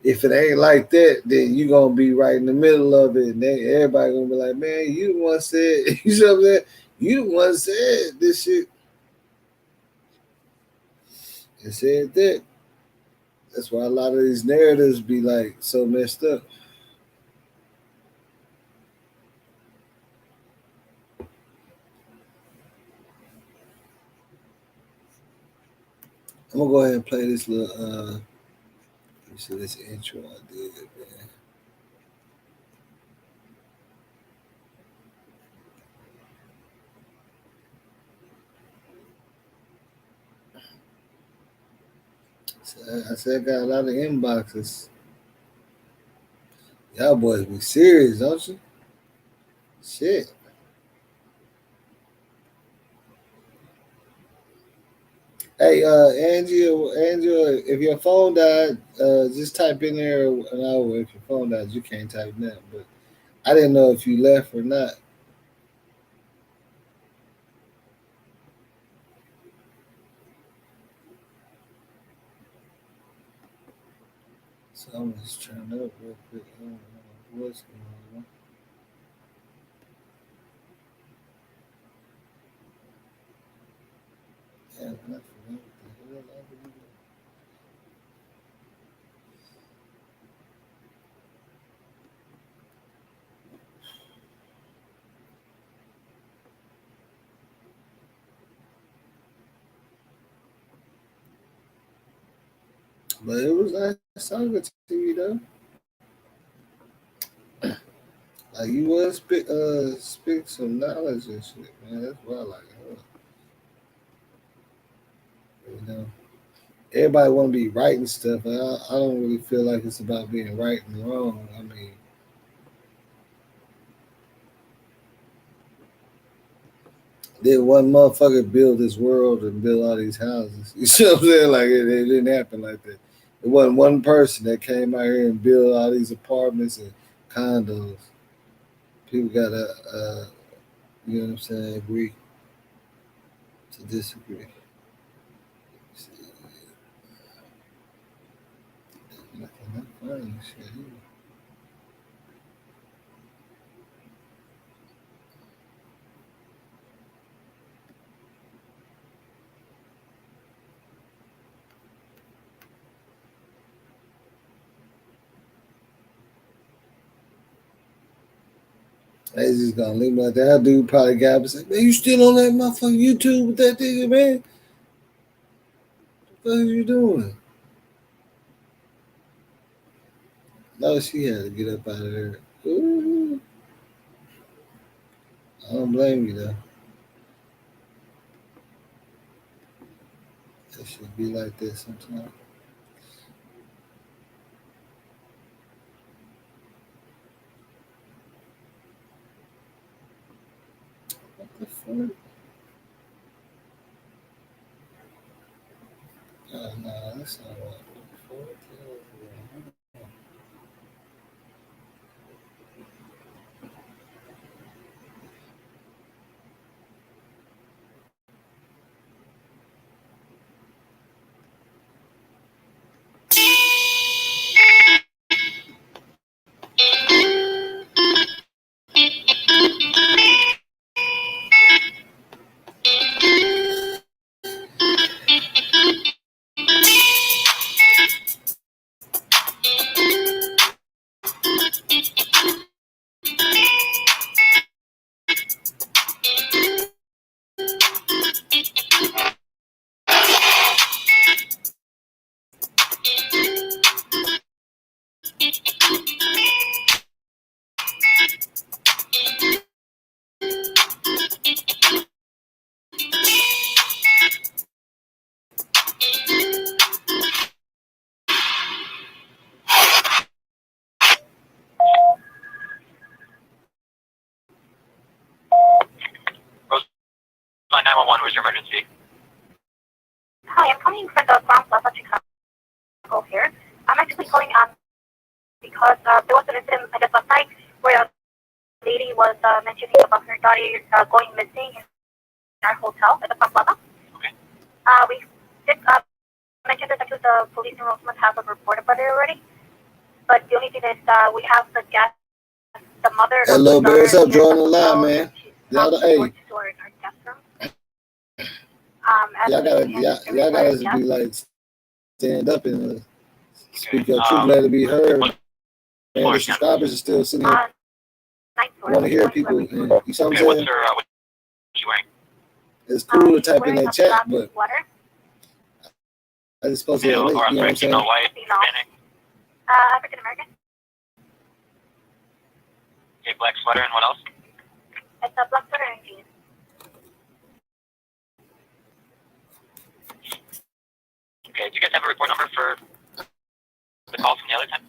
if it ain't like that, then you gonna be right in the middle of it, and then everybody gonna be like, "Man, you the one said," you know what I'm saying? You the one said this shit and said that. That's why a lot of these narratives be like so messed up. I'm gonna go ahead and play this little see this intro I did, man. I said I got a lot of inboxes. Y'all boys be serious, don't you? Shit. Hey, Angela, if your phone died, just type in there an hour. If your phone died, you can't type that. But I didn't know if you left or not. So I'm just trying up real quick. I don't know what's going on. Yeah, I forgot what the hell I was doing. But it was nice talking to you though. Like you was speak some knowledge and shit, man. That's why I like it. You know, everybody want to be right and stuff. I don't really feel like it's about being right and wrong. I mean, did one motherfucker build this world and build all these houses? You see what I'm saying? Like it didn't happen like that. It wasn't one person that came out here and built all these apartments and condos. People gotta, you know what I'm saying, agree to disagree. See, nothing that funny shit. They just gonna leave me like that. That dude probably got up and say, man, you still on that motherfucking YouTube with that nigga, man? What the fuck are you doing? No, she had to get up out of there. Ooh, I don't blame you though. It should be like this sometimes. What the fuck? Oh, no, that's not what the fuck. My 911, where's your emergency? Hi, I'm calling from the Crown Plaza Chicago here. I'm actually calling because there was an incident, I guess, last night where a lady was mentioning about her daughter going missing in our hotel at the Crown Plaza. Okay. We did mention that actually the police and Roseman have a report about it already. But the only thing is we have the guest, the mother. Hello, bears up, drawing the line, man. Y'all, hey. Y'all gotta be like stand up and speak your truth, let it be heard. And the subscribers are still sitting here. Want to hear people. And, you know what I'm saying? What's she wearing? It's cool to type in that chat, but I just supposed to, you know what I'm saying? White, Hispanic. African American. Okay, black sweater and what else? It's a black sweater and jeans. Okay, do you guys have a report number for the call from the other time?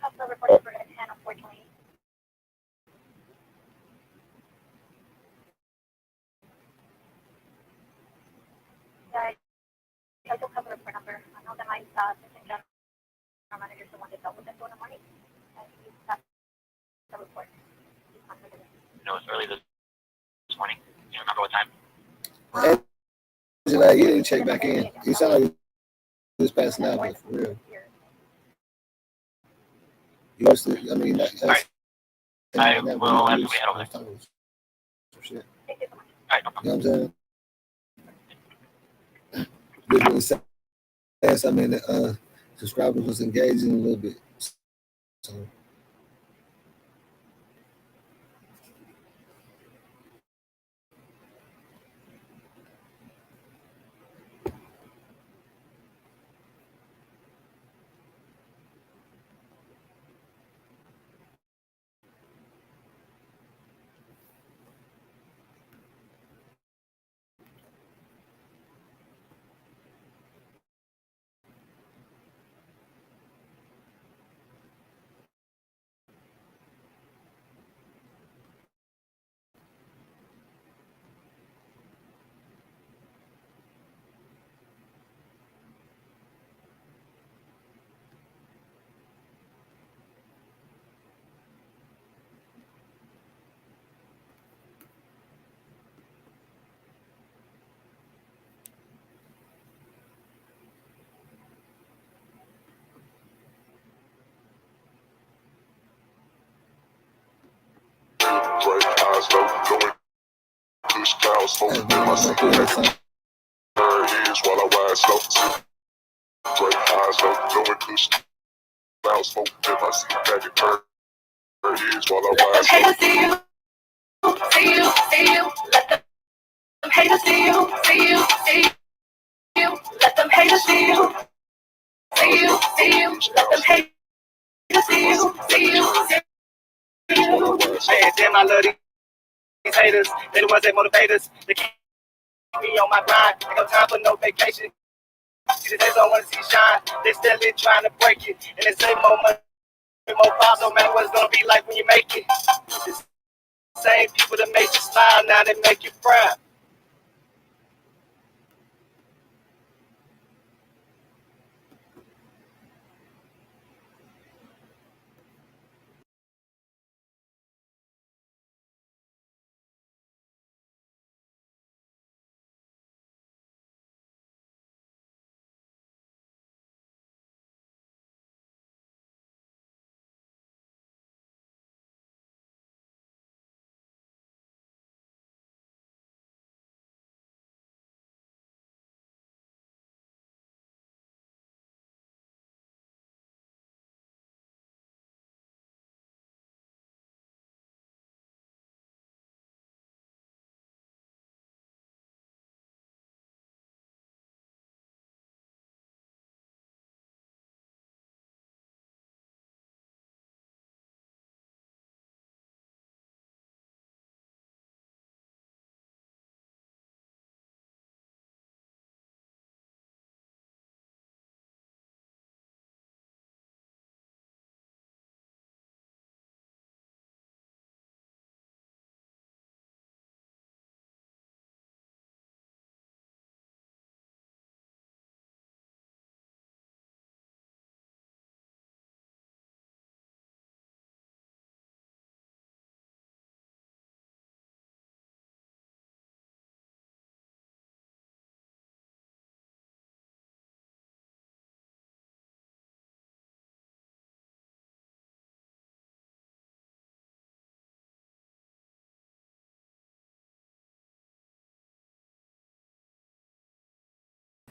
Have the report number at hand, unfortunately. Yeah, I don't have a report number. I know that my assistant general manager is the one that dealt with it in the morning. And he has the report. No, it was early this morning. Do you remember what time? Angela, you didn't check back in. You sound like you was passing out, but for real. You used to, I mean, that's. Right. I will have to head over there. Shit. All right, no problem. You know what I'm saying? Really fast. I mean, the subscribers was engaging a little bit. So. Damn, I love these haters. They the ones that motivate us. They keep me on my grind. Ain't no time for no vacation. They don't want to see shine. They steadily trying to break it. And they say more money, more power. No matter what it's gonna be like when you make it. It's the same people that make you smile, now they make you proud.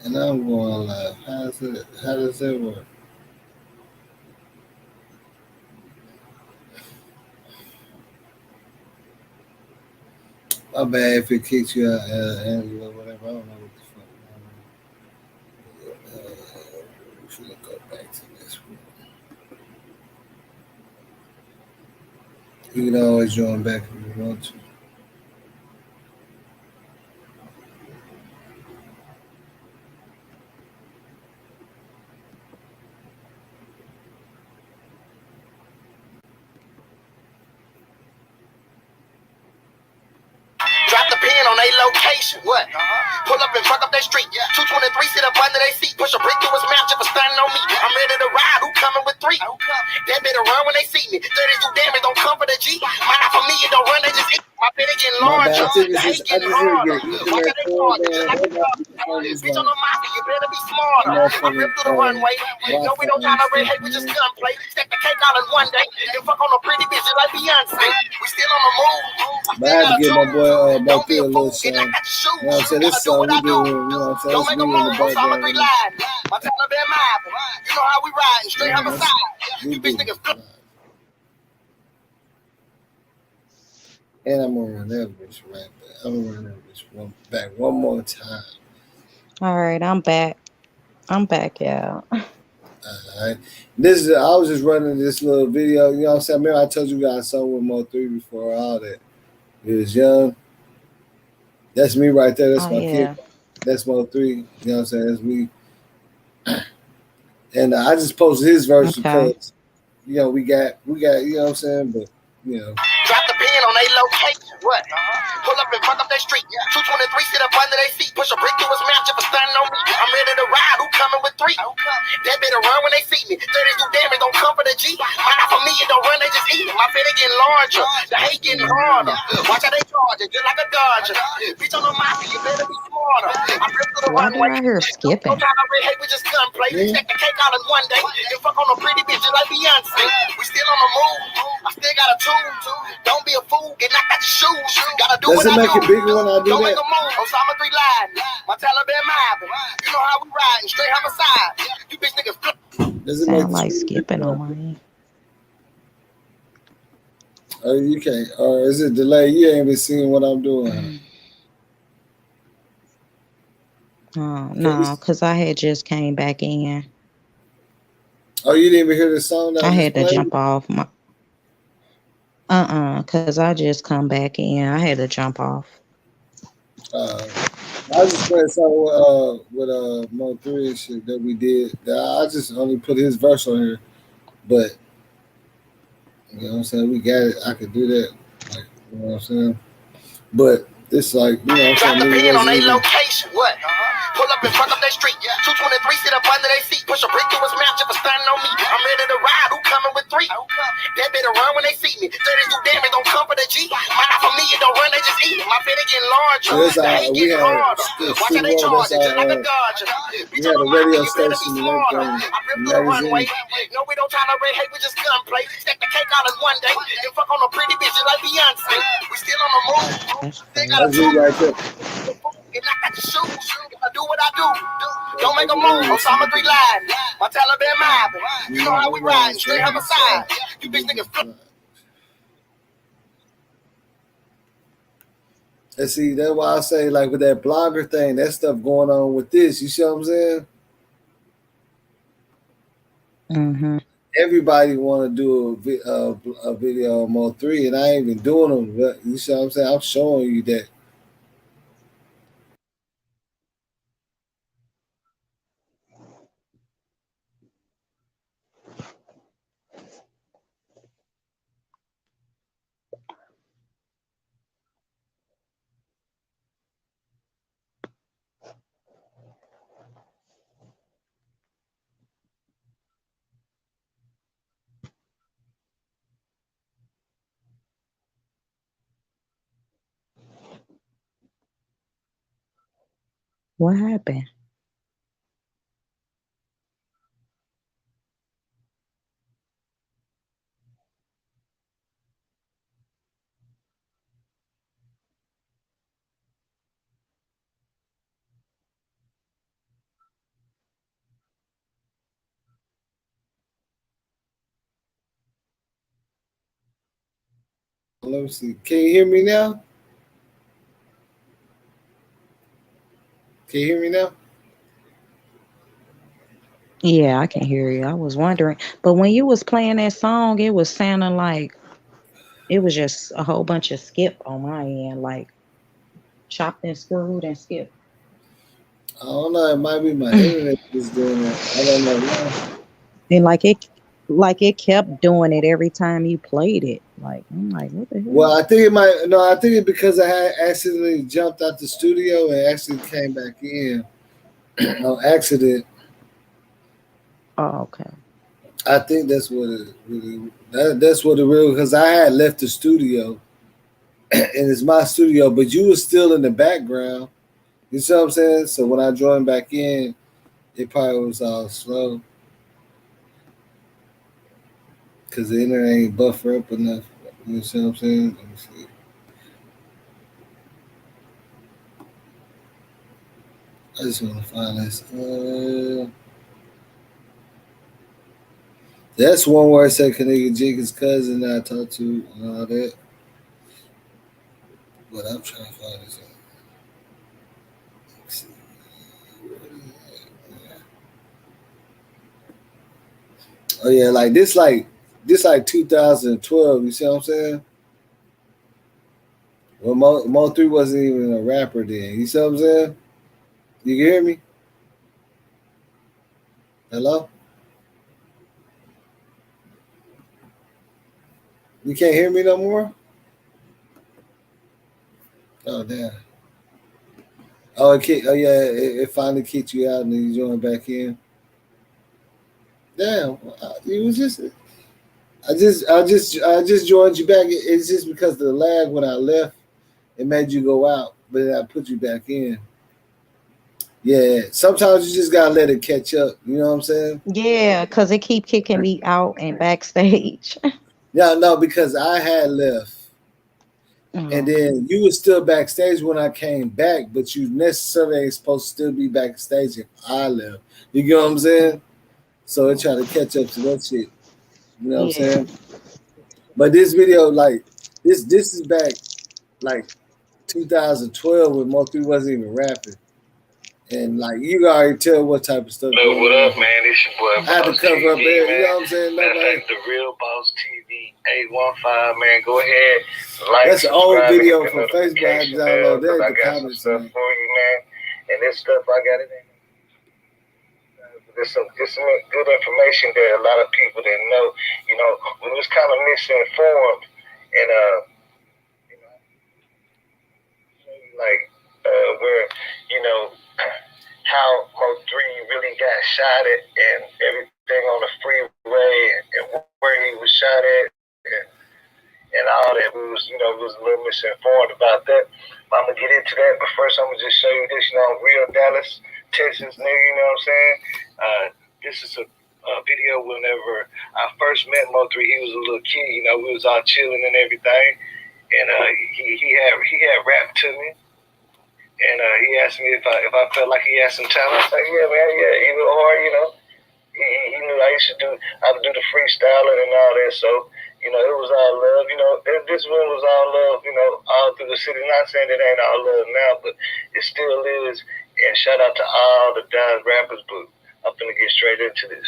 And I'm going live. How does that work? My bad if it kicks you out, Angela, whatever. I don't know what the fuck. You can always join back if you want to. Drop the pin on a location. What? Pull up and fuck up that street. 223 sit up under their seat. Push a brick through his mouth, just for stunning on me. I'm ready to ride. Who coming with 3? They better run when they see me. 30 do damage, don't come for the G. Mine out for me, it don't run, they just eat. My belly getting My bad. larger. I think The it's hate just, I getting just need to harder. get Ethernet Why can't they cord, charge it? man. Just like a Everybody dog. keep on this Bitch on like the mafia, you better be smarter. I rip motherfucking through the runway. No, we don't Wi-Fi and tolerate stuff, hate, we just man. gunplay. Stack the cake all in one day. Then fuck on a pretty bitch just like Beyonce. We still on the move. I But I still had to got a give my tune. boy Mo Don't be 3 a a little fool, get song. knocked out your shoes. You know what I'm saying? This Gotta do song what we I do. do, you know what I'm saying? Don't That's make a me in the move, Osama background. Bin Laden. My Taliban mob. You know how we riding, straight Yeah, homicide. we You bitch do. niggas. And I'm gonna run that bitch right back. I'm gonna run that bitch back one more time. All right, I'm back. I'm back, yeah. Alright. This is I was just running this little video, you know what I'm saying? Remember I told you guys something with Mo 3 before all that. He was young. That's me right there. That's Oh my kid. yeah. That's Mo 3. You know what I'm saying? That's me. And I just posted his verse Okay. because you know we got you know what I'm saying, but you know. Drop the pin on a location. What? Pull up and fuck up that street. 223 sit up under their seat. Push a brick through his mouth, just for stunning on me. I'm ready to ride. Who coming with 3? They better run when they see me. 30 do damage, don't come for the G. Mine out for me, it don't run, they just eat. My belly getting larger. The hate getting harder. Watch how they charge it, just like a Dodger. Bitch on the mafia, you better be smarter. I rip through the Why do runway. I hear No skipping? time to hate, we just gunplay. Stack the cake all in one day. Then fuck on a pretty bitch just like Beyonce. We still on the move. I still got a tune. Don't be a fool, get knocked out your shoes. Gotta do Does what it I make do. it bigger when I do Don't make that? a move. Osama 3 live. My Taliban mob. You know how we riding, straight homicide. You bitch niggas flip. Does it make Sound the like screen skipping bigger? on mine. Oh, you can't. Or is it delay? You ain't even seeing what I'm doing. Oh no, because I had just came back in. Oh, you didn't even hear the song that I I just had to played? jump off my because I just come back in. I had to jump off. I just played something with Mo 3 and shit that we did. I just only put his verse on here, but you know what I'm saying? We got it. I could do that. Like, you know what I'm saying? But it's like, you know what I'm Drop saying? the Nigga pin on wasn't a even. location. What? Pull up and fuck up that street. 223 sit up under their seat. Push a brick through his mouth, just for stunning on me. I'm ready to ride. Who coming with 3? They better run when they see me. 30 do damage, don't come for the G. Mine out for me, it don't run, they just eat. My belly getting larger. That's The hate we getting had harder. Watch how they charge it, just like a Dodger. we Bitch on had the a mafia, radio you better be station and smarter. everything, I rip a through the runway. magazine. No, we don't tolerate hate, we just gunplay. Stack the cake all in one day. Then fuck on a pretty bitch just like Beyonce. We still on the move. That's Still got a That's me tune. right there. Get knocked out your shoes. Gotta do what I do. Don't make a move. Osama 3 live. My Taliban mob. You know how we riding, straight homicide. You bitch niggas flip. And see, that's why I say, like, with that blogger thing, that stuff going on with this. You see what I'm saying? Mm-hmm. Everybody want to do a video on Mo 3, and I ain't even doing them. But you see what I'm saying? I'm showing you that. What happened? Let me see. Can you hear me now? Can you hear me now? Yeah, I can hear you. I was wondering, but when you was playing that song, it was sounding like It was just a whole bunch of skip on my end, like chopped and screwed and skip. I don't know. It might be my internet just doing that. I don't know why. And like it kept doing it every time you played it. Like I'm like, what the Well, hell? I think it might. No, I think it's because I had accidentally jumped out the studio and actually came back in on accident. Oh, okay. I think that's what it really. That's what it really. Because I had left the studio and it's my studio, but you were still in the background. You see what I'm saying? So when I joined back in, it probably was all slow because the internet ain't buffer up enough. You see what I'm saying? Let me see. I just want to find this. That's one where I said Kenneka Jenkins' cousin that I talked to and all that. But I'm trying to find this. Let's see. Oh yeah, like 2012. You see what I'm saying? Well, Mo 3 wasn't even a rapper then. You see what I'm saying? You can hear me? Hello? You can't hear me no more? Oh damn. Oh yeah, it finally kicked you out and then you joined back in. Damn, it was just I just joined you back. It's just because of the lag when I left, it made you go out, but then I put you back in. Yeah, sometimes you just gotta let it catch up. You know what I'm saying? Yeah, because it keep kicking me out and backstage. Yeah, no, because I had left, and Oh, okay. then you were still backstage when I came back, but you necessarily ain't supposed to still be backstage if I left. You get what I'm saying? So it tried to catch up to that shit. You know what I'm Yeah. saying? But this video, like this is back like 2012 when Mo 3 wasn't even rapping. And like you can already tell what type of stuff Yo, going what on. up, man? It's your boy I had to Boss cover up TV, there. man. You know what I'm saying? Matter of Nobody. fact, the real Boss TV 815, man. Go ahead, like, That's an old subscribe, and hit video the from Facebook. I notification bell, downloaded because that I in the got some comments, stuff man. for you, man. And this stuff I got it in. There's some good information that a lot of people didn't know. You know, we was kind of misinformed, and like where you know how Mo3 really got shot at and everything on the freeway and where he was shot at and all that. We was a little misinformed about that. But I'm gonna get into that, but first I'm gonna just show you this. Real Dallas, Texas nigga. You know what I'm saying? This is a video whenever I first met Mo3. He was a little kid. We was all chilling and everything, and he had rapped to me. And he asked me if I felt like he had some talent. I said, yeah, man, yeah. He knew I used to do the freestyling and all that. So, it was all love. This one was all love, all through the city. Not saying it ain't all love now, but it still is. And shout out to all the Dodge rappers, but I'm finna get straight into this.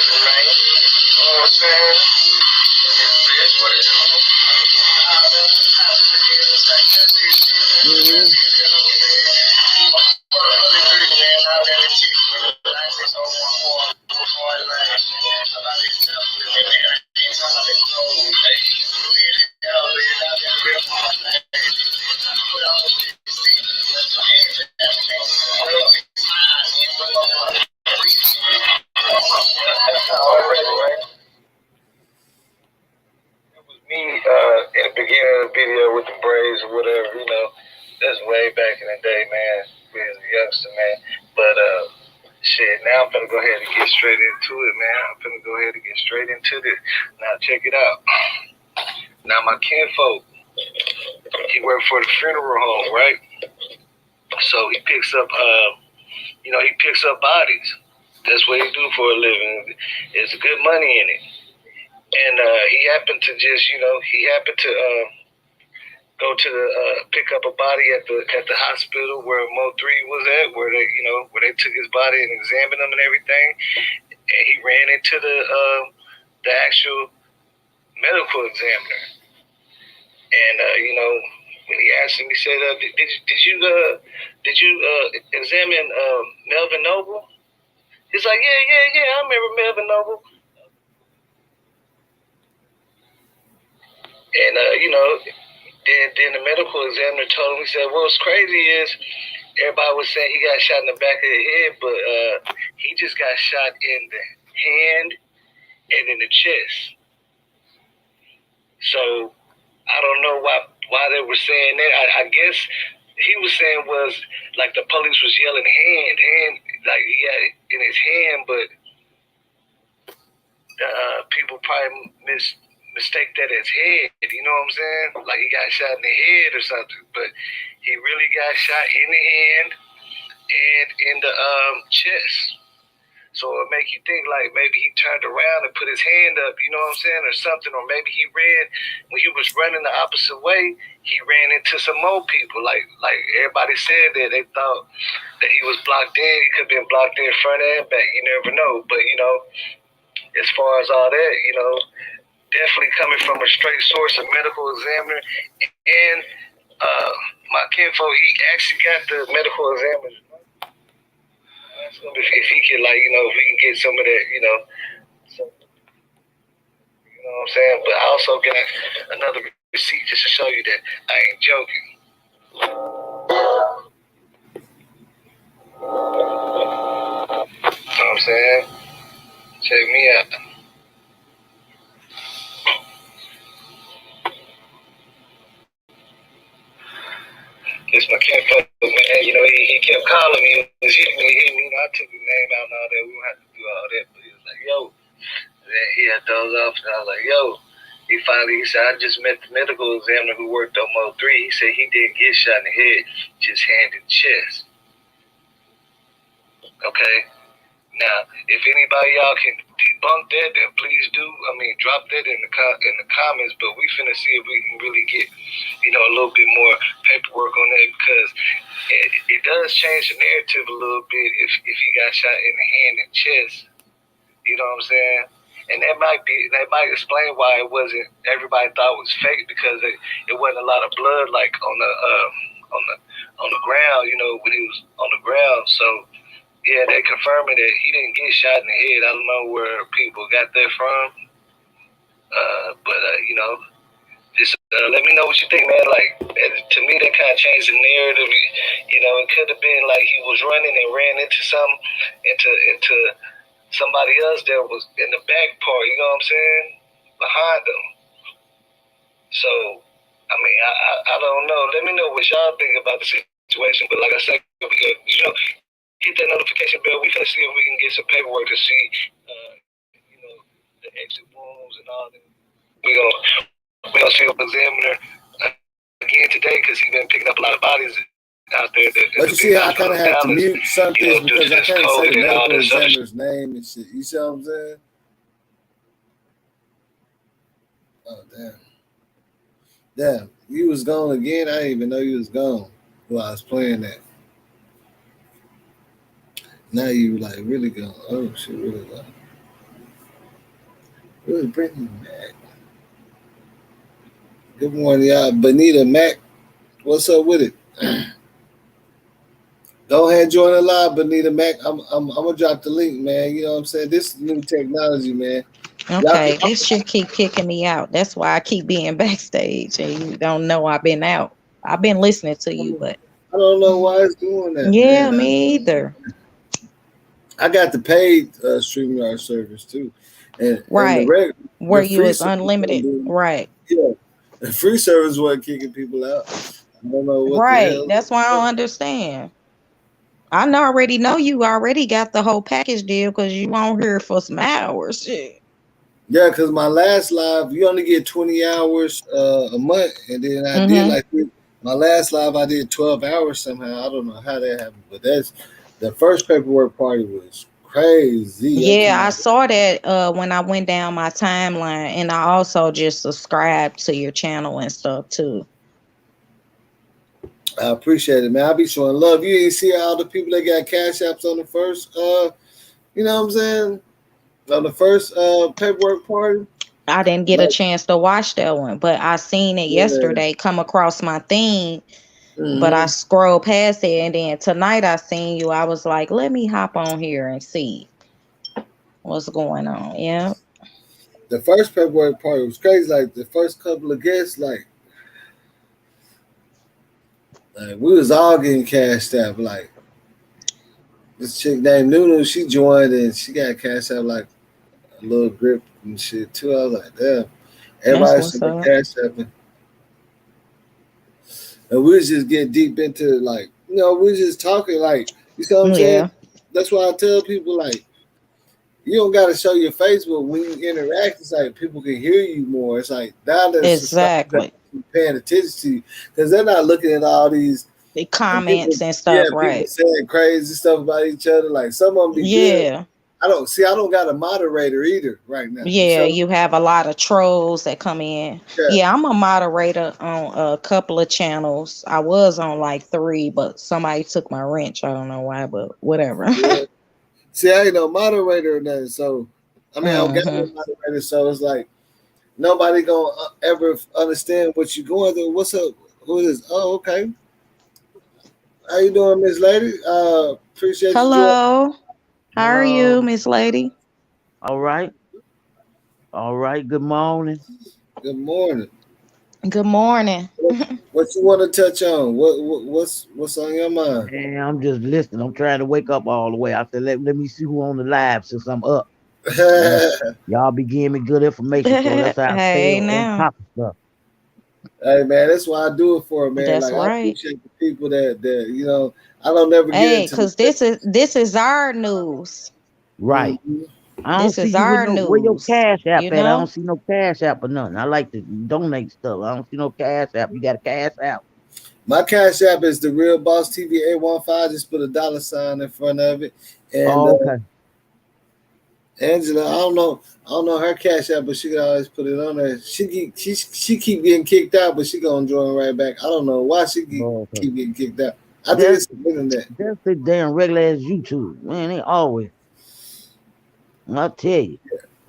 Right? You know what I'm saying? It's what it is. Mm-hmm. Me in the beginning of the video with the braids or whatever, that's way back in the day, man. We was a youngster, man. But shit, now I'm finna go ahead and get straight into it, man. I'm finna go ahead and get straight into this. Now check it out. Now my kinfolk, he worked for the funeral home, right? So he picks up bodies. That's what he do for a living. There's good money in it. And he happened to go to the pick up a body at the hospital where Mo3 was at, where they took his body and examined him and everything. And he ran into the actual medical examiner. And when he asked him, he said, "Did you examine Melvin Noble?" He's like, "Yeah, I remember Melvin Noble." And then the medical examiner told him, he said, "What's crazy is everybody was saying he got shot in the back of the head, but he just got shot in the hand and in the chest." So I don't know why they were saying that. I guess he was saying was like the police was yelling hand, like he got it in his hand, but people probably mistake that as head. You know what I'm saying? Like he got shot in the head or something, but he really got shot in the hand and in the chest. So it make you think like maybe he turned around and put his hand up, you know what I'm saying, or something, or maybe he ran when he was running the opposite way. He ran into some more people. Like everybody said that they thought that he was blocked in. He could have been blocked in front and back. You never know. But as far as all that, definitely coming from a straight source, a medical examiner, and my kinfolk, he actually got the medical examiner. If he can, if we can get some of that, you know what I'm saying? But I also got another receipt just to show you that I ain't joking. You know what I'm saying? Check me out. It's my kinfolk, man. He kept calling me. He was hitting me. I took his name out and all that. We don't have to do all that. But he was like, "Yo." Then he had those off, and I was like, "Yo." He said, "I just met the medical examiner who worked on Mo 3. He said he didn't get shot in the head, just hand and chest." Okay. Now, if anybody y'all can debunk that, then please do. Drop that in the comments. But we finna see if we can really get, a little bit more paperwork on that, because it does change the narrative a little bit if he got shot in the hand and chest. You know what I'm saying? And that might explain why it wasn't. Everybody thought it was fake, because it wasn't a lot of blood like on the ground. When he was on the ground. So. Yeah, they confirming that he didn't get shot in the head. I don't know where people got that from. But just let me know what you think, man. Like, to me, that kind of changed the narrative. It could have been like he was running and ran into into somebody else that was in the back part, you know what I'm saying? Behind them. So, I don't know. Let me know what y'all think about the situation. But like I said, hit that notification bell. We finna see if we can get some paperwork to see, the exit wounds and all that. We gonna see the examiner again today, because he's been picking up a lot of bodies out there. But you see how I kind of have to mute something because I can't say the medical examiner's name and shit. You see what I'm saying? Oh damn! You was gone again. I didn't even know you was gone while I was playing that. Now you like really gone. Oh shit, really gone. Really bring you back. Good morning, y'all. Benita Mac, what's up with it? Go ahead, join the live, Benita Mac. I'm gonna drop the link, man. You know what I'm saying? This is new technology, man. Okay, this shit keep kicking me out. That's why I keep being backstage, and you don't know I've been out. I've been listening to you, but I don't know why it's doing that. Yeah, man. me either. I got the paid StreamYard service too, and right, and where the you was unlimited, right? Yeah, the free service wasn't kicking people out. I don't know what the hell. That's why I don't understand. I already know you already got the whole package deal because you on here for some hours. Shit. Yeah, because my last live, you only get 20 hours a month, and then I did my last live, I did 12 hours somehow. I don't know how that happened, but that's the first paperwork party was crazy. Yeah, I saw that when I went down my timeline, and I also just subscribed to your channel and stuff too. I appreciate it, man. I be showing love. You ain't see all the people that got cash apps on the first, you know what I'm saying? On the first paperwork party. I didn't get a Like, chance to watch that one, but I seen it yeah. yesterday come across my thing, but I Mm-hmm. scrolled past it, and then tonight I seen you. I was like, let me hop on here and see what's going on. Yeah. The first February party was crazy. Like the first couple of guests, like we was all getting cashed out. Like this chick named Nunu, she joined and she got cashed out like a little grip and shit too. I was like, damn. That's Everybody what's started up. cash out. And we was just getting deep into like, we was just talking like, you see what I'm saying? Yeah. That's why I tell people like, you don't got to show your face, but when you interact, it's like people can hear you more. It's like now that subscribers are Exactly. paying attention to you because they're not looking at all these The and people, comments and yeah, stuff, people right? saying crazy stuff about each other. Like some of them be good. Yeah. I don't got a moderator either right now. Yeah, So you have a lot of trolls that come in. yeah, Yeah, I'm a moderator on a couple of channels. I was on like 3, but somebody took my wrench. I don't know why, but whatever. yeah. See, I ain't no moderator or nothing. So I mean, I don't got no Hmm. moderator. So it's like nobody gonna ever understand what you're going through. What's up? Who is this? Oh, okay. How you doing, Miss Lady? Appreciate you joining. Hello. How are Hello. you, Miss Lady? All right. All right. Good morning. Good morning. Good morning. What you want to touch on? What's on your mind? Man, I'm just listening. I'm trying to wake up all the way. I said, let me see who on the live since I'm up. Y'all be giving me good information, so that's how I stay Hey on now. top of stuff. Hey man, that's why I do it for, man. That's Like I right. appreciate the people that I don't never get Hey, into the cause this is our news. Right. Mhm. I don't This see is you with our no where your news. cash app You at. I know? don't see no cash app or nothing. I like to donate stuff. I don't see no cash app. You got a cash app? My cash app is the real boss TV 815. Just put a dollar sign in front of it. And Oh, okay. Angela, I don't know her cash app, but she can always put it on there. She keep getting kicked out, but she gonna join right back. I don't know why she Oh, okay. keep getting kicked out. I think That's it's the internet. that's the damn regular ass YouTube. Man, they always I'll tell you.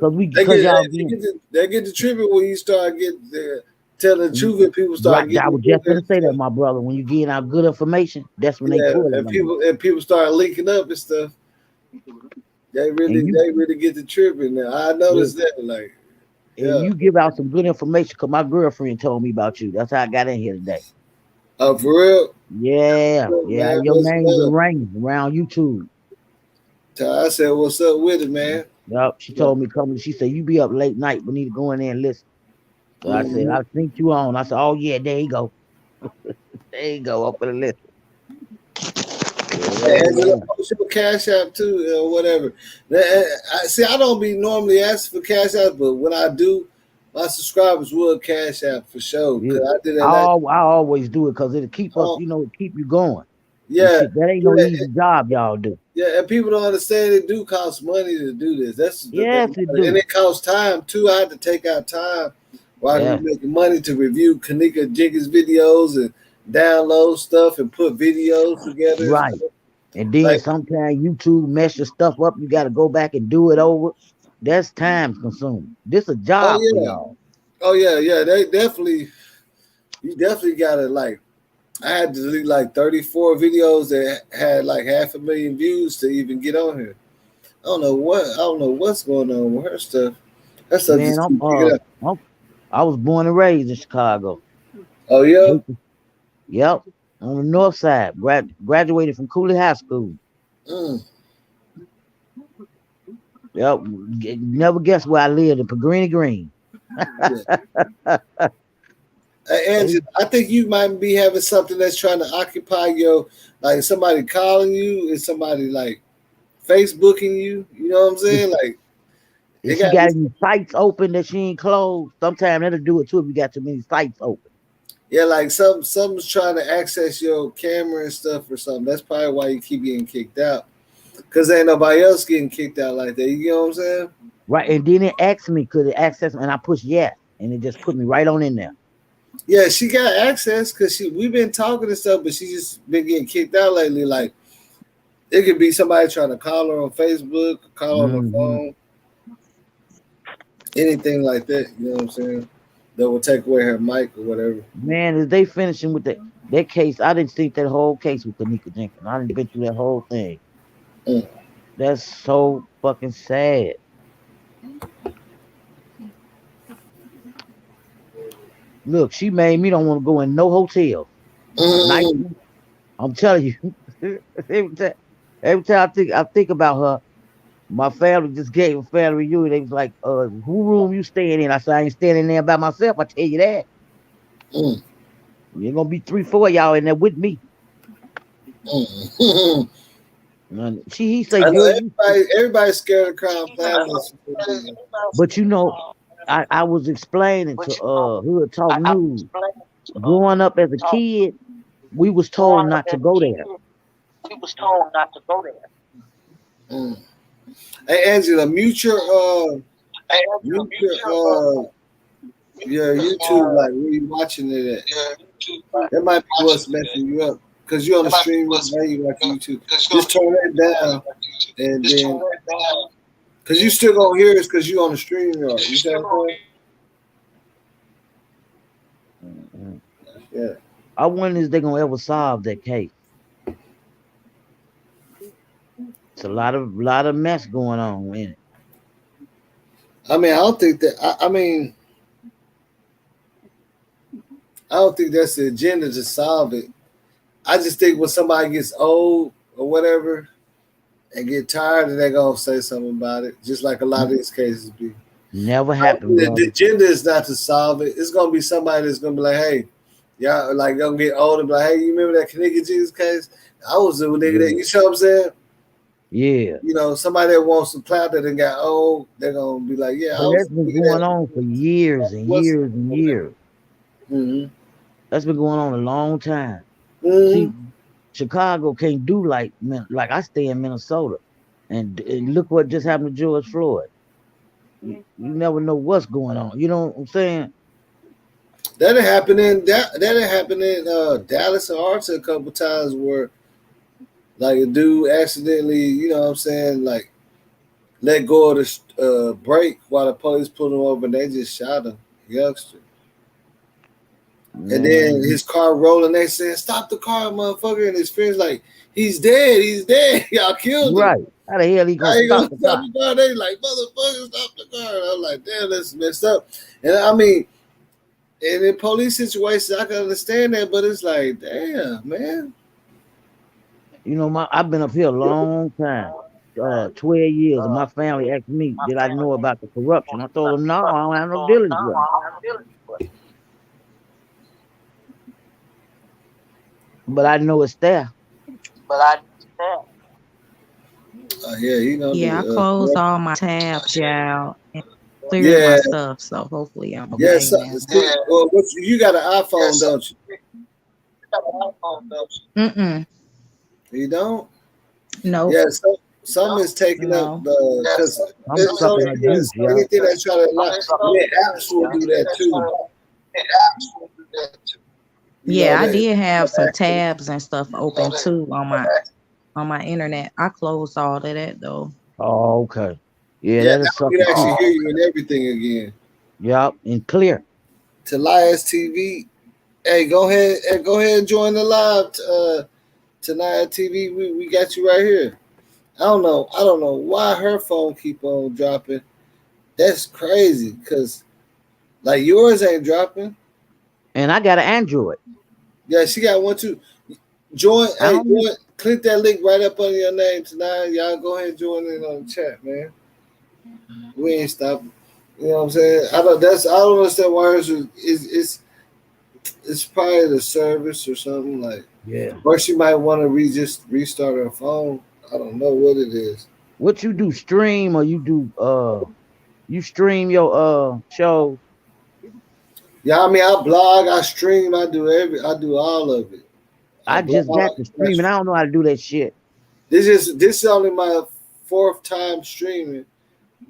Cause y'all getting They get the tripping when you start getting telling the truth and people right. start I getting was in just there. gonna say that, my brother. When you getting out good information, that's when they Yeah, pull it and on you. people start linking up and stuff. They And you really get the tripping now. I yeah, noticed that. Like, and yeah. you give out some good information because my girlfriend told me about you. That's how I got in here today. Oh, for real? Yeah, Look, yeah. man, Your what's name been up? ringing around YouTube. I said, what's up with it, man? Yup. She told me come. She said you be up late night. We need to go in there and listen. So I said Mm-hmm. I think you on. I said, oh yeah, there you go. There you go. Up for the list. Hey, Yeah, Angela, man. post your cash app too, or whatever. See, I don't be normally asking for cash app, but when I do, my subscribers will cash app for sure. Yeah. Cause I did that last. I always do it because it'll keep us, Oh, keep you going. And yeah, shit, that ain't no yeah, easy job y'all do. yeah, and people don't understand it do cost money to do this. That's the thing, Yes, it and do. it costs time too. I had to take out time while I can Yeah, be making money to review Kenneka Jenkins videos and download stuff and put videos together and right. stuff. And then Like, sometimes YouTube mess your stuff up. You got to go back and do it over. That's time consuming. This a oh job for yeah, y'all. oh yeah, yeah. You definitely gotta like. I had to delete like 34 videos that had like 500,000 views to even get on here. I don't know what's going on with her stuff. Her stuff Man, just keep picking up. I was born and raised in Chicago. Oh yeah. Yep, on the north side. Graduated from Cooley High School. Mm. Yep, never guess where I lived in Pagrini Green. Yeah. Angela, I think you might be having something that's trying to occupy your, like somebody calling you, is somebody like Facebooking you. You know what I'm saying? Like If it she got got any sites open that she ain't closed, sometimes that'll do it too if you got too many sites open. yeah, like something's trying to access your camera and stuff or something. That's probably why you keep getting kicked out. Cause ain't nobody else getting kicked out like that. You know what I'm saying? Right, and then it asked me, could it access me? And I pushed yes, and it just put me right on in there. Yeah, she got access because we've been talking and stuff, but she just been getting kicked out lately. Like it could be somebody trying to call her on Facebook, call her on the Mm-hmm. phone. anything like that. You know what I'm saying? That will take away her mic or whatever. Man, is they finishing with that case? I didn't think that whole case with Kenneka Jenkins. I didn't been through that whole thing. Mm. That's so fucking sad. Look, she made me don't want to go in no hotel. Night, I'm telling you. every time I think about her, my family just gave a family reunion. They was like, who room you staying in? I said, I ain't staying in there by myself. I tell you that. Mm. You're gonna be 3, 4 of y'all in there with me. He say, everybody's scared of Crown Plaza. But you know, I was explaining to Hood Talk News. Growing up as a kid, we was told not to go there. Mm. Hey Angela, mute your YouTube, like where you watching it at. That might be what's messing you up. Because you're on the stream right now, you watch YouTube. Just turn it down and then because you still gonna hear us because you on the stream, right? You see what I'm saying? Yeah. I wonder if they're gonna ever solve that case. It's a lot of mess going on in it. I mean, I don't think that. I don't think that's the agenda to solve it. I just think when somebody gets old or whatever and get tired, and they're gonna say something about it, just like a lot of these cases be. Never happened. The agenda is not to solve it. It's gonna be somebody that's gonna be like, hey, y'all, like gonna get old and be like, hey, you remember that Kenneka Jenkins case? I was a nigga that, you know what I'm saying? Yeah. You know, somebody that wants to plow that and got old, they're gonna be like, yeah. But that's been going on for years and years and years. Mm-hmm. That's been going on a long time. Mm-hmm. See, Chicago can't do like I stay in Minnesota, and look what just happened to George Floyd. You never know what's going on. You know what I'm saying? That happened in Dallas and Arlington a couple times where like a dude accidentally, you know what I'm saying, like let go of the brake while the police pulled him over and they just shot him, youngster. Man. And then his car rolling, they saying, stop the car, motherfucker. And his friends like, he's dead. Y'all killed him. Right. How the hell he gonna stop the car? They like, motherfucker, stop the car. And I'm like, damn, that's messed up. And I mean, and in police situations, I can understand that, but it's like, damn, man. You know, I've been up here a long time, 12 years, and my family asked me, did I know about the corruption? I told them, no, I don't have no dealings with it. But I know it's there. Yeah, you know. Yeah, I closed all my tabs out and cleared my stuff, so hopefully I'm okay. Yeah, well, you got an iPhone, don't you? Mm-mm. You don't? No. Yeah, some is taking up because anything that's trying to lock, apps will do that too. Yeah, I did have some tabs and stuff open too on my internet. I closed all of that though. Oh, okay. Yeah, that is something. We can actually hear you and everything again. Yep, and clear. Talias TV. Hey, go ahead and join the live tonight TV. We got you right here. I don't know why her phone keep on dropping. That's crazy because like yours ain't dropping. And I got an Android. Yeah, she got one too. Join. Click that link right up under your name tonight. Y'all go ahead and join in on the chat, man. We ain't stopping. You know what I'm saying? I don't understand why hers is. It's probably the service or something like. Yeah. Or she might want to just restart her phone. I don't know what it is. What you do? Stream or you do? You stream your shows? Yeah, I mean, I blog, I stream, I do all of it. I just got to stream and I don't know how to do that shit. This is only my 4th time streaming.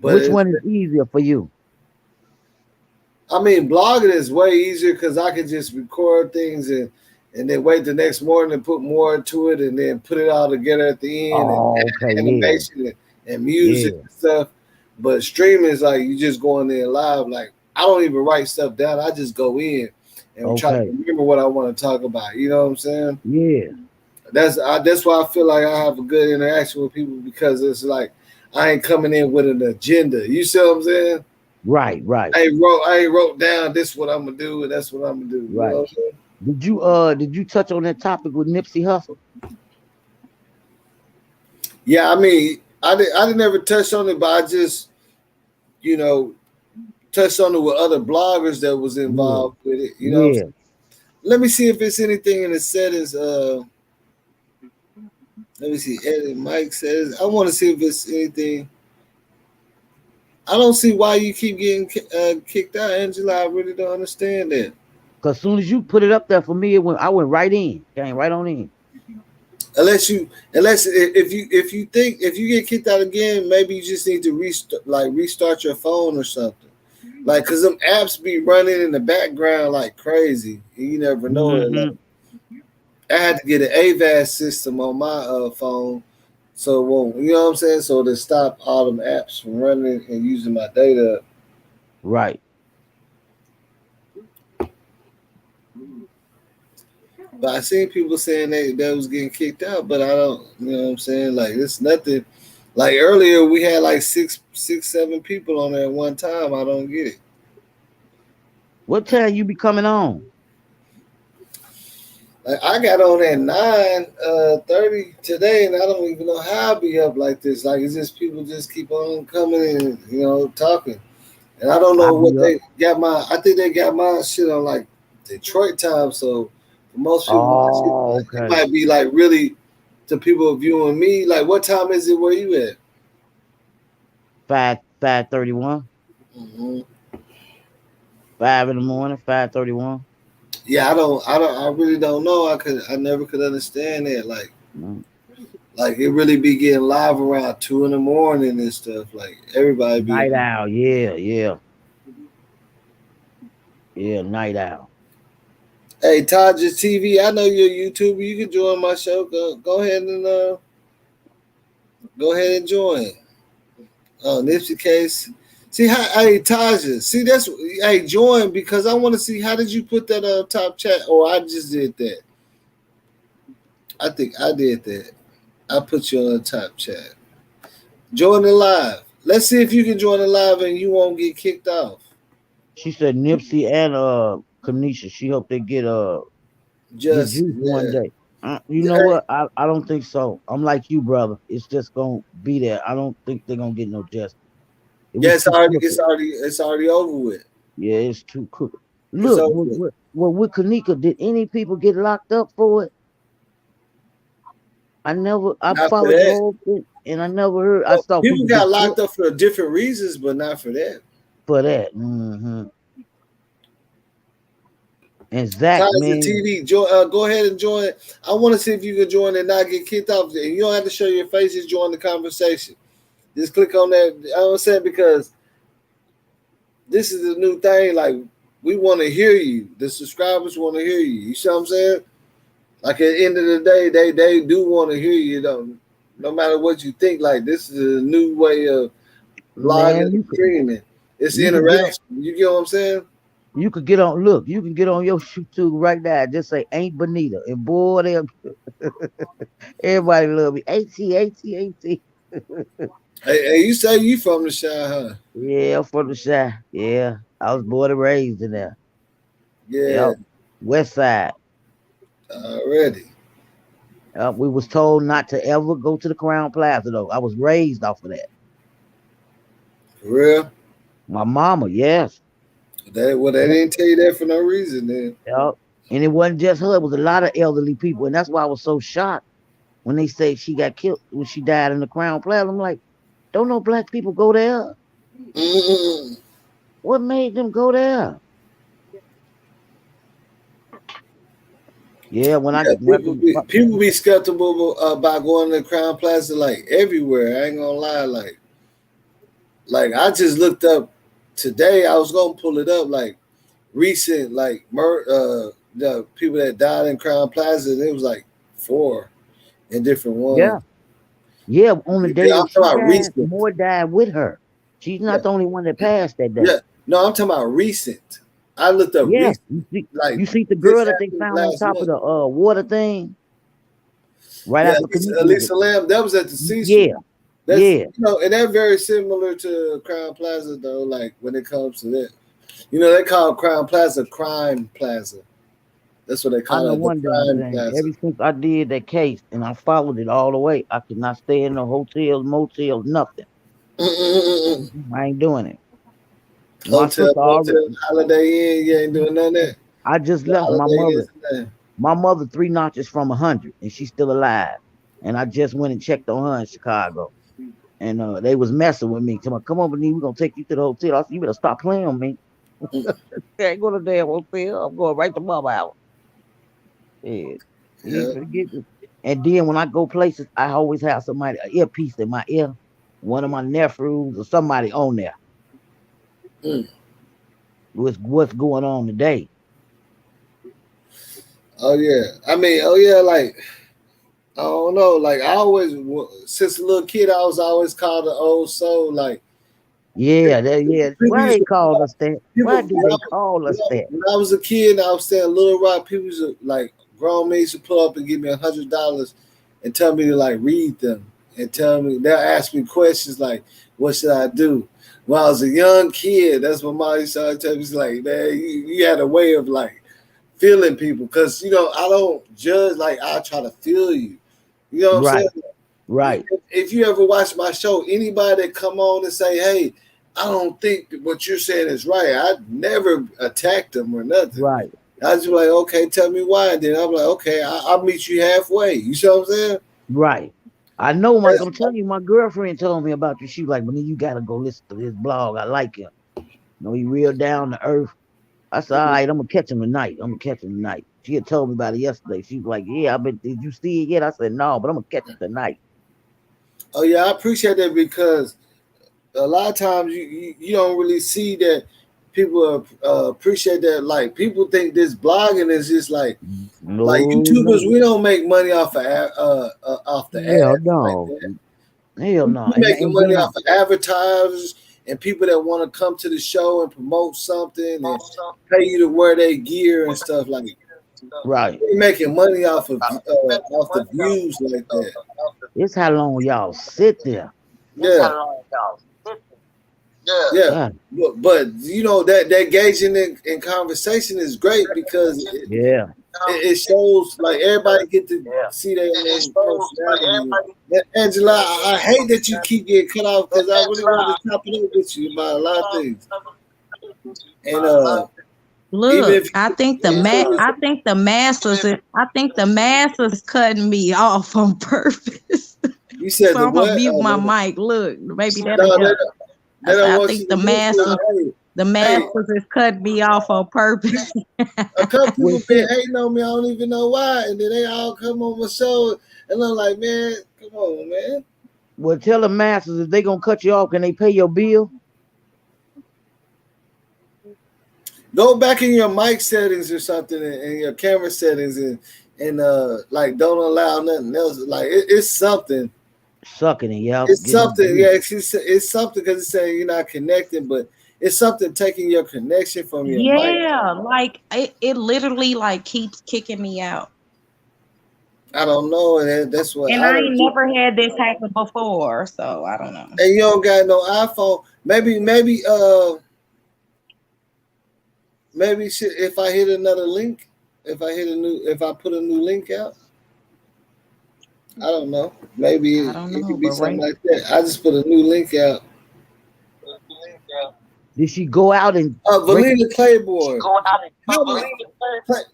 But which one is easier for you? I mean, blogging is way easier because I can just record things and then wait the next morning and put more into it and then put it all together at the end and animation and music and stuff. But streaming is like you just going there live. Like I don't even write stuff down. I just go in and try to Okay. remember what I want to talk about. You know what I'm saying? Yeah. That's why I feel like I have a good interaction with people because it's like I ain't coming in with an agenda. You see what I'm saying? Right. I ain't wrote down this what I'm gonna do and that's what I'm gonna do. You know Right. what I'm saying? Did you touch on that topic with Nipsey Hussle? Yeah, I mean, I didn't ever touch on it, but I just, you know, touched on it with other bloggers that was involved with it. You know what I'm Yeah. saying? Let me see if it's anything in the settings. Let me see. Edit Mike says I want to see if it's anything. I don't see why you keep getting kicked out, Angela. I really don't understand that. Cause soon as you put it up there for me, I went right in, came right on in. Unless if you think if you get kicked out again, maybe you just need to restart your phone or something. Like, cause them apps be running in the background like crazy. And you never know it. Like, I had to get an AVAS system on my phone, so it won't. You know what I'm saying? So to stop all them apps from running and using my data. Right. But I seen people saying they was getting kicked out, but I don't. You know what I'm saying? Like it's nothing. Like earlier, we had like six, 7 people on there at one time. I don't get it. What time you be coming on? Like I got on at 9:30 today, and I don't even know how I be up like this. Like it's just people just keep on coming and talking, and I don't know what they got I think they got my shit on like Detroit time. So for most people, it might be like really to people viewing me. Like what time is it? Where you at? 5:31. 5 in the morning. 5:31. Yeah, I really don't know. I never could understand that. Like it really be getting live around 2 in the morning and stuff. Like everybody be Night owl, yeah, night owl. Hey, Taja TV, I know you're a YouTuber. You can join my show. Go ahead and join. Oh, Nipsey case. See how Taja. See join because I want to see how did you put that on top chat or I just did that. I think I did that. I put you on the top chat. Join the live. Let's see if you can join the live and you won't get kicked off. She said Nipsey and Kanisha. She hope they get juice one day. You know what? I don't think so. I'm like you, brother. It's just gonna be there. I don't think they're gonna get no justice. It's already over with. Yeah, it's too crooked. Look, with Kenneka, did any people get locked up for it? I followed the whole thing, and I never heard. I saw people got locked up for different reasons, but not for that. For that, And Zach, man, TV, go ahead and join. I want to see if you can join and not get kicked off. And you don't have to show your face; just join the conversation. Just click on that. I don't say because this is the new thing. Like we want to hear you. The subscribers want to hear you. You see what I'm saying? Like at the end of the day, they do want to hear you. No matter what you think. Like this is a new way of blogging and streaming. It's interaction. You get what I'm saying? You could get on. Look, you can get on your YouTube right now. Just say "Ain't Bonita," and boy, everybody love me. AT. Hey, you say you from the Shy, huh? Yeah, I'm from the Shy. Yeah, I was born and raised in there. Yeah, West Side. Already. We was told not to ever go to the Crown Plaza though. I was raised off of that. For real? My mama, yes. They didn't tell you that for no reason then. Yep. And it wasn't just her, it was a lot of elderly people. And that's why I was so shocked when they say she got killed when she died in the Crown Plaza. I'm like, don't no black people go there? What made them go there? Yeah, people be skeptical about going to the Crown Plaza like everywhere. I ain't gonna lie, like I just looked up today. I was gonna pull it up like recent the people that died in Crown Plaza. And it was like 4 in different ones. Yeah, on the day that she died, more died with her. She's not the only one that passed that day. Yeah. No, I'm talking about recent. I looked up Yes, recent. Like you see the this girl that they happened found on last top of month. the water thing, right Yeah, after Kenneka. Elisa Lamb. That was at the C Yeah, That's yeah. and they're very similar to Crown Plaza though. Like when it comes to that, they call Crown Plaza Crime Plaza. That's what they I call know it, the one damn Crime thing. Plaza. Ever since I did that case and I followed it all the way, I could not stay in no hotels, motels, nothing. I ain't doing it. My Hotel, sister already. motel, Holiday Inn. You ain't doing none of that. I just The left my Holiday mother. Inn. My mother 3 notches from 100, and she's still alive. And I just went and checked on her in Chicago, and they was messing with me. Come on, Benny, we're gonna take you to the hotel. I said, you better stop playing with me. I ain't go to the damn hotel. I'm going right to mama house. Yeah. You forget this. And then when I go places, I always have somebody an earpiece in my ear, one of my nephews or somebody on there. With what's going on today. Oh yeah, like I don't know, like I always, since a little kid, I was always called the old soul. Like yeah. Why they call us that? Why do they call us that? When I was a kid, and I was staying in Little Rock. People used to, like grown men used to pull up and give me $100 and tell me to like read them and tell me they'll ask me questions like, "What should I do?" When I was a young kid, that's what Molly used to tell me. She's like, "Man, you had a way of like feeling people, because I don't judge. Like I try to feel you. You know what I'm saying? Right. If you ever watch my show, anybody that come on and say, "Hey, I don't think what you're saying is right," I never attacked them or nothing. Right. I just be like, "Okay, tell me why." And then I'm like, "Okay, I'll meet you halfway." You see what I'm saying? Right. I know, Mike. I'm telling you, my girlfriend told me about you. She was like, "Man, you gotta go listen to his blog. I like him. He real down to earth." I said, "All right, I'm gonna catch him tonight. She had told me about it yesterday. She was like, "Yeah, did you see it yet?" I said, "No, but I'm gonna catch it tonight." Oh yeah, I appreciate that, because a lot of times you don't really see that people appreciate that. Like people think this blogging is just like YouTubers. We don't make money off of off the ads. No. Like that. Hell no. We're making money off of advertisers and people that want to come to the show and promote something and pay you to wear their gear and stuff like that. Right. We're making money off of off the views like that. It's how long y'all sit there. Yeah. Yeah. But that gauging in conversation is great, because it shows like everybody get to see their own personality. Angela, I hate that you keep getting cut off, because I really want to top it up with you about a lot of things. And look, I think the masses cutting me off on purpose. You said so I'm gonna mute my mic. Look, maybe that'll help. I think the masses is cutting me off on purpose. A couple people been hating on me. I don't even know why, and then they all come on my show, and I'm like, man, come on, man. Well, tell the masses, if they gonna cut you off, can they pay your bill? Go back in your mic settings or something, and your camera settings, and like don't allow nothing else. Like it's something. Sucking it, yeah. It's something, yeah. It's something, because it's saying you're not connecting, but it's something taking your connection from your mic. Yeah, like it literally like keeps kicking me out. I don't know. That's what. And I ain't never had this happen before, so I don't know. And you don't got no iPhone. Maybe if I hit another link, if I put a new link out. I don't know. Maybe it could be something like that. I just put a new link out. Did she go out and Valina Claiborne?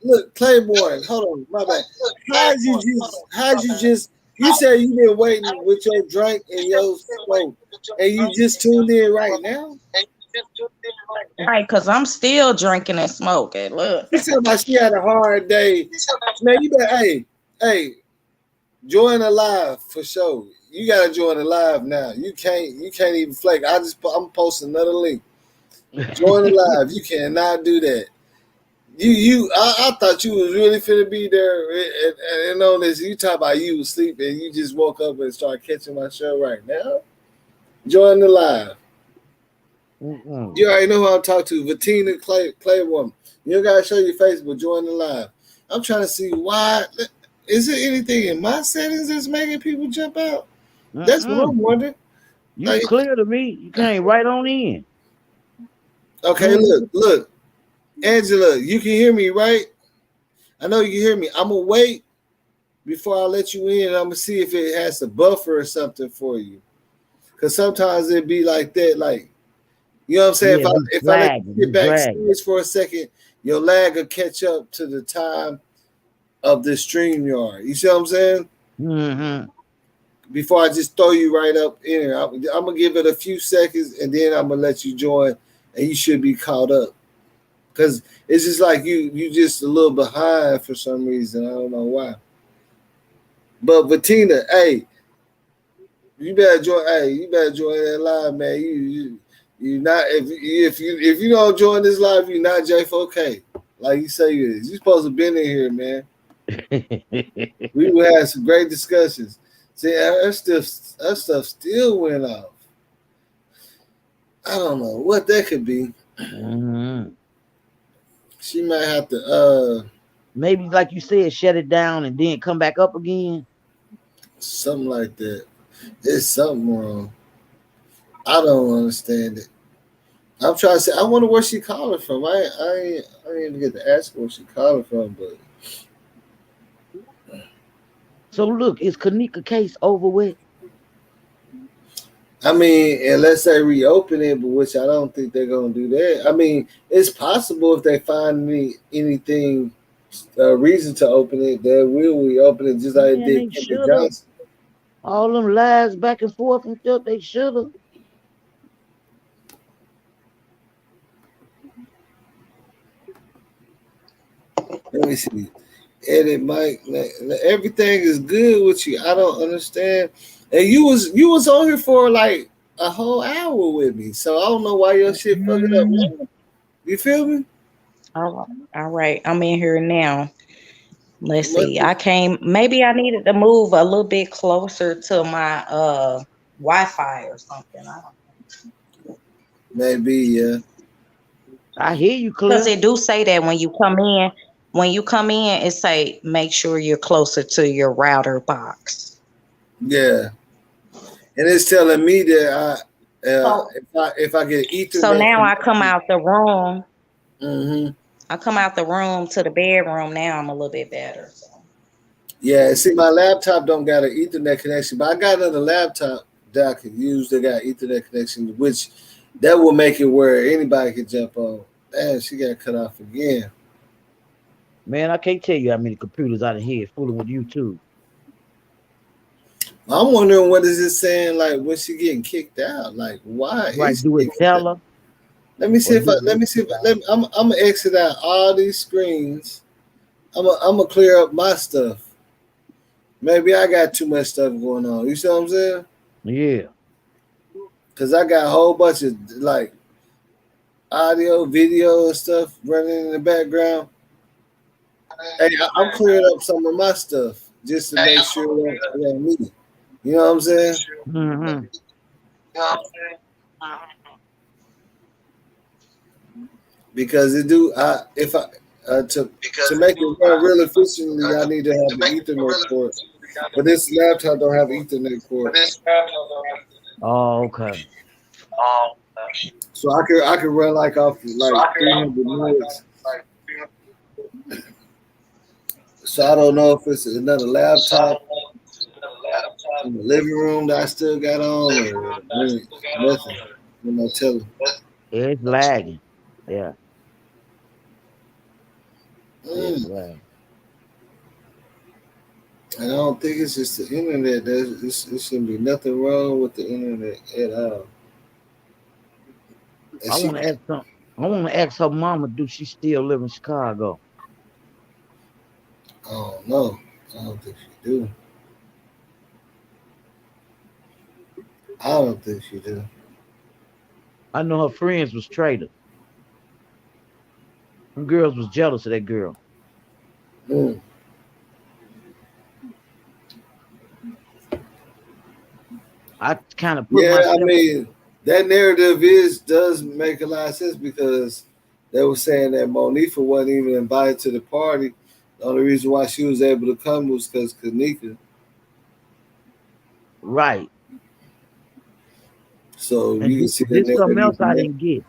Look, Claiborne. Hold on, my bad. How'd you just? You said you been waiting with your drink and your smoke, and you just tuned in right now? Right, because I'm still drinking and smoking. Look. She said about she had a hard day. Man, you better, hey, join the live for sure. You gotta join the live now. You can't even flake. I'm posting another link. Join the live. You cannot do that. I thought you was really finna be there, and on this, you talk about you was sleeping and you just woke up and started catching my show right now. Join the live. You already know who I'm talking to. Vatina Clay Woman. You gotta show your face, but join the live. I'm trying to see why. Is there anything in my settings that's making people jump out? That's what I'm wondering. You clear to me. You came right on in. Okay, look. Angela, you can hear me, right? I know you can hear me. I'm gonna wait before I let you in. I'm gonna see if it has a buffer or something for you. Cause sometimes it'd be like that, like you know what I'm saying. Yeah, if I let you get backstage for a second, your lag will catch up to the time of the stream yard. You see what I'm saying? Mm-hmm. Before I just throw you right up in there, I'm gonna give it a few seconds and then I'm gonna let you join, and you should be caught up. Cause it's just like you just a little behind for some reason. I don't know why. But Bettina, hey, you better join. Hey, you better join that live, man. You not if you don't join this live, you're not J4K. Like you say you is. You supposed to been in here, man. We will have some great discussions. See, that stuff still went off. I don't know what that could be. Mm-hmm. She might have to maybe like you said, shut it down and then come back up again. Something like that. There's something wrong. I don't understand it. I'm trying to say I wonder where she calling from. I didn't even get to ask her where she calling from, but so look, is Kenneka case over with? I mean, unless they reopen it, but which I don't think they're gonna do that. I mean, it's possible if they find anything reason to open it, they will reopen it just like they did Kenneka Johnson. All them lies back and forth and stuff, they should have. Let me see. Edit Mike. Everything is good with you. I don't understand. And you was on here for like a whole hour with me, so I don't know why your shit fucking up. Man. You feel me? All right. I'm in here now. Let's see. I came. Maybe I needed to move a little bit closer to my Wi-Fi or something. I don't know. Maybe, yeah. I hear you, clear. Because it do say that when you come in, it say make sure you're closer to your router box. Yeah, and it's telling me that if I get Ethernet. So now I come out the room. Mm-hmm. I come out the room to the bedroom. Now I'm a little bit better. So. Yeah, see, my laptop don't got an Ethernet connection, but I got another laptop that I can use that got Ethernet connection, which that will make it where anybody can jump on. Damn, she got cut off again. Man, I can't tell you how many computers out of here fooling with YouTube. I'm wondering what is it saying like when she getting kicked out? Like why? Right, do it tell her. Let me see I'm gonna exit out all these screens. I'm gonna clear up my stuff. Maybe I got too much stuff going on. You see what I'm saying? Yeah. Cause I got a whole bunch of like audio, video, and stuff running in the background. Hey, I'm clearing up some of my stuff just to make sure it ain't me. You know what I'm saying? Mm-hmm. Because it do. To make it run real efficiently, I need to have the Ethernet port. But this laptop don't have Ethernet port. Oh, okay. So I can run like off like 300 minutes. So I don't know if it's another laptop in the living room that I still got on or nothing. I'm not telling. It's lagging. Yeah. It's lagging. I don't think it's just the internet. There shouldn't be nothing wrong with the internet at all. I want to ask something. I want to ask her mama, do she still live in Chicago? Oh no, I don't think she do. I don't think she do. I know her friends was traders. Them girls was jealous of that girl. Mm. I kind of put myself. I mean, that narrative does make a lot of sense because they were saying that Monifa wasn't even invited to the party. The only reason why she was able to come was because Kenneka. Right. So And you can see the this something narrative else in I that. didn't get.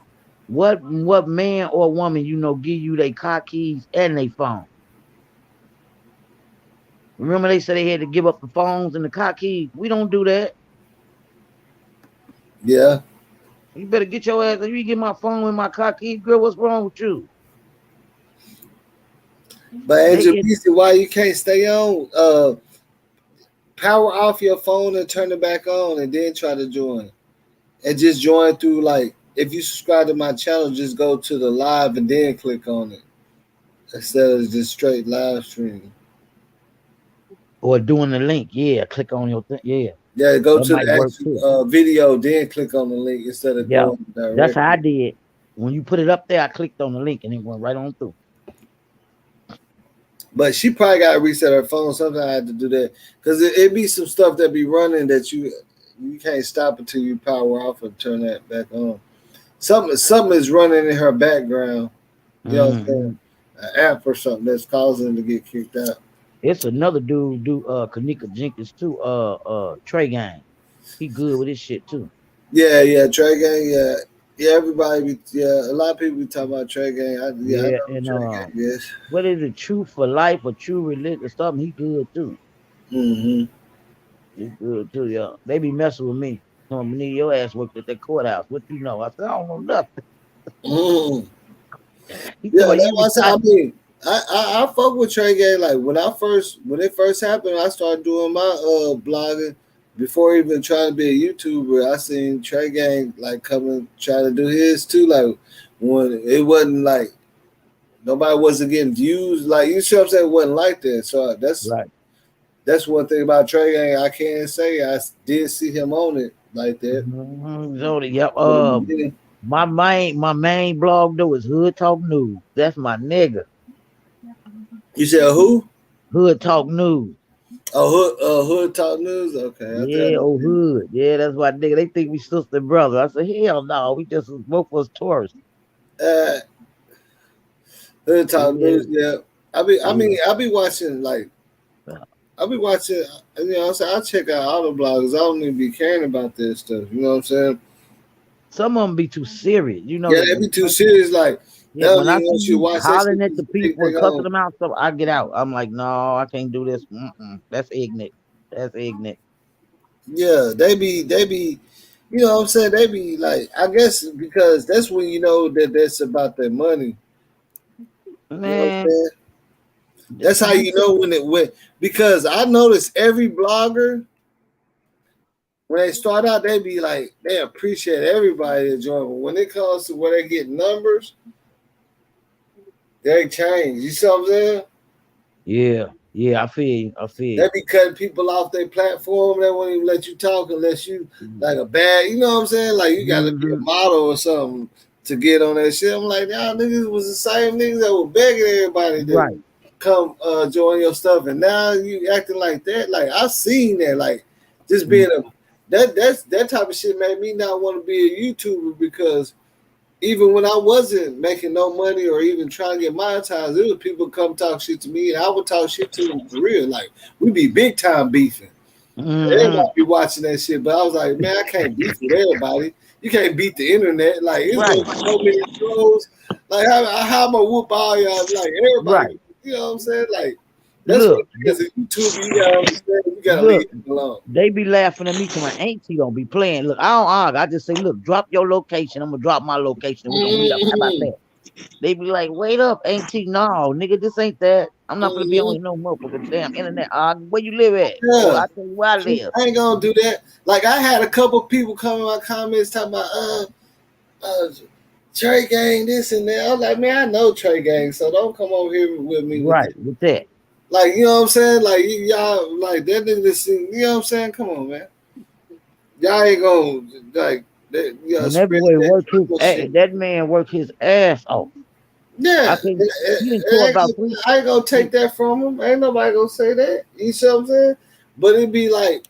What man or woman give you their car keys and their phone? Remember they said they had to give up the phones and the car keys. We don't do that. Yeah. You better get your ass. If you get my phone and my car keys, girl, what's wrong with you? But Angel BC, why you can't stay on? Power off your phone and turn it back on, and then try to join. And just join through like if you subscribe to my channel, just go to the live and then click on it instead of just straight live streaming. Or doing the link, yeah. Click on your thing, yeah. Yeah, go that to might the work too. actual video, then click on the link instead of Yeah, going directly. that's how I did. When you put it up there, I clicked on the link and it went right on through. But she probably got to reset her phone. Sometimes I had to do that because it be some stuff that be running that you can't stop until you power off and turn that back on. Something is running in her background. You know what I'm saying? An app or something that's causing him to get kicked out. It's another dude, Kenneka Jenkins too. Trey Gang. He good with his shit too. Yeah, Trey Gang, yeah. Everybody, a lot of people be talking about Trey Gang. I know and Trey Gang, yes. What is it? True for Life or True Religion or something? He good too. Mm-hmm. He good too, yeah. They be messing with me. Telling me your ass worked at that courthouse. What you know? I said, I don't know nothing. Mm. He Yeah, told me, that's what I said. I mean, I fuck with Trey Gang. Like when it first happened, I started doing my blogging before even trying to be a YouTuber. I seen Trey Gang like coming trying to do his too. Like when it wasn't like nobody wasn't getting views. Like you see what I'm saying? It wasn't like that. So that's one thing about Trey Gang. I can't say I did see him on it like that. Yep. My main blog though is Hood Talk News. That's my nigga. You said who? Hood Talk News. Oh, Hood Talk News. Okay. Yeah, Hood. Yeah, that's my nigga. They think we sister and brother. I said, hell no, we just both of us tourists. Hood Talk News. Yeah. I be watching like. I'll be watching, you know what I'm saying? I check out all the bloggers. I don't even be caring about this stuff. You know what I'm saying? Some of them be too serious. You know. Yeah, they be too serious. Like, yeah, when I see you hollering at the people and cussing them out, so I get out. I'm like, no, I can't do this. That's ignorant. That's ignorant. Yeah, they be, you know what I'm saying? They be like, I guess because that's when you know that that's about their money. Man. You know what I'm saying? That's how you know when it went. Because I notice every blogger, when they start out, they be like, they appreciate everybody that join. But when it comes to where they get numbers, they change. You see what I'm saying? Yeah, I feel you. They be cutting people off their platform. They won't even let you talk unless you like a bad, you know what I'm saying? Like you gotta be a model or something to get on that shit. I'm like, y'all niggas was the same niggas that were begging everybody to come join your stuff, and now you acting like that. Like I've seen that. Like just being that type of shit made me not want to be a YouTuber because even when I wasn't making no money or even trying to get monetized, there was people come talk shit to me, and I would talk shit to them for real. Like we be big time beefing. Everybody be watching that shit, but I was like, man, I can't beef with everybody. You can't beat the internet. Like it's so many trolls. Like how am I whoop all y'all? Like everybody, you know what I'm saying? Like that's what it is. YouTube, you gotta understand. You gotta leave it alone. They be laughing at me to my auntie don't be playing. Look, I don't argue. I just say, look, drop your location. I'm gonna drop my location. We're gonna meet up. How about that? They be like, wait up, auntie. No, nigga, this ain't that. I'm not gonna be on no motherfucking damn internet. Where you live at? Yeah. Or I tell you where I live. I ain't gonna do that. Like I had a couple people come in my comments talking about Trey Gang, this and that. I was like, man, I know Trey Gang, so don't come over here with me. With that. Like, you know what I'm saying? Like, y'all, like, that nigga, you know what I'm saying? Come on, man. Y'all ain't gonna, like, that, you know, that man worked his ass off. Yeah. I ain't gonna take that from him. Ain't nobody gonna say that. You see what I'm saying? But it be like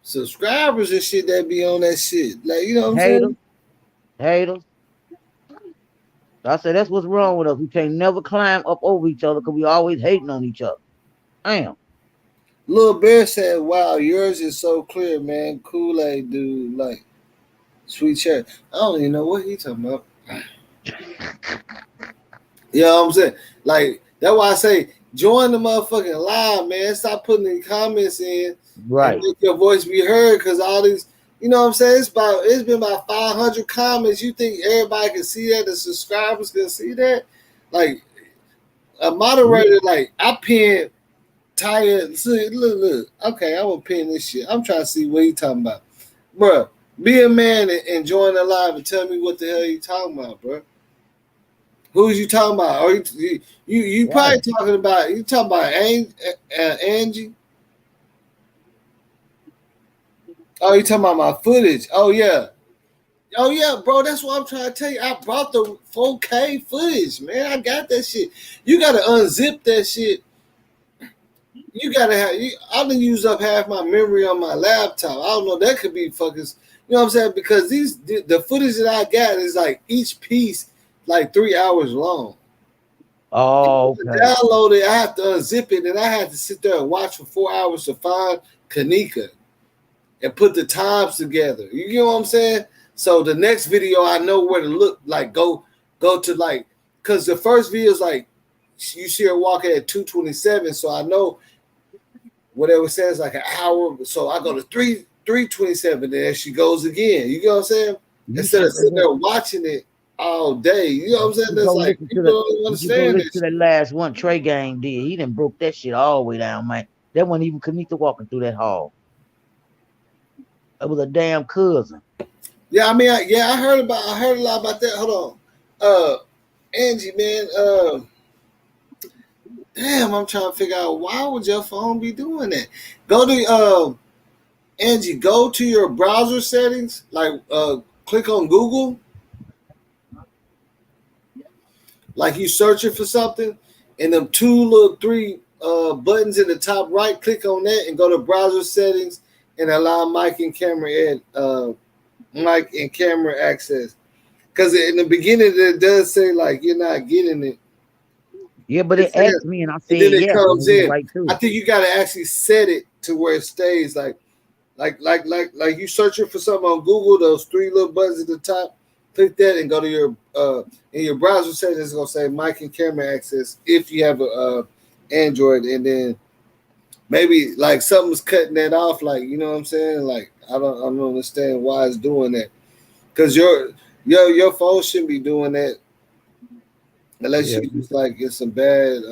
subscribers and shit that be on that shit. Like, you know what I'm saying? Haters. I said that's what's wrong with us. We can't never climb up over each other because we always hating on each other. Damn. Lil Bear said, "Wow, yours is so clear, man. Kool-Aid dude, like sweet cherry." I don't even know what he talking about. You know what I'm saying? Like that's why I say join the motherfucking live, man. Stop putting the comments in and Right. make your voice be heard. Cause all these, you know what I'm saying? It's been about 500 comments. You think everybody can see that? The subscribers can see that? Like a moderator, like I pinned tired. See, look. Okay, I'm gonna pin this shit. I'm trying to see what he talking about, bro. Be a man and join the live and tell me what the hell you talking about, bro. Who's you talking about? Or you probably talking about Angie? Oh, you talking about my footage? Oh yeah, bro. That's what I'm trying to tell you. I brought the 4K footage, man. I got that shit. You gotta unzip that shit. You gotta have. I done used up half my memory on my laptop. I don't know. That could be fucking. You know what I'm saying? Because the footage that I got is like each piece like 3 hours long. Oh, okay. Download it. I have to unzip it, and I had to sit there and watch for 4 hours to find Kenneka and put the times together. You know what I'm saying? So the next video, I know where to look. Like go to like, cause the first video is like you see her walking at 2:27, so I know whatever says like an hour. So I go to 3:27, and there she goes again. You know what I'm saying? Instead of sitting there watching it all day. You know what I'm saying? That's like people don't understand listen to that last one Trey Gang did. He done broke that shit all the way down, man. That wasn't even Kenneka walking through that hall. That was a damn cousin. Yeah, I mean, I heard a lot about that. Hold on, Angie, man. Damn, I'm trying to figure out why would your phone be doing that? Go to Angie. Go to your browser settings. Like, click on Google. Like you searching for something, and them three buttons in the top right. Click on that and go to browser settings and allow mic and camera access. Because in the beginning it does say like you're not getting it. Yeah, but it asked me, and I said and then it yes. comes in. Right too. I think you got to actually set it to where it stays like you searching for something on Google. Those three little buttons at the top. Click that and go to your in your browser settings. It's gonna say mic and camera access if you have a Android, and then maybe like something's cutting that off. Like you know what I'm saying? Like I don't understand why it's doing that. Because your phone shouldn't be doing that unless you just like get some bad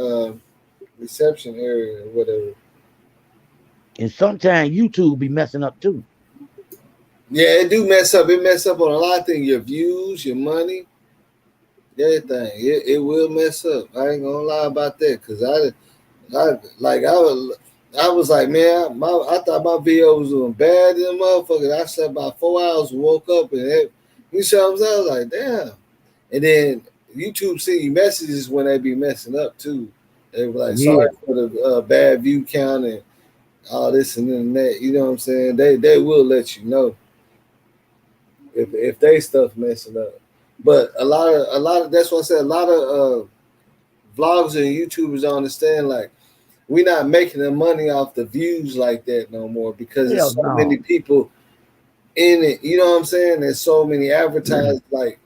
reception area or whatever. And sometimes YouTube be messing up too. Yeah, it do mess up. It mess up on a lot of things. Your views, your money, everything. It will mess up. I ain't gonna lie about that. Cause I was like, man, I thought my video was doing bad in the motherfucker. I slept about 4 hours and woke up and you see what I'm saying? I was like, damn. And then YouTube see messages when they be messing up too. They were like, sorry for the bad view count and all this and then that. You know what I'm saying? They will let you know if they stuff messing up. But a lot of that's what I said. A lot of vloggers and YouTubers don't understand like we're not making the money off the views like that no more because there's so many people in it. You know what I'm saying? There's so many advertisers like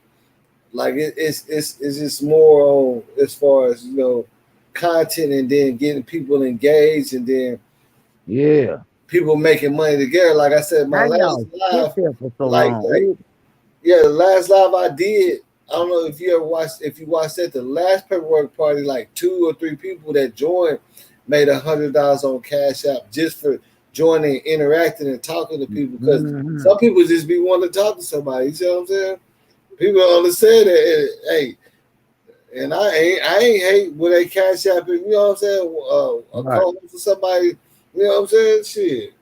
it's just more on as far as content and then getting people engaged and then people making money together. Like I said, my last live, the last live I did. I don't know if you watched that, the last paperwork party, like 2 or 3 people that joined made $100 on Cash App just for joining, interacting, and talking to people. Because some people just be wanting to talk to somebody. You see what I'm saying? People don't understand that. Hey, and I ain't hate when they Cash App, you know what I'm saying? A call for somebody, you know what I'm saying? Shit.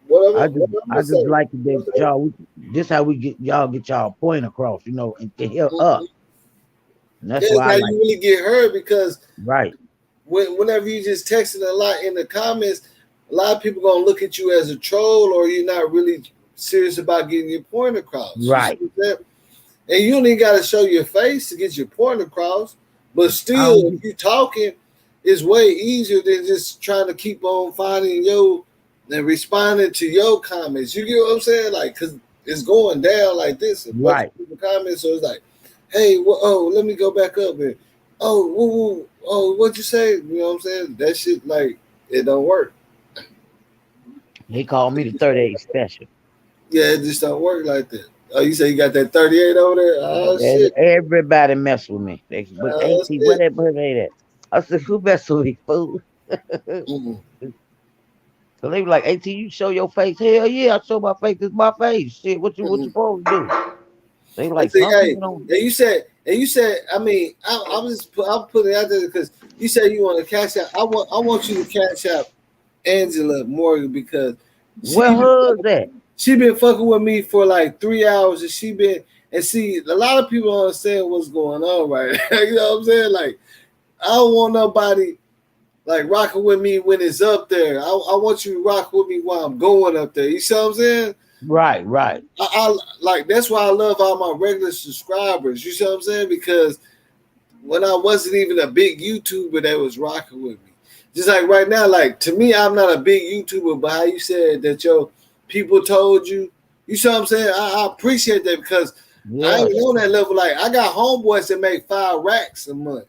Whatever. I just like that y'all. This how we get y'all point across, and to hear us. And that's why how you really get heard because right. Whenever you just texting a lot in the comments, a lot of people gonna look at you as a troll or you're not really serious about getting your point across. Right. And you don't even got to show your face to get your point across. But still, if you're talking, it's way easier than just trying to keep on finding your and responding to your comments. You get what I'm saying? Like, because it's going down like this. A bunch of people comments, so it's like, hey, let me go back up and what'd you say? You know what I'm saying? That shit, like, it don't work. They call me the 38 special. Yeah, it just don't work like that. Oh, you say you got that 38 over there? Oh, shit. Everybody mess with me. They but AT, where that birthday at? I said, who mess with me, fool? So they were like, AT, you show your face? Hell yeah, I show my face. It's my face. Shit, what you supposed to do? They were like, some people don't. And you said, I mean, I'm putting it out there because you said you want to cash out. I want you to cash out Angela Morgan because where her's at? She been fucking with me for like 3 hours, and see, a lot of people don't understand what's going on right now. You know what I'm saying? Like, I don't want nobody like rocking with me when it's up there. I want you to rock with me while I'm going up there. You see what I'm saying? Right. I like, that's why I love all my regular subscribers. You see what I'm saying? Because when I wasn't even a big YouTuber that was rocking with me, just like right now, like to me, I'm not a big YouTuber, but how you said that your people told you, you see what I'm saying? I appreciate that because I ain't on that level. Like, I got homeboys that make 5 racks a month.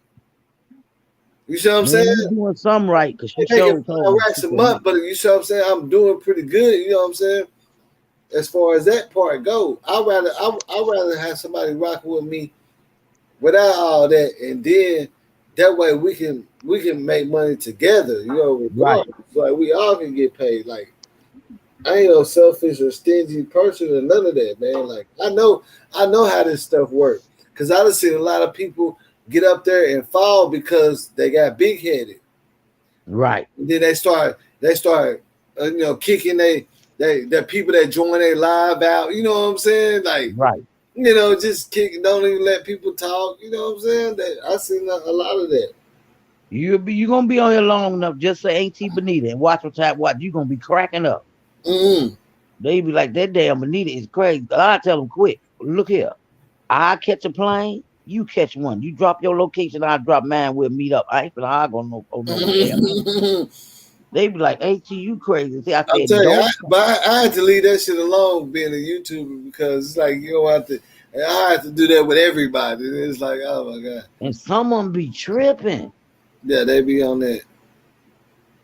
You see what I'm saying? You're doing something right because you making 5 racks a month, but you see what I'm saying? I'm doing pretty good. You know what I'm saying? As far as that part go, I'd rather have somebody rocking with me without all that, and then that way we can make money together. You know, regardless. Like we all can get paid. Like, I ain't no selfish or stingy person or none of that, man. Like, I know how this stuff works because I done seen a lot of people get up there and fall because they got big headed. Right. And then they start kicking the people that join their live out. You know what I'm saying? Like, just kicking, don't even let people talk. You know what I'm saying? I seen a lot of that. You gonna be on here long enough just say AT Benita and watch you gonna be cracking up. They be like, that damn Benita is crazy. I tell them quick. Look here, I catch a plane, you catch one. You drop your location, I drop mine. We'll meet up. I ain't finna go no. They be like, AT, you crazy. See, I said, I had to leave that shit alone being a YouTuber because it's like you don't have to. I have to do that with everybody. It's like, oh my god. And someone be tripping. Yeah, they be on that.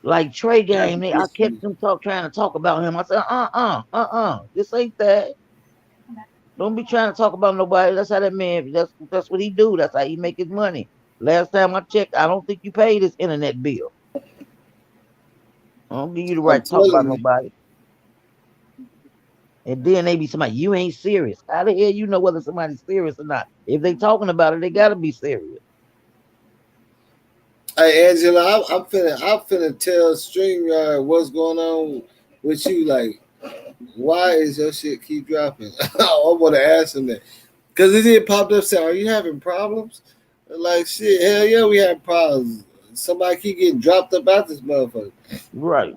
Like Trey Game, I kept them trying to talk about him. I said, this ain't that. Don't be trying to talk about nobody. That's how that man. That's what he do. That's how he make his money. Last time I checked, I don't think you paid his internet bill. I don't give you the right to talk about nobody. And then they be somebody, you ain't serious. How the hell you know whether somebody's serious or not? If they talking about it, they gotta be serious. Hey Angela, I'm finna tell StreamYard what's going on with you. Like, why is your shit keep dropping? I want to ask him that because it did pop up saying, "Are you having problems?" Like, shit, hell yeah, we have problems. Somebody keep getting dropped up out this motherfucker. Right.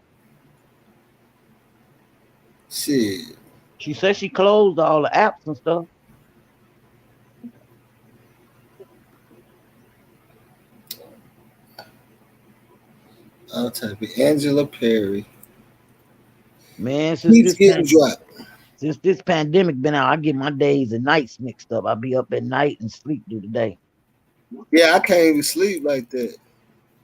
Shit. She said she closed all the apps and stuff. I'll type it. Angela Perry. Man, since this pandemic been out, I get my days and nights mixed up. I be up at night and sleep through the day. Yeah, I can't even sleep like that.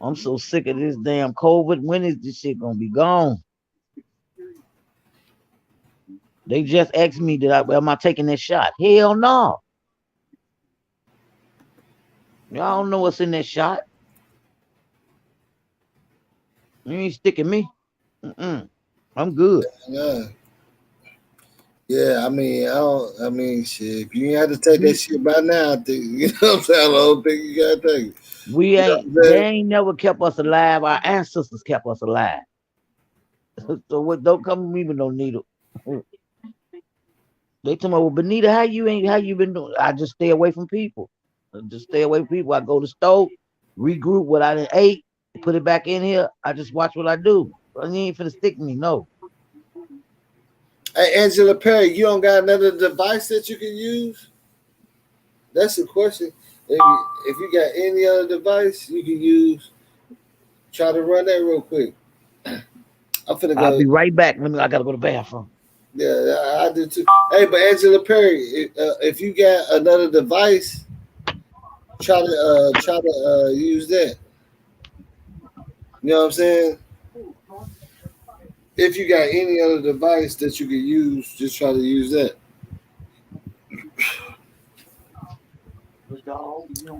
I'm so sick of this damn COVID. When is this shit gonna be gone? They just asked me, am I taking this shot? Hell no. Y'all don't know what's in that shot. You ain't sticking me. I'm good. Yeah, I mean, shit. If you ain't had to take that shit by now, I think, you know what I'm saying? I don't think you gotta take it. They ain't never kept us alive. Our ancestors kept us alive. So what? Don't come with me with no needle. They tell me, well, Benita, how you been doing? I just stay away from people. I go to the stove, regroup what I done ate, put it back in here. I just watch what I do. You ain't finna stick me, no. Hey, Angela Perry, you don't got another device that you can use? that's the question. If you got any other device you can use, try to run that real quick. I'm finna I'll go. be right back. I gotta go to the bathroom. Yeah, I do too. Hey, but Angela Perry, if you got another device, try to use that. You know what I'm saying? If you got any other device that you can use, just try to use that.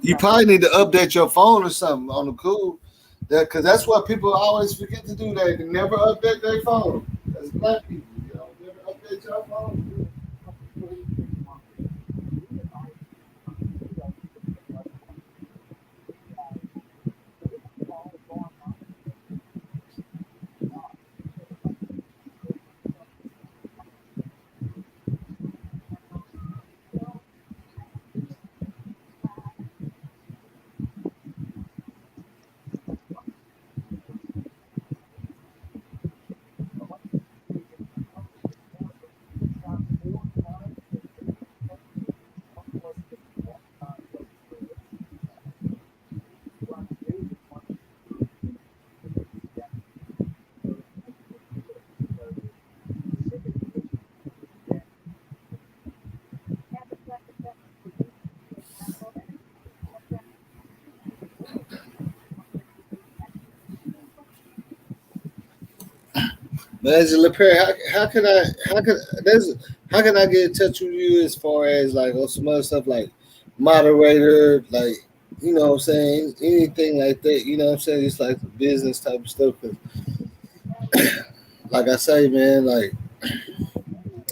You probably need to update your phone or something on the cool. Because that's what people always forget to do. They never update their phone. That's black people. You know, never update your phone. Angela Perry, how can I get in touch with you as far as like on some other stuff like moderator, like you know what I'm saying, anything like that, you know what I'm saying, just like the business type of stuff. 'Cause like I say, man, like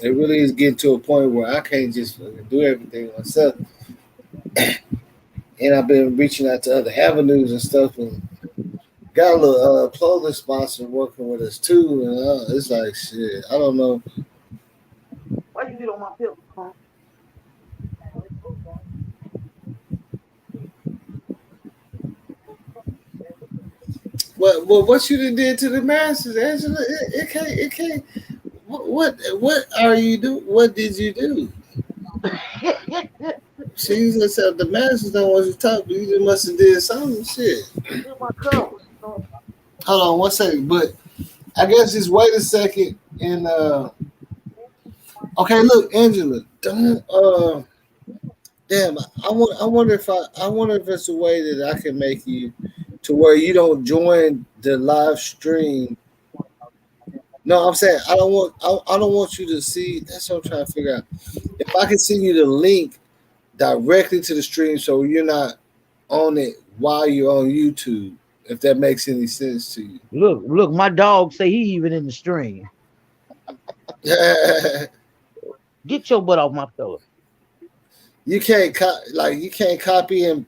it really is getting to a point where I can't just fucking do everything myself, and I've been reaching out to other avenues and stuff, and got a little clothing sponsor working with us too, and it's like shit. I don't know. Why you get on my pillow? Huh? What you done did to the masses, Angela? It can't. What are you do? What did you do? She just said the masses don't want you to talk, but you just must have did something. Shit. My covers. Hold on one second, but I guess just wait a second and okay, look, Angela, don't damn, I wonder if it's a way that I can make you to where you don't join the live stream. No, I'm saying I don't want you to see. That's what I'm trying to figure out. If I can send you the link directly to the stream, so you're not on it while you're on YouTube. If that makes any sense to you. Look, my dog say he even in the stream. Get your butt off my pillow. You can't you can't copy and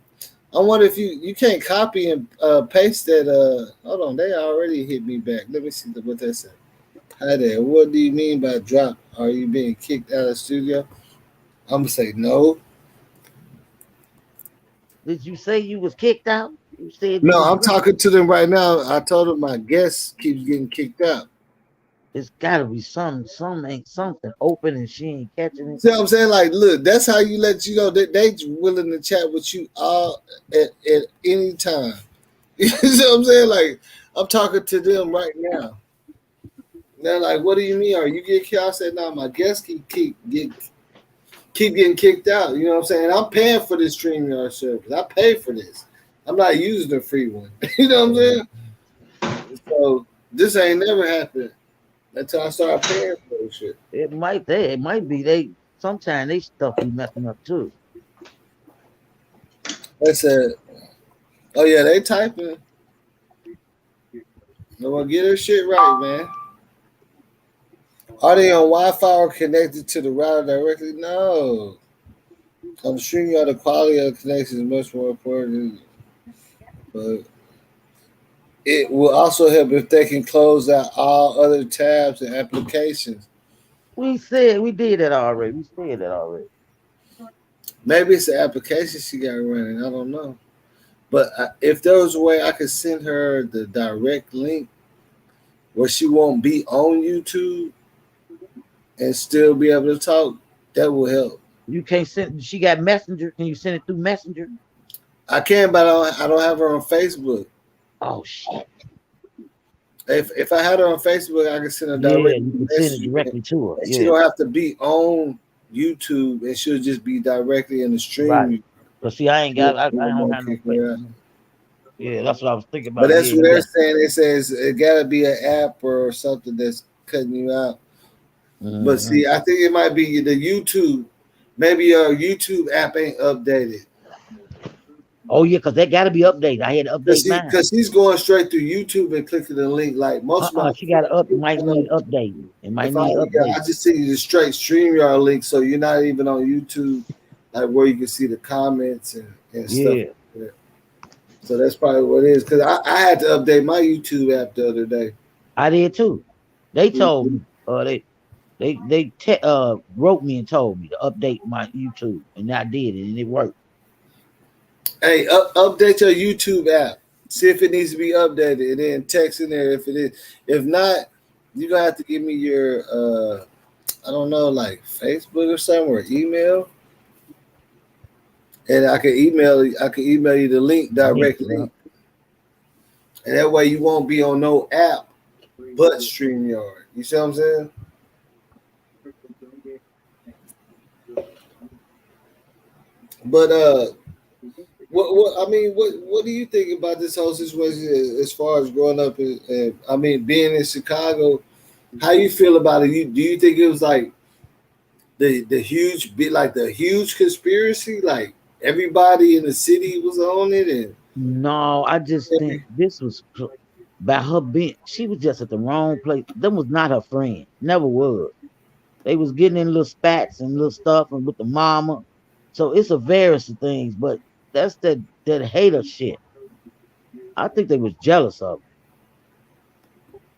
I wonder if you can't copy and paste that. Hold on, they already hit me back. Let me see what they said. Hi there. What do you mean by drop? Are you being kicked out of the studio? I'm gonna say no. Did you say you was kicked out? You said no. I'm talking to them right now. I told them my guest keeps getting kicked out. It's got to be something open and she ain't catching it. See what I'm saying? Like, look, that's how you let you know that they willing to chat with you all at any time. You know what I'm saying? Like, I'm talking to them right now. They're like, "What do you mean? Are you getting kicked out?" I said, "No, my guests keep getting kicked out." You know what I'm saying? I'm paying for this StreamYard service. I pay for this. I'm not using the free one. You know what I'm saying? So this ain't never happened until I start paying for this shit. It might be they sometimes they stuff be messing up too. They said, "Oh yeah, they typing." No one get her shit right, man. Are they on Wi-Fi or connected to the router directly? No. On the StreamYard, the quality of the connection is much more important. But it will also help if they can close out all other tabs and applications. We did that already. We said that already. Maybe it's the application she got running. I don't know. But if there was a way I could send her the direct link where she won't be on YouTube and still be able to talk, that will help. You can't send. She got Messenger. Can you send it through Messenger? I can, but I don't have her on Facebook. Oh shit. If I had her on Facebook, I could send her Yeah, direct you can send it message, directly to her. and she Yeah, don't have to be on YouTube, and she'll just be directly in the right. stream. But see, I ain't You got. I don't won't have no. kick her out. Yeah, that's what I was thinking But about. that's Yeah, what you they're got. saying. It says it gotta be an app or something that's cutting you out. But Mm-hmm. see, I think it might be the YouTube. Maybe your YouTube app ain't updated. Oh yeah, cause that got to be updated. I had to update mine. Because he's going straight through YouTube and clicking the link. Like most of my She got to might need updating. It might if I need updating. I just send you the straight StreamYard link, so you're not even on YouTube, like where you can see the comments and stuff. Yeah, Like that. So that's probably what it is. Because I had to update my YouTube app the other day. I did too. They told Mhm. me. They wrote me and told me to update my YouTube, and I did it, and it worked. Hey, update your YouTube app. See if it needs to be updated, and then text in there if it is. If not, you're gonna have to give me your I don't know, like Facebook or something, or email, and I can email you the link directly, and that way you won't be on no app but StreamYard. You see what I'm saying? But what do you think about this whole situation as far as growing up? I mean, being in Chicago, how you feel about it? Do you think it was like the huge conspiracy, like everybody in the city was on it, and No, I just think this was by her being. She was just at the wrong place. Them was not her friend. Never was. They was getting in little spats and little stuff, and with the mama. So it's a various of things, but that's that hater shit. I think they was jealous of her.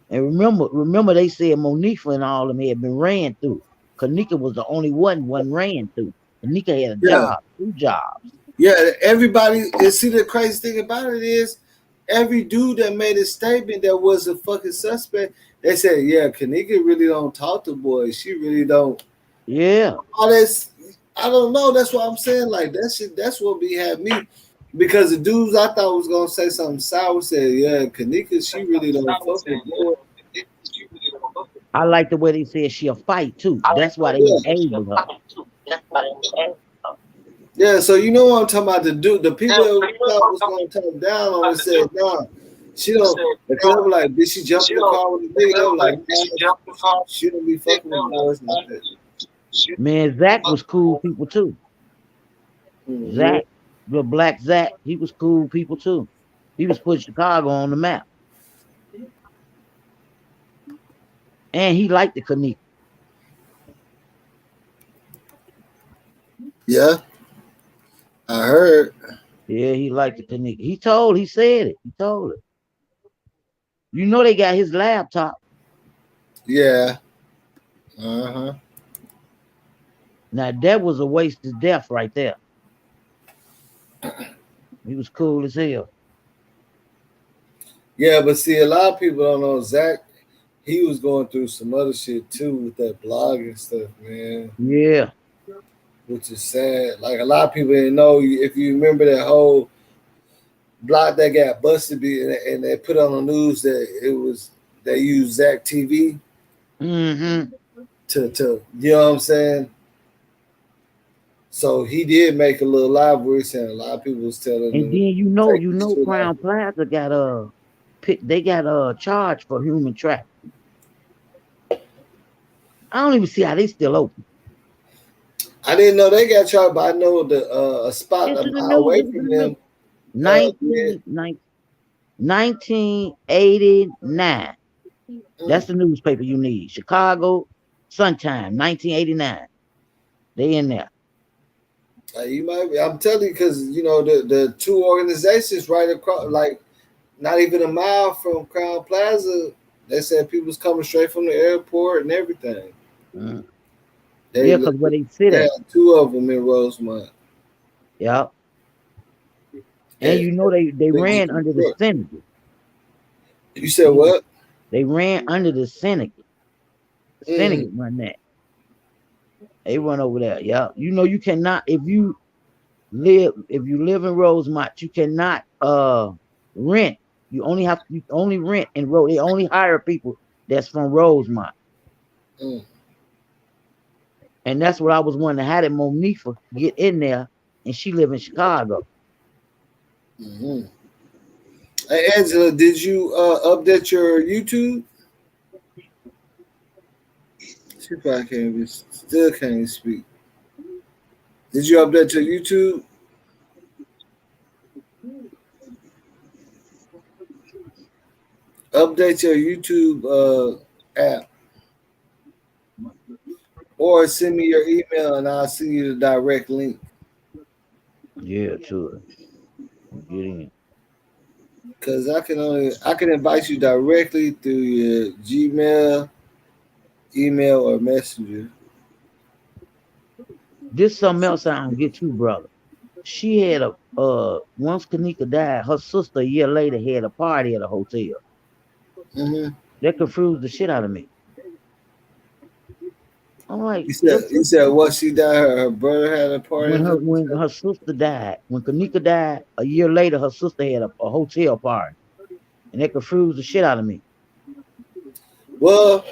And remember they said Monifa and all of them had been ran through. Kenneka was the only one ran through. Kenneka had a yeah, job, 2 jobs. yeah, everybody. And see, the crazy thing about it is, every dude that made a statement that was a fucking suspect, they said, yeah, Kenneka really don't talk to boys. She really don't. Yeah. All this, I don't know. That's what I'm saying. Like that shit. That's what had me. Because the dudes I thought was gonna say something sour said, yeah, Kenneka, she really don't fuck with boys. I like the way they said she'll fight too. That's why they enabled her. Yeah, so you know what I'm talking about. The people that we thought was gonna talk down on it said, nah, she don't. If they were like, did she jump in the car with the nigga? They were like, nah, she don't be fucking with boys like that. Man, Zach was cool people too. Mm-hmm. Zach, the black Zach, he was cool people too. He was putting Chicago on the map. And he liked the Kenneka. Yeah, I heard. Yeah, he liked the Kenneka. He said it. He told it. You know they got his laptop. Yeah. Uh-huh. Now that was a waste of death right there. He was cool as hell. Yeah, but see, a lot of people don't know Zach. He was going through some other shit too with that blogging stuff, man. Yeah. Which is sad. Like a lot of people didn't know. If you remember that whole blog that got busted, and they put on the news that they used Zach TV Mm-hmm. to you know what I'm saying. So he did make a little live where he saying a lot of people was telling him. And then you know, Crown Plaza got they got charged for human trafficking. I don't even see how they still open. I didn't know they got charged, but I know a spot a mile away from them. 1989. That's the newspaper you need. Chicago Sun-Times, 1989. They in there. You might be. I'm telling you, because you know the two organizations right across, like not even a mile from Crown Plaza. They said people was coming straight from the airport and everything. Mm. Yeah, because where they sit at. 2 of them in Rosemont. Yeah. And you know they ran under the syndicate. You said what? They ran under the syndicate. The syndicate run that. They run over there. Yeah. You know you cannot if you live in Rosemont, you cannot rent. You only rent and they only hire people that's from Rosemont. Mm. And that's what I was wanting. How did Monifa get in there? And she live in Chicago. Mm-hmm. Hey Angela, did you update your YouTube? She probably still can't speak. Did you update your YouTube? Update your YouTube app, or send me your email and I'll send you the direct link. Yeah, to get in. Cause I can invite you directly through your Gmail, email, or messenger. This something else I don't get to, brother. She had a once Kenneka died, her sister a year later had a party at a hotel. Mm-hmm. That confused the shit out of me. I'm like, You said what she died? Her brother had a party. when her sister died, when Kenneka died, a year later, her sister had a hotel party, and that confused the shit out of me. Well,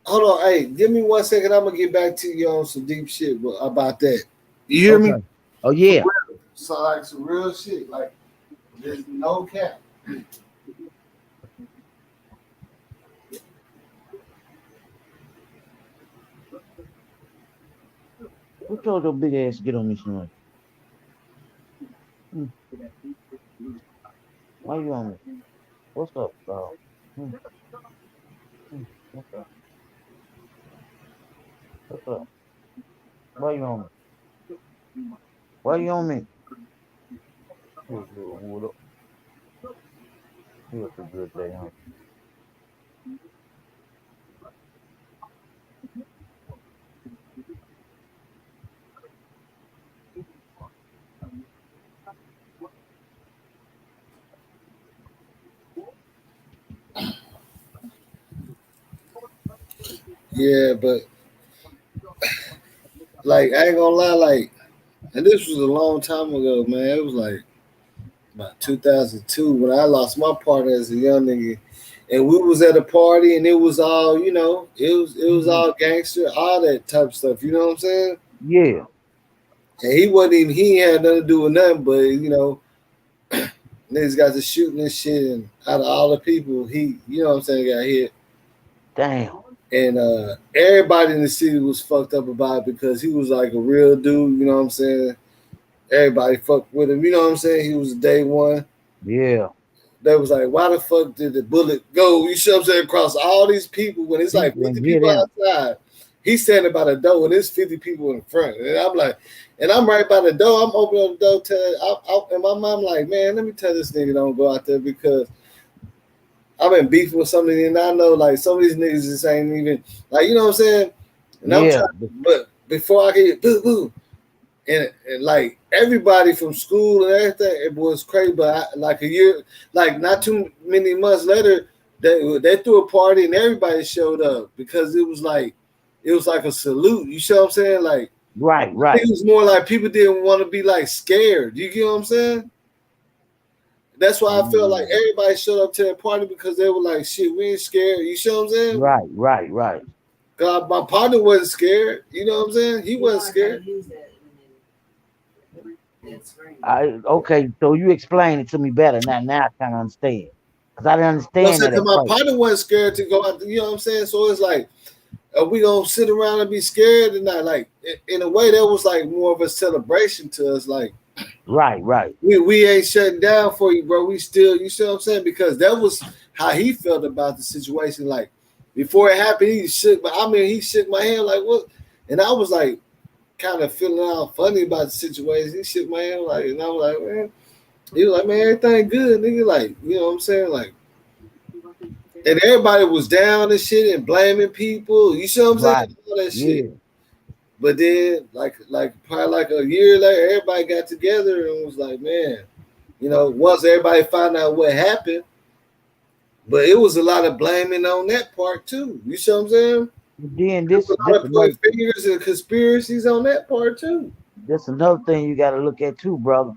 hold on. Hey, give me 1 second. I'm gonna get back to you on some deep shit about that. You hear me? Oh yeah. So like some real shit. Like there's no cap. Who told your big ass to get on this noise? Why you on me? What's up, dog? What's up? What's up? Why you on me? Why you on me? What up? It was a good day, huh? Yeah, but like I ain't gonna lie, like, and this was a long time ago, man. It was like about 2002 when I lost my partner as a young nigga, and we was at a party and it was all, it was all gangster, all that type of stuff. You know what I'm saying? Yeah. And he ain't had nothing to do with nothing, but niggas got to shooting and shit, and out of all the people, he, you know what I'm saying, got hit. Damn. And everybody in the city was fucked up about it because he was like a real dude, you know what I'm saying? Everybody fucked with him, you know what I'm saying? He was day one. Yeah. They was like, why the fuck did the bullet go, you see what I'm saying, across all these people when it's like 50 people outside? He's standing by the door and there's 50 people in front. And I'm like, and I'm right by the door. I'm opening the door and my mom like, man, let me tell this nigga don't go out there because I've been beefing with somebody and I know like some of these niggas just ain't even like, you know what I'm saying? And I'm trying, but before I get boo boo, and like everybody from school and everything, it was crazy. But like a year, like not too many months later, they threw a party and everybody showed up because it was like a salute. You see what I'm saying? Like right. It was more like people didn't want to be like scared. You get what I'm saying? That's why I felt like everybody showed up to that party because they were like, shit, we ain't scared. You see what I'm saying? Right. God, my partner wasn't scared. You know what I'm saying? He wasn't scared. Okay, so you explain it to me better now. Now I kind of understand because I didn't understand that. My partner wasn't scared to go out. You know what I'm saying? So it's like, are we gonna sit around and be scared and not? Like in a way, that was like more of a celebration to us. Like, right. We ain't shutting down for you, bro. We still, you see what I'm saying? Because that was how he felt about the situation. Like before it happened, he shook my hand like what? And I was like, kind of feeling out funny about the situation. He shook my hand like, and I was like, man, he was like, man, everything good, nigga. Like, you know what I'm saying? Like, and everybody was down and shit and blaming people. You see what I'm saying? All that shit. But then, like probably like a year later, everybody got together and was like, man, once everybody found out what happened, but it was a lot of blaming on that part too. You see what I'm saying? Then There's this a lot of another point fingers and conspiracies on that part too. this another thing you got to look at too, brother.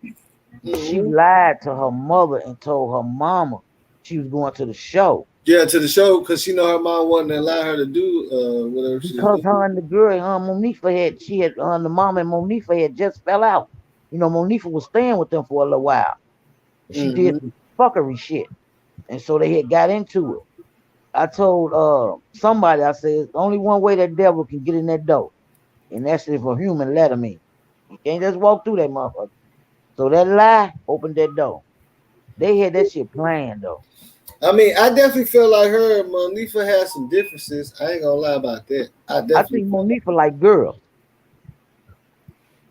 She Mm-hmm. lied to her mother and told her mama she was going to the show. Yeah, to the show because she know her mom wasn't allow her to do whatever she was Because doing. her and the girl, Monifa the mom and Monifa had just fell out. You know, Monifa was staying with them for a little while. She did Mm-hmm. some fuckery shit. And so they had got into it. I told somebody, I said, it's only one way that devil can get in that door. And that's if a human let him in. You can't just walk through that motherfucker. So that lie opened that door. They had that shit planned though. I mean, I definitely feel like her and Monifa had some differences. I ain't gonna lie about that. I I definitely think feel like. Monifa like girls.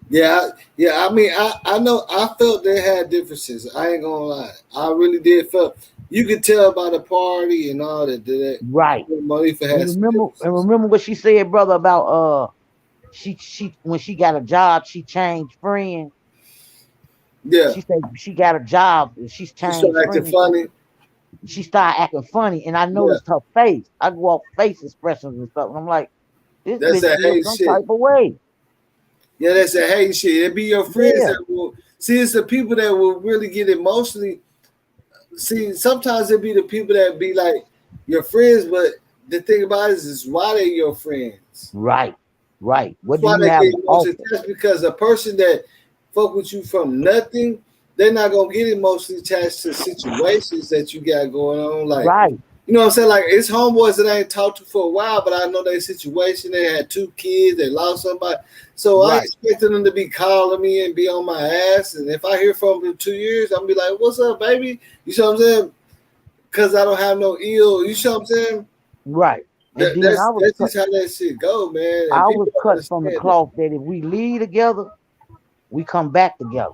Yeah, yeah. I mean, I know I felt they had differences. I ain't gonna lie. I really did felt you could tell by the party and all that Right. Monifa had some And differences. remember what she said, brother, about she when she got a job, she changed friends. Yeah, She said she got a job and she's she started changed acting friends. funny. She started acting funny, and I Yeah, noticed her face. I go off face expressions and stuff, and I'm like, this that's bitch that feels hate some shit. type of way. Yeah, that's that hate shit. It be your friends Yeah, that will see. It's the people that will really get emotionally. See, sometimes it be the people that be like your friends, but the thing about it is why they your friends. right, right. That's What do why you they have get to emotionally offer? attached because a person that fuck with you from nothing, they're not gonna get emotionally attached to situations that you got going on. Like, Right, you know what I'm saying? Like it's homeboys that I ain't talked to for a while, but I know their situation. They had 2 kids, they lost somebody. So I right, expected them to be calling me and be on my ass. And if I hear from them in 2 years, I'm be like, what's up, baby? You see what I'm saying? Because I don't have no ill. You see what I'm saying? right. And That, then that's that's just how that shit go, man. And I was people don't cut from the understand that. cloth that if we leave together, we come back together.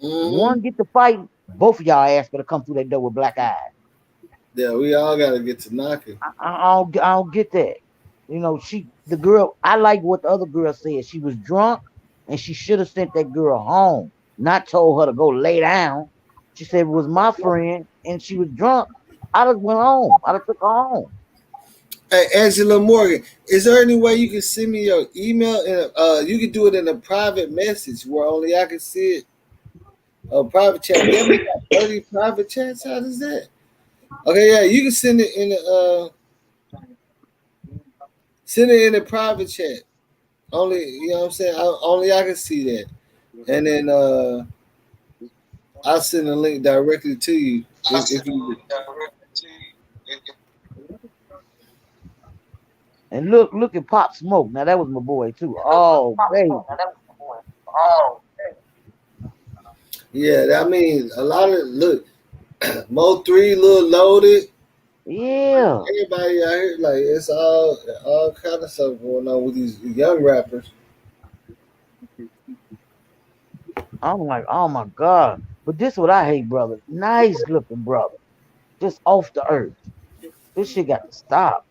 Mm-hmm. One get to fight, both of y'all ass better come through that door with black eyes. Yeah, we all gotta get to knocking. I don't get that. You know, the girl, I like what the other girl said. She was drunk and she should have sent that girl home, not told her to go lay down. She said it was my friend and she was drunk. I just went home. I just took her home. Hey, Angela Morgan, is there any way you can send me your email and you can do it in a private message where only I can see it? A private chat. Damn, we got 30 private chats. How does that? Okay, yeah, you can send it in a private chat. Only you know what I'm saying. Only I can see that, and then I'll send a link directly to you if you. And look at Pop Smoke. Now that was my boy too. Oh baby. Yeah, I mean a lot of look. Mo3, Lil Loaded. Yeah. Everybody out here, like it's all kind of stuff going on with these young rappers. I'm like, oh my God. But this what I hate, brother. Nice looking brother. Just off the earth. This shit got to stop.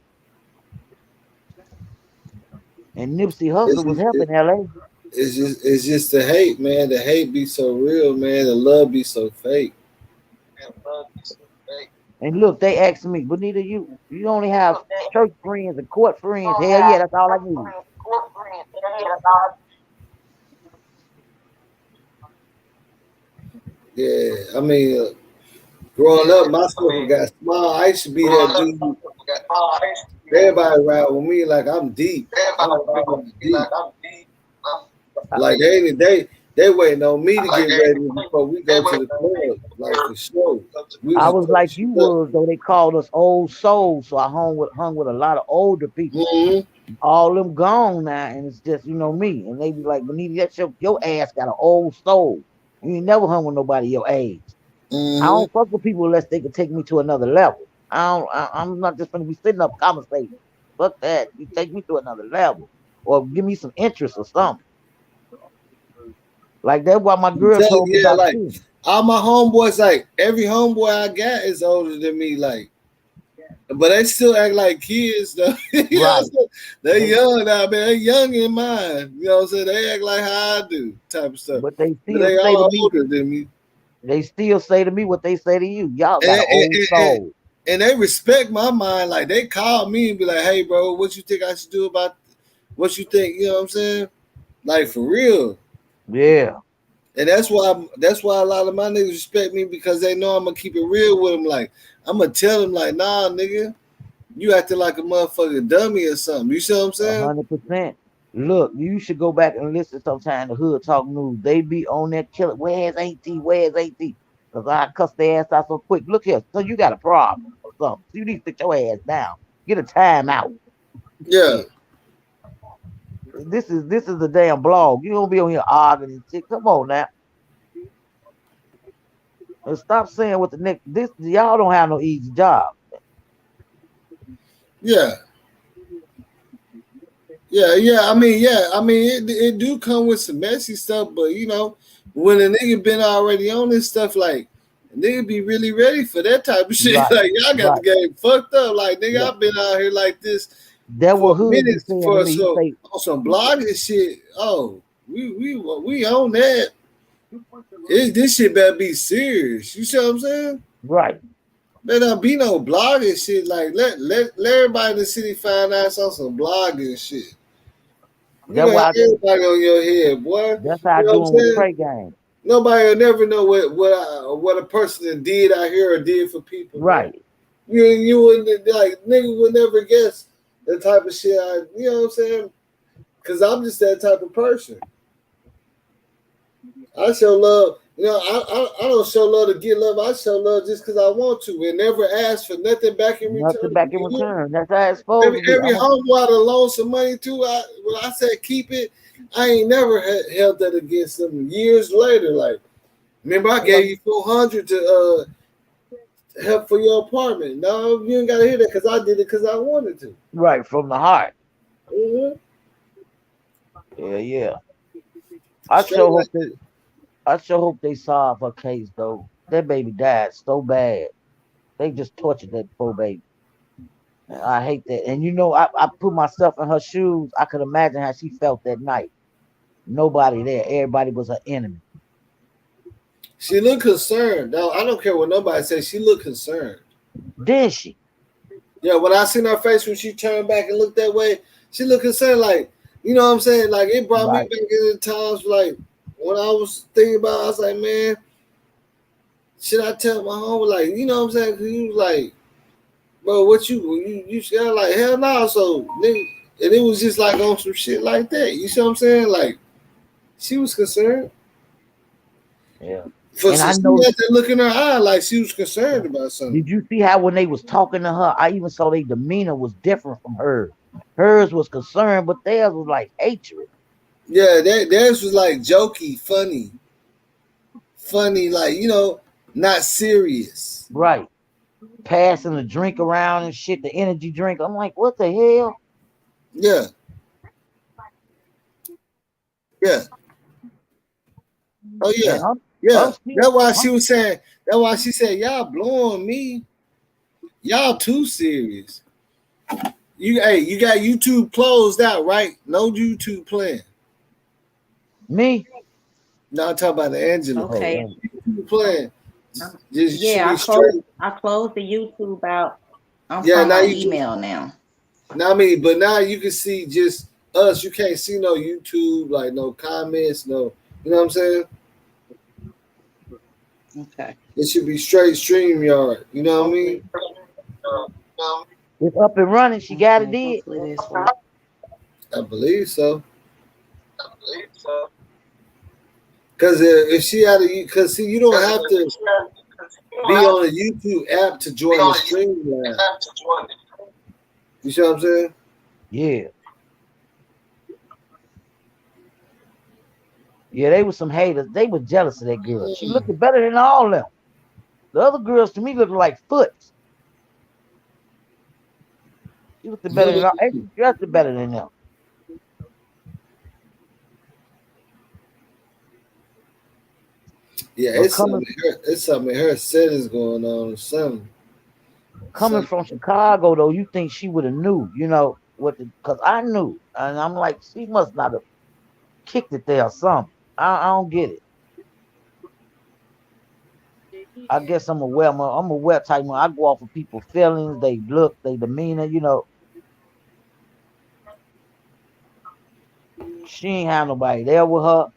And Nipsey It's Hussle was just, helping LA. it's just the hate, man. The hate be so real, man. The love be so fake. And look, they asked me, Bonita, you only have church friends and court friends. Hell yeah, that's all I need. Yeah, I mean, growing up, my circle got small. I used to be that dude. Everybody around with me like I'm deep. I'm deep. Like they waiting on me to get ready before we go to the club, like for sure. We I was was like you was, though they called us old souls. So I hung with a lot of older people. All them gone now, and it's just me. And they be like, Bonita, that's your ass got an old soul. You ain't never hung with nobody your age. I don't fuck with people unless they can take me to another level. I'm not just gonna be sitting up conversating. Fuck that. You take me to another level, or give me some interest or something. Like that's why my girl told me yeah, about like you. all my homeboys, like every homeboy I got is older than me, like. But they still act like kids, though. You know what I'm saying? They young now, man. They young in mind. You know what I'm saying? They act like how I do, type of stuff. But they But still they say to all me, older than me. they still say to me what they say to you. Y'all got And, an old and, soul. and they respect my mind. Like they call me and be like, "Hey, bro, what you think I should do about what you think?" You know what I'm saying? Like for real. Yeah. And that's why a lot of my niggas respect me because they know I'm gonna keep it real with them. Like I'm gonna tell them like, "Nah, nigga, you acting like a motherfucking dummy or something." You see what I'm saying? 100%. Look, you should go back and listen sometime to Hood Talk News. They be on that killer. Where's AT? Where's AT? Because I cuss their ass out so quick. Look here. So you got a problem or something. You need to sit your ass down. Get a time out. Yeah. This is a damn blog. You don't be on here arguing and shit. Come on now. And stop saying what the next this y'all don't have no easy job. Yeah. Yeah. I mean, it do come with some messy stuff, but you know, when a nigga been already on this stuff, like a nigga be really ready for that type of shit. Right, Like y'all got the right. game fucked up. Like nigga, Yeah. I've been out here like this That for what Hood be minutes saying to for me. He so say, on some blogging shit. Oh, we own that. This shit better be serious. You see what I'm saying? right. Better not be no blogging shit. Like let everybody in the city find out on some blogging shit. You That's gonna have why everybody on your head, boy. that's how I You know do what I'm him with saying? Trey Gang. Nobody will never know what a person did out here or did for people, man. Right. You wouldn't like nigga would never guess the type of shit you know what I'm saying? Cause I'm just that type of person. I show love. You know, I don't show love to get love. I show love just because I want to and never ask for nothing back in Nothing return. back in return. That's how it's supposed to be. Every homeboy I done loaned some money to, when I said keep it, I ain't never held that against them years later. Like, remember I gave you 400 to help for your apartment. No, you ain't gotta hear that because I did it because I wanted to. Right, from the heart. Mm-hmm. Yeah. Straight like that. I sure hope they solve her case though. That baby died so bad. They just tortured that poor baby. And I hate that. And you know, I put myself in her shoes. I could imagine how she felt that night. Nobody there. Everybody was her enemy. She looked concerned. No, I don't care what nobody says. She looked concerned. Did she? Yeah, when I seen her face when she turned back and looked that way, she looked concerned. Like, you know what I'm saying? Like, it brought me back into times like when I was thinking about it, I was like, man, should I tell my home? Like, you know what I'm saying? Because he was like, bro, what you scared? Like, hell no. So, nigga, and it was just like on some shit like that. You see what I'm saying? Like, she was concerned. Yeah. For And she I had know. that look in her eye like she was concerned about something. Did you see how when they was talking to her, I even saw their demeanor was different from hers. Hers was concerned, but theirs was like hatred. Yeah, theirs was like jokey, funny, like, you know, not serious. Right. Passing the drink around and shit, the energy drink. I'm like, what the hell? Yeah. Yeah. Oh yeah. Yeah. That's why she was saying, that's why she said, y'all blowing me. Y'all too serious. You got YouTube closed out, right? No YouTube playing. Me? No, I'm talking about the Angela. Okay. YouTube playing. Just Yeah, I closed the YouTube out. I'm from my email now. Now I mean, but now you can see just us. You can't see no YouTube, like no comments, no. You know what I'm saying? Okay. It should be straight StreamYard. You know what I mean? It's up and running. She got it in. I believe so. Because if she had because see, you don't have to be on a YouTube app to join the stream live. You see what I'm saying? Yeah. Yeah, they were some haters. They were jealous of that girl. She looked better than all of them. The other girls to me looked like foots. She looked better than all. She dressed better than them. Yeah, it's something in her settings going on or something. Coming from Chicago though, you think she would have knew, you know, because I knew. And I'm like, she must not have kicked it there or something. I don't get it. I guess I'm aware type man. I go off of people's feelings, they look, they demeanor, you know. She ain't have nobody there with her.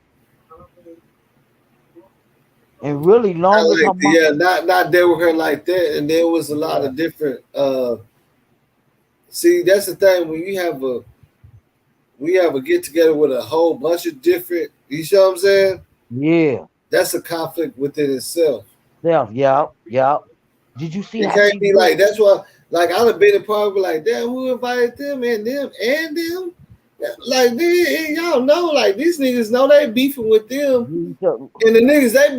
And really long as her mom, not there with her like that. And there was a lot of different see, that's the thing when we have a get together with a whole bunch of different, you see what I'm saying? Yeah. That's a conflict within itself. Yeah. Did you see It how can't she be looked? like that's why like I'd have been a part of it like, damn, who invited them and them and them? Like y'all know, like these niggas know they beefing with them. And the niggas they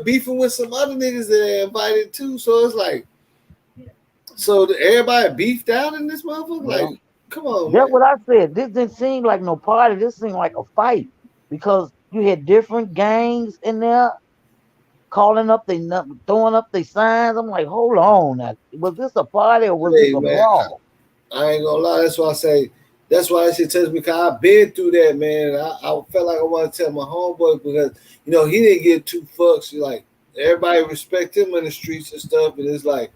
beefing with some other niggas that they invited too. So it's like, so everybody beefed out in this motherfucker? Yeah. Like, come on, That's man. what I said. This didn't seem like no party. This seemed like a fight because you had different gangs in there calling up throwing up their signs. I'm like, hold on, now. Was this a party or was this Hey, a man, brawl? I ain't gonna lie. That's why I say. That's why that shit touched me because I've been through that, man. I felt like I want to tell my homeboy because he didn't get two fucks. Like everybody respect him in the streets and stuff, and it's like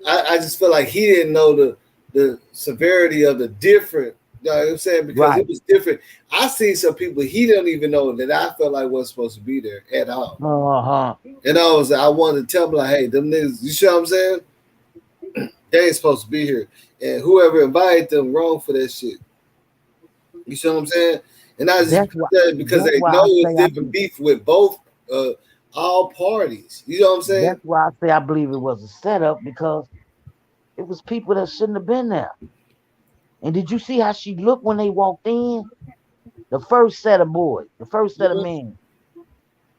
I just felt like he didn't know the severity of the different. You know what I'm saying? Because it was different. I seen some people he didn't even know that I felt like wasn't supposed to be there at all. And I wanted to tell him like, hey, them niggas, you see what I'm saying? They ain't supposed to be here. And whoever invited them wrong for that shit. You see what I'm saying? And I just because they know it's different beef with both all parties. You know what I'm saying? That's why I say I believe it was a setup because it was people that shouldn't have been there. And did you see how she looked when they walked in? The first set of boys, the first set of men.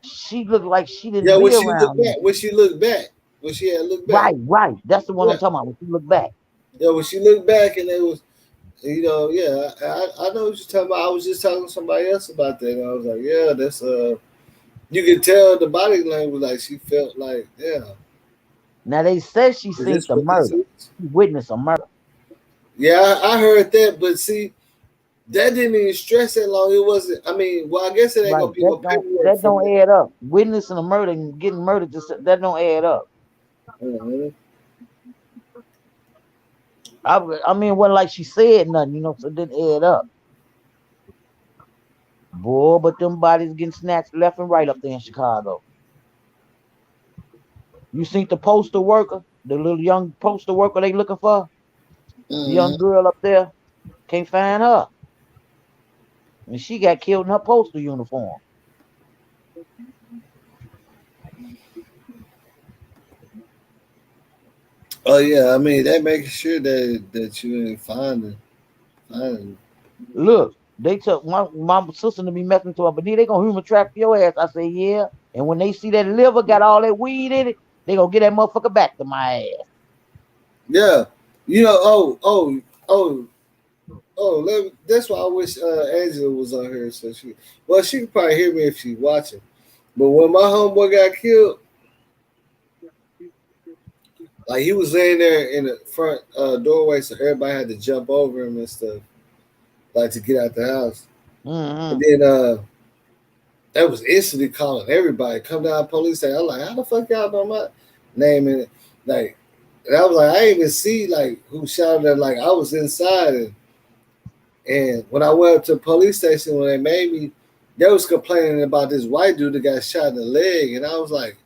She looked like she didn't be around. When she looked back. When she had looked back. Right. That's the one I'm talking about. When she looked back. Yeah, when she looked back and it was, I know what you're talking about. I was just talking to somebody else about that. And I was like, yeah, that's you could tell the body language like she felt like, yeah. Now they said she seen the murder. She witnessed a murder. Yeah, I heard that, but see, that didn't even stress that long. It wasn't. I mean, well, I guess it ain't gonna be no paperwork. That don't add up. Witnessing a murder and getting murdered, that don't add up. Mm-hmm. I mean, it wasn't like she said nothing, so it didn't add up. Boy, but them bodies getting snatched left and right up there in Chicago. You seen the postal worker, the little young postal worker they looking for? The young girl up there, can't find her. And she got killed in her postal uniform. Oh yeah, I mean they making sure that you ain't finding. Look, they took my sister to be messing to her, but they gonna human traffic your ass. I say yeah, and when they see that liver got all that weed in it, they gonna get that motherfucker back to my ass. Yeah, that's why I wish Angela was on here so she could probably hear me if she's watching. But when my homeboy got killed, like he was laying there in the front doorway, so everybody had to jump over him and stuff, like to get out the house. Mm-hmm. And then that was instantly calling everybody, come down, police station. I'm like, how the fuck y'all know my name in it? Like, and I was like, I didn't even see like who shouted at. Like I was inside, and when I went up to the police station, when they made me, they was complaining about this white dude that got shot in the leg, and I was like,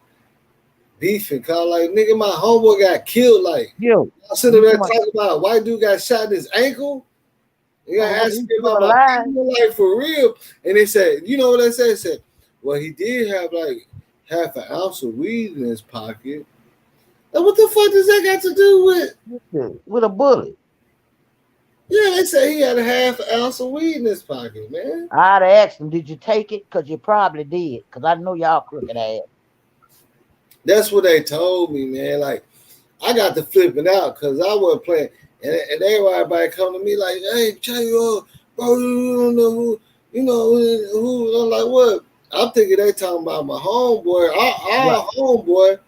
beefing, call like nigga, my homeboy got killed. Like, I was sitting there talking about a white dude got shot in his ankle. You gotta ask me about my like for real. And they said, you know what they said? They said, well, he did have like half an ounce of weed in his pocket. And what the fuck does that got to do with a bullet? Yeah, they said he had a half an ounce of weed in his pocket, man. I'd have asked him, did you take it? Because you probably did. Because I know y'all crooked ass. That's what they told me, man. Like, I got to flipping out because I wasn't playing. And everybody come to me like, hey, Jay, bro, you don't know who, who. I'm like, what? I'm thinking they talking about my homeboy, our homeboy.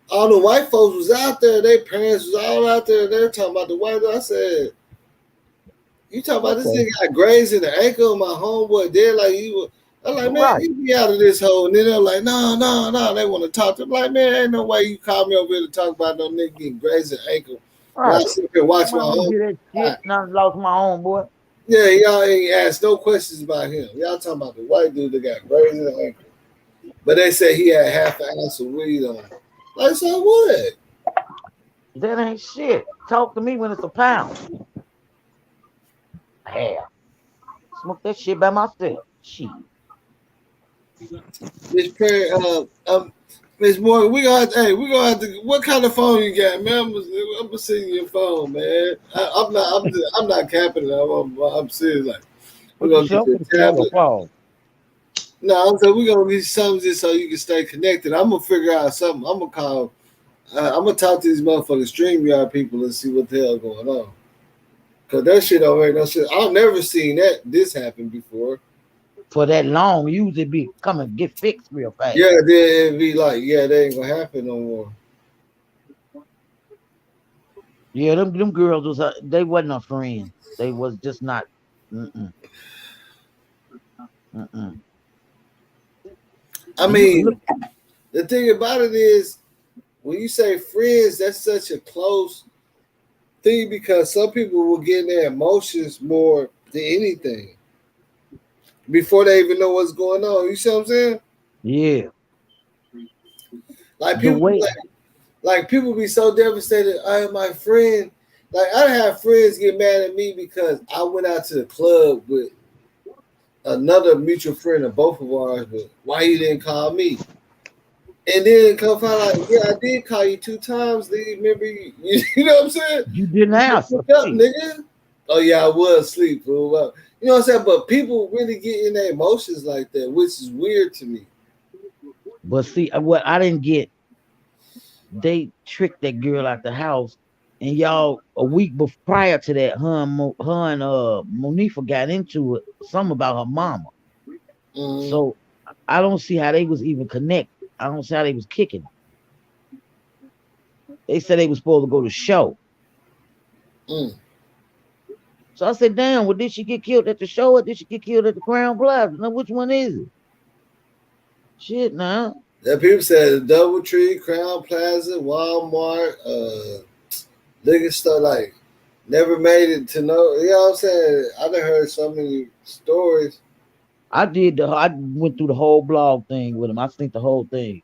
All the white folks was out there. Their parents was all out there. They're talking about the white. I said, you talking about this nigga got grazed in the ankle? My homeboy dead like he was. I'm like, man, you be out of this hole. And then they're like, no. They want to talk to him. Like, man, ain't no way you call me over here to talk about no nigga getting grazed an ankle. While I sit here watch my don't home. hear that shit. Not lost my own boy. Yeah, y'all ain't asked no questions about him. Y'all talking about the white dude that got grazed an ankle. But they said he had half an ounce of weed on him. Like, so what? That ain't shit. Talk to me when it's a pound. Half. Smoke that shit by myself. Shit. Miss Perry, Miss Morgan, we gonna have to. What kind of phone you got, man? I'm gonna send you your phone, man. I'm not capping it. I'm serious. Like, we're gonna get the tablet. No, I'm saying we're gonna get something just so you can stay connected. I'm gonna figure out something. I'm gonna call. I'm gonna talk to these motherfucking StreamYard people and see what the hell going on. Cause that shit don't make no shit. I've never seen this happen before. For that long, usually be come and get fixed real fast. Yeah, then it'd be like, yeah, that ain't gonna happen no more. Yeah, them girls they wasn't a friend. They was just not. I mean, the thing about it is, when you say friends, that's such a close thing because some people will get in their emotions more than anything before they even know what's going on. You see what I'm saying? Yeah. Like people, like people be so devastated. My friend, like I have friends get mad at me because I went out to the club with another mutual friend of both of ours, but why you didn't call me? And then come find out, yeah, I did call you 2 times. Do you remember? You know what I'm saying? You didn't answer, nigga. Oh yeah, I was asleep. Fool. Well, you know what I'm saying? But people really get in their emotions like that, which is weird to me. But see, what I didn't get, they tricked that girl out the house, and y'all a week prior to that, her and Monifa got into it, something about her mama. Mm-hmm. So I don't see how they was even connected. I don't see how they was kicking. They said they was supposed to go to show. So I said, damn, well, did she get killed at the show or did she get killed at the Crown Plaza? Now, which one is it? Shit, now. That people said Doubletree, Crown Plaza, Walmart, liquor store, like, never made it to know. You know what I'm saying? I done heard so many stories. I went through the whole blog thing with him. I think the whole thing.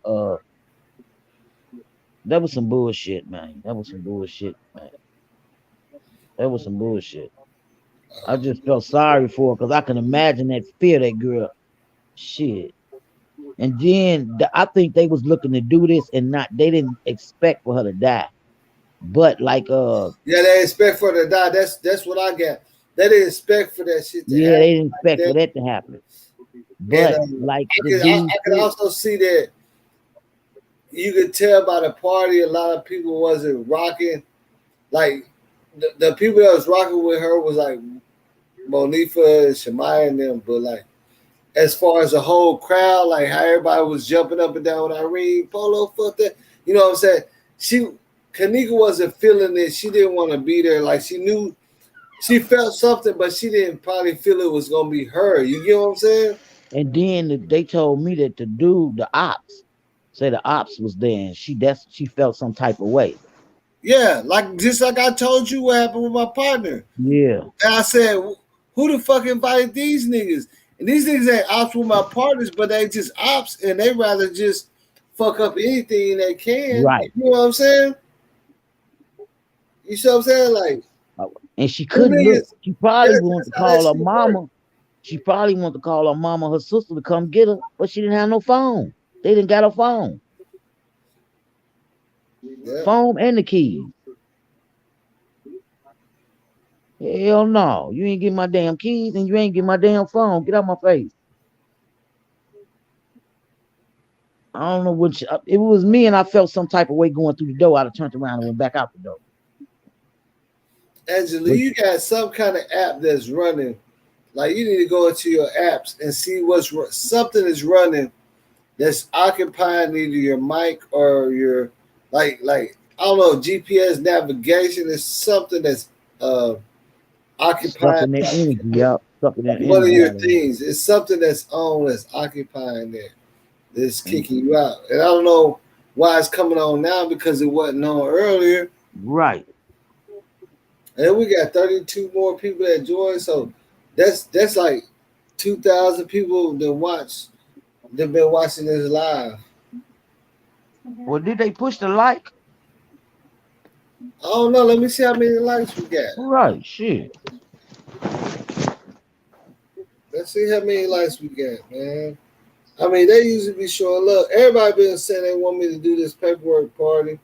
That was some bullshit, man. That was some bullshit. I just felt sorry for her because I can imagine that fear, that girl. Shit. And then I think they was looking to do this and they didn't expect for her to die. But like yeah, they expect for her to die. That's what I got. They didn't expect for that shit to happen. Yeah, they didn't expect for that to happen. But like I could also see that you could tell by the party a lot of people wasn't rocking. Like the people that was rocking with her was like Monifa and Shemaya and them, but like as far as the whole crowd, like how everybody was jumping up and down with Irene, Polo, fuck that. You know what I'm saying? Kenneka wasn't feeling it. She didn't want to be there. Like she knew, she felt something, but she didn't probably feel it was gonna be her. You get what I'm saying? And then they told me that the ops was there, and she felt some type of way. Yeah, just like I told you what happened with my partner. Yeah. And I said, who the fuck invited these niggas? And these niggas ain't ops with my partners, but they just ops, and they rather just fuck up anything they can. Right. You know what I'm saying? You see what I'm saying? Like, and she couldn't look. She probably wanted to call her mama. She probably wanted to call her mama, her sister to come get her, but she didn't have no phone. They didn't got her phone. Yeah. Phone and the keys. Hell no. You ain't get my damn keys and you ain't get my damn phone. Get out my face. I don't know which. It was me, and I felt some type of way going through the door. I'd have turned around and went back out the door. Angela, you got some kind of app that's running. Like you need to go into your apps and see something is running that's occupying either your mic or your like I don't know, GPS navigation is something that's occupying. Yep. something one of your energizing. things. It's something that's on, that's occupying there, that's kicking you out. And I don't know why it's coming on now because it wasn't on earlier. Right. And we got 32 more people that joined, so that's like 2,000 people that been watching this live. Well, did they push the like? I don't know. Let me see how many likes we got. Right, shit. Let's see how many likes we got, man. I mean, they usually be showing love. Everybody been saying they want me to do this paperwork party,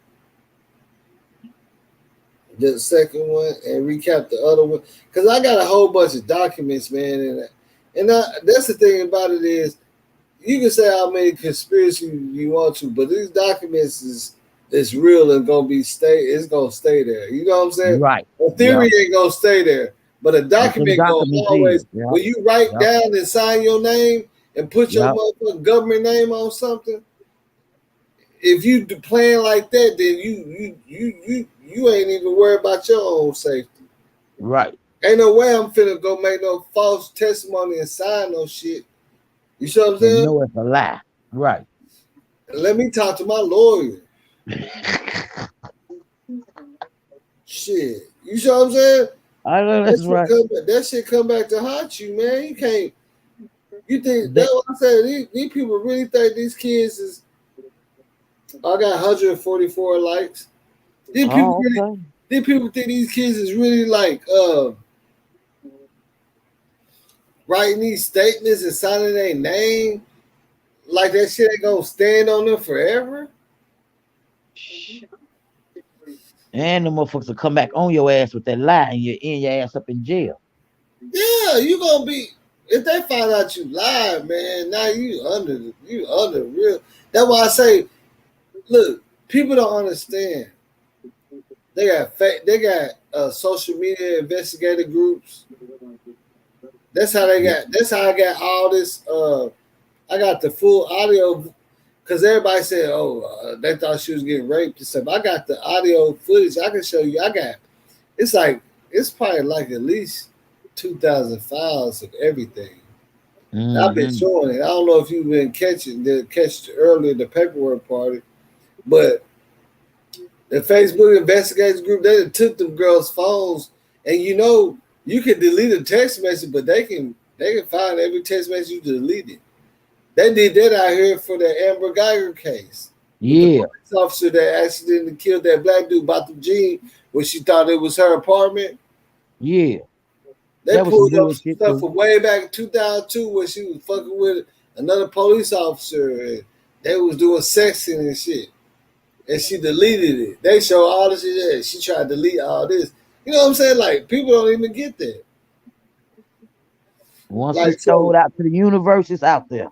the second one, and recap the other one. Because I got a whole bunch of documents, man. And that's the thing about it is, you can say how many conspiracy you want to, but these documents is real and it's gonna stay there. You know what I'm saying? Right. A theory ain't gonna stay there, but a document gonna always. When you write down and sign your name and put your motherfucking government name on something, if you playing like that, then you ain't even worried about your own safety. Right. Ain't no way I'm finna go make no false testimony and sign no shit. You see what I'm saying? No, it's a lie. Right. Let me talk to my lawyer. Shit. You see what I'm saying? I know that's right. That shit come back to haunt you, man. You can't. You think that's what I said? These people really think these kids is. I got 144 likes. These people think these kids is really like writing these statements and signing their name. Like that shit ain't gonna stand on them forever. And the motherfuckers will come back on your ass with that lie, and you end your ass up in jail. Yeah, you gonna be. If they find out you lied, man, now you under real. That's why I say, look, people don't understand. They got social media investigative groups. That's how I got all this. I got the full audio because everybody said, they thought she was getting raped and stuff. I got the audio footage. I can show you. It's probably like at least 2,000 files of everything. Mm-hmm. I've been showing it. I don't know if you've been catching earlier the paperwork party, but the Facebook investigators group, they took them girls' phones, and you can delete a text message, but they can find every text message you deleted. They did that out here for the Amber Geiger case. Yeah. The police officer that accidentally killed that black dude, bought the Jean, when she thought it was her apartment. Yeah. They pulled up some stuff from way back in 2002 when she was fucking with another police officer, and they was doing sexing and shit. And she deleted it. They show all this shit. She tried to delete all this. You know what I'm saying? Like, people don't even get that. Once it's sold out to the universe, it's out there.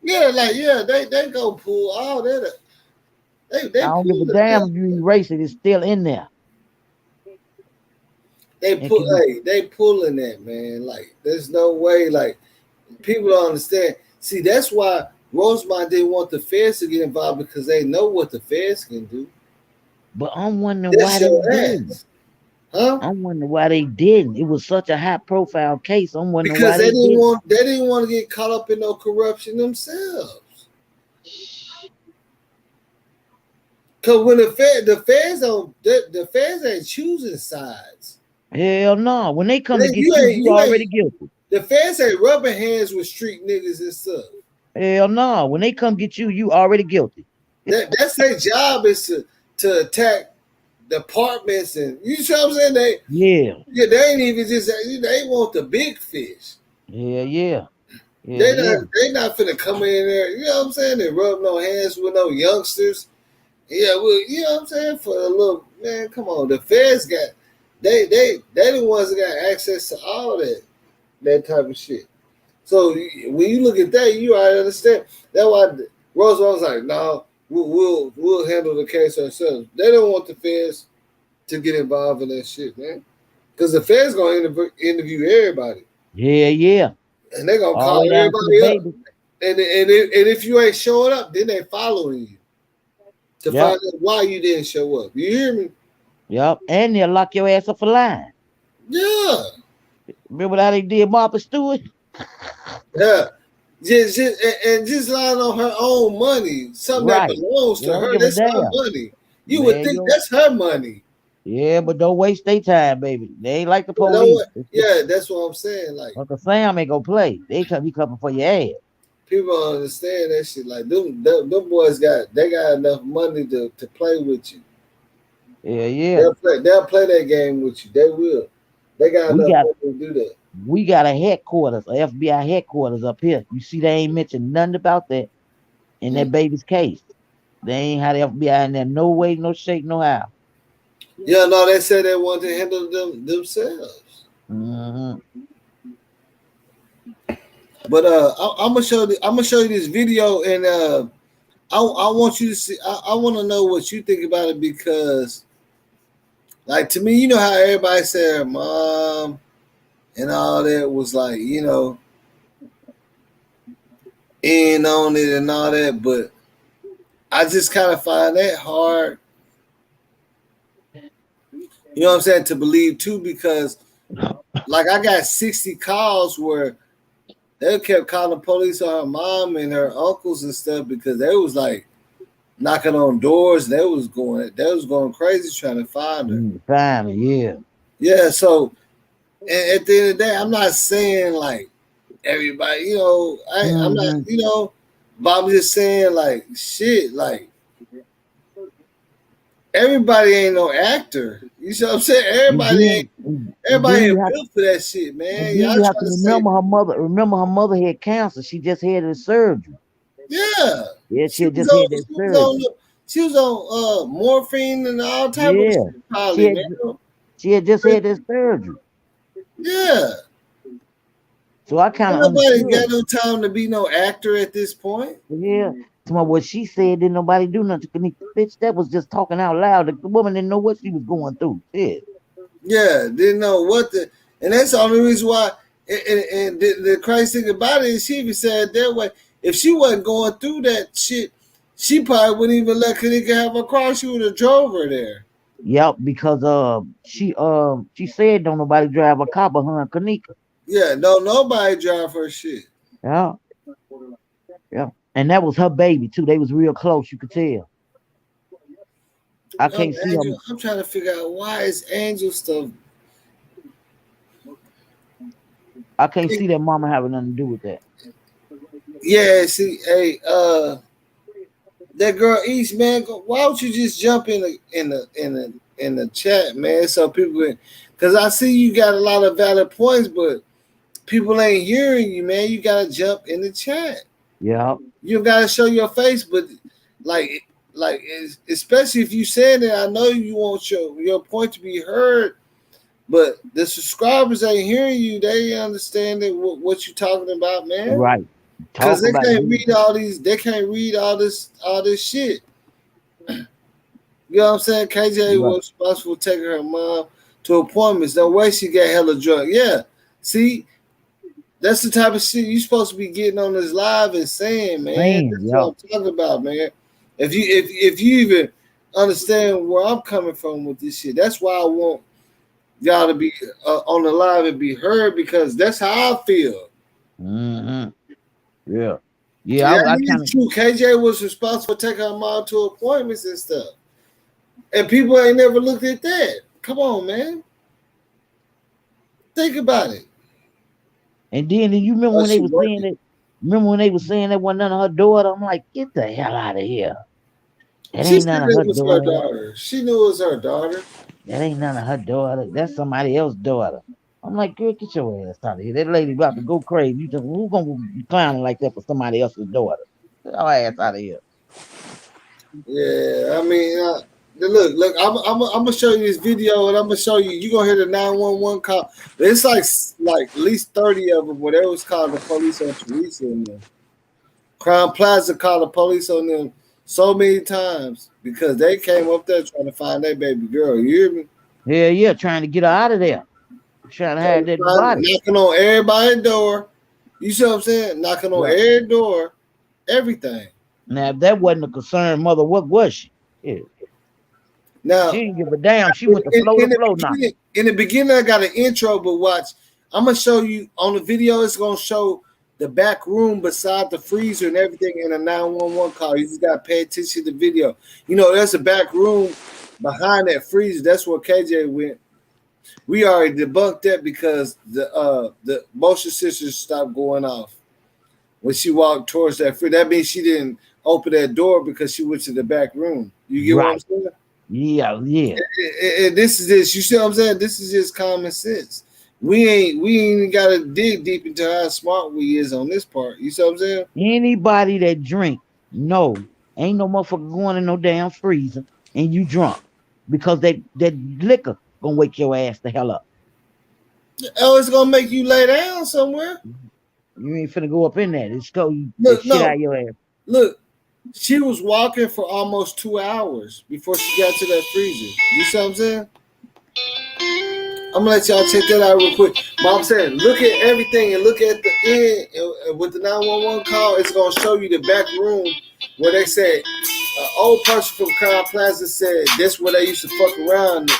Yeah, they go pull all that. I don't give a damn if you erase it, it's still in there. They pulling that, man. Like, there's no way. Like, people don't understand. See, that's why Rosemont didn't want the feds to get involved, because they know what the feds can do. But I'm wondering why they didn't. Huh? I'm wondering why they didn't. It was such a high-profile case. I'm wondering because why they didn't. They didn't want to get caught up in no corruption themselves. Because when the feds ain't choosing sides. Hell no. When they come to get you already guilty. The feds ain't rubbing hands with street niggas and stuff. Hell no. When they come get you, you already guilty. That's their job, is to attack departments, and you see what I'm saying? They ain't even just, they want the big fish. Yeah. They not finna come in there, you know what I'm saying? They rub no hands with no youngsters. Yeah, well, you know what I'm saying? For a little, man, come on. The feds got, they the ones that got access to all that type of shit. So when you look at that, you already understand. That's why Roosevelt was like, no, we'll handle the case ourselves. They don't want the feds to get involved in that shit, man. Because the feds gonna interview everybody. Yeah. And they're gonna call everybody up. And if you ain't showing up, then they following you to find out why you didn't show up. You hear me? Yep. And they'll lock your ass up for lying. Yeah. Remember how they did Martha Stewart? Yeah. Just lying on her own money, something that Right. belongs They to don't her. give a That's her damn. money. You would Man, think yo. that's her money. Yeah, but don't waste their time, baby. They ain't like the You know police. what? Yeah, that's what I'm saying. Like Uncle Sam ain't gonna play. They be coming for your ass. people don't understand that shit. Like them boys got enough money to play with you. Yeah, yeah. They'll play that game with you. They will. They got We enough got money to do that. we got a headquarters, a FBI headquarters up here. You see, they ain't mentioned nothing about that in that baby's case. They ain't had the FBI in there. No way, no shape, no how. Yeah, no, they said they want to handle them themselves. Mm-hmm. But I'm gonna show you this video, and I want you to see. I want to know what you think about it because, like, to me, you know how everybody said her mom and all that was like, in on it and all that, but I just kind of find that hard. You know what I'm saying, to believe too, because like I got 60 calls where they kept calling the police on her mom and her uncles and stuff because they was like knocking on doors. They was going crazy trying to find her. Find her, yeah. Yeah, so and at the end of the day, I'm not saying like everybody, I'm not, but I'm just saying like shit, like everybody ain't no actor. You see what I'm saying? Everybody ain't built for that shit, man. And then Y'all you have trying to to say, remember her mother. Remember her mother had cancer. She just had a surgery. yeah. Yeah, she had just on, had that surgery. she was on morphine and all type of Yeah. shit, probably, man. She had just had that surgery. Yeah. So I kind of Nobody understood. got no time to be no actor at this point. Yeah. To my what she said, didn't nobody do nothing. Bitch, that was just talking out loud. The woman didn't know what she was going through. Shit. Yeah, didn't know what and that's the only reason why. And the crazy thing about it is she even said that way. If she wasn't going through that shit, she probably wouldn't even let Kenneka have her car. She would have drove her there. Yep, because she said don't nobody drive a car but her and Kenneka. Yeah, no, nobody drive her shit. Yeah. Yeah. And that was her baby too. They was real close, you could tell. I can't see Angel, them. I'm trying to figure out why is Angel stuff. I can't see that mama having nothing to do with that. Yeah, see, hey, that girl East, man, why don't you just jump in the chat, man, so people, because I see you got a lot of valid points, but people ain't hearing you, man. You gotta jump in the chat. Yeah. You gotta show your face, but like especially if you saying that, I know you want your point to be heard, but the subscribers ain't hearing you. They ain't understanding what you talking about, man. Right. Because they can't read all these. They can't read all this shit. You know what I'm saying? KJ was responsible for taking her mom to appointments. No way she got hella drunk. Yeah. See, that's the type of shit you supposed to be getting on this live and saying, man. That's what I'm talking about, man. If you even understand where I'm coming from with this shit, that's why I want y'all to be on the live and be heard, because that's how I feel. Mm-hmm. Yeah. Yeah, I it's true. KJ was responsible for taking her mom to appointments and stuff. And people ain't never looked at that. Come on, man. Think about it. And then you remember when they were saying that? Remember when they were saying that wasn't none of her daughter? I'm like, get the hell out of here. That ain't none of her daughter. She knew it was her daughter. That ain't none of her daughter. That's somebody else's daughter. I'm like, girl, get your ass out of here. That lady about to go crazy. You just who's gonna be clowning like that for somebody else's daughter? Get your ass out of here. Yeah, I mean, look, I'm gonna show you this video, and I'm gonna show you. You gonna hear the 911 call. It's like at least 30 of them where they was calling the police on Teresa and them. Crown Plaza called the police on them so many times because they came up there trying to find their baby girl. You hear me? Yeah, trying to get her out of there. Trying to hide that body. Knocking on everybody's door. You see what I'm saying? Knocking on every door, everything. Now, if that wasn't a concerned mother, what was she? Yeah. Now, she didn't give a damn. She went to flow to flow now. In the beginning, I got an intro, but watch. I'm gonna show you on the video. It's gonna show the back room beside the freezer and everything in a 911 call. You just gotta pay attention to the video. You know, there's a back room behind that freezer. That's where KJ went. We already debunked that because the motion sensors stopped going off when she walked towards that freezer. That means she didn't open that door because she went to the back room. You get what I'm saying? Yeah. And this is this. You see what I'm saying? This is just common sense. We ain't gotta dig deep into how smart we is on this part. You see what I'm saying? Anybody that drink, no, ain't no motherfucker going in no damn freezer and you drunk because that liquor gonna wake your ass the hell up. Oh, it's gonna make you lay down somewhere. You ain't finna go up in that. It's go Look, shit out your ass. Look, she was walking for almost 2 hours before she got to that freezer. You see what I'm saying? I'm gonna let y'all check that out real quick. But I'm saying, look at everything and look at the end and with the 911 call. It's gonna show you the back room where they said an old person from Crown Plaza said this where they used to fuck around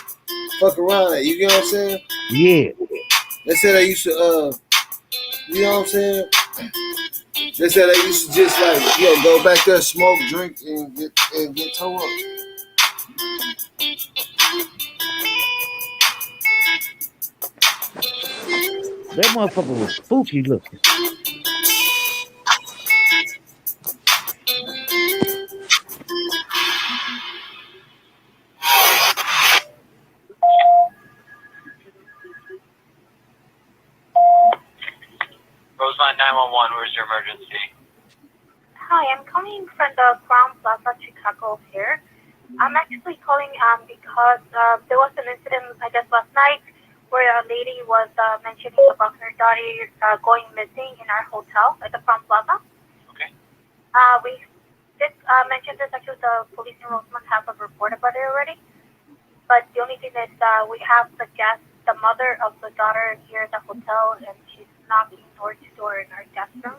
at. You get what I'm saying? Yeah. They said they used to you know what I'm saying? They said they used to just like go back there, smoke, drink, and get towed up. That motherfucker was spooky looking. Roseline 911, where's your emergency? Hi, I'm calling from the Crown Plaza Chicago here. I'm actually calling because there was an incident, I guess, last night where a lady was mentioning about her daughter going missing in our hotel at the Crown Plaza. Okay. We did mention this. Actually, the police in Rosemont have a report about it already. But the only thing is we have the mother of the daughter here at the hotel, and she's knocking door to door in our guest room,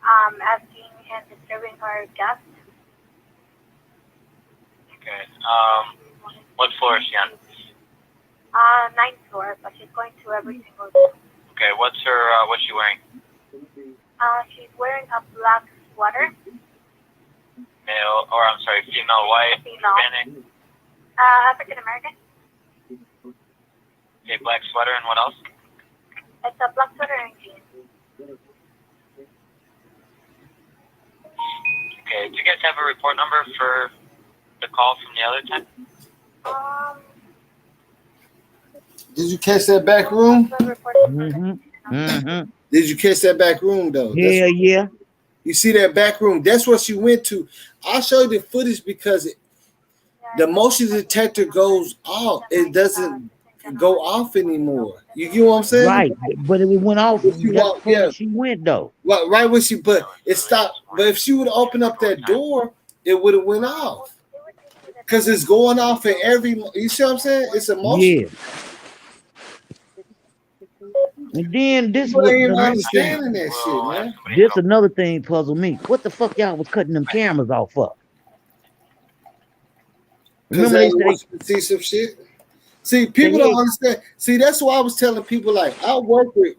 asking and disturbing our guests. Okay. What floor is she on? 9th floor, but she's going to every single day. Okay. What's she wearing? She's wearing a black sweater. Female, white, Hispanic? African American. Okay, black sweater and what else? It's a black sweater and jeans. Okay, do you guys have a report number for the call from the other time? Did you catch that back room? Mm-hmm. Did you catch that back room though? Yeah. You see that back room? That's what she went to. I'll show you the footage because the motion detector goes off. It doesn't go off anymore. You get what I'm saying? Right, but it went off. She went though. Well, right when she, but it stopped. But if she would open up that door, it would have went off. Because it's going off in every. You see what I'm saying? It's a motion. Yeah. And then this People was ain't another understanding thing. that shit, man. This another thing puzzled me. What the fuck y'all was cutting them cameras off for? Remember they said see some shit. See, people don't understand. See, that's why I was telling people like I work with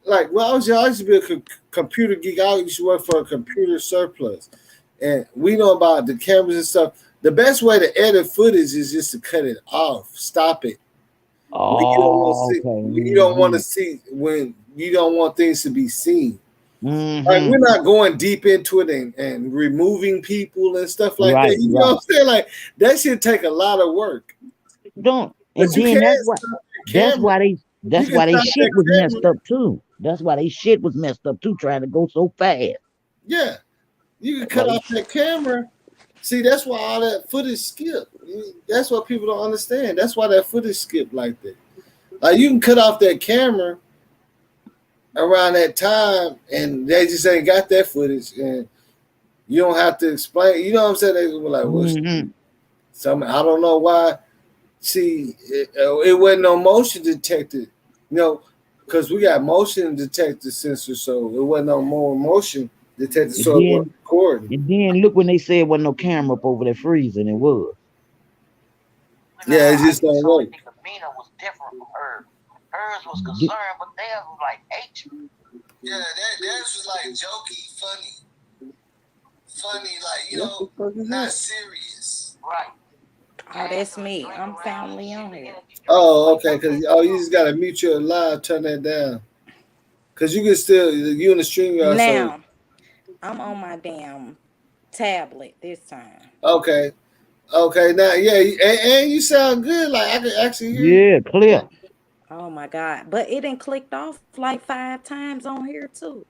like when I was young, I used to be a computer geek. I used to work for a computer surplus, and we know about the cameras and stuff. The best way to edit footage is just to cut it off, stop it. When you don't want to see, when you don't want things to be seen. Mm-hmm. Like we're not going deep into it and removing people and stuff like that. You know what I'm saying? Like that should take a lot of work. Don't. And then that's why they shit was messed up too. That's why they shit was messed up too, trying to go so fast. Yeah. You can cut off that camera. See, that's why all that footage skipped. That's what people don't understand. That's why that footage skipped like that. Like you can cut off that camera around that time and they just ain't got that footage and you don't have to explain. You know what I'm saying? They were like, well, I don't know why. See, it wasn't no motion detected, because we got motion detector sensors, so it wasn't no more motion detector, so it wasn't recording. And then look when they said wasn't no camera up over that freezer, and it was. Yeah, it just don't work. Mina was different from her. Her hers was concerned, but theirs was like H. Yeah, theirs was like jokey, funny, like, you know, not serious. Right. Oh, that's me. I'm family on here. Oh, okay, because you just gotta mute your live, turn that down. Cause you can still you in the stream yard, so Now, I'm on my damn tablet this time. okay. Now and you sound good. Like I can actually hear you. Yeah, clear. Oh my God. But it done clicked off like 5 times on here too.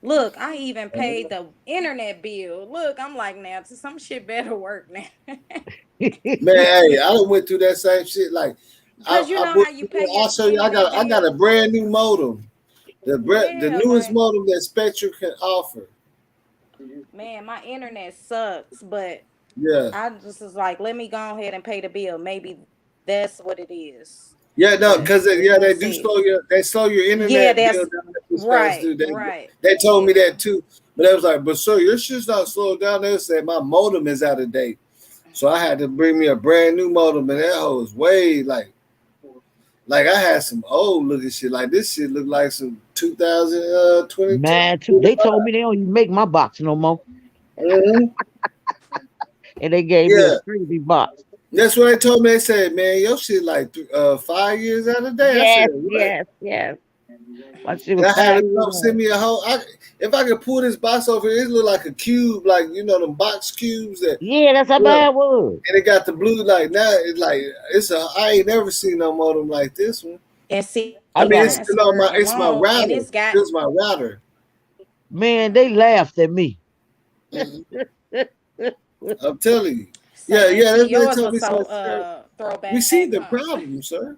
Look, I even paid the internet bill. Look, I'm like, now some shit better work now. Man, hey, I done went through that same shit. Like Cause you know how you pay your I'll show you. I got a brand new modem. The newest modem that Spectrum can offer. Man, my internet sucks, but yeah, I just was like, let me go ahead and pay the bill. Maybe that's what it is. Yeah, no, because they slow your internet bill down right, fast, right. They told me that too, but I was like, but sir, your shit's not slowed down. They said my modem is out of date, so I had to bring me a brand new modem, and that hoe was way like I had some old looking shit. Like this shit looked like some 2022. Man, they told me they don't even make my box no more. Mm-hmm. And they gave me a crazy box. That's what they told me. They said, man, your shit like 5 years out of date. Yes, I said, yes. My shit was I had 5 to come send me a whole. If I could pull this box over here, it look like a cube, like you know them box cubes that. Yeah, that's how bad it was. And it got the blue like now. It's like I ain't never seen no modem like this one. And see, I mean, it's my router. It's my router. Man, they laughed at me. I'm telling you. So Yeah. That's yours told me was throwback. We see the problem, sir.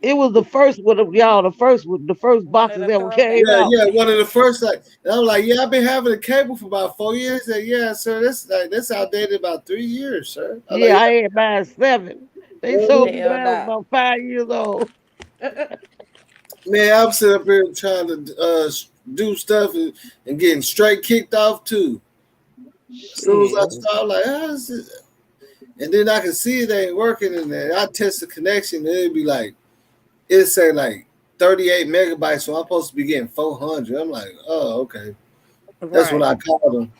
It was the first one of y'all. The first boxes ever came out. Yeah, one of the first. Like, and I'm like, yeah, I've been having a cable for about 4 years. And yeah, sir, that's outdated about 3 years, sir. I had mine 7. They told me when I was about 5 years old. Man, I'm sitting up here trying to do stuff and getting straight kicked off too. As soon as I start, like, how is it? And then I can see it ain't working, and then I test the connection, and it'd be like, it'd say like 38 megabytes, so I'm supposed to be getting 400. I'm like, oh, okay. That's what I called them.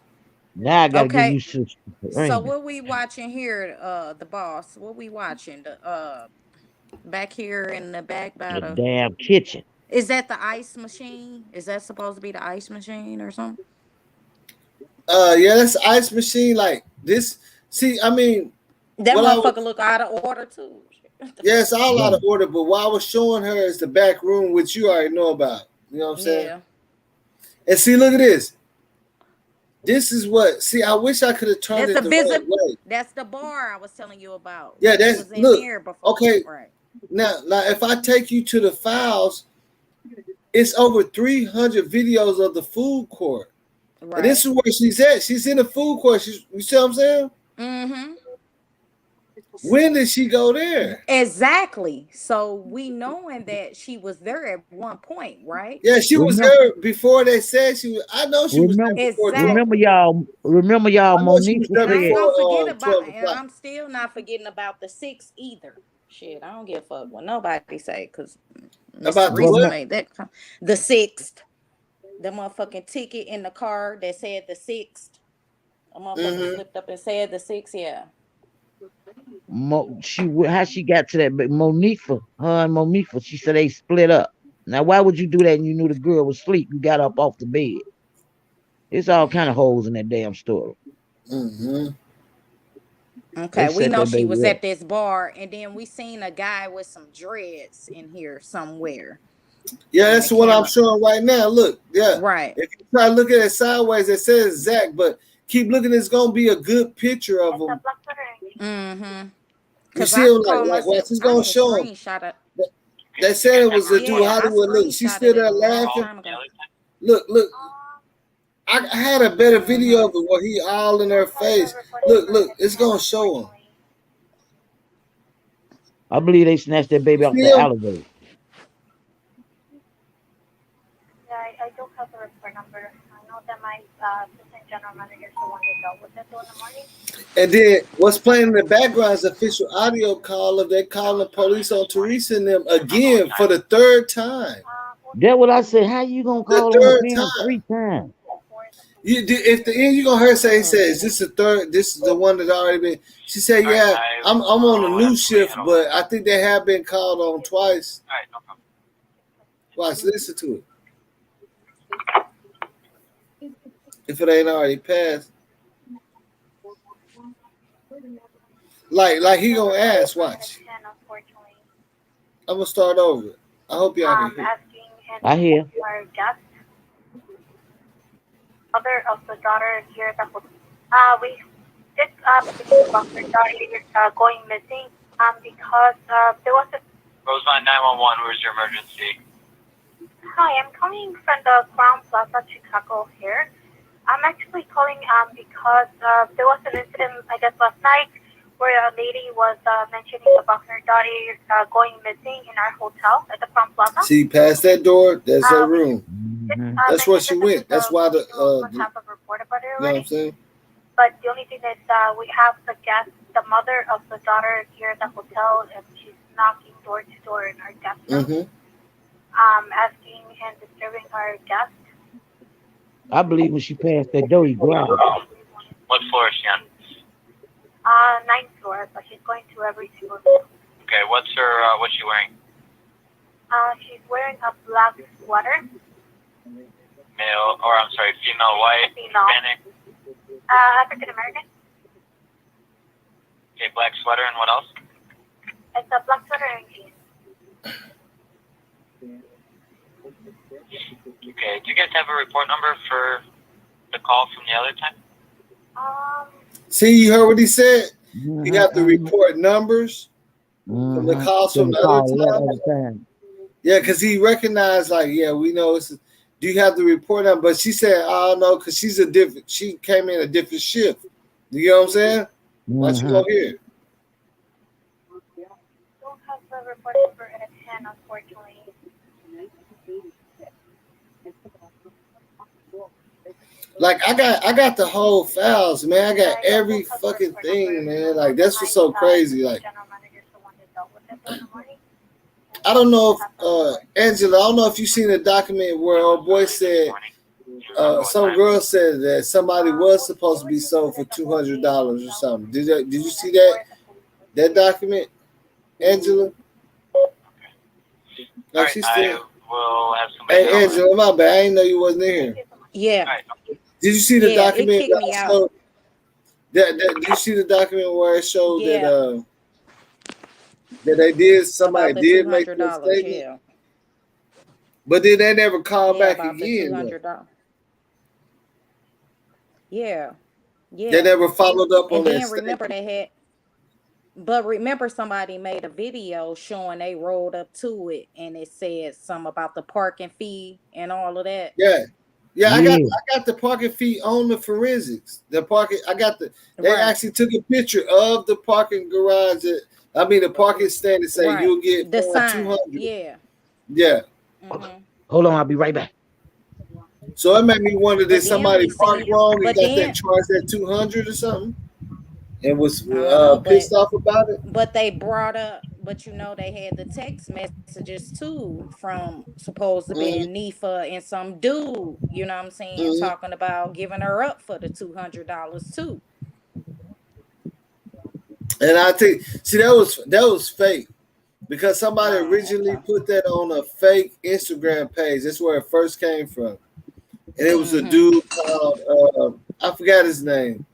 Now I gotta get used to it. So what we watching here, the boss? What we watching? The back here in the back by the damn kitchen. Is that the ice machine? Is that supposed to be the ice machine or something? Yeah, that's the ice machine. Like this. See, I mean, that motherfucker look out of order too. Yeah, it's all out of order. But what I was showing her is the back room, which you already know about. You know what I'm saying? Yeah. And see, look at this. This is what. See, I wish I could have turned it the right way. That's the bar I was telling you about. Yeah, that's was in here before. Okay. Right. Now, if I take you to the files, it's over 300 videos of the food court. Right. And this is where she's at. She's in the food court. You see what I'm saying? Mm-hmm. When did she go there? Exactly. So we knowing that she was there at one point, right? Yeah, she was there before they said she was. I know she was there before. Remember y'all, Monique said. And I'm still not forgetting about the 6 either. Shit, I don't give a fuck what nobody say, because about the 6th. The motherfucking ticket in the car that said the 6th. A motherfucker flipped up and said the 6th, yeah. How she got to that? But Monifa, her and Monifa, she said they split up. Now, why would you do that and you knew the girl was asleep? You got up off the bed. It's all kind of holes in that damn story. Mm-hmm. Okay, we know she was at this bar, and then we seen a guy with some dreads in here somewhere. Yeah, that's what I'm showing right now. Look, yeah. Right. If you try to look at it sideways, it says Zach, but keep looking, it's going to be a good picture of him. Mm-hmm. You see him like what he's going to show him. They said it was a dude Hollywood. Look, she's still there laughing. Look. I had a better video of it where he all in her face. Look, it's going to show him. I believe they snatched that baby off the elevator. I don't have the report number. I know that my assistant general manager is the one that dealt with it in the morning. And then what's playing in the background is official audio call of they calling the police on Teresa and them again for the third time. That's what I said. How you gonna call on the parents 3 times? You if the end you gonna hear say he says this is the third, this is the one that already been. She said, yeah, I'm on a new shift, but I think they have been called on twice. All right, no problem. Watch, listen to it. If it ain't already passed. Like he gonna ask, watch. I'm gonna start over. I hope y'all can hear. I hear. Our guest, mother of the daughter here that was, we did about her daughter going missing because there was a. Roseline 911, where's your emergency? Hi, I'm calling from the Crown Plaza Chicago here. I'm actually calling because there was an incident, I guess, last night where a lady was mentioning about her daughter going missing in our hotel at the Crown Plaza. See, past that door, that's her room. That's where she went. That's why the have a report about it you know what already. I'm saying? But the only thing is we have the guest, the mother of the daughter here at the hotel, and she's knocking door to door in our guest room, asking and disturbing our guest. I believe when she passed that door, you go out. What floor is she on? 9th floor, but she's going to every single floor. Okay, what's she wearing? She's wearing a black sweater. Male, or I'm sorry, female, white, Hispanic. African American. Okay, black sweater, and what else? It's a black sweater and jeans. Okay, do you guys have a report number for the call from the other time? See, you heard what he said? He got the report numbers from the calls from the other time. Yeah, because he recognized, like, yeah, we know it's. Do you have the report number? But she said, I don't know, because she came in a different shift. You know what I'm saying? Watch you go here. Don't have the report number at 10, unfortunately. Like I got the whole files, man. I got every fucking thing, man. Like that's what's so crazy. Like I don't know if Angela, I don't know if you seen a document where old boy said some girl said that somebody was supposed to be sold for $200 or something. Did you see that document, Angela? Like she said, we'll have somebody. Hey Angela, my bad. I didn't know you wasn't in here. Yeah. Did you see the document? It kicked me out. Did you see the document where it showed that they did somebody did make the statement, but then they never called back again. Yeah. They never followed up on that. And then remember somebody made a video showing they rolled up to it and it said something about the parking fee and all of that. Yeah, I got the parking fee on the forensics. The parking, they actually took a picture of the parking garage. The parking stand and say you'll get the sign. 200. Yeah. Hold on, I'll be right back. So it made me wonder, did somebody park wrong and got that charged at 200 or something, and was pissed off about it? But they brought up, they had the text messages too from supposed to be Nifa and some dude, you know what I'm saying, talking about giving her up for the $200 too. And I think, that was fake because somebody originally put that on a fake Instagram page. That's where it first came from, and it was a dude called I forgot his name.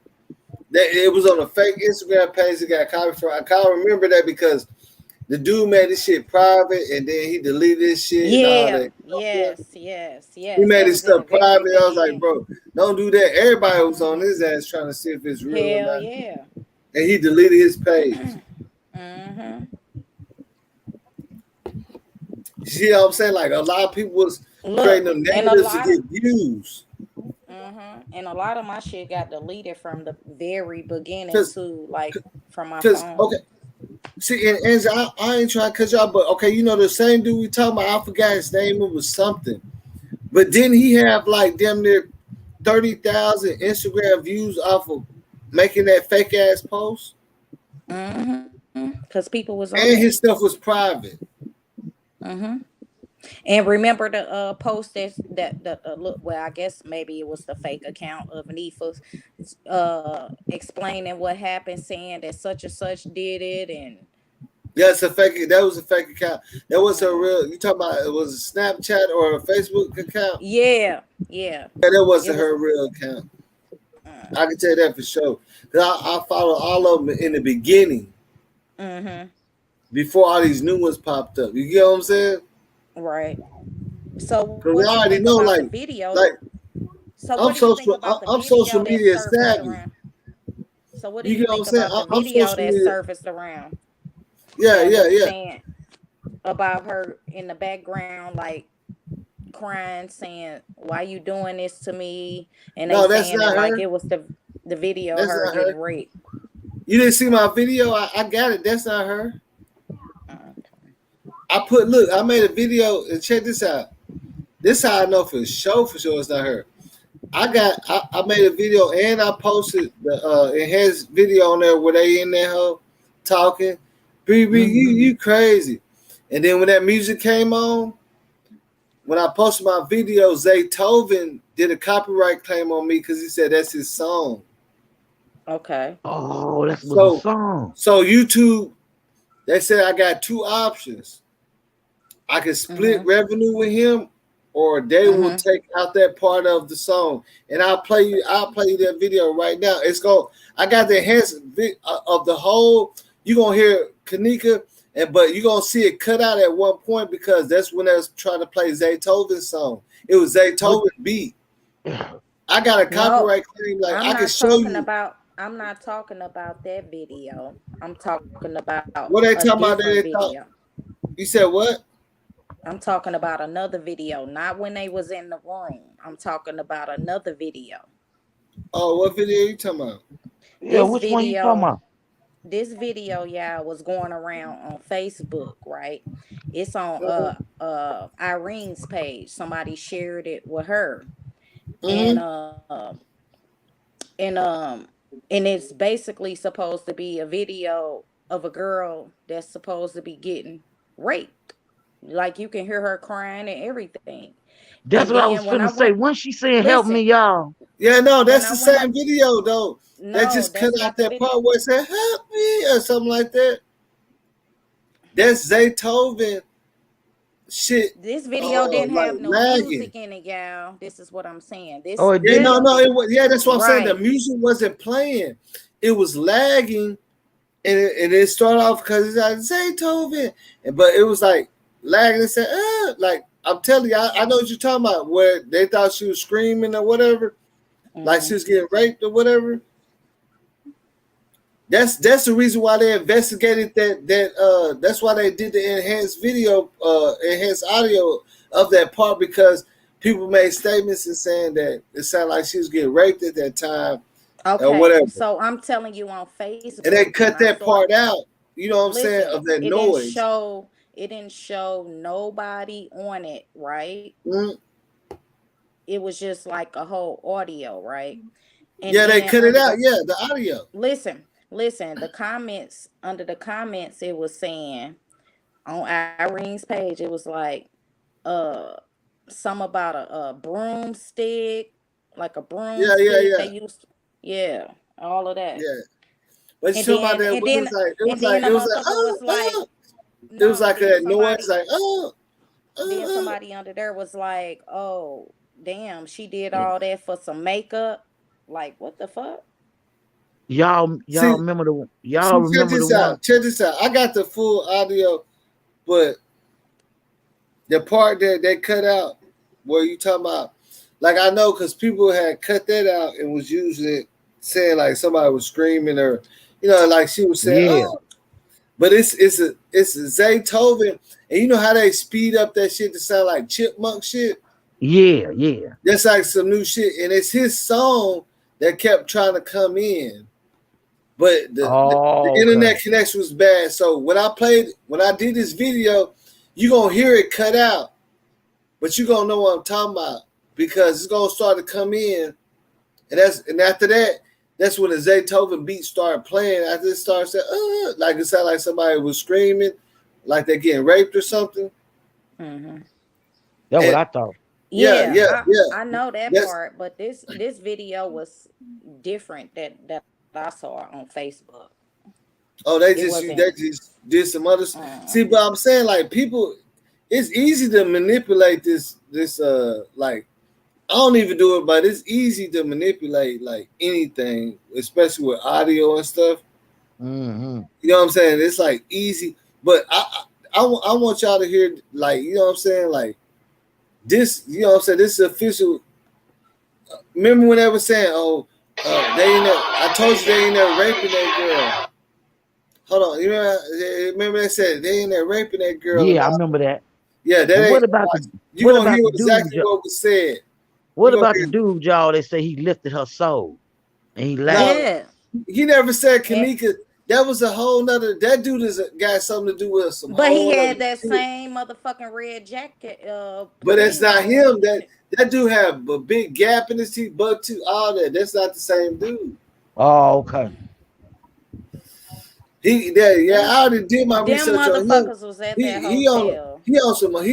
It was on a fake Instagram page that got copied from. I can't remember that because the dude made this shit private and then he deleted this shit. Yeah. And all that. Yes. He made his stuff private. I was like, bro, don't do that. Everybody was on his ass trying to see if it's real or not. Yeah. And he deleted his page. You see what I'm saying? Like a lot of people was creating them narratives to get views. And a lot of my shit got deleted from the very beginning too, like from my phone. Okay. See, and I ain't trying to cut y'all, but okay, the same dude we talking about, I forgot his name, it was something. But didn't he have like damn near 30,000 Instagram views off of making that fake ass post? Because people was on And it. his stuff was private. And remember the post that look, well, I guess maybe it was the fake account of Nifa explaining what happened, saying that such and such did it, and Yeah, it's a fake. That was a fake account. That was a real. You talking about it was a Snapchat or a Facebook account? yeah. Yeah, that wasn't It was. her real account. I can tell you that for sure. Cause I followed all of them in the beginning before all these new ones popped up. You get what I'm saying? Right. So Cause what I you already think know, about like, the video? like So I'm what do you think social. about the I'm video social that media surfaced savvy. around? So what do You you get what I'm think saying? about the I'm video social that media. surfaced around? Yeah, That yeah, was yeah. saying about her in the background, like crying, saying, "Why you doing this to me?" And they No, that's saying it not like her. it was the video of That's her not her. getting raped. You didn't see my video? I got it. That's not her. Look, I made a video and check this out. This how I know for sure it's not her. I made a video and I posted the enhanced video on there where they in there hoe talking. BB, you crazy. And then when that music came on, when I posted my video, Zaytoven did a copyright claim on me because he said that's his song. Okay. Oh, that was a song. So YouTube, they said I got two options. I can split revenue with him, or they will take out that part of the song. And I'll play you that video right now. I got the enhanced of the whole. You're gonna hear Kenneka, but you're gonna see it cut out at one point because that's when they was trying to play Zaytoven's song. It was Zaytoven's beat. I got a copyright claim, like I can show you. I'm not talking about that video. I'm talking about What they a talking about? different video. You said what? I'm talking about another video, not when they was in the room. I'm talking about another video. Oh, what video are you talking about? Yeah, which one you talking about? This video, y'all, was going around on Facebook, right? It's on Irene's page. Somebody shared it with her. And it's basically supposed to be a video of a girl that's supposed to be getting raped. Like you can hear her crying and everything. That's what I was finna say. When she said, "Help me, y'all." Yeah, no, that's the same video though. No, that just cut out that part where it said "help me" or something like that. That's Zaytoven shit. This video didn't have no music in it, y'all. This is what I'm saying. This it did? No, it was. Yeah, that's what I'm saying. The music wasn't playing. It was lagging, and it started off because it's like Zaytoven, but it was like lagging. It said, like I'm telling you, I know what you're talking about. Where they thought she was screaming or whatever, like she was getting raped or whatever. That's the reason why they investigated that. That's why they did the enhanced video, enhanced audio of that part, because people made statements and saying that it sounded like she was getting raped at that time, or whatever. So I'm telling you on Facebook, and they cut that part out. You know what I'm saying, of that noise. It didn't show nobody on it, right? It was just like a whole audio, right? And they cut it out. Yeah, the audio. Listen, the comments, under the comments, it was saying on Irene's page, it was like some about a broomstick, like a broomstick. Yeah. They used all of that. Yeah. But you talking about that, it was like a noise, like then somebody under there was like, oh damn, she did all that for some makeup. Like, what the fuck? Y'all remember the one? Check this out. I got the full audio, but the part that they cut out, where you talking about, like I know because people had cut that out and was using it, saying like somebody was screaming or, like she was saying, oh. But it's a Zaytoven, and you know how they speed up that shit to sound like chipmunk shit. Yeah. That's like some new shit, and it's his song that kept trying to come in. But the internet connection was bad. So when I did this video, you're going to hear it cut out. But you're going to know what I'm talking about, because it's going to start to come in And after that, that's when the Zaytoven beat started playing. I just started saying, like it sounded like somebody was screaming, like they're getting raped or something. Mm-hmm. That's what I thought. Yeah. I know that part, but this video was different that I saw on Facebook. Oh, they just did some other. See, but I'm saying like people, it's easy to manipulate this like. I don't even do it, but it's easy to manipulate like anything, especially with audio and stuff. Mm-hmm. You know what I'm saying? It's like easy, but I want y'all to hear like, you know what I'm saying, like this. You know what I'm saying? This is official. Remember when they were saying, "Oh, they ain't there." I told you they ain't there raping that girl. Hold on, you remember they said they ain't there raping that girl? Yeah, I remember that. Yeah, that ain't. What about you gonna hear exactly what was said. What about the dude, y'all? They say he lifted her soul and he laughed. Yeah. He never said Kenneka. That was a whole nother. That dude got something to do with some. But he had that same motherfucking red jacket. But it's not him. That dude had a big gap in his teeth, buck tooth, all that. That's not the same dude. Oh, okay. I already did my research on him. Motherfuckers was at that hotel. He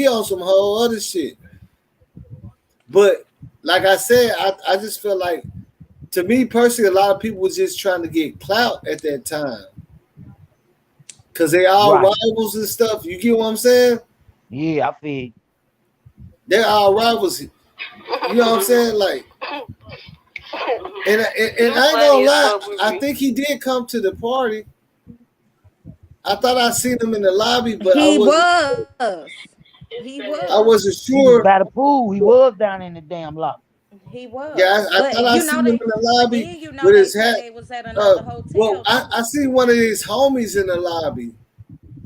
on some whole other shit. But like I said, I just feel like, to me personally, a lot of people was just trying to get clout at that time. Cause they all rivals and stuff. You get what I'm saying? Yeah, I feel. They're all rivals. You know what I'm saying? Like, and I ain't gonna lie, I think he did come to the party. I thought I seen him in the lobby, but He was. I wasn't sure. He was by the pool. He was down in the damn lobby. He was. Yeah, I thought I seen him in the lobby with his hat. They was at another hotel. Well, I seen one of his homies in the lobby.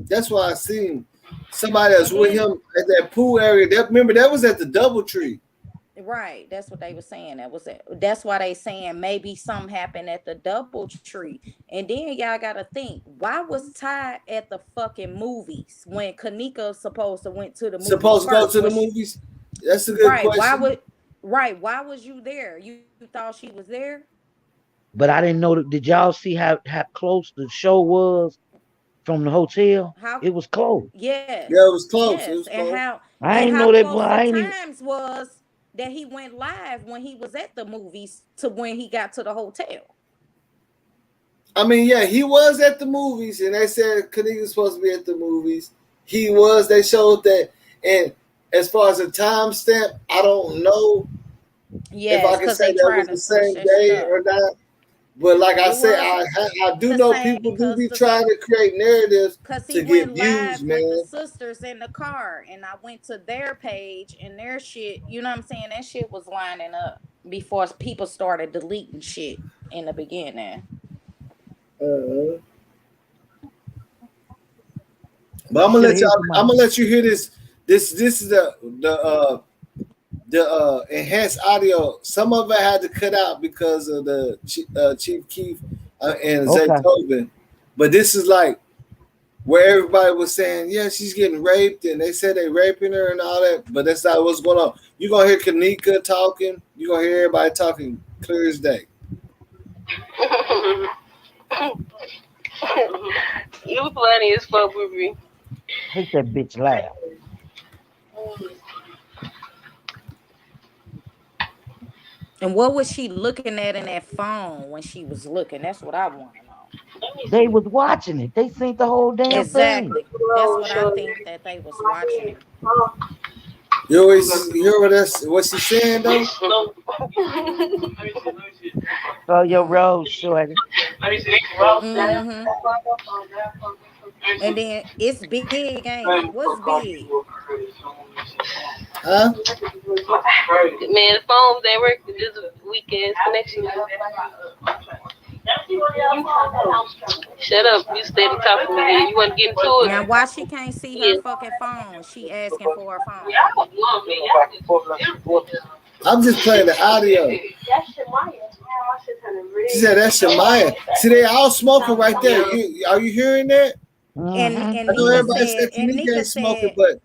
That's why I seen somebody else with him at that pool area. Remember, that was at the DoubleTree. Right, that's what they were saying. That's why they saying maybe something happened at the DoubleTree. And then y'all gotta think, why was Ty at the fucking movies when Kenneka supposed to went to the movies? Supposed to go to the movies? That's a good question. Why was you there? You thought she was there? But I didn't know that. Did y'all see how close the show was from the hotel? It was close. Yes. Yeah, it was close. Yes. It was and close. how I and didn't how know that. close I ain't the even. times was that he went live when he was at the movies to when he got to the hotel. I mean, yeah, he was at the movies, and they said Kenneka was supposed to be at the movies. He was. They showed that, and as far as a timestamp, I don't know if I can say that was the same day or not. But like I said, I do know people do be trying to create narratives to get views, man. With the sisters in the car, and I went to their page and their shit. You know what I'm saying? That shit was lining up before people started deleting shit in the beginning. But I'm gonna let you hear this. This is the enhanced audio. Some of it had to cut out because of the Chief Keef and Zaytoven. But this is like where everybody was saying, yeah, she's getting raped, and they said they raping her and all that. But that's not what's going on. You're gonna hear Kenneka talking. You're gonna hear everybody talking clear as day. You funny as fuck, Ruby. Make that bitch laugh. And what was she looking at in that phone when she was looking? That's what I want to know. They was watching it. They seen the whole damn thing. Exactly. That's what I think that they was watching it. You hear what she's saying though? Oh, your rose shorty. Mm-hmm. And then it's big, ain't it? What's big? Huh? Man, the phones ain't working this weekend connection. Shut up, you steady talking to me. You want to get into it? Now, why she can't see her fucking phone? She asking for her phone. I'm just playing the audio. She said that's Shemaya. See, they all smoking right there. Are you hearing that? And I know everybody said Kenneka ain't smoking, but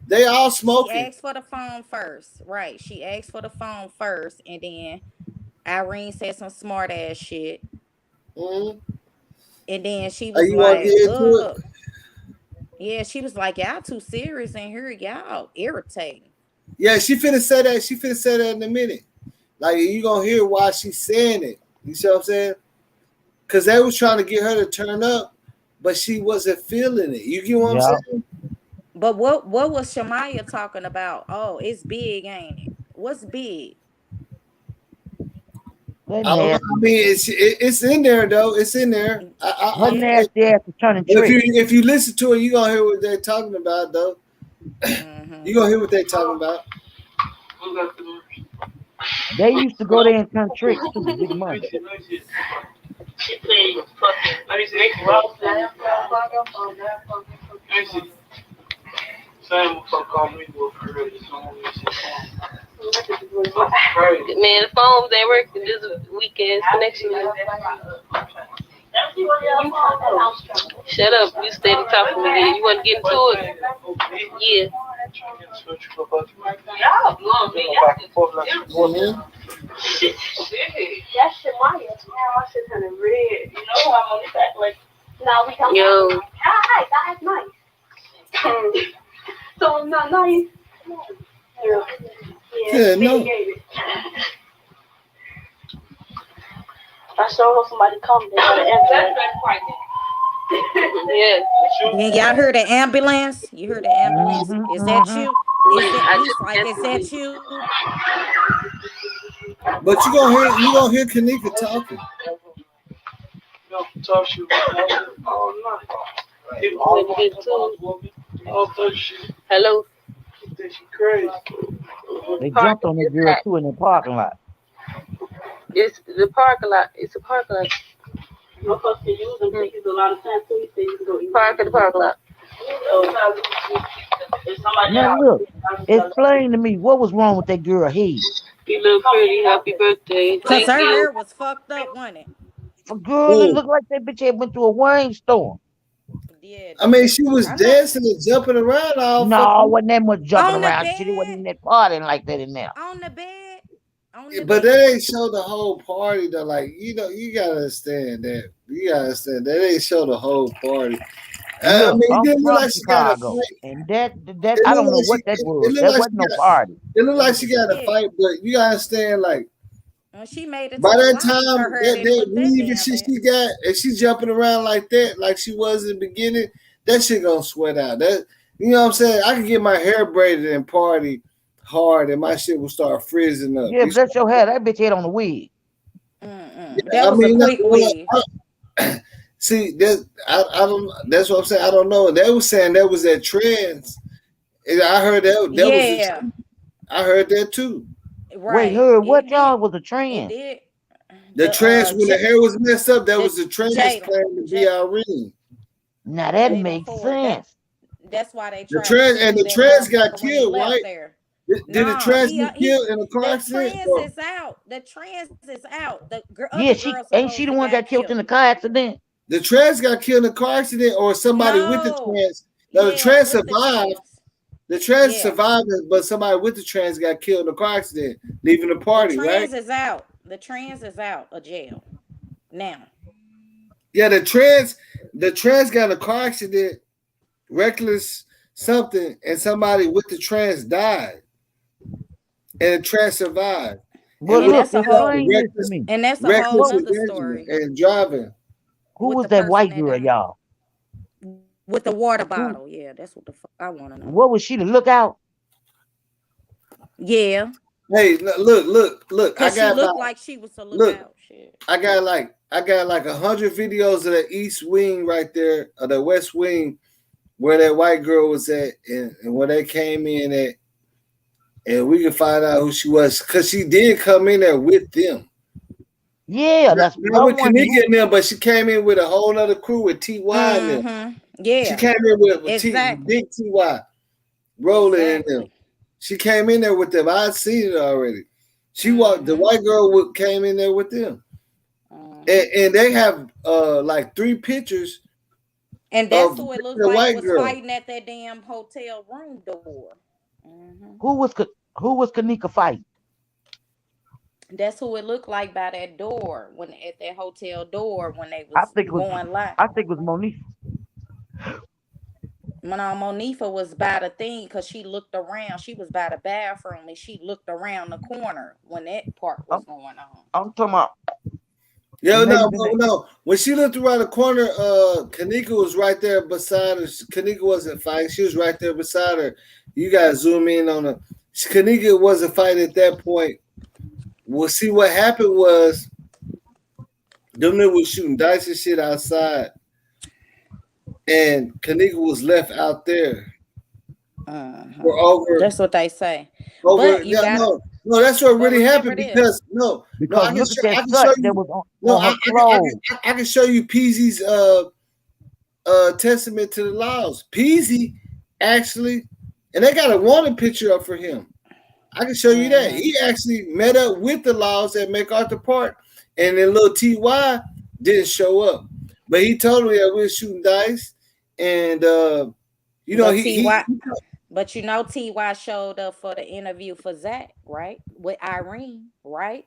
they all smoking. She asked for the phone first, right? She asked for the phone first, and then Irene said some smart ass shit. Mm-hmm. And then she Are was you want to like, get into it? yeah, she was like, y'all too serious in here. Y'all irritating. Yeah, she finna say that. She finna say that in a minute. Like, you gonna hear why she's saying it. You see what I'm saying? Because they was trying to get her to turn up, but she wasn't feeling it. You get what I'm saying? But what was Shamaya talking about? Oh, it's big, ain't it? What's big? I don't know. I mean, it's in there though. It's in there. Her nasty ass is turning tricks. If you listen to it, you gonna hear what they're talking about though. You gonna hear what they're talking about. They used to go there and turn tricks too to get money. Man, the phones ain't working this weekend connection. Shut up, you steady talking to me. You want to get into it? Yeah. That's Shamaya. Now I should turn it red. You know I'm on this act like. No, we don't. Yo. Hi, that's nice. So I'm not nice. Yeah, no. I saw somebody come. They got an ambulance. Yeah. Then y'all heard the ambulance? You heard the ambulance? Is that you? Is that you? But you gonna hear Kenneka talking. Hello. They jumped on that girl too in the parking lot. It's the parking lot. It's a parking lot. I'm supposed to use them tickets a lot of times too. So you can go Park at the parking lot. Now look, explain to me what was wrong with that girl head. You look pretty. Happy birthday. Cause her hair was fucked up, wasn't it? For girl, it looked like that bitch had went through a rainstorm. Yeah. I mean, she was dancing and jumping around all. No, wasn't that much jumping On the around. bed? She wasn't in that partying like that in there. On the bed. But that ain't show the whole party though. Like, you know, you gotta understand that. You gotta understand that ain't show the whole party. I mean, it didn't look like she got a fight. And that I don't know what that was. That wasn't no party. It looked like she got a fight, but you gotta understand, like, when she made it by to the that lobby, time, her hair that didn't look that weave damn and shit bad. she got, and she jumping around like that, like she was in the beginning, that shit gonna sweat out. That, you know what I'm saying? I can get my hair braided and party hard, and my shit will start frizzing up. Yeah, but that's your hair. That bitch had on the wig. That was a quick wig. See, I don't. That's what I'm saying. I don't know. They was saying that was that trends. I heard that. Yeah. I heard that too. Right. Wait, heard what y'all was a trend? The trends when the hair was messed up, that was the trends playing to be Irene. Now that makes sense. That's why they The tried trends to and the shoot trends that got motherfucker when he killed, left right? there. Did the trans get killed in a car accident? The trans is out. The trans is out. The Yeah, she ain't she the one got killed in the car accident? The trans got killed in a car accident, or somebody with the trans. No, the trans survived. The trans survived, but somebody with the trans got killed in a car accident, leaving the party, the right? trans is out. The trans is out of jail now. Yeah, the trans got in a car accident, reckless something, and somebody with the trans died, and the trans survived. Well, and look, that's a whole reckless other story. And driving. Who was that white girl, y'all? With the water bottle, yeah, that's what the fuck I want to know. What was she, the lookout? Yeah. Hey, look! Cause she looked like she was a lookout. Shit. I got like 100 videos of the East Wing right there, or the West Wing, where that white girl was at, and where they came in at, and we can find out who she was, cause she did come in there with them. Yeah, that's not with Kenneka and them, but she came in with a whole other crew with TY and them. Yeah, she came in with exactly. Big TY, rolling in them. She came in there with them. I'd seen it already. She walked. The white girl came in there with them, and they have like 3 pictures. And that's who it looks like was fighting at that damn hotel room door. Who was Kenneka fighting? That's who it looked like by that door when at that hotel door when they I was think it was. going live. I think it was Monique. When Monifa was by the thing, because she looked around, she was by the bathroom and she looked around the corner when that part was going on. I'm talking about. Yeah, no. When she looked around the corner, Kenneka was right there beside her. Kenneka wasn't fighting; she was right there beside her. You guys zoom in on her. Kenneka wasn't fighting at that point. Well, see what happened was them niggas was shooting dice and shit outside, and Kenneka was left out there. For over. That's what they say. Over. But you gotta, no, that's what really happened because Because look at that cut that was on her clothes. I can show you Peasy's testament to the laws. Peasy actually, and they got a wanted picture up for him. I can show you that. He actually met up with the laws at MacArthur Park, and then little TY didn't show up. But he told me that we were shooting dice, and you know, but you know, TY showed up for the interview for Zach, right? With Irene, right?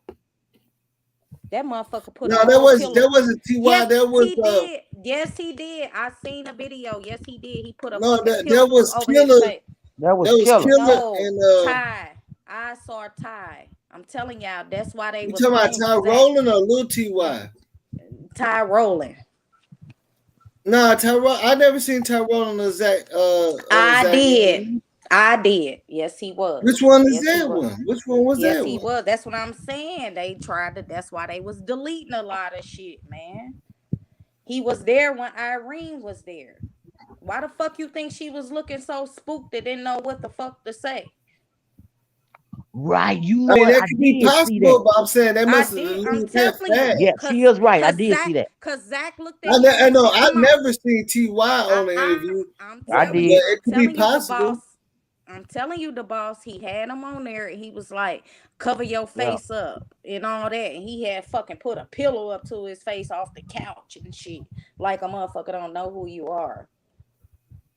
That motherfucker put that wasn't TY. Yes, that was he did. Yes, he did. I seen the video. Yes, he did. He put a that was over Killer. his face. That was Killer. No, And Ty. I saw Ty. I'm telling y'all, that's why they you was talking about Ty Rowland or Lil TY? Ty Rowland. Nah, I never seen Ty Rowland or Zach. I Zach did. I did. Yes, he was. Which one is that one? Which one was that? Yes, he was. That's what I'm saying. They tried to. That's why they was deleting a lot of shit, man. He was there when Irene was there. Why the fuck you think she was looking so spooked that didn't know what the fuck to say? Right, you know, that could be possible, but I'm saying that must have deleted that fast. Yeah, she is right. I did see that. Cause Zach looked at I know. I've never seen TY on the interview. I did. It could be possible. I'm telling you, the boss, he had him on there. He was like, cover your face up and all that. And he had fucking put a pillow up to his face off the couch and shit. Like a motherfucker don't know who you are.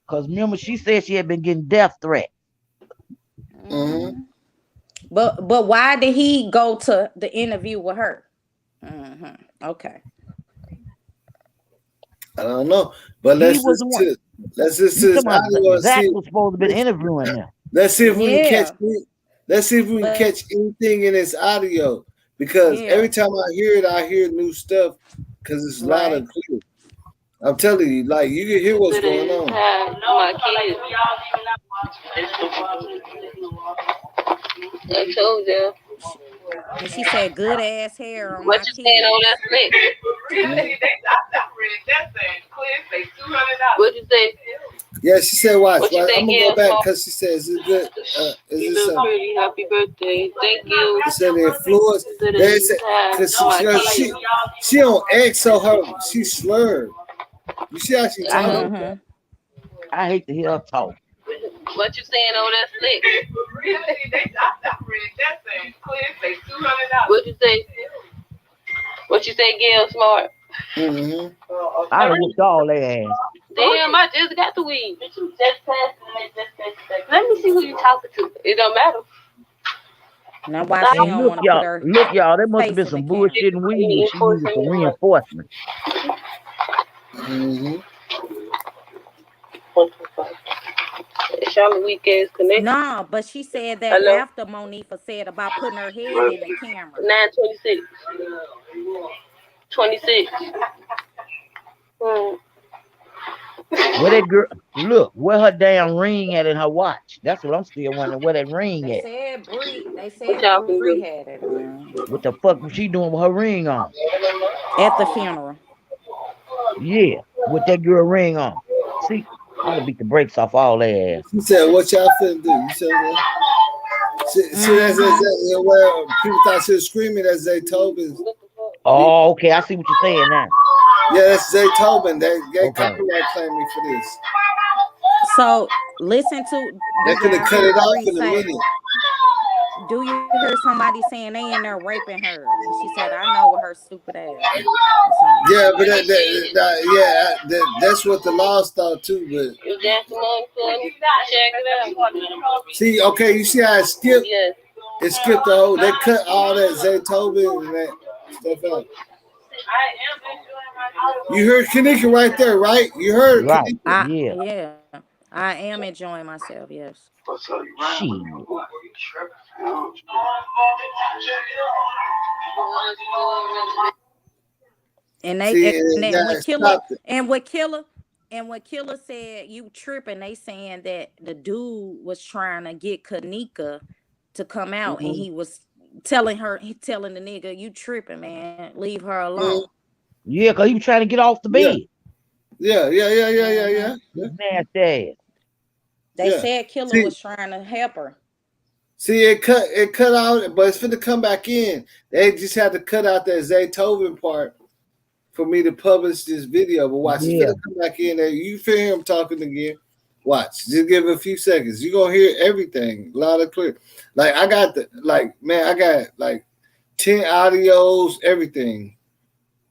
Because remember, she said she had been getting death threats. Mm-hmm. But why did he go to the interview with her? Okay. I don't know. But let's just Zach was supposed to be interviewing him. Let's see if we can catch. Let's see if we can catch anything in this audio, because every time I hear new stuff because it's loud and clear. I'm telling you, like, you can hear what's going on. I told you. And she said, "Good ass hair on what my you saying on that flick?" What you say? Yeah, she said, "Watch." What you I'm gonna go back because she says, "Is it good? Is you this look pretty. Happy birthday. Thank you." She said the influence. They said because she on X, so she slurred. You see how she talk? I hate to hear her talk. What you saying on that flick? What you say? What you say, Gail Smart? I done whooped all their ass. Damn, I just got the weed. Let me see who you talking to. It don't matter. Now why she don't want to put her look, y'all, there must have been some bullshit and weed she needed for reinforcement. Charlotte weak ass connection. No, but she said that after Monifa said about putting her head in the camera. 9:26. 26. Where that girl look? Where her damn ring at in her watch? That's what I'm still wondering. Where that ring at? They said Bree had it. What the fuck was she doing with her ring on? At the funeral. Yeah, with that girl ring on. See, I'd have beat the brakes off all their ass. She said, "What y'all finna do?" You said that. That's where people thought she was screaming as they told us. Oh, okay. I see what you're saying now. Yeah, that's Zay Tobin. They copyright claimed me for this. So listen to. They could have cut it off in a minute. Do you hear somebody saying they in there raping her? And she said, "I know with her stupid ass." Yeah, but that's what the laws thought too. But Check it out. see, okay, you see how it skipped? Yes. It skipped the whole. They cut all that Zaytoven and that stuff out. You heard Kenneka right there, right? You heard Right. Kenneka. Yeah. I am enjoying myself, yes. She. And they See, and what Killer said, you tripping, they saying that the dude was trying to get Kenneka to come out and he was telling the nigga, you tripping, man, leave her alone. Yeah, because he was trying to get off the bed. Yeah. Nasty ass. They said Killer was trying to help her. See, it cut out, but it's finna come back in. They just had to cut out that Zaytoven part for me to publish this video. But watch, it's finna come back in there. You feel him talking again. Watch, just give it a few seconds. You're gonna hear everything loud and clear. Like I got I got like 10 audios, everything.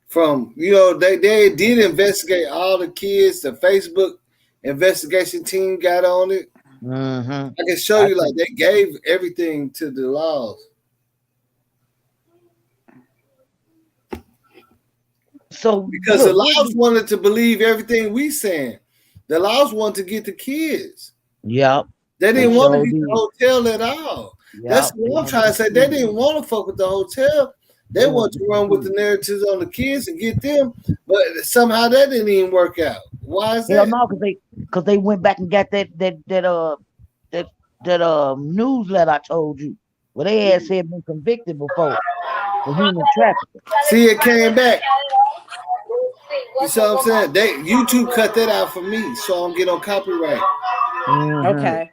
From they did investigate all the kids. The Facebook investigation team got on it. I can show you like they gave everything to the laws. So because the laws wanted to believe everything we saying. The laws wanted to get the kids. Yep. They didn't want to get the hotel at all. Yep. That's what I'm trying to say. They didn't want to fuck with the hotel. They want to run with the narratives on the kids and get them, but somehow that didn't even work out. Why is that? Hell no, because they went back and got that newsletter I told you, where they had said been convicted before for human trafficking. See, it came back. You see what I'm saying? YouTube cut that out for me, so I don't get on copyright. Okay.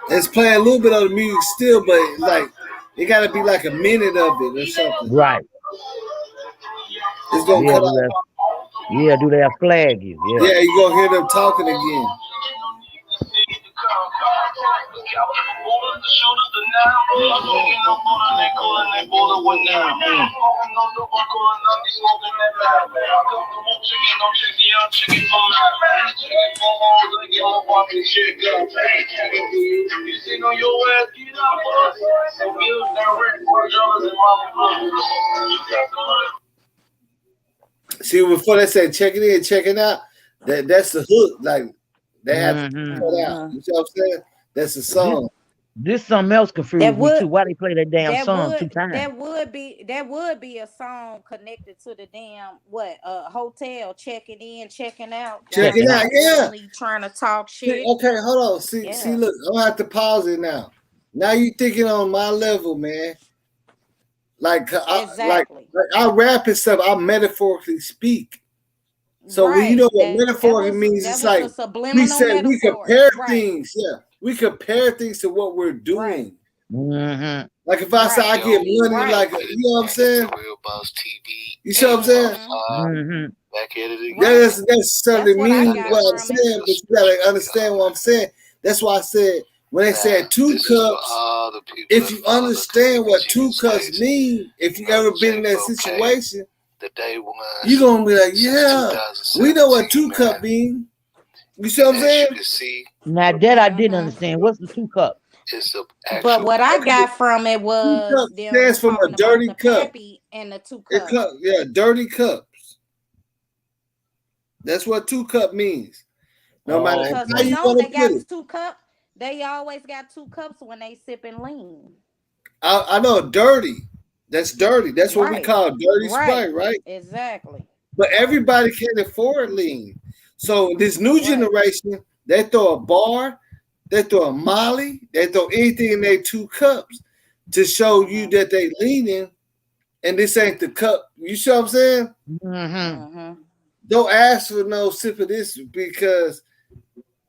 It's playing a little bit of the music still, but like it got to be like a minute of it or something. Right. It's gonna cut out. Yeah, do they flag you? Yeah, you gonna hear them talking again. See, before they say checking in, checking out, that's the hook. Like they have to cut out. You see what I'm saying? That's the song. This something else confused me too. Why they play that damn song 2 times? That would be a song connected to the damn hotel, checking in, checking out. Checking out, yeah. Trying to talk shit. See, okay, hold on. See, look, I'm gonna have to pause it now. Now you thinking on my level, man. Like exactly. I rap and stuff, I metaphorically speak. So when you know what metaphorically means, it's like we said we compare things. Yeah, we compare things to what we're doing. Like if I say I get money, like you know what I'm saying? You see what I'm saying? Back at it again. That doesn't necessarily mean what I'm saying, but you gotta understand what I'm saying. That's why I said when they said 2 cups, if you understand what 2 cups mean, if you ever been in that situation, you're gonna be like, yeah, we know what 2 cup mean. You see what I'm saying? Now that I didn't understand. What's the 2 cup? But what I got from it was stands from a dirty cup and the 2 cups. Yeah, dirty cups. That's what 2 cup means. No matter how you want to put it. 2 cups. They always got 2 cups when they sipping lean. I know dirty. That's dirty. That's what we call dirty Sprite, right? Exactly. But everybody can't afford lean. So this new generation, they throw a bar, they throw a Molly, they throw anything in their 2 cups to show you that they leaning, and this ain't the cup. You see what I'm saying? Don't ask for no sip of this because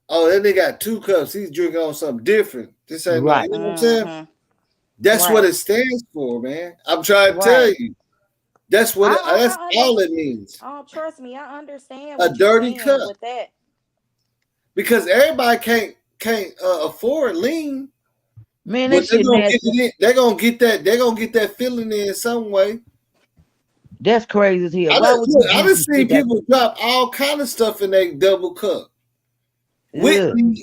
that nigga got 2 cups. He's drinking on something different. This ain't right. You know what I'm saying? That's what it stands for, man. I'm trying to tell you. That's what. That's all it means. Oh, trust me, I understand. A dirty cup. With that. Because everybody can't afford lean. Man, they're gonna get that. They're gonna get that feeling in some way. That's crazy as hell. I just seen people drop all kind of stuff in their double cup. Ugh.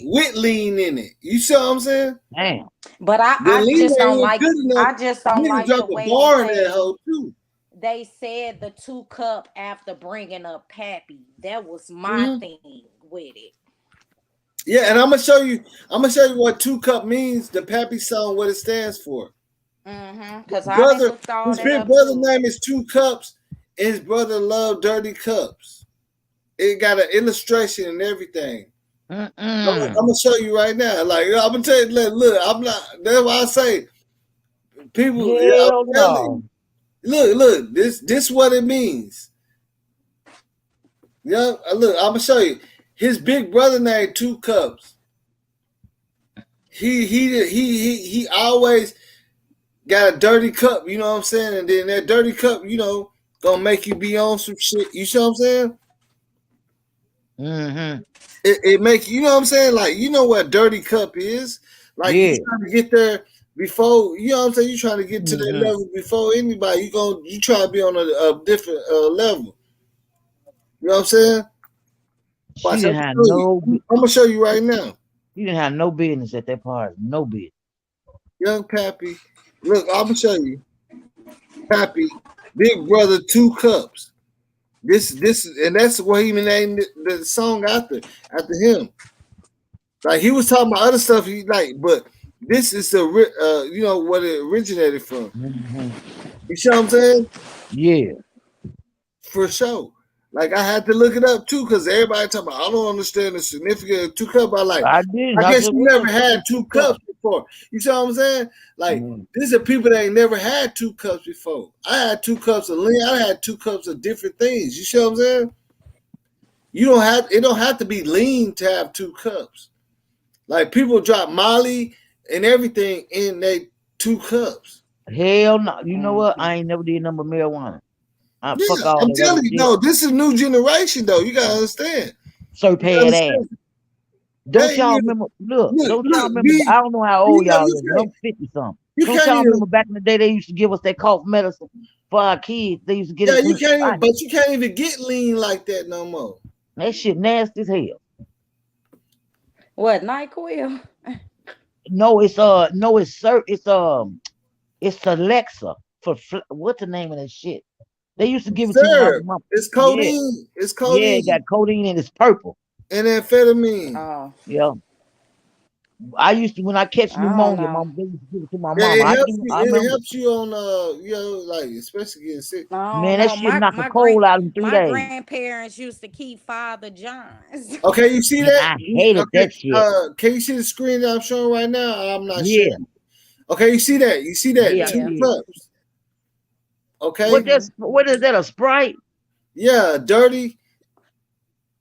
with lean in it. You see what I'm saying? Damn. But The I lean just don't ain't like. good enough. I just don't You need to like the drop a way bar in that that hoe too. they said the 2 cup after bringing up Pappy. That was my Mhm. thing with it. Yeah, and I'm gonna show you. I'm gonna show you what 2 cup means. The Pappy song, what it stands for. Because I done Brother, looked all his that big up brother too. name is 2 Cups, and his brother loved dirty cups. It got an illustration and everything. I'm gonna show you right now. Like I'm gonna tell you, look, I'm not. That's why I say, people. Hell I'm telling no. you, look. This what it means. Yeah, look. I'm gonna show you. His big brother named 2 Cups. He always got a dirty cup. You know what I'm saying? And then that dirty cup, gonna make you be on some shit. You see what I'm saying? Mm-hmm. It make you know what I'm saying? Like, you know what dirty cup is? Like, Yeah. you trying to get there before, you know what I'm saying? You trying to get to that level before anybody. You try to be on a different level. You know what I'm saying? She Watch, didn't have no. I'm gonna show you right now. She didn't have no business at that party. No business. Young Pappy. Look, I'm gonna show you. Pappy, big brother, 2 Cups. This and that's what he named the song after him. Like, he was talking about other stuff he like, but this is the what it originated from. Mm-hmm. You see what I'm saying? Yeah. For sure. Like, I had to look it up too, because everybody talking about, I don't understand the significance of 2 cups. I didn't. I I guess said, you what never the had fuck 2 cups before. You see what I'm saying? Like, these are people that ain't never had 2 cups before. I had 2 cups of lean. I had 2 cups of different things. You see what I'm saying? It don't have to be lean to have 2 cups. Like, people drop Molly and everything in they 2 cups. Hell no. You know what? I ain't never did number marijuana. Fuck all I'm that other telling you, shit. no, this is new generation though. You gotta understand. Surf head ass. Don't y'all remember? Look, don't y'all remember? I don't know how old y'all is, but I'm 50 something. Don't y'all remember back in the day they used to give us that cough medicine for our kids? They used to get it. You can't even, but you can't even get lean like that no more. That shit nasty as hell. What, NyQuil? No, it's Alexa for what's the name of that shit? They used to give it to my mom. It's codeine. Yeah. It's codeine. Yeah, it got codeine and it's purple. And amphetamine. Oh. Yeah. I used to, when I catch pneumonia, they used to give it to my mom. It helps you on like, especially getting sick. Man, that shit knock a cold out in 3 days. My grandparents used to keep Father John's. Okay, you see that? I hated that shit. Can you see the screen that I'm showing right now? I'm not sure. Okay, you see that? You see that? Yeah. 2 cups. Okay. What is that? A Sprite? Yeah, dirty.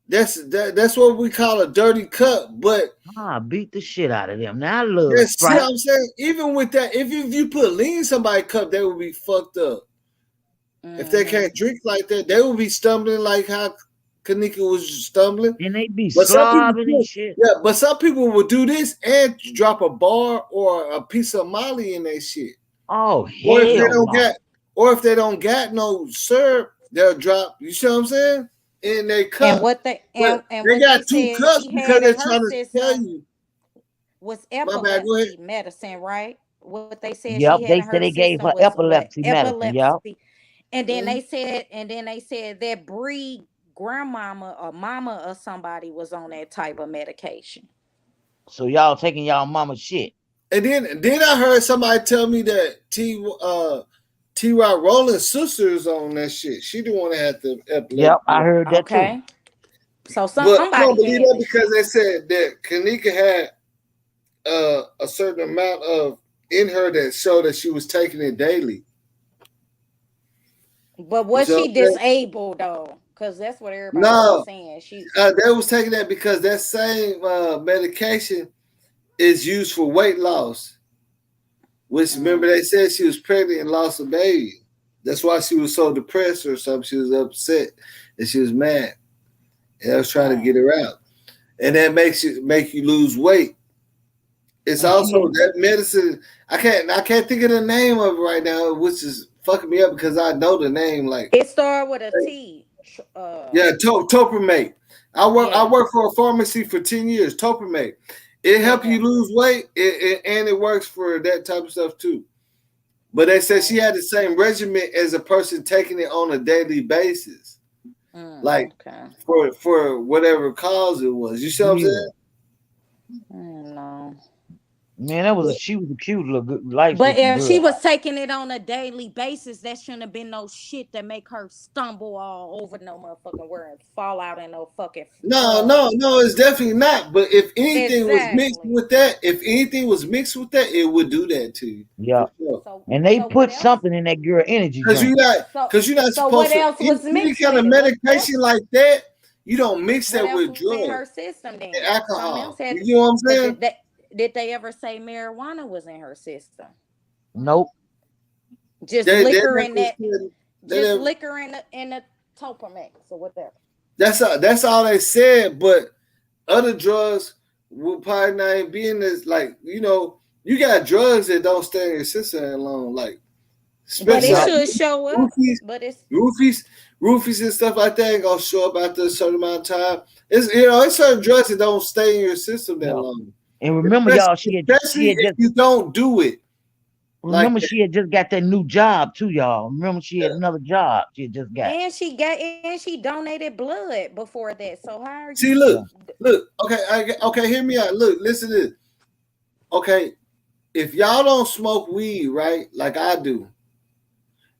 That's what we call a dirty cup. But I beat the shit out of them. Now I love see Sprite. what I'm saying? Even with that, if you put lean in somebody's cup, they would be fucked up. If they can't drink like that, they would be stumbling like how Kenneka was stumbling. And they be slobbing and shit. Yeah, but some people will do this and drop a bar or a piece of Molly in their shit. Oh, hell or if they don't got no syrup, they'll drop. You see what I'm saying? In their cup. And what they got 2 cups because they're trying to tell you. Was epilepsy medicine, right? What they said. Yep, she had they in her said they gave her epilepsy medicine. Yep. And then they said that Bree grandmama or mama or somebody was on that type of medication. So y'all taking y'all mama's shit. And then I heard somebody tell me that T-Rock Rollins' sister's on that shit. She the one that had the epilepsy. Yep, I heard that too. So somebody I don't believe that because they said that Kenneka had a certain amount of in her that showed that she was taking it daily. But was she disabled though? Because that's what everybody was saying. They was taking that because that same medication is used for weight loss. Which remember they said she was pregnant and lost a baby. That's why she was so depressed or something. She was upset and she was mad. And I was trying to get her out. And that make you lose weight. It's also that medicine. I can't think of the name of it right now, which is fucking me up because I know the name. Like, it started with a T. Topramate. I work for a pharmacy for 10 years. Topamate. It helps you lose weight, and it works for that type of stuff too. But they said she had the same regimen as a person taking it on a daily basis, like for whatever cause it was. You see what I'm saying? No. Man, she was a cute little life. But if girl. she was taking it on a daily basis, that shouldn't have been no shit that make her stumble all over no motherfucking word and fall out in no fucking. No, it's definitely not. But if anything was mixed with that, it would do that to you. Yeah. And they put something in that girl energy Because drink. you're not supposed to. Any kind of medication like that, you don't mix that with drugs. In her system, then alcohol. You know what I'm saying? Did they ever say marijuana was in her system? Nope. Just liquor in that. Just liquor in the Topamax or whatever. That's all they said. But other drugs will probably not be in this. Like, you know, you got drugs that don't stay in your system that long. Like, but it should show up. Roofies and stuff like that ain't gonna show up after a certain amount of time. It's certain drugs that don't stay in your system that long. And remember, y'all, she had just you don't do it. Remember, she had just got that new job too, y'all. Remember, she had another job she had just got. And she donated blood before that. So how are you? See, look. Okay, hear me out. Look, listen to this. Okay, if y'all don't smoke weed, right, like I do,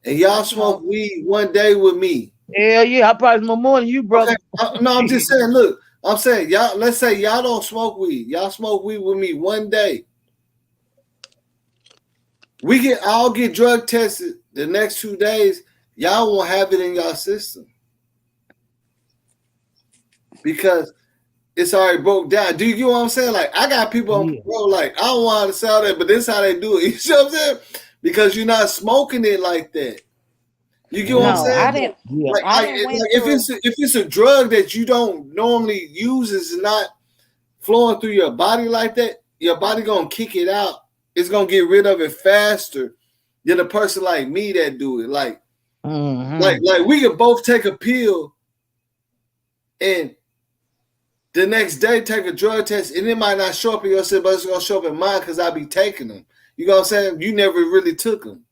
and y'all smoke weed one day with me. Hell yeah, I probably smoke more than you, brother. Okay. No, I'm just saying, look. I'm saying, y'all, let's say y'all don't smoke weed. Y'all smoke weed with me one day. We can all get drug tested the next 2 days. Y'all won't have it in y'all system. Because it's already broke down. Do you get what I'm saying? Like, I got people on parole, like, I don't want to sell that, but this is how they do it. You see what I'm saying? Because you're not smoking it like that. You get what I'm saying? If it's a drug that you don't normally use, is not flowing through your body like that, your body gonna kick it out. It's gonna get rid of it faster than a person like me that do it. Like we can both take a pill and the next day take a drug test, and it might not show up in your system, but it's gonna show up in mine because I be taking them. You know what I'm saying? You never really took them.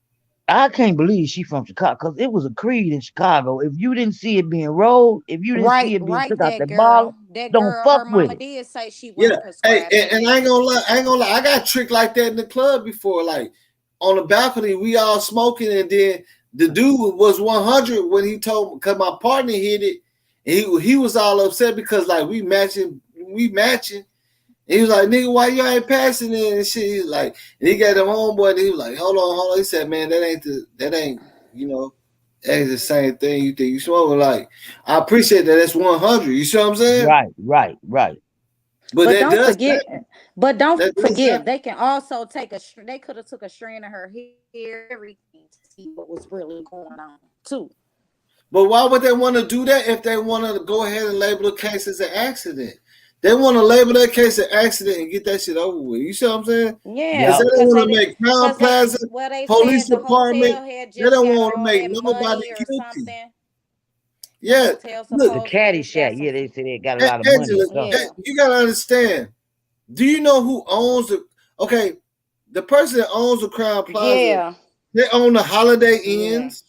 I can't believe she from Chicago, because it was a creed in Chicago. If you didn't see it being rolled, if you didn't see it being took out the bottle, don't fuck with it. Did say she wasn't prescribed. And I ain't gonna lie. I got tricked like that in the club before. Like on the balcony, we all smoking, and then the dude was 100 when he told me, because my partner hit it, and he was all upset because like we matching. And he was like, nigga, why you ain't passing it and shit? He's like, and he got the homeboy, and he was like, hold on. He said, man, that ain't the same thing you think you smoking. Like, I appreciate that. That's 100. You see what I'm saying? Right. But don't forget, they can also they could have took a strand of her hair, everything, to see what was really going on too. But why would they want to do that if they want to go ahead and label the case as an accident? They want to label that case an accident and get that shit over with. You see what I'm saying? Yeah. Because they don't want to make Crown Plaza, police department. They don't want to make nobody guilty. Yeah. Look, the Caddyshack. Yeah, they say they got a lot of money. You got to understand. Do you know who owns the... Okay, the person that owns the Crown Plaza, they own the Holiday Inns.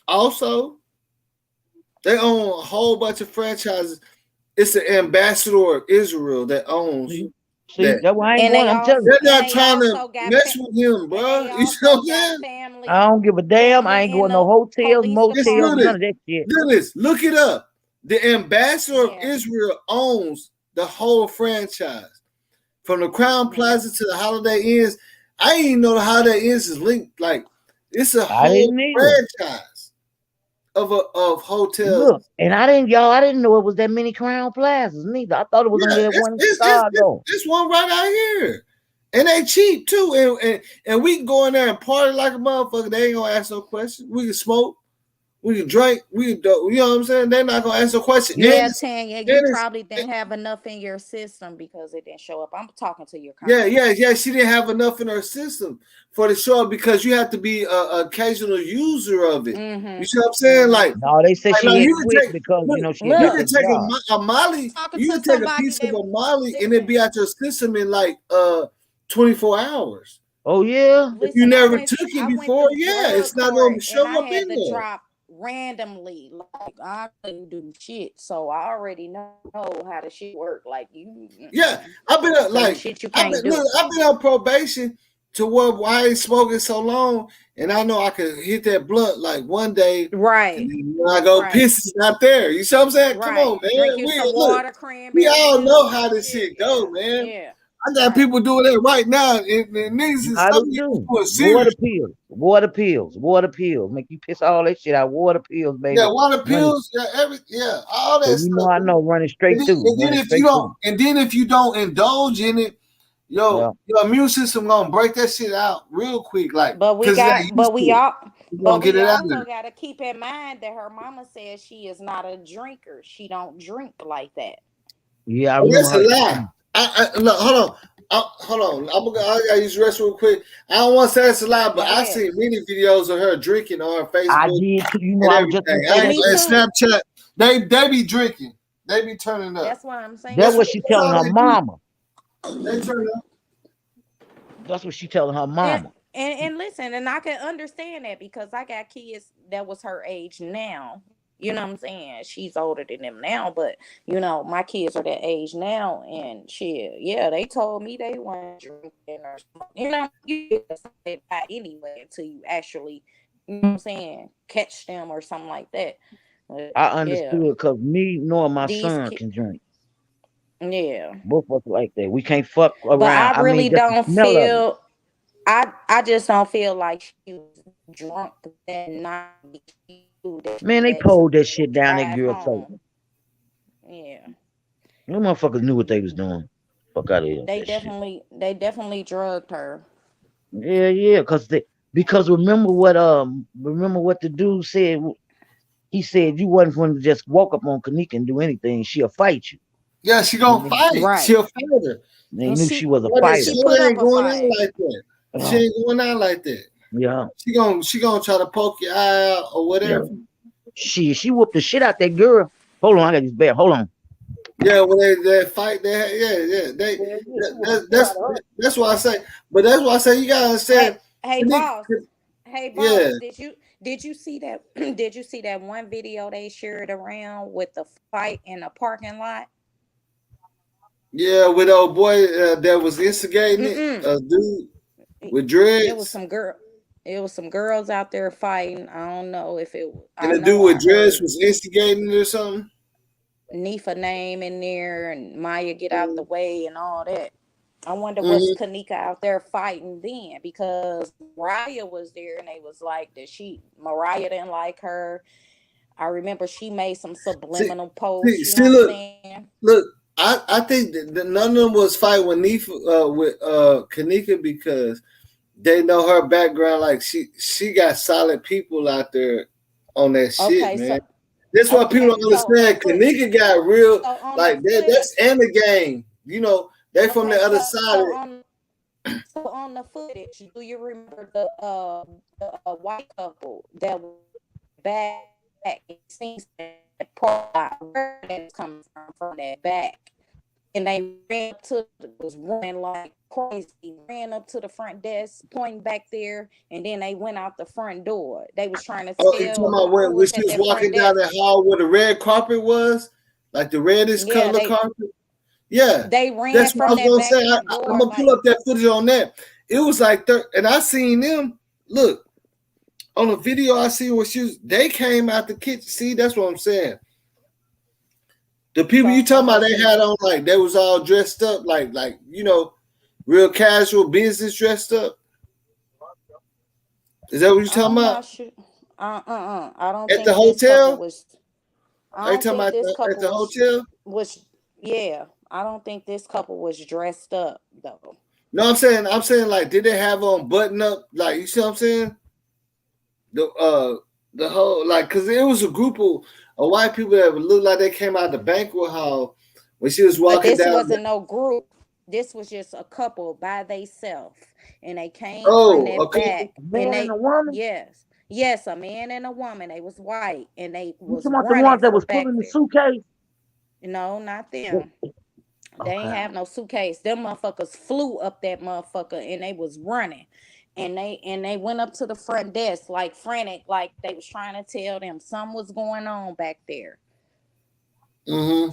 Also, they own a whole bunch of franchises. It's the ambassador of Israel that owns. See, that's why I ain't going. I'm telling you. They're not trying to mess with him, bro. You see what I'm saying? I don't give a damn. I ain't going no hotels, motels, none of that shit. Look it up. The ambassador of Israel owns the whole franchise. From the Crown Plaza to the Holiday Inns. I didn't even know the Holiday Inns is linked. Like, it's a whole franchise of hotels. Look, and I didn't know it was that many Crown Plazas neither. I thought it was only that one in Chicago. This one right out here. And they cheap too. And we can go in there and party like a motherfucker. They ain't gonna ask no questions. We can smoke. We can drink. We can do. You know what I'm saying? They're not gonna answer a question. Yeah, Tanya, you probably didn't have enough in your system because it didn't show up. I'm talking to your comment. Yeah. She didn't have enough in her system for the show because you have to be an occasional user of it. You see what I'm saying? Like, no, they said like, she no, had you quit take, because look, you know she you got can the take job. a Molly. You can take a piece of a Molly and it be at your system in like 24 hours. Oh yeah. If you never took it before, yeah, it's not gonna show and I up had in to there. drop randomly. Like I couldn't do shit, so I already know how the shit work. Like you, Yeah, I've been like shit you I've can't been, do. look, I've been on probation to where I ain't smoking so long, and I know I could hit that blunt like one day, right? And then when I go piss, it's not there. You see what I'm saying? Come on, man. Drink you some Look, water, we cranberry all juice, know how this shit go, man. Yeah. I got people doing that right now, and niggas is I some do. people doing serious. Water pills, make you piss all that shit out. Water pills, baby. Yeah, water pills, all that So stuff. you know, I know running straight through. And then if you don't indulge in it, your immune system gonna break that shit out real quick. Like, But we also got to keep in mind that her mama says she is not a drinker. She don't drink like that. Yeah, I remember that's a lie. Look, hold on. I gotta use the rest real quick. I don't want to say it's a lie, but I've seen many videos of her drinking on her Facebook. I did too. You know, I was just Snapchat. They be drinking. They be turning up. That's what I'm saying. That's what she telling her mama. They turn up. That's what she telling her mama. And listen, and I can understand that because I got kids that was her age now. You know what I'm saying? She's older than them now, but you know, my kids are that age now, and shit, yeah, they told me they weren't drinking or something. You know, you get that anyway until you actually, you know what I'm saying, catch them or something like that. I understood because me nor my son can drink. Yeah. Both of us like that. We can't fuck around. But I really don't feel. I just don't feel like she was drunk that night. Man, they pulled that shit down that girl throat. Yeah. Them motherfuckers knew what they was doing. Fuck out of here. They definitely drugged her. Yeah, because remember what the dude said. He said you wasn't going to just walk up on Kenneka and do anything. She'll fight you. Yeah, she gonna fight. Right. She'll fight her. They knew she was a fighter. She ain't going out like that. She ain't going out like that. Yeah. She gonna try to poke your eye out or whatever. Yeah. She whooped the shit out that girl. Hold on, I got this bad. Hold on. Yeah, when they fight, that's why I say. But that's why I say you gotta understand. Hey boss. Yeah. Did you see that? Did you see that one video they shared around with the fight in the parking lot? Yeah, with old boy that was instigating it, a dude with dreads. It was some girls out there fighting. I don't know if it. And the dude with dreads was instigating it or something. Nifa name in there and Maya get out the way and all that. I wonder was Kenneka out there fighting then, because Mariah was there and they was like that Mariah didn't like her. I remember she made some subliminal posts. Look, I think that none of them was fighting with Nifa with Kenneka because they know her background. Like she got solid people out there on that shit, man. That's why people don't understand. Kenneka got real like that. That's in the game, you know. They from the other side. So on the footage, do you remember the white couple that was back? It seems that where that's coming from that back, and they was running like crazy, ran up to the front desk, pointing back there, and then they went out the front door. They was trying to. Oh, you talking about when she was walking down the hall where the red carpet was, like the reddish color carpet? Yeah, they ran. That's what I was gonna say. I'm gonna pull up that footage on that. It was like, and I seen them. Look on the video. I see what they came out the kitchen. See, that's what I'm saying. The people you talking about, they had on like they was all dressed up, like you know, real casual business dressed up. Is that what you talking about? I don't at think the hotel. Are you talking about at the hotel? Yeah. I don't think this couple was dressed up though. No, I'm saying like, did they have on button up? Like, you see what I'm saying? the whole like because it was a group of white people that looked like they came out the banquet hall when she was But walking this down. wasn't no group. This was just a couple by themselves, and they came from Oh, a that couple. back, A and man and a woman. yes, a man and a woman. They was white, and they You was talking about the running ones that from was back pulling the there. suitcase? No, not They- them. They ain't Okay. have no suitcase. Them motherfuckers flew up that motherfucker, and they was running. And they went up to the front desk like frantic, like they was trying to tell them something was going on back there. Mm-hmm.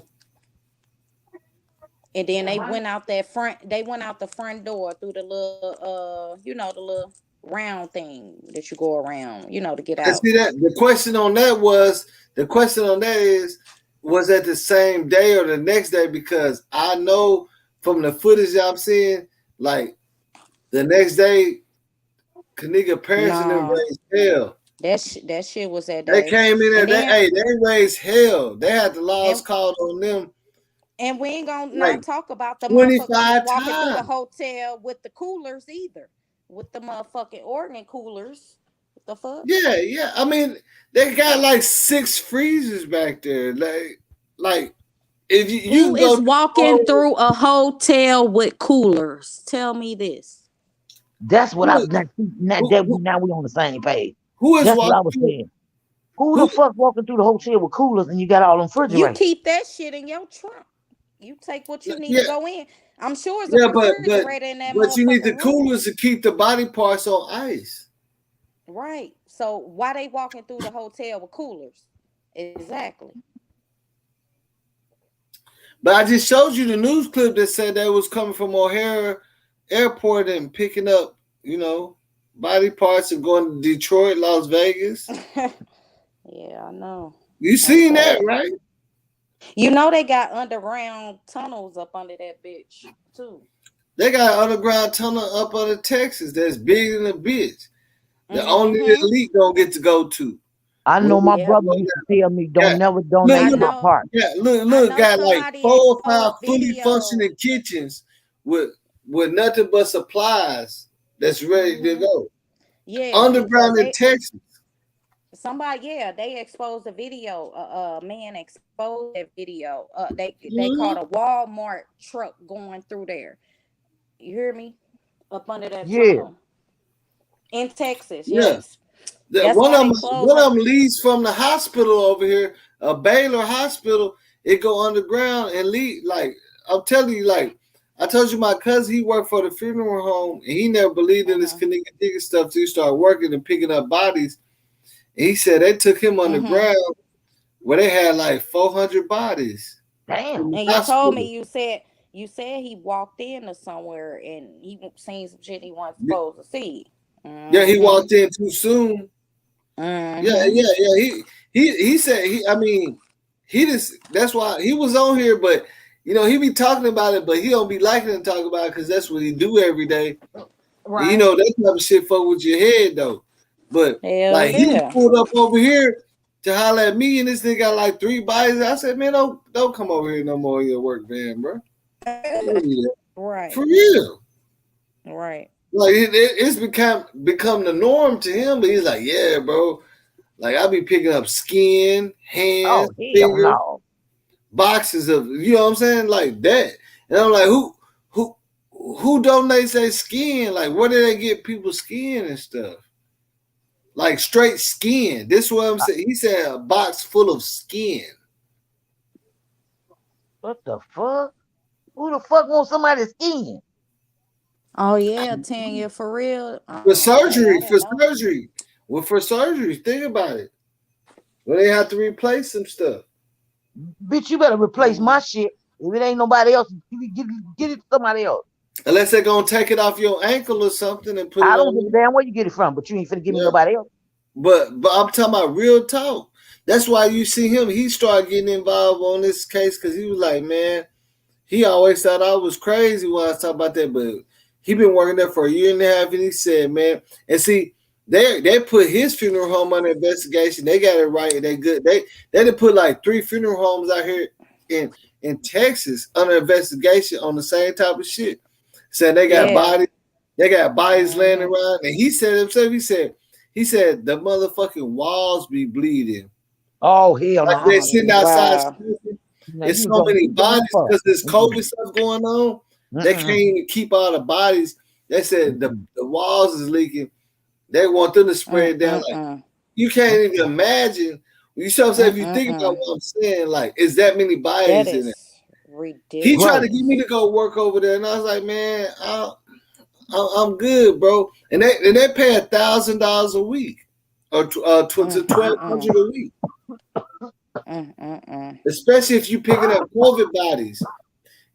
And then they went out that front. They went out the front door through the little, the little round thing that you go around, to get And out. see that the question on that is was that the same day or the next day? Because I know from the footage I'm seeing, like the next day, Kenneka parents and them Nah, raised hell. that shit was that They day. came in there. And then They raised hell. They had the laws and called on them and we ain't gonna like not talk about the motherfuckers was 25 walking through the times. hotel with the coolers either, with the motherfucking organ coolers. What the fuck? Yeah. I mean, they got like 6 freezers back there. Like if you Who can is go walking through a hotel with coolers? Tell me this. That's what I who, was now, who, now we on the same page. who is That's what I walking was through? saying. Who the Who? fuck walking through the hotel with coolers and you got all them You refrigerators? keep that shit in your trunk. You take what you need to Yeah, go in. I'm sure it's a yeah, refrigerator in that but you need the motherfucking room. coolers to keep the body parts on ice. Right. So why they walking through the hotel with coolers? Exactly. But I just showed you the news clip that said they was coming from O'Hare Airport and picking up, body parts and going to Detroit, Las Vegas. Yeah, I know. You That's seen that, sad. right? They got underground tunnels up under that bitch too. They got an underground tunnel up under Texas that's bigger than a bitch. The only Mm-hmm. elite don't get to go to. I know my Yep. brother used to tell me, don't Got, never look, donate I my look, know. part. yeah, I look, know got like somebody 4 or 5 exposed fully video. functioning kitchens with nothing but supplies that's ready to go. Yeah, because Underground in Texas. they exposed the video. Man exposed that video. They Mm-hmm. caught a Walmart truck going through there. You hear me? Up under that Yeah. tunnel in Texas. Yeah. Yes, that's why they closed. One of them leads from the hospital over here, a Baylor hospital. It go underground and lead. Like I'm telling you, like I told you, my cousin he worked for the funeral home and he never believed in this Kenneka Jenkins stuff till he started working and picking up bodies. And he said they took him underground where they had like 400 bodies. Damn. And you told me you said he walked into somewhere and he seen some shit he wasn't supposed to see. Yeah, he walked in too soon. Yeah. He said he just that's why he was on here, but he be talking about it, but he don't be liking to talk about it because that's what he do every day. Right. That type of shit fuck with your head though. But Hell he yeah. pulled up over here to holler at me, and this nigga got like 3 bodies. I said, man, don't come over here no more in your work van, bro. Right. For real. Right. Like it's become the norm to him, but he's like, yeah, bro. Like I be picking up skin, hands, fingers, no. boxes of what I'm saying, like that. And I'm like, who donates their skin? Like, where do they get people's skin and stuff? Like straight skin. This is what I'm saying. He said a box full of skin. What the fuck? Who the fuck wants somebody's skin? Oh yeah, Tanya, for real. For surgery, okay, surgery. Well, for surgery, think about it. Well, they have to replace some stuff. Bitch, you better replace my shit. If it ain't nobody else, get it to somebody else. Unless they're gonna take it off your ankle or something and put it on. I don't give a damn where you get it from, but you ain't finna give me nobody else. But I'm talking about real talk. That's why you see him. He started getting involved on this case because he was like, man, he always thought I was crazy when I was talking about that, but he been working there for a year and a half, and he said, man, and see, they put his funeral home under investigation. They got it right. They good. They done put like 3 funeral homes out here in Texas under investigation on the same type of shit. Saying they got bodies laying around. And he said himself, He said the motherfucking walls be bleeding. Oh hell Like no! they sitting outside. Wow. It's so many bodies because there's COVID stuff going on. They can't even keep all the bodies. They said the walls is leaking. They want them to spray it down. Like you can't even imagine. You see what I'm saying? If you think about what I'm saying, like, is that many bodies That in it? is ridiculous. He tried to get me to go work over there, and I was like, man, I'm good, bro. And they pay $1,000 a week, or $1,200 a week. Especially if you picking up COVID bodies,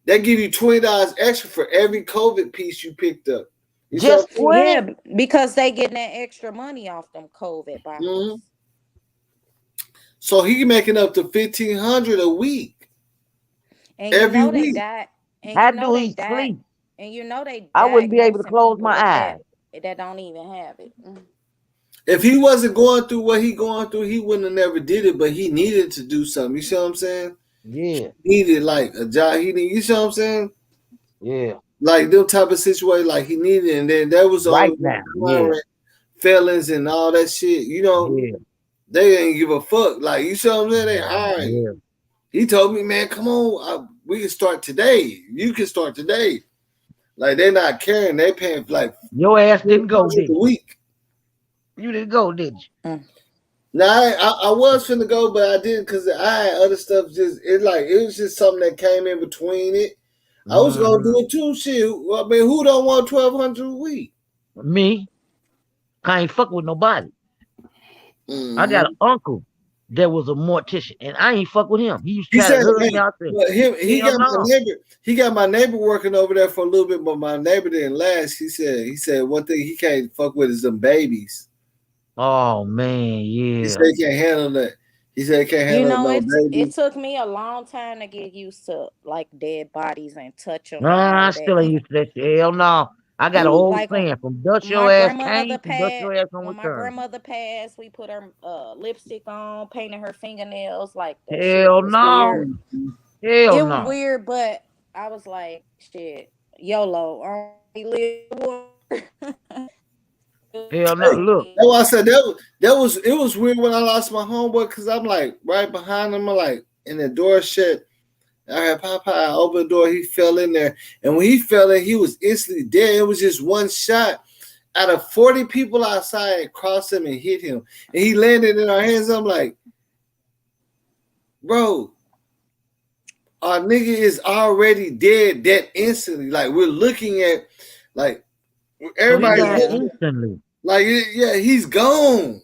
they give you $20 extra for every COVID piece you picked up. You Just yeah, because they getting that extra money off them COVID bodies. Mm-hmm. So he making up to $1,500 a week. And every you know week. they died. And How you know do they he died. sleep? And you know they. I wouldn't be able to diagnosing close people my with eyes. that don't even have it. If he wasn't going through what he going through, he wouldn't have never did it. But he needed to do something. You see what I'm saying? Yeah. He needed like a job. You see what I'm saying? Yeah. Like them type of situation, like he needed, and then there was Right all now. Yeah. felons and all that shit. You know, Yeah. they ain't give a fuck. Like you see what I'm saying? They all right. Yeah. He told me, man, come on, we can start today. You can start today. Like they're not caring. They paying like your ass didn't go, did a you? week. You didn't go, did you? No, I was finna go, but I didn't because I had other stuff. It was just something that came in between it. I was gonna do it too. Shit, I mean, who don't want $1,200 a week? Me, I ain't fuck with nobody. I got an uncle that was a mortician, and I ain't fuck with him. He used to try to hurt me out there. But he got my neighbor. He got my neighbor working over there for a little bit, but my neighbor didn't last. He said one thing he can't fuck with is them babies. Oh man, yeah. He said he can't handle that. He said he can't handle it took me a long time to get used to like dead bodies and touch them. I still ain't used to that shit. Hell no. I got an old saying from dust your ass came to dust your ass on when my return. grandmother passed, we put her lipstick on, painted her fingernails. Like that Hell shit was no. weird. Hell It no. was weird, but I was like, shit, YOLO. Only live. Hell no. Look. That's why I said it was weird when I lost my homeboy because I'm like right behind him, like and the door shut. I had Popeye, I opened the door, he fell in there. And when he fell in, he was instantly dead. It was just one shot out of 40 people outside crossed him and hit him. And he landed in our hands. I'm like, bro, our nigga is already dead that instantly. Like we're looking at like everybody instantly. Like yeah, he's gone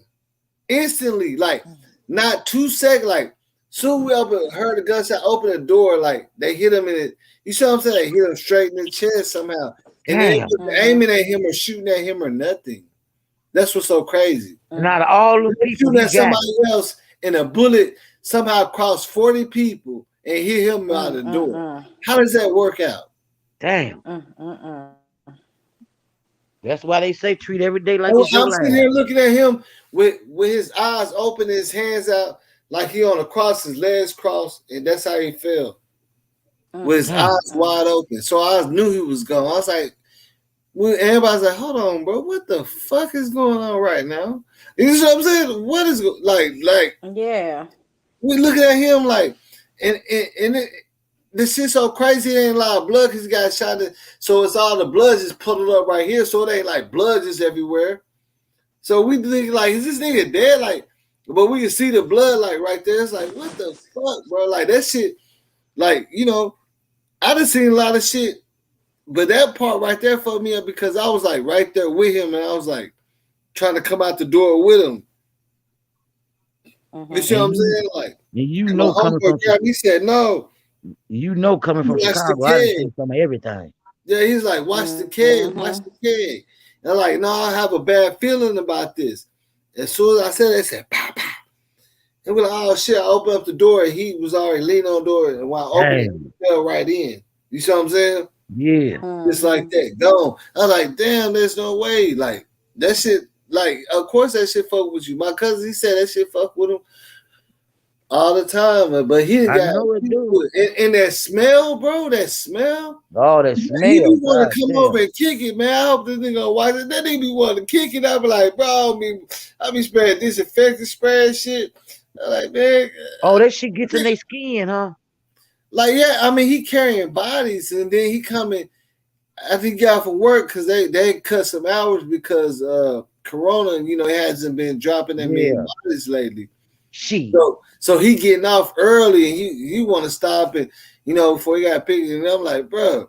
instantly. Like not 2 seconds. Like soon we heard the gunshot, open the door. Like they hit him in it. You see what I'm saying? They hit him straight in the chest somehow, and they wasn't aiming at him or shooting at him or nothing. That's what's so crazy. Not all the people shooting at somebody else, and a bullet somehow crossed 40 people and hit him out the door. How does that work out? Damn. That's why they say treat every day like it's your I'm last. sitting here looking at him with his eyes open, his hands out, like he on a cross, his legs crossed, and that's how he fell. With his eyes wide open. So I knew he was gone. I was like, everybody's like, hold on, bro, what the fuck is going on right now? You know what I'm saying? What is like yeah. We looking at him like this shit's so crazy. It ain't a lot of blood because he got shot. So it's all the blood just puddled up right here. So it ain't like blood just everywhere. So we think like, is this nigga dead? Like, but we can see the blood like right there. It's like, what the fuck, bro? Like that shit, like, you know, I done seen a lot of shit, but that part right there fucked me up because I was like right there with him and I was like trying to come out the door with him. You see what I'm saying? Like, you know, coming from he said no. You know, coming from Chicago, I seen some of everything. Yeah, he's like, watch the kid, watch the kid. And I'm like, no, I have a bad feeling about this. As soon as I said it, they said, pow, pow. And we're like, oh shit, I opened up the door and he was already leaning on the door. And while opening, he fell right in. You see what I'm saying? Yeah. Just like that, gone. I was like, damn, there's no way. Like, that shit, like, of course that shit fuck with you. My cousin, he said that shit fuck with him. all the time, but he I got know it do. and that smell, bro. That smell. Oh, that He smell. be want God to come damn. over and kick it, man. I hope this nigga watch it. That nigga be wanting to kick it. I be like, bro, I be spraying disinfectant spray and shit. I'm like, man. Oh, that shit gets in their skin, huh? Like, yeah, I mean, he carrying bodies, and then he coming. I think he got from work because they cut some hours because Corona, you know, hasn't been dropping that many bodies lately. So he getting off early, and he want to stop it, you know, before he got picked. And I'm like, bro,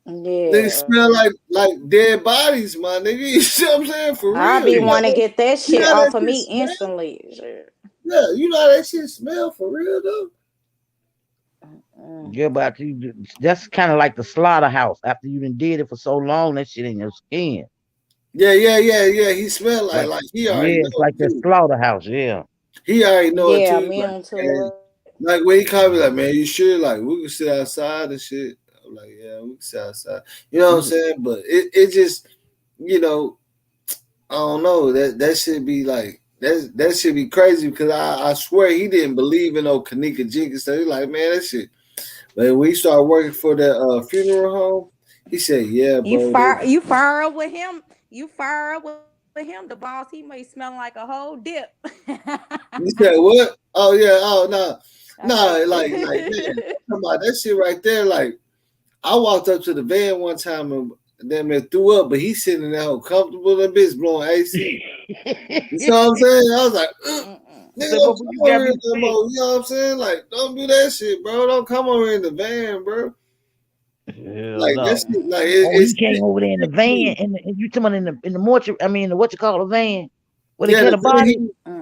they smell like dead bodies, my nigga. You see what I'm saying? For real, I be want to get that shit off of me instantly. Yeah, you know how that shit smell for real though. Yeah, but that's kind of like the slaughterhouse. After you done did it for so long, that shit in your skin. Yeah. He smelled like he already it's like that slaughterhouse. Yeah, he already know it too. Immune to it. Like when he called me, like, man, you sure? Like we can sit outside and shit. I'm like, yeah, we can sit outside. You know what I'm saying? But it just, you know, I don't know. That should be like that should be crazy because I swear he didn't believe in no Kenneka Jenkins. So he's like, man, that shit. But when he started working for that funeral home, he said, yeah, bro. You fire up with him. You fire up with him. The boss, he may smell like a whole dip. You said what? Oh yeah. Oh no. No, like man, come on, that shit right there. Like I walked up to the van one time and that man threw up, but he's sitting in that whole comfortable, that bitch blowing AC. You know what I'm saying? I was like, nigga, don't come over here no more. You know what I'm saying? Like, don't do that shit, bro. Don't come over in the van, bro. Like that shit, like he came over there in the van, and you talking in the mortuary? I mean, what you call the van? Where they get a body?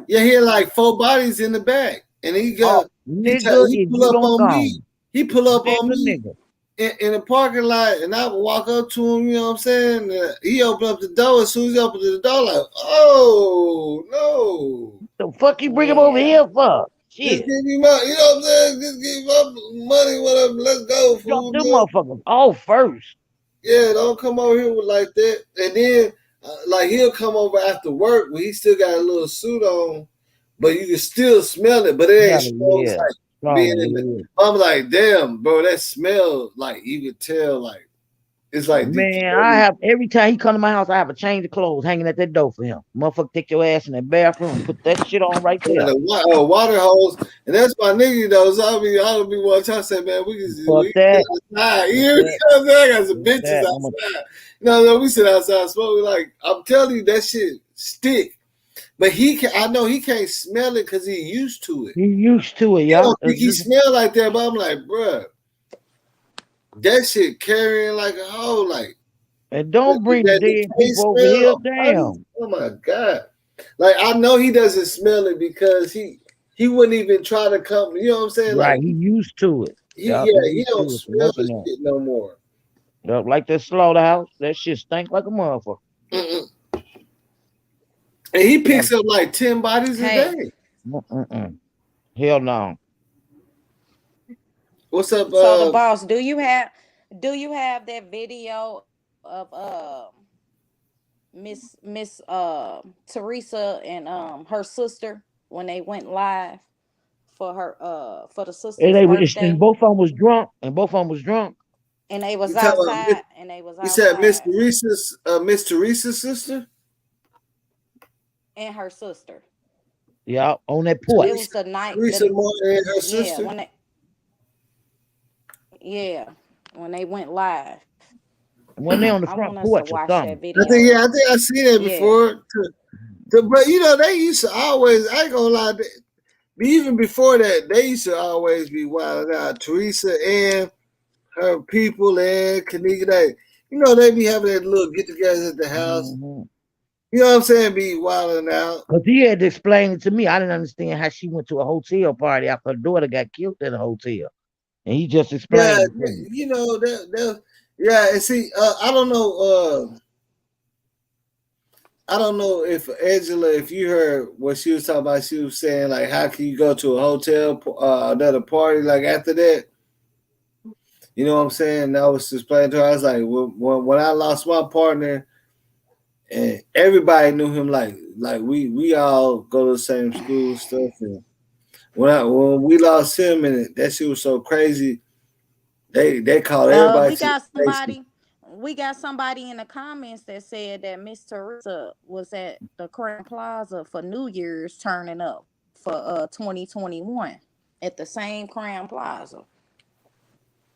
He had like 4 bodies in the back, and he got he pull up on me. He pull up on me in the parking lot, and I would walk up to him. You know what I'm saying? He opened up the door. As soon as he opened the door, like, oh no, the fuck you bring him over here for? Just give me my, you know what I'm saying? Just give my money, whatever. Let's go, fool. Them motherfuckers off first. Yeah, don't come over here with like that. And then, like, he'll come over after work when he still got a little suit on, but you can still smell it. But it ain't strong like being in the. I'm like, damn, bro, that smell, like, you could tell, like, it's like. Man, I have, every time he come to my house, I have a change of clothes hanging at that door for him. Motherfucker, take your ass in the bathroom and put that shit on right there. And the water hose, and that's my nigga, though. So I'll be one time say, man, we can sit outside. You know what I'm saying? I got some bitches outside. No, we sit outside smoking. Like, I'm telling you, that shit stick. But I know he can't smell it because he used to it. He used to it, y'all. I don't think he smell like that, but I'm like, bruh, that shit carrying like a hoe, like. And don't bring the dead people over here down. Oh my God. Like, I know he doesn't smell it because he wouldn't even try to come, you know what I'm saying? Right, Like, he used to it. He don't smell this shit no more. Like that slaughterhouse, that shit stank like a motherfucker. And he picks up like 10 bodies a day. Hell no. What's up? So the boss, do you have that video of Miss Teresa and her sister when they went live for the sister's birthday? And both of them was drunk. And they was outside. You said Miss Teresa's sister? And her sister. Yeah, on that porch. It was the night. Teresa Martin and her sister. When they went live. When they on the front porch or something. I think I seen that before. But you know, they used to always, I ain't gonna lie, even before that, they used to always be wild out. Teresa and her people and Kenneka, you know, they be having that little get-togethers at the house. You know what I'm saying? Be wilding out. Because he had to explain it to me. I didn't understand how she went to a hotel party after her daughter got killed at a hotel. And he just explained it to me. You know, and see, I don't know if Angela, if you heard what she was talking about, she was saying, like, how can you go to a hotel, another party, like, after that? You know what I'm saying? I was explaining to her, I was like, when I lost my partner, and everybody knew him, like we all go to the same school stuff, and when we lost him and that shit was so crazy, they called everybody to the station. We got somebody in the comments that said that Miss Teresa was at the Crown Plaza for New Year's turning up for 2021 at the same Crown Plaza.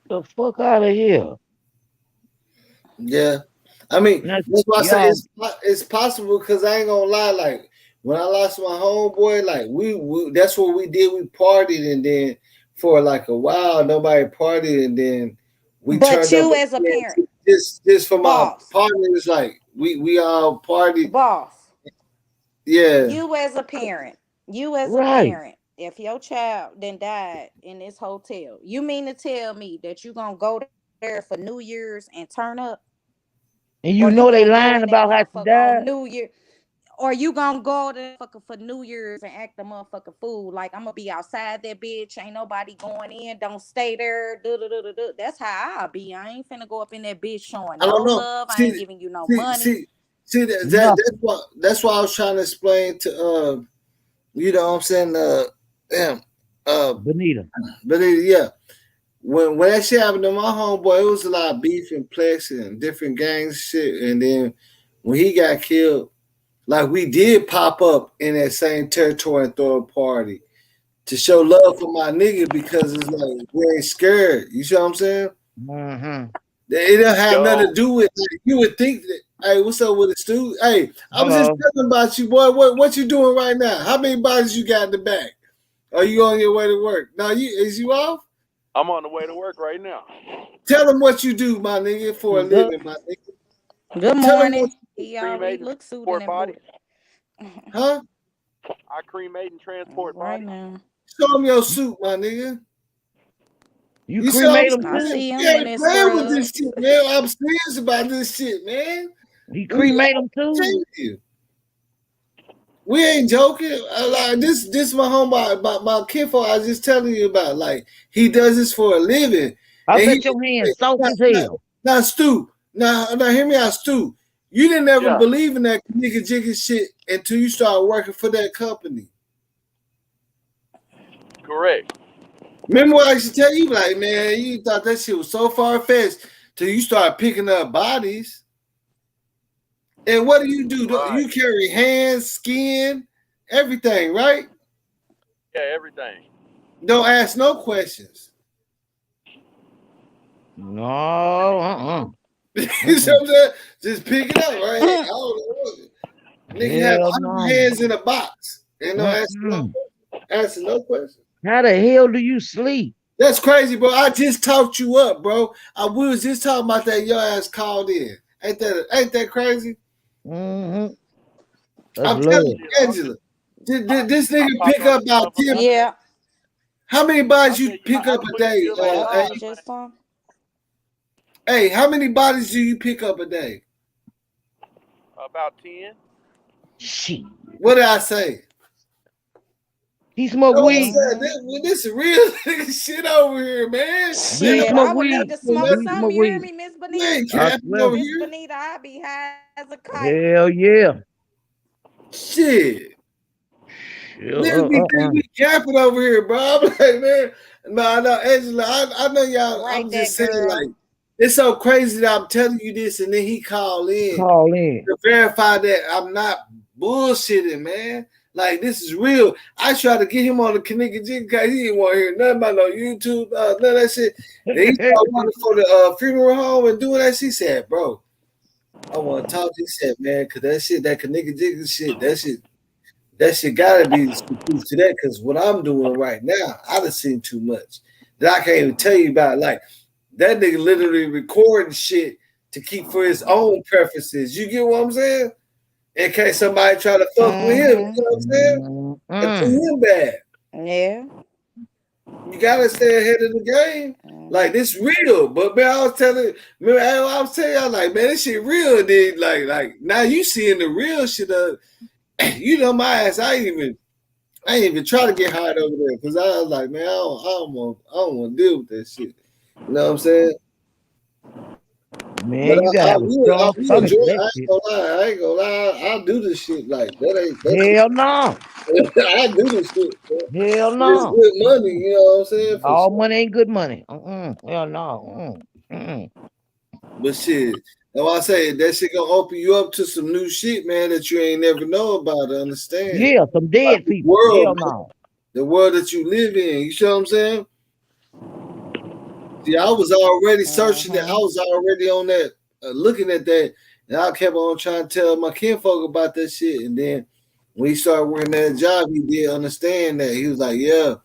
The fuck out of here. Yeah. I mean, that's why I say it's possible because I ain't gonna lie. Like when I lost my homeboy, like we that's what we did. We partied and then for like a while nobody partied and then we but turned you up as a parent, just for boss. my partners, like we all partied. Boss. Yeah. You as a parent, if your child then died in this hotel, you mean to tell me that you gonna go there for New Year's and turn up? And you know they lying about how she died? On New Year, or you gonna go there for New Year's and act the motherfucking fool? Like, I'm gonna be outside that bitch. Ain't nobody going in. Don't stay there. That's how I'll be. I ain't finna go up in that bitch showing no love. I ain't giving you no money. That's why I was trying to explain to you know what I'm saying, Benita, yeah. When that shit happened to my homeboy, it was a lot of beef and plex and different gangs shit. And then when he got killed, like we did pop up in that same territory and throw a party to show love for my nigga because it's like we ain't scared. You see what I'm saying? Mm-hmm. It don't have nothing to do with it. You would think that, hey, what's up with the student? Hey, I was just telling about you, boy. What you doing right now? How many bodies you got in the back? Are you on your way to work? No, is you off? I'm on the way to work right now. Tell them what you do, my nigga, for a living, my nigga. Good morning. He already looks suited and booted. Huh? I cremate and transport bodies. Now. Show them your suit, my nigga. You cremate them I too? see him Yeah, in his playing with this shit, man. I'm serious about this shit, man. He cremate them too? We ain't joking. Like this my home my kinfolk I was just telling you about. Like he does this for a living. I bet your hands soft as hell. Now, Stu. Now, hear me out, Stu. You didn't ever believe in that Kenneka Jenkins shit until you started working for that company. Correct. Remember what I used to tell you? Like, man, you thought that shit was so far-fetched till you start picking up bodies. And what do? Right. You carry hands, skin, everything, right? Yeah, everything. Don't ask no questions. No, You know what I'm saying? Just pick it up, right? I don't know. Nigga have 100 hands in a box. And no answer no questions. How the hell do you sleep? That's crazy, bro. I just talked you up, bro. We was just talking about that. Your ass called in. Ain't that crazy? Mm-hmm. I'm telling you, Angela. This nigga pick up about 10. Yeah. How many bodies you pick up a day? Hey, how many bodies do you pick up a day? About 10. Shit. What did I say? He smoke weed. This is real nigga shit over here, man. Shit, I would need to smoke something. You hear me, Miss Benita? Miss Benita, I be high as a kite. Hell yeah. Shit. Niggas be thinking we capping over here, bro. I'm like, man. No, Angela, I know y'all. I'm just saying, like, it's so crazy that I'm telling you this, and then he call in to verify that I'm not bullshitting, man. Like, this is real. I tried to get him on the Kenneka Jenkins because he didn't want to hear nothing about no YouTube, none of that shit. And he started working for the funeral home and doing that shit. He said, bro, I want to talk to you. He said, man, because that shit, that Kenneka Jenkins shit, that shit gotta be exclusive to that, because what I'm doing right now, I done seen too much that I can't even tell you about. Like, that nigga literally recording shit to keep for his own preferences. You get what I'm saying? In case somebody try to fuck with him, you know what I'm saying? And do him bad. Yeah. You gotta stay ahead of the game. Like, this real. But man, I was telling y'all, like, man, this shit real. Then like now you seeing the real shit of, you know, my ass. I ain't even try to get hired over there because I was like, man, I don't want to deal with that shit. You know what I'm saying? Man, you gotta have a strong will stomach enjoy for it. that I ain't shit. gonna lie. I ain't gonna lie. I'll do this shit. Like, that's Hell no. I do this shit, bro. Hell It's no. good money, you know what I'm saying? For All sure. money ain't good money. Hell no. But shit, that's why I say that shit gonna open you up to some new shit, man, that you ain't never know about or understand. Yeah, some dead Like the people. world, Hell man, no. the world that you live in. You see what I'm saying? See, I was already searching that. I was already on that, looking at that, and I kept on trying to tell my kinfolk about that shit. And then when he started working that job, he did understand that. He was like, "Yeah."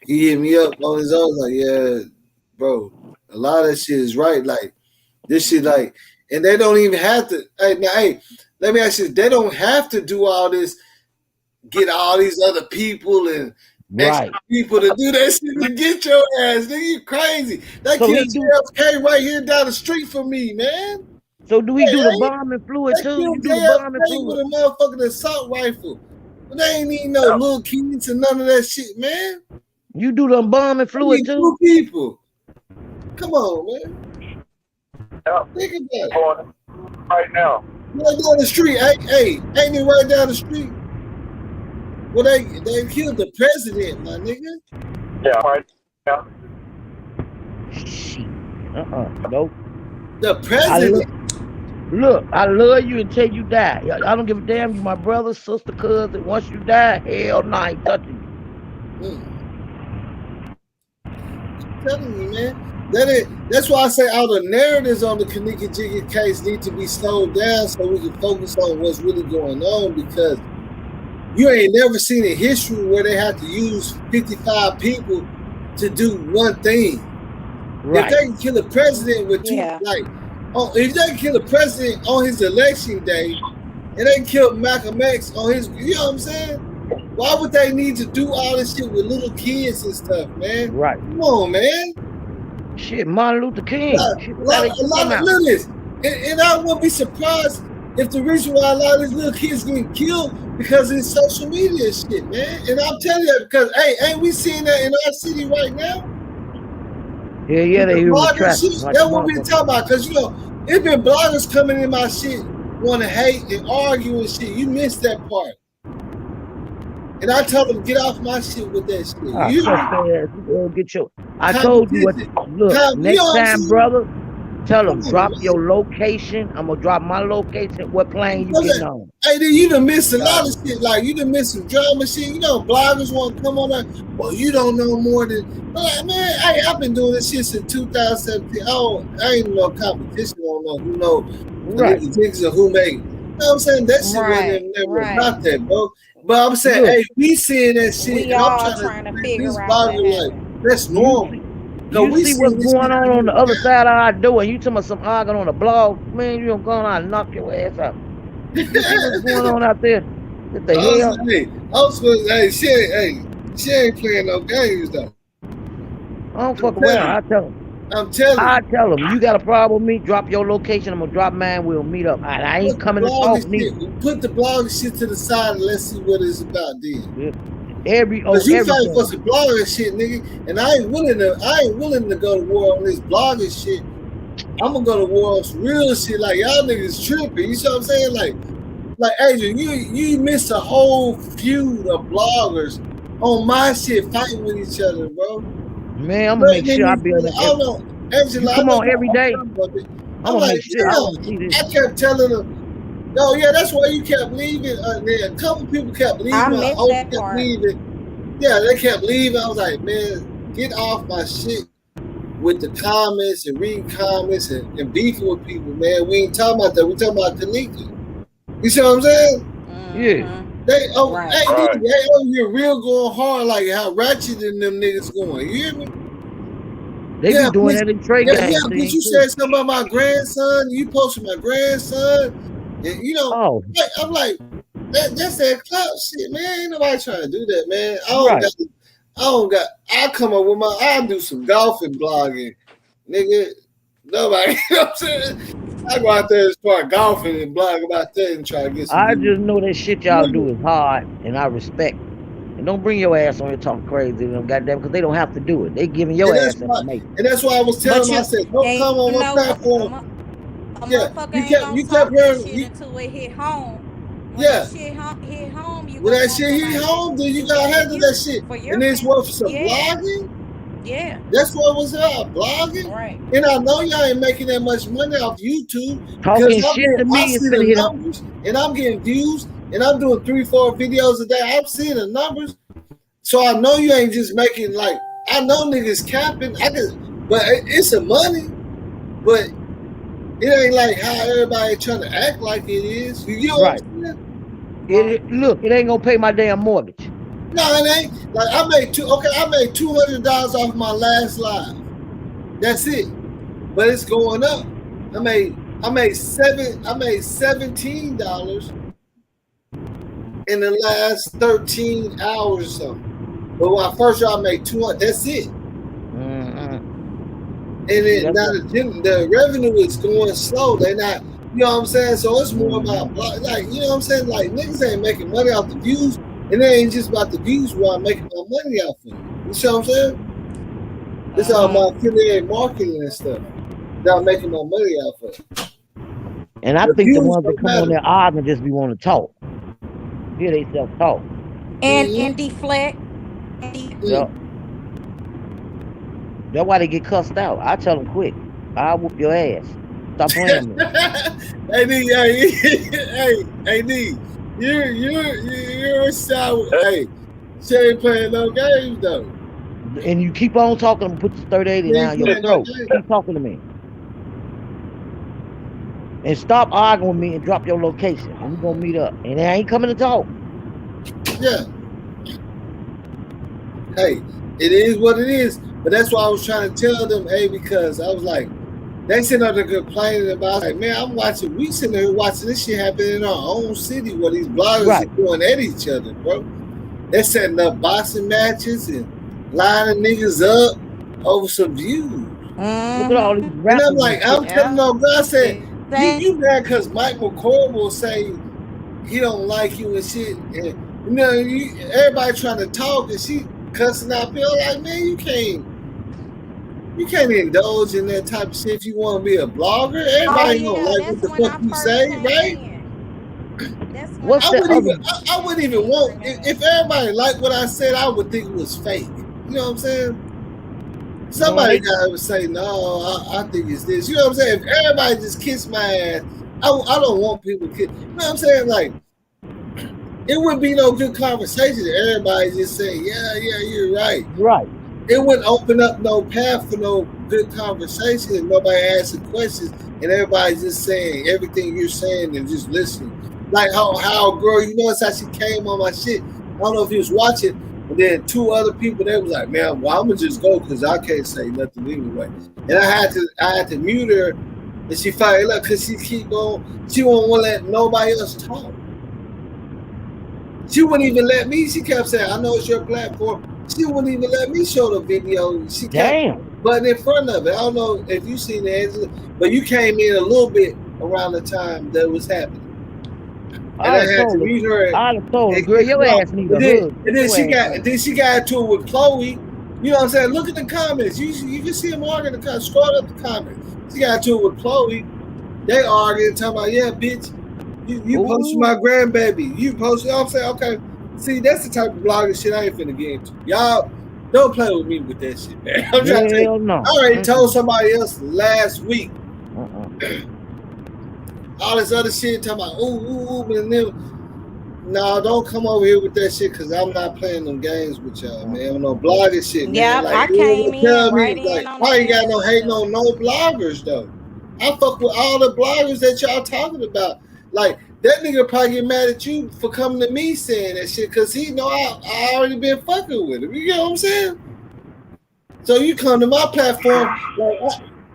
He hit me up on his own, like, "Yeah, bro, a lot of that shit is right. Like this shit, like, and they don't even have to. Hey, now, hey, let me ask you, they don't have to do all this, get all these other people and extra Right. people to do that shit to get your ass. Nigga, you crazy. That So kid he do. JFK right here down the street from me, man. So do he Hey, do the bombing fluid they too? killed You do the bombing JFK with fluid? a motherfucking assault rifle. But they ain't need no little kids and none of that shit, man. You do the bombing They fluid need too? 2 people. Come on, man. Think about it. Right now. Right down the street. Hey, ain't it right down the street? Well, they killed the president, my nigga. Yeah, right now. Shit. Nope. The president. Look, I love you until you die. I don't give a damn. You my brother, sister, cousin. Once you die, hell no, I ain't touching you. I'm telling you, man. That's why I say all the narratives on the Kenneka Jenkins case need to be slowed down so we can focus on what's really going on, because you ain't never seen a history where they have to use 55 people to do one thing. Right. If they can kill a president with two, if they can kill a president on his election day, and they can kill Malcolm X on his, you know what I'm saying? Why would they need to do all this shit with little kids and stuff, man? Right. Come on, man. Shit, Martin Luther King. A lot of look at this. And I wouldn't be surprised if the reason why a lot of these little kids getting killed because of this social media shit, man. And I'm telling you that because, hey, ain't we seeing that in our city right now? Yeah, they hear me traffic. That's what we talking about. Because, you know, it been bloggers coming in my shit, want to hate and argue and shit. You missed that part. And I told them, get off my shit with that shit. Get your. I told you what. Look, next time, brother, tell them drop your location. I'm gonna drop my location. What plane you getting on? Hey, then you done missed a lot of shit. Like you done missed some drama shit. You know, bloggers want to come on there. Well, you don't know more than. Like, man, hey, I've been doing this shit since 2017. I ain't no competition. I don't know who know Kenneka or who made. You know what I'm saying? That shit wasn't never about that, bro. But I'm saying, hey, we seeing that shit. We all trying to figure out what like, that's normal. You see what's going on the other side of our door, and you talking about some arguing on the blog, man, you don't go on and knock your ass out. You see what's going on out there? What the hell? She ain't playing no games though. I don't fuck around. I tell them. I'm telling you. I tell them, you got a problem with me, drop your location, I'm gonna drop mine, we'll meet up. I ain't coming to talk neither. Put the blog shit to the side and let's see what it's about then. Yeah. Cause you fighting for some blogging shit, nigga, and I ain't willing to go to war on this blogging shit. I'm gonna go to war on some real shit. Like y'all niggas tripping. You see what I'm saying? Like Adrian, you missed a whole feud of bloggers on my shit fighting with each other, bro. Man, I'm gonna make sure I be on that. You come on every day. I'm gonna make sure I want to see this. I kept telling them, no, yeah, that's why you kept leaving. A couple people kept leaving. I missed that kept part. leaving. Yeah, they kept leaving. I was like, man, get off my shit with the comments and reading comments and beefing with people, man. We ain't talking about that. We talking about Kenneka. You see what I'm saying? Yeah. They you're real going hard, like how ratchet and them niggas going. You hear me? They be doing that in trade games. Yeah, but you said something about my grandson. You posted my grandson, and you know, I'm like, that's that clout shit, man. Ain't nobody trying to do that, man. I come up with I do some golfing blogging, nigga. Nobody, you know what I'm saying? I go out there and start golfing and blog about that and try to get some. I just know that shit y'all do is hard, and I respect. And Don't bring your ass on here talking crazy to them, goddamn, because they don't have to do it. They giving your And ass information. that's why I was telling them. I said, don't come on my platform. Yeah, Motherfucker you ain't gonna kept talk that hearing. shit until it hit home. When Yeah. that shit hit home, you When gonna that want shit hit somebody home, then you gotta handle that shit. And it's worth some blogging. Yeah. That's what it was about, blogging. Right. And I know y'all ain't making that much money off YouTube. Talking shit to me I is see finna the hit numbers, and I'm getting views, and I'm doing 3-4 videos a day. I'm seeing the numbers. So I know you ain't just making like, I know niggas capping. But it's some money. But it ain't like how everybody trying to act like it is. You know what I'm saying? Look, it ain't gonna pay my damn mortgage. No, it ain't. Like I made $200 off my last live. That's it. But it's going up. I made $17 in the last 13 hours or something. But when I first I made $200. That's it. And then now the revenue is going slow. They're not, you know what I'm saying? So it's more about, like, you know what I'm saying? Like, niggas ain't making money off the views, and it ain't just about the views where I'm making my money off of it. You see what I'm saying? It's all about affiliate marketing and stuff that I'm making my money off of. And I think the ones that come on there arguing just be want to talk. Hear they self talk. And deflect. Yep. That's why they get cussed out. I tell them quick. I'll whoop your ass. Stop playing with me. Hey, D, you're sour. Hey, she ain't playing no games though. And you keep on talking and put your 3080 down your throat. Keep talking to me. And stop arguing with me and drop your location. And we're gonna meet up. And I ain't coming to talk. Yeah. Hey, it is what it is. But that's why I was trying to tell them, hey, because I was like, they sitting up there complaining about, like, man, we sitting there watching this shit happen in our own city where these bloggers are going at each other, bro. They're setting up boxing matches and lining niggas up over some views. Look at all these And I'm like, I'm telling no girl, I said, you mad because Mike McCord will say he don't like you and shit. And, you know, everybody trying to talk and she cussing out people. Like, man, you can't indulge in that type of shit if you want to be a blogger. Everybody don't like what the fuck you say, right? I wouldn't even want, if everybody liked what I said, I would think it was fake. You know what I'm saying? Somebody gotta say, no, I think it's this. You know what I'm saying? If everybody just kiss my ass, I don't want people to kiss. You know what I'm saying? Like, it wouldn't be no good conversation if everybody just saying, yeah, you're right. Right. It wouldn't open up no path for no good conversation if nobody asking questions and everybody just saying everything you're saying and just listening. Like how girl, you notice how she came on my shit. I don't know if you was watching, but then 2 other people, they was like, man, well, I'm gonna just go because I can't say nothing anyway. And I had to mute her, and she finally left because she keep going. She won't want to let nobody else talk. She wouldn't even let me. She kept saying, I know it's your platform. She wouldn't even let me show the video. She kept butting in front of it. I don't know if you seen the Angela, but you came in a little bit around the time that was happening. And I had to meet her. I told her, girl, your ass needs a hug. And then she got into it with Chloe. You know what I'm saying? Look at the comments. You can see them arguing the comments. Scroll up the comments. She got into it with Chloe. They arguing, talking about, yeah, bitch, you posted my grandbaby. You posted, I'm saying, okay. See, that's the type of blogging shit I ain't finna get into. Y'all don't play with me with that shit, man. I'm trying to tell you. I already told somebody else last week. All this other shit talking about and then, no, don't come over here with that shit because I'm not playing them games with y'all, man. No blogging shit, man. Yeah, like, I came in right in like, on why you got no hating on no bloggers though? I fuck with all the bloggers that y'all talking about. Like, that nigga probably get mad at you for coming to me saying that shit because he know I already been fucking with him. You get what I'm saying? So you come to my platform,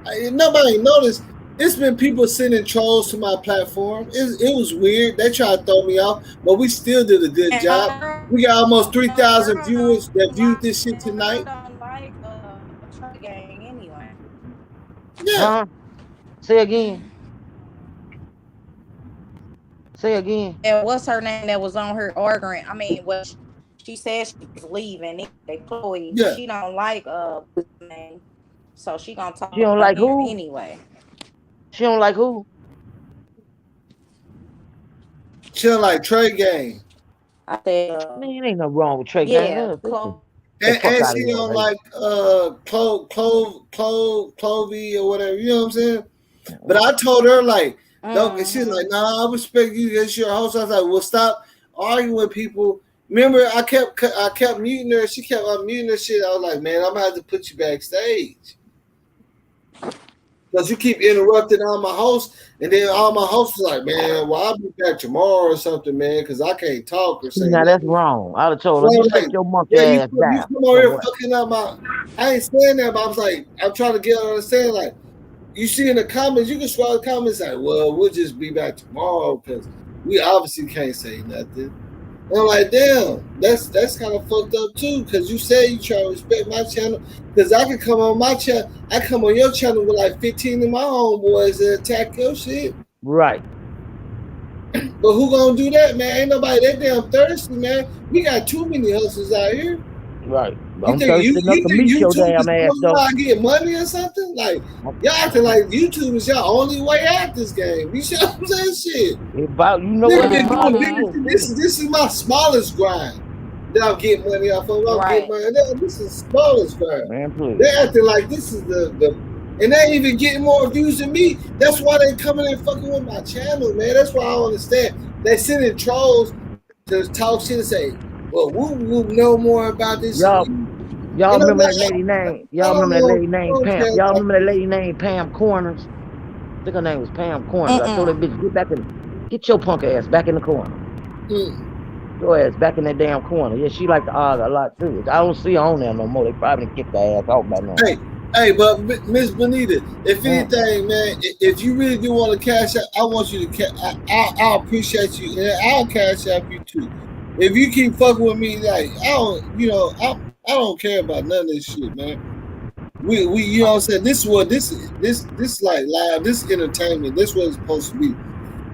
like nobody noticed. It's been people sending trolls to my platform. It was weird. They tried to throw me off, but we still did a good job. We got almost 3,000 viewers that viewed this shit tonight. Yeah. Say again. Say again. And what's her name that was on her arguing? I mean, She said she was leaving. Chloe, Yeah. she don't like what's his name, so she gonna talk She don't about like him who? anyway. She don't like who? She don't like Trey Gang. I said, Man, ain't nothing wrong with Trey Gang. yeah, Get And, the fuck and out of she here, don't baby. like Clovey or whatever, you know what I'm saying? But I told her like, don't. And she's like, nah, I respect you. It's your host. I was like, well, stop arguing with people. Remember, I kept muting her. She kept unmuting her shit. I was like, man, I'm gonna have to put you backstage because you keep interrupting all my hosts, and then all my hosts was like, man, well, I'll be back tomorrow or something, man, because I can't talk or say Now that's nothing. wrong. I'd have told her, So you like, take your monkey yeah, ass you down. come over here Somewhere. fucking up my. I ain't saying that, but I was like, I'm trying to get her to understand. Like, you see in the comments, you can scroll the comments like, well, we'll just be back tomorrow because we obviously can't say nothing. And I'm like, damn, that's kind of fucked up too, because you say you try to respect my channel, because I can come on my channel, I come on your channel with like 15 of my homeboys and attack your shit. Right. But who gonna do that, man? Ain't nobody that damn thirsty, man. We got too many hustlers out here. Right. You I'm think thirsty enough to meet your YouTube damn is ass, though. trying to get money or something? Like, y'all acting like YouTube is your only way out this game. You see what I'm saying? Shit. About, you know what been the doing this is my smallest grind that I'm getting money off of. This is smallest grind. Man, please. They're acting like this is the and they ain't even getting more views than me. That's why they coming in fucking with my channel, man. That's why I don't understand. They sending trolls to talk shit and say, well, we'll know more about this. Y'all remember that lady name? Y'all remember that lady named Pam? Y'all remember that lady named Pam Corners? I think her name was Pam Corners. I told that bitch, get your punk ass back in the corner. Your ass back in that damn corner. Yeah, she like to argue a lot too. I don't see her on there no more. They probably kicked her ass off by now. Hey, but Miss Bonita, if anything, man, if you really do want to cash out, I want you to I appreciate you, and I'll cash out you too. If you keep fucking with me, like I don't care about none of this shit, man. We you know what I'm saying? This like live, this entertainment, this what it's supposed to be.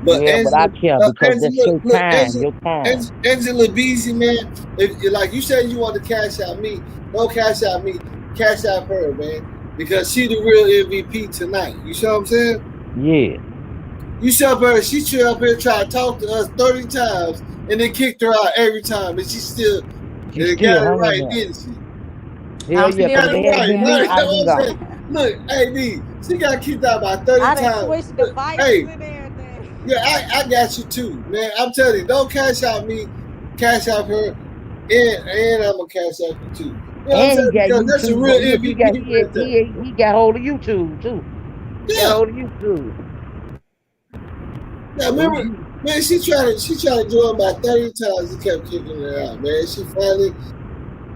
But yeah, Angela, but I care because that's your time, your time. Angela Beasy, man, if like you said you want to cash out me, don't cash out me, cash out her, man, because she the real MVP tonight. You see what I'm saying? Yeah. You show up her, she should up here try to talk to us 30 times and then kicked her out every time, and she still got it right, didn't she? Hell yeah, because they had to be me, I'd be gone. Look, hey D, she got kicked out by 30 times. Hey, yeah, I got you too, man. I'm telling you, don't cash out me, cash out her, and I'm gonna cash out you too. You know and he got YouTube. That's a real MVP. He got hold of YouTube too. Yeah. Got hold of YouTube. Yeah, remember, man, she tried to join about 30 times. He kept kicking her out, man. She finally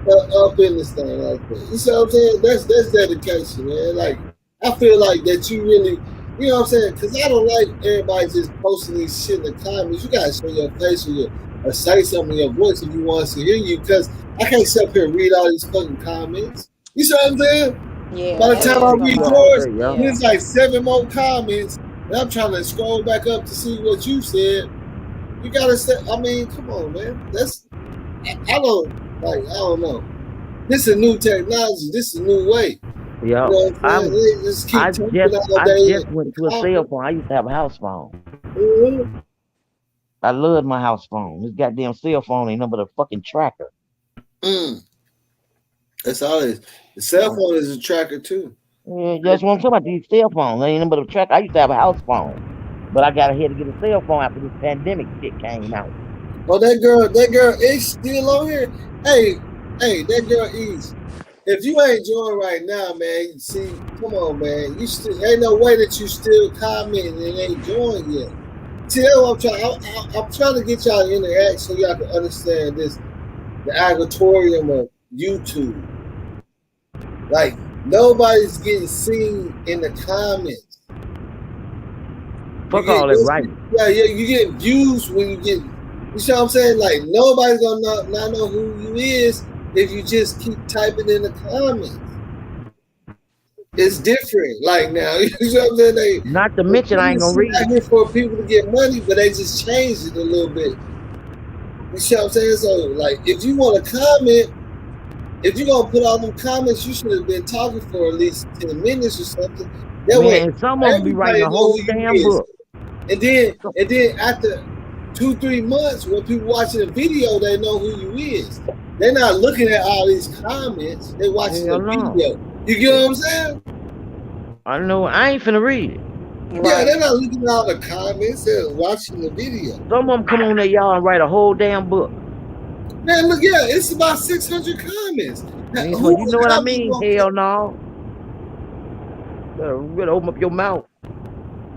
up in this thing like that. You see what I'm saying? That's dedication, man. Like, I feel like that you really, you know what I'm saying? Because I don't like everybody just posting these shit in the comments. You gotta show your face or say something in your voice if you want us to hear you. Because I can't sit up here and read all these fucking comments. You see what I'm saying? Yeah. By the time I read yours, there's like 7 more comments. And I'm trying to scroll back up to see what you said. You gotta say, I mean, come on, man. I don't know. This is new technology. This is a new way. Yeah, you know I just went to a cell phone. I used to have a house phone. Mm-hmm. I loved my house phone. This goddamn cell phone ain't nothing but a fucking tracker. That's all it is. The cell phone is a tracker too. Yeah, that's what I'm talking about. These cell phones ain't nothing but a tracker. I used to have a house phone, but I got ahead to get a cell phone after this pandemic shit came out. Oh, that girl is still on here. Hey, that girl is. If you ain't joined right now, man, see, come on, man. You still ain't no way that you still commenting and ain't joined yet. See, that's what I'm trying to get y'all to interact so y'all can understand this, the algorithm of YouTube. Like, nobody's getting seen in the comments. Fuck all that, right? Yeah, you get views when you get. You see what I'm saying? Like, nobody's gonna not know who you is if you just keep typing in the comments. It's different. Like now, you know what I'm saying? Not to mention, I ain't gonna read it for people to get money, but they just changed it a little bit. You see what I'm saying? So, like, if you want to comment, if you're gonna put all them comments, you should have been talking for at least 10 minutes or something. That way, Man, some of them be writing everybody a know whole who you damn is. book. And then after 2-3 months, when people watching the video, they know who you is. They're not looking at all these comments. They're watching the video. You get what I'm saying? I know. I ain't finna read it. Yeah, they're not looking at all the comments. They're watching the video. Some of them come on there, y'all, and write a whole damn book. Man, look, yeah, it's about 600 comments. Now, You know what I mean? Hell no. You better open up your mouth.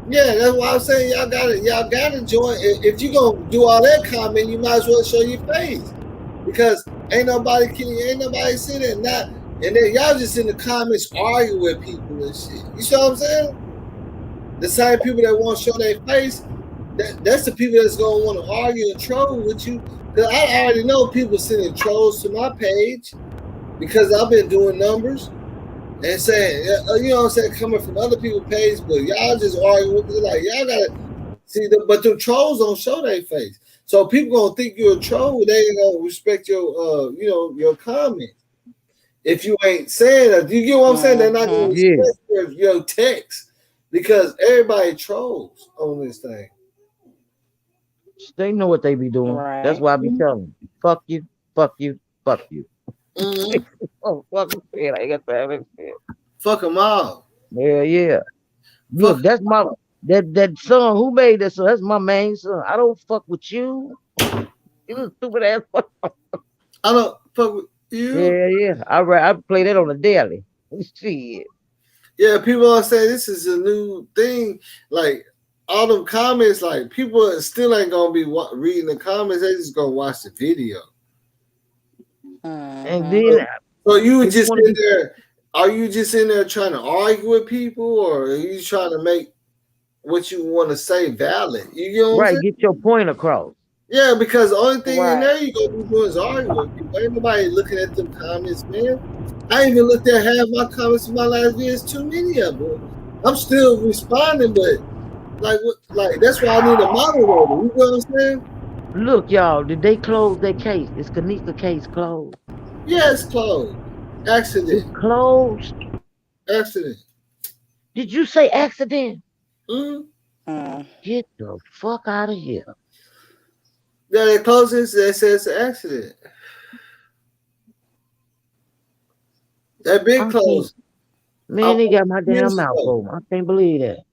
Yeah, that's why I'm saying y'all gotta join. If you gonna do all that comment, you might as well show your face, because ain't nobody sitting there not, and then y'all just in the comments arguing with people and shit. You see what I'm saying? The same people that won't show their face, that's the people that's gonna want to argue and troll with you. Cause I already know people sending trolls to my page because I've been doing numbers. And saying, you know what I'm saying, coming from other people's page, but y'all just argue with it. Like, y'all gotta see but the trolls don't show their face. So people gonna think you're a troll, they ain't gonna respect your your comment. If you ain't saying that, you get what I'm saying? They're not gonna respect your text because everybody trolls on this thing. They know what they be doing. That's why I be telling them, fuck you, fuck you, fuck you. Oh, fuck you. I got that. Fuck them all. Yeah. Look, that's my that son who made that son. That's my main son. I don't fuck with you. You stupid ass. I don't fuck with you. Yeah. I play that on a daily. Shit. Yeah, people are saying this is a new thing. Like all them comments, like people still ain't gonna be reading the comments. They just gonna watch the video. And then, so you just in there? Are you just in there trying to argue with people, or are you trying to make what you want to say valid? You get what I'm saying? Get your point across. Yeah, because the only thing in there you gonna be doing is arguing with people. Ain't nobody looking at them comments, man. I ain't even looked at half my comments in my last video. It's too many of them. I'm still responding, but like that's why I need a moderator. You know what I'm saying? Look, y'all, did they close their case? Is Kenneka case closed? Yeah, it's closed. Accident. It's closed. Accident. Did you say accident? Mm-hmm. Get the fuck out of here. Yeah, they closed it. They said it's an accident. That been closed. Man, they got my damn mouth open. I can't believe that.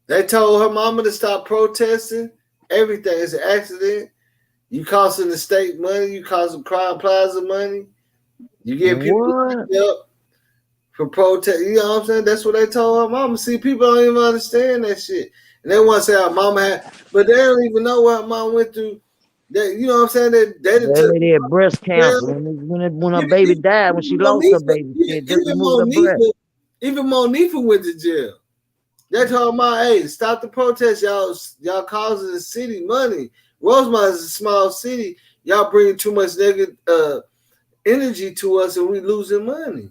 They told her mama to stop protesting. Everything is an accident. You costing the state money. You costing Crime Plaza money. You get people locked up for protest. You know what I'm saying? That's what they told her mama. See, people don't even understand that shit. And they want to say our mama had, but they don't even know what her mom went through. They, you know what I'm saying? They lady had breast cancer when her baby died, when she lost her baby. Even Monifa went to jail. They told my hey, stop the protest, y'all causing the city money. Rosemont is a small city. Y'all bringing too much negative energy to us, and we losing money.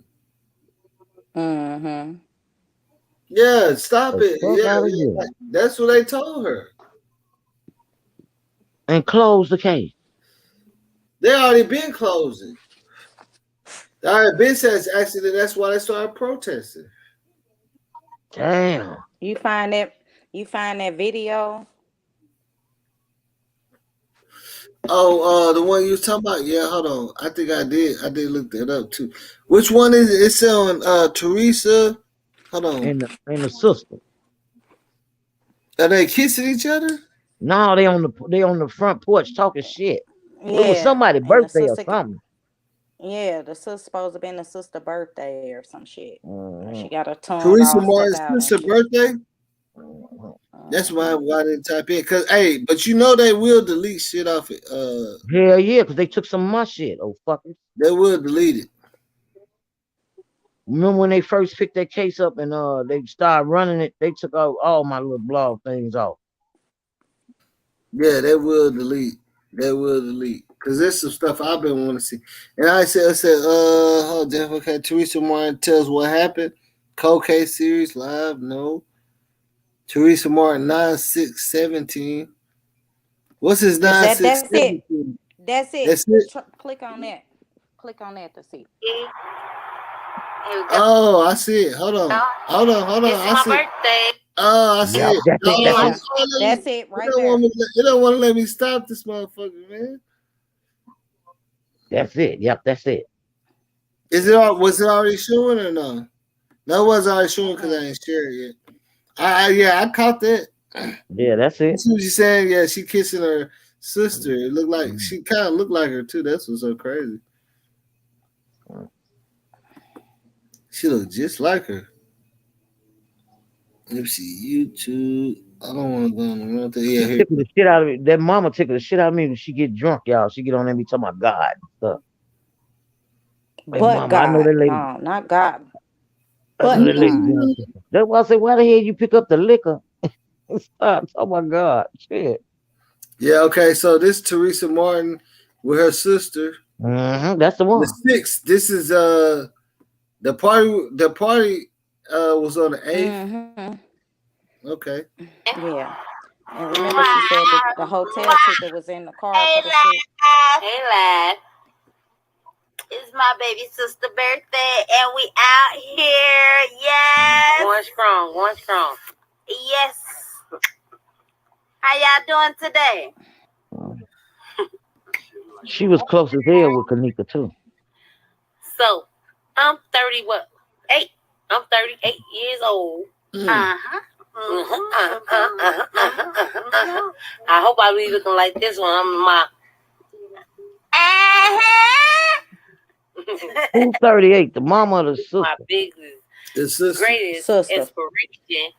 Mm-hmm. Yeah, stop it. Yeah, that's what they told her. And close the case. They already been closing. They already been said it's accident. That's why they started protesting. Damn. You find that video? Oh, the one you was talking about? Yeah, hold on. I think I did. I did look that up too. Which one is it? It's on Teresa. Hold on. And the sister. Are they kissing each other? No, they on the front porch talking shit. Yeah, it was somebody's birthday or something. Yeah, the sister's supposed to be the sister's birthday or some shit. She got a tongue. Teresa Martin's sister's birthday. That's why I didn't type in. Cause but you know they will delete shit off it. Hell yeah, because they took some of my shit. Oh fuckers. They will delete it. Remember when they first picked that case up and they started running it, they took out all my little blog things off. Yeah, they will delete. They will delete. Cause there's some stuff I've been wanting to see. And I said, okay, Teresa Martin tells what happened. Cold case series live, no. Teresa Martin 9/6/17. What's his That's 967? it. That's it. That's it. Click on that. Click on that to see. Oh, I see it. Hold on. I see it. Oh, I see Yep, it. that's it. That's Yeah, it. that's it right It don't there. want me. It don't want to let me stop this motherfucker, man. That's it. Yep, that's it. Was it already showing or no? No, it wasn't already showing because I ain't shared it yet. I caught that. Yeah, that's it. That's what she's saying. Yeah, she kissing her sister. It looked like she kind of looked like her too. That's what's so crazy. She looked just like her. Let me see YouTube. I don't want to go on the wrong thing. Yeah, here. Tickle the shit out of me. That mama tickle the shit out of me when she get drunk, y'all. She get on there and be talking about God and stuff. Hey, But mama, God, I know that lady. no, not God. I know that lady. God. That's why I say, why the hell you pick up the liquor? Stop. Oh my God, shit. Yeah, okay. So this Teresa Martin with her sister. That's the one. The 6th. This is the party. The party was on the 8th. Okay. Yeah. And remember, she said that the hotel ticket was in the car for the 6th. Hey, lad. It's my baby sister's birthday, and we out here. Yes. Going strong, going strong. Yes. How y'all doing today? She was close as hell with Kenneka too. So, I'm 8. I'm 38 years old. Uh-huh. I hope I be looking like this when I'm in my... Who's 38? The mama or the sister? My biggest, the sister. greatest inspiration.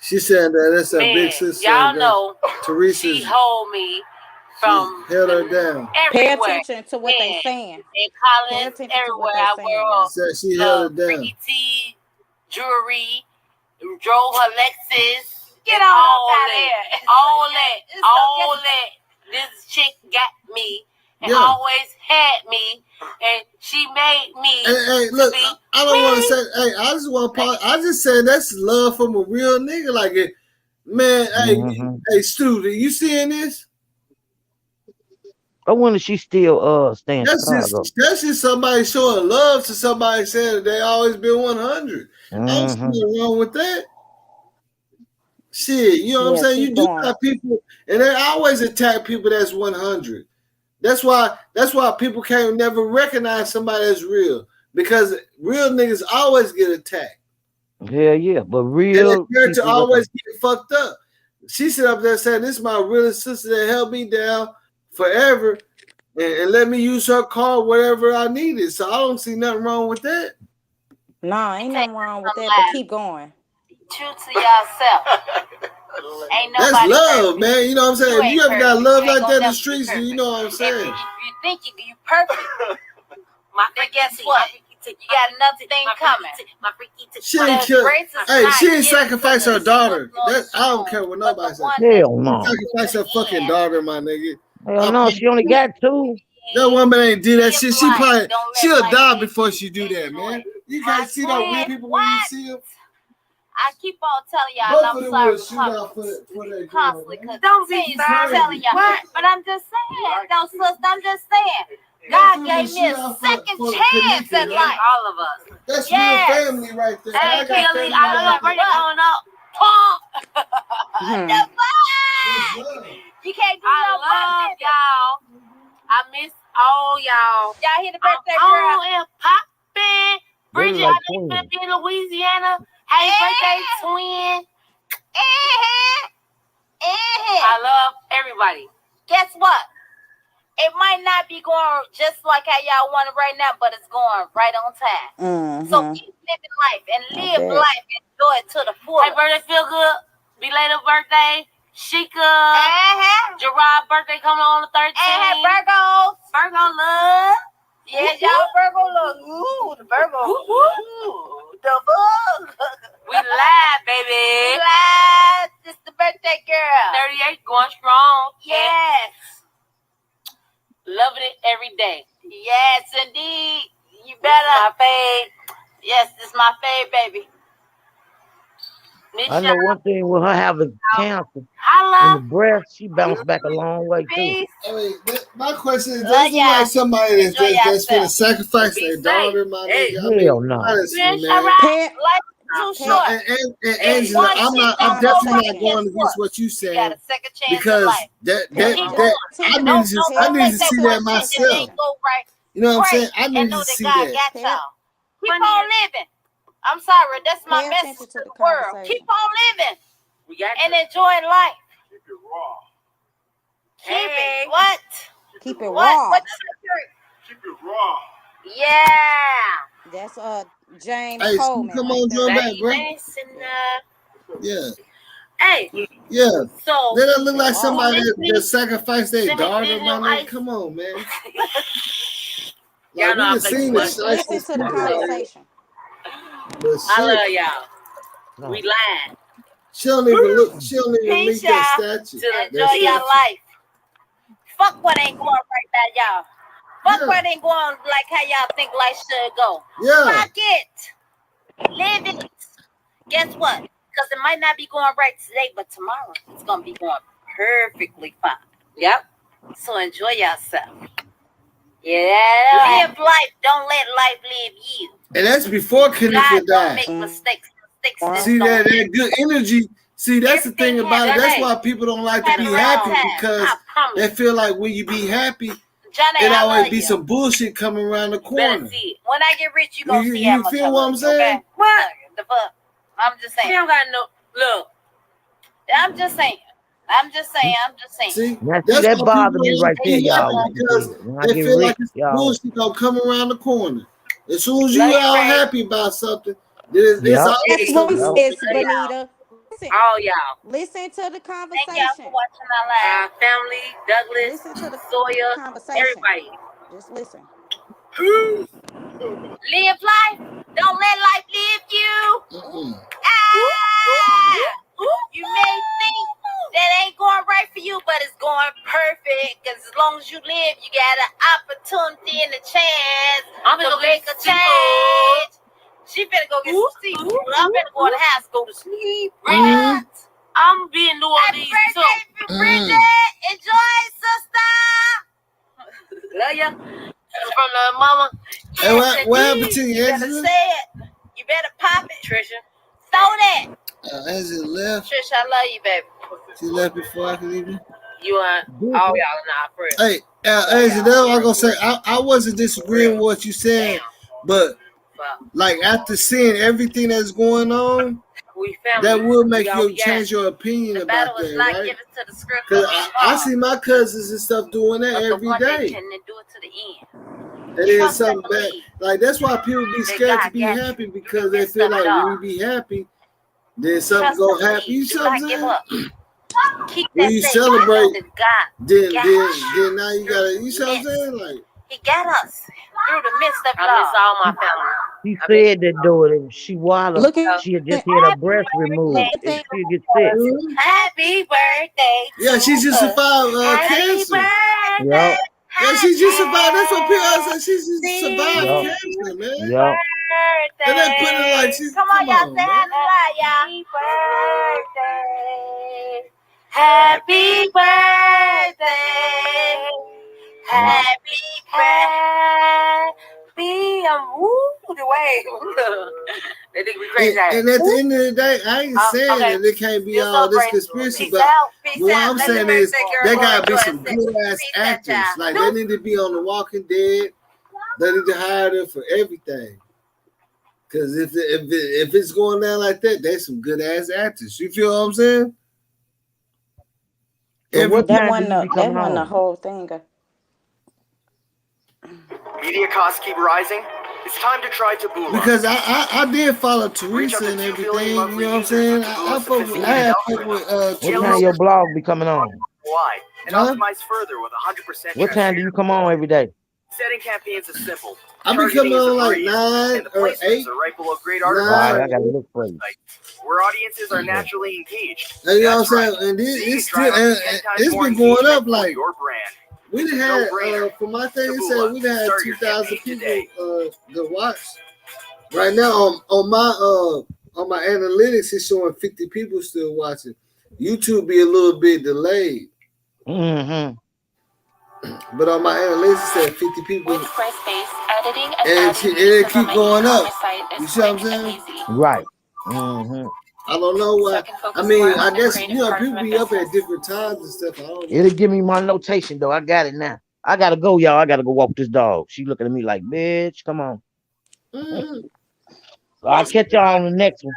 She said that that's a Man, big sister. y'all know Teresa. she hold me from held her down. Pay everywhere. attention to what they saying. In college, everywhere I wear She held her down. pretty tea, jewelry, drove her Lexus. Get on all out that, there. all that. This chick got me and always had me, and she made me. Hey, look, to be I don't want to say. Hey, I just want to. I just said that's love from a real nigga. Like it, man. Hey, Stu, you seeing this? I wonder if she still stay in Chicago. That's just somebody showing love to somebody saying that they always been 100. I don't see nothing wrong with that. Shit, you know what I'm saying? You do got people, and they always attack people that's 100. That's why people can't never recognize somebody that's real, because real niggas always get attacked. Hell yeah, but real character always get fucked up. She sit up there saying, "This is my realest sister that held me down forever, and let me use her car whatever I needed." So I don't see nothing wrong with that. Nah, ain't nothing wrong with that, but keep going. True to yourself. Ain't nobody That's love, perfect. man. You know what I'm saying? You If you ever ain't got perfect. love You ain't like gonna that in the never be streets, perfect. you know what I'm saying? If you think you perfect, but guess what? You got another thing coming. She ain't kill. Hey, she ain't sacrifice her daughter. I don't care what nobody says. Hell no. Sacrifice her fucking daughter, my nigga. Hell no, she only got 2. That woman ain't do that shit. She'll die before she do that, man. You can't see no real people when you see them. I keep on telling y'all, I'm sorry constantly, because don't be telling y'all. But I'm just saying, though, sister, I'm just saying. God gave me a second chance at life. All of us. That's real family right there. Hey, Kelly, I love You can't do no love y'all. I miss all y'all. Y'all hear the birthday girl? And poppin'. Bridget, like I know you in Louisiana. Happy birthday, twin. I love everybody. Guess what? It might not be going just like how y'all want it right now, but it's going right on time. So keep living life and live life and enjoy it to the fullest. Hey, birthday feel good. Belated birthday. Sheikah. Gerard birthday coming on the 13th. Virgos. Virgo love. Yes, y'all Virgo love. Ooh, the Virgo. Ooh, the bug. We live, baby. Live. It's the birthday girl. 38 going strong. Yes. Loving it every day. Yes, indeed. You better. My fave. Yes, this is my fave, baby. I know one thing with her having cancer. Holla In the breast, she bounced back a long way too. Peace. I mean, my question is, Love does it look y'all. like somebody Enjoy that's finna yourself. sacrifice Be their safe. daughter, my Hey. nigga? I mean, Hell no. honestly, Bitch, man. all right. Pet- Life is too No, short. and Hey, Angela, one I'm shit definitely don't go not right. going Guess against what? what you You got saying a second chance in because life. that Pet- Keep that going. I Don't need to let see that that one shit that myself. ain't go right. You know what I'm Pray saying? I and need know to that see God that. got Pet- y'all. Keep on living. I'm sorry, that's my Pay message attention to to the the world. conversation. Keep on living We got and you. enjoy life. Keep it raw. Keep Hey. it what? Keep it What? raw. What you Keep it raw. say? Yeah. That's James Hey, Coleman come right on, there. join back, Say bro. less and Yeah, Hey, yeah. so They don't look like Raw. somebody Send me that sacrificed their send me daughter, these man. new ice. Come on, man. Y'all Like know we I done play too seen the much. Listen shit to the conversation. but I shit, love y'all. No. We lying. she don't even look. She don't even Peace, meet that y'all. statue. That Enjoy your statue. life. Fuck what ain't going right now, y'all. Fuck Yeah. what ain't going like how y'all think life should go. Yeah. Fuck it. Live it. Guess what? Because it might not be going right today, but tomorrow it's gonna be going perfectly fine. Yep. So enjoy yourself. Yeah. Live life. Don't let life live you. And that's before Kenneka God don't died. make mistakes. Mistakes See just don't that good energy. See, that's the thing about it. That's Hey. why people don't like to Have be the right happy time. because I promise. they feel like when you be happy, Johnny, it I always love be you. some bullshit coming around the You better corner. see it. When I get rich, you gonna see You how much I feel what love I'm you, saying? okay? What? The fuck? I'm just She saying. don't got no look. I'm just saying. I'm just saying. See, Now, see, that's that why people bothered me don't right like to there, be happy y'all. What you because said. When I they get feel like rich, it's y'all. bullshit gonna come around the corner. As soon as you Love you, all Ray. happy about something, it's Yep. always That's Hey, what something it wrong. is, Bonita. Listen, all y'all. listen to the Thank y'all for conversation. watching our live. Family, Douglas, Listen to the Sawyer, conversation. everybody. Just listen. Live life. Don't let life live you. You may think that ain't going right for you, but it's going perfect. Cause as long as you live, you got an opportunity and a chance I'm to gonna go make get a some change. She finna go get some seafood. I'm finna go in the house, go to sleep. Bridget, I'm being New Orleans too. Bridget, enjoy, sister. Love ya. From the mama. Hey, Yes, what happened indeed. to you, You better Angela? say it. You better pop it, Trisha. throw that. Angela left. Trish, I love you, baby. She left before I could even. You and all y'all not friends. Hey, Angela, that's what I'm gonna say. I wasn't disagreeing with what you said, but like after seeing everything that's going on, We family. that will make We all you got. change your opinion The battle about is that, not right? given to the script. Because I see my cousins and stuff doing that but the every one that day. can endure to the end. And then Trust and something bad. believe Like that's why people be that scared to God be got you. happy because they Midst feel of like it all. when you be happy, then something Trust gonna and happen. You believe. see Do what I'm not give saying? up. Keep When that you faith. Know celebrate, that God then got then us. then now you gotta. You see what I'm saying? Like He got us through the midst of it I miss all. all my family. She I miss said that though, that she wallowed. Look at She had just it. had her breast removed, Good and thing. she get sick. Happy birthday to yeah, she just us. survived Happy cancer. birthday. Yup. Yeah, she just survived. That's what people say. She just survived Yup. cancer, man. Yup. And they put it like she. Come on, y'all. Say happy birthday. Happy birthday. Happy birthday. Woo, the way. They think we crazy. And at the end of the day, I ain't saying okay. that it can't be Still all this celebrating. conspiracy, Peace but out. what I'm Let the saying man is take care there of gotta be Lord. some good ass actors. Like they need to be on The Walking Dead. They need to hire them for everything. Cause if it's going down like that, there's some good ass actors. You feel what I'm saying? So what That time do you wasn't be that coming wasn't the on? whole thing. Media costs keep rising. It's time to try Taboola. Because I did follow Reach up Teresa to and 2 everything. billion You monthly know what I'm users saying? with I Taboola's fuck with sophisticated What time algorithm. your blog be coming on? Wide and Huh? optimized further with 100% What time do you come on every day? Setting campaigns is simple. I be Targeting coming is a on like breeze, 9 and the or placements 8. are right below great 9. articles. All right, I gotta look for you. Where audiences are naturally engaged. And you know what That's I'm right. saying? And So this, you it's can drive still, up to 10 times it's more been going engagement up. for Like your brand. we done No had brainer. for my thing, it Taboola. said we done had Start your 2,000 campaign people today. to watch. Right now on my analytics, it's showing 50 people still watching. YouTube be a little bit delayed. Mm-hmm. But on my analytics, it said 50 people. With Squarespace, editing and And adding it to keep my going up. e-commerce site You is see what I'm quick and saying? easy. Right. Mm-hmm. I don't know So why. I can focus I mean, more I on the guess, creative you know, part of people my be up business. at different times and stuff. I don't know. It'll give me my notation though. I got it now. I gotta go, y'all. I gotta go walk this dog. She looking at me like, bitch, come on. So I'll catch y'all on the next one.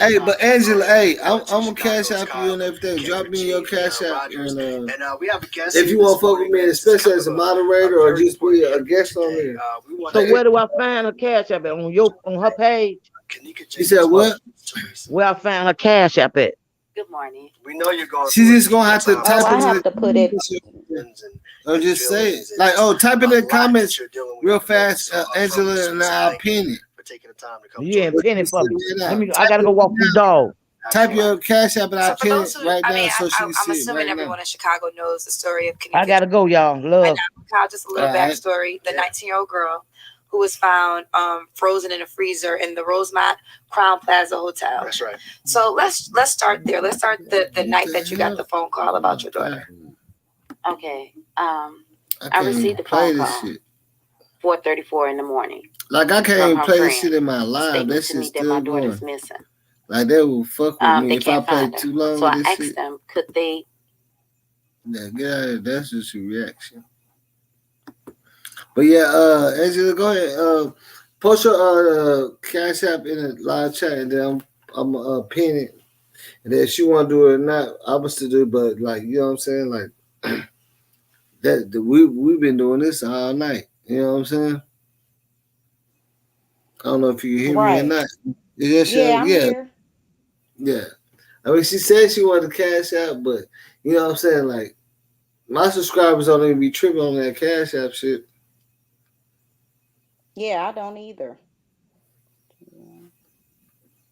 Hey, but Angela, hey, I'm gonna cash out you and everything. Drop me your cash out, and if you want to fuck with me, especially as a moderator or just be a guest on there. So where do I find her cash app at? On her page? You said what? Where I found her cash app at? Good morning. We know you're going. She's just gonna have to type I it have to put it. or just say it. Like, type it in the comments real fast, Angela, and I'll pin it. You ain't pin it for me. I gotta go walk this dog. Type your cash app and I'll pin it right I mean, now so she can I'm see it assuming right everyone now. in Chicago knows the story of Kenneka. I gotta go, y'all. Love. Just a little backstory. The 19-year-old girl who was found frozen in a freezer in the Rosemont Crown Plaza Hotel. That's right. So let's start there. Let's start the night that you got the phone call about your daughter. Okay. I received a phone call. 4:34 in the morning. Like, I can't even play this shit in my live. That shit's still going. Missing. Like, they will fuck with me They if I can't play find her. too long. So I with this asked shit. them, could they? Yeah, get out of here. That's just a reaction. But yeah, Angela, go ahead. Post your cash app in the live chat, and then I'm pin it. And then if she want to do it or not, I must do. But like, you know what I'm saying? Like we've been doing this all night. You know what I'm saying? I don't know if you can hear me or not. Yeah, I'm here. Yeah. I mean, she said she wanted to cash out, but you know what I'm saying? Like, my subscribers don't even be tripping on that cash app shit. Yeah, I don't either.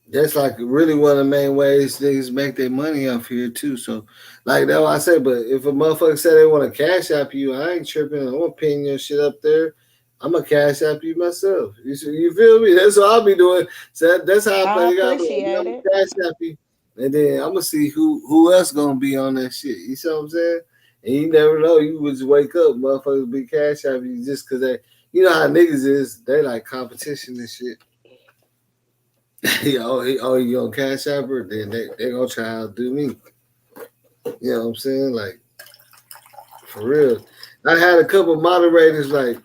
That's like really one of the main ways niggas make their money off here too. So, like, that's what I say. But if a motherfucker say they want to cash app you, I ain't tripping. I'm gonna pin your shit up there. I'm gonna cash app you myself. You feel me? That's what I'll be doing. So that's how I play. I appreciate it. Cash app you, and then I'm gonna see who else gonna be on that shit. You see what I'm saying? And you never know. You would just wake up, motherfuckers be cash app you just because they, you know how niggas is. They like competition and shit. You gonna cash app her? Then they gonna try to outdo me. You know what I'm saying? Like, for real. I had a couple moderators like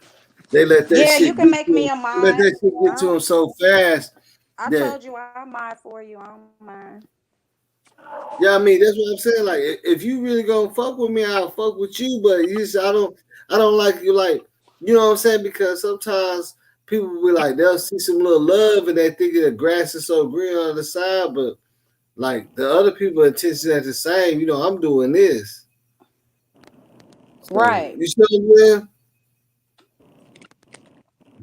they let that shit. Yeah, you can make me a mod. Let that shit get to them so fast. I told you I'm mod for you. I don't mind. Yeah, I mean that's what I'm saying. Like, if you really gonna fuck with me, I'll fuck with you. But you just, I don't like you. Like, you know what I'm saying? Because sometimes people be like, they'll see some little love and they think the grass is so green on the side, but like the other people attention at the same. You know, I'm doing this. So, right. You see what I'm saying?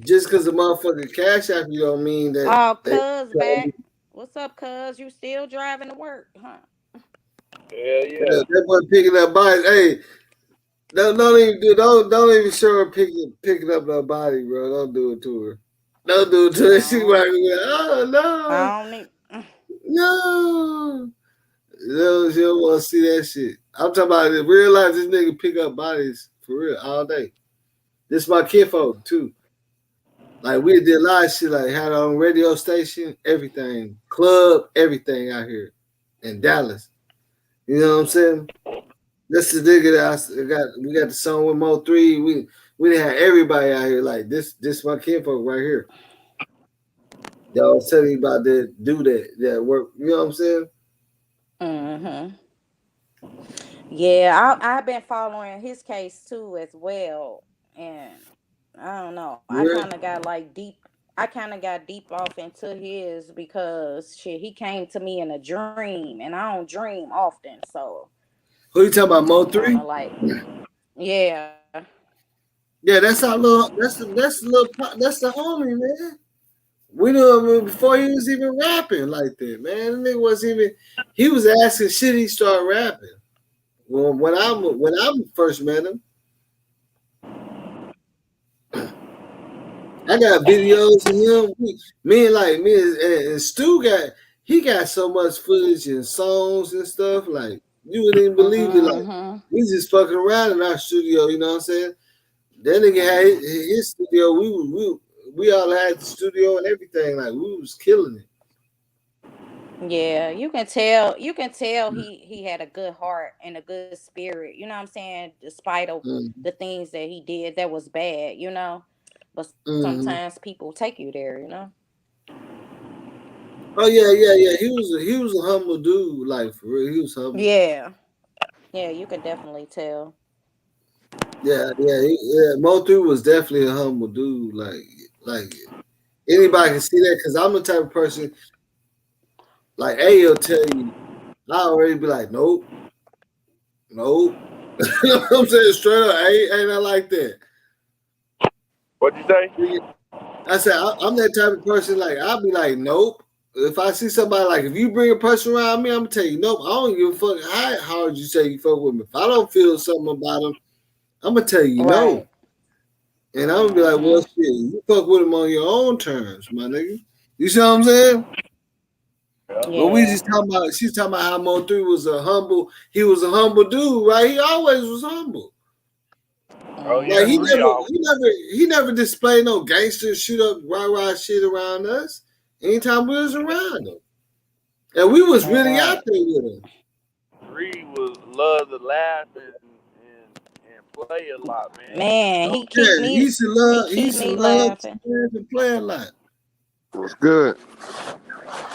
Just because the motherfucking cash app you don't mean that. Oh, cuz back. What's up, cuz? You still driving to work, huh? Yeah. That boy picking up bodies. Hey, don't even show her picking up her body, bro. Don't do it to her. Don't do it to her. She might be like, oh no. I don't need. No. She don't want to see that shit. I'm talking about in real life. This nigga pick up bodies for real all day. This is my kinfolk too. Like, we did a lot of shit, like had our own radio station, everything, club, everything out here in Dallas. You know what I'm saying? That's the nigga that we got the song with Mo 3. We didn't have everybody out here like this. This my kinfolk right here. Y'all was telling you about that that work. You know what I'm saying? Mm-hmm. Yeah, I've been following his case too as well, and I don't know. I kind of got deep. I kind of got deep off into his because shit, he came to me in a dream, and I don't dream often. So who you talking about, Mo 3? Yeah. Yeah, that's our little. That's the homie, man. We knew him before he was even rapping like that, man. The nigga wasn't even. He was asking, should he start rapping? Well, when I first met him, I got videos of him. Me and Stu he got so much footage and songs and stuff. Like you wouldn't even believe it. Like we just fucking around in our studio. You know what I'm saying? That nigga had his studio. We all had the studio and everything. Like we was killing it. Yeah, you can tell he had a good heart and a good spirit, you know what I'm saying, despite of the things that he did that was bad, you know. But sometimes people take you there, you know. Oh yeah. He was a humble dude, like for real. He was humble. Yeah, you can definitely tell. Yeah. Mo3 was definitely a humble dude. Like anybody can see that because I'm the type of person. Like Ayo tell you, I already be like, nope. You know what I'm saying? Straight up, ain't I like that? What'd you say? I said I'm that type of person. Like I'll be like, nope. If I see somebody, like if you bring a person around me, I'm gonna tell you, nope. I don't give a fuck how hard you say you fuck with me. If I don't feel something about them, I'm gonna tell you no. And I'm gonna be like, well, shit, you fuck with him on your own terms, my nigga. You see what I'm saying? Yeah. But we just talking about. She's talking about how Mo3 was a humble. He was a humble dude, right? He always was humble. Oh yeah, Like he never displayed no gangster shoot up rah shit around us. Anytime we was around him, and we was really out there with him. Reed loved to laugh and play a lot, man. Man, he used to love to play a lot. What's good?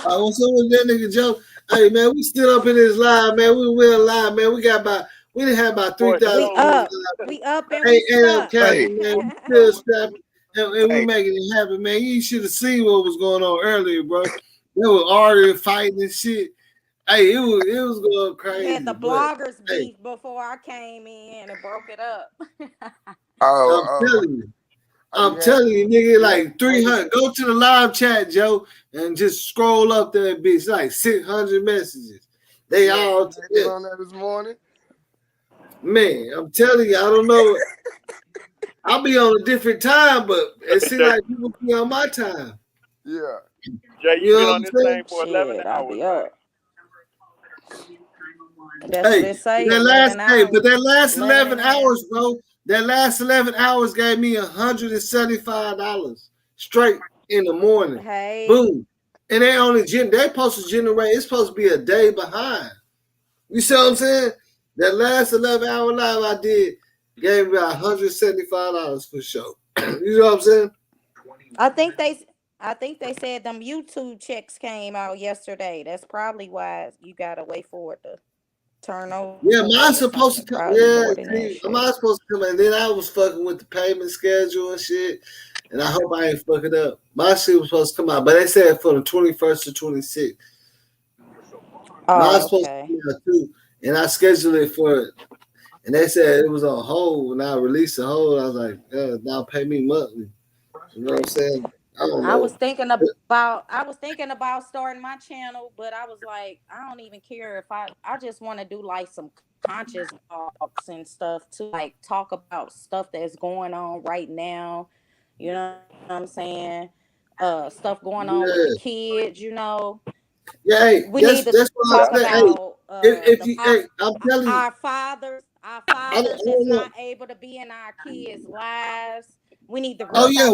What's up with that nigga Joe? Hey man, we still up in this live, man. We went live, man. We didn't have about 3,000. We up and hey, we stuck. Captain, man. We still strapping and we making it happen, man. You should have seen what was going on earlier, bro. They were arguing, fighting and shit. Hey, it was going crazy. We had the bloggers beef before I came in and broke it up. I'm telling you, nigga, like 300. Go to the live chat, Joe, and just scroll up there, bitch. Like 600 messages. They all on that this morning. Man, I'm telling you, I don't know. I'll be on a different time, but it seems like people be on my time. Yeah. Jay, you've been on this thing for 11 hours. That's what it say. That last 11 hours, bro. That last 11 hours gave me $175 straight in the morning. Hey. Boom. And they supposed to generate, it's supposed to be a day behind. You see what I'm saying? That last 11-hour live I did gave me about $175 for sure. You know what I'm saying? I think they said them YouTube checks came out yesterday. That's probably why you gotta wait for it to turn over. Yeah, mine's supposed to come. Yeah, mine's supposed to come. And then I was fucking with the payment schedule and shit. And I hope I ain't fuck it up. My shit was supposed to come out, but they said for the 21st to 26th. Mine's supposed to come out too. And I scheduled it for it. And they said it was on hold. When I released the hold, I was like, now pay me monthly. You know what I'm saying? I was thinking about starting my channel, but I was like, I don't even care if I just want to do like some conscious talks and stuff to like talk about stuff that's going on right now. You know what I'm saying? Stuff going on with the kids, you know. Yeah, we need to talk about I'm telling you, our fathers that's not able to be in our kids' lives. We need to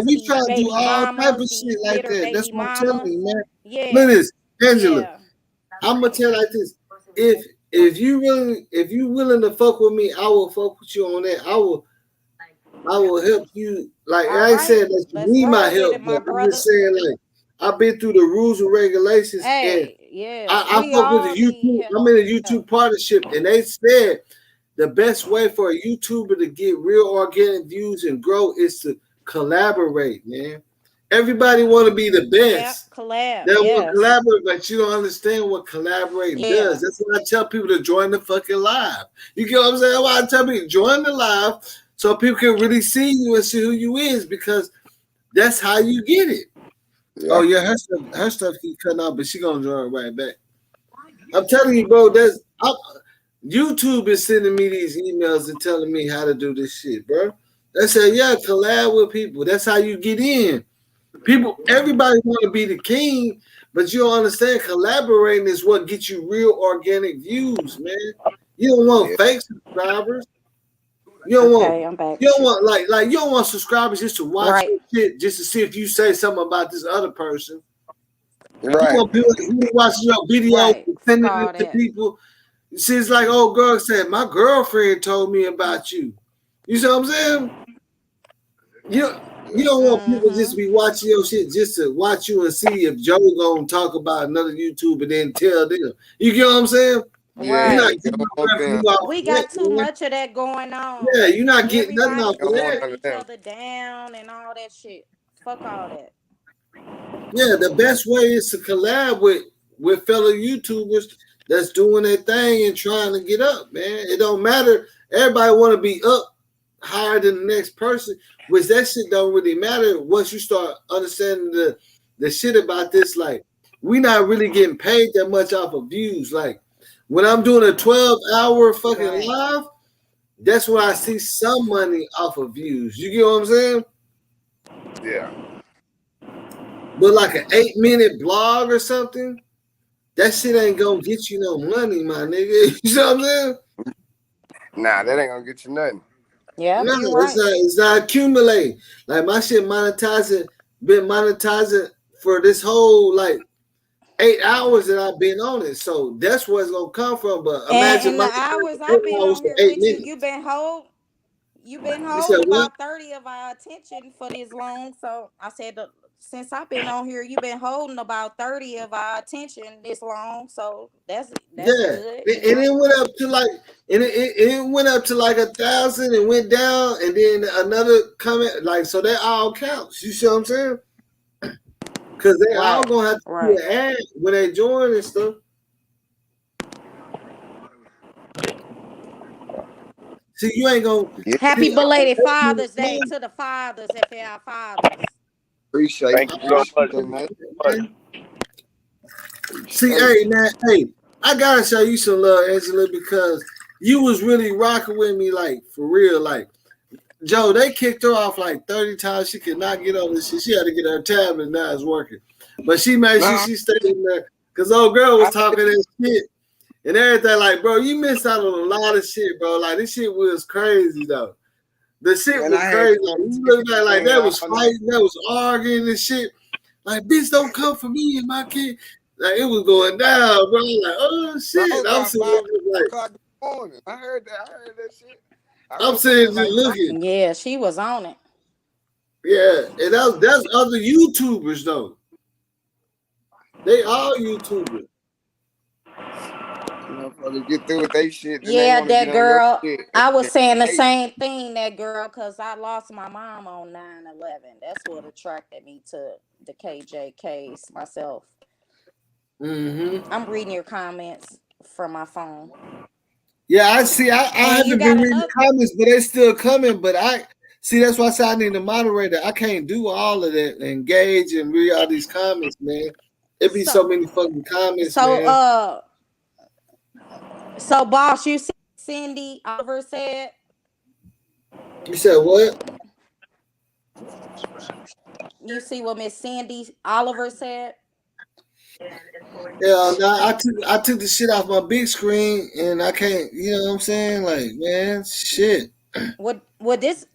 we try to do all type of shit like that. That's what I'm telling you, man. Yeah. Look at this, Angela. Yeah. I'm gonna tell you like this. If you willing to fuck with me, I will fuck with you on that. I will help you. Like I ain't saying that you need my help, but I'm just saying like I've been through the rules and regulations, and I fuck with the YouTube. I'm in a YouTube partnership, and they said the best way for a YouTuber to get real organic views and grow is to collaborate, man. Everybody want to be the best. They want to collaborate, but you don't understand what collaborate does. That's why I tell people to join the fucking live. You get what I'm saying? That's why I tell people join the live so people can really see you and see who you is, because that's how you get it. Yeah. Oh yeah, her stuff keep cutting out, but she gonna join right back. I'm telling you, bro. YouTube is sending me these emails and telling me how to do this shit, bro. They say, collab with people. That's how you get in. Everybody want to be the king, But you don't understand, collaborating is what gets you real organic views, man. You don't want fake subscribers. You don't want. I'm back. You don't want like you don't want subscribers just to watch your shit, just to see if you say something about this other person. Right. You want people who watch your videos, sending it to people. She's like, "Oh, girl said my girlfriend told me about you." You see what I'm saying? You don't want people just to be watching your shit just to watch you and see if Joe gonna talk about another YouTube and then tell them. You get what I'm saying? Right. We got too much of that going on. Yeah, you're not getting nothing off of tearing that. each other down and all that shit. Fuck all that. Yeah, the best way is to collab with fellow YouTubers that's doing their thing and trying to get up, man. It don't matter. Everybody want to be up higher than the next person, which that shit don't really matter once you start understanding the shit about this. Like, we not really getting paid that much off of views. Like, when I'm doing a 12-hour fucking live, that's when I see some money off of views. You get what I'm saying? Yeah. But like an 8-minute blog or something, that shit ain't gonna get you no money, my nigga. You know what I'm saying? Nah, that ain't gonna get you nothing. Yeah, no, it's not accumulating. Like my shit been monetizing for this whole like 8 hours that I've been on it. So that's where it's gonna come from. But imagine and the hours I've been on here with you, you've been holding about 30 of our attention for this long. So I said, since I've been on here, you've been holding about 30 of our attention this long. So that's good. And it went up to like, it went up to like 1,000 and went down, and then another comment, like, so that all counts. You see what I'm saying? Because they all gonna have to do an ad when they join and stuff. See, you ain't gonna. Happy belated Father's Day to the fathers if they are fathers. Thank you so much. See, hey man, I gotta show you some love, Angela, because you was really rocking with me, like for real. Like Joe, they kicked her off like 30 times. She could not get on this shit. She had to get her tablet. Now it's working, but she made sure she stayed in there because old girl was talking that shit and everything. Like, bro, you missed out on a lot of shit, bro. Like this shit was crazy though. The shit was crazy. Like, you look back, like that was fighting, that was arguing and shit. Like, bitch, don't come for me and my kid. Like it was going down, bro. Like, oh shit. I'm sitting like, I heard that shit. I'm sitting just looking. Yeah, she was on it. Yeah, and that's other YouTubers though. They all YouTubers. Get through with they shit. Yeah, that girl. I was saying the same thing, that girl, because I lost my mom on 9/11. That's what attracted me to the KJ case myself. I'm reading your comments from my phone. Yeah, I see. I haven't been reading the comments, but they still coming. But I see that's why I said I need a moderator. I can't do all of that. Engage and read all these comments, man. It be so many fucking comments, man. So, boss, you see Cindy Oliver said? You said what? You see what Miss Cindy Oliver said? Yeah, no, I took the shit off my big screen and I can't, you know what I'm saying? Like, man, shit. What this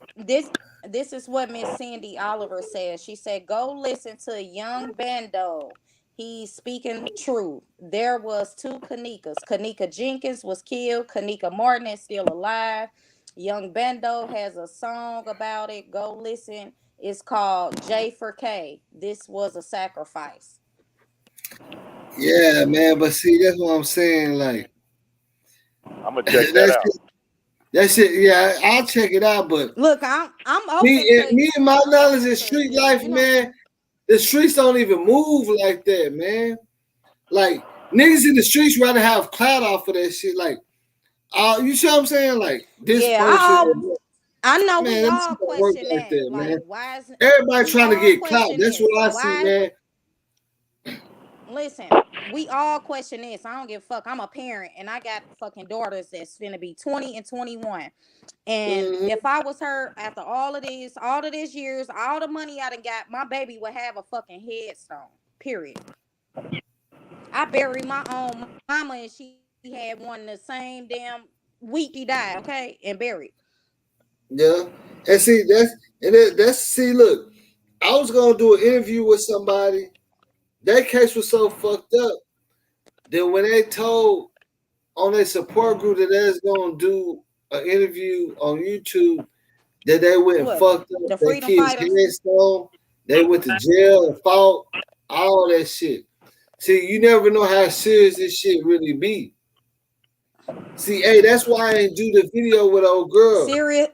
is what Miss Cindy Oliver said. She said, go listen to Young Bando. He's speaking truth. There was 2 Kennekas. Kenneka Jenkins was killed. Kenneka Martin is still alive. Young Bando has a song about it. Go listen. It's called J for K. This was a sacrifice. Yeah, man. But see, that's what I'm saying. Like, I'm gonna check that out. That shit, yeah, I'll check it out. But look, I'm open. Me and my knowledge in street life, man. The streets don't even move like that, man. Like niggas in the streets rather have clout off of that shit. Like, you see what I'm saying? Like this person. I know, man, we all question that. Like man. Why is everybody trying to get clout? That's what I see, man. Listen, we all question this. I don't give a fuck. I'm a parent and I got fucking daughters that's finna be 20 and 21. And if I was her after all of this years, all the money I done got, my baby would have a fucking headstone. Period. I buried my own mama, and she had one the same damn week he died. Okay, and buried. Yeah, and see that's see. Look, I was gonna do an interview with somebody. That case was so fucked up that when they told on their support group that they was gonna do an interview on YouTube, that they went What? fucked up The their freedom kids' fighters. headstone. They went to jail and fought all that shit. See, you never know how serious this shit really be. See, hey, that's why I ain't do the video with old girl. Serious.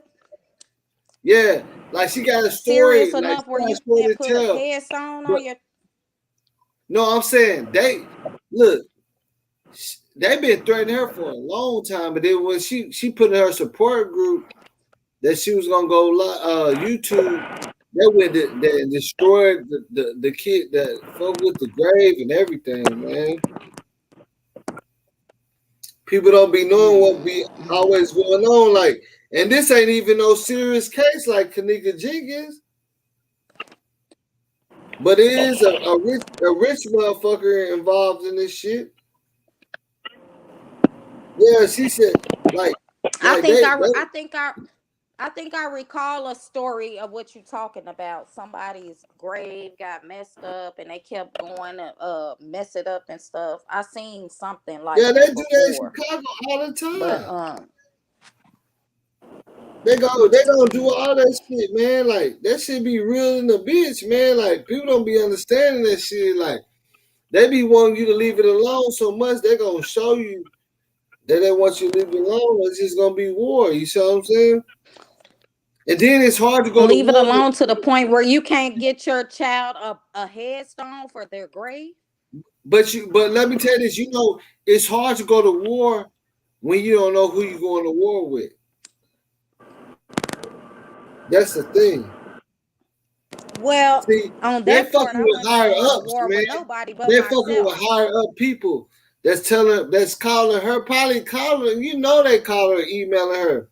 Yeah, like she got a Serious story, like enough she where got a you story can to put a tell. headstone But on your. no, I'm saying they look. They've been threatening her for a long time, but then when she put in her support group that she was gonna go YouTube, they went they destroyed the kid that fuck with the grave and everything, man. People don't be knowing what be always going on, like, and this ain't even no serious case like Kenneka Jenkins, but it is a rich motherfucker involved in this shit. Yeah, she said like I they think I recall a story of what you're talking about. Somebody's grave got messed up and they kept going to mess it up and stuff. I seen something like yeah, they that do that in before. Chicago all the time. But they gonna do all that shit, man. Like that shit be real in the bitch, man. Like people don't be understanding that shit. Like they be wanting you to leave it alone so much, they gonna show you that they want you to leave it alone. It's just gonna be war. You see what I'm saying? And then it's hard to go to leave it war with. alone to the point where you can't get your child a headstone for their grave. But let me tell you this, you know, it's hard to go to war when you don't know who you're going to war with. That's the thing. Well, see, on they that part, fucking I with wasn't higher going to ups, war man. with nobody but They fucking with myself. higher up people that's calling her, probably calling, you know, they call her, emailing her.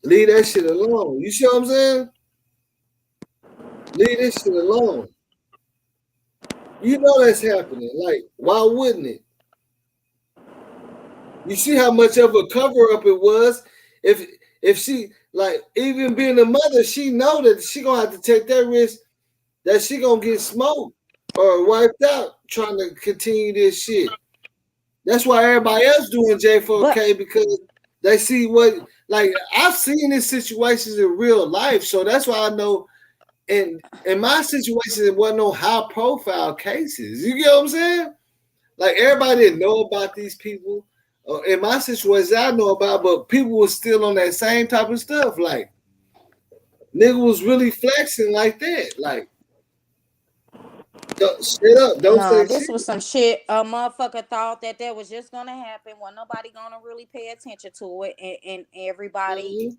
Leave that shit alone. You see what I'm saying? Leave this shit alone. You know that's happening. Like, why wouldn't it? You see how much of a cover up it was. If she, like, even being a mother, she know that she gonna have to take that risk that she gonna get smoked or wiped out trying to continue this shit. That's why everybody else doing J4K because they see what, like, I've seen these situations in real life, so that's why I know. In my situation, it wasn't no high profile cases. You get what I'm saying? Like everybody didn't know about these people. In my situation, I know about, but people were still on that same type of stuff. Like nigga was really flexing like that. Like, shut up, don't say This shit. was some shit a motherfucker thought that was just gonna happen. When nobody gonna really pay attention to it, and everybody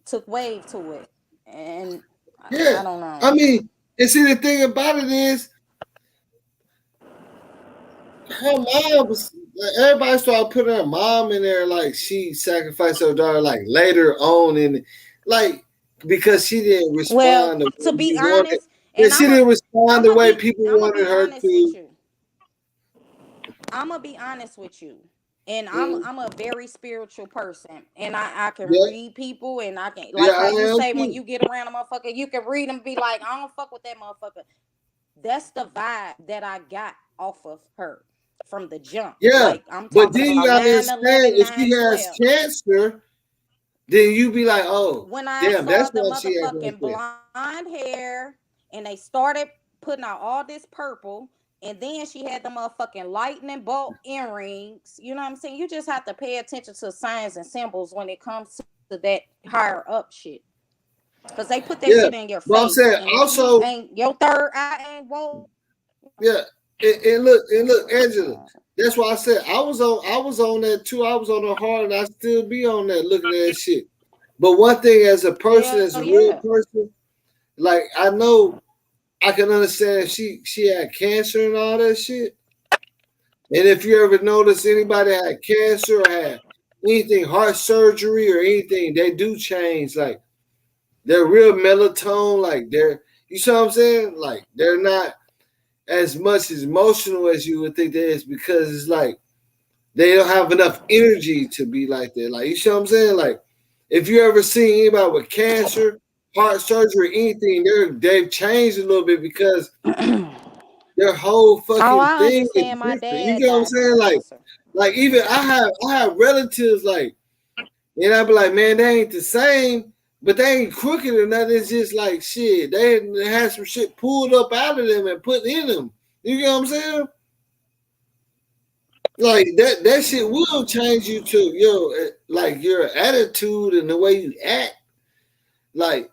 took wave to it. And Yeah, I don't know. I mean, and see the thing about it is, her mom was like, everybody started putting her mom in there like she sacrificed her daughter like later on, and like because she didn't respond Well, the way to be you wanted. honest, And and she didn't respond the way people wanted her honest to. with you. I'm gonna be honest with you. And I'm a very spiritual person, and I can read people, and I can, like how you say, when you get around a motherfucker, you can read them, be like, I don't fuck with that motherfucker. That's the vibe that I got off of her from the jump. Yeah, like I'm but talking then you about gotta 9/11, understand if she has 9/12. cancer, then you be like, oh, When I damn, saw that's the why she acting like motherfucking that. blonde hair, and they started putting out all this purple, and then she had the motherfucking lightning bolt earrings. You know what I'm saying? You just have to pay attention to signs and symbols when it comes to that higher up shit. Because they put that shit in your face. I'm saying and if also, you ain't, your third eye ain't woke. yeah, and look, Angela. That's why I said I was on that too. I was on the hard, and I still be on that looking at that shit. But one thing, as a person, as a real person, like I know I can understand if she had cancer and all that shit. And if you ever notice anybody had cancer or had anything, heart surgery or anything, they do change. Like they're real melatonin, like they're, you see what I'm saying? Like they're not, as much as emotional as you would think there is, because it's like they don't have enough energy to be like that. Like, you see what I'm saying? Like, if you ever seen anybody with cancer, heart surgery, anything, they've changed a little bit because their whole fucking thing is understand. My different. You dad get what I'm died from saying? cancer. Like even I have relatives like, and I be like, man, they ain't the same, but they ain't crooked or nothing. It's just like shit. They had some shit pulled up out of them and put in them. You get what I'm saying? Like that shit will change you to like your attitude and the way you act. Like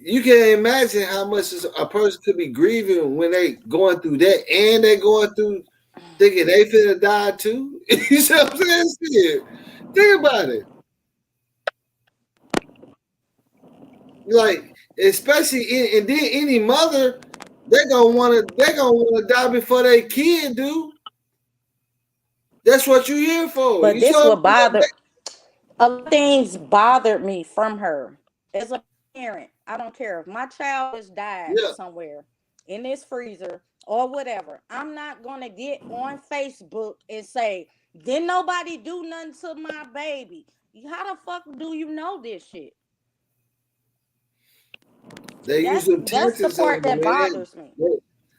you can imagine how much a person could be grieving when they going through that and they going through thinking they finna die too. You see what I'm saying? Shit. Think about it. Like, especially and then any mother, they're gonna wanna die before their kid do. That's what you're here for. But You this sure? what bothered. Other things bothered me from her as a parent. I don't care if my child has died somewhere in this freezer or whatever. I'm not gonna get on Facebook and say, "Didn't nobody do nothing to my baby?" How the fuck do you know this shit? That's the part that bothers me.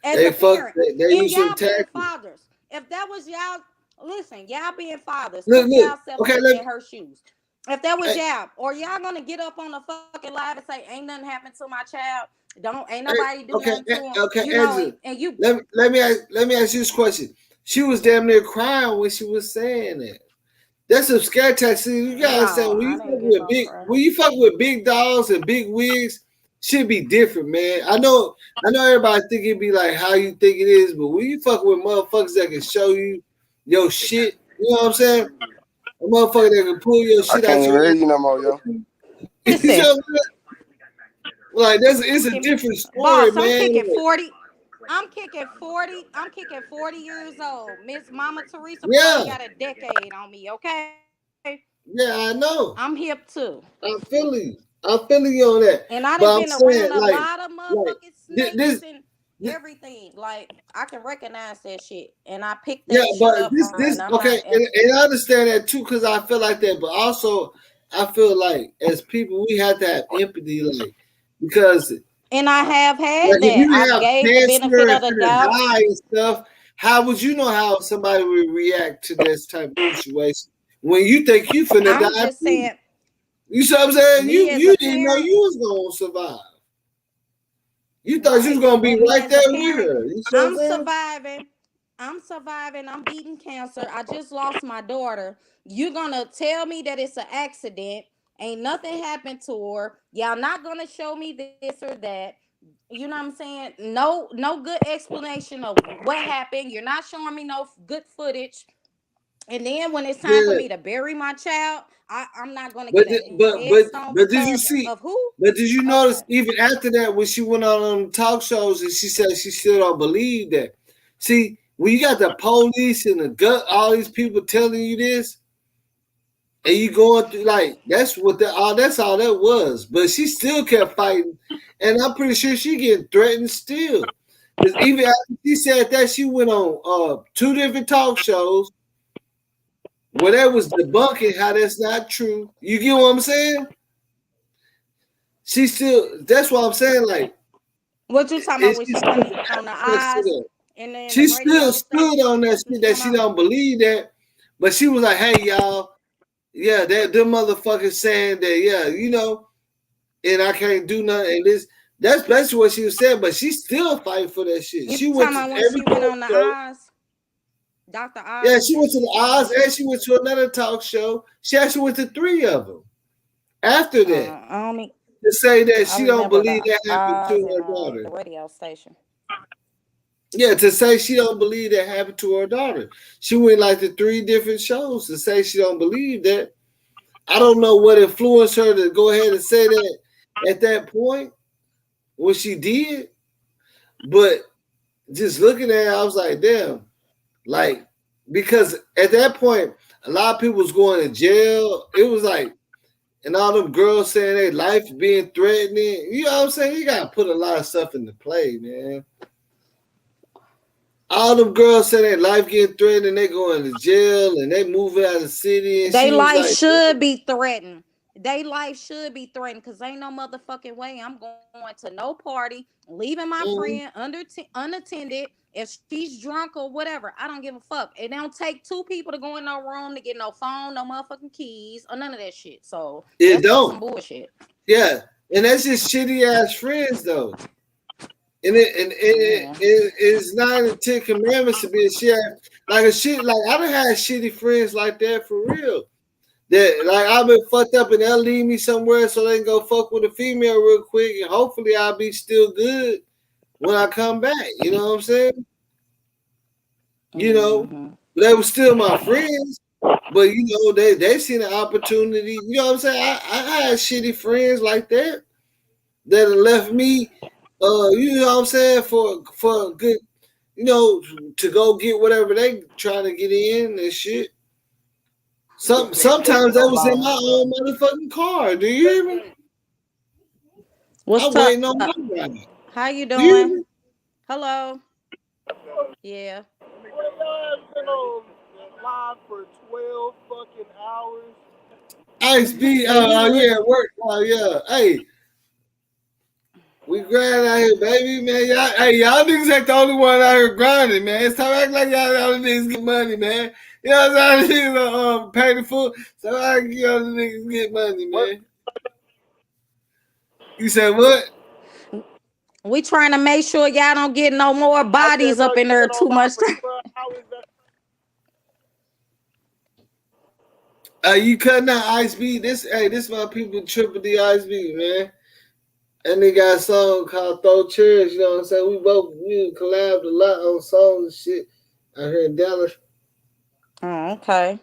As They a parent, they and use some y'all being tactics. fathers, if that was y'all, listen, y'all being fathers, Look, put yourself okay, in her shoes. If that was y'all, or y'all gonna get up on the fucking live and say, "Ain't nothing happened to my child. Ain't nobody do nothing to him." Okay, you know, Angela, and you. let me ask you this question. She was damn near crying when she was saying that. That's some scare tactics. You gotta understand when you fuck with big dogs and big wigs, should be different, man. I know everybody think it be like how you think it is, but when you fuck with motherfuckers that can show you your shit, you know what I'm saying? A motherfucker that can pull your I shit can't out even your hear you no more, yo. you know like it's a different story, Boss, man. I'm kicking 40. I'm kicking 40 years old. Miss Mama Teresa probably got a decade on me, okay? Yeah, I know. I'm hip too. I'm feeling you on that. And I But done I'm been saying, around a lot of motherfucking snakes this, and everything. Like, I can recognize that shit. And I picked yeah, that shit but up from her. this And I'm okay, not. and I understand that too, because I feel like that, but also I feel like as people we have to have empathy, like because And I have had like if that. you I've have gave the cancer benefit and of the finna doubt. die and stuff, how would you know how somebody would react to this type of situation when you think you finna I'm die just too? saying. You see what I'm saying? Me as You a didn't know parent, you was gonna survive. You thought you was right. gonna be But me right as there a with parent, her. You see what I'm I'm saying? surviving. I'm surviving. I'm beating cancer. I just lost my daughter. You're gonna tell me that it's an accident. Ain't nothing happened to her. Y'all not gonna show me this or that. You know what I'm saying? No good explanation of what happened. You're not showing me no good footage. And then when it's time for Yeah. me to bury my child, I'm not gonna But get a headstone but did you because see? of who? But did you notice Okay. even after that when she went on talk shows and she said she still don't believe that? See, when you got the police and the gut, all these people telling you this, and you going through like that's all that was. But she still kept fighting, and I'm pretty sure she getting threatened still. Because even after she said that, she went on 2 different talk shows where that was debunking how that's not true. You get what I'm saying? She still. That's what I'm saying. Like, What you talking about when she went on the eyes and then the she still radio stood station? on that shit that she don't believe that, but she was like, "Hey, y'all, yeah, that them motherfuckers saying that, yeah, you know, and I can't do nothing." And that's basically what she was saying, but she still fighting for that shit. You She talking went to about when every she went talk on the show. eyes? Dr. Oz? Yeah, she went to the Oz and she went to another talk show. She actually went to 3 of them after that. To say that I she don't remember believe the that happened to Oz her and daughter. the radio station. Yeah, to say she don't believe that happened to her daughter. She went like to 3 different shows to say she don't believe that. I don't know what influenced her to go ahead and say that at that point when she did, but just looking at it, I was like, damn, like because at that point a lot of people was going to jail. It was like, and all them girls saying their life being threatening. You know what I'm saying? You gotta put a lot of stuff into play, man. All them girls say their life getting threatened and they going to jail and they moving out of the city. And They she was life like, should be threatened. They life should be threatened because ain't no motherfucking way I'm going to no party, leaving my friend unattended. If she's drunk or whatever, I don't give a fuck. It don't take two people to go in no room to get no phone, no motherfucking keys, or none of that shit. So it that's don't. some bullshit. Yeah, and that's just shitty ass friends though. And it's not in the 10 Commandments to be a shit like a shit. Like I done had shitty friends like that for real. That like I've been fucked up and they'll leave me somewhere so they can go fuck with a female real quick and hopefully I'll be still good when I come back. You know what I'm saying? You know, they were still my friends, but you know they seen an opportunity. You know what I'm saying? I had shitty friends like that that left me. You know what I'm saying, for a good, you know, to go get whatever they trying to get in and shit. Sometimes that was in my own motherfucking car. Do you hear me? What's I'm waiting on my ride. How you doing? Hello. Yeah. Been on live for 12 fucking hours. Ice B, yeah, work. Yeah. Hey. We grind out here, baby, man. Y'all niggas ain't the only one out here grinding, man. It's time to act like y'all other niggas get money, man. You know what I'm saying? Niggas pay the full. So I can get other niggas get money, man. You said what? We trying to make sure y'all don't get no more bodies up in there too much. You cutting out Ice B? This my people triple D Ice B, man. And they got a song called Throw Chairs, you know what I'm saying? We collabed a lot on songs and shit out here in Dallas. Oh, okay.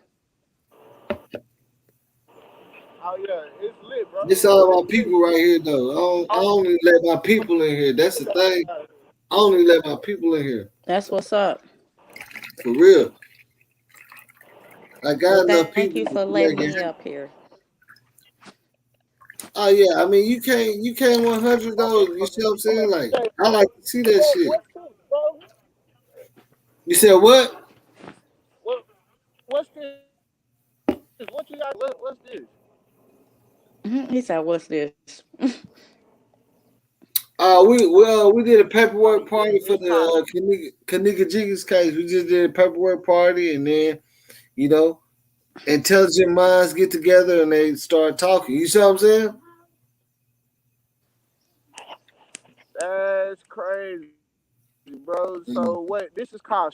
Oh yeah, it's lit, bro. This all my people right here though. I only let my people in here. That's the thing. I only let my people in here. That's what's up. For real. I got enough people. Thank you for letting me up here. Oh yeah, I mean you can't 100 though. You see what I'm saying? Like I like to see that shit. You said what? What's this? What you got? What's this? He said, "What's this?" We did a paperwork party for the Kenneka Jenkins case. We just did a paperwork party, and then you know, intelligent minds get together and they start talking. You see what I'm saying? That's crazy, bro. So what? This is called